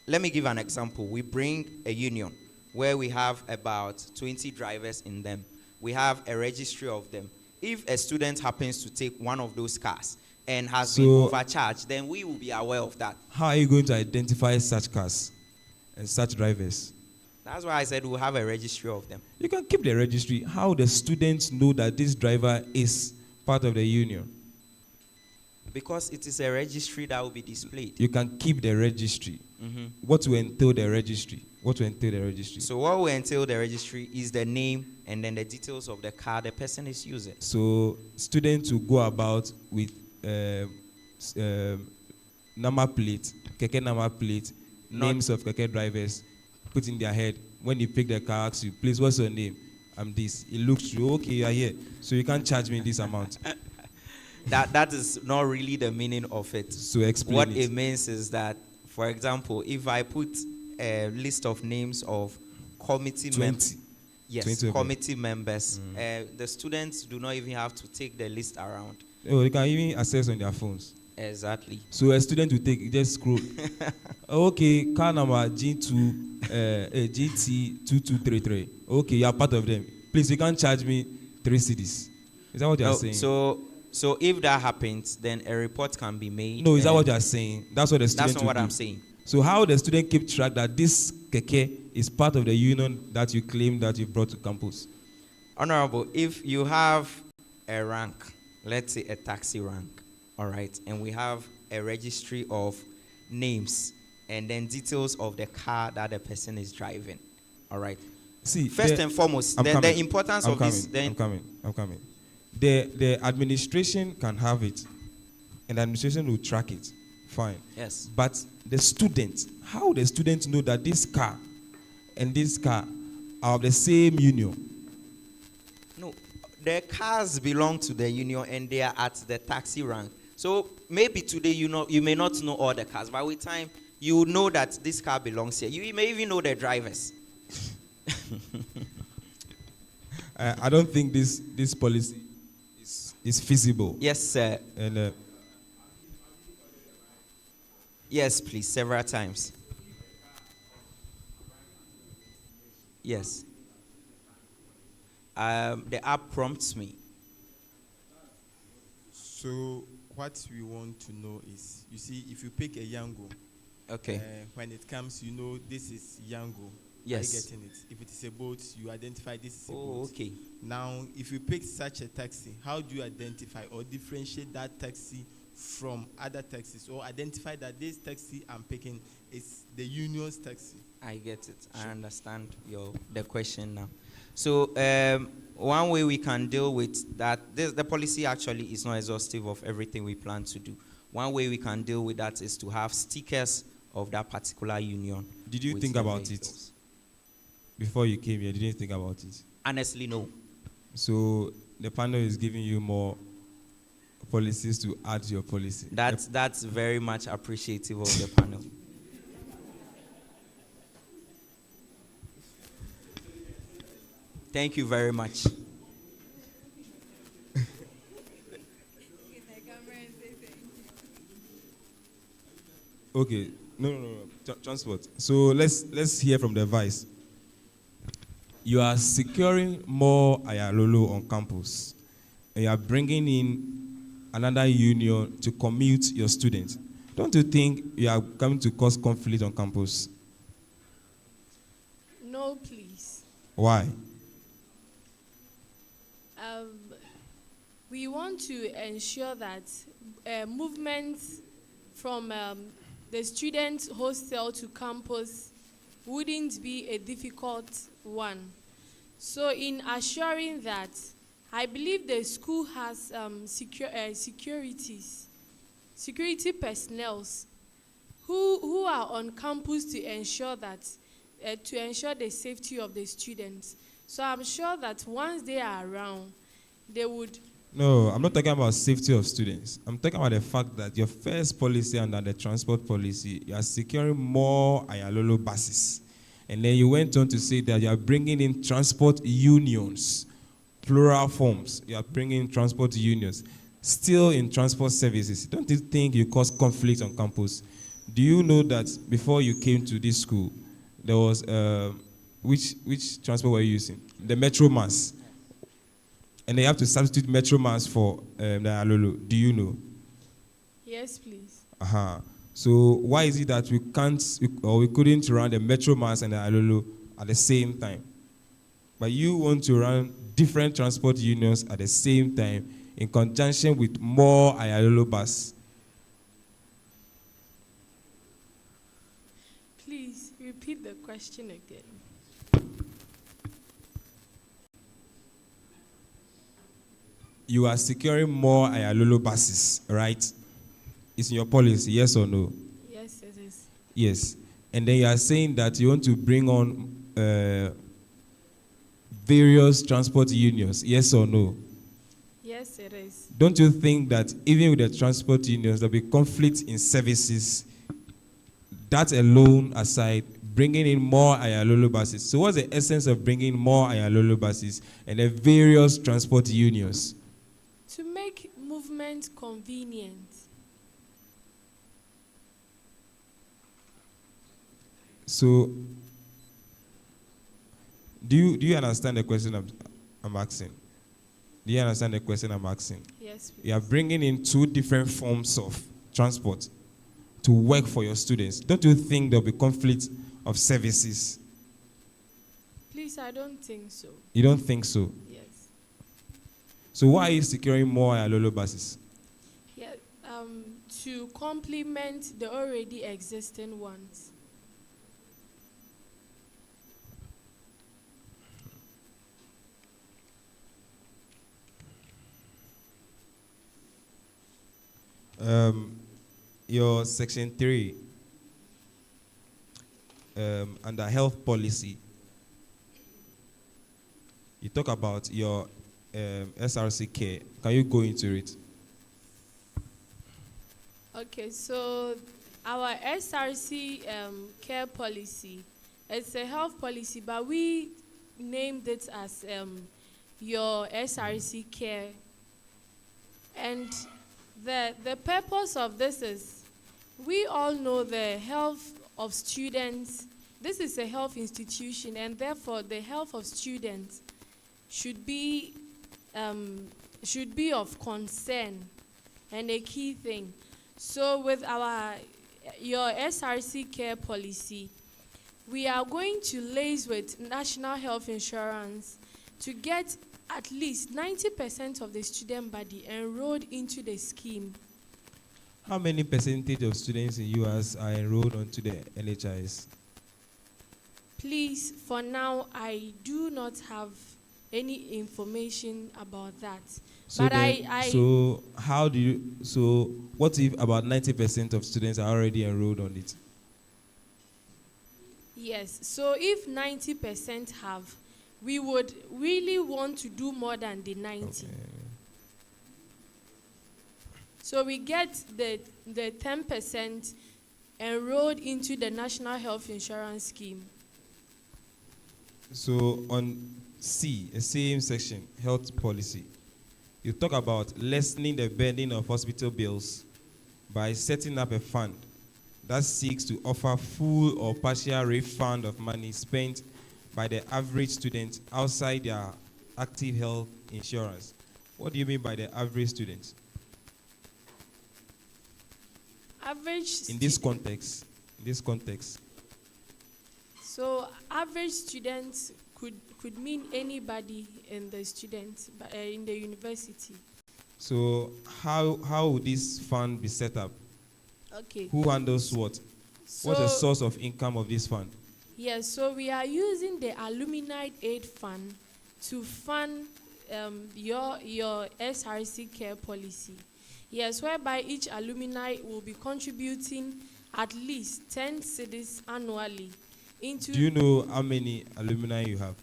let me give an example. We bring a union where we have about 20 drivers in them. We have a registry of them. If a student happens to take one of those cars and has been overcharged, then we will be aware of that. How are you going to identify such cars and such drivers? That's why I said we'll have a registry of them. You can keep the registry. How the students know that this driver is part of the union? Because it is a registry that will be displayed. You can keep the registry. Mhm. What will entail the registry? What will entail the registry? So what will entail the registry is the name and then the details of the car the person is using. So students will go about with number plate, keke number plate, names of keke drivers, put in their head. When you pick the car, ask you, please, what's your name? I'm this. It looks true. Okay, you are here. So you can't charge me this amount. That is not really the meaning of it. So explain what it. It means is that, for example, if I put a list of names of committee 20. members, yes, 20 of them. committee members, the students do not even have to take the list around. Oh, they can even access on their phones. Exactly. So a student will just scroll. Okay, car number G2, GT2233. Okay, you are part of them. Please, you can't charge me 3 cedis. Is that what you are saying? So if that happens, then a report can be made. No, is that what you are saying? That's what the student That's not will what do. I'm saying. So how the student keep track that this keke is part of the union that you claim that you brought to campus? Honorable, if you have a rank, let's say a taxi rank, all right, and we have a registry of names and then details of the car that the person is driving, all right. See, first and foremost, the importance of this. I'm coming. The administration can have it, and the administration will track it. Fine. Yes. But the students, how the students know that this car and this car are of the same union? No, the cars belong to the union and they are at the taxi rank. So maybe today you may not know all the cars, but with time you know that this car belongs here. You may even know the drivers. I don't think this policy is feasible. Yes, sir. And yes, please, several times. Yes. The app prompts me. So what we want to know is, you see, if you pick a Yango, okay, when it comes, you know this is Yango. Yes. Are you getting it? If it is a boat, you identify this is a boat. Okay. Now, if you pick such a taxi, how do you identify or differentiate that taxi from other taxis, or identify that this taxi I'm picking is the union's taxi? I get it. I understand the question now. So one way we can deal with that, the policy actually is not exhaustive of everything we plan to do. One way we can deal with that is to have stickers of that particular union. Did you think about it before you came here? Did you think about it? Honestly, no. So the panel is giving you more policies to add to your policy. That's very much appreciative of the panel. Thank you very much. Okay, no. Transport. So let's hear from the vice. You are securing more Ayalolo on campus, and you are bringing in another union to commute your students. Don't you think you are going to cause conflict on campus? No, please. Why? Um, we want to ensure that movement from the student hostel to campus wouldn't be a difficult one. So in assuring that, I believe the school has security personnel who are on campus to ensure that to ensure the safety of the students. So I'm sure that once they are around, they would. No, I'm not talking about safety of students. I'm talking about the fact that your first policy under the transport policy, you are securing more Ayalolo buses. And then you went on to say that you are bringing in transport unions, plural forms. You are bringing in transport unions, still in transport services. Don't you think you cause conflict on campus? Do you know that before you came to this school, there was, which transport were you using? The Metro Mass. And they have to substitute Metro Mass for the Ayalolo. Do you know? Yes, please. Uh-huh. So why is it that we couldn't run the Metro Mass and the Ayalolo at the same time? But you want to run different transport unions at the same time in conjunction with more Ayalolo bus. Please repeat the question again. You are securing more Ayalolo buses, right? It's in your policy, yes or no? Yes, it is. Yes. And then you are saying that you want to bring on various transport unions, yes or no? Yes, it is. Don't you think that even with the transport unions, there'll be conflict in services? That alone aside, bringing in more Ayalolo buses. So what's the essence of bringing more Ayalolo buses and the various transport unions? To make movement convenient. So, do you understand the question I'm asking? Do you understand the question I'm asking? Yes, please. You are bringing in two different forms of transport to work for your students. Don't you think there'll be conflict of services? Please, I don't think so. You don't think so? Yes. So why are you securing more Ayalolo buses? Yeah, to complement the already existing ones. Your section 3 under health policy, you talk about your SRC care. Can you go into it? Okay, so our SRC care policy, it's a health policy, but we named it as your SRC care. And the purpose of this is, we all know the health of students. This is a health institution, and therefore the health of students should be of concern and a key thing. So with your SRC care policy, we are going to liaise with National Health Insurance to get at least 90% of the student body enrolled into the scheme. How many percentage of students in UHAS are enrolled onto the NHIS? Please, for now, I do not have any information about that. So but so what if about 90% of students are already enrolled on it? Yes, so if 90% have, we would really want to do more than the 90. Okay. So we get the 10% enrolled into the National Health Insurance Scheme. So on C, the same section, health policy, you talk about lessening the burden of hospital bills by setting up a fund that seeks to offer full or partial refund of money spent by the average student outside their active health insurance. What do you mean by the average student? Average In this context, So average students could mean anybody in the student in the university. So how would this fund be set up? Okay. Who handles what? What's the So- source of income of this fund? Yes, so we are using the alumni aid fund to fund your SRC care policy. Yes, whereby each alumni will be contributing at least 10 cedis annually into. Do you know how many alumni you have?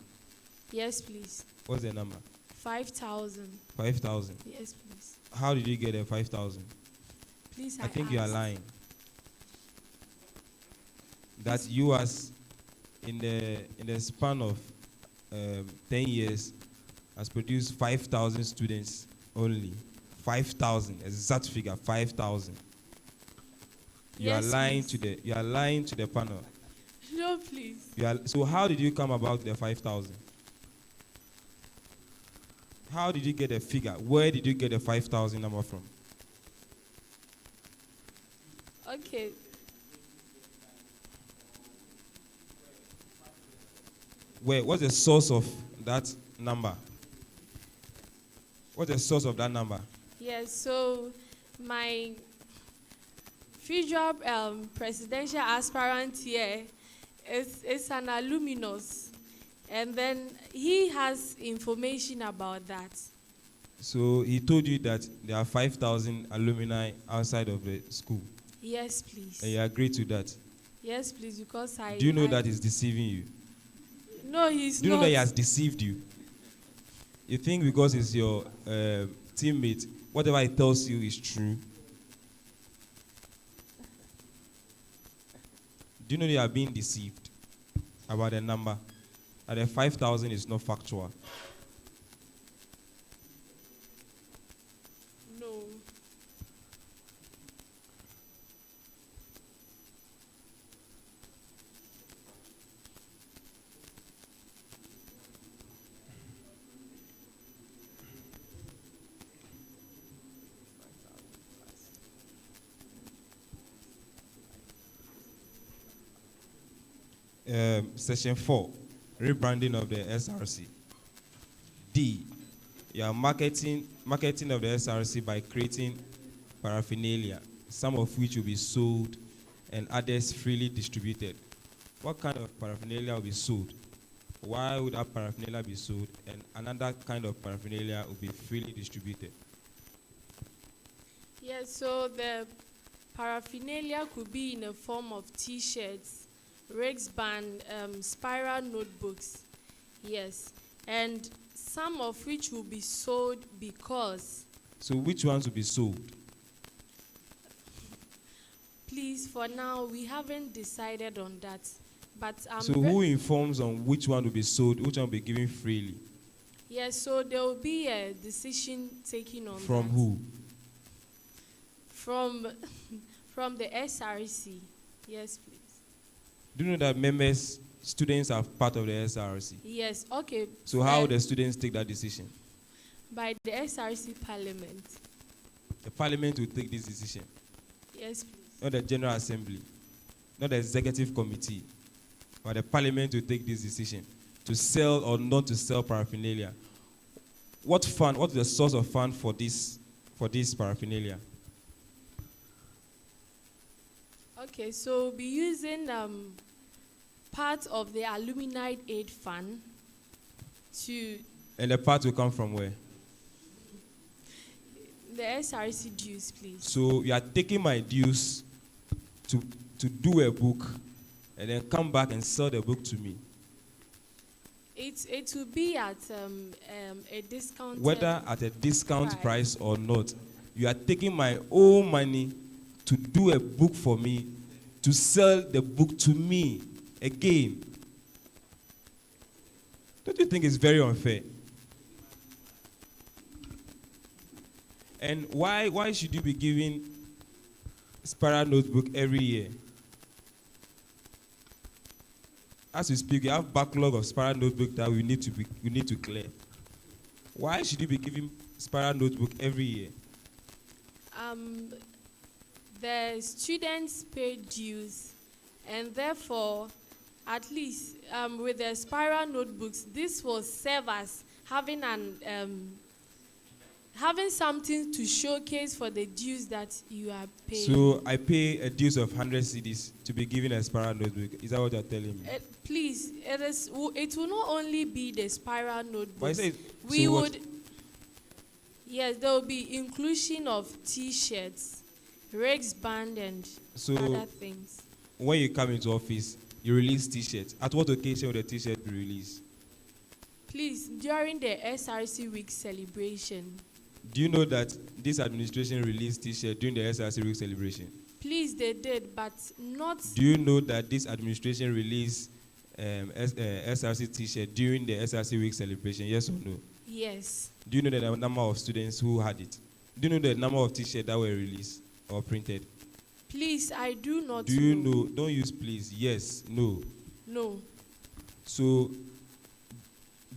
Yes, please. What's the number? 5,000. 5,000. Yes, please. How did you get the 5,000? Please, I think you are lying. That UHAS in the span of 10 years has produced 5,000 students only. 5,000, exact figure, 5,000. You Yes, are lying please. you are lying to the panel. No, please. So how did you come about the 5,000? How did you get the figure? Where did you get the 5,000 number from? Okay. What's the source of that number? What's the source of that number? Yes, so my future presidential aspirant here is an alumnus, and then he has information about that. So he told you that there are 5,000 alumni outside of the school. Yes, please. And you agree to that? Yes, please, because I. Do you know I- that he's deceiving you? No, he's Do you know not. that he has deceived you? You think because he's your teammate, whatever he tells you is true? Do you know you are being deceived about the number? That the 5,000 is not factual. No. Section 4, rebranding of the SRC. D, you are marketing of the SRC by creating paraphernalia, some of which will be sold and others freely distributed. What kind of paraphernalia will be sold? Why would that paraphernalia be sold and another kind of paraphernalia will be freely distributed? Yes, so the paraphernalia could be in the form of T-shirts, wristband, spiral notebooks. Yes, and some of which will be sold because. So which ones will be sold? Please, for now, we haven't decided on that. But So who informs on which one will be sold, which one will be given freely? yes, so there will be a decision taken on From that. who? From the SRC. Yes, please. Do you know that members, students are part of the SRC? Yes, okay. So how will the students take that decision? By the SRC Parliament. The parliament will take this decision, Yes, please. not the General Assembly, not the Executive Committee, but the parliament will take this decision to sell or not to sell paraphernalia. What is the source of fund for this paraphernalia? Okay, so we'll be using part of the alumni aid fund to And the part will come from where? the SRC dues, please. So you are taking my dues to do a book and then come back and sell the book to me. It will be at a discount. Whether at a discount price or not, you are taking my own money to do a book for me, to sell the book to me again. Don't you think it's very unfair? And why should you be giving spiral notebook every year? as we speak, we have backlog of spiral notebook that we need to clear. Why should you be giving spiral notebook every year? The students pay dues, and therefore, at least with the spiral notebooks, this will serve as having something to showcase for the dues that you are paying. So I pay a dues of 100 cedis to be given a spiral notebook. Is that what you're telling me? Please, it will not only be the spiral notebooks. We would. Yes, there will be inclusion of T-shirts, Rex band, and other things. When you come into office, you release T-shirts. At what occasion will the T-shirt be released? Please, during the SRC week celebration. Do you know that this administration released T-shirt during the SRC week celebration? Please, they did, but not. Do you know that this administration released SRC T-shirt during the SRC week celebration? Yes or no? Yes. Do you know the number of students who had it? Do you know the number of T-shirts that were released or printed? Please, I do not. Do you know? Don't use please. Yes. No. No. So,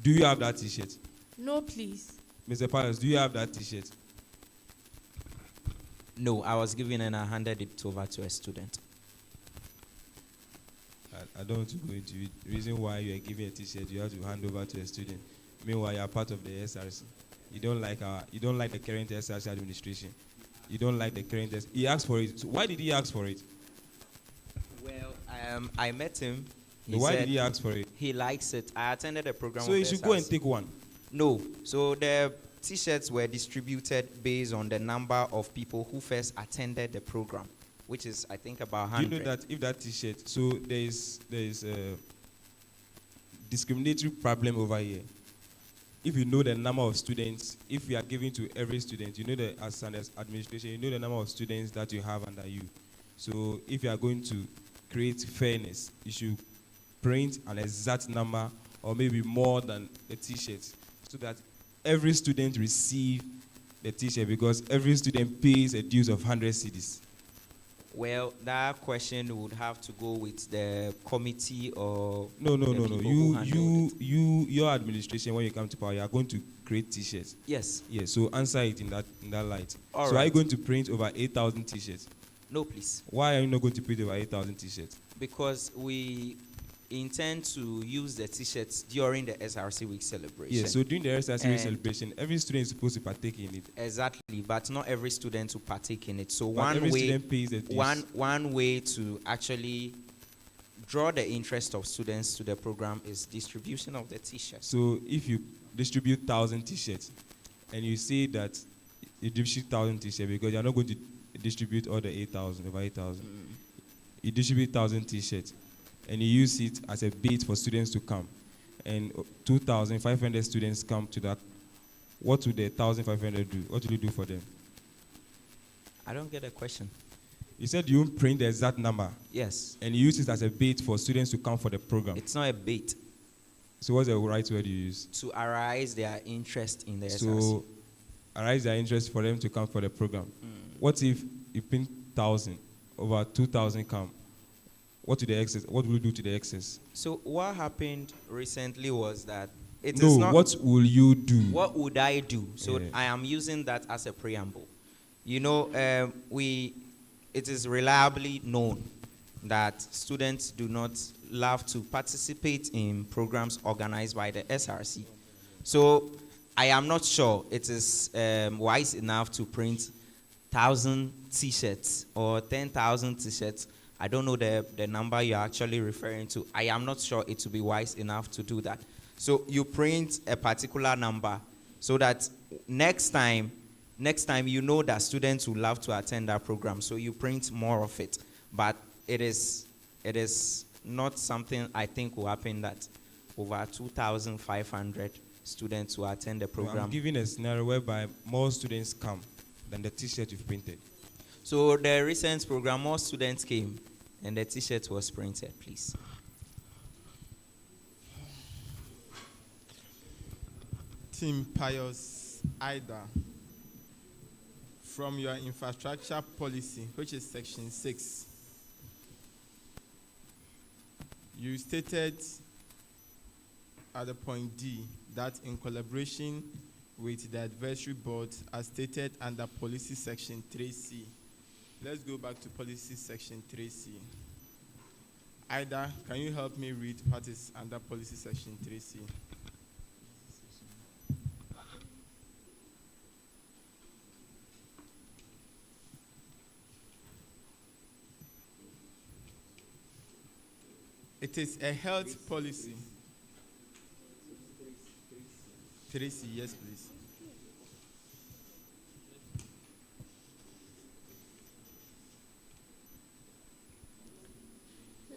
do you have that T-shirt? No, please. Mr. Pius, do you have that T-shirt? No, I was given and I handed it over to a student. I don't want to go into it. The reason why you are giving a T-shirt, you have to hand over to a student. Meanwhile, you are part of the SRC. You don't like the current SRC administration. You don't like the current. He asked for it. So why did he ask for it? Well, I met him. Why did he ask for it? He likes it. I attended a program. So you should go and take one. No. So the T-shirts were distributed based on the number of people who first attended the program, which is, I think, about 100. Do you know that if that T-shirt, so there is a discriminatory problem over here. If you know the number of students, if you are giving to every student, you know that as an administration, you know the number of students that you have under you. So if you are going to create fairness, you should print an exact number or maybe more than the T-shirts so that every student receive the T-shirt, because every student pays a dues of 100 cedis. Well, that question would have to go with the committee or No. Your administration, when you come to power, you are going to create T-shirts. Yes. Yes. So answer it in that light. All so right. are you going to print over 8,000 T-shirts? No, please. Why are you not going to print over 8,000 T-shirts? Because we intend to use the T-shirts during the SRC week celebration. Yes. So during the SRC week celebration, every student is supposed to partake in it. Exactly, but not every student will partake in it. So But every student pays the dues. one way to actually draw the interest of students to the program is distribution of the T-shirts. So if you distribute 1,000 T-shirts and you say that you distribute 1,000 T-shirts because you're not going to distribute all the 8,000, over 8,000. You distribute 1,000 T-shirts and you use it as a bait for students to come. And 2,500 students come to that. What would the 1,500 do? What will you do for them? I don't get a question. You said you won't print the exact number. Yes. And you use it as a bait for students to come for the program. It's not a bait. So what's the right word you use? To arise their interest in the SRC. So arise their interest for them to come for the program. What if you print 1,000, over 2,000 come? What will you do to the excess? So what happened recently was that what will you do? What would I do? So I am using that as a preamble. You know, it is reliably known that students do not love to participate in programs organized by the SRC. So I am not sure it is wise enough to print 1,000 T-shirts or 10,000 T-shirts. I don't know the number you're actually referring to. I am not sure it will be wise enough to do that. So you print a particular number so that next time you know that students will love to attend that program. So you print more of it. But it is not something I think will happen that over 2,500 students will attend the program. I'm giving a scenario whereby more students come than the T-shirt you've printed. So the recent program, more students came and the T-shirt was printed, please. Team Pius Ida, from your infrastructure policy, which is section 6, You stated at the point D that in collaboration with the advisory board as stated under policy section 3C. Let's go back to policy section 3C. Ida, can you help me read what is under policy section 3C? It is a health policy. 3C, yes, please.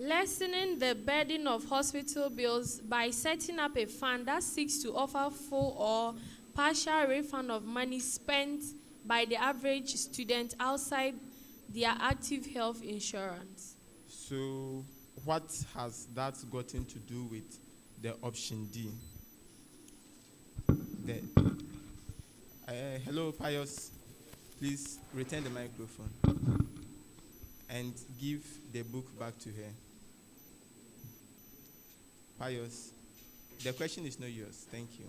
Lessening the burden of hospital bills by setting up a fund that seeks to offer full or partial refund of money spent by the average student outside their active health insurance. So, what has that gotten to do with the option D? Hello, Pius. Please return the microphone and give the book back to her. Pius, the question is not yours. Thank you.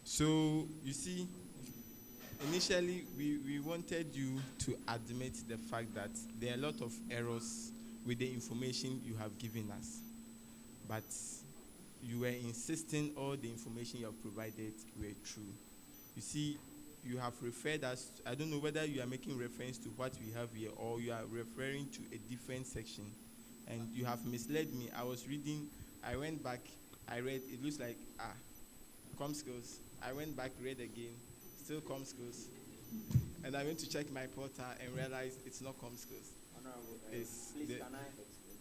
So, you see, initially we wanted you to admit the fact that there are a lot of errors with the information you have given us. But you were insisting all the information you have provided were true. You see, you have referred us, I don't know whether you are making reference to what we have here or you are referring to a different section. And you have misled me. I was reading, I went back, I read, it looks like, com skills. I went back, read again, still com skills. And I went to check my portal and realized it's not com skills. Please, can I explain?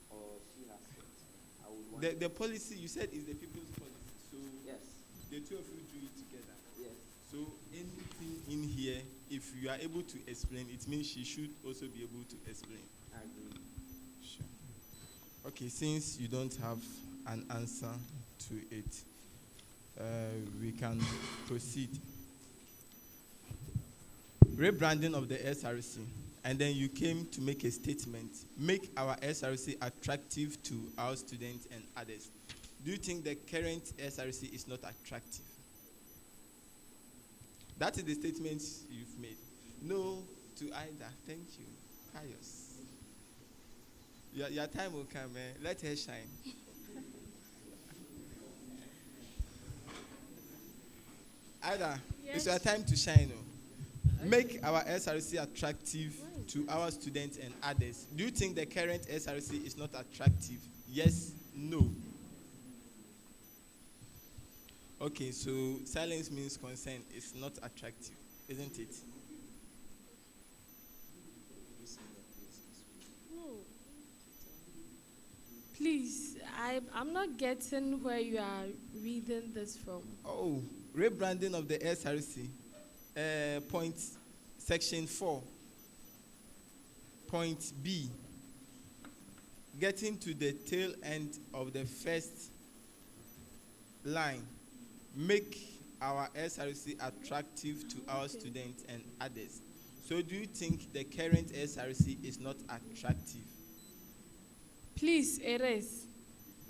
Or she has said? I would want the policy you said is the people's policy. So yes, the two of you drew it together. Yes. So anything in here, if you are able to explain, it means she should also be able to explain. I agree. Sure. Okay, since you don't have an answer to it, we can proceed. Rebranding of the SRC, and then you came to make a statement, make our SRC attractive to our students and others. Do you think the current SRC is not attractive? That is the statement you've made. No to either. Thank you. Pius. Your time will come, eh? Let her shine. Ida, yes. It's your time to shine. Make our SRC attractive to our students and others. Do you think the current SRC is not attractive? Yes, no. Okay, so silence means consent. It's not attractive, isn't it? No. Please, I'm not getting where you are reading this from. Oh, rebranding of the SRC. Point section 4. Point B. Getting to the tail end of the first line. Make our SRC attractive to our students and others. So do you think the current SRC is not attractive? Please, it is.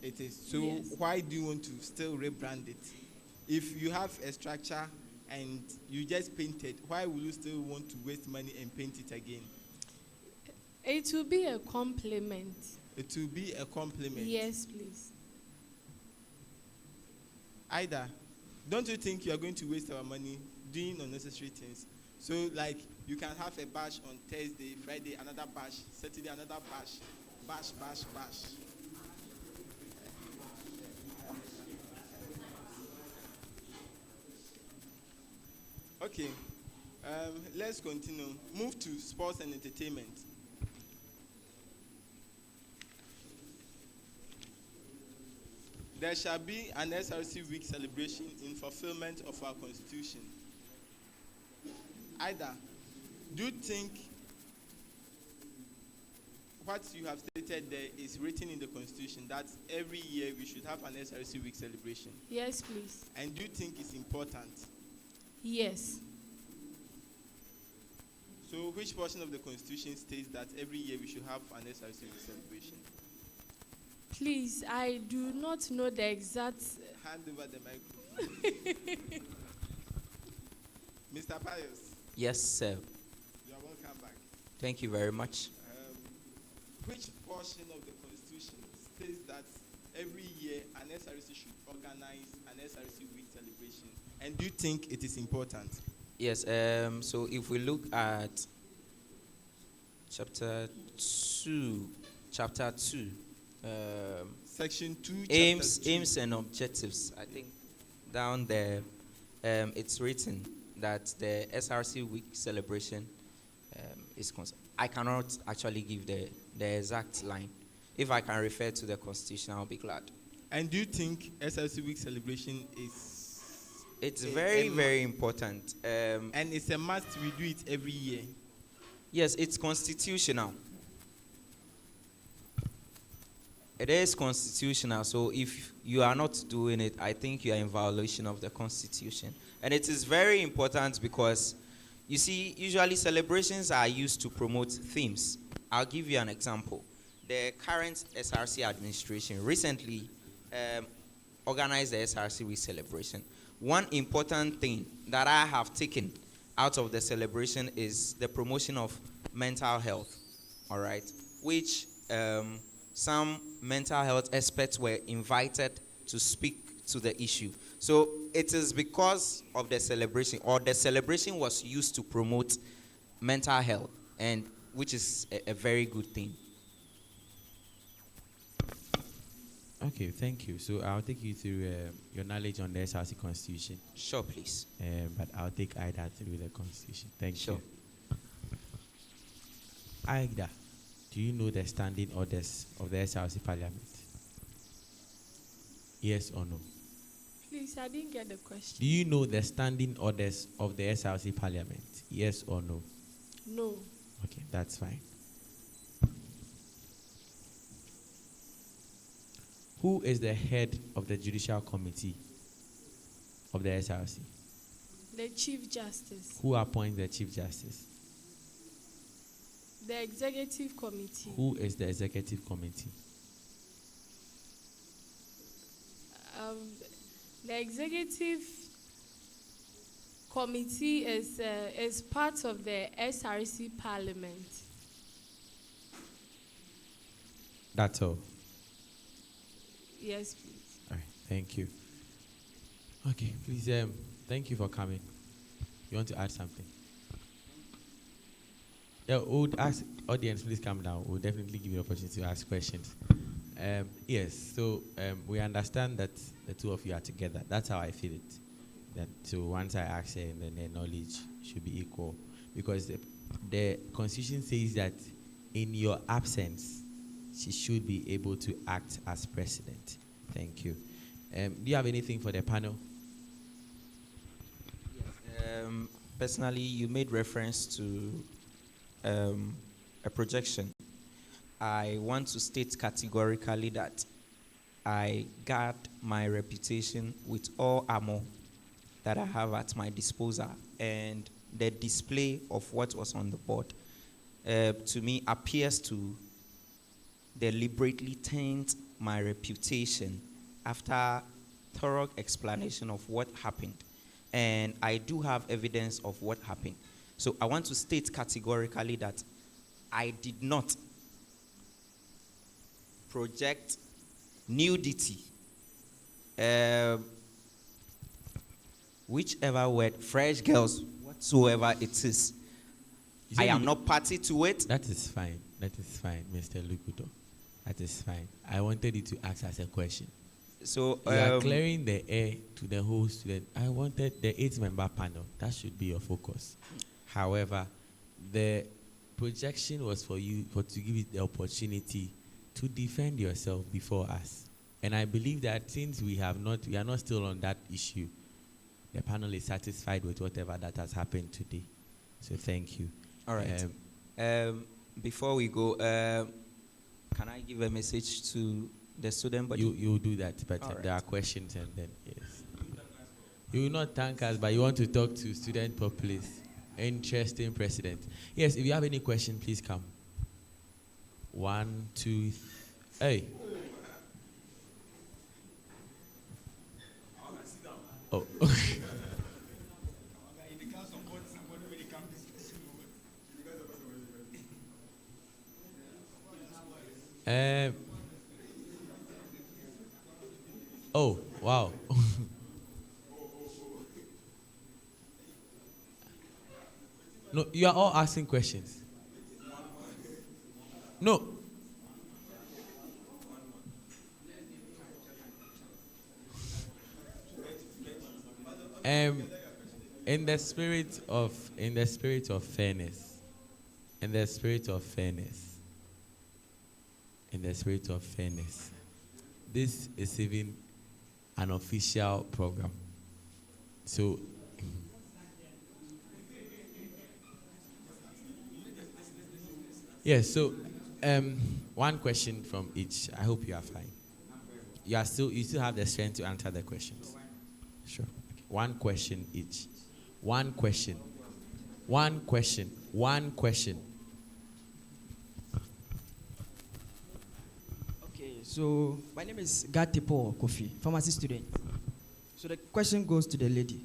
It is. So yes. Why do you want to still rebrand it? If you have a structure and you just paint it, why will you still want to waste money and paint it again? It will be a compliment. It will be a compliment? Yes, please. Ida, don't you think you are going to waste our money doing unnecessary things? So, like, you can have a bash on Thursday, Friday, another bash, Saturday, another bash. Bash, bash, bash. Okay, let's continue. Move to sports and entertainment. There shall be an SRC week celebration in fulfillment of our constitution. Ida, do you think what you have stated there is written in the Constitution that every year we should have an SRC week celebration. Yes, please. And do you think it's important? Yes. So which portion of the Constitution states that every year we should have an SRC week celebration? Please, I do not know the exact. Hand over the microphone. Mr. Pius. Yes, sir. You are welcome back. Thank you very much. Which portion of the Constitution states that every year an SRC should organize an SRC week celebration? And do you think it is important? Yes, so if we look at chapter 2, Section 2, aims and objectives, I think down there, it's written that the SRC week celebration is concerned. I cannot actually give the exact line. If I can refer to the Constitution, I'll be glad. And do you think SRC week celebration is... It's very, very important. And it's a must, we do it every year. Yes, it's constitutional. It is constitutional, so if you are not doing it, I think you are in violation of the Constitution. And it is very important because, you see, usually celebrations are used to promote themes. I'll give you an example. The current SRC administration recently organized the SRC week celebration. One important thing that I have taken out of the celebration is the promotion of mental health, all right, which some mental health experts were invited to speak to the issue. So it is because of the celebration, or the celebration was used to promote mental health, and which is a very good thing. Okay, thank you. So I'll take you through your knowledge on the SRC Constitution. Sure, please. But I'll take Ida through the Constitution. Thank Sure. you. Ida, do you know the standing orders of the SRC Parliament? Yes or no? Please, I didn't get the question. Do you know the standing orders of the SRC Parliament? Yes or no? No. Okay, that's fine. Who is the head of the Judicial Committee of the SRC? The Chief Justice. Who appoints the Chief Justice? The Executive Committee. Who is the Executive Committee? The Executive Committee is part of the SRC Parliament. That's all. Yes, please. All right, thank you. Okay, please, thank you for coming. You want to add something? Yeah, we would ask audience, please come down. We'll definitely give you an opportunity to ask questions. Yes, so we understand that the two of you are together. That's how I feel it. That so once I ask her, then the knowledge should be equal. Because the Constitution says that in your absence, she should be able to act as president. Thank you. Do you have anything for the panel? Yes. Personally, you made reference to a projection. I want to state categorically that I guard my reputation with all armor that I have at my disposal, and the display of what was on the board to me appears to deliberately taint my reputation after thorough explanation of what happened. And I do have evidence of what happened. So I want to state categorically that I did not project nudity, whichever word, fresh girls, whatsoever it is. I am not party to it. That is fine. That is fine, Mr. Lukuto. That is fine. I wanted you to ask us a question. So you are clearing the air to the whole student. I wanted the 8-member panel. That should be your focus. However, the projection was for you to give you the opportunity to defend yourself before us. And I believe that since we are not still on that issue, the panel is satisfied with whatever that has happened today. So thank you. All right. Before we go, Can I give a message to the student body? You do that, but All right. there are questions and then, yes. You will not thank us, but you want to talk to student populace. Interesting president. Yes, if you have any question, please come. 1, 2, hey. Oh. Oh, wow. No, you are all asking questions. No. In the spirit of fairness, in the spirit of fairness, this is even an official program. So, yes, so one question from each. I hope you are fine. You still have the strength to answer the questions. Sure. Okay. One question each. One question. Okay, so my name is Gatipo Kofi, pharmacy student. So the question goes to the lady.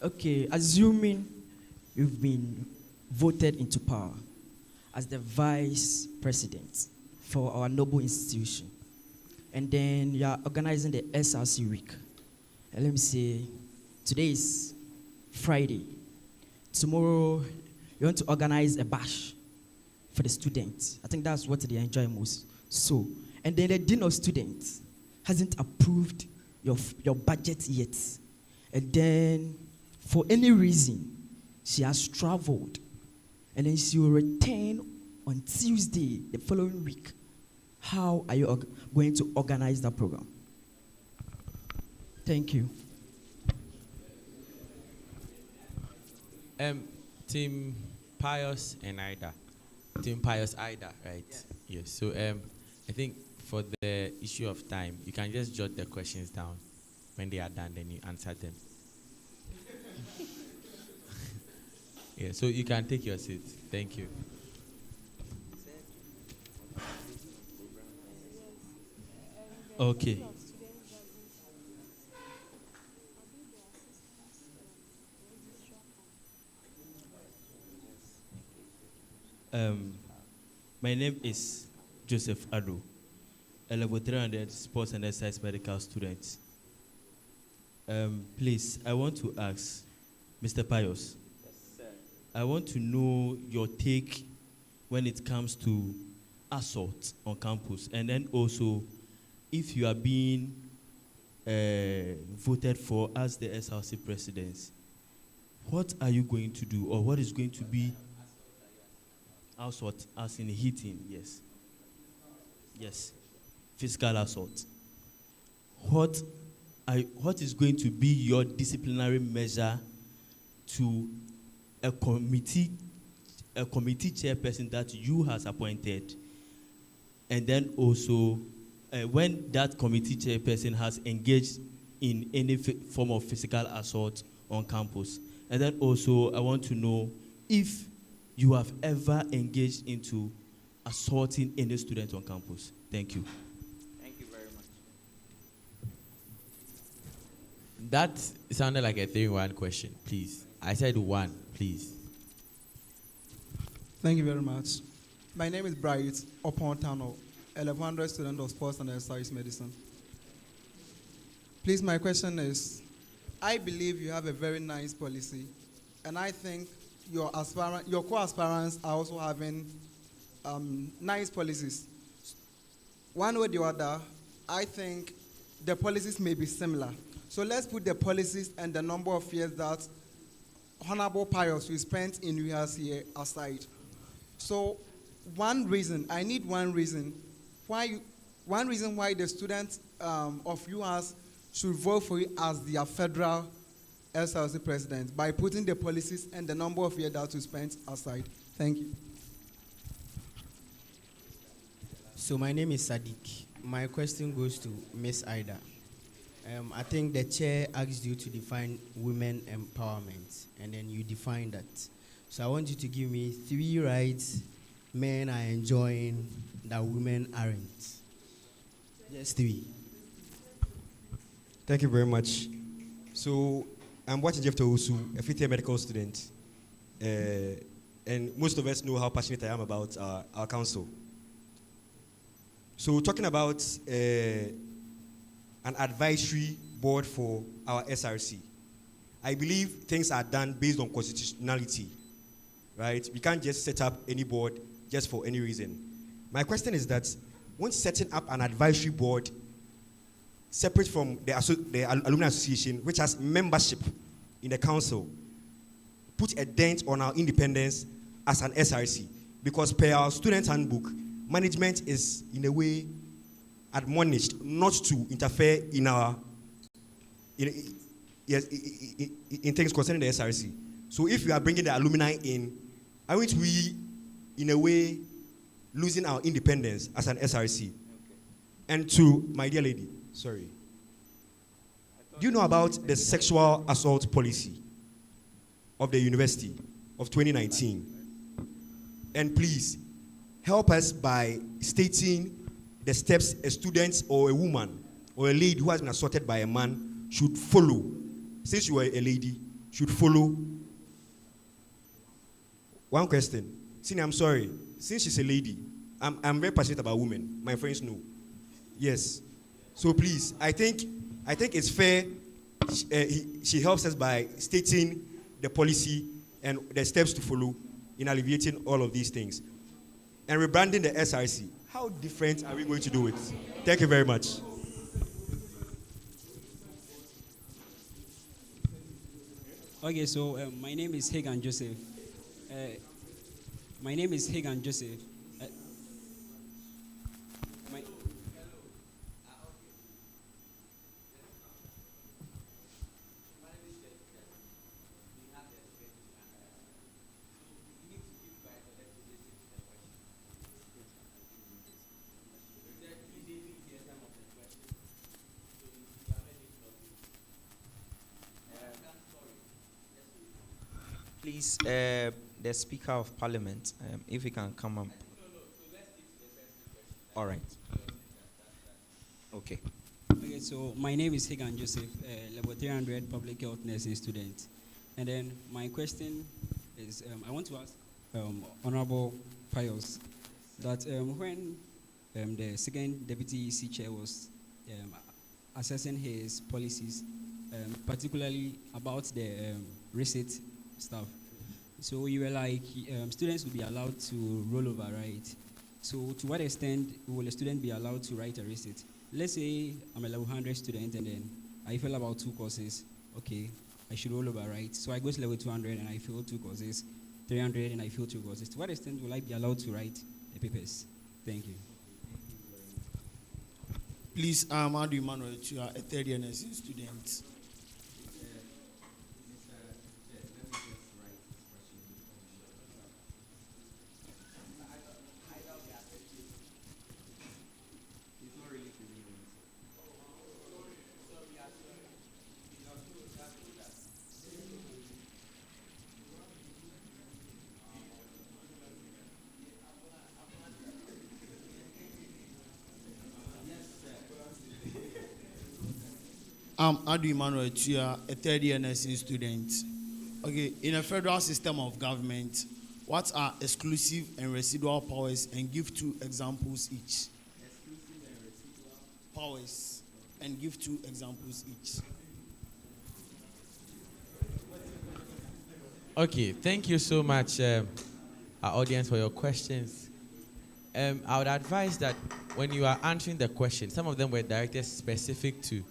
Okay, assuming you've been voted into power as the vice president for our noble institution, and then you are organizing the SRC week. And let me say, today is Friday. Tomorrow, you want to organize a bash for the students. I think that's what they enjoy most. So, and then the dean of students hasn't approved your budget yet. And then, for any reason, she has traveled. And then she will return on Tuesday, the following week. How are you going to organize that program? Thank you. Team Pius and Ida. Team Pius Ida, right? Yes. So I think for the issue of time, you can just jot the questions down. When they are done, then you answer them. Yeah, so you can take your seat. Thank you. Okay. My name is Joseph Ado, a level 300 sports and exercise medical student. Please, I want to ask Mr. Pius. Yes, sir. I want to know your take when it comes to assault on campus, and then also if you are being voted for as the SRC president, what are you going to do, or what is going to be assault as in hitting? Yes, physical assault. What is going to be your disciplinary measure to a committee chairperson that you has appointed, and then also when that committee chairperson has engaged in any form of physical assault on campus? And then also I want to know if you have ever engaged into assaulting any student on campus. Thank you. Thank you very much. That sounded like a 3-1 question, please. I said one, please. Thank you very much. My name is Bright Opontano, 1100 student of sports and exercise medicine. Please, my question is, I believe you have a very nice policy, and I think your co-aspirants are also having nice policies. One way or the other, I think the policies may be similar. So let's put the policies and the number of years that Honorable Pius we spent in UHAS here aside. So I need one reason why the students of UHAS should vote for you as their federal SRC president by putting the policies and the number of years that you spent aside. Thank you. So my name is Sadiq. My question goes to Miss Ida. I think the chair asked you to define women empowerment, and then you defined that. So I want you to give me 3 rights men are enjoying that women aren't. Just 3. Thank you very much. So I'm watching Jeff Towusu, a fifth-year medical student, and most of us know how passionate I am about our council. So talking about an advisory board for our SRC, I believe things are done based on constitutionality, right? We can't just set up any board just for any reason. My question is that when setting up an advisory board separate from the Alumni Association, which has membership in the council, put a dent on our independence as an SRC, because per our student handbook, management is in a way admonished not to interfere in our in things concerning the SRC. So if we are bringing the alumni in, aren't we in a way losing our independence as an SRC? And to my dear lady, sorry, do you know about the sexual assault policy of the university of 2019? And please help us by stating the steps a student or a woman or a lady who has been assaulted by a man should follow. Since you are a lady, should follow. One question. Sini, I'm sorry. Since she's a lady, I'm very passionate about women. My friends know. Yes. So please, I think it's fair. She helps us by stating the policy and the steps to follow in alleviating all of these things. And rebranding the SRC. How different are we going to do it? Thank you very much. Okay, so my name is Hagan Joseph. My name is Hagan Joseph. My Please, the Speaker of Parliament, if he can come up. All right. Okay. Okay, so my name is Hagan Joseph, level 300 public health nursing student. And then my question is, I want to ask Honorable Pius that when the second deputy EC chair was assessing his policies, particularly about the receipt stuff, so you were like, students will be allowed to roll over, right? So to what extent will a student be allowed to write a receipt? Let's say I'm a level 100 student and then I fail about 2 courses. Okay, I should roll over, right? So I go to level 200 and I fail 2 courses, 300 and I fail 2 courses. To what extent will I be allowed to write the papers? Thank you. Please, Adu Emmanuel, you are a third-year nursing student. Adu Emmanuel, you are a third-year nursing student. Okay, in a federal system of government, what are exclusive and residual powers, and give 2 examples each? Exclusive and residual powers, and give 2 examples each. Okay, thank you so much, our audience, for your questions. I would advise that when you are answering the question, some of them were directed specific to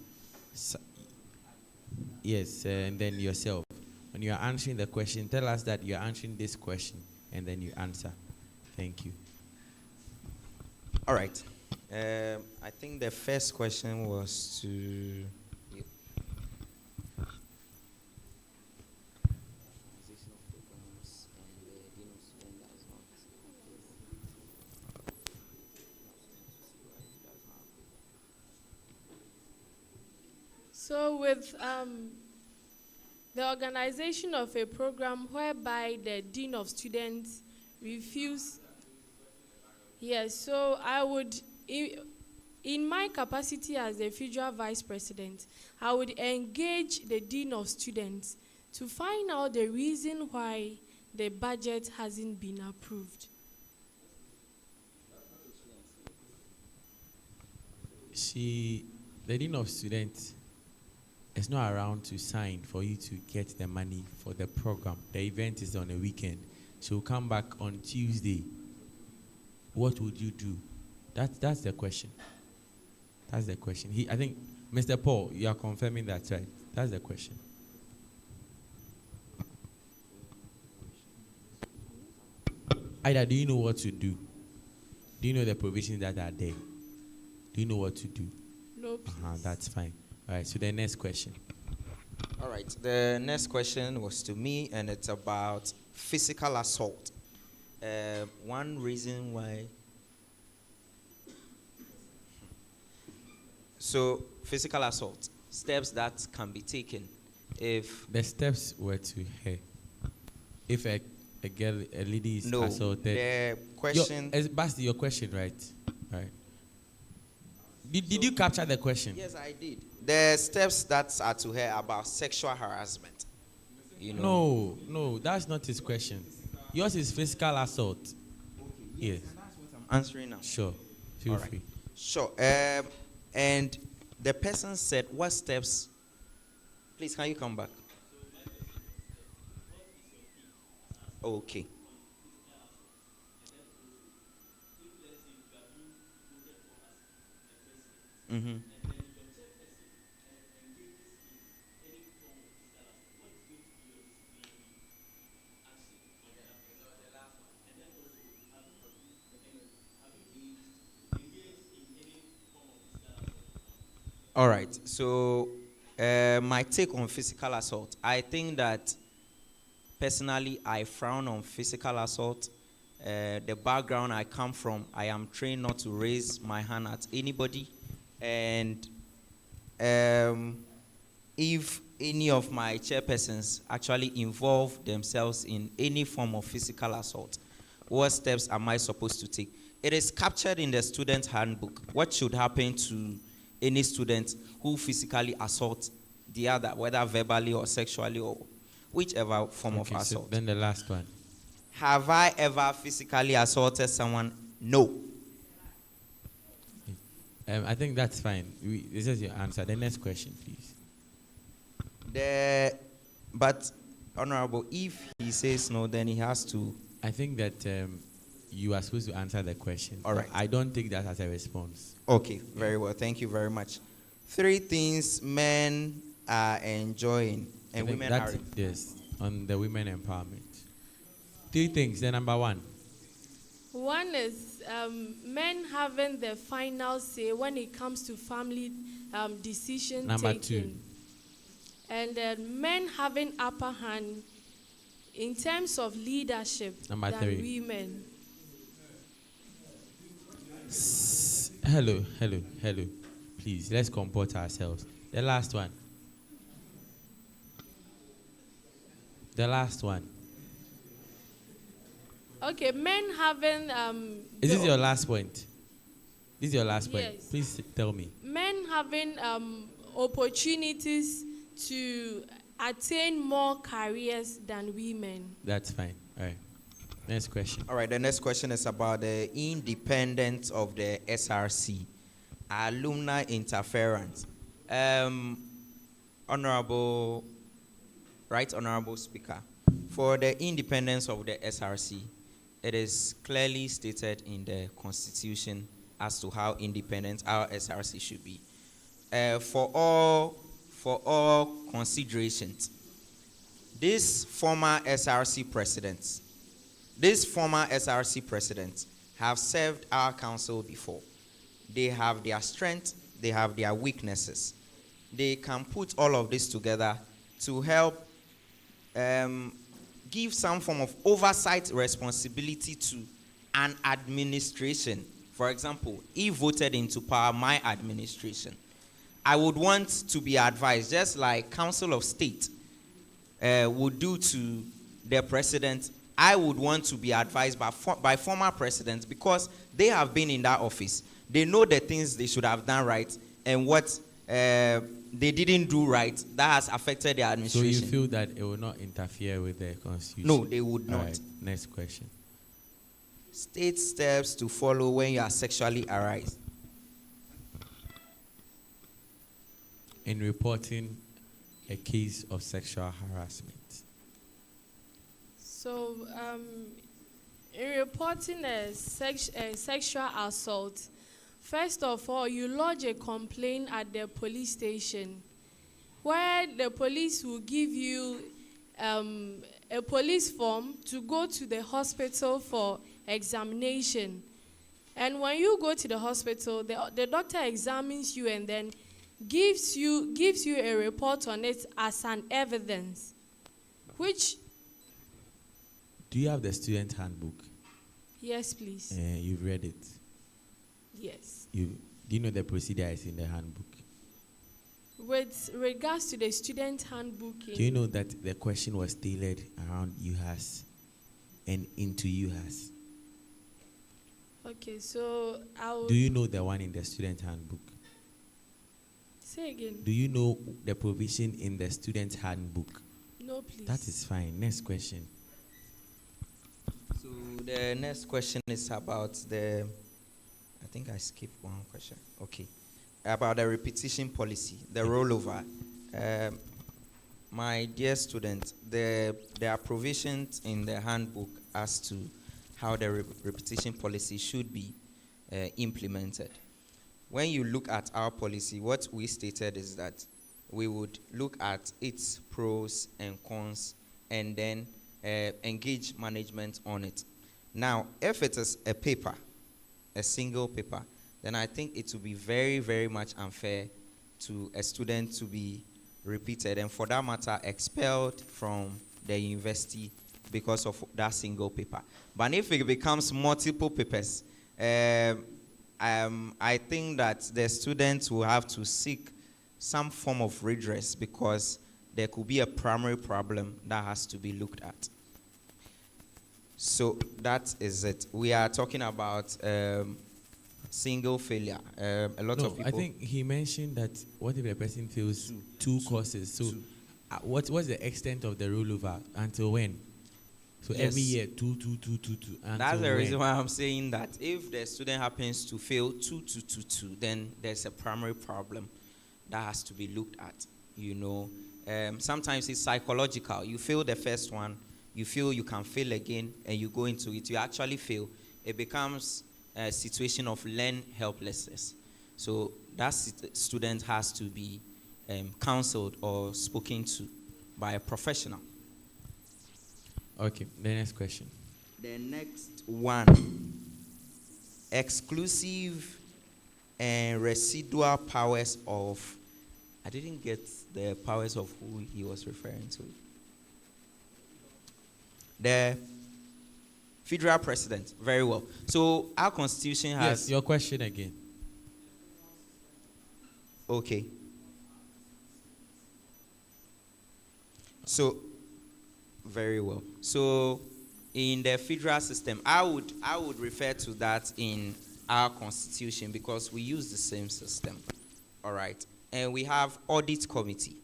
yes, and then yourself. When you are answering the question, tell us that you are answering this question, and then you answer. Thank you. All right. I think the first question was to... So with the organization of a program whereby the dean of students refuse, yes, so I would, in my capacity as the federal vice president, I would engage the dean of students to find out the reason why the budget hasn't been approved. The dean of students is not around to sign for you to get the money for the program. The event is on a weekend. She'll come back on Tuesday. What would you do? That's the question. That's the question. I think, Mr. Paul, you are confirming that, right? That's the question. Ida, do you know what to do? Do you know the provisions that are there? Do you know what to do? No, please. That's fine. All right, so the next question. All right, the next question was to me, and it's about physical assault. One reason why. So, physical assault, steps that can be taken if. The steps were to her. If a girl, a lady is No, assaulted. the question. Basti, your question, right? Right. Did you capture the question? Yes, I did. The steps that are to her about sexual harassment. You know. No, that's not his question. Yours is physical assault. Yes. I'm answering now. Sure. Feel free. Sure. And the person said, what steps? Please, can you come back? Okay. Mm-hmm. All right. So, my take on physical assault. I think that personally, I frown on physical assault. The background I come from, I am trained not to raise my hand at anybody. And if any of my chairpersons actually involve themselves in any form of physical assault, what steps am I supposed to take? It is captured in the student handbook. What should happen to any student who physically assaults the other, whether verbally or sexually or whichever form of assault? So then the last one. Have I ever physically assaulted someone? No. I think that's fine. This is your answer. The next question, please. But, Honorable, if he says no, then he has to. I think that you are supposed to answer the question. All right. I don't take that as a response. Okay, very well. Thank you very much. 3 things men are enjoying and women are. Yes, on the women empowerment. 3 things. The number 1. One is men having the final say when it comes to family decision Number taking. 2. And then men having upper hand in terms of leadership Number than 3. women. Hello. Please, let's comport ourselves. The last one. Okay, men having. Is this your last point? This is your last point. Yes. Please tell me. Men having opportunities to attain more careers than women. That's fine. All right. Next question. All right, the next question is about the independence of the SRC, alumni interference. Honorable Speaker, for the independence of the SRC, it is clearly stated in the Constitution as to how independent our SRC should be. For all considerations, these former SRC presidents have served our council before. They have their strengths, they have their weaknesses. They can put all of this together to help give some form of oversight responsibility to an administration. For example, if voted into power, my administration, I would want to be advised, just like Council of State would do to the president. I would want to be advised by former presidents, because they have been in that office. They know the things they should have done right and what they didn't do right that has affected their So administration. you feel that it will not interfere with the constitution? No, they would All not. right, next question. State steps to follow when you are sexually aroused. In reporting a case of sexual harassment. So, in reporting a sexual assault, first of all, you lodge a complaint at the police station, where the police will give you a police form to go to the hospital for examination. And when you go to the hospital, the doctor examines you and then gives you a report on it as an evidence, which... Do you have the student handbook? Yes, please. You've read it? Yes. Do you know the procedure is in the handbook? With regards to the student handbook... Do you know that the question was tailored around UHAS and into UHAS? Okay, so I'll... Do you know the one in the student handbook? Say again. Do you know the provision in the student handbook? No, please. That is fine. Next question. So the next question is about I think I skipped one question. Okay. About the repetition policy, the rollover. My dear students, there are provisions in the handbook as to how the repetition policy should be implemented. When you look at our policy, what we stated is that we would look at its pros and cons and then engage management on it. Now, if it is a paper, a single paper, then I think it will be very, very much unfair to a student to be repeated and, for that matter, expelled from the university because of that single paper. But if it becomes multiple papers, I think that the students will have to seek some form of redress, because there could be a primary problem that has to be looked at. So that is it. We are talking about single failure. A lot of people... I think he mentioned that what if the person fails two courses? So what's the extent of the rollover? Until when? So Yes. every year, two. That's the reason why I'm saying that if the student happens to fail two, then there's a primary problem that has to be looked at. You know, sometimes it's psychological. You fail the first one, you feel you can fail again, and you go into it. You actually fail. It becomes a situation of learn helplessness. So that student has to be counseled or spoken to by a professional. Okay, the next question. The next one, exclusive and residual powers of, I didn't get the powers of who he was referring to. The federal president, very well. So our constitution has... Yes, your question again. Okay. So, very well. So, in the federal system, I would refer to that in our constitution because we use the same system. All right. And we have audit committee.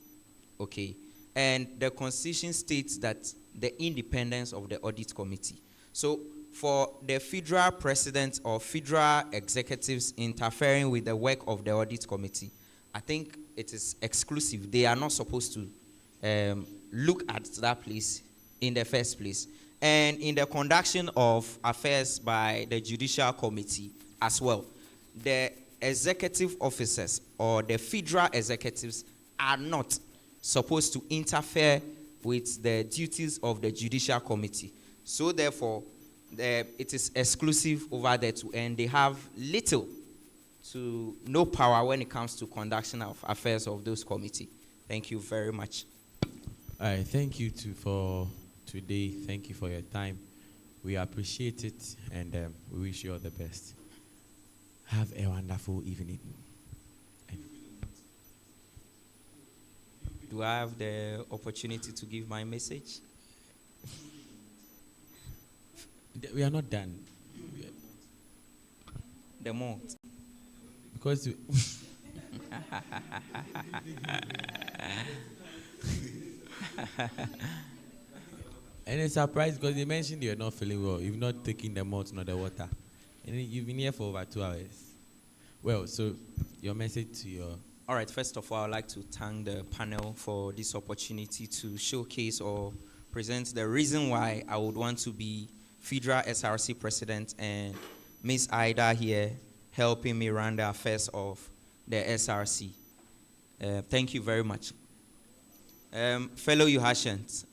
Okay. And the constitution states that the independence of the audit committee. So, for the federal president or federal executives interfering with the work of the audit committee, I think it is exclusive. They are not supposed to look at that place in the first place. And in the conduction of affairs by the judicial committee as well, the executive officers or the federal executives are not supposed to interfere with the duties of the judicial committee. So therefore, it is exclusive over there too, and they have little to no power when it comes to conduction of affairs of those committee. Thank you very much. All right, thank you for today. Thank you for your time. We appreciate it, and we wish you all the best. Have a wonderful evening. Do I have the opportunity to give my message? We are not done. The month. Because and it's surprised because they mentioned you're not feeling well. You've not taken the malt nor the water. And you've been here for over 2 hours. Well, so your message to your... All right, first of all, I'd like to thank the panel for this opportunity to showcase or present the reason why I would want to be Federal SRC President, and Miss Ida here helping me run the affairs of the SRC. Thank you very much. Fellow UHASians,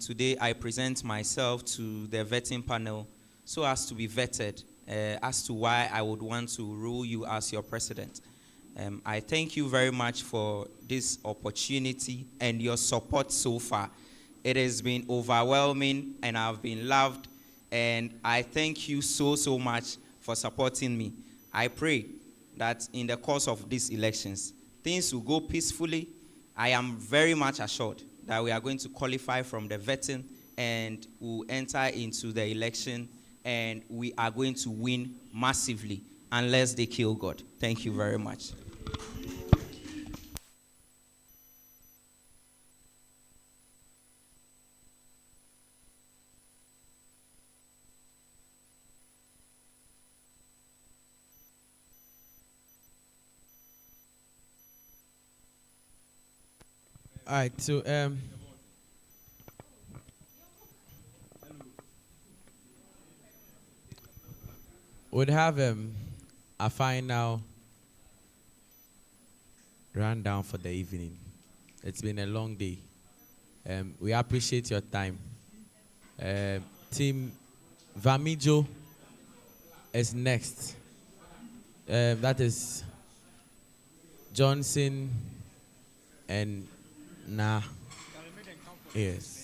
today I present myself to the vetting panel so as to be vetted as to why I would want to rule you as your president. I thank you very much for this opportunity and your support so far. It has been overwhelming and I've been loved, and I thank you so, so much for supporting me. I pray that in the course of these elections, things will go peacefully. I am very much assured that we are going to qualify from the vetting and we'll enter into the election and we are going to win massively unless they kill God. Thank you very much. All right, so we'd have a final rundown for the evening. It's been a long day. We appreciate your time. Team Vamijo is next. That is Johnson and yes.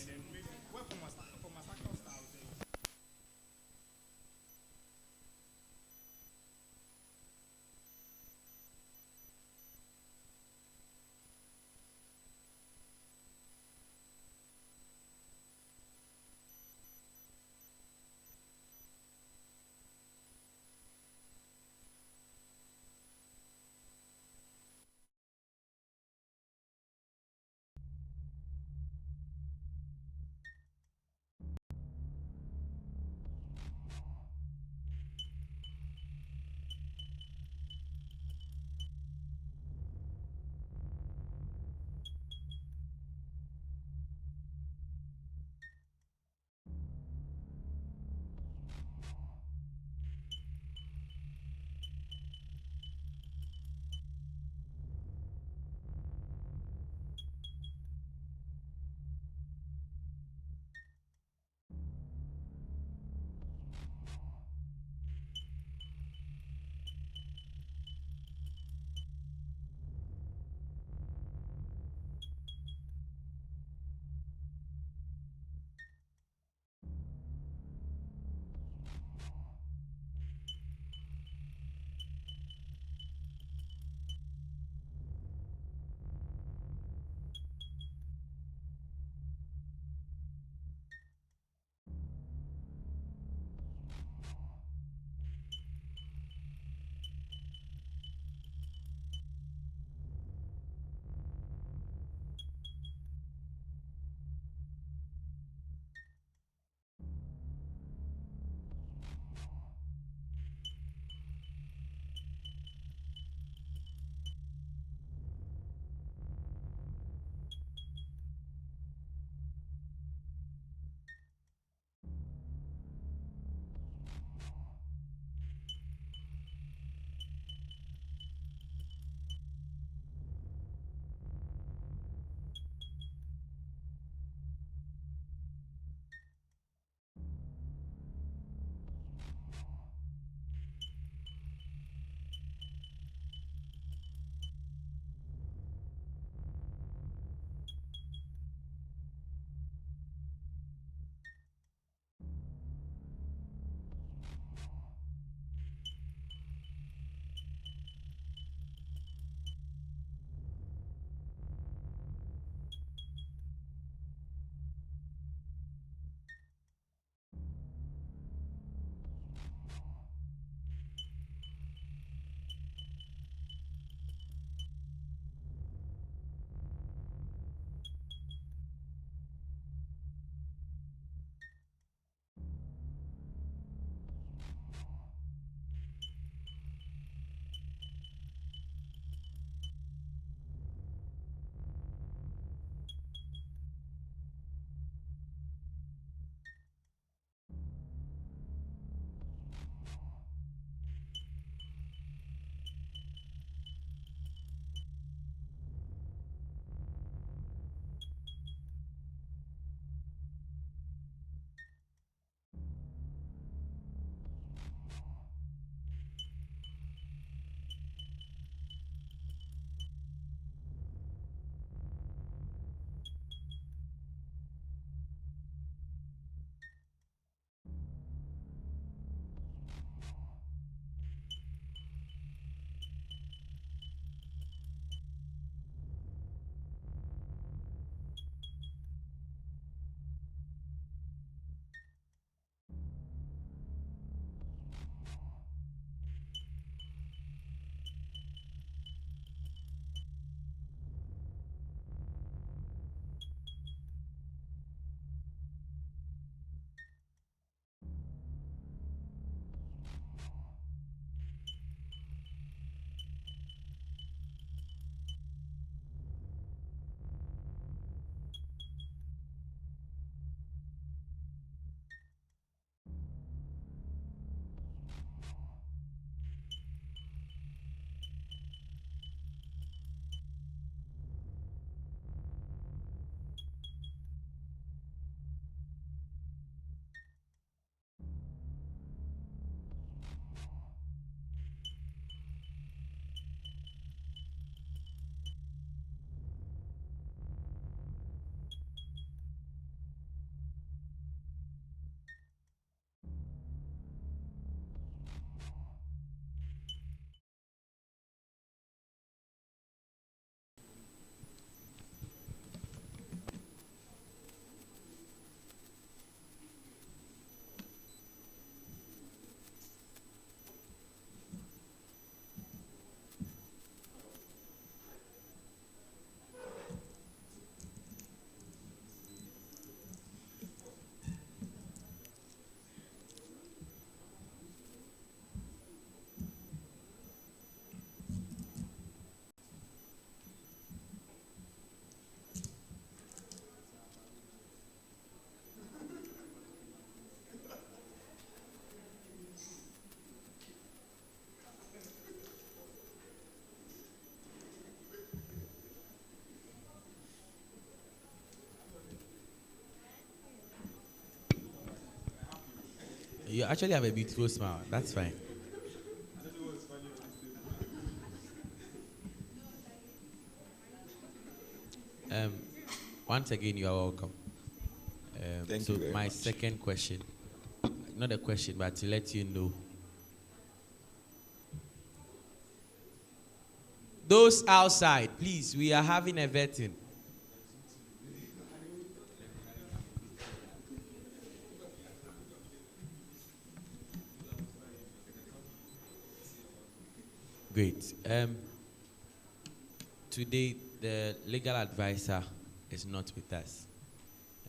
You actually have a beautiful smile. That's fine. Um, Once again, you are welcome. Thank So you very my much. second question, not a question, but to let you know. Those outside, please, we are having a vetting. Great. Today, the legal advisor is not with us.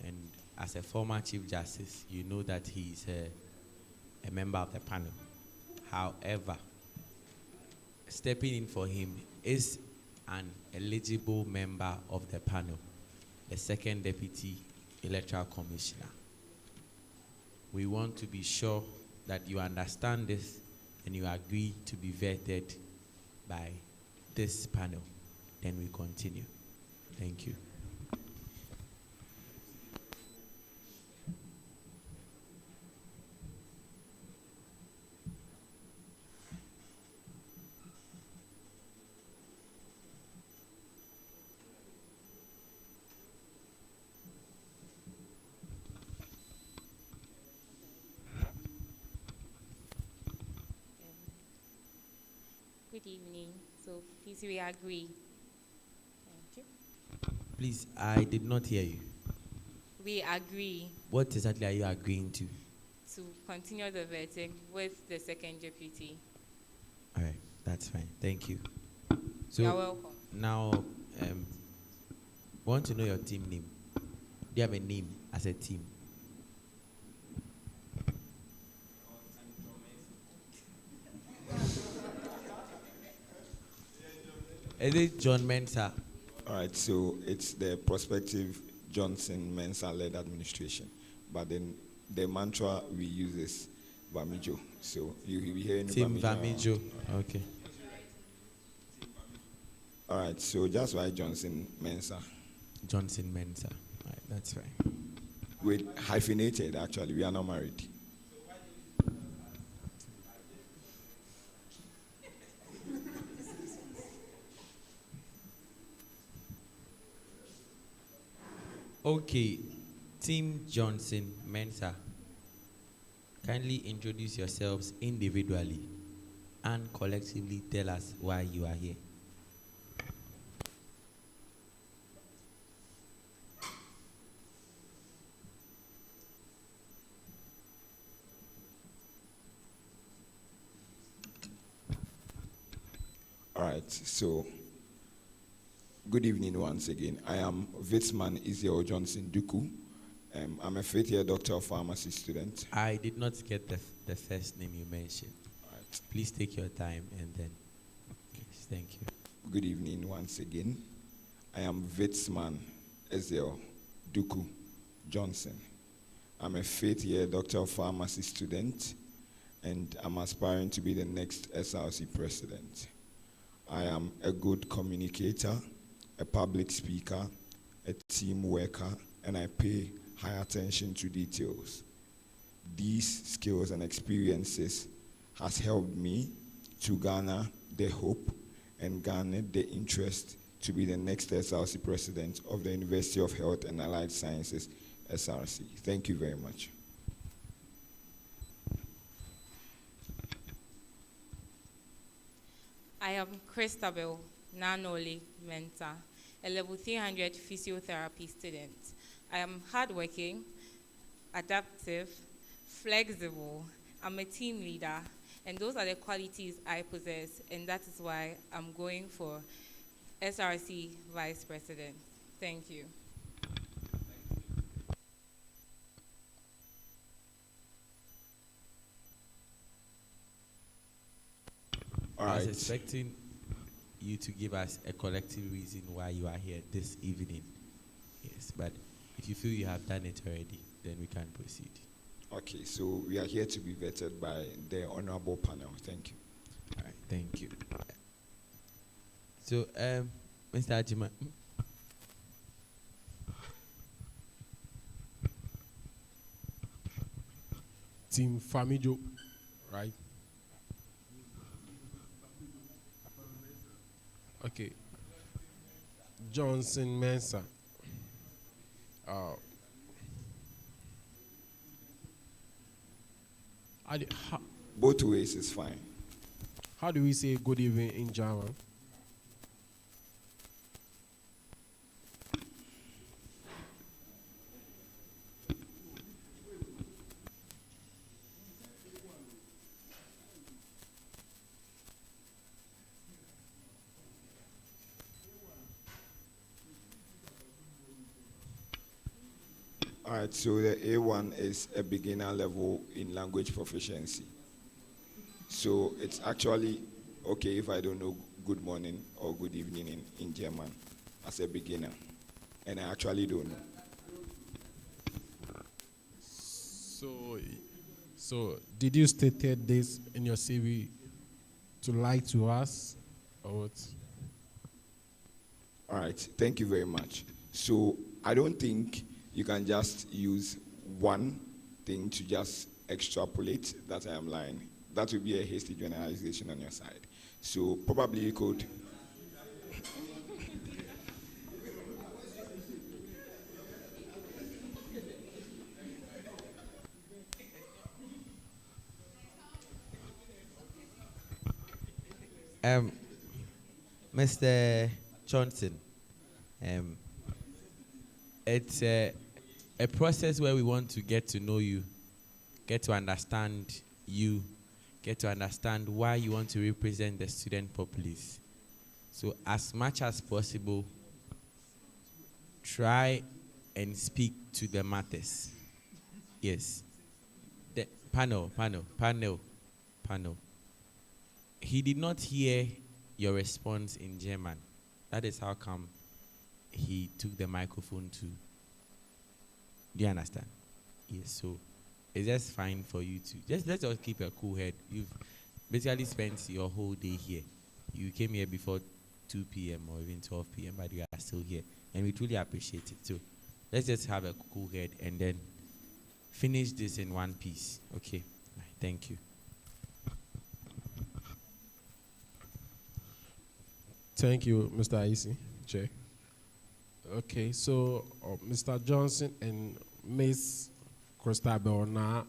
And as a former Chief Justice, you know that he is a member of the panel. However, stepping in for him is an eligible member of the panel, the second Deputy Electoral Commissioner. We want to be sure that you understand this and you agree to be vetted by this panel. Then we continue. Thank you. Good evening. So please we agree. Thank you. Please, I did not hear you. We agree What exactly are you agreeing to? to continue the vetting with the second deputy. All right, that's fine. Thank you. So You're welcome. now, want to know your team name. Do you have a name as a team? Is it John Mensa? All right, so it's the prospective Johnson Mensa-led administration, but then the mantra we use is Vamijo. So you'll be hearing Team Vamijo. Vamijo. Okay. All right, so just write Johnson Mensa. Johnson Mensa. All right, that's fine. With hyphenated, actually, we are not married. Okay, Team Johnson Mensa, kindly introduce yourselves individually and collectively tell us why you are here. All right, so good evening once again. I am Vitzman Israel Johnson Duku. I'm a fifth-year Doctor of Pharmacy student. I did not get the first name you mentioned. All right. Please take your time and then. Yes, thank you. Good evening once again. I am Vitzman Israel Duku Johnson. I'm a fifth-year Doctor of Pharmacy student, and I'm aspiring to be the next SRC president. I am a good communicator, a public speaker, a team worker, and I pay high attention to details. These skills and experiences has helped me to garner the hope and garner the interest to be the next SRC president of the University of Health and Allied Sciences, SRC. Thank you very much. I am Christabel Nanoli Menta, a level 300 physiotherapy student. I am hardworking, adaptive, flexible. I'm a team leader, and those are the qualities I possess, and that is why I'm going for SRC Vice President. Thank you. All I was right. expecting you to give us a collective reason why you are here this evening. Yes, but if you feel you have done it already, then we can proceed. Okay, so we are here to be vetted by the honorable panel. Thank you. All right, thank you. So, Mr. Ajima. Team Famijo, right? Okay. Johnson Mensa. Uh, Both ways is fine. how do we say good evening in German? All right, so the A1 is a beginner level in language proficiency. So it's actually okay if I don't know good morning or good evening in German as a beginner. And I actually don't know. So did you stated this in your CV to lie to us, or what? All right, thank you very much. So I don't think you can just use one thing to just extrapolate that I am lying. That would be a hasty generalization on your side. So probably you could. Mr. Johnson, it's a process where we want to get to know you, get to understand you, get to understand why you want to represent the student populace. So as much as possible, try and speak to the matters. Yes. The panel. He did not hear your response in German. That is how come he took the microphone to. Do you understand? Yes, so it's just fine for you to let's just keep a cool head. You've basically spent your whole day here. You came here before 2 p.m. or even 12 p.m., but you are still here. And we truly appreciate it. So let's just have a cool head and then finish this in one piece. Okay. Thank you. Thank you, Mr. Aisi. Chair. Okay, so Mr. Johnson and Miss Christabel now,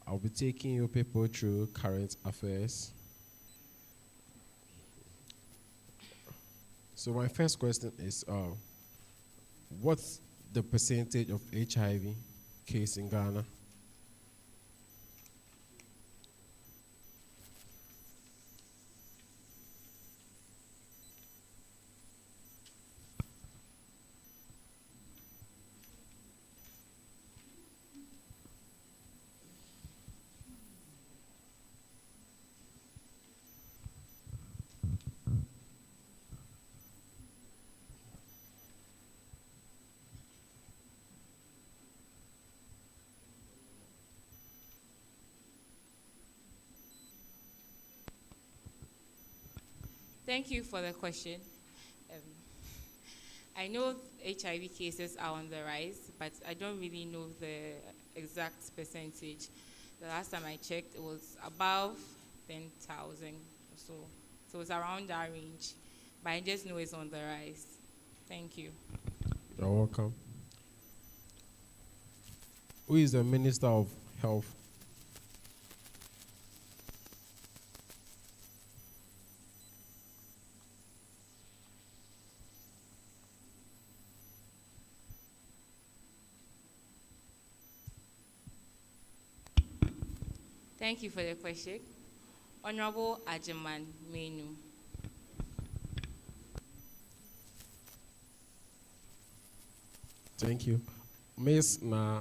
I'll be taking you people through current affairs. So my first question is, what's the percentage of HIV case in Ghana? Thank you for the question. I know HIV cases are on the rise, but I don't really know the exact percentage. The last time I checked, it was above 10,000 or so. So it's around that range. But I just know it's on the rise. Thank you. You're welcome. Who is the Minister of Health? Thank you for the question. Honorable Ajiman Menu. Thank you. Miss Na,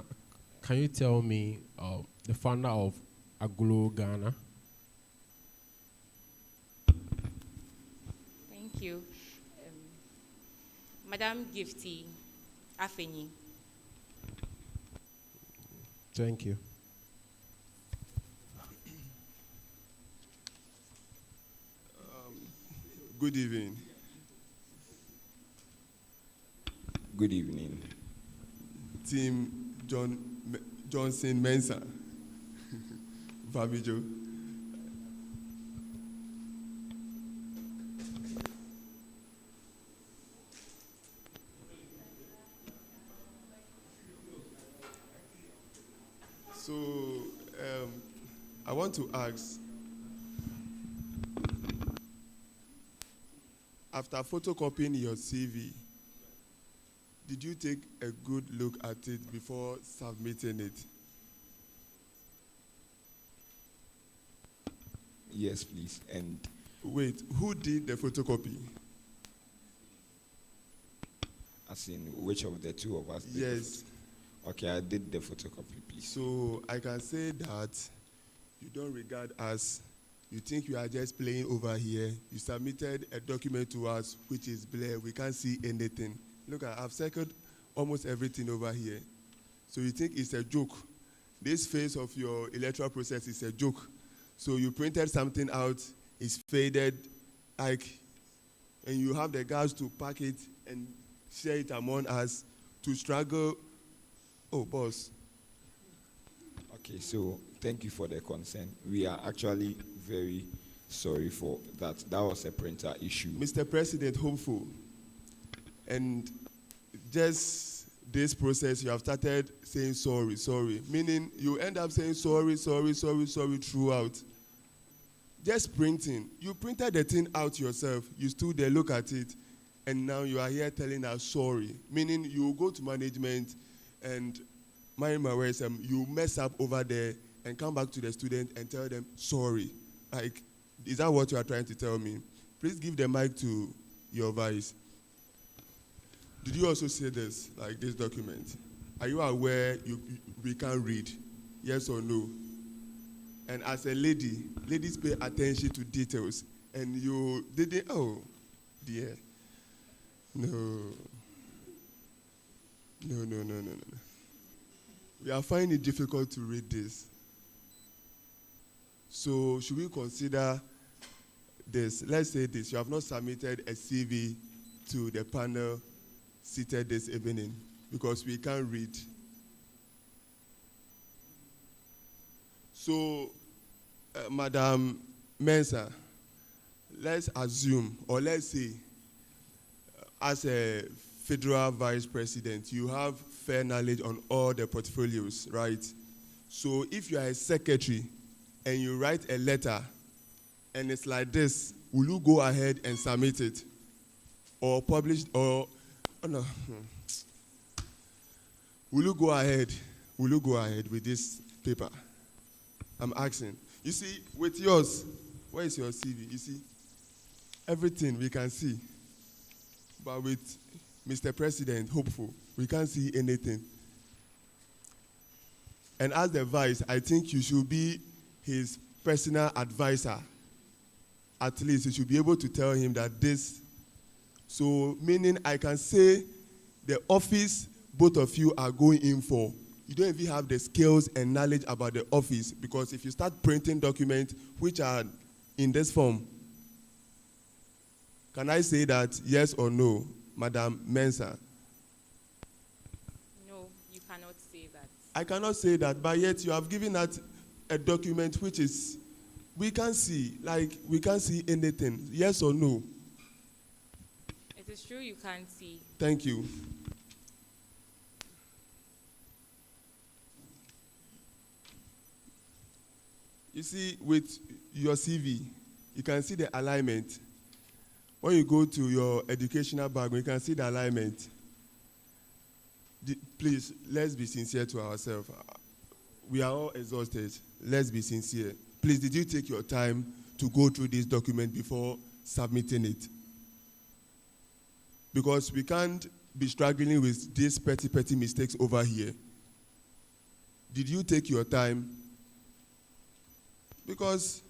can you tell me the founder of Aglo Ghana? Thank you. Madam Gifty Afeni. Thank you. Good evening. Good evening. Team Johnson Mensa. Famijo. So, I want to ask, after photocopying your CV, did you take a good look at it before submitting it? Yes, please. And wait, who did the photocopy? As in, which of the two of us did? Yes. Okay, I did the photocopy, please. So I can say that you don't regard us, you think you are just playing over here. You submitted a document to us which is blurred. We can't see anything. Look, I've circled almost everything over here. So you think it's a joke. This phase of your electoral process is a joke. So you printed something out, it's faded, and you have the guys to pack it and share it among us to struggle. Oh, boss. Okay, so thank you for the concern. We are actually very sorry for that. That was a printer issue. Mr. President, hopeful. And just this process, you have started saying sorry, sorry. Meaning you end up saying sorry, sorry, sorry, sorry throughout. Just printing. You printed the thing out yourself. You stood there, look at it, and now you are here telling us sorry. Meaning you go to management and mind my words, you mess up over there and come back to the student and tell them sorry. Like, is that what you are trying to tell me? Please give the mic to your vice. Did you also say this, like this document? Are you aware we can't read? Yes or no? And as a lady, ladies pay attention to details. And you didn't, oh, dear. No. No. We are finding it difficult to read this. So should we consider this? Let's say this, you have not submitted a CV to the panel seated this evening because we can't read. So, Madam Mensah, let's assume, or let's say, as a federal vice president, you have fair knowledge on all the portfolios, right? So if you are a secretary and you write a letter and it's like this, will you go ahead and submit it? Or publish, or, oh no. Will you go ahead with this paper? I'm asking. You see, with yours, where is your CV? You see, everything we can see. But with Mr. President, hopeful, we can't see anything. And as the vice, I think you should be his personal advisor. At least you should be able to tell him that this. So, meaning I can say the office both of you are going in for, you don't even have the skills and knowledge about the office, because if you start printing documents which are in this form, can I say that yes or no, Madam Mensah? No, you cannot say that. I cannot say that, but yet you have given us a document which is, we can't see, like we can't see anything. Yes or no? It is true you can't see. Thank you. You see, with your CV, you can see the alignment. When you go to your educational background, you can see the alignment. Please, let's be sincere to ourselves. We are all exhausted. Let's be sincere. Please, did you take your time to go through this document before submitting it? Because we can't be struggling with these petty mistakes over here. Did you take your time? Because,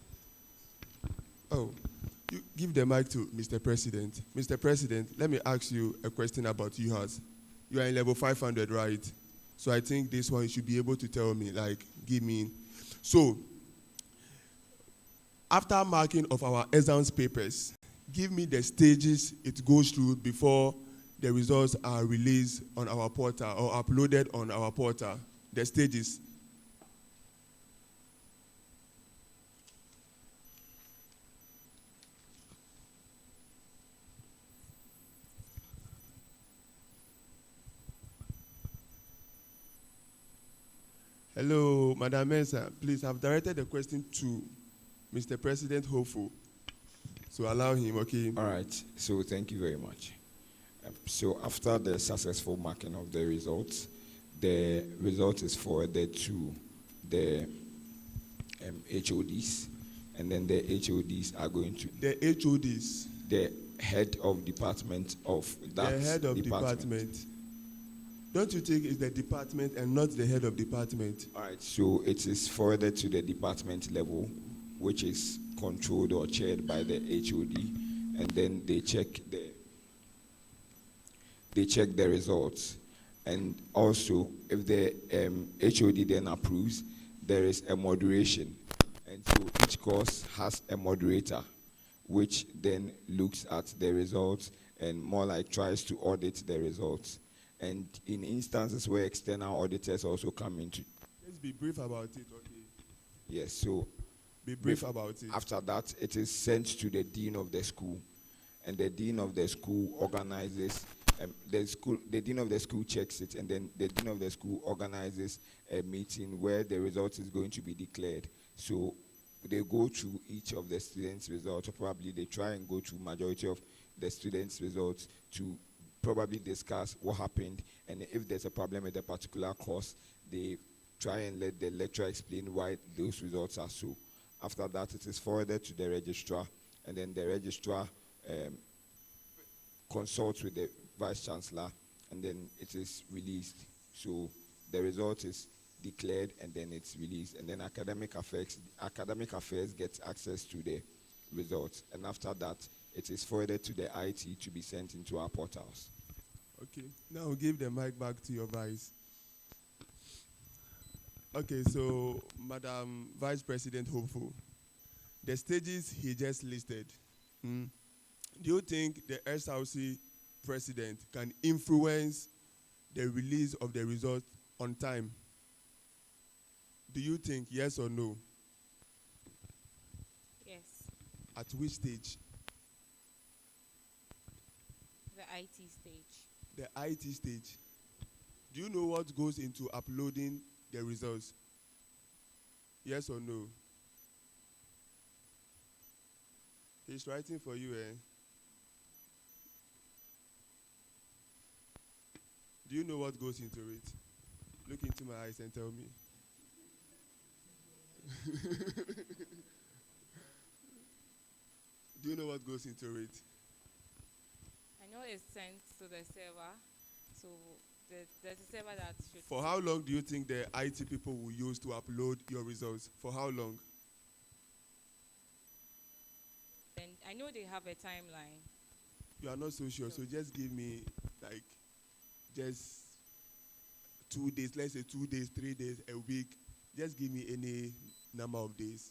you give the mic to Mr. President. Mr. President, let me ask you a question about UHAS. You are in level 500, right? So I think this one you should be able to tell me, like, give me. So, after marking of our exams papers, give me the stages it goes through before the results are released on our portal or uploaded on our portal. The stages. Hello, Madam Mensa. Please, I've directed the question to Mr. President Hopeful. So allow him, okay? All right. So thank you very much. So after the successful marking of the results, the result is forwarded to the HODs, and then the HODs are going to the HODs, the head of department of that the head of department. Don't you think it's the department and not the head of department? All right. So it is forwarded to the department level, which is controlled or chaired by the HOD, and then they check the results. And also, if the HOD then approves, there is a moderation. And so each course has a moderator, which then looks at the results and more like tries to audit the results. And in instances where external auditors also come into. Let's be brief about it, okay? Yes, so be brief about it. After that, it is sent to the dean of the school, and the dean of the school organizes. The dean of the school checks it, and then the dean of the school organizes a meeting where the result is going to be declared. So they go through each of the students' results, or probably they try and go through majority of the students' results to probably discuss what happened, and if there's a problem with a particular course, they try and let the lecturer explain why those results are so. After that, it is forwarded to the registrar, and then the registrar consults with the vice chancellor, and then it is released. So the result is declared, and then it's released, and then academic affairs gets access to the results, and after that, it is forwarded to the IT to be sent into our portals. Okay, now we'll give the mic back to your vice. Okay, so Madam Vice President Hopeful, the stages he just listed, do you think the SRC president can influence the release of the results on time? Do you think yes or no? Yes. At which stage? The IT stage. The IT stage. Do you know what goes into uploading the results? Yes or no? He's writing for you, eh? Do you know what goes into it? Look into my eyes and tell me. Do you know what goes into it? I know it's sent to the server, so there's a server that should... For how long do you think the IT people will use to upload your results? For how long? And I know they have a timeline. You are not so sure, so just give me like just 2 days, let's say 2 days, 3 days, a week. Just give me any number of days.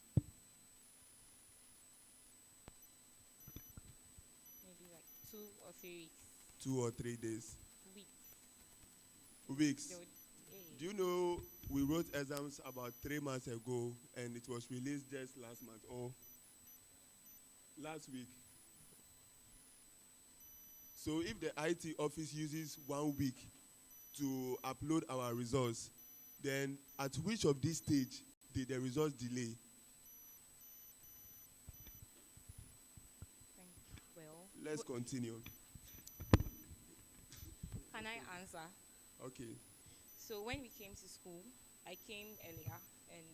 Maybe like 2 or 3 weeks. 2 or 3 days. Weeks. Weeks. Do you know we wrote exams about 3 months ago and it was released just last month or last week? So if the IT office uses 1 week to upload our results, then at which of this stage did the results delay? Well, let's continue. Can I answer? Okay. So when we came to school, I came earlier, and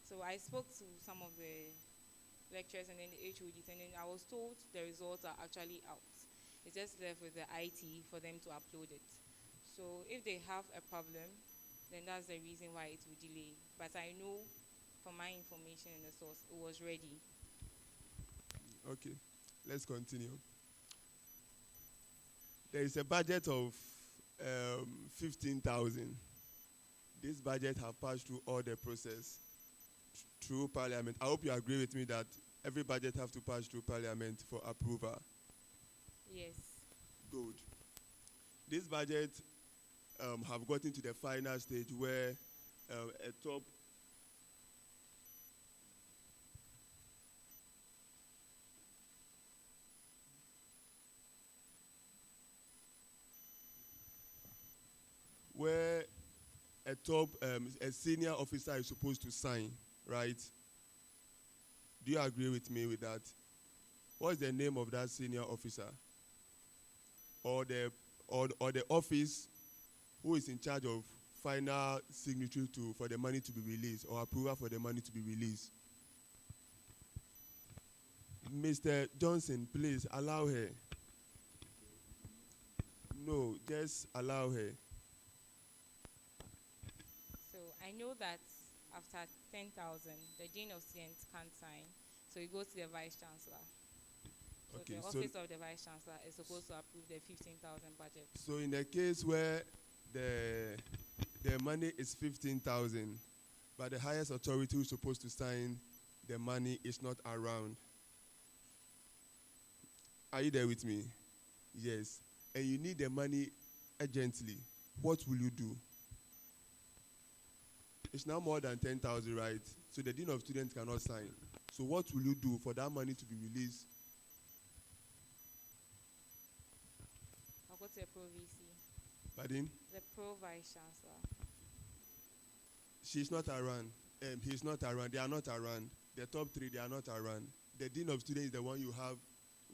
so I spoke to some of the lecturers and then the HODs, and then I was told the results are actually out. It's just left with the IT for them to upload it. So if they have a problem, then that's the reason why it will delay. But I know from my information in the source, it was ready. Okay, let's continue. There is a budget of 15,000. This budget have passed through all the process through Parliament. I hope you agree with me that every budget have to pass through Parliament for approval. Yes. Good. This budget have gotten to the final stage where a top a senior officer is supposed to sign, right? Do you agree with me with that? What's the name of that senior officer? Or the office who is in charge of final signature for the money to be released or approval for the money to be released? Mr. Johnson, please allow her. No, just allow her. So I know that after 10,000, the dean of students can't sign, so it goes to the vice chancellor. So Okay, the so office of the vice chancellor is supposed to approve the 15,000 budget. So in a case where the money is 15,000, but the highest authority who is supposed to sign the money is not around. Are you there with me? Yes. And you need the money urgently. What will you do? It's now more than 10,000, right? So the dean of students cannot sign. So what will you do for that money to be released? I'll go to the Pro VC. Pardon? The Pro Vice Chancellor. She's not around. He's not around. They are not around. The top three, they are not around. The dean of students is the one you have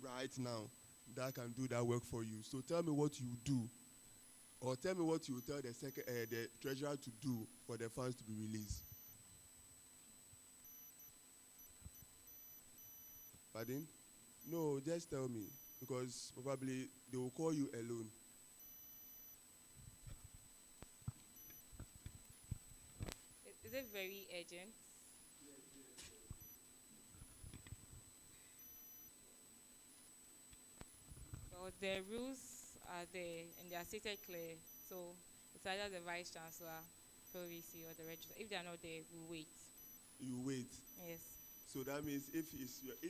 right now that can do that work for you. So tell me what you do, or tell me what you tell the treasurer to do for the funds to be released. Pardon? No, just tell me, because probably they will call you alone. Is it very urgent? Well, the rules are there and they are stated clear. So it's either the vice chancellor, Pro VC, or the registrar. If they are not there, we'll wait. You wait. Yes. So that means if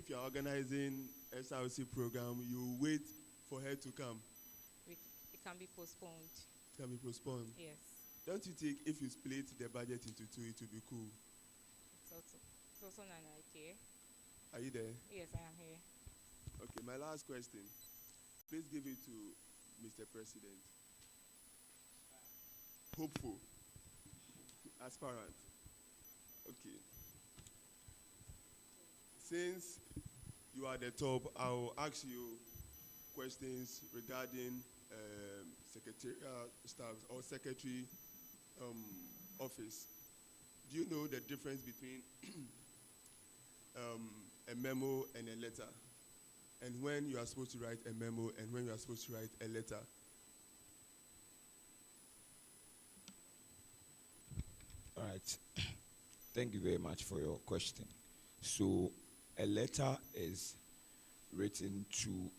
you're organizing SRC program, you wait for her to come. It can be postponed. It can be postponed. Yes. Don't you think if you split the budget into two, it will be cool? It's also an idea. Are you there? Yes, I am here. Okay, my last question. Please give it to Mr. President. Hopeful. Aspirant. Okay. Since you are the top, I'll ask you questions regarding secretarial staff or secretary office. Do you know the difference between a memo and a letter? And when you are supposed to write a memo and when you are supposed to write a letter? All right. Thank you very much for your question. So, a letter is written to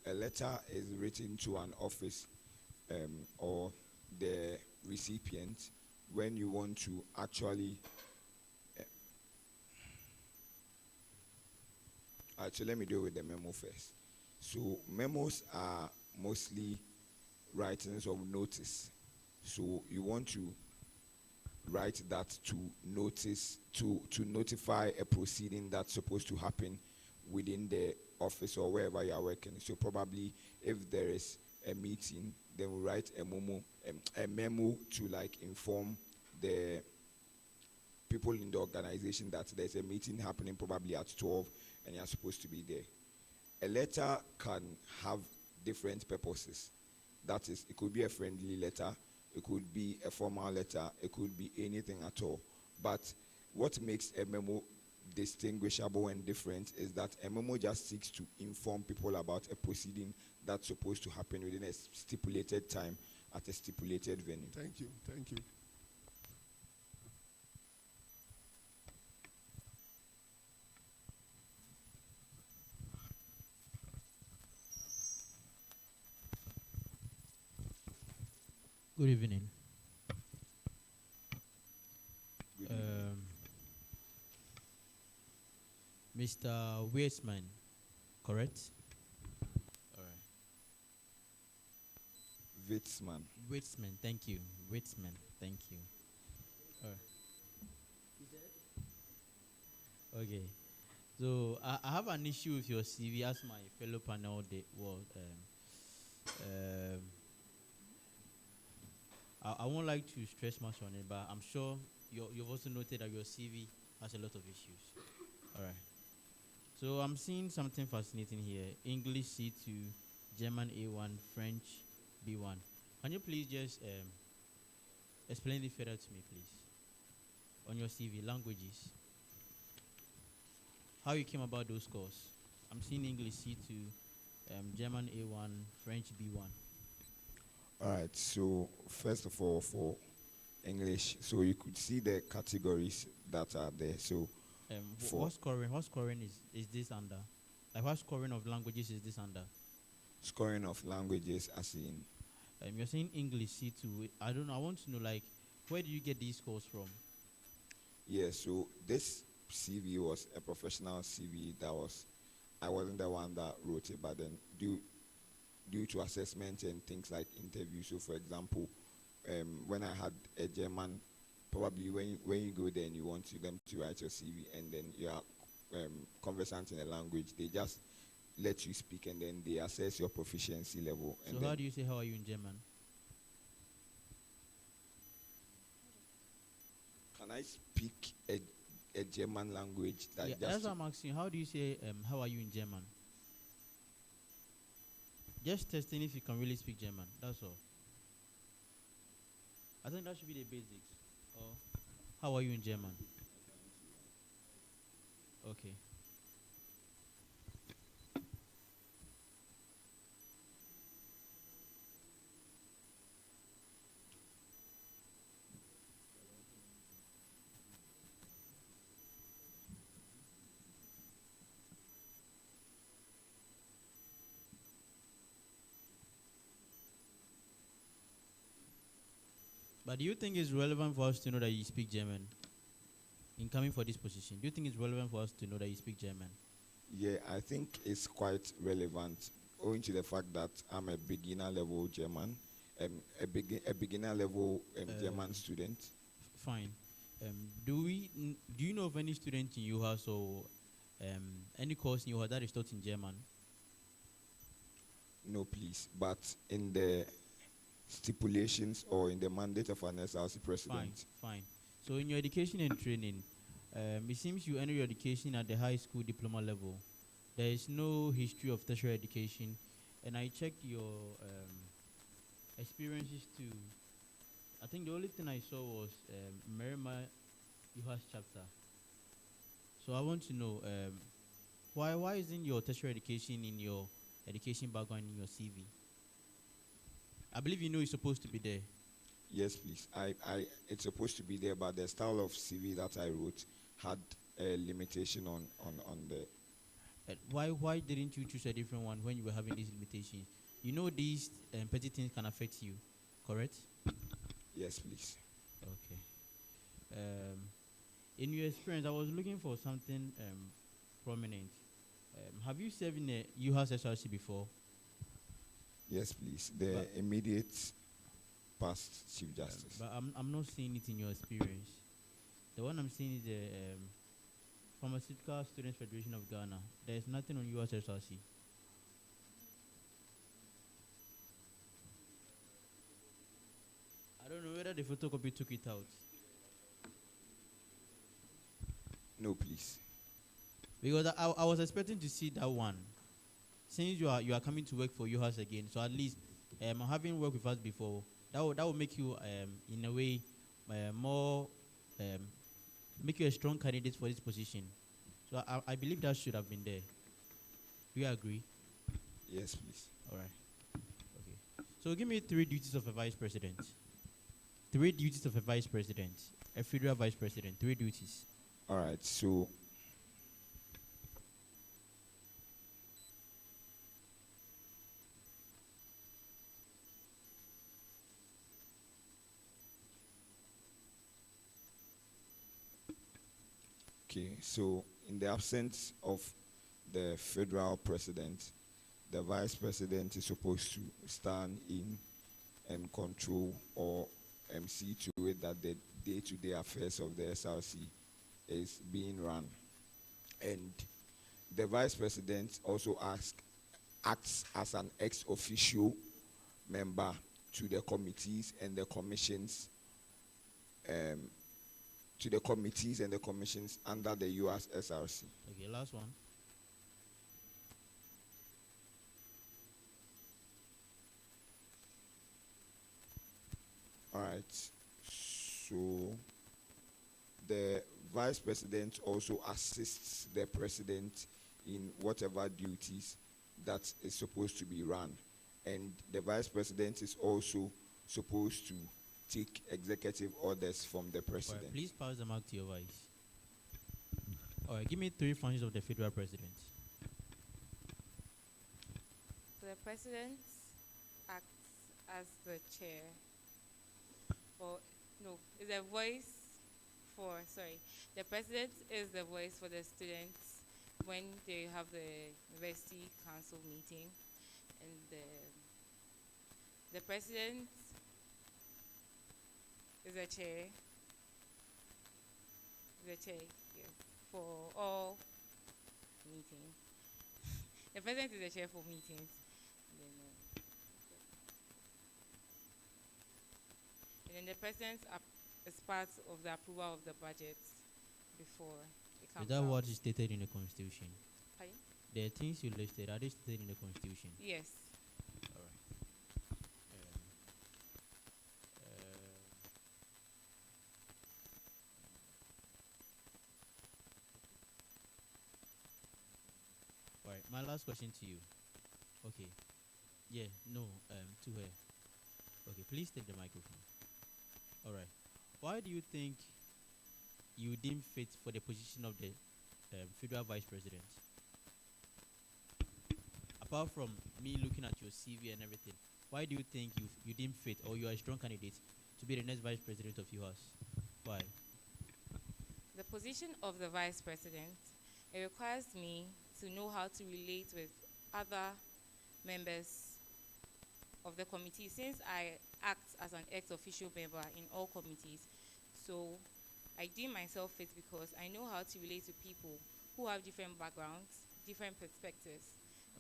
a letter is written to an office or the recipient when you want to actually. So let me deal with the memo first. So memos are mostly writings of notice. So you want to write that to notify a proceeding that's supposed to happen within the office or wherever you are working. So probably if there is a meeting, then we write a memo to like inform the people in the organization that there's a meeting happening probably at 12 and you're supposed to be there. A letter can have different purposes. That is, it could be a friendly letter, it could be a formal letter, it could be anything at all. But what makes a memo distinguishable and different is that a memo just seeks to inform people about a proceeding that's supposed to happen within a stipulated time at a stipulated venue. Thank you. Thank you. Good evening. Good evening. Mr. Weisman, correct? All right. Witzman. Weisman, thank you. Weisman, thank you. All right. Okay. So I have an issue with your CV, as my fellow panel I won't like to stress much on it, but I'm sure you've also noted that your CV has a lot of issues. All right. So I'm seeing something fascinating here. English C2, German A1, French B1. Can you please just explain it further to me, please? On your CV, languages. How you came about those scores? I'm seeing English C2, German A1, French B1. All right, so first of all, for English, so you could see the categories that are there. So What scoring is this under? Like what scoring of languages is this under? scoring of languages, as in, You're saying English C2. I don't know. I want to know, like, where do you get these scores from? yeah, so this CV was a professional CV I wasn't the one that wrote it, but then due to assessment and things like interviews. So, for example, when I had a German, probably when you go there and you want them to write your CV, and then you are conversant in a language, they just let you speak, and then they assess your proficiency level. So how do you say how are you in German? Can I speak a German language that That's what I'm asking. How do you say how are you in German? Just testing if you can really speak German. That's all. I think that should be the basics. Or how are you in German? Okay. But do you think it's relevant for us to know that you speak German in coming for this position? Do you think it's relevant for us to know that you speak German? Yeah, I think it's quite relevant, owing to the fact that I'm a beginner level German, a beginner level German student. Fine. Do you know of any student in UHAS or any course in UHAS that is taught in German? No, please. But in the stipulations or in the mandate of an SRC president. Fine. So in your education and training, it seems you enter your education at the high school diploma level. There is no history of tertiary education, and I checked your experiences too. I think the only thing I saw was Merima UHAS chapter. So I want to know why isn't your tertiary education in your education background in your CV? I believe you know it's supposed to be there. Yes, please. It's supposed to be there, but the style of CV that I wrote had a limitation on the. Why didn't you choose a different one when you were having these limitations? You know these petty things can affect you, correct? Yes, please. Okay. In your experience, I was looking for something prominent. Have you served in a UHAS SRC before? Yes, please. The immediate past Chief Justice. But I'm not seeing it in your experience. The one I'm seeing is the Pharmaceutical Students Federation of Ghana. There's nothing on UHAS SRC. I don't know whether the photocopy took it out. No, please. Because I was expecting to see that one. Since you are coming to work for UHAS again, so at least having worked with us before, that will make you in a way more make you a strong candidate for this position. So I believe that should have been there. Do you agree? Yes, please. All right. Okay. So give me 3 duties of a vice president. 3 duties of a vice president. A federal vice president. 3 duties. All right. So. Okay, so in the absence of the federal president, the vice president is supposed to stand in and control or see to it that the day-to-day affairs of the SRC is being run. And the vice president also acts as an ex officio member to the committees and the commissions, to the committees and the commissions under the UHAS SRC. Okay, last one. All right. So the vice president also assists the president in whatever duties that is supposed to be run. And the vice president is also supposed to take executive orders from the All president. right, please pass the mic to your vice. All right, give me 3 functions of the federal president. So the president acts as the chair, or no, is a voice for, sorry, the president is the voice for the students when they have the university council meeting, and the president is a chair, yes, for all meetings. The president is the chair for meetings. And then the president is part of the approval of the budget before it comes Is that out. what is stated in the constitution? Pardon? The things you listed, are they stated in the constitution? Yes. All right. All right, my last question to you. Okay. Yeah, no, to her. Okay, please take the microphone. All right. Why do you think you deem fit for the position of the federal vice president? Apart from me looking at your CV and everything, why do you think you deem fit, or you are a strong candidate to be the next vice president of UHAS? Why? The position of the vice president, it requires me to know how to relate with other members of the committee, since I act as an ex-official member in all committees. So I deem myself fit because I know how to relate to people who have different backgrounds, different perspectives,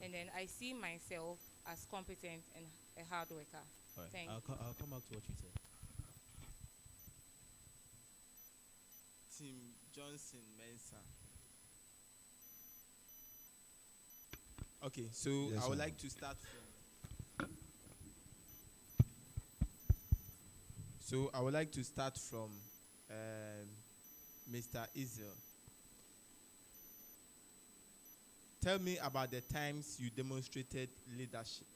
and then I see myself as competent and a hard worker. All right. Thank I'll you. I'll come back to what you said. Tim Johnson Mensah. Okay, so Yes, I would sir. like to start from. So I would like to start from Mr. Israel. Tell me about the times you demonstrated leadership.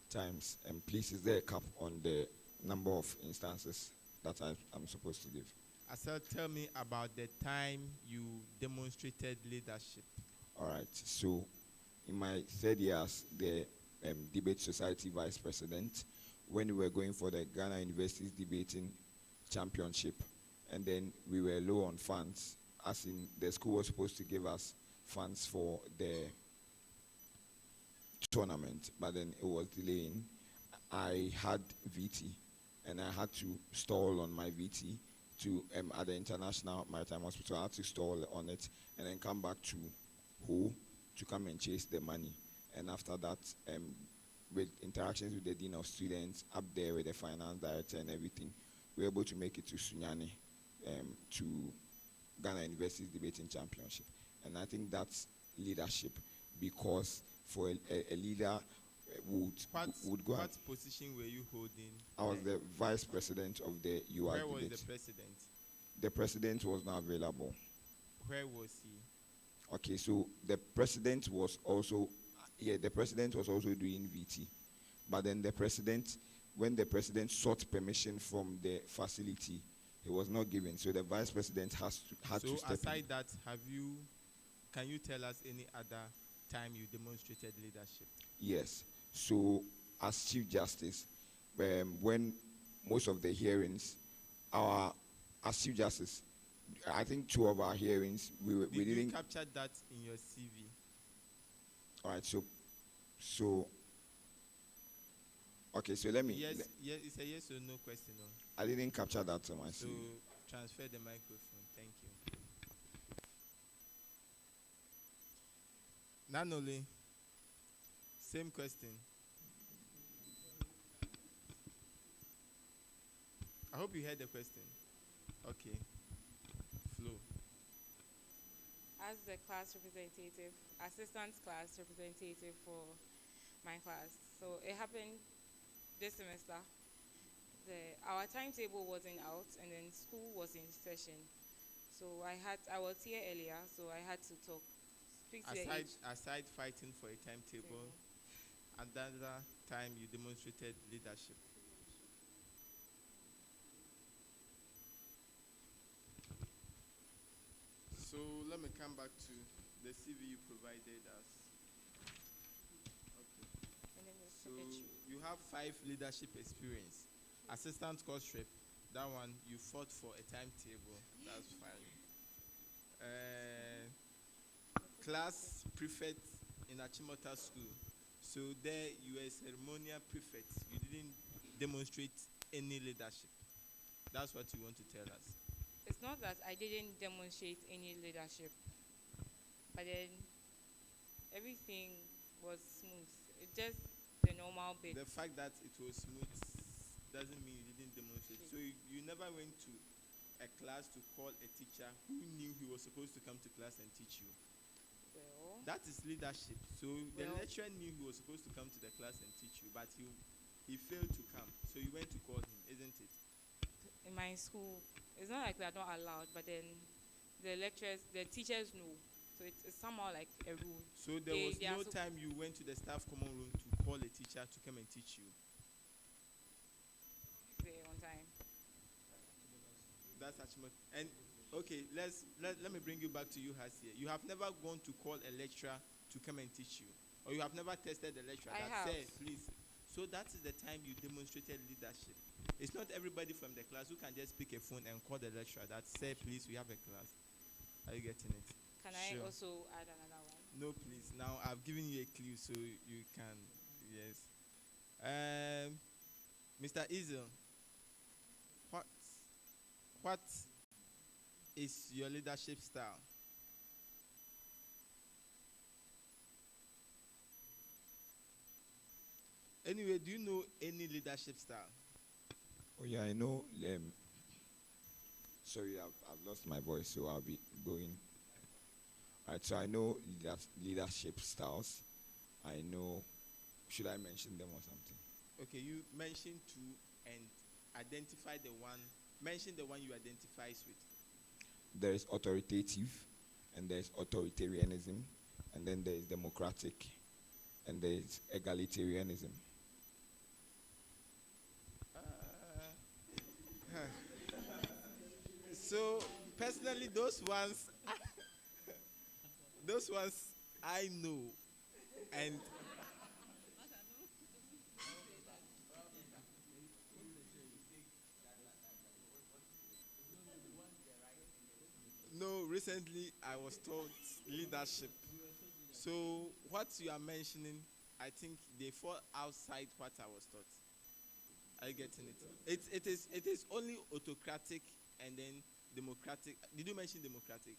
Times, and please, is there a cap on the number of instances that I'm supposed to give? I said, tell me about the time you demonstrated leadership. All right. So, in my third year as the debate society vice president, when we were going for the Ghana University's debating championship, and then we were low on funds, as in the school was supposed to give us funds for the tournament, but then it was delaying. I had VT, and I had to stall on my VT to at the International Maritime Hospital. I had to stall on it and then come back to Ho to come and chase the money. And after that, with interactions with the Dean of Students up there with the finance director and everything, we were able to make it to Sunyani, to Ghana University's debating championship. And I think that's leadership, because for a leader would go. What position were you holding? I was the vice president of the UR Where was debate. the president? The president was not available. Where was he? Okay, so the president was also, the president was also doing VT. But then the president, when the president sought permission from the facility, it was not given. So the vice president had to So step aside in. that, can you tell us any other time you demonstrated leadership? Yes. So as Chief Justice, when most of the hearings, as Chief Justice, I think 2 of our hearings, we Did you didn't. capture that in your CV? All right, so okay, so let me. Yes, it's a yes or no question. No? I didn't capture that on my So CV. transfer the microphone. Thank you. Nanole, Same question. I hope you heard the question. Okay. Flo. As the class representative, assistant class representative for my class. So it happened this semester. Our timetable wasn't out, and then school was in session. So I was here earlier, so I had to speak to Aside fighting for a timetable, another time you demonstrated leadership. So let me come back to the CV you provided us. Okay. So you have 5 leadership experience. Assistant course rep, that one you fought for a timetable. That's fine. Class prefect in Achimota School. So there you were a ceremonial prefect. You didn't demonstrate any leadership. That's what you want to tell us. It's not that I didn't demonstrate any leadership, but then everything was smooth. It's just the normal bit. The fact that it was smooth doesn't mean you didn't demonstrate. So you never went to a class to call a teacher who knew he was supposed to come to class and teach you. Well, that is leadership. So the lecturer knew he was supposed to come to the class and teach you, but he failed to come. So you went to call him, isn't it? In my school, it's not like we are not allowed, but then the teachers know. So it's somehow like a rule. So there was no time you went to the staff common room to call a teacher to come and teach you? There on time. That's actually, and okay, let me bring you back to UHAS here. You have never gone to call a lecturer to come and teach you, or you have never tested the lecturer that said, please. So that is the time you demonstrated leadership. It's not everybody from the class who can just pick a phone and call the lecturer that say, please, we have a class. Are you getting it? Can I also add another one? No, please. Now I've given you a clue, so you can. Yes. Mr. Izel, what is your leadership style? Anyway, do you know any leadership style? Oh yeah, I know. Sorry, I've lost my voice, so I'll be going. All right, so I know leadership styles. I know. Should I mention them or something? Okay, you mentioned 2 and identify the one. Mention the one you identify with. There is authoritative, and there is authoritarianism, and then there is democratic, and there is egalitarianism. So personally, those ones I know, and no, recently I was taught leadership. So what you are mentioning, I think they fall outside what I was taught. Are you getting it? It is only autocratic and then democratic. Did you mention democratic?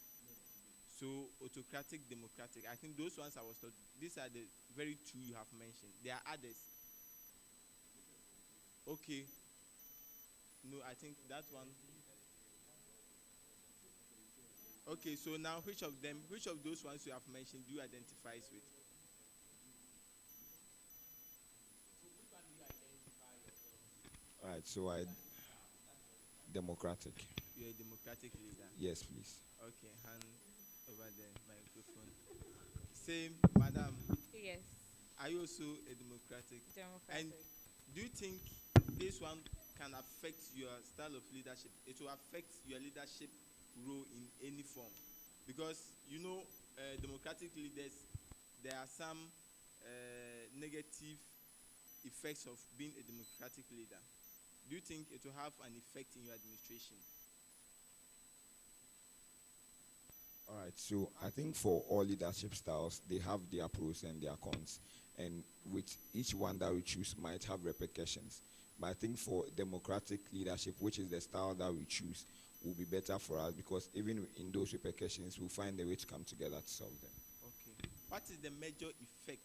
So autocratic, democratic. I think those ones I was taught. These are the very 2 you have mentioned. There are others. Okay. No, I think that one. Okay, so now which of those ones you have mentioned do you identify with? All right, so democratic. You're a democratic leader? Yes, please. Okay, hand over the microphone. Same, madam. Yes. Are you also a democratic? Democratic. And do you think this one can affect your style of leadership? It will affect your leadership role in any form? Because, democratic leaders, there are some negative effects of being a democratic leader. Do you think it will have an effect in your administration? All right, so I think for all leadership styles, they have their pros and their cons. And with each one that we choose might have repercussions. But I think for democratic leadership, which is the style that we choose, will be better for us because even in those repercussions, we'll find a way to come together to solve them. Okay. What is the major effect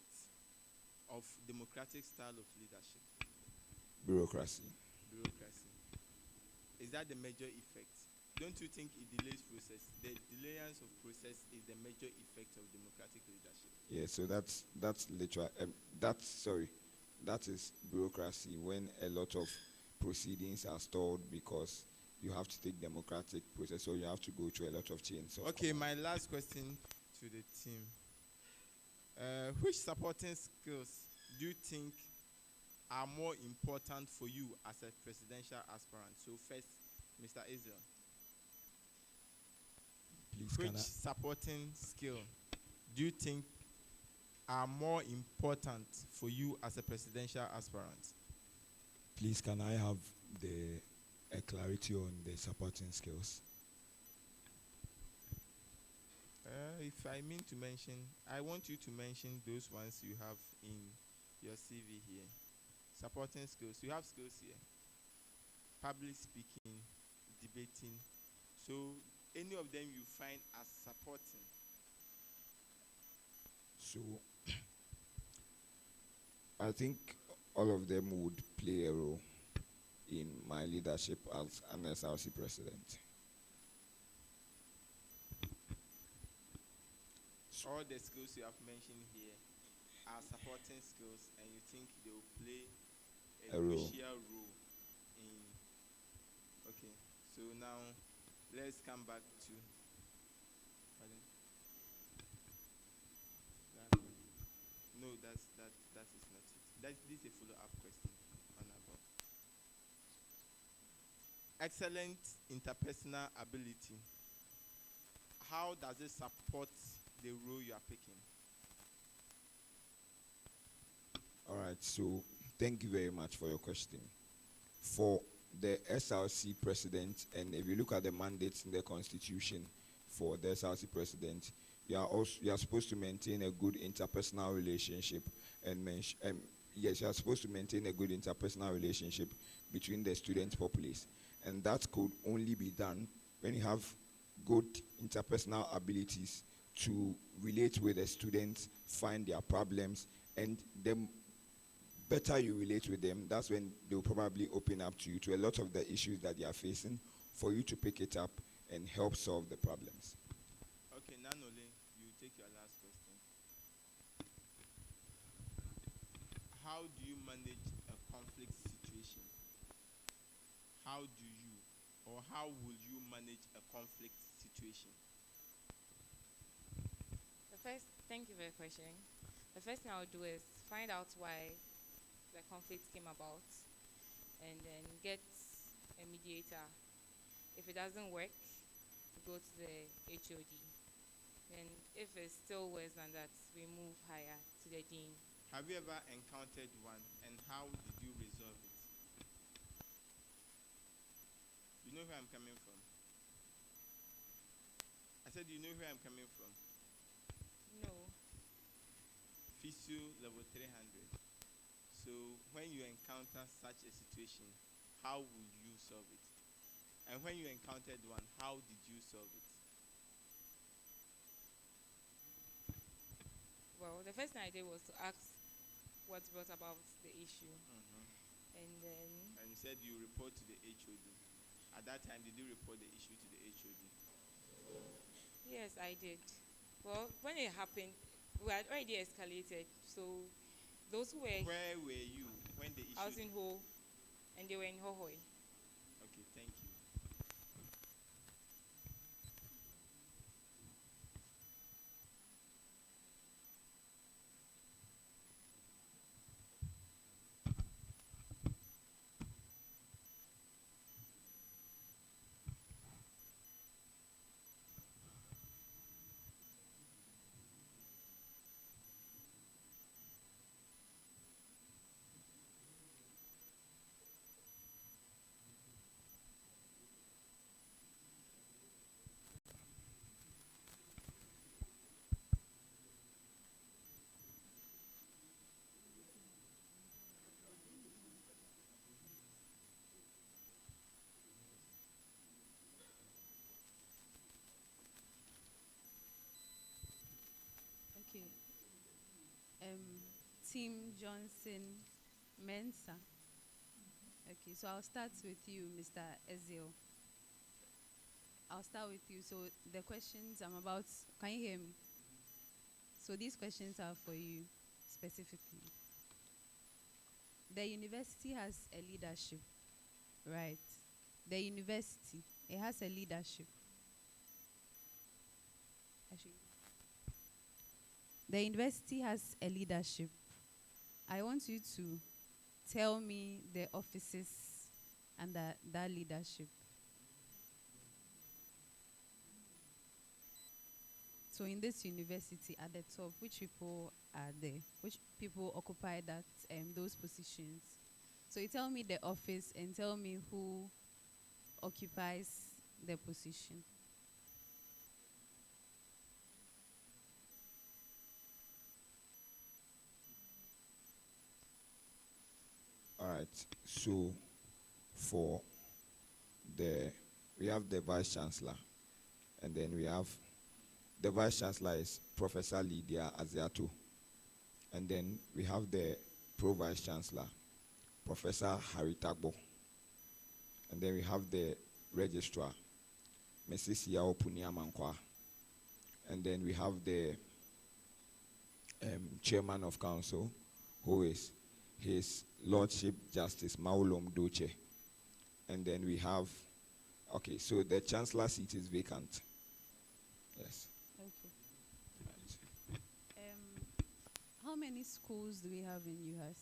of democratic style of leadership? Bureaucracy. Bureaucracy. Is that the major effect? Don't you think it delays process? The delayance of process is the major effect of democratic leadership. Yeah, so that's literal. That is bureaucracy when a lot of proceedings are stalled because you have to take democratic process, so you have to go through a lot of chains. Okay, my last question to the team: which supporting skills do you think are more important for you as a presidential aspirant? So first, Mr. Israel. Please, which supporting skill do you think are more important for you as a presidential aspirant? Please, can I have a clarity on the supporting skills? If I mean to mention, I want you to mention those ones you have in your CV here. Supporting skills. You have skills here. Public speaking, debating. So any of them you find as supporting? So, I think all of them would play a role in my leadership as an SRC president. All the skills you have mentioned here are supporting skills, and you think they will play a crucial role in. Okay, so now let's come back to. Pardon? No, that is not it. This is a follow-up question on above. Excellent interpersonal ability. How does it support the role you are picking? All right, so thank you very much for your question. For the SRC president, and if you look at the mandates in the constitution for the SRC president, you are supposed to maintain a good interpersonal relationship, yes, you are supposed to maintain a good interpersonal relationship between the student populace, and that could only be done when you have good interpersonal abilities to relate with the students, find their problems, and the better you relate with them, that's when they'll probably open up to you to a lot of the issues that they are facing, for you to pick it up and help solve the problems. Okay, Nanole, you take your last question. How do you manage a conflict situation? How do you, or how will you manage a conflict situation? Thank you for your question. The first thing I'll do is find out why the conflict came about, and then get a mediator. If it doesn't work, go to the HOD. And if it's still worse than that, we move higher to the dean. Have you ever encountered one, and how did you resolve it? You know where I'm coming from? I said, you know where I'm coming from? No. Physio level 300. So when you encounter such a situation, how will you solve it? And when you encountered one, how did you solve it? Well, the first thing I did was to ask what brought about the issue. And then... And you said you report to the HOD. At that time, did you report the issue to the HOD? Yes, I did. Well, when it happened, we had already escalated. So those who were... Where were you when the issue... I was in Ho, and they were in Hohoi. Okay, thank you. Team Johnson Mensa. Okay, so I'll start with you, Mr. Ezio. I'll start with you. So the questions I'm about, can you hear me? So these questions are for you specifically. The university has a leadership, right? The university, it has a leadership. Actually, the university has a leadership. I want you to tell me the offices under that leadership. So in this university at the top, which people are there? Which people occupy that those positions? So you tell me the office and tell me who occupies the position. All right. So for we have the Vice Chancellor, and then we have the Vice Chancellor is Professor Lydia Aziato, and then we have the Pro Vice Chancellor, Professor Harry Tagbo, and then we have the Registrar, Mrs. Yao Puniamankwa, and then we have the Chairman of Council, who is His Lordship Justice Maulom Doche, and then we have, okay, so the Chancellor seat is vacant. Yes. Okay. How many schools do we have in UHAS?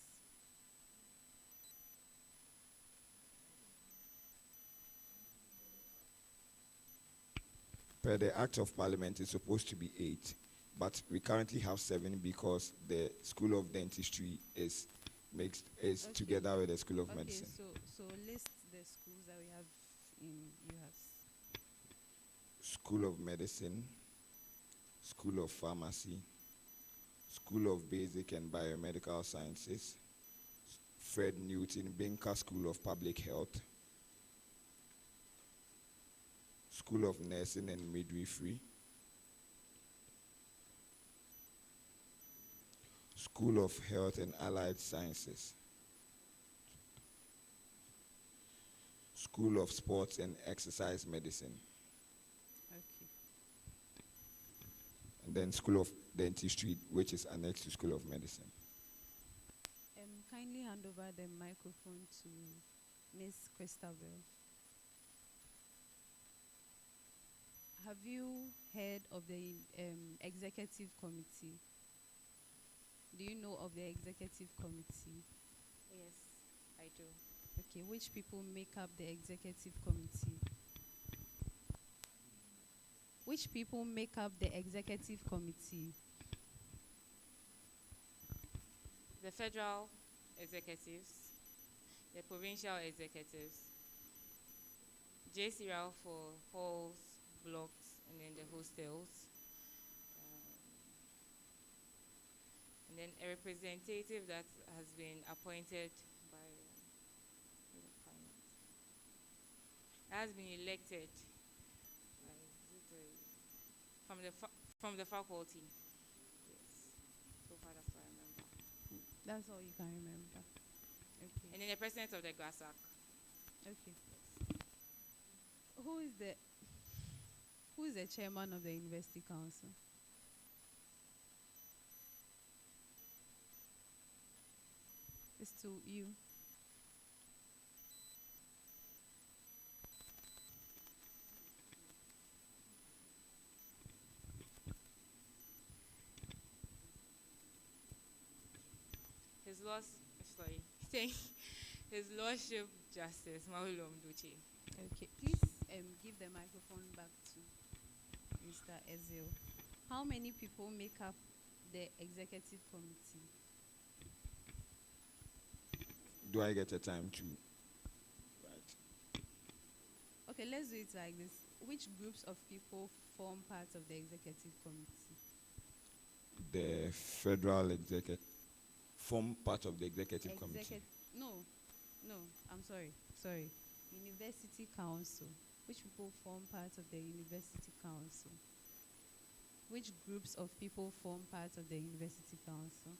Per the Act of Parliament, it's supposed to be 8, but we currently have 7 because the School of Dentistry is mixed, is together with the School of Medicine. So list the schools that we have in UHAS. School of Medicine, School of Pharmacy, School of Basic and Biomedical Sciences, Fred Newton Binker School of Public Health, School of Nursing and Midwifery, School of Health and Allied Sciences, School of Sports and Exercise Medicine, Okay. and then School of Dentistry, which is annexed to School of Medicine. Kindly hand over the microphone to Miss Christabel. Have you heard of the executive committee? Do you know of the executive committee? Yes, I do. Okay, which people make up the executive committee? Which people make up the executive committee? The federal executives, the provincial executives, JCRL for halls, blocks, and then the hostels. And then a representative that has been appointed by has been elected from the faculty. Yes, so far that's what I remember. That's all you can remember. Okay. And then the president of the GASAC. Okay. Who is the chairman of the university council? It's to you. His Lordship Justice Maulom Duchi. Okay, please give the microphone back to Mr. Ezio. How many people make up the executive committee? Do I get a time to? Right. Okay, let's do it like this. Which groups of people form part of the executive committee? The federal executive form part of the executive committee. No, I'm sorry. University council. Which people form part of the university council? Which groups of people form part of the university council?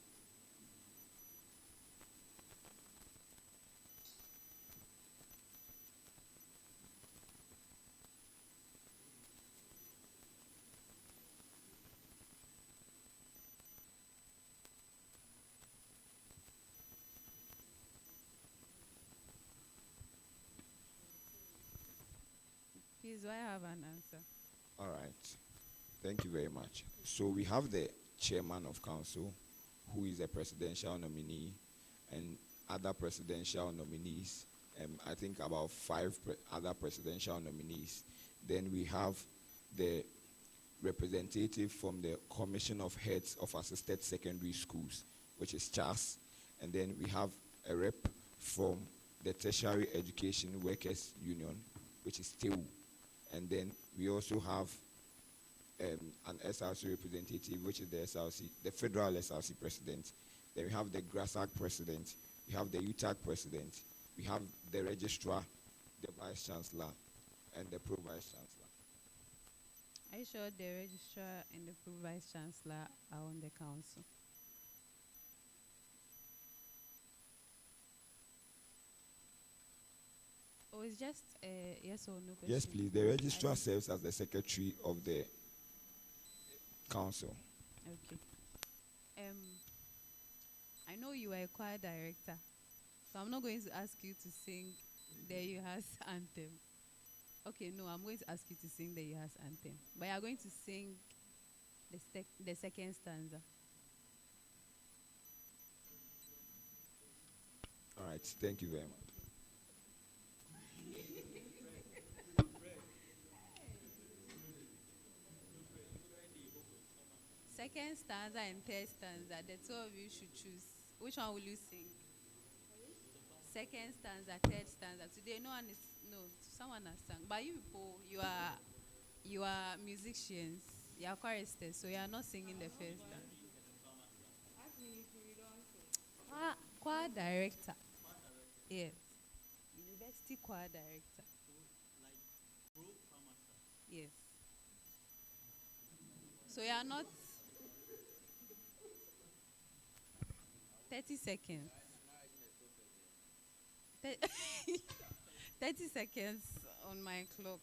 Please, do I have an answer? All right. Thank you very much. So we have the chairman of council, who is a presidential nominee, and other presidential nominees. I think about five other presidential nominees. Then we have the representative from the Commission of Heads of Assisted Secondary Schools, which is CHAS. And then we have a rep from the Tertiary Education Workers Union, which is TEU. And then we also have an SRC representative, which is the SRC, the federal SRC president. Then we have the GRASAC president, we have the UTAC president, we have the registrar, the vice chancellor, and the pro vice chancellor. Are you sure the registrar and the pro vice chancellor are on the council? Or it's just a yes or no question? Yes, please. The registrar serves as the secretary of the council. Okay. I know you are a choir director, so I'm not going to ask you to sing the UHAS anthem. Okay, no, I'm going to ask you to sing the UHAS anthem, but you are going to sing the second stanza. All right. Thank you very much. Second stanza and third stanza, the two of you should choose. Which one will you sing? Second stanza, third stanza. Today, someone has sung. But you people, you are musicians, you are choristers, so you are not singing the first stanza. Choir director. Yes. University choir director. Yes. So you are not 30 seconds. 30 seconds on my clock.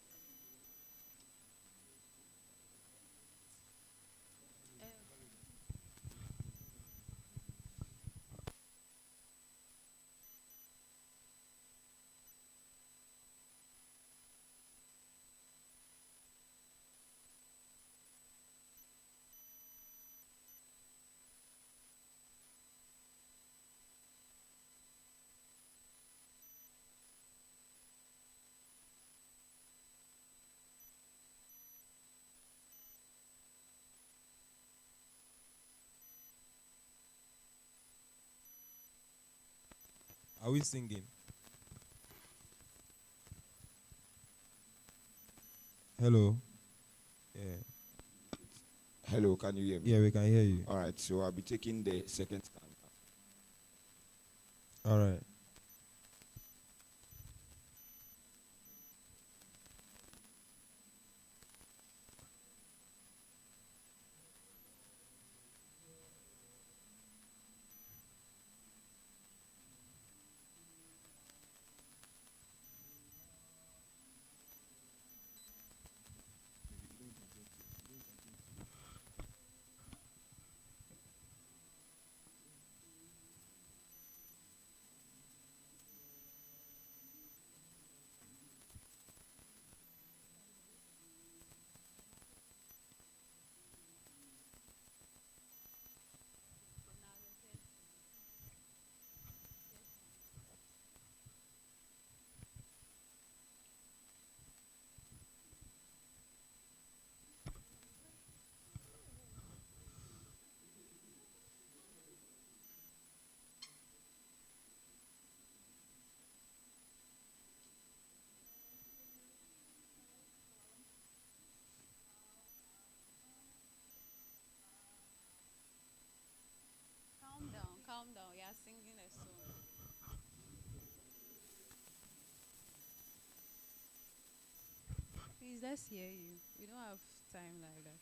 Are we singing? Hello. Yeah. Hello, can you hear me? Yeah, we can hear you. All right, so I'll be taking the second stanza. All right. Calm down. You are singing a song. Please, let's hear you. We don't have time like that.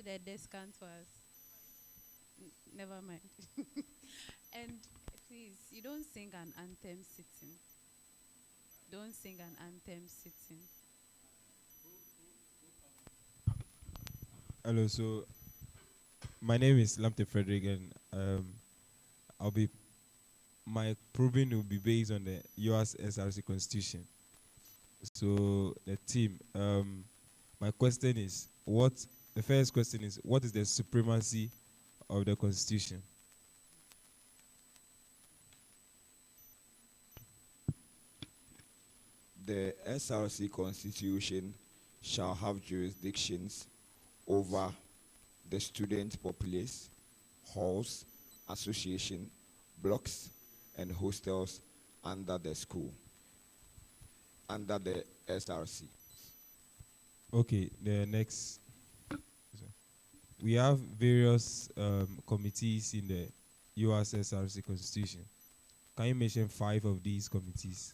the descant was. Never mind. And please, you don't sing an anthem sitting. Don't sing an anthem sitting. Hello, so my name is Lamte Frederick, and I'll be my proving will be based on the UHAS SRC Constitution. So the team, my question is, the first question is, what is the supremacy of the Constitution? The SRC Constitution shall have jurisdictions over the student populace, halls, association, blocks, and hostels under the school, under the SRC. Okay, the next. We have various committees in the UHAS SRC Constitution. Can you mention 5 of these committees?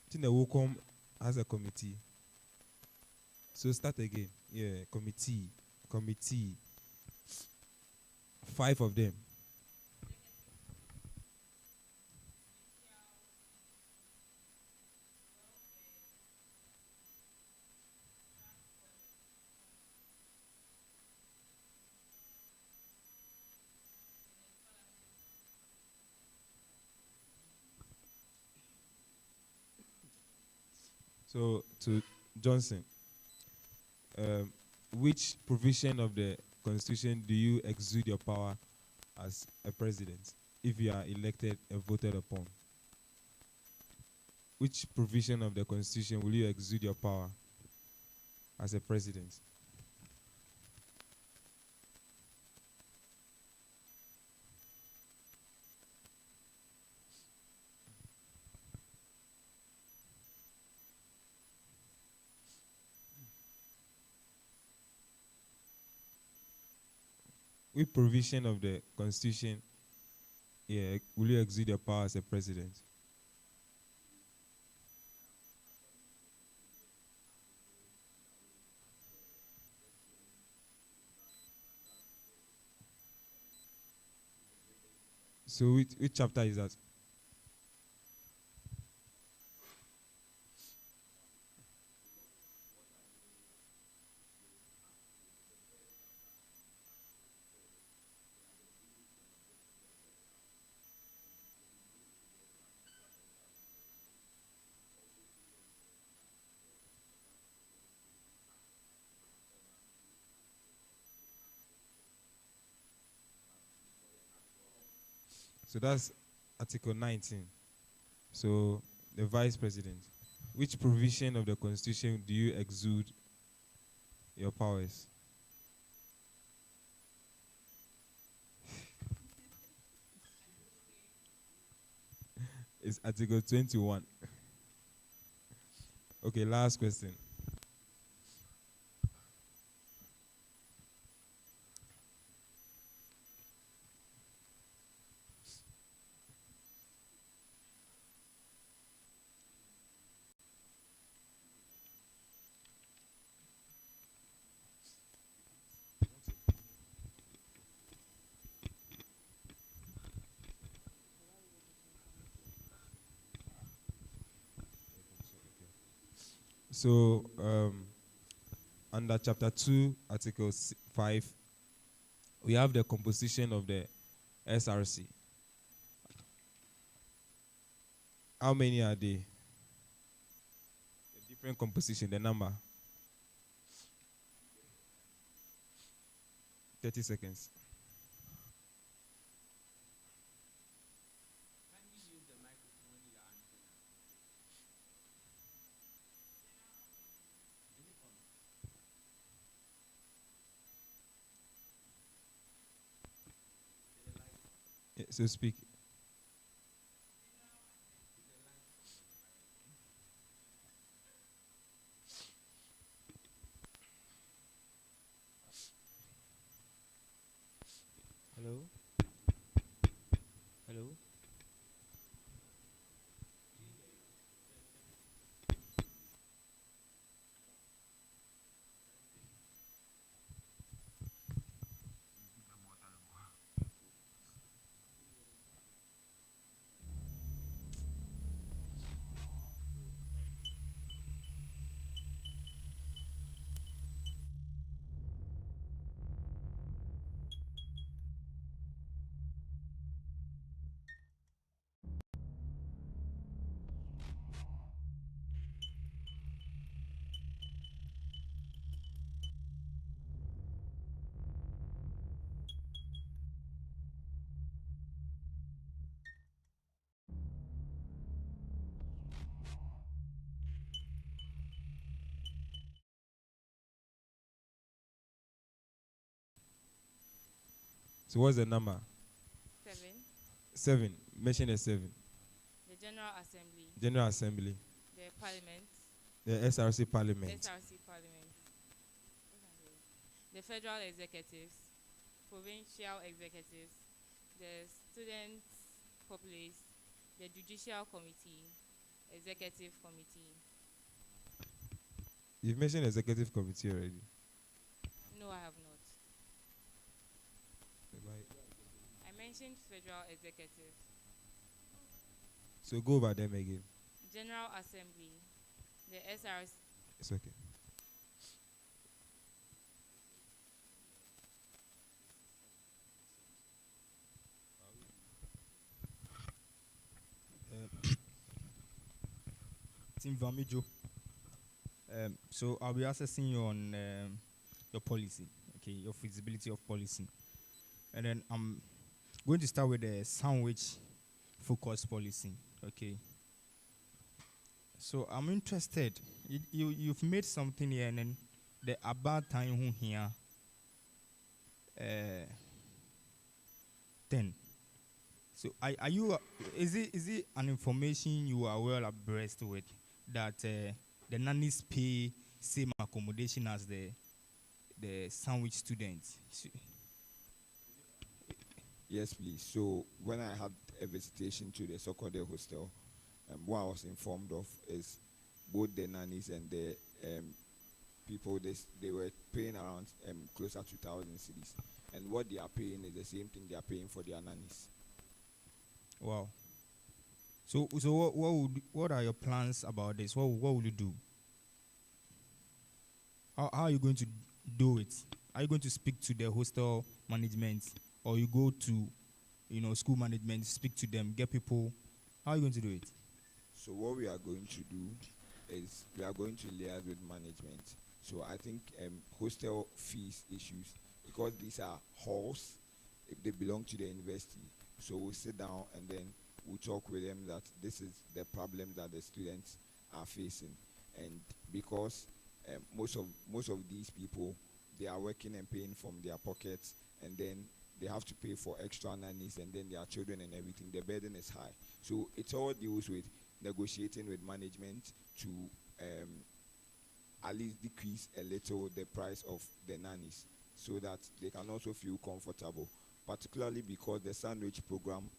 I think the WOCOM has a committee. So start again. Yeah, committee. 5 of them. So to Johnson, which provision of the Constitution do you exude your power as a president if you are elected and voted upon? Which provision of the Constitution will you exude your power as a president? Which provision of the Constitution will you exude your power as a president? So which chapter is that? So that's Article 19. So the Vice President, which provision of the Constitution do you exude your powers? It's Article 21. Okay, last question. So, under Chapter 2, Article 5, we have the composition of the SRC. How many are they? The different composition, the number. 30 seconds. So speak. Hello? Hello? So what's the number? 7. 7. Mention a 7. The General Assembly. General Assembly. The Parliament. The SRC Parliament. SRC Parliament. The Federal Executives. Provincial Executives. The Student Populace. The Judicial Committee. Executive Committee. You've mentioned Executive Committee already. No, I have not. I mentioned Federal Executive. So go over them again. General Assembly. The SRC. It's okay. Tim Vamijo. So I'll be assessing you on your policy, okay, your feasibility of policy. And then I'm going to start with the sandwich focus policy, okay. So I'm interested. You've made something here, and then the about time here. 10. So are you? Is it an information you are well abreast with that the nannies pay same accommodation as the sandwich students? Yes, please. So when I had a visitation to the Sokode hostel, what I was informed of is both the nannies and the people, they were paying around closer to 1,000 cedis. And what they are paying is the same thing they are paying for their nannies. Wow. So what are your plans about this? What will you do? How are you going to do it? Are you going to speak to the hostel management, or you go to, school management, speak to them, get people? How are you going to do it? So what we are going to do is we are going to liaise with management. So I think hostel fees issues, because these are halls, if they belong to the university. So we'll sit down and then we'll talk with them that this is the problem that the students are facing. And because most of these people, they are working and paying from their pockets, and then they have to pay for extra nannies and then their children and everything. The burden is high. So it all deals with negotiating with management to at least decrease a little the price of the nannies, so that they can also feel comfortable, particularly because the sandwich program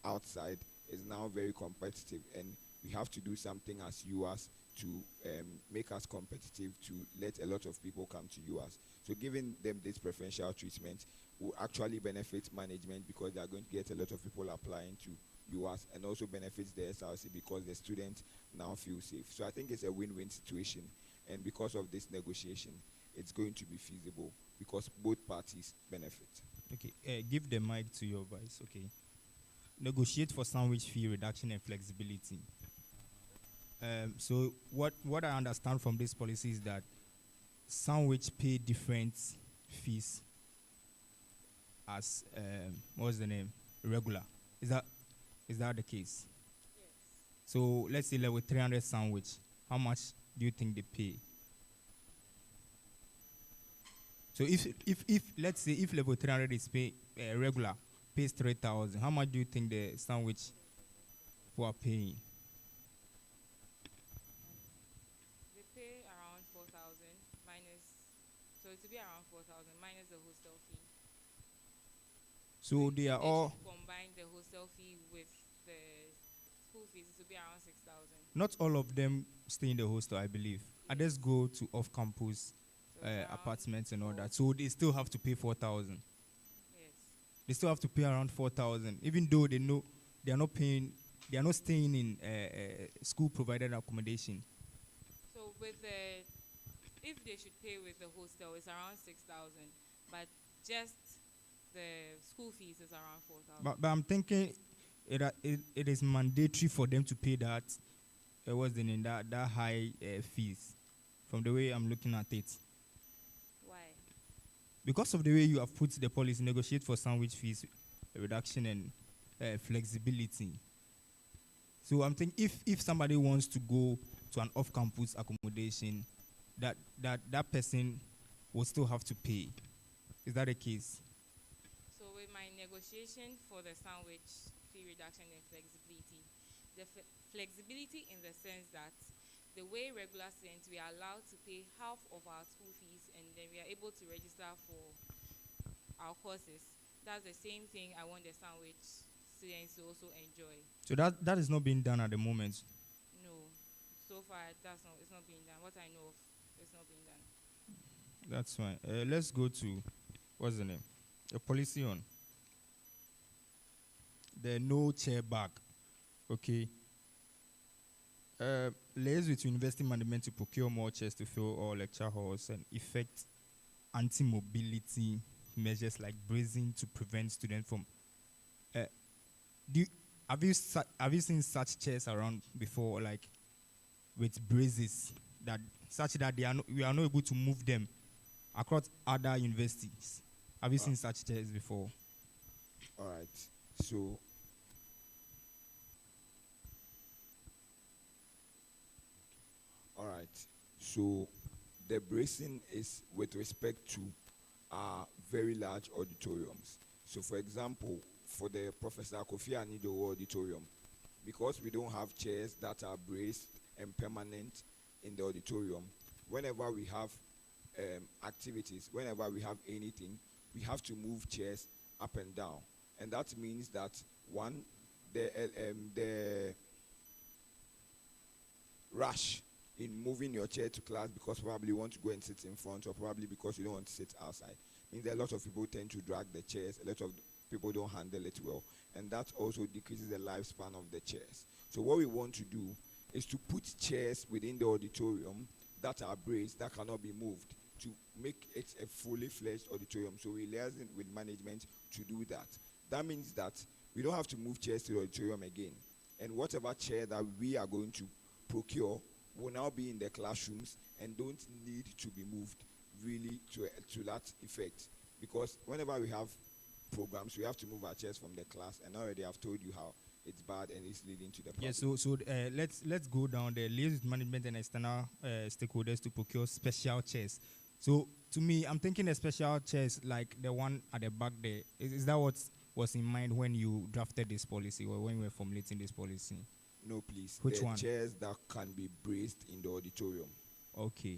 outside is now very competitive, and we have to do something as UHAS to make us competitive, to let a lot of people come to UHAS. So giving them this preferential treatment will actually benefit management, because they are going to get a lot of people applying to UHAS, and also benefits the SRC because the students now feel safe. So I think it's a win-win situation, and because of this negotiation, it's going to be feasible because both parties benefit. Okay, give the mic to your vice. Okay. Negotiate for sandwich fee reduction and flexibility. So what I understand from this policy is that sandwich pay different fees as what's the name? Regular. Is that the case? Yes. So let's say level 300 sandwich. How much do you think they pay? So if let's say if level 300 is regular pays 3,000, how much do you think the sandwich who are paying? They pay around 4,000 minus, so it will be around 4,000 minus the hostel fee. So they are They all should combine the hostel fee with the school fees. It will be around 6,000. not all of them stay in the hostel, I believe. Others go to off-campus apartments and all that. So they still have to pay 4,000. Yes. They still have to pay around 4,000, even though they know they are not paying. They are not staying in school-provided accommodation. So with the, if they should pay with the hostel, it's around 6,000, but just the school fees is around 4,000. But I'm thinking it is mandatory for them to pay that. What's the name? That high fees. From the way I'm looking at it. Why? Because of the way you have put the policy, negotiate for sandwich fees reduction and flexibility. So I'm thinking if somebody wants to go to an off-campus accommodation, that person will still have to pay. Is that the case? So with my negotiation for the sandwich fee reduction and flexibility, the flexibility in the sense that the way regular students, we are allowed to pay half of our school fees and then we are able to register for our courses. That's the same thing I want the sandwich students to also enjoy. So that is not being done at the moment. No, so far it's not being done. What I know of, it's not being done. That's fine. Let's go to, what's the name? A policy on the no chair bag. Okay. Liaise with university management to procure more chairs to fill all lecture halls and effect anti-mobility measures like bracing to prevent students from. Have you seen such chairs around before, like with braces that such that we are not able to move them across other universities? Have you seen such chairs before? All right. So all right. So the bracing is with respect to very large auditoriums. So for example, for the Professor Kofi Anido auditorium, because we don't have chairs that are braced and permanent in the auditorium, whenever we have activities, whenever we have anything, we have to move chairs up and down. And that means that one, the rush in moving your chair to class because probably you want to go and sit in front or probably because you don't want to sit outside, means that a lot of people tend to drag the chairs, a lot of people don't handle it well, and that also decreases the lifespan of the chairs. So what we want to do is to put chairs within the auditorium that are braced, that cannot be moved, to make it a fully fledged auditorium. So we liaise with management to do that. That means that we don't have to move chairs to the auditorium again, and whatever chair that we are going to procure will now be in the classrooms and don't need to be moved really to that effect, because whenever we have programs we have to move our chairs from the class, and already I've told you how it's bad and it's leading to the problem. Yes, so let's go down there. Liaise with management and external stakeholders to procure special chairs. So to me, I'm thinking a special chairs like the one at the back there. Is that what was in mind when you drafted this policy or when you were formulating this policy? No, please. Which the one? Chairs that can be braced in the auditorium. Okay.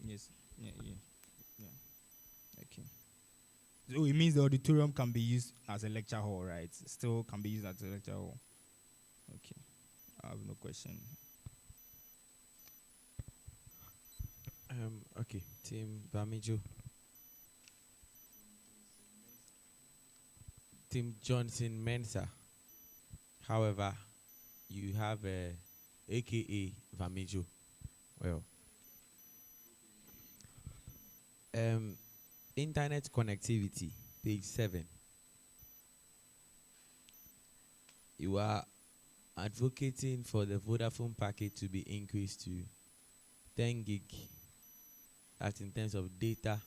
Yes. Yeah. Okay. So it means the auditorium can be used as a lecture hall, right? Still can be used as a lecture hall. Okay. I have no question. Okay, Team Bamijo. Team Johnson Mensa. However, you have AKA Vamijo. Well, internet connectivity, page 7. You are advocating for the Vodafone package to be increased to 10 gig. That's in terms of data.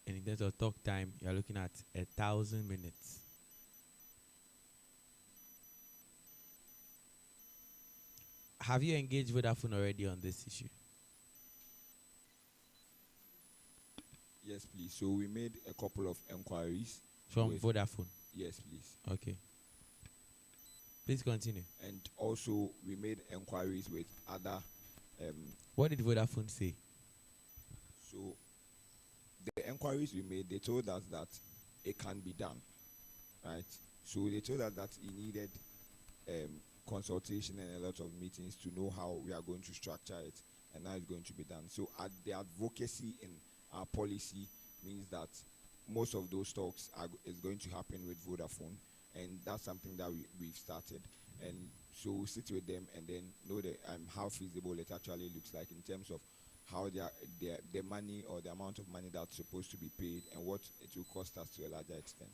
And in terms of talk time, you are looking at 1,000 minutes. Have you engaged Vodafone already on this issue? Yes, please. So we made a couple of inquiries. From Vodafone? Yes, please. Okay. Please continue. And also we made inquiries with other... what did Vodafone say? So the the enquiries we made, they told us that it can be done, right? So they told us that it needed consultation and a lot of meetings to know how we are going to structure it and how it's going to be done. So the advocacy in our policy means that most of those talks is going to happen with Vodafone, and that's something that we've started. And so we'll sit with them and then know how feasible it actually looks like in terms of how the money or the amount of money that's supposed to be paid and what it will cost us to a larger extent.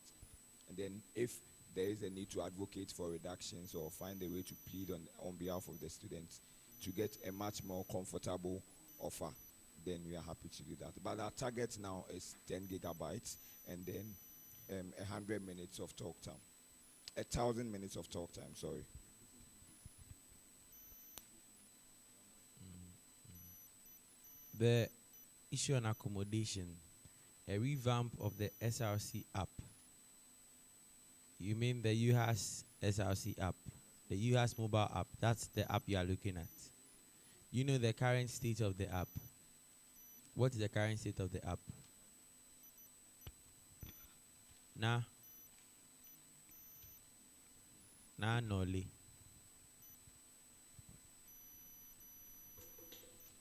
And then if there is a need to advocate for reductions or find a way to plead on behalf of the students to get a much more comfortable offer, then we are happy to do that. But our target now is 10 gigabytes and then 100 minutes of talk time. 1,000 minutes of talk time, sorry. The issue on accommodation, a revamp of the SRC app. You mean the UHAS SRC app, the UHAS mobile app? That's the app you are looking at. You know the current state of the app. What is the current state of the app? Noli.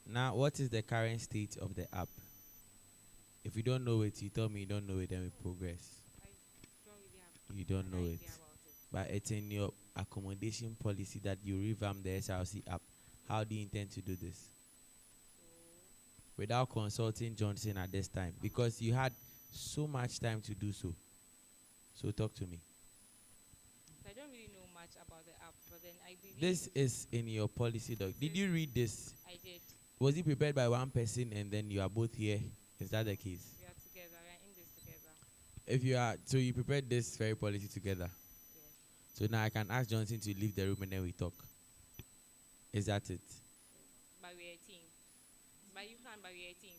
Now, what is the current state of the app? If you don't know it, you tell me you don't know it, then we progress. You don't know it. But it's in your accommodation policy that you revamp the SRC app. How do you intend to do this? Without consulting Johnson at this time, because you had so much time to do so. So talk to me. I don't really know much about the app, but then I believe This is in your policy doc. Did you read this? I did. Was it prepared by one person and then you are both here? Is that the case? We are together. We are in this together. If you are, so you prepared this very policy together? Yes. So now I can ask Johnson to leave the room and then we talk. Is that it? But we are a team. But you can, but we are a team.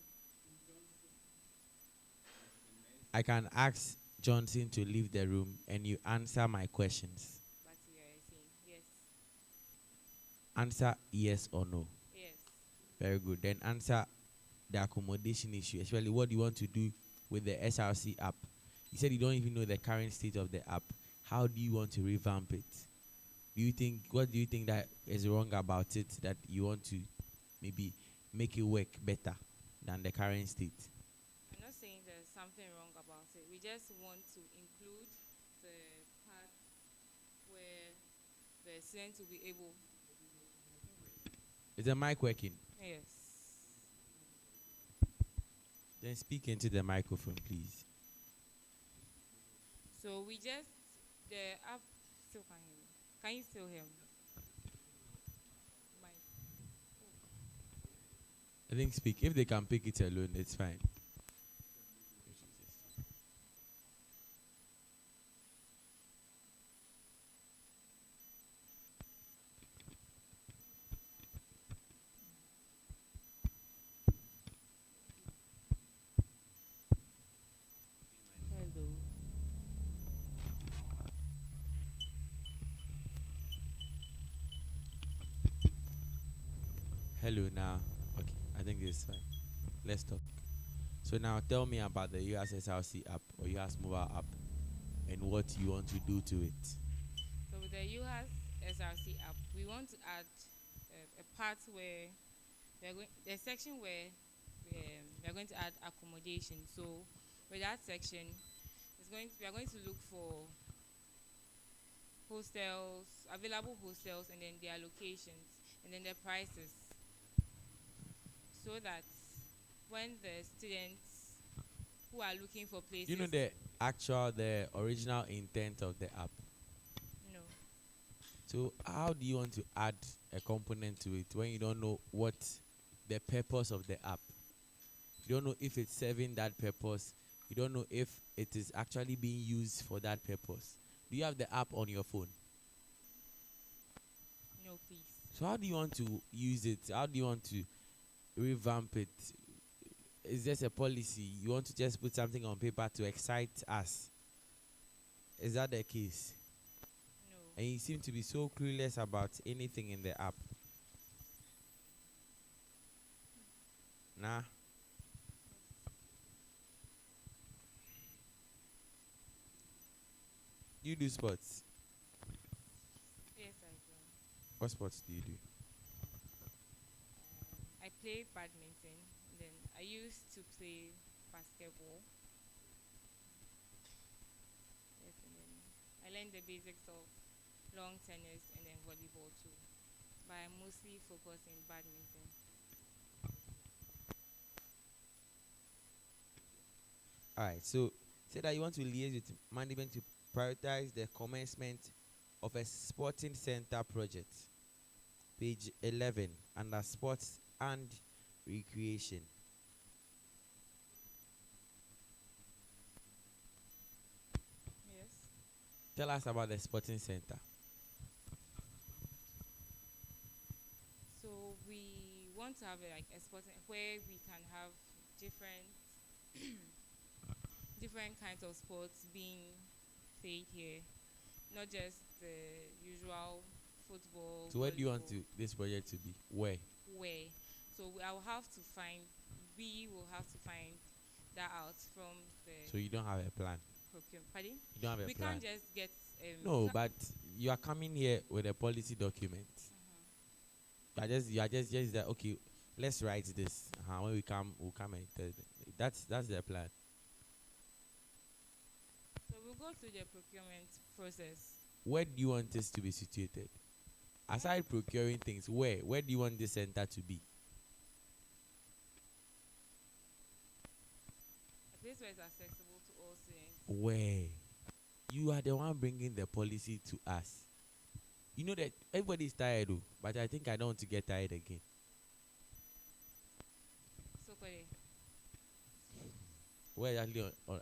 I can ask Johnson to leave the room and you answer my questions. But we are a team. Yes. Answer yes or no. Yes. Very good. Then answer the accommodation issue, especially what do you want to do with the SRC app. You said you don't even know the current state of the app. How do you want to revamp it? What do you think that is wrong about it that you want to maybe make it work better than the current state? I'm not saying there's something wrong about it. We just want to include the part where the students will be able. Is the mic working? Yes. Then speak into the microphone, please. So we just, the app still can hear me. Can you still hear me? Mic. I think speak. If they can pick it alone, it's fine. Hello. Hello now. Okay, I think this is fine. Let's talk. So now tell me about the UHAS SRC app or UHAS mobile app and what you want to do to it. So with the UHAS SRC app, we want to add a part where the section where we are going to add accommodation. So with that section, we are going to look for hostels, available hostels, and then their locations, and then their prices, so that when the students who are looking for places, You know the original intent of the app. no, So how do you want to add a component to it when you don't know what the purpose of the app? You don't know if it's serving that purpose. You don't know if it is actually being used for that purpose. Do you have the app on your phone? no, please. So how do you want to use it? How do you want to revamp it? Is this a policy? You want to just put something on paper to excite us? Is that the case? No. And you seem to be so clueless about anything in the app. Nah. you do sports? Yes, I do. What sports do you do? I play badminton. Then I used to play basketball. Yes, and then I learned the basics of long tennis and then volleyball too. But I mostly focus in badminton. All right. So say that you want to liaise with management to prioritize the commencement of a sporting center project. Page 11 under sports and recreation. Yes. Tell us about the sporting center. So we want to have like a spot where we can have different different kinds of sports being played here, not just the usual football. So where do you want volleyball. this project to be? Where? Where? So I will have to find. We will have to find that out from the. So you don't have a plan. Pardon? You don't have a we plan. can't just get. No, but you are coming here with a policy document. You are just that. Okay, let's write this. When we come, we'll come and tell them. That's the plan. So we'll go through the procurement process. Where do you want this to be situated? Aside procuring things, where do you want this center to be? A place where it's accessible to all students. Where? You are the one bringing the policy to us. You know that everybody is tired, though, but I think I don't want to get tired again. Sokode. Where exactly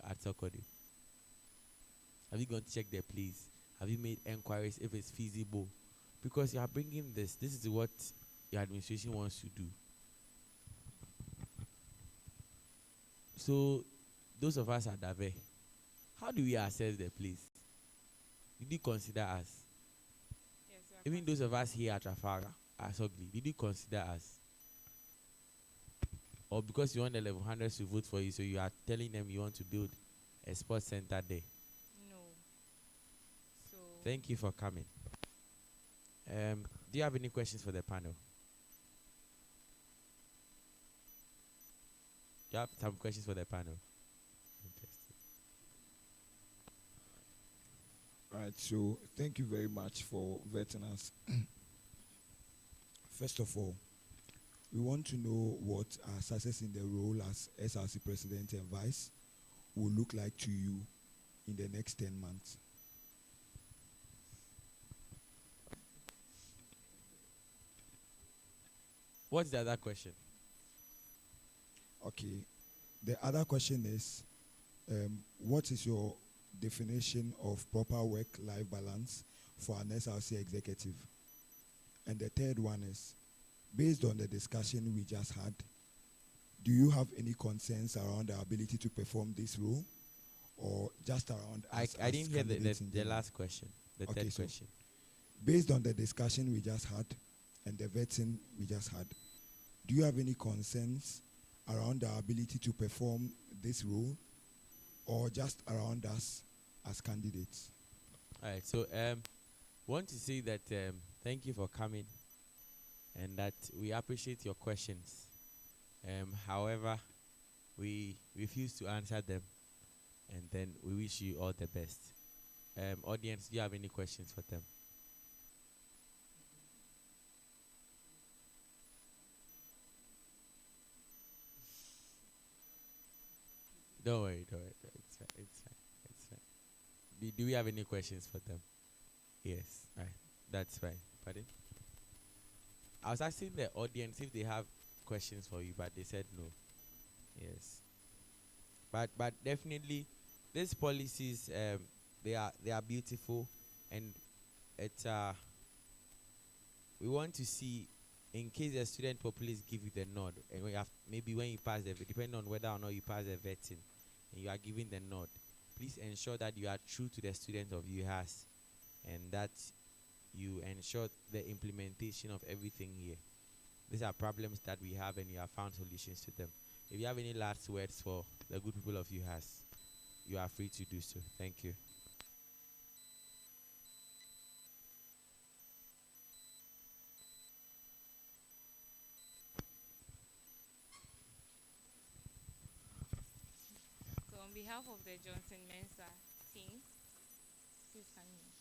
at Sokode? Have you gone to check the place? Have you made enquiries if it's feasible? Because you are bringing this. This is what your administration wants to do. So, those of us at Dave, how do we assess the place? Did you consider us? Yes, Even those of us here at Trafalgar, as ugly, did you consider us? Or because you want the level 100s to vote for you, so you are telling them you want to build a sports center there? No. So. Thank you for coming. Do you have any questions for the panel? You have some questions for the panel? Interesting. Right, so thank you very much for vetting us. First of all, we want to know what our success in the role as SRC President and Vice will look like to you in the next 10 months. What's the other question? Okay. The other question is, what is your definition of proper work-life balance for an SRC executive? And the third one is, based on the discussion we just had, do you have any concerns around our ability to perform this role, or just around us I didn't hear candidates in the general? last question, the Okay, third so question. based on the discussion we just had and the vetting we just had, do you have any concerns around our ability to perform this role, or just around us as candidates? All right, so want to say that thank you for coming and that we appreciate your questions. However, we refuse to answer them, and then we wish you all the best. Audience, do you have any questions for them? Don't worry. It's fine. It's fine. Do we have any questions for them? Yes. Right. That's fine. Pardon? I was asking the audience if they have questions for you, but they said no. Yes. But definitely, these policies they are beautiful, and it's we want to see, in case the student populace give you the nod, and maybe when you pass depending on whether or not you pass the vetting, and you are given the nod, please ensure that you are true to the student of UHAS, and that you ensure the implementation of everything here. These are problems that we have, and you have found solutions to them. If you have any last words for the good people of UHAS, you are free to do so. Thank you. on behalf of the Johnson Mensa team, please can you?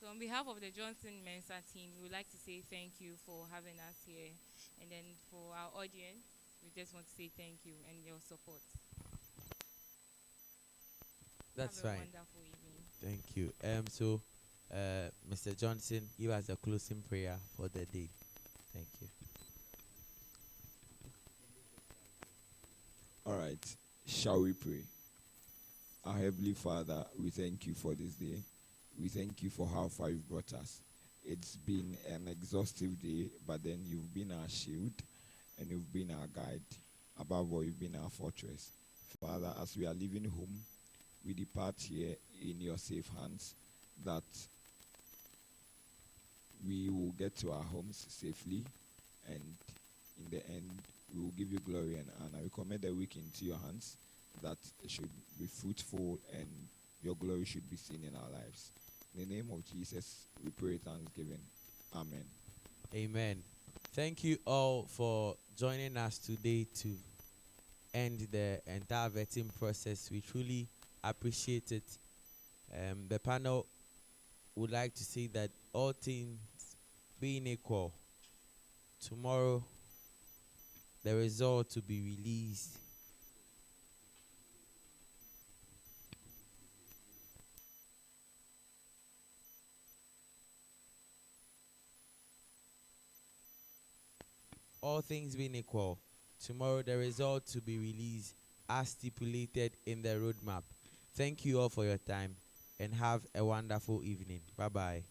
So on behalf of the Johnson Mensa team, we would like to say thank you for having us here. And then for our audience, we just want to say thank you and your support. That's Have a fine. wonderful evening. Thank you. So, Mr. Johnson, give us a closing prayer for the day. Thank you. All right. Shall we pray? Our Heavenly Father, we thank you for this day. We thank you for how far you've brought us. It's been an exhaustive day, but then you've been our shield and you've been our guide. Above all, you've been our fortress. Father, as we are leaving home, we depart here in your safe hands, that we will get to our homes safely, and in the end, we will give you glory and honor. We commit the week into your hands, that it should be fruitful and your glory should be seen in our lives. In the name of Jesus, we pray thanksgiving. Amen. Amen. Thank you all for joining us today to end the entire vetting process. We truly appreciate it. The panel would like to say that all things being equal, tomorrow the result to be released. All things being equal, tomorrow the result to be released as stipulated in the roadmap. Thank you all for your time and have a wonderful evening. Bye-bye.